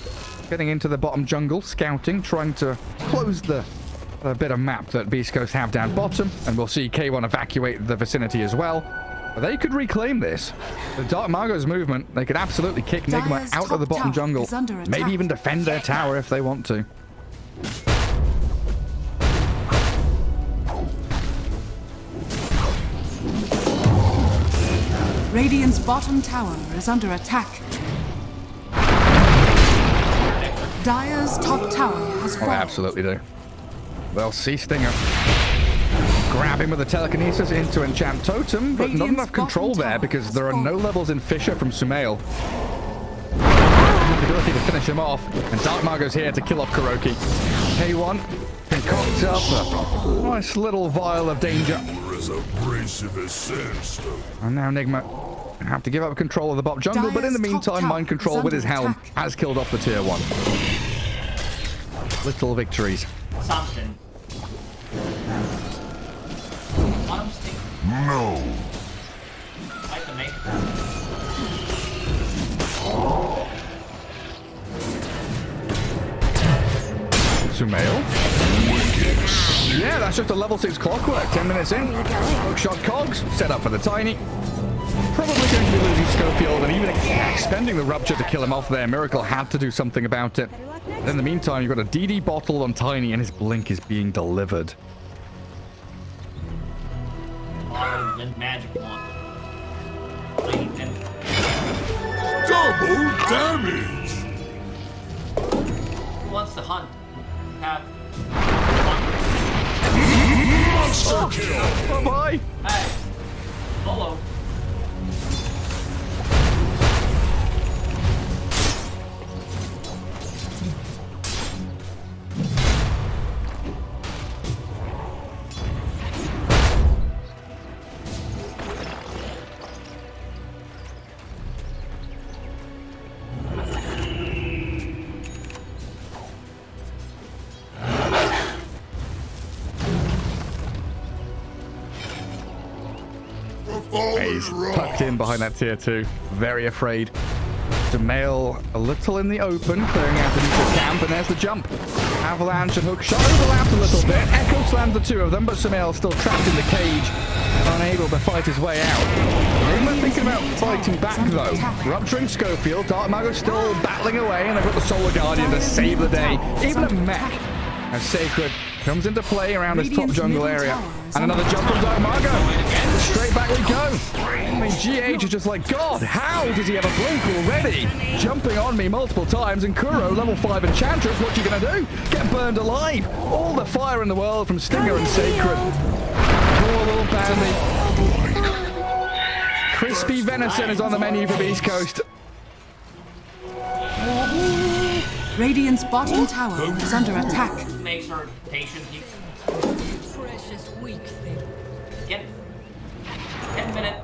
Getting into the bottom jungle, scouting, trying to close the bit of map that Beastcoast have down bottom. And we'll see K1 evacuate the vicinity as well. But they could reclaim this. The Dark Margot's movement, they could absolutely kick Nigma out of the bottom jungle. Maybe even defend their tower if they want to. Radiant's bottom tower is under attack. Dire's top tower has fallen. Oh, they absolutely do. They'll see Stinger. Grab him with the telekinesis into Enchant Totem, but not enough control there because there are no levels in Fissure from Sumail. The ability to finish him off, and Dark Margot's here to kill off Kuroki. K1 concocts up a nice little vial of danger. And now Nigma have to give up control of the bot jungle, but in the meantime, Mind Control with his helm has killed off the tier 1. Little victories. Something. no. I can make Sumail. Yeah, that's just a level 6 clockwork. 10 minutes in. Hookshot cogs. Set up for the tiny. Probably going to be losing Schofield and even expending the rupture to kill him off there. Miracle had to do something about it. And in the meantime, you've got a DD bottle on Tiny and his blink is being delivered. magic wand. Double damage! Who wants to hunt? Have monster kill! Bye-bye! Hey, Bolo. He's tucked in behind that tier 2. Very afraid. Sumail a little in the open, clearing out the neutral camp, and there's the jump. Avalanche and Hookshot overlapped a little bit. Echo slammed the two of them, but Sumail's still trapped in the cage, unable to fight his way out. Nigma thinking about fighting back though. Rupturing Schofield, Dark Margot still battling away, and they've got the Solar Guardian to save the day. Even a mech. And Sacred comes into play around this top jungle area. And another jump from Darkmargo. Straight back we go. I mean, GH is just like, God, how does he have a blink already? Jumping on me multiple times. And Kuro, level 5 Enchantress, what you gonna do? Get burned alive. All the fire in the world from Stinger and Sacred. Poor little Bandy. Crispy venison is on the menu for Beastcoast. Radiant's bottom tower is under attack. Makes her patient. Precious weak thing. Get 10 minutes.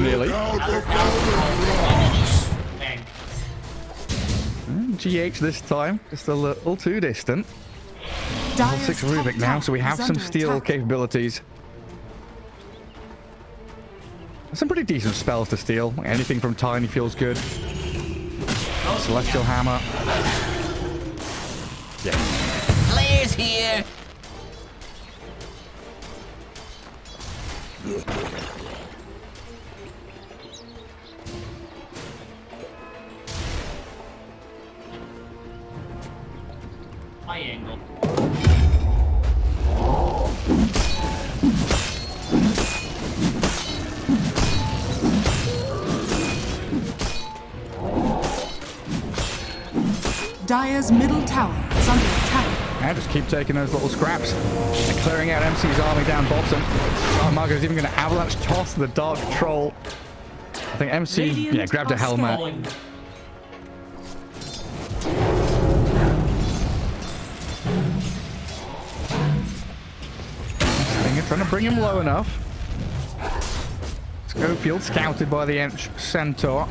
Nearly. GH this time, just a little too distant. Level 6 Rubik now, so we have some steal capabilities. Some pretty decent spells to steal. Anything from Tiny feels good. Celestial Hammer. Yeah. Players here. High angle. Dire's middle tower is under attack. And just keep taking those little scraps and clearing out MC's army down bottom. Darkmargo's even going to avalanche toss the Dark Troll. I think MC, grabbed a helmet. Stinger trying to bring him low enough. Schofield scouted by the Ench Centaur.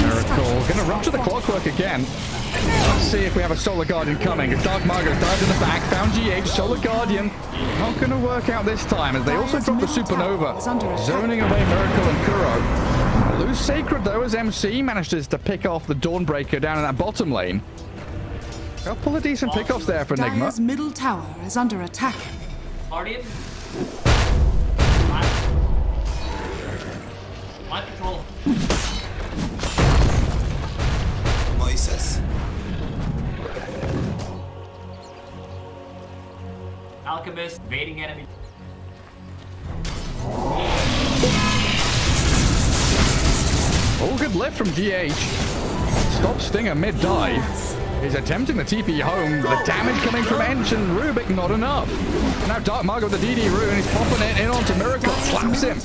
Miracle. Gonna rupture the clockwork again. Let's see if we have a Solar Guardian coming. Darkmargo dives in the back, found GH, Solar Guardian. Not gonna work out this time, as they also drop the Supernova. Zoning away Miracle and Kuro. Lose Sacred though, as MC manages to pick off the Dawnbreaker down in that bottom lane. Couple of decent pickoffs there for Nigma. Dire's middle tower is under attack. Guardian. Mind control. Moises. Alchemist, invading enemy. All good lift from GH. Stop Stinger mid-dive. He's attempting the TP home. The damage coming from Ench and Rubik, not enough. Now Darkmargo with the DD rune. He's popping it in onto Miracle. Slaps him.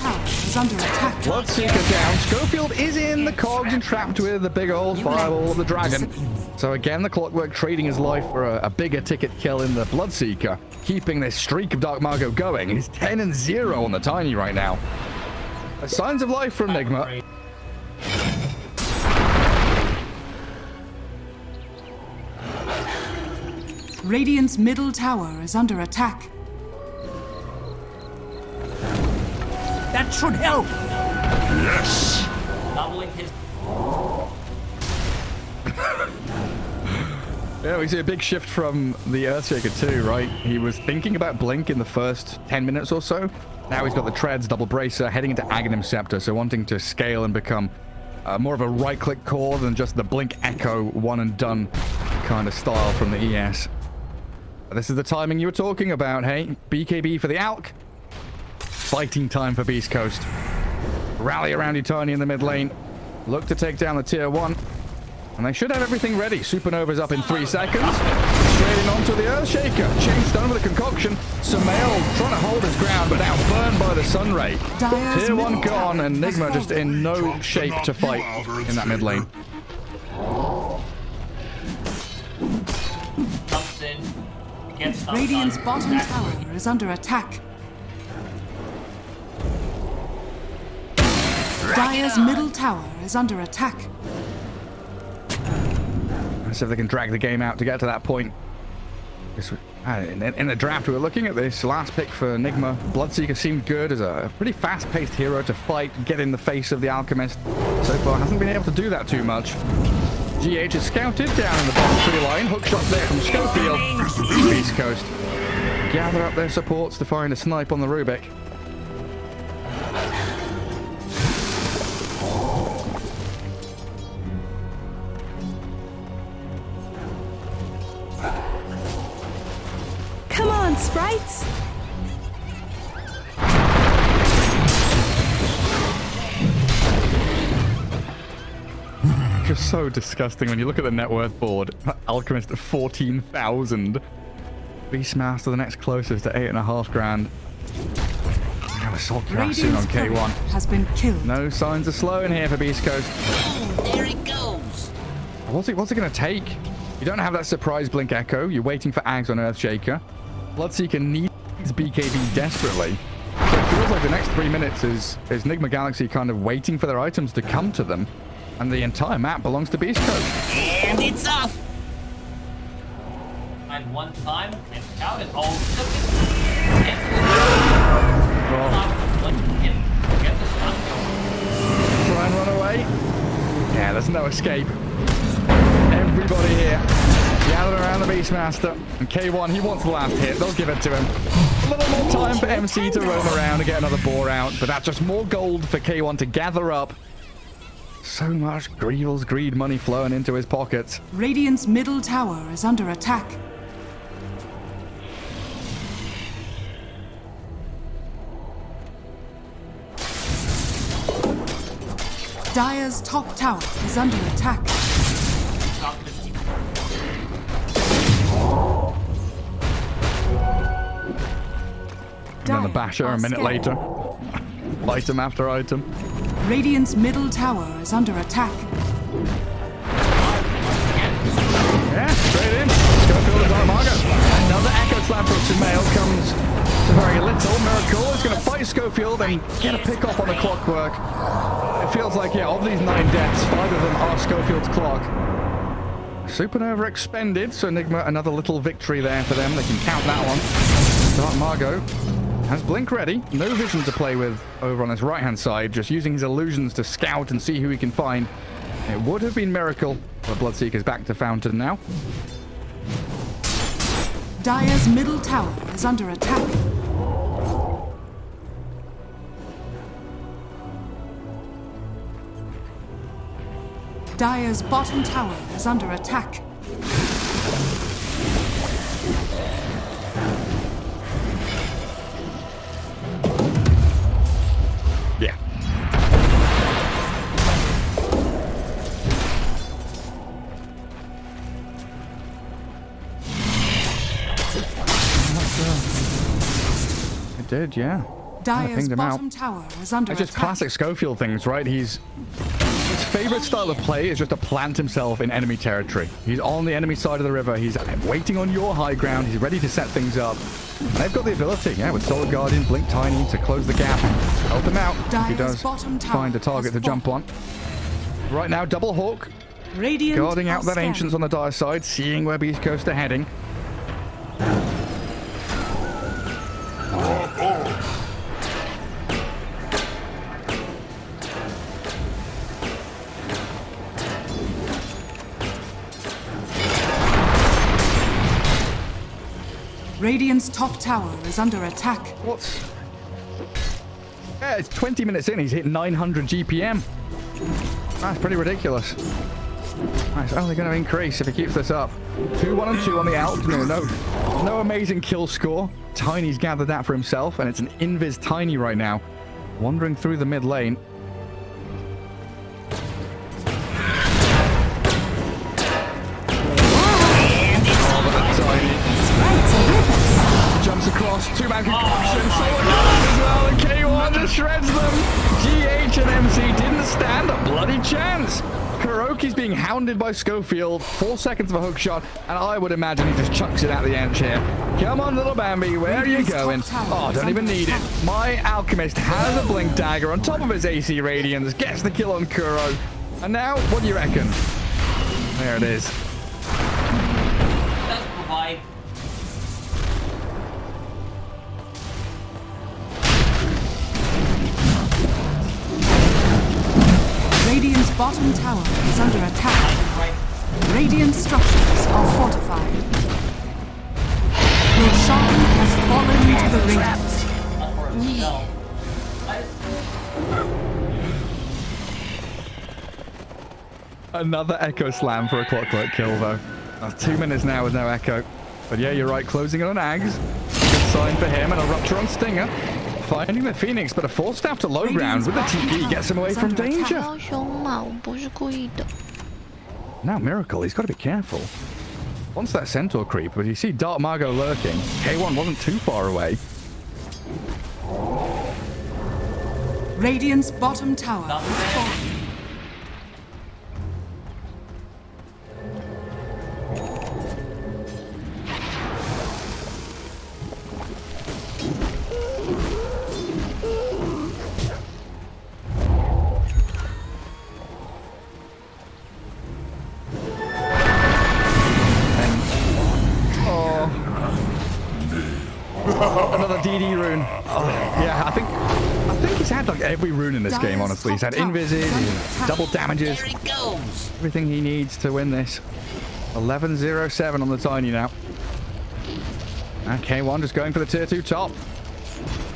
Bloodseeker down. Schofield is in the cogs and trapped with the big old fireball of the dragon. So again, the Clockwork trading his life for a bigger ticket kill in the Bloodseeker, keeping this streak of Darkmargo going. He's 10-0 on the Tiny right now. Signs of life from Nigma. Radiant's middle tower is under attack. That should help. Yes. Doubling his. Yeah, we see a big shift from the Earthshaker too, right? He was thinking about Blink in the first 10 minutes or so. Now he's got the Treads, Double Bracer, heading into Aghanim Scepter, so wanting to scale and become more of a right-click core than just the Blink Echo one-and-done kind of style from the ES. This is the timing you were talking about, hey? BKB for the Alk. Fighting time for Beastcoast. Rally around Utani in the mid lane. Look to take down the tier 1. And they should have everything ready. Supernova's up in 3 seconds. Straight in onto the Earthshaker. Chain's done with a concoction. Sumail trying to hold his ground, but now burned by the Sunray. Tier 1 gone, and Nigma just in no shape to fight in that mid lane. Radiant's bottom tower is under attack. Dire's middle tower is under attack. Let's see if they can drag the game out to get to that point. In the draft, we were looking at this last pick for Nigma. Bloodseeker seemed good as a pretty fast-paced hero to fight, get in the face of the Alchemist. So far, hasn't been able to do that too much. GH is scouted down in the bottom 3 line. Hook shot there from Schofield. Beastcoast gather up their supports to find a snipe on the Rubik. on, sprites! Just so disgusting when you look at the net worth board. Alchemist at 14,000. Beastmaster the next closest at 8.5 grand. Assault crash soon on K1. Has been killed. No signs of slowing here for Beastcoast. There it goes. What's it going to take? You don't have that surprise blink echo. You're waiting for Ags on Earthshaker. Bloodseeker needs BKB desperately. So it feels like the next 3 minutes is Nigma Galaxy kind of waiting for their items to come to them. And the entire map belongs to Beastcoast. And it's off. And one time, and count it all. Get the stun going. Try and run away. Yeah, there's no escape. Everybody here gathered around the Beastmaster. And K1, he wants the last hit. They'll give it to him. A little more time for MC to roam around and get another boar out. But that's just more gold for K1 to gather up. So much Greevil's greed money flowing into his pockets. Radiant's middle tower is under attack. Dire's top tower is under attack. And then the basher a minute later. Item after item. Radiant's middle tower is under attack. Yeah, straight in. Schofield is on Margo. Another Echo Slam from Sumail comes to very little. Miracle is going to fight Schofield and get a pick off on the clockwork. It feels like, yeah, of these 9 deaths, 5 of them are Schofield's clock. Supernova expended, so Nigma, another little victory there for them. They can count that one. Dark Margo has Blink ready. No vision to play with over on his right-hand side. Just using his illusions to scout and see who he can find. It would have been Miracle, but Bloodseeker's back to Fountain now. Dire's middle tower is under attack. Dire's bottom tower is under attack. Yeah. It did, yeah. Dire's bottom tower is under attack. It's just classic Schofield things, right? His favorite style of play is just to plant himself in enemy territory. He's on the enemy side of the river. He's waiting on your high ground. He's ready to set things up. And they've got the ability, yeah, with Solar Guardian, Blink Tiny to close the gap. Help him out if he does find a target to jump on. Right now, Double Hawk guarding out that Ancients on the Dire side, seeing where Beastcoast are heading. Radiant's top tower is under attack. What? Yeah, it's 20 minutes in. He's hit 900 GPM. That's pretty ridiculous. It's only going to increase if he keeps this up. 2-1-2 on the Alp. No amazing kill score. Tiny's gathered that for himself, and it's an invis Tiny right now. Wandering through the mid lane. Jumps across, 2-man concussion, Solar Guardian as well, and K1 just shreds them. GH and MC didn't stand a bloody chance. Kuroki's being hounded by Schofield, 4 seconds of a hook shot, and I would imagine he just chucks it at the end here. Come on, little Bambi, where are you going? Oh, don't even need it. My Alchemist has a Blink Dagger on top of his AC Radiance, gets the kill on Kuro. And now, what do you reckon? There it is. Does provide. Radiant's bottom tower is under attack. Radiant structures are fortified. Roshan has fallen to the ring. Another Echo Slam for a Clockwork kill, though. That's 2 minutes now with no Echo. But yeah, you're right, closing it on Ags. sign for him, and a rupture on Stinger. Finding the Phoenix, but a force staff to low ground with the TP gets him away from danger. Now Miracle, he's got to be careful. Wants that Centaur creep, but you see Dark Margot lurking. K1 wasn't too far away. Radiant's bottom tower is falling. Another DD rune. Oh, yeah, I think he's had like every rune in this game, honestly. He's had Invisage, double damages, everything he needs to win this. 11-0-7 on the Tiny now. And K1 just going for the tier 2 top.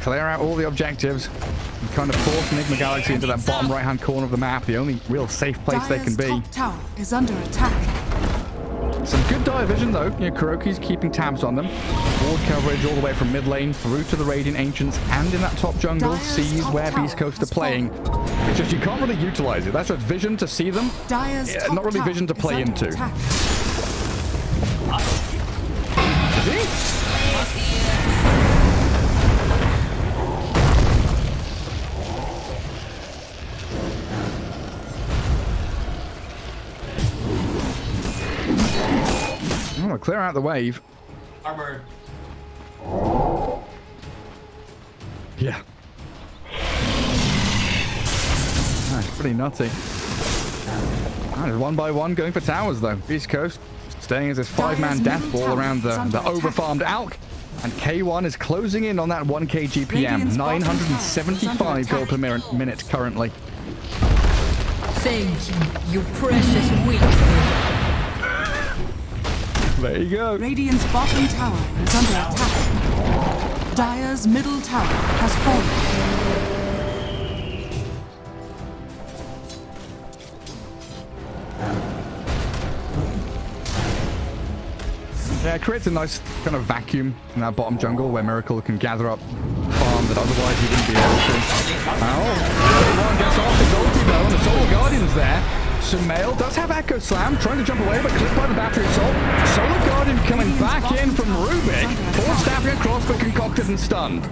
Clear out all the objectives and kind of force Nigma Galaxy into that bottom right-hand corner of the map, the only real safe place they can be. Top tower is under attack. Some good dire vision though. You know, Kuroki's keeping tabs on them. Board coverage all the way from mid lane through to the Radiant Ancients and in that top jungle sees where Beastcoast are playing. It's just you can't really utilize it. That's just vision to see them. Yeah, not really vision to play into. Is he? Oh, clear out the wave. Armor. Yeah. That's pretty nutty. And one by one going for towers though. Beastcoast staying as this 5-man death ball around the overfarmed Alk. And K1 is closing in on that 1k GPM. 975 gold per minute currently. Thank you, you precious weak. There you go. Radiant's bottom tower is under attack. Dire's middle tower has fallen. Yeah, it creates a nice kind of vacuum in that bottom jungle where Miracle can gather up farm that otherwise he wouldn't be able to. Oh, one gets off his ulti though, and the Solar Guardian's there. Sumail does have Echo Slam, trying to jump away, but clipped by the Battery Assault. Solar Guardian coming back in from Rubik. Force staffing across, but concocted and stunned.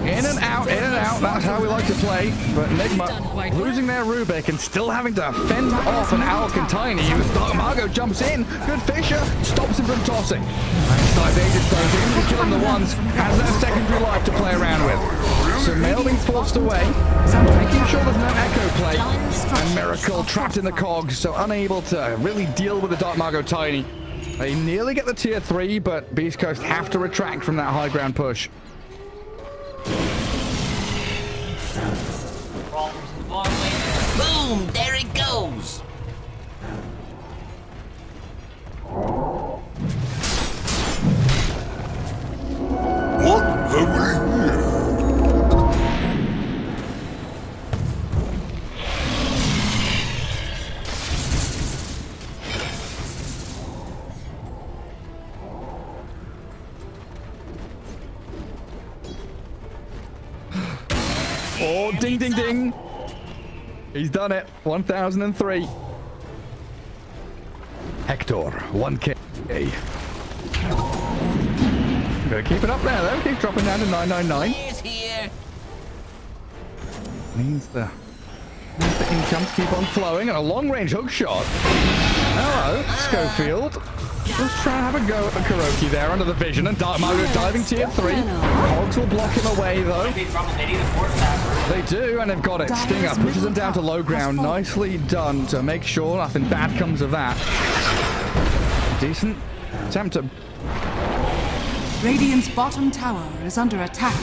In and out, that's how we like to play. But Nigma losing their Rubik and still having to fend off an Alk and Tiny. Dark Margot jumps in. Good Fisher stops him from tossing. Divated goes in, even killing the ones. Has that secondary life to play around with. Sumail being forced away. Making sure there's no Echo play. And Miracle trapped in the cogs, so unable to really deal with the Dark Margot Tiny. They nearly get the tier 3, but Beastcoast have to retract from that high ground push. Boom! There it goes! What have we here? Oh, ding, ding, ding. He's done it. 1003. Hector, 1k. Gonna keep it up there, though. Keep dropping down to 999. He's here. Means the incomes keep on flowing, and a long-range hook shot. Hello, Schofield. Just trying to have a go at the Kuroki there under the vision, and Dark Margot diving tier 3. Hogs will block him away, though. They do, and they've got it. Stinger pushes them down to low ground. Nicely done to make sure nothing bad comes of that. Decent attempt to... Radiant's bottom tower is under attack.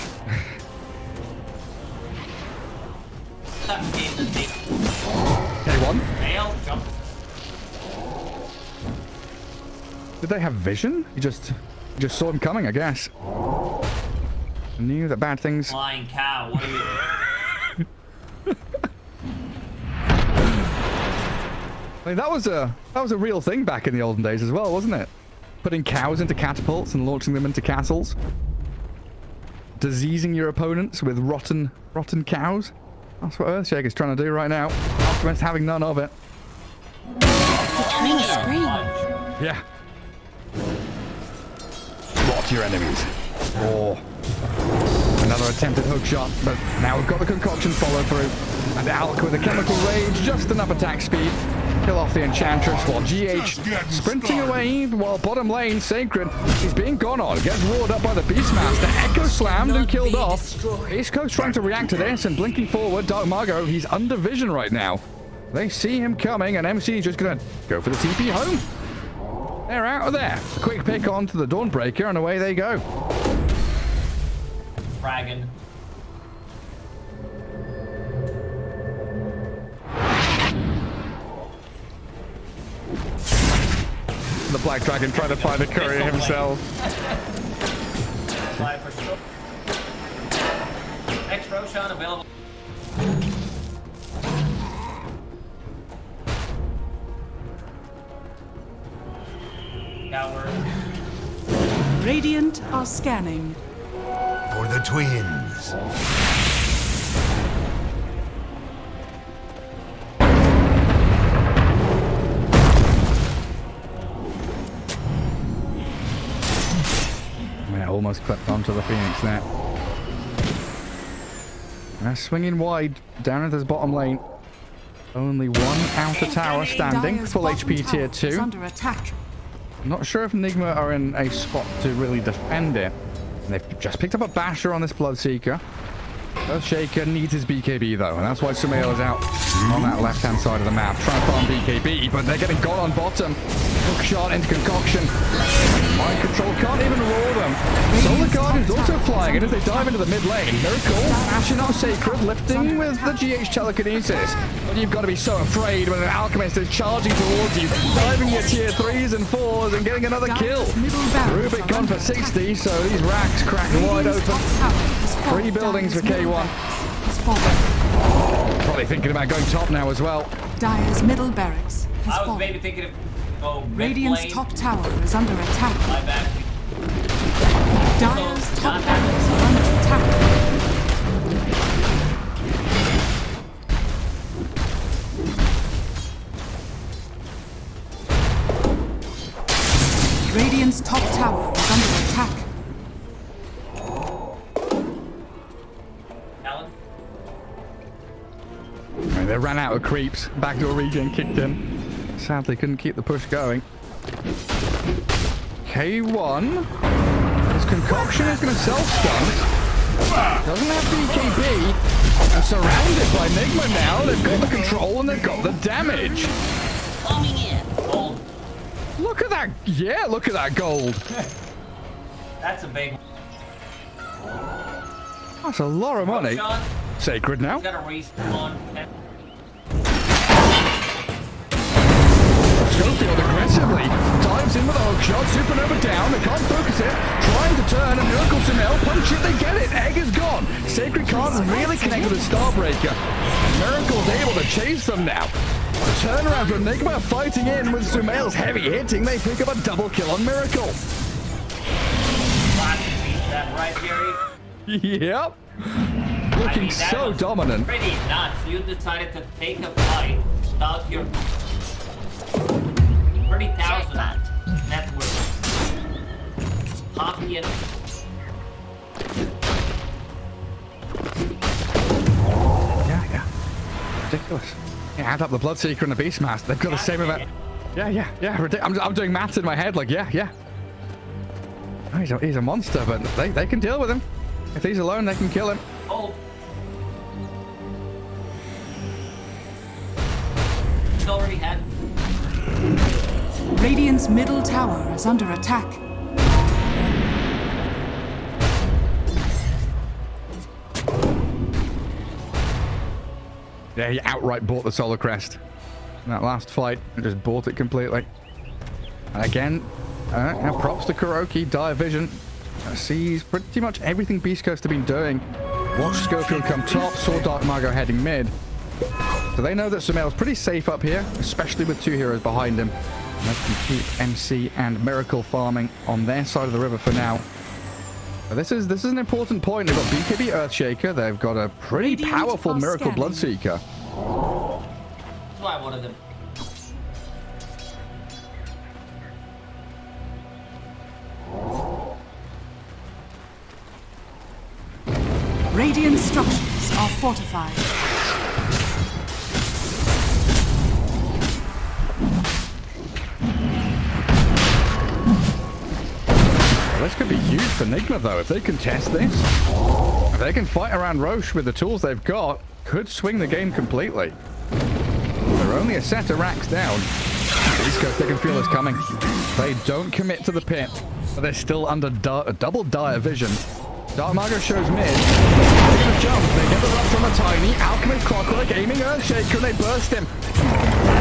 K1. Jump. Did they have vision? You just saw him coming, I guess. I knew that bad things... Flying cow, what are you... I mean, that was a real thing back in the olden days as well, wasn't it? Putting cows into catapults and launching them into castles. diseasing your opponents with rotten cows. That's what Earthshaker's trying to do right now. Alchemist having none of it. Yeah. Rot your enemies. Oh. Another attempted hook shot, but now we've got the concoction follow through. And Alk with a chemical rage, just enough attack speed. Kill off the Enchantress while GH sprinting away while bottom lane Sacred is being gone on. Gets roared up by the Beastmaster. Echo slammed and killed off. Beastcoast trying to react to this and blinking forward. Dark Margo, he's under vision right now. They see him coming and MC is just going to go for the TP home. They're out of there. A quick pick onto the Dawnbreaker and away they go. Dragon. The Black Dragon trying to find a courier himself. Next Roshan available. Radiant are scanning. For the twins. Yeah, almost clipped onto the Phoenix there. Now swinging wide down into this bottom lane. Only one outer tower standing. Full HP tier 2. Under attack. Not sure if Nigma are in a spot to really defend it. And they've just picked up a basher on this Bloodseeker. Earthshaker needs his BKB though, and that's why Sumail is out on that left-hand side of the map. Trying to farm BKB, but they're getting gone on bottom. Hook shot into Concoction. Mind Control can't even roar them. Solar Guardian's also flying, and as they dive into the mid lane, Miracle smashing up Sacred, lifting with the GH Telekinesis. But you've got to be so afraid when an Alchemist is charging towards you, diving your tier 3s and 4s and getting another kill. Rubik gone for 60, so these racks cracked wide open. 3 buildings for K1. Probably thinking about going top now as well. Dire's middle barracks has I was fallen. maybe thinking of Radiant's lane. top tower is under attack. My bad. Dire's top barracks are under attack. Radiant's top tower is under attack. They ran out of creeps. Backdoor regen kicked in. Sadly, couldn't keep the push going. K1. His Concoction is going to self-stun. Doesn't have BKB. And surrounded by Nigma now. They've got the control and they've got the damage. Coming in. Gold. Look at that. Yeah, look at that gold. That's a big one. That's a lot of money. Roshan, Sacred now. he's got a respawn. Schofield aggressively dives in with a hook shot. Supernova down. They can't focus it. Trying to turn. And Miracle Sumail. Punch it. They get it. Egg is gone. Sacred can't really connect with the Starbreaker. Miracle's able to chase them now. The turnaround from Nigma fighting in with Sumail's heavy hitting. They pick up a double kill on Miracle. That right, Jerry? Yep. Looking so dominant. Pretty nuts. You decided to take a fight without your 30,000 net worth. Hockey and Yeah. Ridiculous. Yeah, add up the Bloodseeker and the Beastmaster. They've got the same amount. Yeah. I'm doing maths in my head. Like, yeah. Oh, he's a monster, but they can deal with him. If he's alone, they can kill him. oh. He's already had. Radiant's middle tower is under attack. Yeah, he outright bought the Solar Crest. In that last fight, he just bought it completely. And again, now props to Kuroki, Dire Vision. Sees pretty much everything Beastcoast have been doing. Watched Schofield come top, saw Dark Margo heading mid. So they know that Sumail's pretty safe up here, especially with 2 heroes behind him. They can keep MC and Miracle farming on their side of the river for now. This is an important point. They've got BKB Earthshaker. They've got a pretty powerful Miracle Bloodseeker. That's why I wanted them. Radiant structures are fortified. Well, this could be huge for Nigma, though. If they can test this, if they can fight around Roche with the tools they've got, could swing the game completely. They're only a set of racks down. Beastcoast, they can feel this coming. They don't commit to the pit, but they're still under double dire vision. Dark Margo shows mid. They're gonna jump. They get the rush from a tiny. Alchemist Clockwork aiming Earthshaker and they burst him.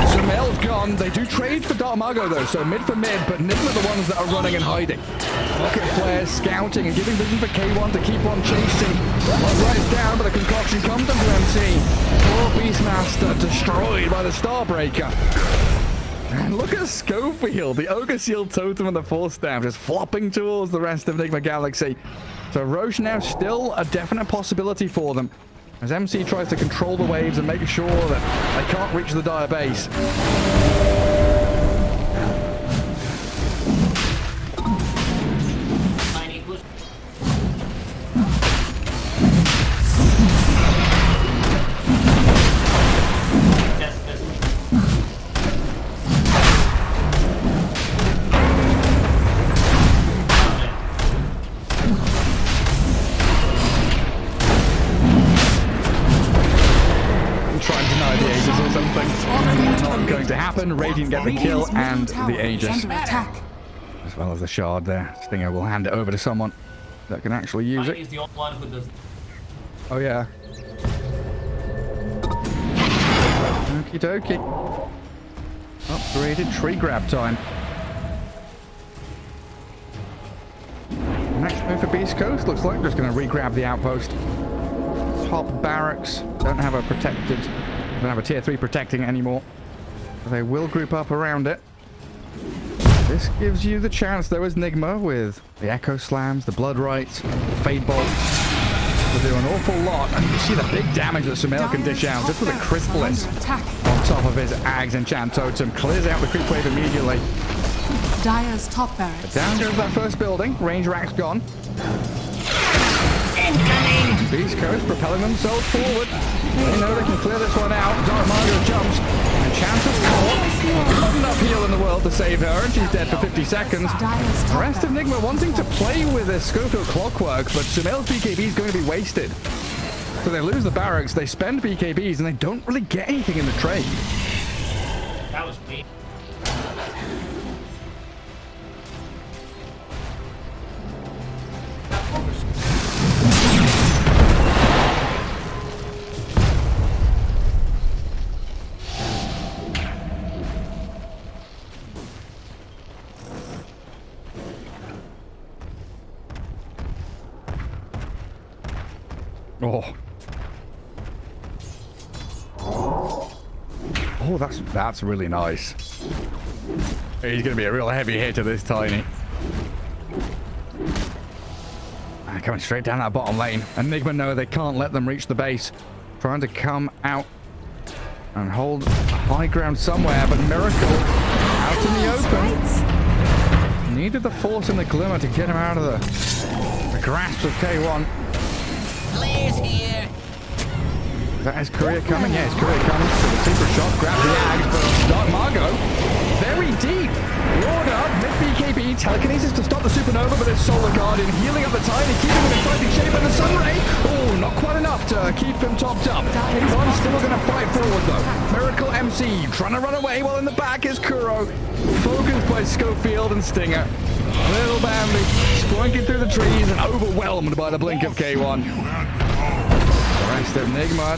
Sumail's gone. They do trade for Dark Margo though, so mid for mid, but Nigma are the ones that are running and hiding. Rocket flares, scouting, and giving vision for K1 to keep on chasing. Blood rides down, but the concoction comes under MC. Poor Beastmaster destroyed by the Starbreaker. And look at Schofield, the Ogre Shield Totem and the Force Staff just flopping towards the rest of Nigma Galaxy. So Roche now still a definite possibility for them, as MC tries to control the waves and make sure that they can't reach the dire base. Radiant get the kill and the Aegis, as well as the shard there. Stinger will hand it over to someone that can actually use it. Oh yeah. Okie dokie. Upgraded tree grab time. Next move for Beastcoast looks like just going to re-grab the outpost. Top barracks don't have a tier 3 protecting it anymore. They will group up around it. This gives you the chance, though, as Nigma, with the Echo Slams, the Blood Rites, Fade Bolt, to do an awful lot. And you see the big damage that Sumail can dish out just with a Chrysalis on top of his Ags Enchant Totem. Clears out the creep wave immediately. Dire's top barracks. Down goes that first building. Range rack's gone. Beastcoast propelling themselves forward. They know they can clear this one out. Dark Margo jumps. And chances caught. Not enough heal in the world to save her, and she's dead for 50 seconds. The rest of Nigma wanting to play with this Schofield Clockwork, but Sumail's BKB is going to be wasted. So they lose the barracks, they spend BKBs, and they don't really get anything in the trade. That was me. Oh, that's really nice. He's going to be a real heavy hitter, this Tiny. And coming straight down that bottom lane. Enigma know they can't let them reach the base. Trying to come out and hold high ground somewhere, but Miracle out in the open. Needed the Force and the Glimmer to get him out of the grasp of K1. Blaze here. Is that his career coming? Yeah, his career coming. So the super shot, grab the Ags, but Dark Margo, very deep. Lord up, mid BKB, telekinesis to stop the supernova, but it's Solar Guardian healing up the Tiny, keeping him in fighting shape, and the Sunray, oh, not quite enough to keep him topped up. K1 still going to fight forward though. Miracle MC trying to run away, while in the back is Kuro, focused by Schofield and Stinger. Little Bambi splinking through the trees and overwhelmed by the blink of K1. The rest of Nigma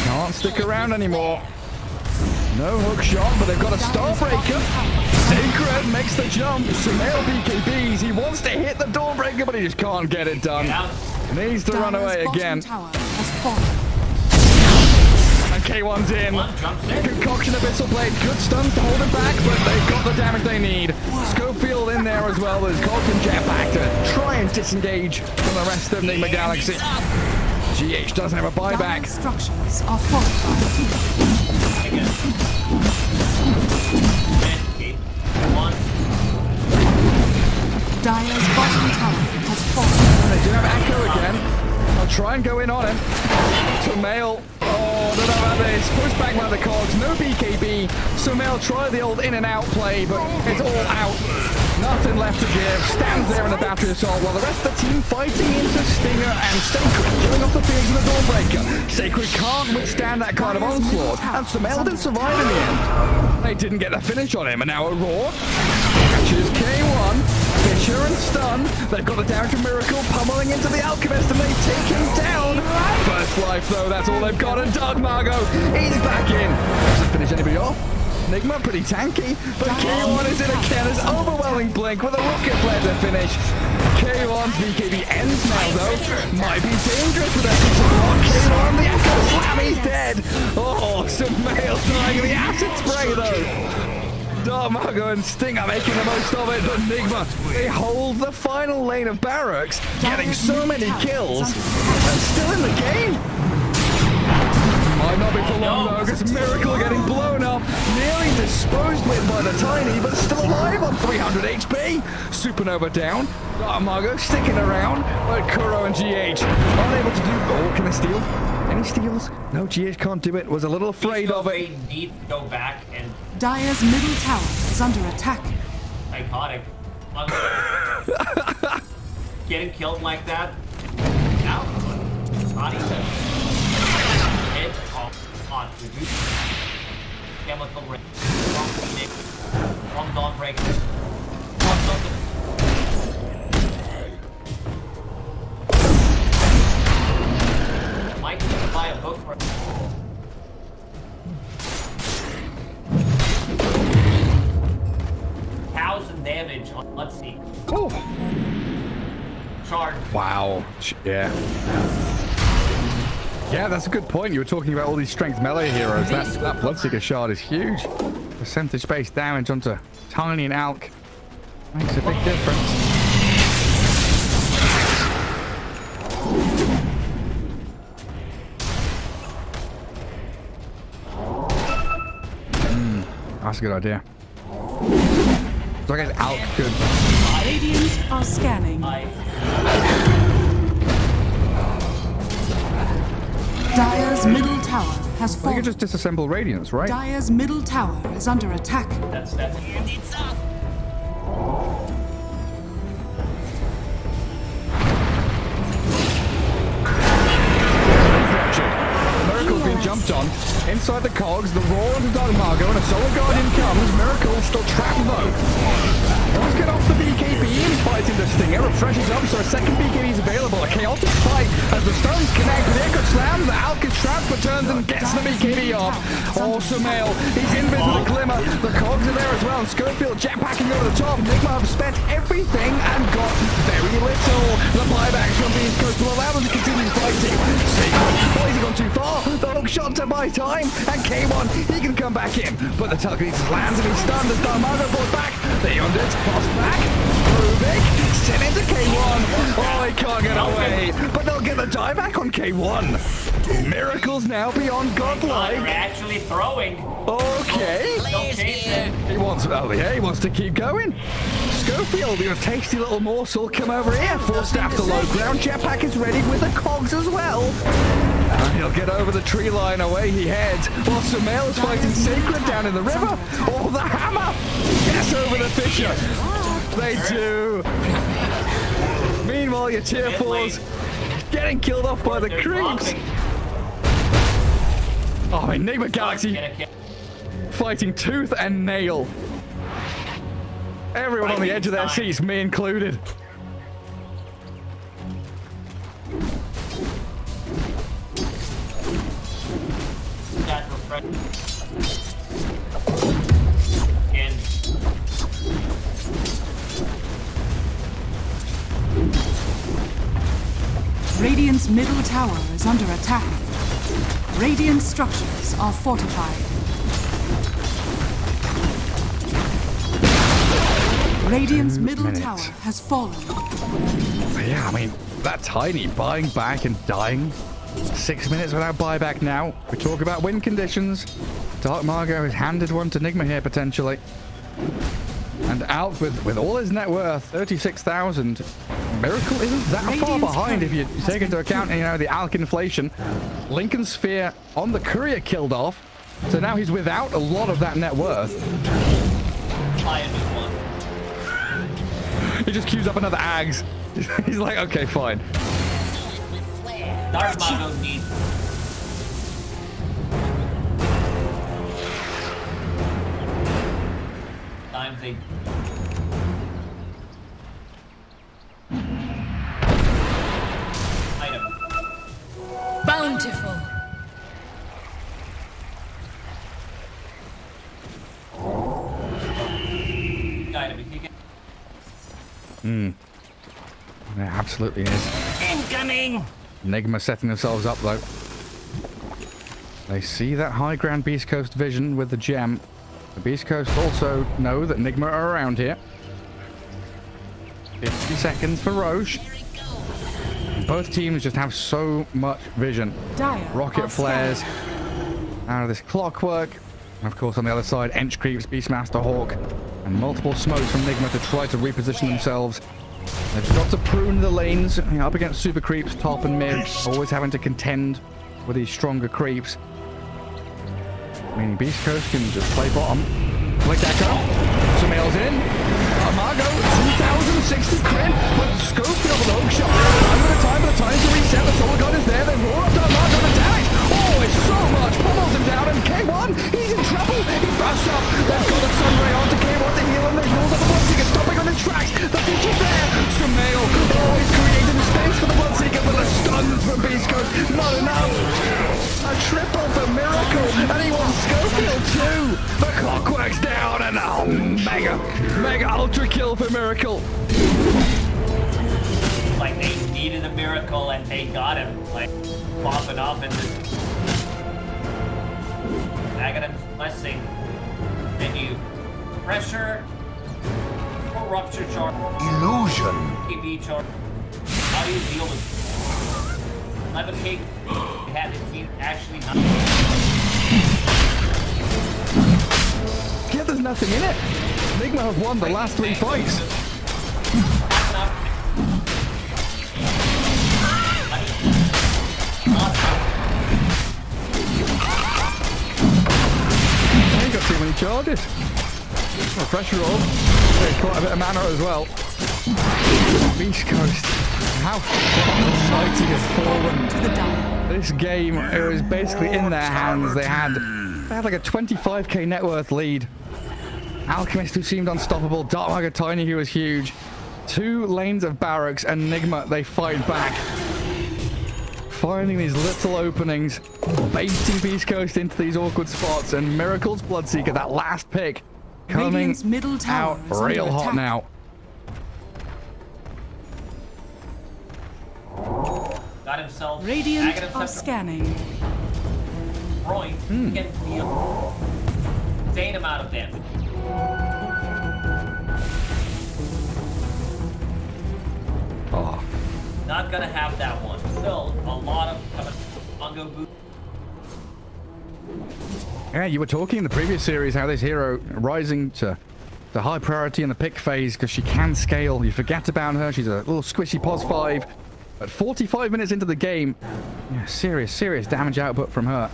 can't stick around anymore. No hook shot, but they've got a Starbreaker. Sacred makes the jump. Sumail BKBs. He wants to hit the Doorbreaker, but he just can't get it done. Needs to run away again. And K1's in. Concoction Abyssal Blade. Good stuns to hold him back, but they've got the damage they need. Schofield in there as well. There's Colt and Jetpack to try and disengage from the rest of Nigma Galaxy. GH doesn't have a buyback. Structures are fortified. Dire's bottom tower has fallen. They do have Echo again. I'll try and go in on him. Sumail. Oh, I don't know about this. Pushed back by the cogs. No BKB. Sumail tried the old in and out play, but it's all out. Nothing left to give. Stands there in the battery assault while the rest of the team fighting into Stinger and Sacred, killing off the Phoenix and the Dawnbreaker. Sacred can't withstand that kind of onslaught, and Sumail didn't survive in the end. They didn't get the finish on him, and now Aurora catches K1. Fisher and stun. They've got the damage from Miracle pummeling into the Alchemist, and they take him down. First life, though, that's all they've got. And Doug Margo, he's back in. Doesn't finish anybody off. Nigma pretty tanky, but K1 is in again. It's overwhelming blink with a rocket flare to finish. K1's BKB ends now, though. Might be dangerous with that block. K1, the Echo Slam, he's dead. Oh, Sumail dying in the acid spray, though. Darmago and Stinger making the most of it, but Nigma, they hold the final lane of barracks, getting so many kills, and still in the game. Might not be for long though, because Miracle getting blown up, nearly disposed with by the Tiny, but still alive on 300 HP. Supernova down, Darmago sticking around, but Kuro and GH unable to do. Oh, can they steal? Any steals? No, GH can't do it. Was a little afraid of it. Need to go back and. Dire's middle tower is under attack. Iconic. Getting killed like that. Now, not even. Hit off on chemical ring. Wrong Phoenix. Wrong Dawnbreaker. Might need to buy a book for. Damage on, let's see. Oh. Shard. Wow. Yeah. Yeah, that's a good point. You were talking about all these strength melee heroes. That Bloodseeker shard is huge. Percentage-based damage onto Tiny and Alk makes a big difference. That's a good idea. So I guess Alk could. Radiant are scanning. Dire's middle tower has fallen. You could just disassemble Radiance, right? Dire's middle tower is under attack. That's and it's up. Miracle's been jumped on. Inside the cogs, the roar of the Darmago, and a Solar Guardian comes. Miracle's still trapped though. Let's get off the BKB and fight into Stinger. Refreshes up, so a second BKB is available. A chaotic fight as the stones connect. The Echo slams, the Alk is trapped, but turns and gets the BKB off. Awesome Sumail, he's in with a glimmer. The cogs are there as well. And Schofield jetpacking over the top. Nigma have spent everything and got very little. The buybacks from Beastcoast will allow them to continue fighting. Sacred, he's gone too far. The hook shot to buy time, and K1, he can come back in. But the telekinesis lands and he's stunned as Darmago brought back. The Yondits pass back. Rubik sent into K1. Oh, he can't get away. But they'll get the die back on K1. Miracles now beyond godlike. They're actually throwing. Okay. He wants, oh yeah, he wants to keep going. Schofield, your tasty little morsel, come over here. Full staff to low ground. Jetpack is ready with the cogs as well. And he'll get over the tree line, away he heads. While Sumail is fighting Sacred down in the river. Oh, the hammer gets over the Fisher. They do. Meanwhile, your tier 4s getting killed off by the creeps. Oh, Nigma Galaxy fighting tooth and nail. Everyone on the edge of their seats, me included. Radiant's middle tower is under attack. Radiant structures are fortified. Radiant's middle tower has fallen. Yeah, I mean, that Tiny buying back and dying. 6 minutes without buyback now. We talk about win conditions. Dark Margot has handed one to Nigma here, potentially. And out with all his net worth, 36,000. Miracle isn't that far behind if you take into account, you know, the alk inflation. Lincoln Sphere on the courier killed off. So now he's without a lot of that net worth. He just queues up another Ags. He's like, okay, fine. Dark Margot needs. Times 8. Item. Bountiful. Item if you get. It absolutely is. Incoming! Nigma setting themselves up, though. They see that high ground Beastcoast vision with the gem. The Beastcoast also know that Nigma are around here. 50 seconds for Roche. Both teams just have so much vision. Rocket flares out of this clockwork. And of course, on the other side, Ench creeps, Beastmaster Hawk, and multiple smokes from Nigma to try to reposition themselves. They've got to prune the lanes, you know, up against super creeps, top and mid, always having to contend with these stronger creeps. Meaning Beastcoast can just play bottom. Like Echo. Sumail's in. Margot, 2,060 crit, but Schofield with a hook shot. Time for the time to reset. The Solar God is there. They roar up to Margot and damage. Oh, it's so much. Pummels him down, and K1, he's in trouble. He busts up. They've got a Sunray onto K1 to heal him. They heals up the Bloodseeker, stopping on his tracks. The feature's there. Sumail, oh, he's creating space for the Bloodseeker, but the stuns from Beastcoast. Not enough. A triple for Miracle, and he wants Schofield too. The clockwork's down, and oh, mega ultra kill for Miracle. Like they needed a miracle and they got him. Like popping off in this. Agadam's blessing. Then you pressure or rupture charge. Illusion. KB charge. How do you deal with 11K? Had the team actually not. Yeah, there's nothing in it. Nigma have won the last 3 fights. I ain't got too many charges. Well, pressure roll. There's quite a bit of mana as well. Beastcoast. How far the mighty has fallen. This game, it was basically in their hands. They had like a 25k net worth lead. Alchemist, who seemed unstoppable. Dark Margot Tiny, who was huge. 2 lanes of barracks, and Nigma, they fight back. Finding these little openings, baiting Beastcoast into these awkward spots, and Miracle's Bloodseeker, that last pick, coming middle tower out real hot now. Got himself. Radiant are scanning. Roy can deal insane amount of damage. Oh. Not gonna have that one. Still a lot of Mongo boot. Yeah, you were talking in the previous series how this hero rising to high priority in the pick phase because she can scale. You forget about her. She's a little squishy pos 5. But 45 minutes into the game, yeah, serious damage output from her.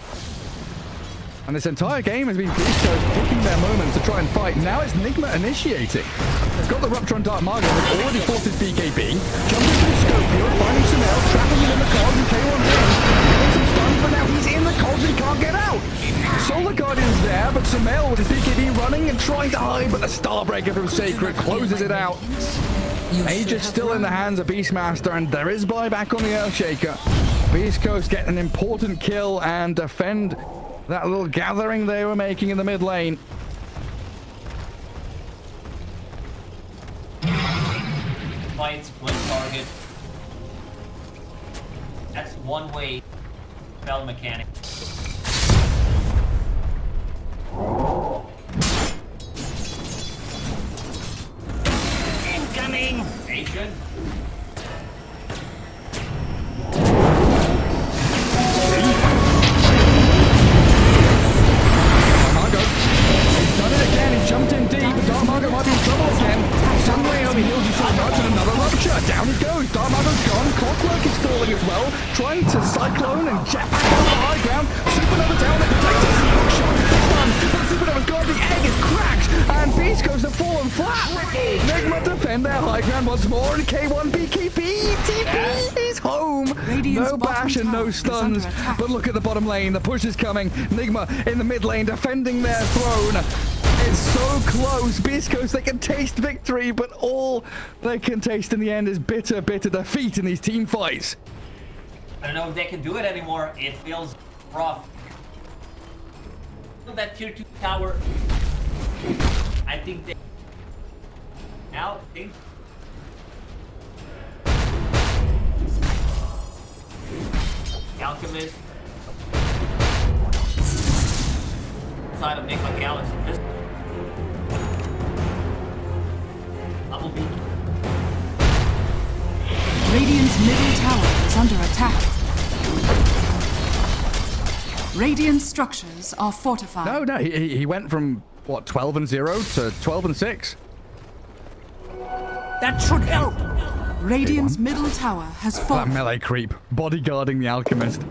And this entire game has been Beastcoast picking their moments to try and fight. Now it's Nigma initiating. They've got the Rupture on Dark Margot, who's already forced his BKB. Jumping through Schofield, finding Sumail, trapping him in the cogs, and K1's in. Getting some stuns, but now he's in the cogs and he can't get out. Solar Guardian's there, but Sumail with his BKB running and trying to hide, but the Starbreaker from Sacred closes it out. Age is still in the hands of Beastmaster, and there is buyback on the Earthshaker. Beastcoast get an important kill and defend that little gathering they were making in the mid lane. Fight split target. That's one way spell mechanic. Incoming! Nation. He jumped in deep. Darmago might be in trouble again. Sunray only heals you so much and another rupture. Down he goes. Darmago's gone. Clockwork is falling as well. Trying to cyclone and jetpack on the high ground. Supernova down at protected. Shot. Stunned. But Supernova's gone. The egg is cracked. And Beastcoast have fallen flat. Nigma defend their high ground once more. And K1 BKB. TP is home. No bash and no stuns. But look at the bottom lane. The push is coming. Nigma in the mid lane defending their throne. It's so close. Beastcoast, they can taste victory, but all they can taste in the end is bitter, bitter defeat in these team fights. I don't know if they can do it anymore. It feels rough. That tier 2 tower. I think they... Now, Alchemist. Side of Nigma Galaxy. Radiant's middle tower is under attack. Radiant structures are fortified. No, he went from, what, 12-0 to 12-6? That should help. Radiant's middle tower has fallen. That melee creep, bodyguarding the Alchemist.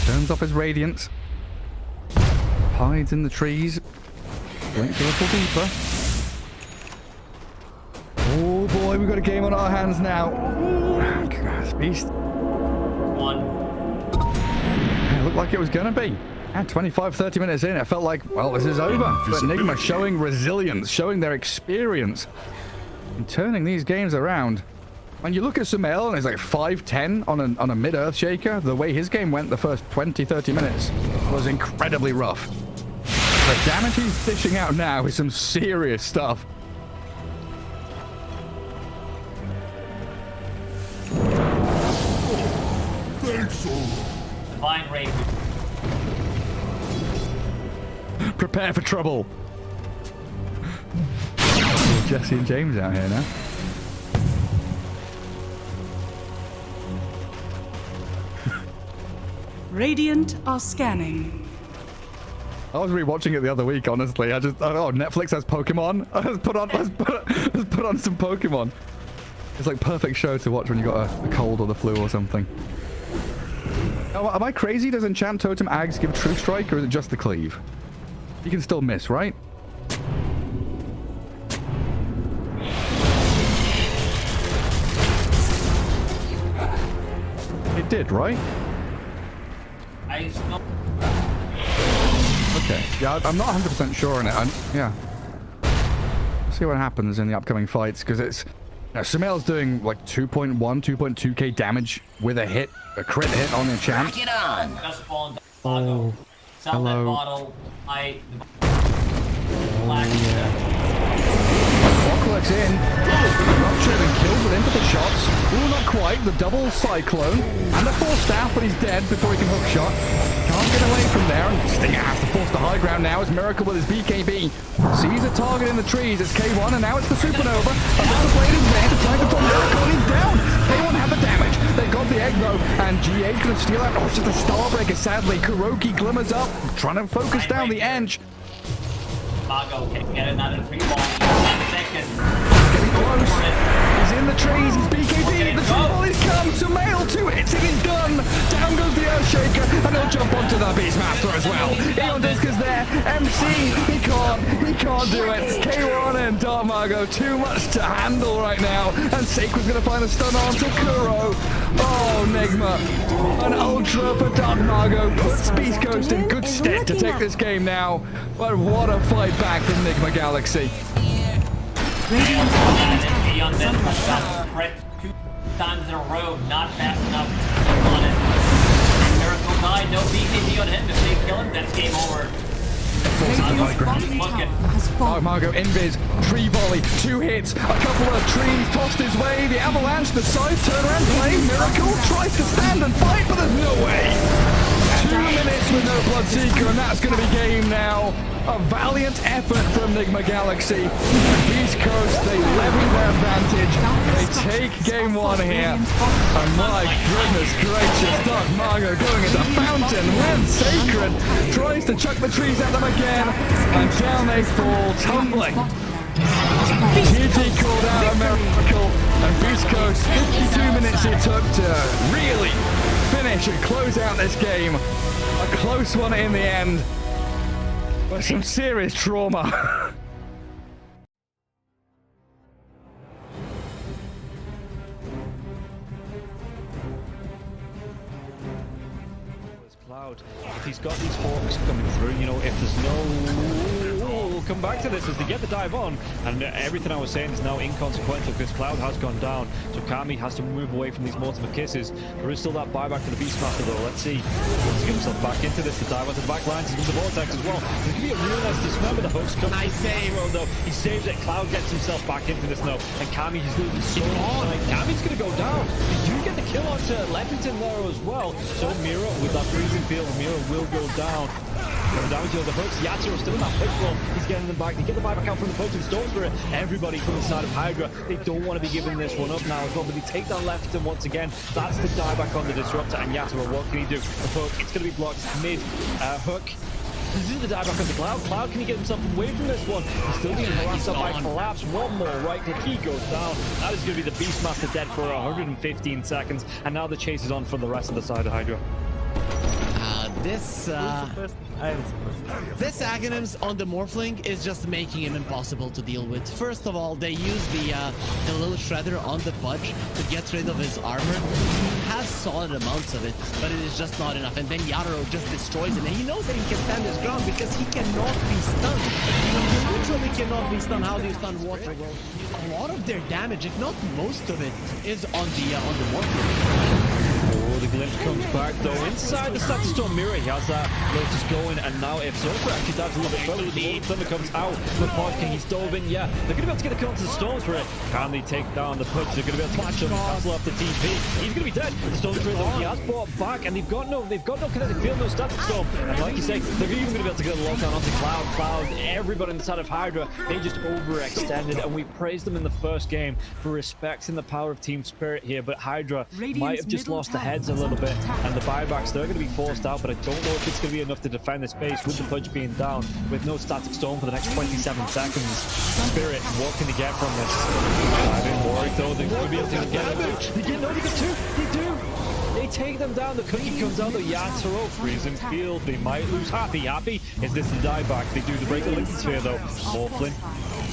Turns off his radiance. Hides in the trees. Blinks a little deeper. Oh boy, we've got a game on our hands now. Beast. One. It looked like it was gonna be. And 25-30 minutes in, it felt like, well, this is over. But Nigma showing resilience, showing their experience in turning these games around. When you look at Sumail, and he's like 5-10 on a mid-earth shaker, the way his game went the first 20-30 minutes was incredibly rough. The damage he's dishing out now is some serious stuff. Divine Raven. Prepare for trouble. Jesse and James out here now. Radiant are scanning. I was rewatching it the other week, honestly. Oh, Netflix has Pokemon. Let's put on some Pokemon. It's like perfect show to watch when you got a cold or the flu or something. Oh, am I crazy? Does Enchant Totem Ags give True Strike, or is it just the Cleave? You can still miss, right? It did, right? I smell. Okay. Yeah, I'm not 100% sure on it. Yeah. We'll see what happens in the upcoming fights, because it's... Now, Sumail's doing like 2.1, 2.2k damage with a hit, a crit hit on Enchant. Get on. Just spawned. Oh, Sell that hello. bottle. Clockwork's in. Ruptured and killed with infinite shots. Ooh, not quite. The double cyclone. And the full staff, but he's dead before he can hook shot. Can't get away from there. And Stinger has to force the high ground now as Miracle with his BKB. Sees a target in the trees. It's K1, and now it's the Supernova. Another blade is there to try to pull Miracle, and he's down. K1 had the damage. They got the egg though, and GA could steal out. Oh, it's just a Starbreaker, sadly. Kuroki glimmers up, trying to focus down the edge. Mago can get another 3 ball in 10 seconds. Getting close. He's in the trees. He's BKB. The 3 ball is come. Sumail 2 hits and he's done. Down goes the Earthshaker, and he'll jump onto the Beastmaster as well. Eon Disc is there. MC, he can't do it. K1 and Darmago, too much to handle right now. And Sacred's going to find a stun on to Kuro. Oh, Nigma. An ultra for Darmago puts Beastcoast in good stead to take this game now. But what a fight back from Nigma Galaxy. Eon then got crit 2 times in a row, not fast enough on it. Miracle died, no BKB on him. If they kill him, that's game over. Margo, Invis, tree volley, 2 hits, a couple of trees tossed his way, the avalanche, the side turnaround play, Miracle tries to stand and fight, but there's no way. with no Bloodseeker, and that's going to be game now. A valiant effort from Nigma Galaxy. Beastcoast, they levy their advantage. They take game one here. And my goodness gracious, Dark Margo going into Fountain when Sacred tries to chuck the trees at them again. And down they fall, tumbling. GG called out a miracle, and Beastcoast, 52 minutes it took to really finish and close out this game. A close one in the end, but some serious trauma. Cloud, if he's got these hawks coming through, you know, if there's no... We'll come back to this as they get the dive on, and everything I was saying is now inconsequential because Cloud has gone down, so Kami has to move away from these Mortimer Kisses. There is still that buyback for the Beastmaster though. Let's see. He wants to get himself back into this. The dive onto the back lines into the Vortex as well. There's going to be a real nice dismember. The hooks come. Nice save. Though. He saves it. Cloud gets himself back into this now, and Kami is losing so much. Kami's going to go down. They do get the kill onto Leppington there as well. So Mira with that freezing field, Mira will go down. Damage on the hooks. Yatsuo still in that push roll. He's getting them back. They get the buyback out from the potent storm spirit. Everybody from the side of Hydra. They don't want to be giving this one up now as well, but they take down Leppington once again. That's the dieback on the disruptor, and Yatsuo, what can he do? The hook, it's going to be blocked mid hook. This is the dieback on the Cloud. Cloud, can he get himself away from this one? He's still being harassed up by Collapse. One more right click, he goes down. That is going to be the Beastmaster dead for 115 seconds, and now the chase is on for the rest of the side of Hydra. This Aghanims on the Morphling is just making him impossible to deal with. First of all, they use the little shredder on the Pudge to get rid of his armor. He has solid amounts of it, but it is just not enough. And then Yatoro just destroys him, and he knows that he can stand his ground because he cannot be stunned. He literally cannot be stunned. How do you stun water? Well, a lot of their damage, if not most of it, is on the Morphling. Oh, the glimpse comes back though. Inside the Static Storm Mirror, he has that Lotus going, and now if Zofra actually dives a little bit further, the Thunder comes out. McPod King, he's dove in, yeah. They're going to be able to get the counter to the Storms for it. Can they take down the Pudge? They're going to be able to catch him and cancel off the TP. He's going to be dead. The Storm Spirit though, he has brought back, and they've got no kinetic field, no Static Storm. And like you say, they're even going to be able to get a lockdown onto Cloud. Everybody inside of Hydra, they just overextended, and we praised them in the first game for respecting the power of Team Spirit here, but Hydra might have just lost the heads a little bit, and the buybacks, they're going to be forced out, but I don't know if it's going to be enough to defend this base with the Pudge being down, with no Static Storm for the next 27 seconds. Spirit, what can they get from this? I've been worried though, they're going to be able to get damage. They get two, they do! They take them down, the cookie comes out, the Yatsuo, freezing field, they might lose Happy. Is this the dieback? They do the break the Lincoln Sphere though. Morphling.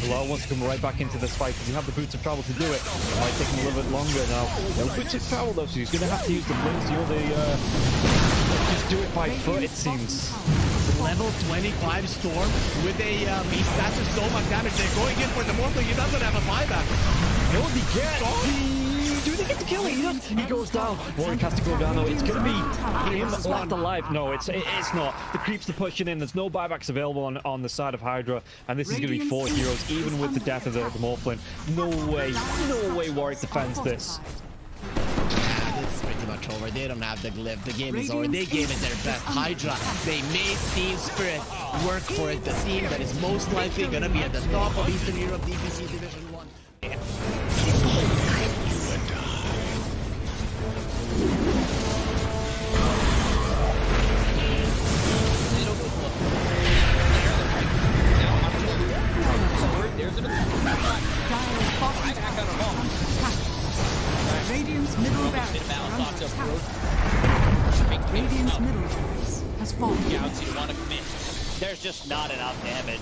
Bilal wants to come right back into this fight because you have the boots of travel to do it. It might take him a little bit longer now. No boots of travel though, so he's going to have to use the blinks, you know, just do it by foot, it seems. Level 25 Storm with a Beast Master, so much damage. They're going in for the Morphling. He doesn't have a buyback. No, they get. Do they get the kill? He goes down. Warwick has to go down though. It's going to be him left alive. No, it's not. The creeps are pushing in. There's no buybacks available on the side of Hydra, and this is going to be 4 heroes, even with the death of the Morphling. No way Warwick defends this. It's pretty much over. They don't have the glyph. The game is over. They gave it their best. Hydra, they made Team Spirit work for it. The team that is most likely going to be at the top of Eastern Europe DPC Division 1. Radiant's middle barracks are under attack. Radiant's middle barracks has fallen. Scouts, you want to commit. There's just not enough damage.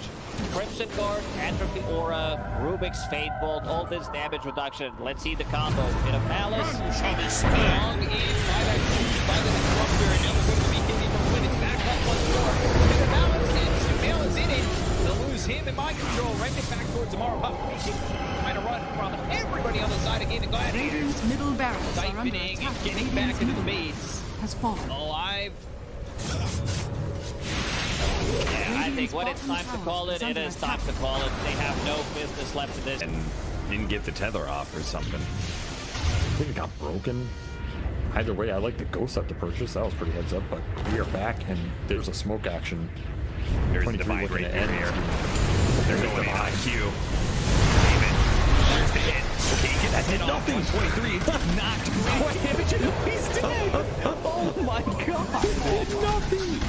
Crimson Guard, Atrophy Aura, Rubik's Fate Bolt, all this damage reduction. Let's see the combo. Bit of Malice. Shall be strong in by that by the disruptor, and now they're going to be hitting from winning back up once more. Bit of Malice, and Malice in it. They'll lose him in mind control. Right back towards Amara Pup. Trying to run from everybody on the side of Gaimin Gladiators. Radiant's middle barracks are under Siphoning attack. and getting back into the base. Has fallen. Alive. Yeah, I think when it's time to call it, it is time to call it. They have no business left in this. And didn't get the tether off or something. I think it got broken. Either way, I like the ghost up to purchase. That was pretty heads up, but we are back and there's a smoke action. There's the divide right there. They're going in on Q. There's the hit. Okay, get that hit off. 123. Knocked great damage and he's dead. Oh my god. Nothing.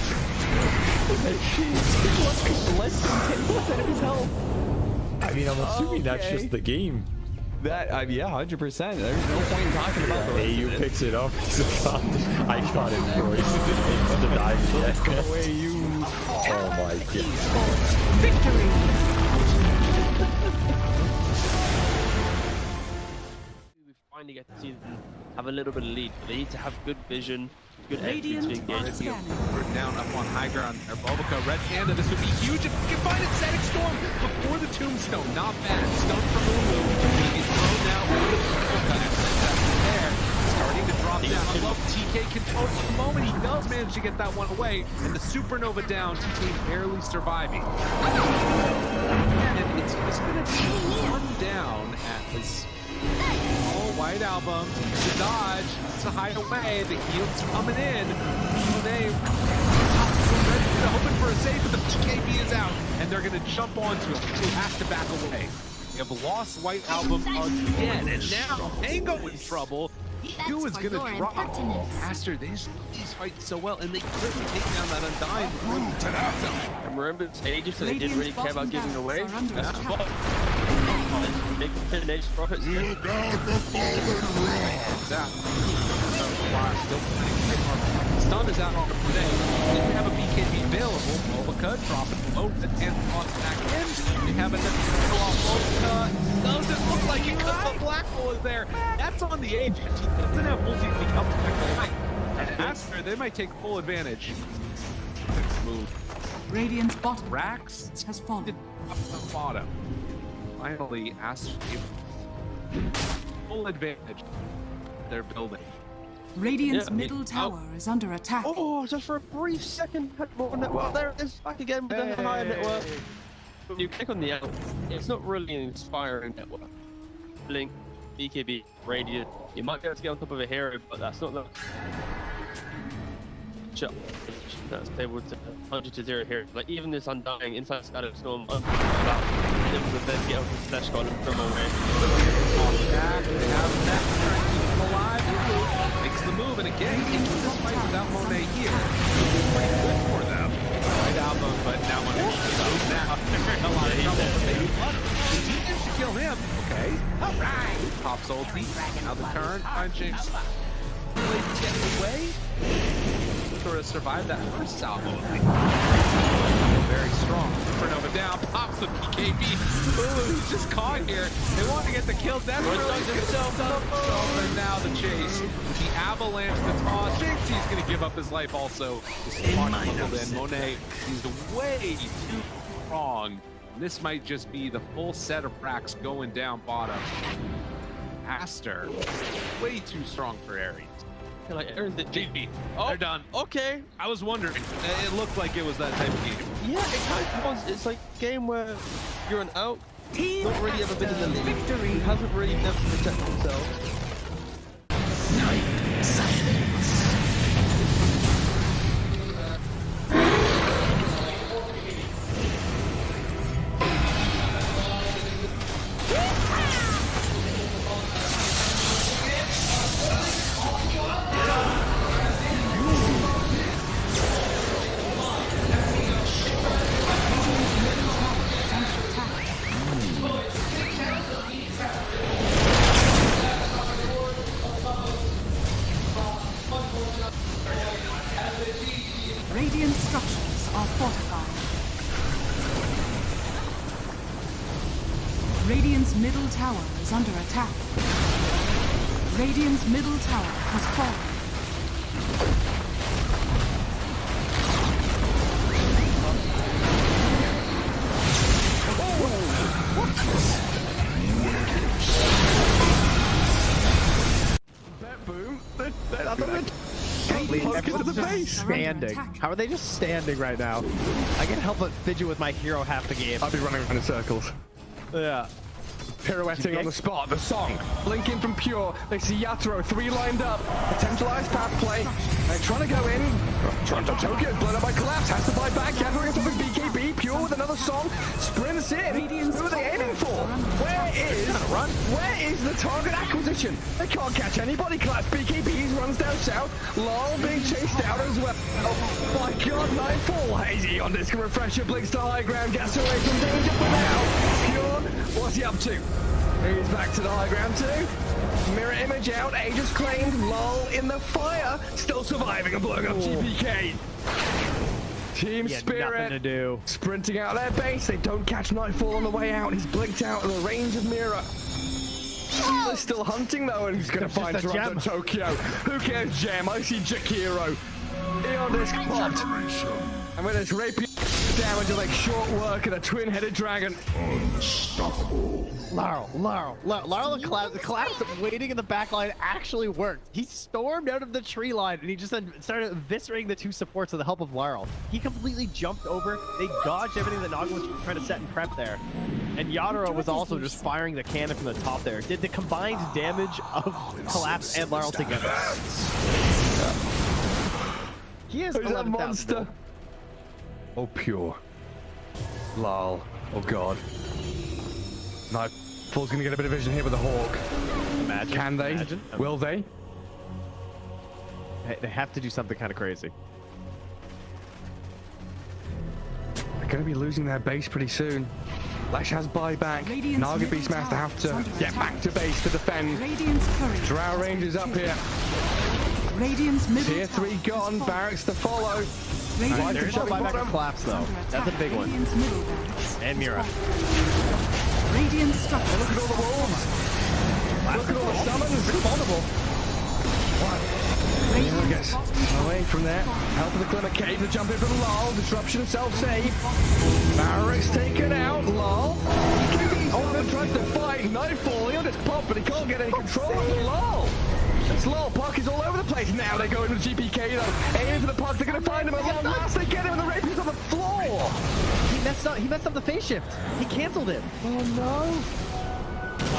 Less than 10% of his health. I mean, I'm assuming that's just the game. That, yeah, 100%. There's no point in talking about the rest AU of it. picks it up. I got it, bro. It's the dive yet. Oh my god. Victory! We finally get to see them have a little bit of lead, but they need to have good vision, good entry to engage. We're down up on high ground. Our Bulbaca, Red Panda, this would be huge if we can find it. Static Storm before the Tombstone. Not bad. Stone from Lulu. He's thrown now over the Bulbaca. There. Starting to drop down. I love TK control for the moment. He does manage to get that one away. And the Supernova down. TK barely surviving. And it's just going to be one down at this. Oh, White Album, the dodge, to hide away, the heal's coming in. They hoping for a save, but the PKB is out, and they're going to jump onto him. He has to back away. They have lost White Album again, and now Tango in trouble. Q is going to drop. Aster, these fight so well, and they quickly take down that Undying. And remember, it's ages, so they didn't really care about giving away. That's what. Big finish, profits. Stun is out on the play. We have a BKB available. Bulbaca dropping low and toss back in. We have another off Bulbaca. Doesn't look like it because the black hole is there. That's on the edge. He doesn't have multi when he comes back to light. And Aster, they might take full advantage. Move. Radiant's bottom Rax has fallen. Up the bottom. Finally, Aster full advantage. They're building. Radiant's middle tower is under attack. Oh, just for a brief second, had more network. There it is, back again with the higher network. When you click on the L, it's not really an inspiring network. Blink, BKB, Radiant. You might be able to get on top of a hero, but that's not the that's able to 100-0 here. Like even this Undying inside Static Storm, able to then get over the Slash Golem from away. They have that trying to keep him alive. Makes the move, and again, into this fight without Monet here. It's pretty good for them. Right album, but now Monet goes now. They're in a lot of trouble. Maybe the team should kill him. Okay. Alright. Pops ulti. Now the turn. Punching. Getting away. Sort of survived that first salvo. Very strong. Supernova down. Pops the PKB. Ooh, he's just caught here. They want to get the kill. That's really himself up. And now the chase. The avalanche, the toss. Thinks he's going to give up his life also. Monet, he's way too strong. This might just be the full set of racks going down bottom. Aster, way too strong for Ares. Like Aaron's the GP. Oh, they're done. Okay. I was wondering. It looked like it was that type of game. Yeah, it kind of was. It's like a game where you're an out. Not really ever been in the league. Victory. He hasn't really never protected himself. Radiant structures are fortified. Radiant's middle tower is under attack. Radiant's middle tower has fallen. Standing. How are they just standing right now? I can't help but fidget with my hero half the game. I'll be running around in circles. Yeah. Pirouetting on the spot, the song. Blinking from Pure. They see Yatoro, 3 lined up. Potentialized path play. They're trying to go in. Toronto Tokyo is blown up by Collapse. Has to fight back. Yatoro gets off his BKB. Pure with another song. Sprints in. Who are they aiming for? Where is the target acquisition? They can't catch anybody. Collapse BKBs runs down south. Lol being chased out as well. Oh my god, Nightfall. Hazy on disc refresher. Blinks to high ground. Gets away from danger for now. Pure, what's he up to? He's back to the high ground too. Mirror image out, Aegis claimed, lol in the fire, still surviving and blowing up GPK. Team Spirit to do. Sprinting out their base. They don't catch Nightfall on the way out. He's blinked out of the range of Mirror. They're still hunting though, and he's going to find Toronto Tokyo. Who cares, Gem? I see Jakiro. Eon disc popped. And with this rapier damage will make short work of a twin-headed dragon. Unstoppable. Laurel, the collapse waiting in the back line actually worked. He stormed out of the tree line and he just then started eviscerating the 2 supports with the help of Laurel. He completely jumped over. They dodged everything that Nogma was trying to set and prep there. And Yatoro was also just firing the cannon from the top there. Did the combined damage of Collapse and Laurel together. He is a monster. Oh, Pure. Lol. Oh, God. Nightfall's going to get a bit of vision here with the Hawk. Imagine. Can they? Imagine. Will they? They have to do something kind of crazy. They're going to be losing their base pretty soon. Lash has buyback. Naga Beastmaster have to get back to base to defend. Drow Rangers up here. Tier 3 gone. Barracks to follow. There's no buyback of Collapse though. That's a big one. And Mira. Radiant structure. Look at all the wolves. Look at all the summons. It's vulnerable. Mira gets away from there. Help of the Glimmer Cave to jump in from Lol. Disruption self-save. Barracks taken out. Lol. Oh, tries to fight. Nightfall. He'll just pop, but he can't get any control of the Lol. This Lol puck is all over the place. Now they go into the GPK though. Aiming for the puck. They're going to find him at long last. They get him and the rapier's on the floor. He messed up the phase shift. He canceled it. Oh no.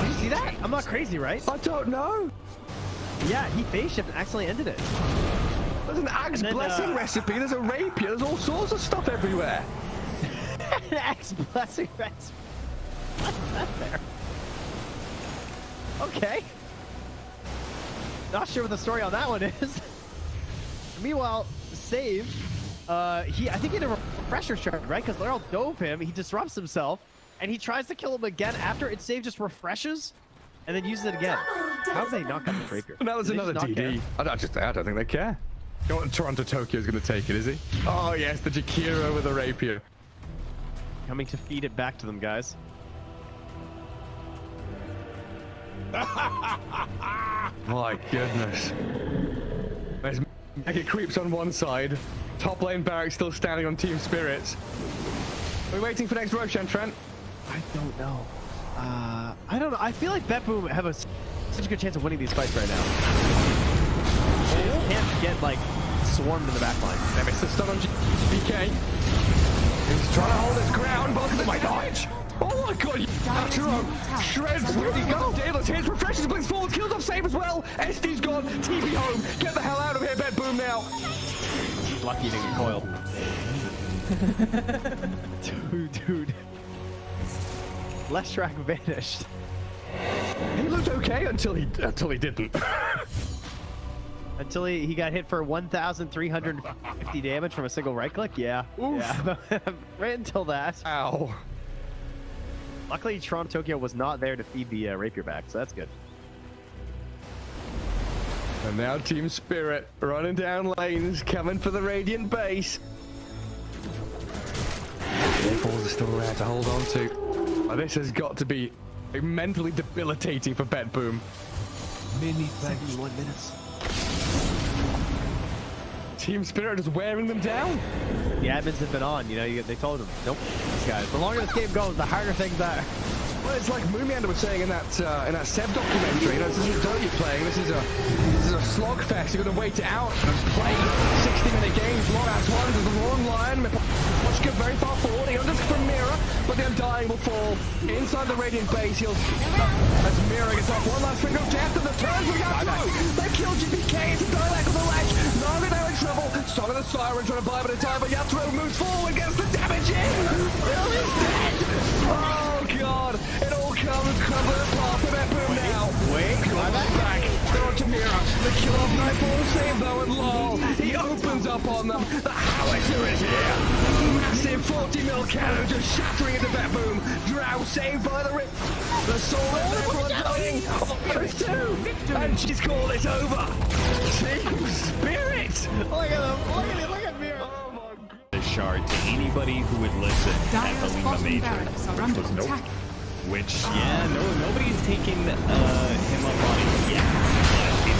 Did you see that? I'm not crazy, right? I don't know. Yeah, he phase shift and accidentally ended it. There's an Axe Blessing recipe. There's a rapier. There's all sorts of stuff everywhere. An Axe Blessing recipe. What's that there? Okay. Not sure what the story on that one is. Meanwhile, Save, I think he had a refresher shard, right? Because Laurel dove him, he disrupts himself, and he tries to kill him again after it Save just refreshes, and then uses it again. How did they not get the breaker? That was another DD. I don't think they care. Toronto Tokyo is going to take it, is he? Oh yes, the Jakiro with the rapier. Coming to feed it back to them, guys. My goodness. There's Mega Creeps on one side. Top lane Barracks still standing on Team Spirits. Are we waiting for next Roshan, Trent? I don't know. I don't know. I feel like BetBoom have such a good chance of winning these fights right now. They can't get, like, swarmed in the back line. They missed the stun on BK. He's trying to hold his ground, but look at my dodge. Oh my god, Yatoro shreds. Where'd he go? Daedalus hits, refreshes, blinks forward, kills off Save as well. SD's gone, TP home. Get the hell out of here, BetBoom now. Lucky to get coiled. Dude. Leshrac vanished. He looked okay until he didn't. Until he got hit for 1,350 damage from a single right click? Yeah. Yeah. Right until that. Ow. Luckily, Toronto Tokyo was not there to feed the rapier back, so that's good. And now Team Spirit running down lanes, coming for the Radiant base. Balls are still there to hold on to. This has got to be mentally debilitating for BetBoom. 71 minutes. Team Spirit is wearing them down. The admins have been on, they told them, nope, these guys. The longer this game goes, the harder things are. Well, it's like Moomiander was saying in that Seb documentary. This isn't Dota you're playing. This is a slogfest. You're gonna wait it out and play 60-minute games, long ass ones. There's a long line. Much get very far forward. He unders from Mira, but the Undying will fall inside the Radiant base. He'll as Mira gets off one last finger of death, and the turns we got through. They kill GPK. It's a direct on the ledge. Naga now in trouble. Song of the Siren trying to buy a bit of time, but Yatro moves forward, gets the damage in. Will is dead. Oh god! It all comes crumbling apart for that boom now. Wait, back. They're on to Mira. The kill off Nightfall save though, and lol. He opens up on them. The howitzer is here. Massive 40 mil cannon just shattering into that boom. Drow saved by the rip. The soul of everyone dying. Oh, there's two. And she's called it over. Team Spirit. Look at him. Look at him. Look at Mira. Oh my god. The shard to anybody who would listen at the Lima Major. Was nope. Which, yeah, nobody's taking him up on it yet. But if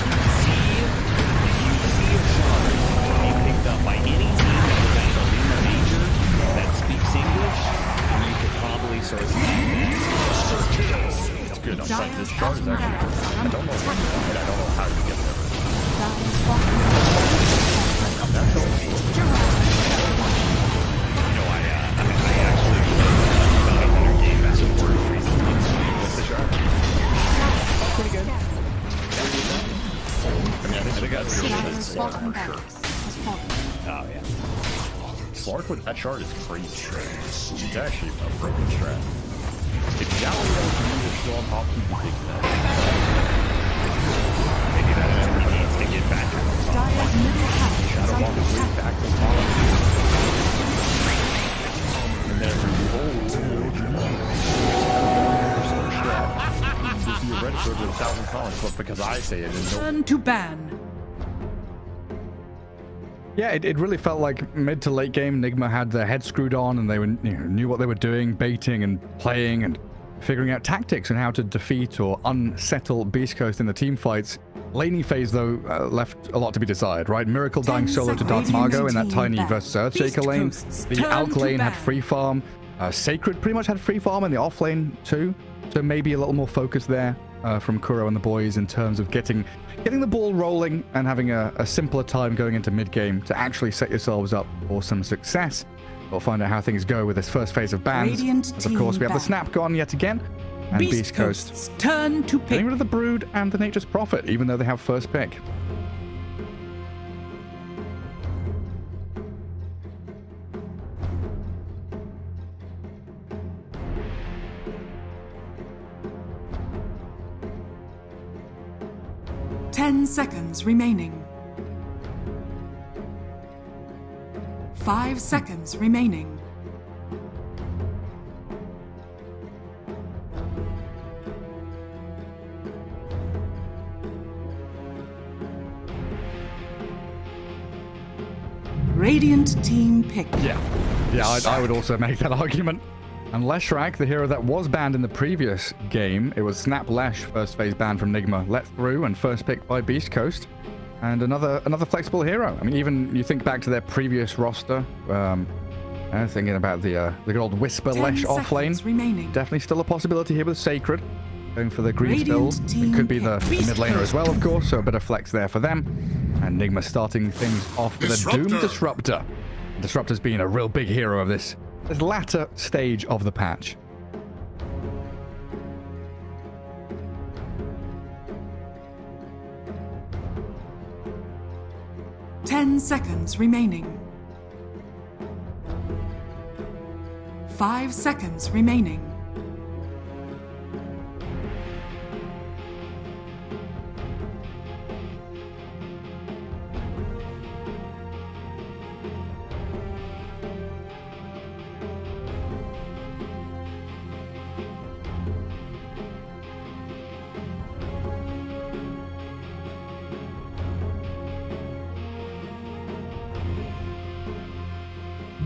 you see a shard being picked up by any team that was at the Lima Major that speaks English, you could probably source it. It's good. I'm sorry, this shard is actually good. I don't know what, but I don't know how to get there. That's all. I actually got a better game as a word recently with the shard. Pretty good. I mean, I think I got rid of Slark for sure. Oh, yeah. Slark with that shard is crazy. It's actually a broken strat. If Galileo is still on top, you can take that. Maybe that everybody needs to get back to the top. Shadow Walk is way back to the top. And then if you register with 1,000 comments, but because I say it, and Turn to ban. Yeah, it really felt like mid to late game, Nigma had their head screwed on, and they knew what they were doing, baiting and playing and figuring out tactics and how to defeat or unsettle Beastcoast in the team fights. Laning phase, though, left a lot to be desired, right? Miracle dying solo to Dark Margo in that tiny versus Earthshaker lane. The Alk lane had free farm. Sacred pretty much had free farm in the off lane too. So maybe a little more focus there from Kuro and the boys in terms of getting the ball rolling and having a simpler time going into mid-game to actually set yourselves up for some success. We'll find out how things go with this first phase of bans. As of course, we have the snap gone yet again. And Beastcoast turn to pick. Getting rid of the Brood and the Nature's Prophet, even though they have first pick. Ten seconds remaining. 5 seconds remaining. Radiant team pick. Yeah, I would also make that argument. And Leshrac, the hero that was banned in the previous game, it was Snap Lesh, first phase ban from Nigma, let through and first pick by Beastcoast. And another flexible hero. I mean, even you think back to their previous roster, thinking about the good old Whisper Lesh offlane. Definitely still a possibility here with Sacred. Going for the Greaves build. It could be the mid laner as well, of course, so a bit of flex there for them. And Nigma starting things off with a Doom Disruptor. Disruptor's been a real big hero of this latter stage of the patch. Ten seconds remaining. 5 seconds remaining.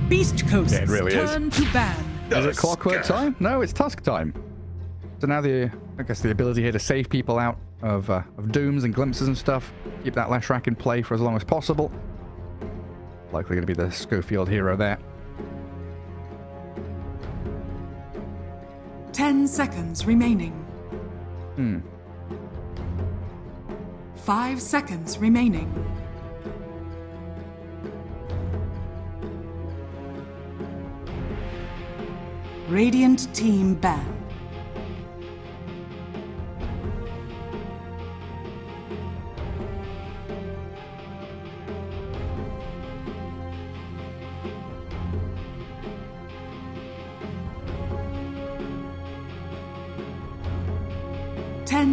Beastcoast. Yeah, it really turn is. To ban. Is it clockwork time? No, it's Tusk time. So now I guess the ability here to save people out of dooms and glimpses and stuff. Keep that Leshrac in play for as long as possible. Likely going to be the Schofield hero there. 10 seconds remaining. 5 seconds remaining. Radiant team ban.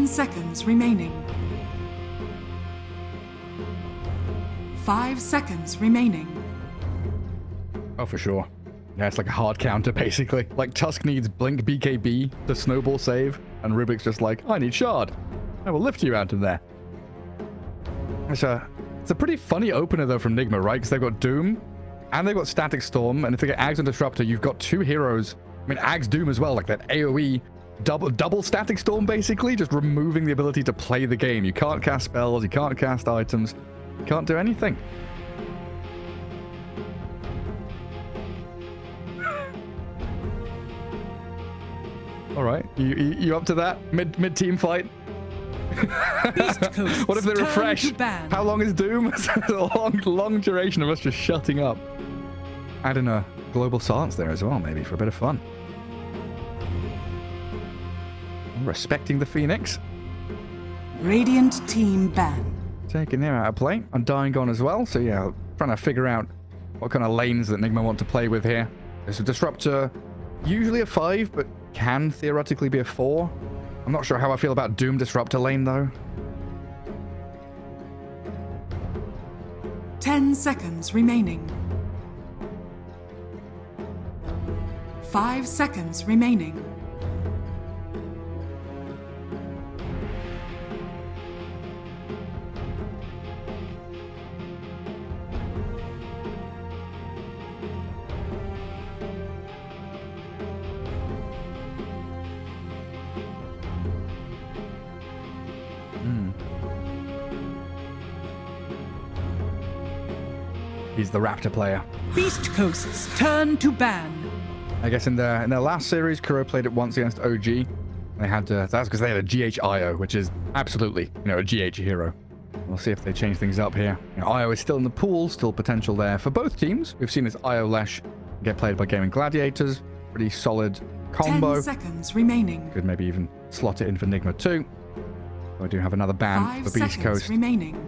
Seconds remaining. 5 seconds remaining. Oh, for sure. Yeah, it's like a hard counter, basically. Like, Tusk needs Blink BKB to snowball save, and Rubik's just like, I need Shard. I will lift you out of there. It's a pretty funny opener, though, from Nigma, right? Because they've got Doom, and they've got Static Storm, and if they get Ags and Disruptor, you've got two heroes. I mean, Ags Doom as well, like that AoE double Static Storm, basically, just removing the ability to play the game. You can't cast spells, you can't cast items, you can't do anything. All right, you up to that mid team fight? What if they refresh? How long is Doom? It's a long duration of us just shutting up. Add in a global silence there as well, maybe for a bit of fun. Respecting the Phoenix. Radiant team ban. Taking him out of play. Undying gone as well. So yeah, trying to figure out what kind of lanes that Nigma want to play with here. There's a Disruptor, usually a 5, but can theoretically be a 4. I'm not sure how I feel about Doom Disruptor lane though. 10 seconds remaining. 5 seconds remaining. He's the Raptor player. Beastcoast's turn to ban. I guess in their last series, Kuro played it once against OG. They had that's because they had a GH IO, which is absolutely, a GH hero. We'll see if they change things up here. IO is still in the pool, still potential there for both teams. We've seen this IO Lesh get played by Gaimin Gladiators. Pretty solid combo. 10 seconds remaining. Could maybe even slot it in for Nigma too. I do have another ban for Beastcoast. Remaining.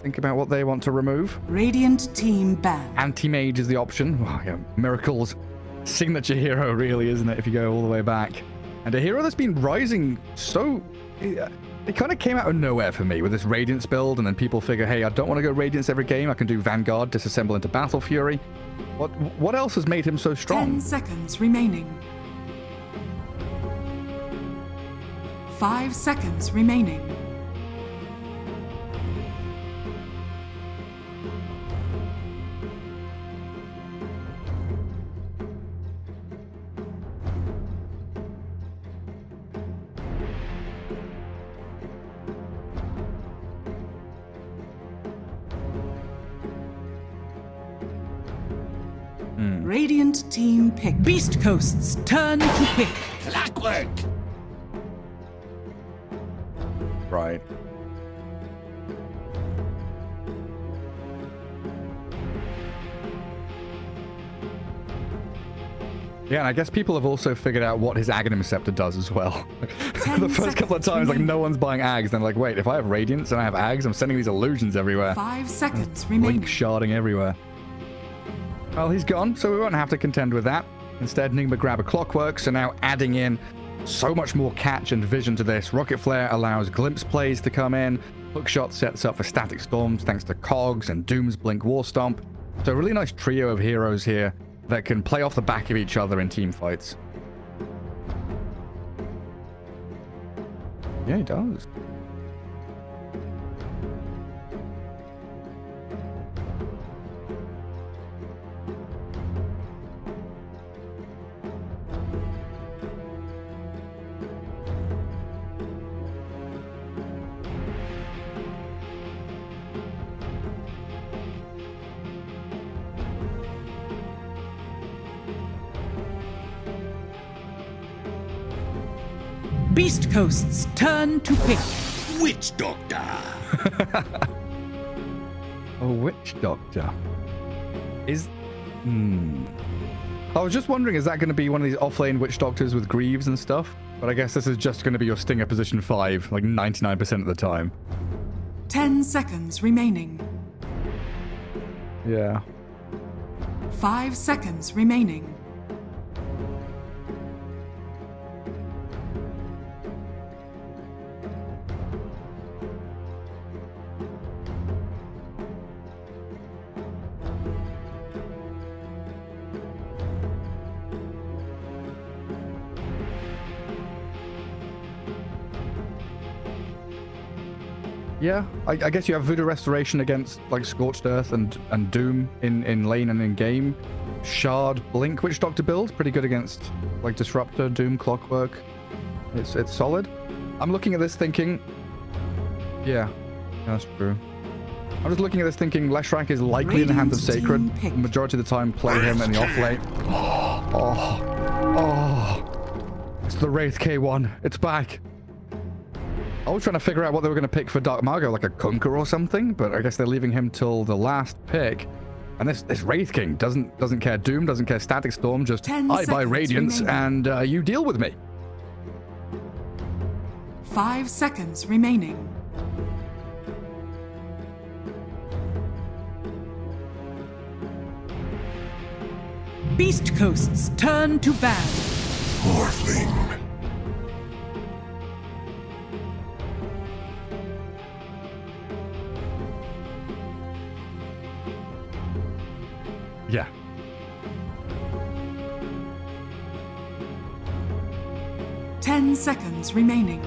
Think about what they want to remove. Radiant team ban. Anti-mage is the option. Oh, yeah, Miracle's signature hero, really, isn't it, if you go all the way back? And a hero that's been rising so... It kind of came out of nowhere for me with this Radiance build, and then people figure, hey, I don't want to go Radiance every game. I can do Vanguard, disassemble into Battle Fury. What else has made him so strong? 10 seconds remaining. 5 seconds remaining. Radiant team pick. Beastcoast's turn to pick. Clockwork. Right. Yeah, and I guess people have also figured out what his Aghanim Scepter does as well. The first couple of times, like, no one's buying Ags. Then like, wait, if I have Radiance and I have Ags, I'm sending these illusions everywhere. 5 seconds remaining. Blink sharding everywhere. Well, he's gone, so we won't have to contend with that. Instead, Nigma grab a Clockwork, so now adding in so much more catch and vision to this. Rocket Flare allows Glimpse plays to come in. Hookshot sets up for Static Storms thanks to Cogs and Doom's Blink War Stomp. So a really nice trio of heroes here that can play off the back of each other in team fights. Yeah, he does. Beastcoast's turn to pick. Witch Doctor. A Witch Doctor. I was just wondering, is that going to be one of these offlane witch doctors with greaves and stuff? But I guess this is just going to be your stinger position 5, like 99% of the time. 10 seconds remaining. Yeah. 5 seconds remaining. Yeah, I guess you have Voodoo Restoration against like Scorched Earth and Doom in lane and in game. Shard Blink Witch Doctor build, pretty good against like Disruptor, Doom, Clockwork. It's solid. I'm looking at this thinking, yeah, that's true. I'm just looking at this thinking Leshrac is likely in the hands of Sacred. The majority of the time play him in the off lane. It's the Wraith K1. It's back. I was trying to figure out what they were going to pick for Dark Margo, like a Kunkka or something, but I guess they're leaving him till the last pick. And this Wraith King doesn't care Doom, doesn't care Static Storm, just I buy Radiance and you deal with me. 5 seconds remaining. Beastcoast's turn to ban. Morphling. Yeah. Ten seconds remaining.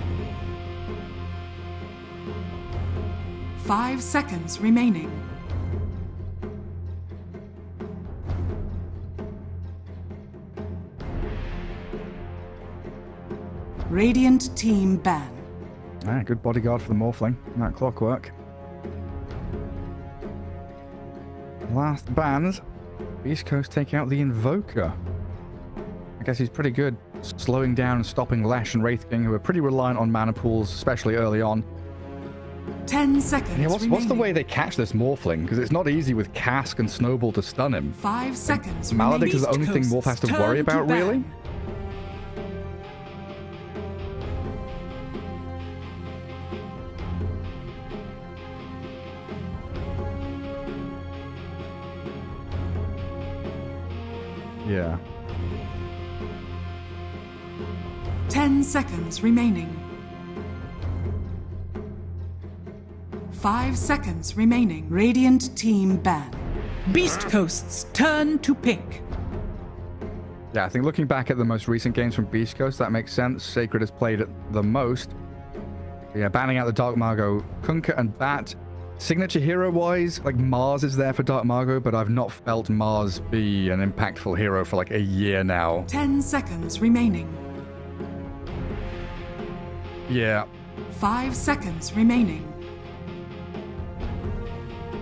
5 seconds remaining. Radiant team ban. Ah, good bodyguard for the Morphling. That Clockwork. Last bans. Beastcoast take out the Invoker. I guess he's pretty good slowing down and stopping Lesh and Wraith King, who are pretty reliant on mana pools, especially early on. 10 seconds Yeah, what's the way they catch this Morphling? Because it's not easy with Cask and Snowball to stun him. 5 seconds Maledict is the only thing Morph has to worry about, really? Yeah. 10 seconds remaining. 5 seconds remaining. Radiant team ban. Beastcoast's turn to pick. Yeah, I think looking back at the most recent games from Beastcoast, that makes sense. Sacred has played it the most. Yeah, banning out the Dark Margo, Kunkka and Bat. Signature hero-wise, like Mars is there for Dark Margo, but I've not felt Mars be an impactful hero for like a year now. 10 seconds remaining. Yeah. 5 seconds remaining.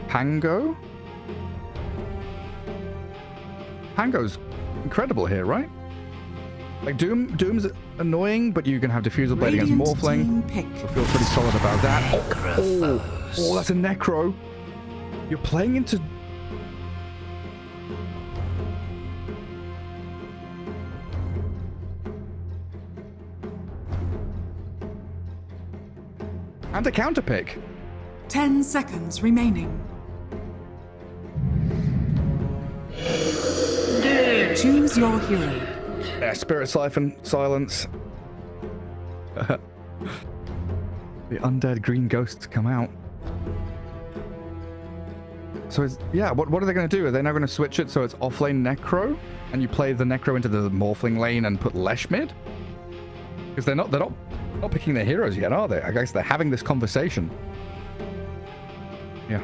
Pango? Pango's incredible here, right? Like Doom's annoying, but you can have Diffusal Blade against Morphling. I feel pretty solid about that. Oh, that's a Necro. You're playing into... And a counter pick. 10 seconds remaining. Choose your hero. Yeah, Spirit Siphon, Silence. The undead green ghosts come out. So it's, yeah, what are they going to do? Are they now going to switch it so it's offlane Necro? And you play the Necro into the Morphling lane and put Lesh mid? Because they're not picking their heroes yet, are they? I guess they're having this conversation. Yeah.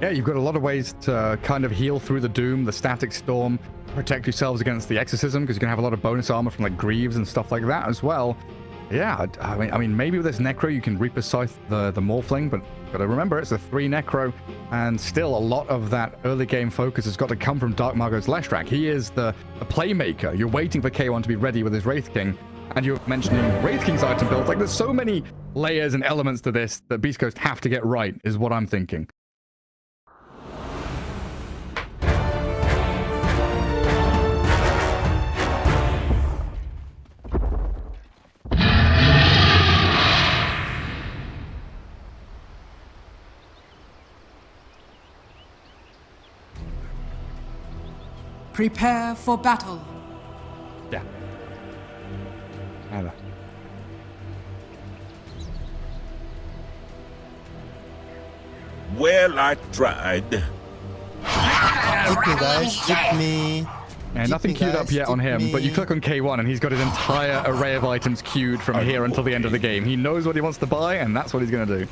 Yeah, you've got a lot of ways to kind of heal through the Doom, the Static Storm, protect yourselves against the Exorcism, because you're going to have a lot of bonus armor from like Greaves and stuff like that as well. Yeah, I mean, maybe with this Necro you can Reaper Scythe the Morphling, but got to remember it's a 3 Necro, and still a lot of that early game focus has got to come from Dark Margot's Leshrac. He is the playmaker. You're waiting for K1 to be ready with his Wraith King, and you're mentioning Wraith King's item build. Like, there's so many layers and elements to this that Beastcoast have to get right, is what I'm thinking. Prepare for battle. Yeah. Either. Well, I tried. Keep me, guys. Keep me. Yeah, nothing queued up yet on him, but you click on K1 and he's got his entire array of items queued from here until the end of the game. He knows what he wants to buy, and that's what he's going to do.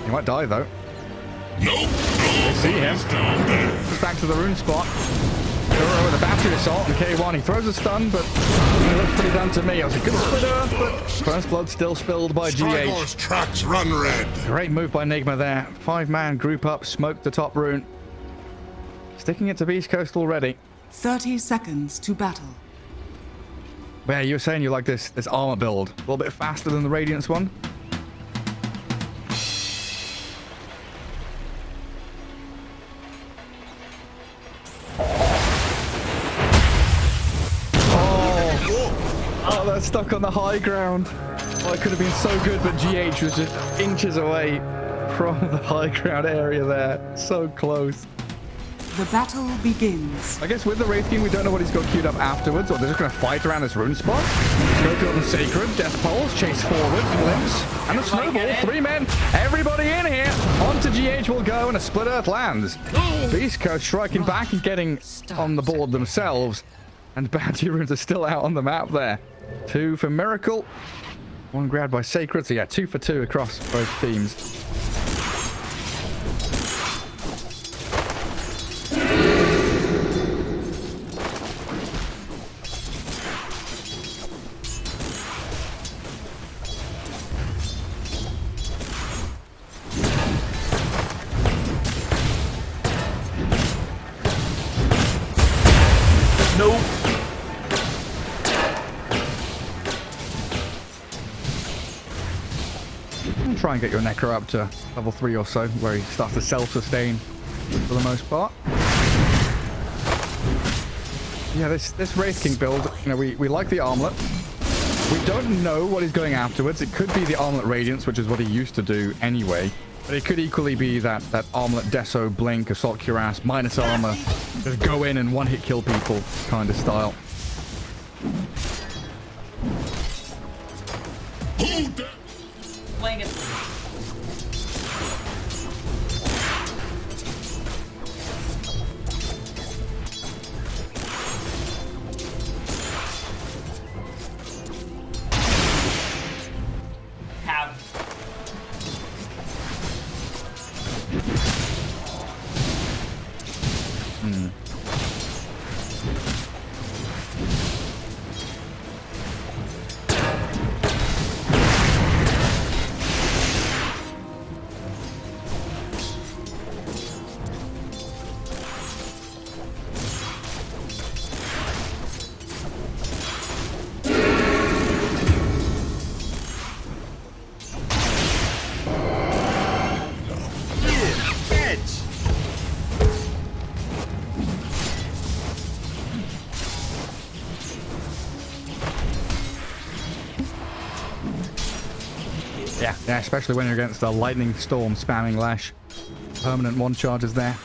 He might die, though. Nope. They see him. Just back to the rune spot. Kuro with a battery assault and K1. He throws a stun, but it looks pretty done to me. It was a good splitter, but first blood still spilled by GH. Tracks run red. Great move by Nigma there. 5-man group up, smoked the top rune. Sticking it to Beastcoast already. 30 seconds to battle. But yeah, you were saying you like this armor build. A little bit faster than the Radiance one. Oh, that's stuck on the high ground. Oh, it could have been so good, but GH was just inches away from the high ground area there. So close. The battle begins. I guess with the Wraith King, we don't know what he's got queued up afterwards, or they're just going to fight around this rune spot. Go to the Sacred, Death Pulse, chase forward, glimpse, and a snowball. 3 men, everybody in here. Onto GH will go, and a split earth lands. Beastcoast striking back and getting on the board themselves. And bounty runes are still out on the map there. 2 for Miracle. 1 grabbed by Sacred. So yeah, 2 for 2 across both teams. Nope. Try and get your Necro up to level 3 or so, where he starts to self-sustain for the most part. Yeah, this Wraith King build, you know, we like the armlet. We don't know what he's going afterwards. It could be the Armlet Radiance, which is what he used to do anyway. But it could equally be that Armlet Deso, Blink, Assault Cuirass, minus armor. Just go in and one-hit kill people kind of style. Playing it. Yeah, especially when you're against the Lightning Storm spamming Lash. Permanent 1 charges there.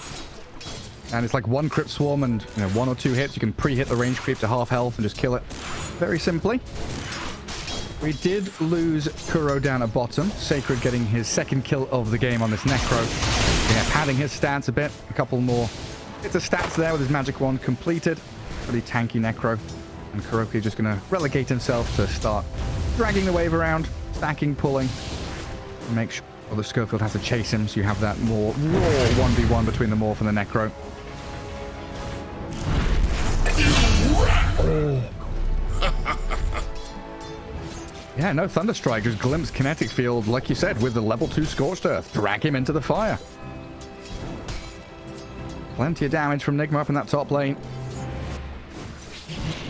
And it's like 1 crit swarm and 1 or 2 hits. You can pre-hit the range creep to half health and just kill it. Very simply. We did lose Kuro down at bottom. Sacred getting his 2nd kill of the game on this Necro. Yeah, padding his stats a bit. A couple more hits of stats there with his magic wand completed. Pretty tanky Necro. And Kuroki just going to relegate himself to start dragging the wave around, stacking, pulling. Make sure the Schofield has to chase him, so you have that more raw 1v1 between the Morph and the Necro. Yeah, no Thunderstrike. Just glimpse kinetic field, like you said, with the level 2 Scorched Earth. Drag him into the fire. Plenty of damage from Nigma up in that top lane.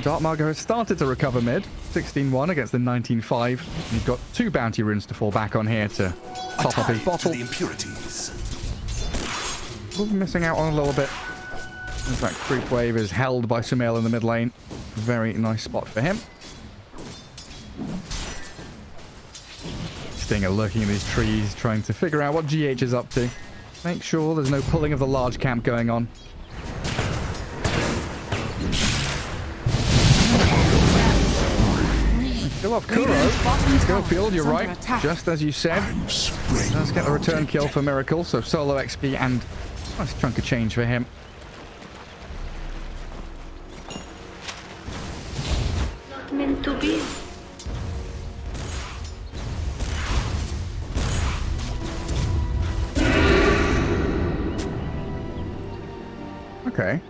Dark Margo has started to recover mid. 16-1 against the 19-5. He's got 2 bounty runes to fall back on here to top up his bottle. We're missing out on a little bit. In fact, Creep Wave is held by Sumail in the mid lane. Very nice spot for him. Stinger lurking in these trees, trying to figure out what GH is up to. Make sure there's no pulling of the large camp going on. Kill off Kuro. Schofield, you're right. Just as you said. Let's get the return kill for Miracle. So solo XP and a nice chunk of change for him. Not meant to be. Okay.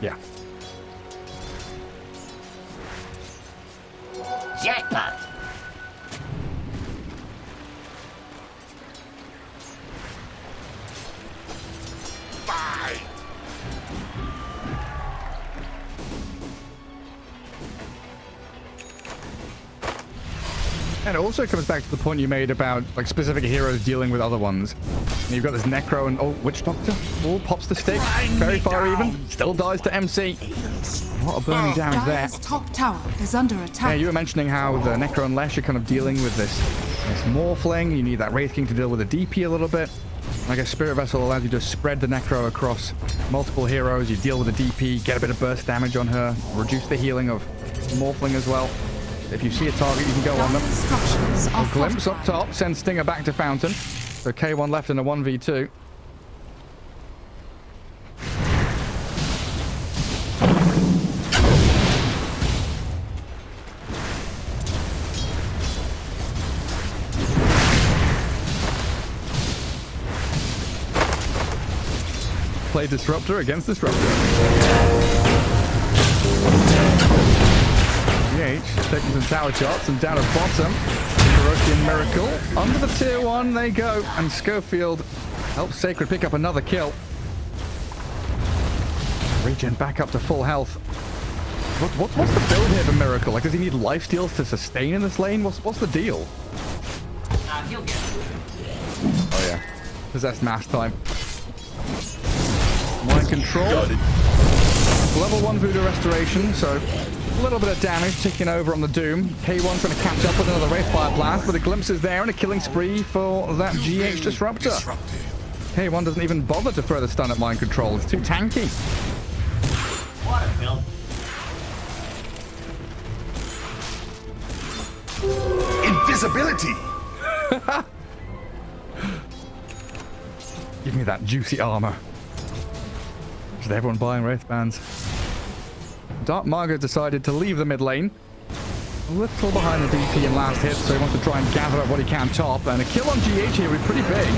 Yeah. Jackpot. And it also comes back to the point you made about like specific heroes dealing with other ones. And you've got this Necro and Witch Doctor. Oh, pops the stick. Very far even. Still dies to MC. A lot of burning damage there. Top tower is under attack. Yeah, you were mentioning how the Necro and Lesh are kind of dealing with this Morphling. You need that Wraith King to deal with the DP a little bit. Like a Spirit Vessel allows you to spread the Necro across multiple heroes. You deal with the DP, get a bit of burst damage on her, reduce the healing of Morphling as well. If you see a target, you can go on them. A glimpse up top, send Stinger back to Fountain. So K1 left in a 1v2. Play Disruptor against Disruptor. GH taking some tower shots and down at bottom. Kuroki Miracle. Under the tier 1 they go. And Schofield helps Sacred pick up another kill. Regen back up to full health. What's the build here for Miracle? Like, does he need lifesteals to sustain in this lane? What's the deal? He'll get it. Oh yeah. Possessed mass time. Mind control. Level 1 Voodoo Restoration, so a little bit of damage ticking over on the Doom. K1 trying to catch up with another Wraithfire Blast, but a glimpse is there and a killing spree for that GH Disruptor. K1 doesn't even bother to throw the stun at Mind Control. It's too tanky. Water build. Invisibility! Give me that juicy armor. Is everyone buying Wraith Bands? Dark Margo decided to leave the mid lane. A little behind the DP in last hit, so he wants to try and gather up what he can top. And a kill on GH here would be pretty big.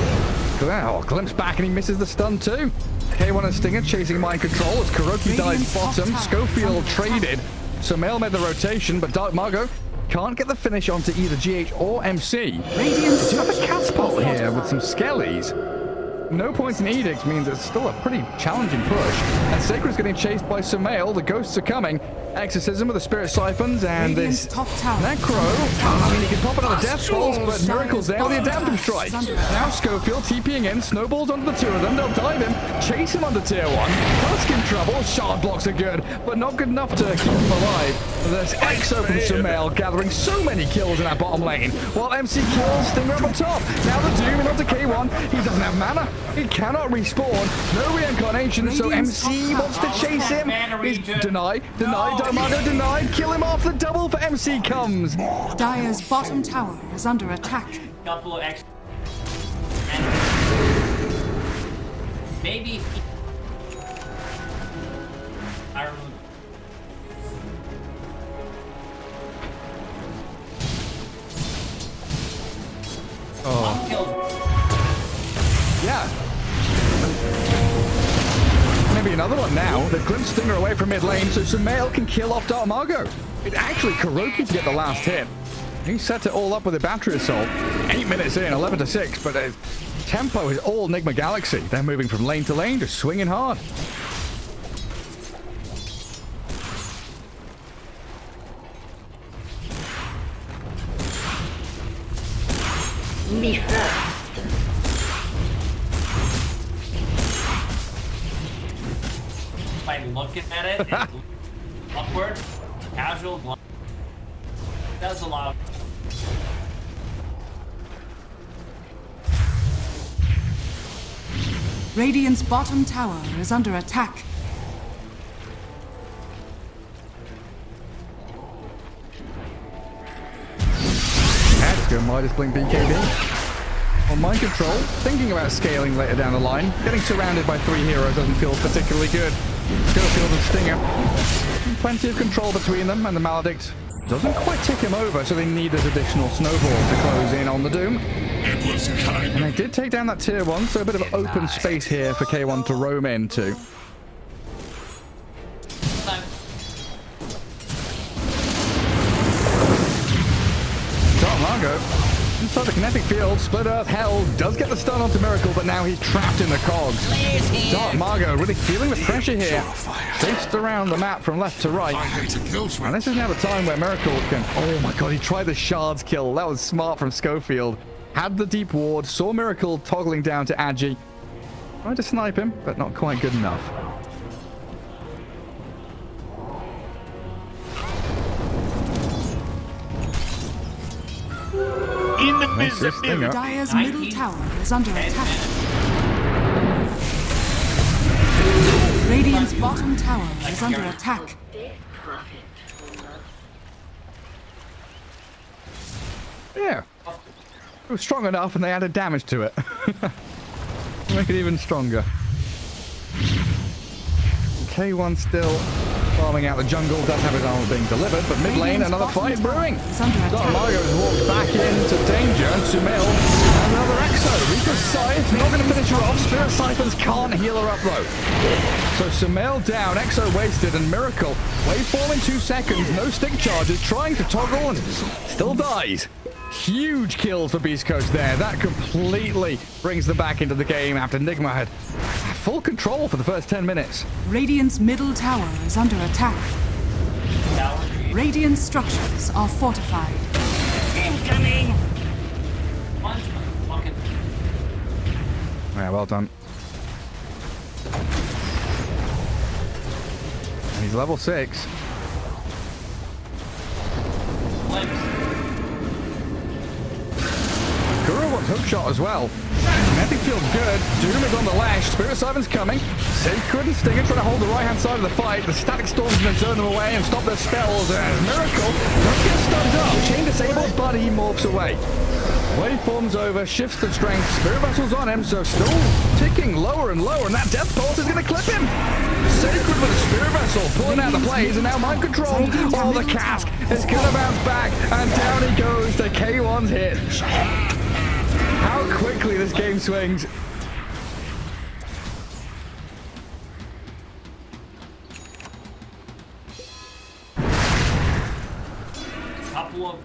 Oh, glimpse back and he misses the stun too. K1 and Stinger chasing Mind Control as Kuroki dies bottom. Schofield traded. So Mail made the rotation, but Dark Margo can't get the finish onto either GH or MC. Do you have a cat's paw here with some skellies? No points in Edict means it's still a pretty challenging push. And Sacred's getting chased by Sumail. The ghosts are coming. Exorcism with the Spirit Siphons and this Necro. I mean, he can pop another Death Pulse, but Miracle's there with the Adaptive Strike. Now Schofield TPing in. Snowballs onto the two of them. They'll dive him. Chase him under tier 1. Tusk in trouble. Shard blocks are good, but not good enough to keep him alive. There's Exo from Sumail gathering so many kills in that bottom lane. While MC kills Stinger up on top. Now the Doom and onto K1. He doesn't have mana. He cannot respawn. No reincarnation, so MC wants to chase him. He's denied. Darmago denied. Kill him off. The double for MC comes. Dire's bottom tower is under attack. Couple of extra. maybe. Yeah. Maybe another one now. They've glimpsed Stinger away from mid lane, so Sumail can kill off Dota Margo. It's actually Kuroki to get the last hit. He set it all up with a battery assault. 8 minutes in, 11 to 6, but tempo is all Nigma Galaxy. They're moving from lane to lane, just swinging hard. Me first. By looking at it, upward, casual glide. Does a lot. Radiant's bottom tower is under attack. Aster might just blink BKB. On mind control, thinking about scaling later down the line. Getting surrounded by 3 heroes doesn't feel particularly good. Schofield and Stinger. Plenty of control between them, and the Maledict doesn't quite tick him over, so they need this additional snowball to close in on the Doom. And they did take down that tier 1, so a bit of open space here for K1 to roam into. Dota Margo inside the kinetic field. Split Earth Hell does get the stun onto Miracle, but now he's trapped in the cogs. Dota Margo really feeling the pressure here. Chased around the map from left to right. And this is now the time where Miracle can... Oh my god, he tried the shards kill. That was smart from Schofield. Had the deep ward, saw Miracle toggling down to Agi. Tried to snipe him, but not quite good enough. Invisibility. Dire's middle tower is under attack. Radiant's bottom tower is under attack. Yeah. It was strong enough and they added damage to it. Make it even stronger. K1 still farming out the jungle, does have his armor being delivered, but mid lane, another fight brewing. Dota Margo has walked back into danger, and Sumail has another Exo. Reaper's Scythe, not going to finish her off. Spirit Siphons can't heal her up though. So Sumail down, Exo wasted, and Miracle, waveform in 2 seconds, no stick charges, trying to toggle and still dies. Huge kills for Beastcoast there. That completely brings them back into the game after Nigma had full control for the first 10 minutes. Radiant's middle tower is under attack. Radiant structures are fortified. Incoming! Yeah, well done. And he's level 6. Kuro wants hookshot as well. Kinetic field's good. Doom is on the lash. Spirit Siphon's coming. Sacred and Stinger trying to hold the right-hand side of the fight. The Static Storm's going to turn them away and stop their spells. And Miracle does get stunned up. Chain disabled, but he morphs away. Waveform's over. Shifts to strength. Spirit Vessel's on him, so still ticking lower and lower. And that Death Pulse is going to clip him. Sacred with a Spirit Vessel pulling out the plays. And now Mind Control. Oh, the cask is going to bounce back. And down he goes to K1's hit. How quickly this game swings. Couple of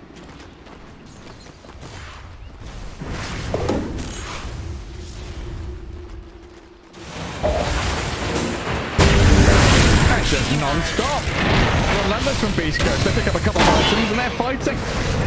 just non-stop. Relentless from Beastcoast. They pick up a couple of items and they're fighting.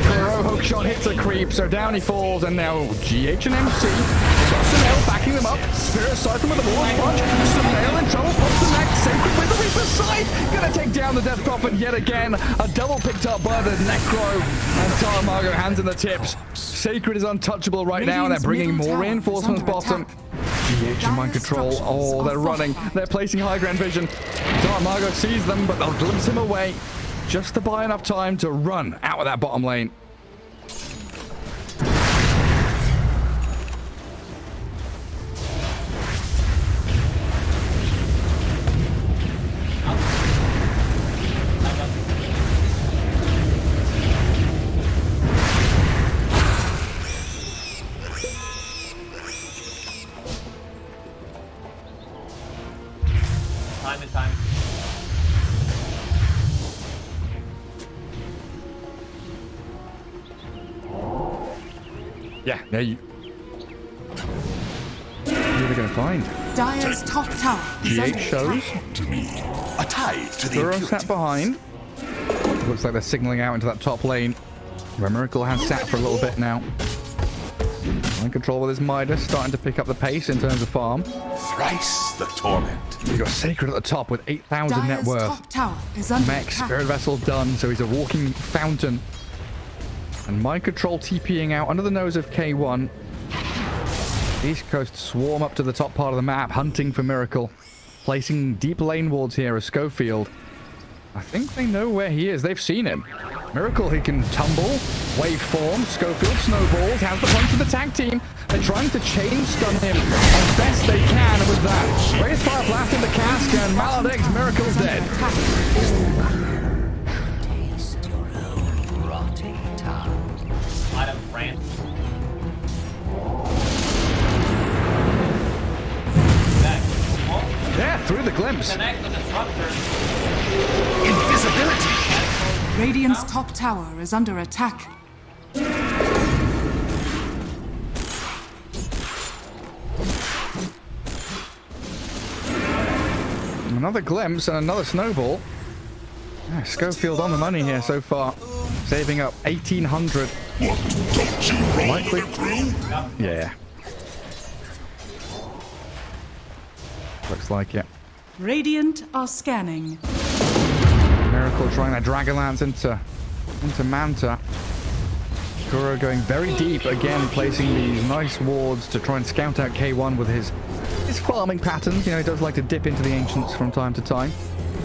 Kuro hookshot hits a creep, so down he falls, and now GH and MC. Got Sumail backing them up. Spirit Siphon with a War Sponge. Sumail in trouble, pops the neck. Sacred with the Reaper's Scythe. Gonna take down the Death Prophet yet again. A double picked up by the Necro. And Dota Margo hands in the tips. Sacred is untouchable right now, and they're bringing more reinforcements bottom. GH and Mind Control. Oh, they're running. They're placing high ground vision. Dota Margo sees them, but they'll glimpse him away just to buy enough time to run out of that bottom lane. time and time. Yeah, you. Who are they going to find? Dire's top tower is GH under shows. attack. A tie to the Kuro sat behind. Looks like they're signaling out into that top lane, where Miracle has sat for a little bit now. In control with his Midas, starting to pick up the pace in terms of farm. Thrice the torment. You got Sacred at the top with 8,000 net Dire's worth. top tower is under Mech, attack. Spirit Vessel done, so he's a walking fountain. And Mind Control TPing out under the nose of K1. Beastcoast swarm up to the top part of the map, hunting for Miracle. Placing deep lane wards here as Schofield. I think they know where he is. They've seen him. Miracle, he can tumble, waveform, Schofield snowballs, has the punch of the tag team. They're trying to chain stun him as best they can with that. Wraithfire blast in the cask, and Maledict's Miracle's dead. Item brand. Yeah, through the glimpse. Connect the disruptor. Invisibility. Radiant's top tower is under attack. Another glimpse and another snowball. Yeah, Schofield on the money here so far. Saving up 1,800. Likely. Yeah. Looks like it. Radiant are scanning. Miracle trying that Dragonlance into Manta. Kuro going very deep again, placing these nice wards to try and scout out K1 with his farming patterns. You know, he does like to dip into the Ancients from time to time.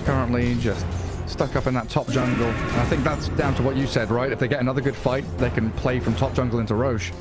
Currently just stuck up in that top jungle. And I think that's down to what you said, right? If they get another good fight, they can play from top jungle into Roche.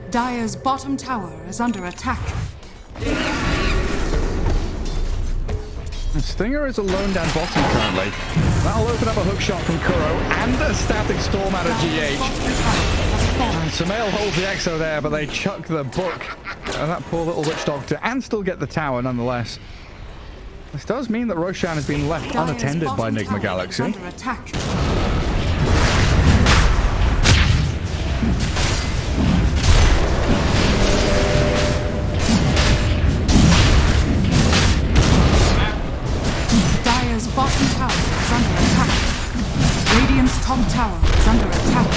Dire's bottom tower is under attack. Stinger is alone down bottom currently. That'll open up a hook shot from Kuro and a static storm out of GH. And Sumail holds the Exo there, but they chuck the book. And that poor little witch doctor, and still get the tower nonetheless. This does mean that Roshan has been left unattended by Nigma Galaxy. Under attack. Dire's bottom tower is under attack. Radiant's top tower is under attack.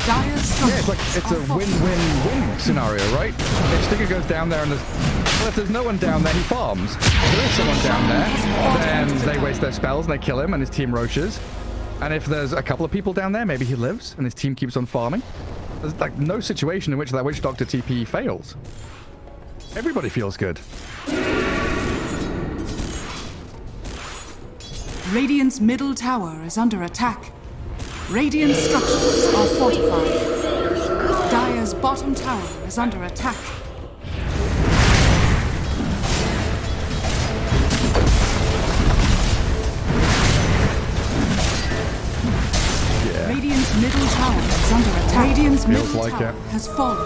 Dire's structures it's a win-win-win scenario, right? If Stinger goes down there and if there's no one down there, he farms. If there is someone down there, then they waste their spells and they kill him and his team roaches. And if there's a couple of people down there, maybe he lives and his team keeps on farming. There's like no situation in which that Witch Doctor TP fails. Everybody feels good. Radiant's middle tower is under attack. Radiant structures are fortified. Dire's bottom tower is under attack. Radiant's middle tower is under attack. Radiant's middle tower has fallen.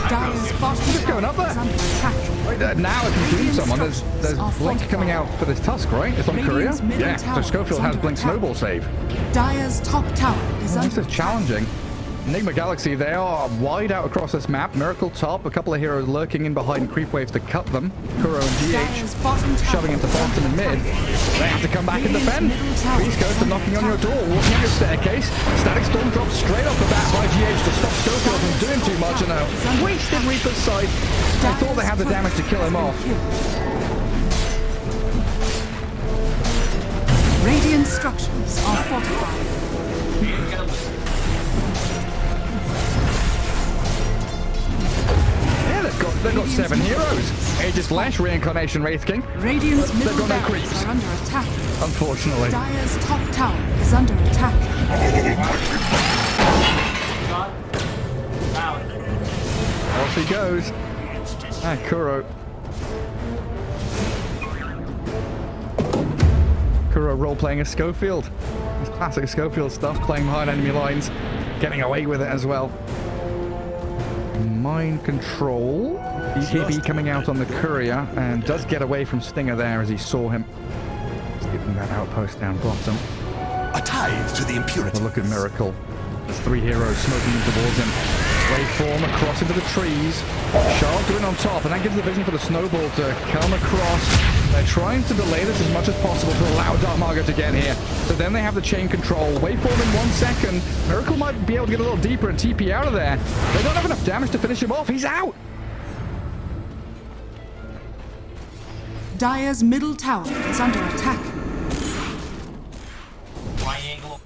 Dire's bottom tower is under attack. Right, now if you doom someone, there's Blink coming out for this Tusk, right? It's on Courier? Yeah, so Schofield has Blink Snowball save. Dire's top tower is under This is challenging. Nigma Galaxy, they are wide out across this map. Miracle top, a couple of heroes lurking in behind creep waves to cut them. Kuro and GH shoving into bottom and mid. They have to come back and defend. Beastcoast are knocking on your door, walking up your staircase. Static Storm drops straight off the bat by GH to stop Schofield from doing too much and a wasted Reaper's Sight. I thought they had the damage to kill him off. Radiant structures are fortified. Yeah, they've got They've got 7 heroes. Aegis Flash, Reincarnation Wraith King. Radiant's They've middle got no barracks creeps. are under attack. Unfortunately. Dire's top tower is under attack. Off he goes. Ah, Kuro. Kuro role-playing as Schofield. It's classic Schofield stuff, playing behind enemy lines, getting away with it as well. Mind control. BKB coming out on the courier and does get away from Stinger there as he saw him. Skipping that outpost down bottom. A tithe to the impurity. Look at Miracle. There's 3 heroes smoking towards him. Waveform across into the trees. Shard doing on top, and that gives the vision for the snowball to come across. They're trying to delay this as much as possible to allow Dark Margo to get here. So then they have the chain control. Waveform in 1 second. Miracle might be able to get a little deeper and TP out of there. They don't have enough damage to finish him off. He's out. Dire's middle tower is under attack. Triangle.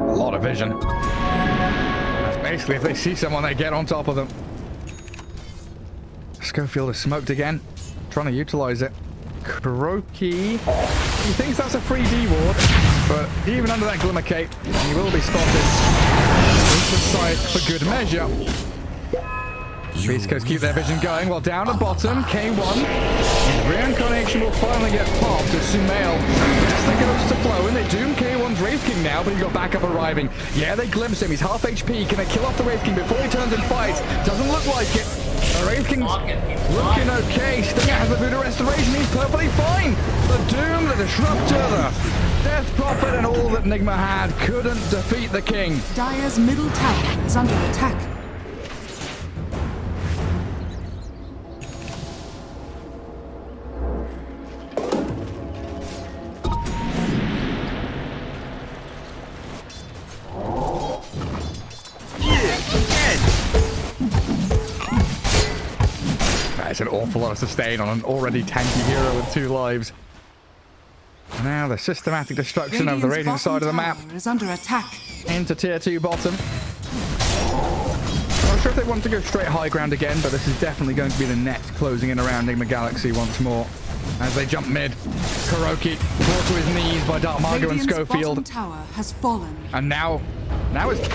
A lot of vision. That's basically if they see someone, they get on top of them. Schofield is smoked again, trying to utilize it. Kuroki, he thinks that's a free D ward, but even under that Glimmer Cape, he will be spotted. Into the side for good measure. Beastcoast keep their vision going while down at bottom, K1. Reincarnation will finally get popped as Sumail just goes to flow, and they doom K1's Wraith King now, but he's got backup arriving. Yeah, they glimpse him. He's half HP. Can they kill off the Wraith King before he turns and fights? Doesn't look like it. The Wraith King's looking okay. Stinger has the Voodoo Restoration. He's perfectly fine. The Doom, the Disruptor, the Death Prophet, and all that Nigma had couldn't defeat the King. Dire's middle tower is under attack. That's an awful lot of sustain on an already tanky hero with 2 lives. Now the systematic destruction of the Radiant side of the map is under attack. Into tier 2 bottom. Not sure if they want to go straight high ground again, but this is definitely going to be the net closing in around Nigma Galaxy once more. As they jump mid, Kuroki brought to his knees by Dark Margo and Schofield. Tower has fallen. And now it's...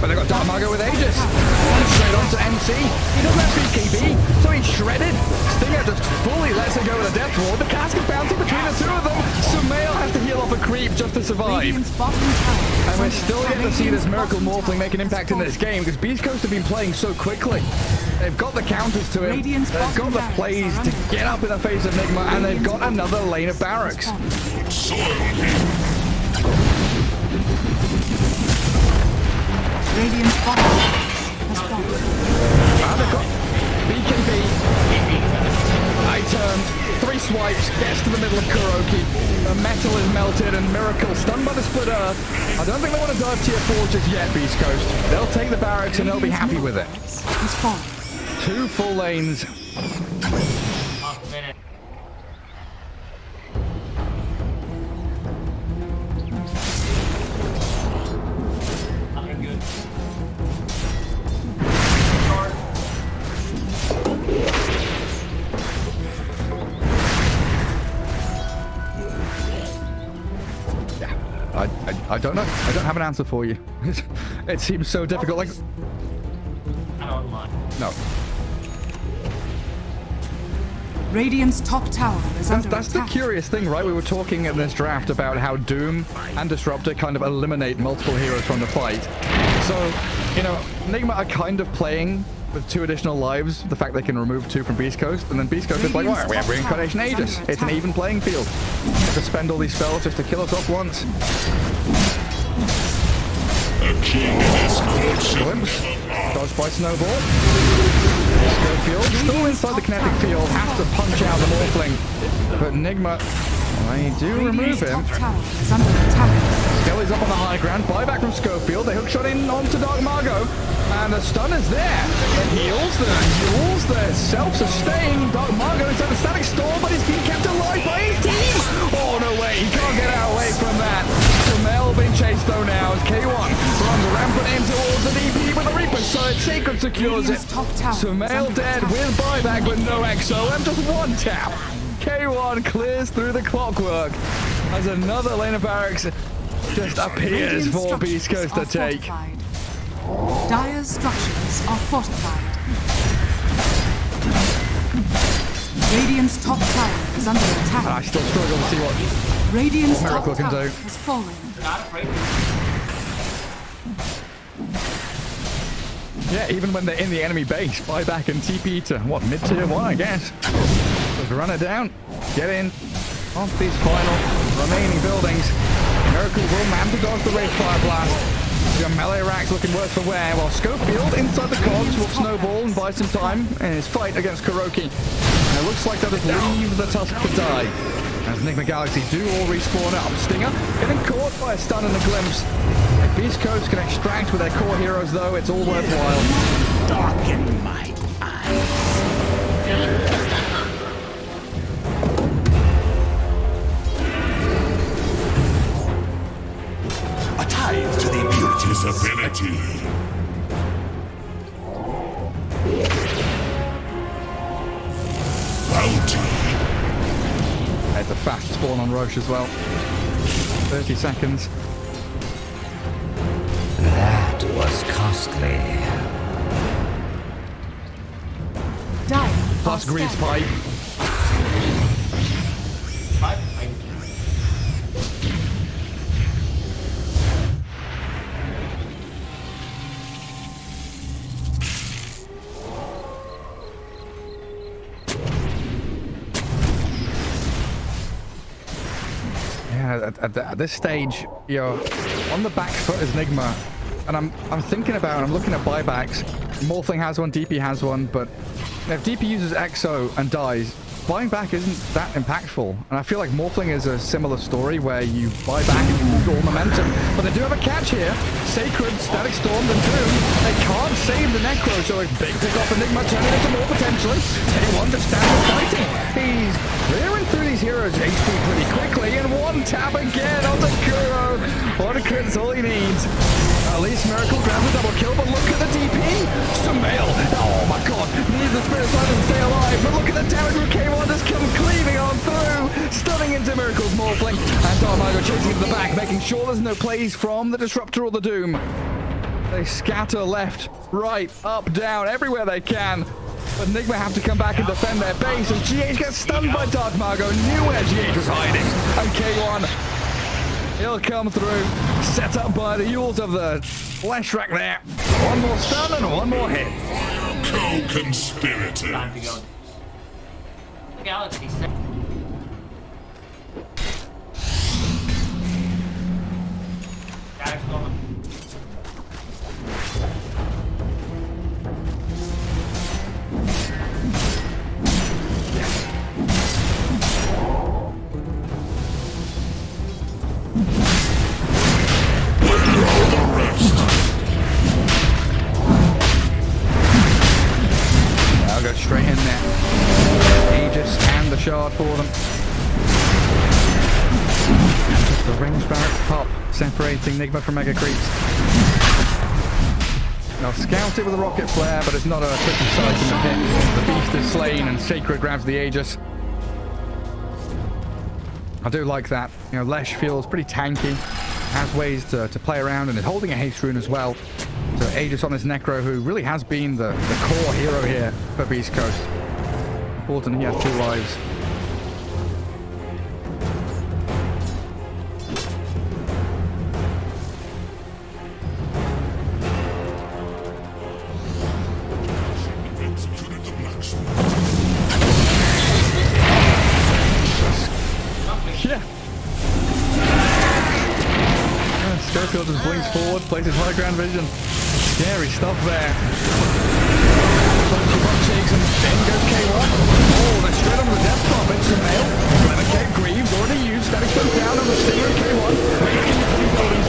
But they've got Dark Margo with Aegis. Straight on to MC. He doesn't have BKB, so he's shredded. Stinger just fully lets it go with a death ward. The cask is bouncing between the 2 of them. Sumail has to heal off a creep just to survive. And we're still yet to see this Miracle Morphling make an impact in this game because Beastcoast have been playing so quickly. They've got the counters to him. They've got the plays to get up in the face of Nigma, and they've got another lane of barracks. Radiant's bottom has fallen. They've got BKB. I turned 3 swipes, gets to the middle of Kuroki. The metal is melted and Miracle stunned by the split earth. I don't think they want to dive tier 4 just yet, Beastcoast. They'll take the barracks and they'll be happy with it. 2 full lanes. I don't know. I don't have an answer for you. It seems so difficult. Like, I don't mind. no. Radiant's top tower is under That's the curious thing, right? We were talking in this draft about how Doom and Disruptor kind of eliminate multiple heroes from the fight. So, you know, Nigma are kind of playing with 2 additional lives, the fact they can remove 2 from Beastcoast, and then Beastcoast is like, well, we have Reincarnation Aegis. It's an even playing field. You have to spend all these spells just to kill us off once. Glimpse, dodged by Snowball. Schofield, still inside the kinetic field, has to punch out the Morphling. But Nigma, they do remove him. Skelly's up on the high ground. Buyback from Schofield. They hook shot in onto Dark Margot. And the stun is there. The heals, the Yules, the self-sustain. Dark Margot inside the static storm, but he's being kept alive by his team. Oh, no way. He can't get out away from that. Sumail being chased though now as K1 runs rampant in towards the DP with the Reaper side. Sacred secures it. Sumail dead with buyback with no XO and just one tap. K1 clears through the clockwork as another lane of barracks just appears for Beastcoast to take. Dire's structures are fortified. Radiant's top tower is under attack. I still struggle to see what Radiant's Miracle top can tower do. has fallen. Yeah, even when they're in the enemy base, buyback and TP to what, mid-tier 1, I guess. Just run it down, get in on these final remaining buildings. Miracle will man to dodge the Wraith Fire Blast. The melee racks looking worse for wear, while Schofield inside the cogs will snowball and buy some time in his fight against Kuroki. And it looks like they'll just leave the Tusk to die. As Nigma Galaxy do all respawn up. Stinger getting caught by a stun and a glimpse. If Beastcoast can extract with their core heroes though, it's all worthwhile. Darken my eyes. To the ability. Bounty. It's a fast spawn on Roche as well. 30 seconds. That was costly. Plus Grease Pipe. At this stage, you're on the back foot as Nigma, and I'm thinking about, I'm looking at buybacks. Morphling has one, DP has one, but if DP uses XO and dies, buying back isn't that impactful. And I feel like Morphling is a similar story where you buy back and you lose all momentum. But they do have a catch here. Sacred, Static Storm, and Doom. They can't save the Necro, so a big pick off Enigma, turning into more potentially. K1 just standing fighting. He's clearing through these heroes' HP pretty quickly, and one tap again on the Kuro. One crit's all he needs. At least Miracle grabs a double kill, but look at the DP. Sumail. Oh my god. Needs the Spirit Siren to stay alive, but look at the damage from K1 just come cleaving on through. Stunning into Miracle's Morphling. And Darmago chasing into the back, making sure there's no plays from the Disruptor or the Doom. They scatter left, right, up, down, everywhere they can. But Nigma have to come back and defend their base, and GH gets stunned by Dark Margot. Knew where GH was hiding. And K1, he'll come through. Set up by the Yules of the Flesh Rack there. One more stun and one more hit. Co-conspirators. Galaxy. I'll go straight in there. Aegis and the shard for them. Just the range barracks pop, separating Nigma from Mega Creeps. They'll scout it with a rocket flare, but it's not a pretty sight in the pit. The beast is slain and Sacred grabs the Aegis. I do like that. You know, Lesh feels pretty tanky, has ways to play around, and is holding a haste rune as well. So Aegis on this Necro, who really has been the core hero here for Beastcoast. Important he has 2 lives. Yeah. Schofield just blinks forward, places high ground vision. Scary stuff there. Shakes and then goes K1. Oh, they're straight on the death drop. It's Sumail. Clever Greaves already used. Static Storm down on the Stinger and K1. Making the building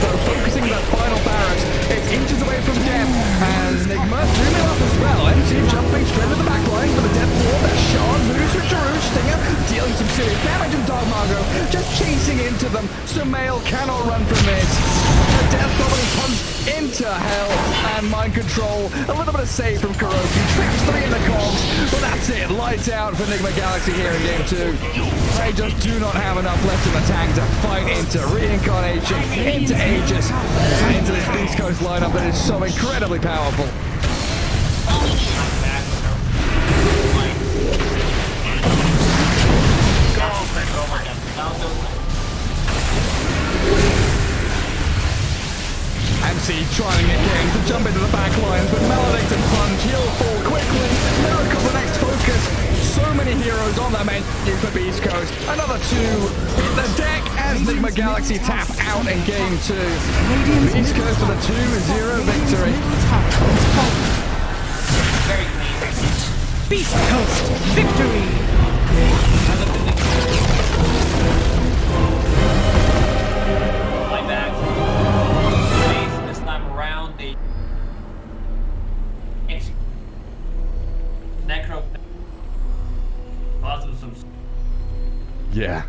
into them. Sumail cannot run from this. The Death Goblin punched into Hell, and Mind Control. A little bit of save from Kuroki. Traps 3 in the comms, but that's it. Lights out for Nigma Galaxy here in game 2. They just do not have enough left in the tank to fight into Reincarnation, into Aegis, and into this Beastcoast lineup that is so incredibly powerful. MC trying again to jump into the back lines, but Maledict and Plunge, he'll fall quickly. Miracle the next focus. So many heroes on that menu for Beastcoast. Another 2 hit the deck as Nigma Galaxy tap out in game 2. Beastcoast with a 2-0 victory. Beastcoast victory! This time around, the Necro positive some. Yeah.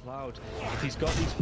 Cloud, if he's got these